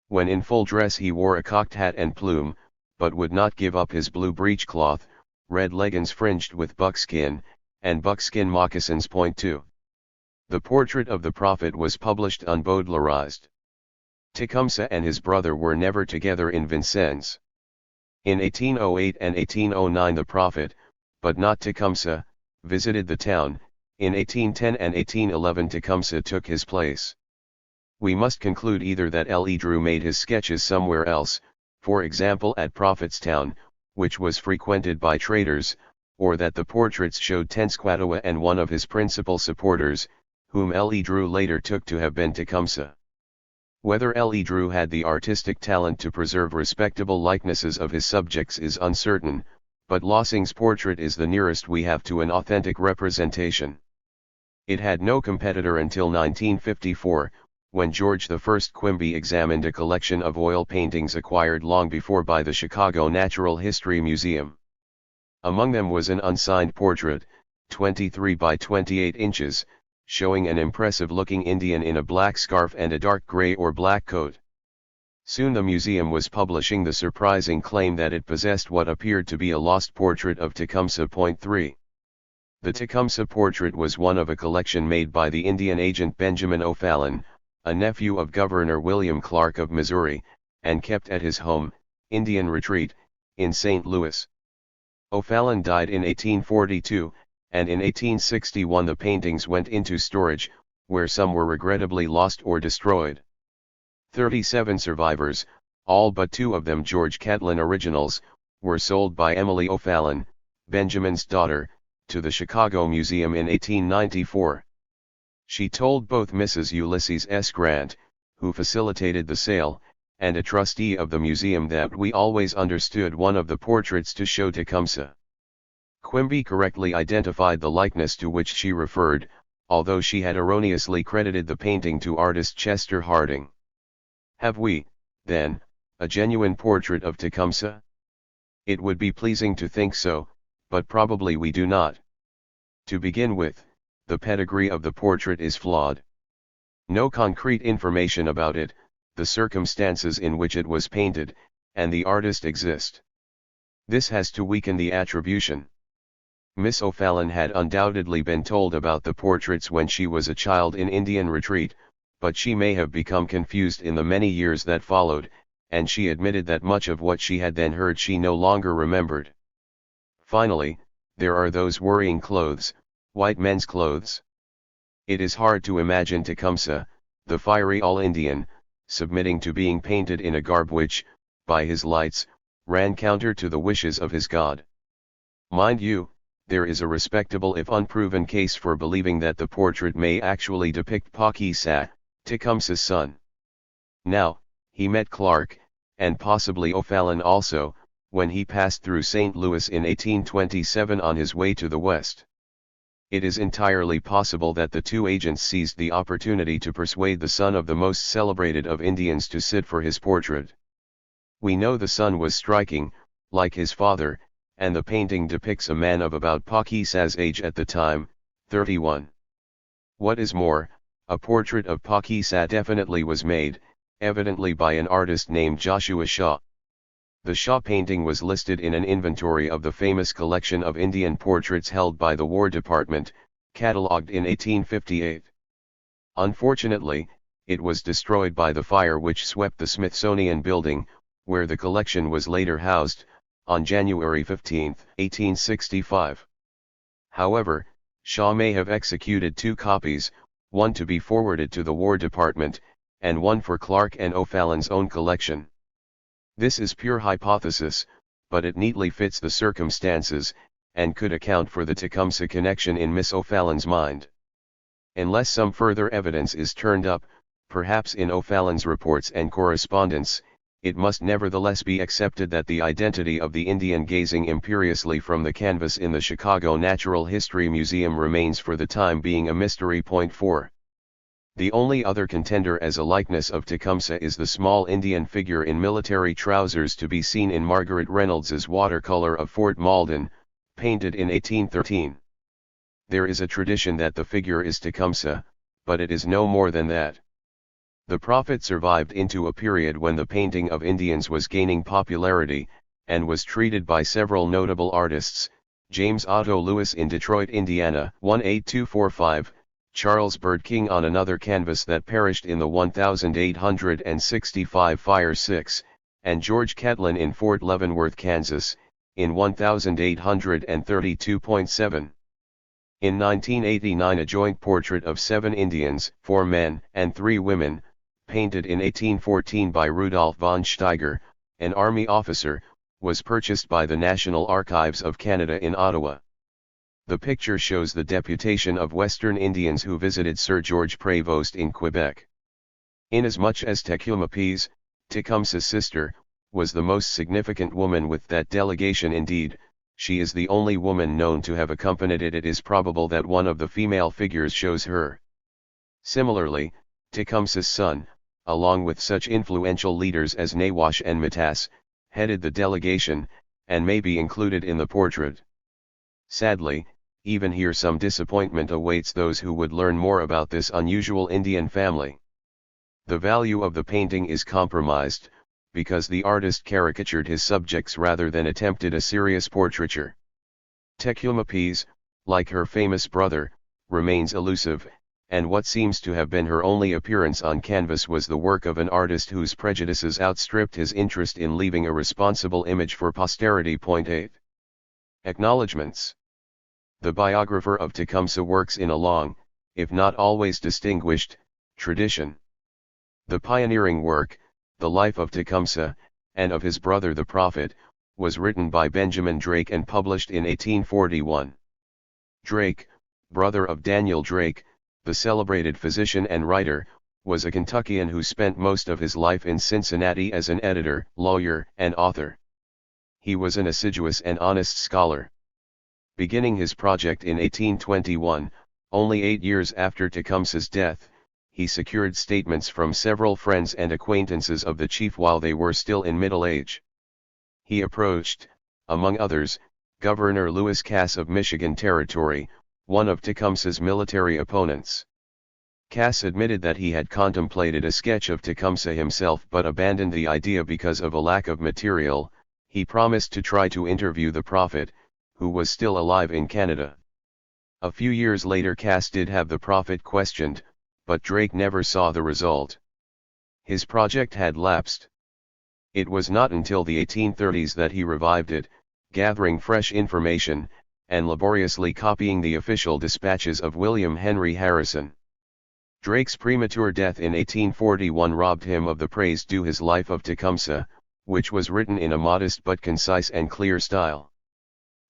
When in full dress he wore a cocked hat and plume, but would not give up his blue breechcloth, red leggings fringed with buckskin, and buckskin moccasins. 2. The portrait of the prophet was published unbowdlerized. Tecumseh and his brother were never together in Vincennes. In 1808 and 1809 the prophet, but not Tecumseh, visited the town. In 1810 and 1811 Tecumseh took his place. We must conclude either that Ledru made his sketches somewhere else, for example at Prophetstown, which was frequented by traders, or that the portraits showed Tenskwatawa and one of his principal supporters, whom Ledru later took to have been Tecumseh. Whether Ledru had the artistic talent to preserve respectable likenesses of his subjects is uncertain, but Lossing's portrait is the nearest we have to an authentic representation. It had no competitor until 1954, when George I Quimby examined a collection of oil paintings acquired long before by the Chicago Natural History Museum. Among them was an unsigned portrait, 23 by 28 inches, showing an impressive-looking Indian in a black scarf and a dark gray or black coat. Soon the museum was publishing the surprising claim that it possessed what appeared to be a lost portrait of Tecumseh. 3. The Tecumseh portrait was one of a collection made by the Indian agent Benjamin O'Fallon, a nephew of Governor William Clark of Missouri, and kept at his home, Indian Retreat, in St. Louis. O'Fallon died in 1842, and in 1861 the paintings went into storage, where some were regrettably lost or destroyed. 37 survivors, all but 2 of them George Catlin originals, were sold by Emily O'Fallon, Benjamin's daughter, to the Chicago Museum in 1894. She told both Mrs. Ulysses S. Grant, who facilitated the sale, and a trustee of the museum that we always understood one of the portraits to show Tecumseh. Quimby correctly identified the likeness to which she referred, although she had erroneously credited the painting to artist Chester Harding. Have we, then, a genuine portrait of Tecumseh? It would be pleasing to think so, but probably we do not. To begin with, the pedigree of the portrait is flawed. No concrete information about it, the circumstances in which it was painted, and the artist exist. This has to weaken the attribution. Miss O'Fallon had undoubtedly been told about the portraits when she was a child in Indian Retreat, but she may have become confused in the many years that followed, and she admitted that much of what she had then heard she no longer remembered. Finally, there are those worrying clothes, white men's clothes. It is hard to imagine Tecumseh, the fiery all-Indian, submitting to being painted in a garb which, by his lights, ran counter to the wishes of his God. Mind you, there is a respectable if unproven case for believing that the portrait may actually depict Tecumseh, Tecumseh's son. Now, he met Clark, and possibly O'Fallon also, when he passed through St. Louis in 1827 on his way to the west. It is entirely possible that the two agents seized the opportunity to persuade the son of the most celebrated of Indians to sit for his portrait. We know the son was striking, like his father, and the painting depicts a man of about Tecumseh's age at the time, 31. What is more, a portrait of Tecumseh definitely was made, evidently by an artist named Joshua Shaw. The Shaw painting was listed in an inventory of the famous collection of Indian portraits held by the War Department, catalogued in 1858. Unfortunately, it was destroyed by the fire which swept the Smithsonian Building, where the collection was later housed, on January 15, 1865. However, Shaw may have executed 2 copies, one to be forwarded to the War Department, and one for Clark and O'Fallon's own collection. This is pure hypothesis, but it neatly fits the circumstances, and could account for the Tecumseh connection in Miss O'Fallon's mind. Unless some further evidence is turned up, perhaps in O'Fallon's reports and correspondence, it must nevertheless be accepted that the identity of the Indian gazing imperiously from the canvas in the Chicago Natural History Museum remains for the time being a mystery. 4. The only other contender as a likeness of Tecumseh is the small Indian figure in military trousers to be seen in Margaret Reynolds's watercolor of Fort Malden, painted in 1813. There is a tradition that the figure is Tecumseh, but it is no more than that. The prophet survived into a period when the painting of Indians was gaining popularity, and was treated by several notable artists, James Otto Lewis in Detroit, Indiana, 18245, Charles Bird King on another canvas that perished in the 1865 fire 6, and George Catlin in Fort Leavenworth, Kansas, in 1832.7. In 1989 a joint portrait of 7 Indians, 4 men and 3 women, painted in 1814 by Rudolf von Steiger, an army officer, was purchased by the National Archives of Canada in Ottawa. The picture shows the deputation of Western Indians who visited Sir George Prevost in Quebec. Inasmuch as Tecumseh, Tecumseh's sister, was the most significant woman with that delegation, indeed, she is the only woman known to have accompanied it. It is probable that one of the female figures shows her. Similarly, Tecumseh's son, along with such influential leaders as Nawash and Matas, headed the delegation, and may be included in the portrait. Sadly, even here some disappointment awaits those who would learn more about this unusual Indian family. The value of the painting is compromised, because the artist caricatured his subjects rather than attempted a serious portraiture. Tecumseh, like her famous brother, remains elusive, and what seems to have been her only appearance on canvas was the work of an artist whose prejudices outstripped his interest in leaving a responsible image for posterity. 8. Acknowledgements. The biographer of Tecumseh works in a long, if not always distinguished, tradition. The pioneering work, The Life of Tecumseh, and of his brother the Prophet, was written by Benjamin Drake and published in 1841. Drake, brother of Daniel Drake, the celebrated physician and writer, was a Kentuckian who spent most of his life in Cincinnati as an editor, lawyer, and author. He was an assiduous and honest scholar. Beginning his project in 1821, only 8 years after Tecumseh's death, he secured statements from several friends and acquaintances of the chief while they were still in middle age. He approached, among others, Governor Lewis Cass of Michigan Territory, one of Tecumseh's military opponents. Cass admitted that he had contemplated a sketch of Tecumseh himself but abandoned the idea because of a lack of material. He promised to try to interview the Prophet, who was still alive in Canada. A few years later Cass did have the Prophet questioned, but Drake never saw the result. His project had lapsed. It was not until the 1830s that he revived it, gathering fresh information, and laboriously copying the official dispatches of William Henry Harrison. Drake's premature death in 1841 robbed him of the praise due his Life of Tecumseh, which was written in a modest but concise and clear style.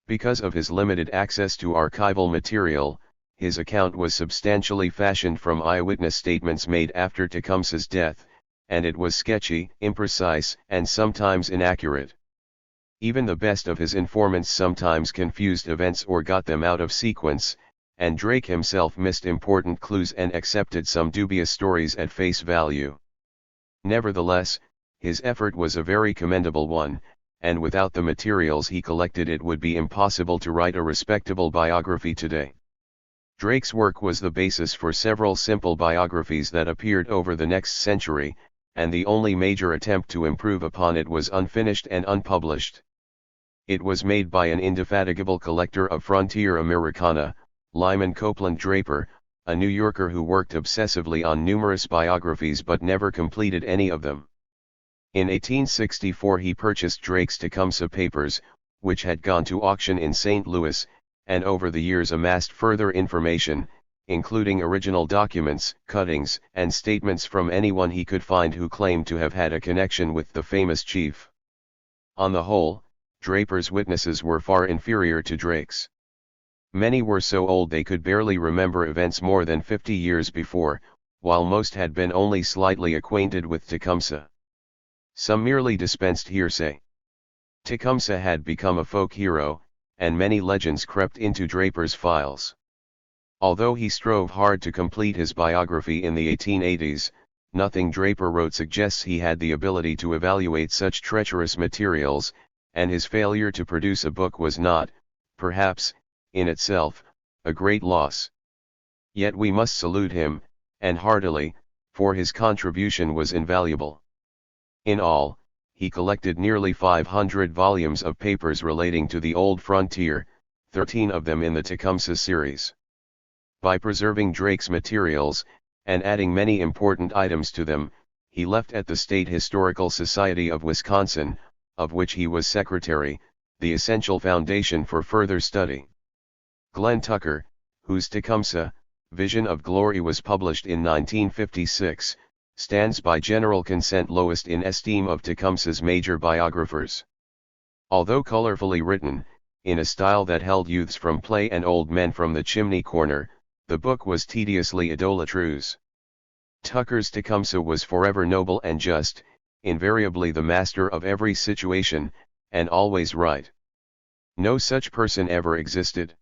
Because of his limited access to archival material, his account was substantially fashioned from eyewitness statements made after Tecumseh's death, and it was sketchy, imprecise, and sometimes inaccurate. Even the best of his informants sometimes confused events or got them out of sequence, and Drake himself missed important clues and accepted some dubious stories at face value. Nevertheless, his effort was a very commendable one, and without the materials he collected it would be impossible to write a respectable biography today. Drake's work was the basis for several simple biographies that appeared over the next century, and the only major attempt to improve upon it was unfinished and unpublished. It was made by an indefatigable collector of frontier Americana, Lyman Copeland Draper, a New Yorker who worked obsessively on numerous biographies but never completed any of them. In 1864 he purchased Drake's Tecumseh papers, which had gone to auction in St. Louis, and over the years amassed further information, including original documents, cuttings, and statements from anyone he could find who claimed to have had a connection with the famous chief. On the whole, Draper's witnesses were far inferior to Drake's. Many were so old they could barely remember events more than 50 years before, while most had been only slightly acquainted with Tecumseh. Some merely dispensed hearsay. Tecumseh had become a folk hero, and many legends crept into Draper's files. Although he strove hard to complete his biography in the 1880s, nothing Draper wrote suggests he had the ability to evaluate such treacherous materials, and his failure to produce a book was not, perhaps, in itself, a great loss. Yet we must salute him, and heartily, for his contribution was invaluable. In all, he collected nearly 500 volumes of papers relating to the old frontier, 13 of them in the Tecumseh series. By preserving Drake's materials, and adding many important items to them, he left at the State Historical Society of Wisconsin, of which he was secretary, the essential foundation for further study. Glenn Tucker, whose Tecumseh, Vision of Glory was published in 1956, stands by general consent lowest in esteem of Tecumseh's major biographers. Although colorfully written, in a style that held youths from play and old men from the chimney corner, the book was tediously idolatrous. Tucker's Tecumseh was forever noble and just, invariably the master of every situation, and always right. No such person ever existed.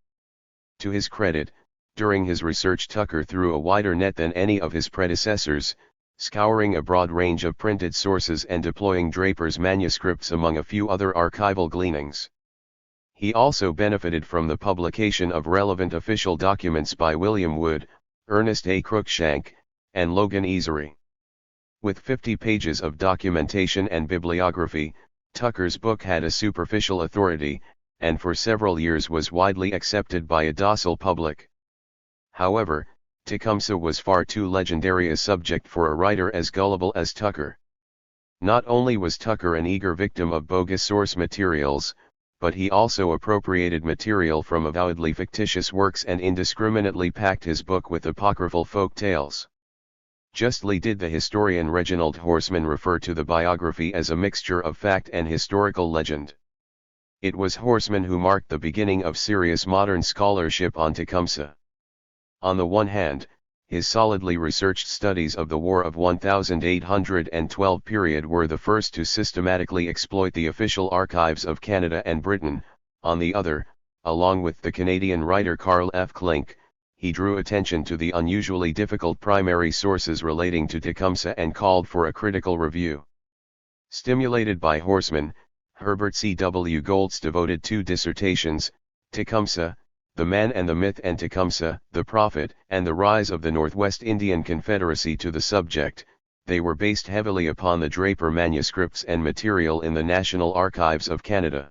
To his credit, During his research, Tucker threw a wider net than any of his predecessors, scouring a broad range of printed sources and deploying Draper's manuscripts among a few other archival gleanings. He also benefited from the publication of relevant official documents by William Wood, Ernest A. Cruikshank, and Logan Easery. With 50 pages of documentation and bibliography, Tucker's book had a superficial authority, and for several years was widely accepted by a docile public. However, Tecumseh was far too legendary a subject for a writer as gullible as Tucker. Not only was Tucker an eager victim of bogus source materials, but he also appropriated material from avowedly fictitious works and indiscriminately packed his book with apocryphal folk tales. Justly did the historian Reginald Horseman refer to the biography as a mixture of fact and historical legend. It was Horseman who marked the beginning of serious modern scholarship on Tecumseh. On the one hand, his solidly researched studies of the War of 1812 period were the first to systematically exploit the official archives of Canada and Britain. On the other, along with the Canadian writer Carl F. Klink, he drew attention to the unusually difficult primary sources relating to Tecumseh and called for a critical review. Stimulated by Horseman, Herbert C. W. Goltz devoted 2 dissertations, Tecumseh, The Man and the Myth, and Tecumseh, the Prophet, and the Rise of the Northwest Indian Confederacy to the subject. They were based heavily upon the Draper manuscripts and material in the National Archives of Canada.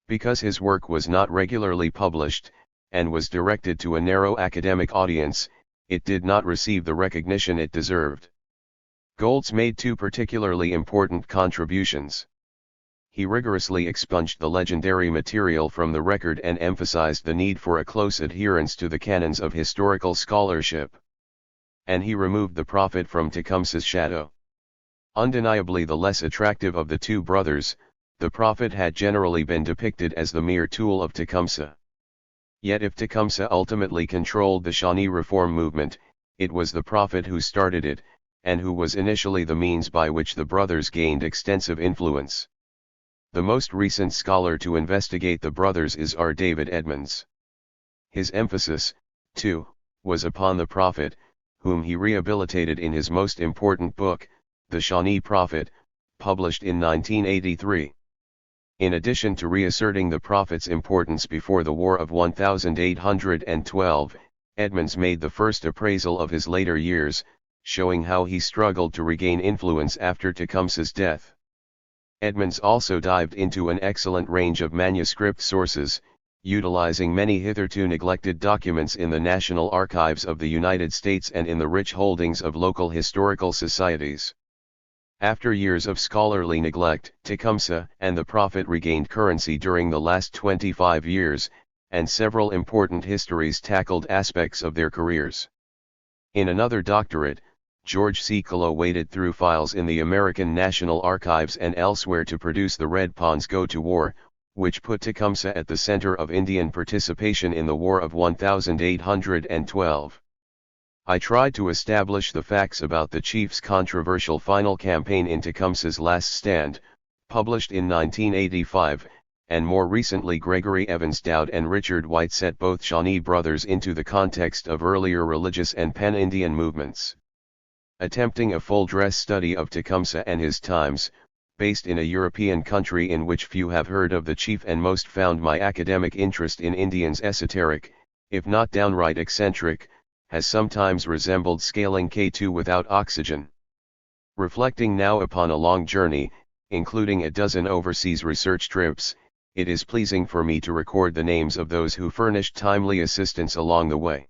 Because his work was not regularly published, and was directed to a narrow academic audience, it did not receive the recognition it deserved. Goltz made 2 particularly important contributions. He rigorously expunged the legendary material from the record and emphasized the need for a close adherence to the canons of historical scholarship. And he removed the prophet from Tecumseh's shadow. Undeniably the less attractive of the 2 brothers, the prophet had generally been depicted as the mere tool of Tecumseh. Yet if Tecumseh ultimately controlled the Shawnee reform movement, it was the prophet who started it, and who was initially the means by which the brothers gained extensive influence. The most recent scholar to investigate the brothers is R. David Edmonds. His emphasis, too, was upon the prophet, whom he rehabilitated in his most important book, The Shawnee Prophet, published in 1983. In addition to reasserting the prophet's importance before the War of 1812, Edmonds made the first appraisal of his later years, showing how he struggled to regain influence after Tecumseh's death. Edmonds also dived into an excellent range of manuscript sources, utilizing many hitherto neglected documents in the National Archives of the United States and in the rich holdings of local historical societies. After years of scholarly neglect, Tecumseh and the prophet regained currency during the last 25 years, and several important histories tackled aspects of their careers. In another doctorate, George C. Calo waded through files in the American National Archives and elsewhere to produce the Red Ponds Go to War, which put Tecumseh at the center of Indian participation in the War of 1812. I tried to establish the facts about the chief's controversial final campaign in Tecumseh's Last Stand, published in 1985, and more recently Gregory Evans Dowd and Richard White set both Shawnee brothers into the context of earlier religious and pan-Indian movements. Attempting a full-dress study of Tecumseh and his times, based in a European country in which few have heard of the chief and most found my academic interest in Indians esoteric, if not downright eccentric, has sometimes resembled scaling K2 without oxygen. Reflecting now upon a long journey, including a dozen overseas research trips, it is pleasing for me to record the names of those who furnished timely assistance along the way.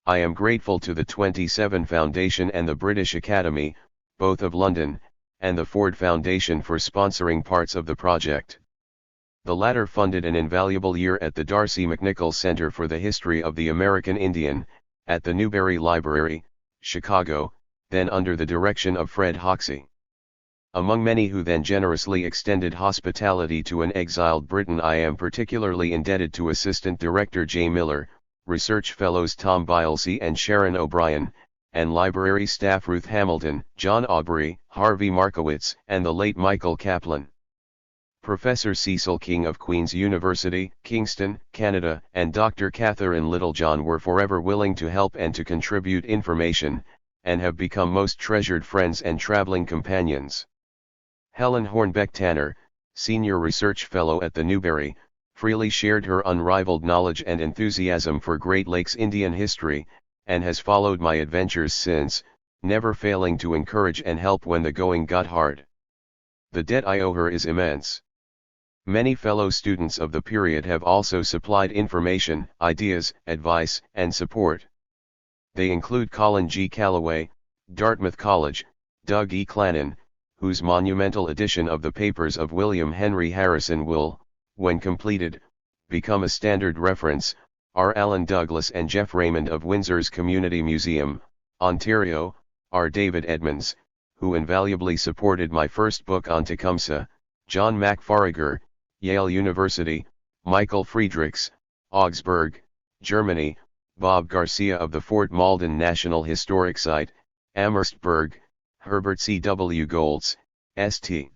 I am grateful to the 27 Foundation and the British Academy, both of London, and the Ford Foundation for sponsoring parts of the project. The latter funded an invaluable year at the Darcy McNichol Center for the History of the American Indian, at the Newberry Library, Chicago, then under the direction of Fred Hoxie. Among many who then generously extended hospitality to an exiled Briton, I am particularly indebted to Assistant Director J. Miller, Research Fellows Tom Bilesey and Sharon O'Brien, and library staff Ruth Hamilton, John Aubrey, Harvey Markowitz, and the late Michael Kaplan. Professor Cecil King of Queen's University, Kingston, Canada, and Dr. Catherine Littlejohn were forever willing to help and to contribute information, and have become most treasured friends and traveling companions. Helen Hornbeck Tanner, Senior Research Fellow at the Newberry, freely shared her unrivaled knowledge and enthusiasm for Great Lakes Indian history, and has followed my adventures since, never failing to encourage and help when the going got hard. The debt I owe her is immense. Many fellow students of the period have also supplied information, ideas, advice, and support. They include Colin G. Calloway, Dartmouth College, Doug E. Clannon, whose monumental edition of the papers of William Henry Harrison will, when completed, become a standard reference, R. Allen Douglas and Jeff Raymond of Windsor's Community Museum, Ontario, R. David Edmonds, who invaluably supported my first book on Tecumseh, John MacFarriger, Yale University, Michael Friedrichs, Augsburg, Germany, Bob Garcia of the Fort Malden National Historic Site, Amherstburg, Herbert C. W. Goltz, St.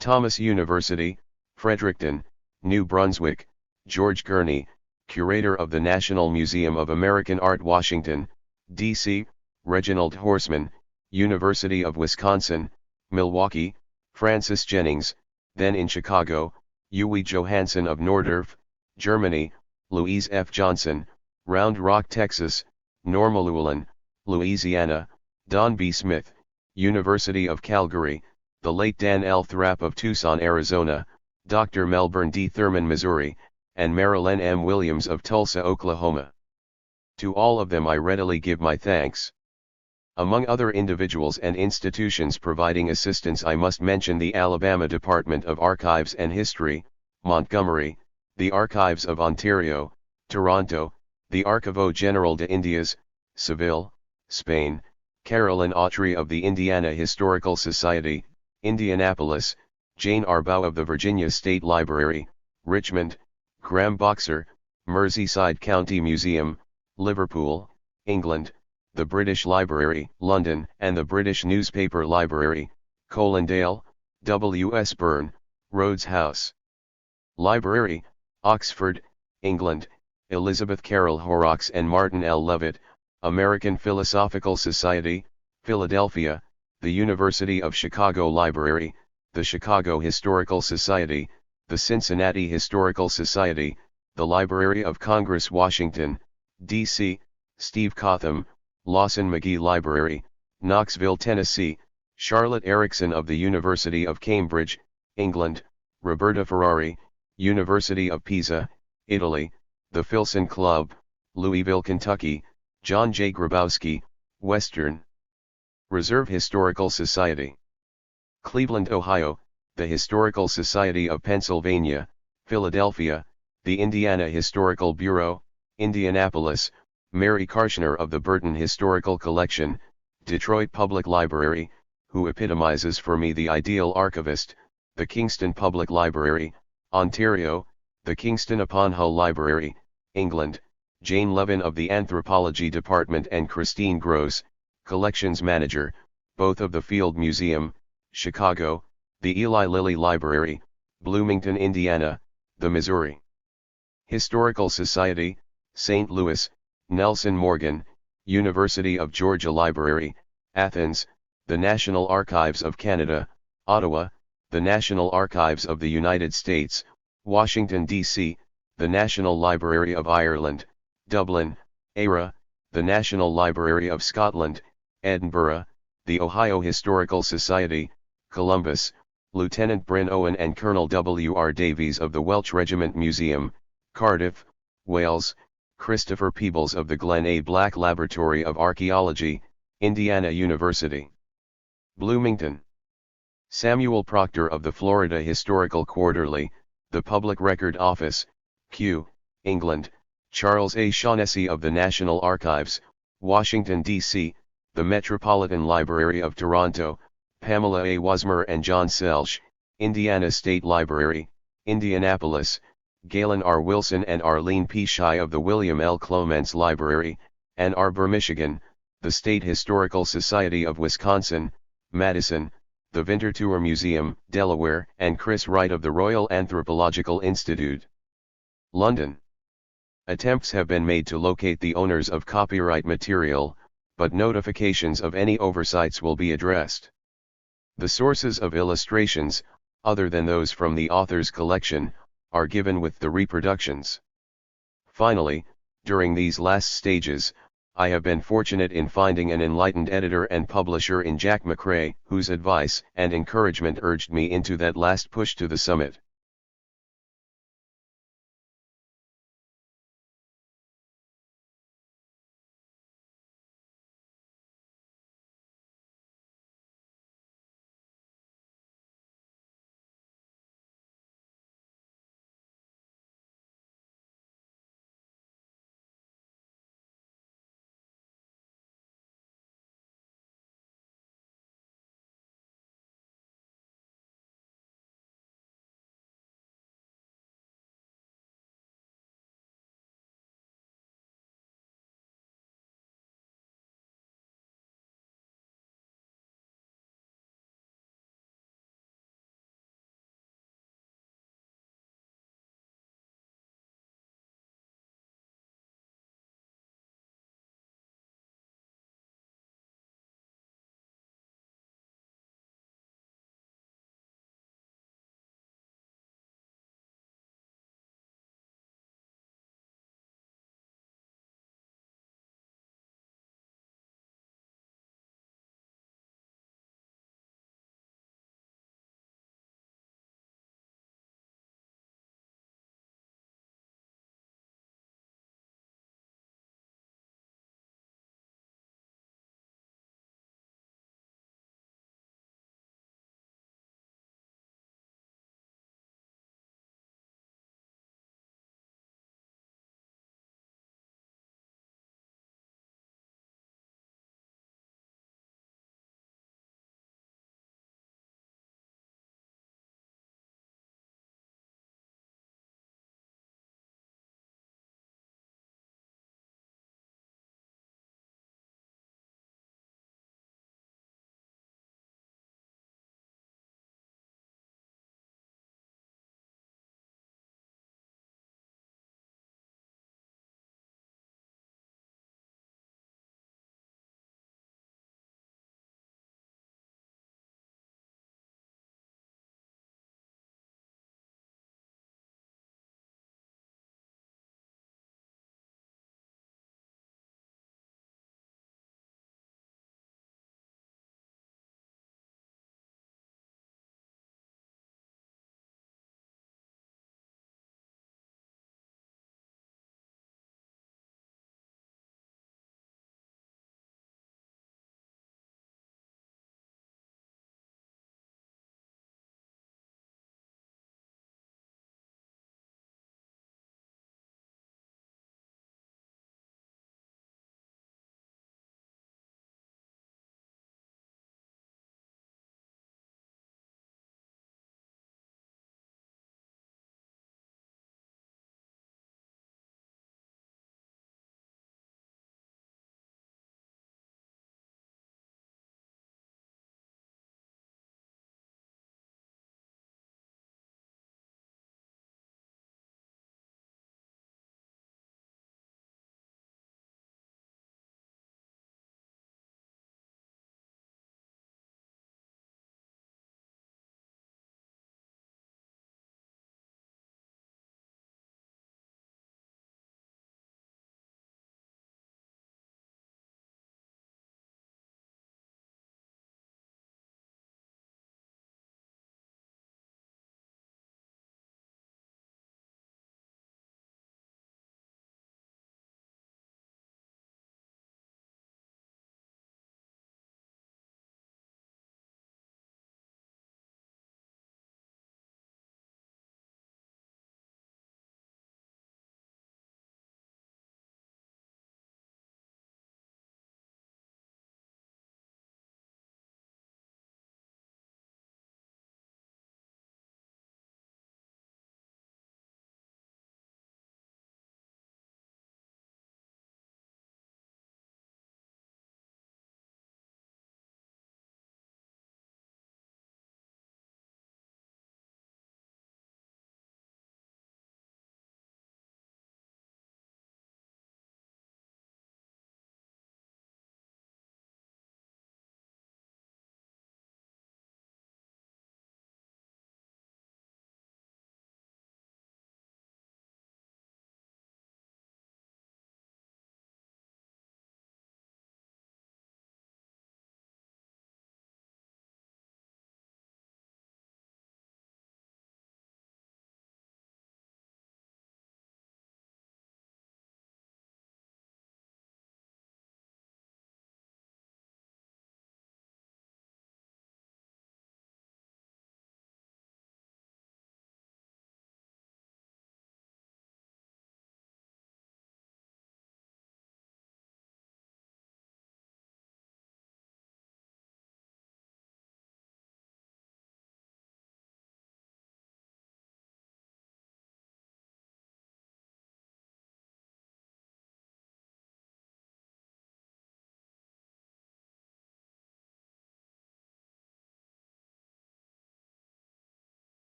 Thomas University, Fredericton, New Brunswick, George Gurney, Curator of the National Museum of American Art, Washington, D.C., Reginald Horseman, University of Wisconsin, Milwaukee, Francis Jennings, then in Chicago, Uwe Johansson of Nordorf, Germany, Louise F. Johnson, Round Rock, Texas, Norma Llewellyn, Louisiana, Don B. Smith, University of Calgary, the late Dan L. Thrapp of Tucson, Arizona, Dr. Melbourne D. Thurman, Missouri, and Marilyn M. Williams of Tulsa, Oklahoma. To all of them I readily give my thanks. Among other individuals and institutions providing assistance, I must mention the Alabama Department of Archives and History, Montgomery, the Archives of Ontario, Toronto, the Archivo General de Indias, Seville, Spain, Carolyn Autry of the Indiana Historical Society, Indianapolis, Jane Arbow of the Virginia State Library, Richmond, Graham Boxer, Merseyside County Museum, Liverpool, England, the British Library, London, and the British Newspaper Library, Colindale, W. S. Byrne, Rhodes House Library, Oxford, England, Elizabeth Carroll Horrocks and Martin L. Levitt, American Philosophical Society, Philadelphia, the University of Chicago Library, the Chicago Historical Society, the Cincinnati Historical Society, the Library of Congress, Washington, D.C., Steve Cotham, Lawson McGee Library, Knoxville, Tennessee, Charlotte Erickson of the University of Cambridge, England, Roberta Ferrari, University of Pisa, Italy, the Filson Club, Louisville, Kentucky, John J. Grabowski, Western Reserve Historical Society, Cleveland, Ohio, the Historical Society of Pennsylvania, Philadelphia, the Indiana Historical Bureau, Indianapolis, Mary Karshner of the Burton Historical Collection, Detroit Public Library, who epitomizes for me the ideal archivist, the Kingston Public Library, Ontario, the Kingston upon Hull Library, England, Jane Levin of the Anthropology Department and Christine Gross, Collections Manager, both of the Field Museum, Chicago, the Eli Lilly Library, Bloomington, Indiana, the Missouri Historical Society, St. Louis, Nelson Morgan, University of Georgia Library, Athens, the National Archives of Canada, Ottawa, the National Archives of the United States, Washington, D.C., the National Library of Ireland, Dublin, Era, the National Library of Scotland, Edinburgh, the Ohio Historical Society, Columbus, Lieutenant Bryn Owen and Colonel W. R. Davies of the Welch Regiment Museum, Cardiff, Wales, Christopher Peebles of the Glen A. Black Laboratory of Archaeology, Indiana University, Bloomington. Samuel Proctor of the Florida Historical Quarterly, the Public Record Office, Kew, England, Charles A. Shaughnessy of the National Archives, Washington, D.C., the Metropolitan Library of Toronto, Pamela A. Wasmer and John Selsh, Indiana State Library, Indianapolis, Galen R. Wilson and Arlene P. Shai of the William L. Clements Library, Ann Arbor, Michigan, the State Historical Society of Wisconsin, Madison, the Winterthur Museum, Delaware, and Chris Wright of the Royal Anthropological Institute, London. Attempts have been made to locate the owners of copyright material, but notifications of any oversights will be addressed. The sources of illustrations, other than those from the author's collection, are given with the reproductions. Finally, during these last stages, I have been fortunate in finding an enlightened editor and publisher in Jack McRae, whose advice and encouragement urged me into that last push to the summit.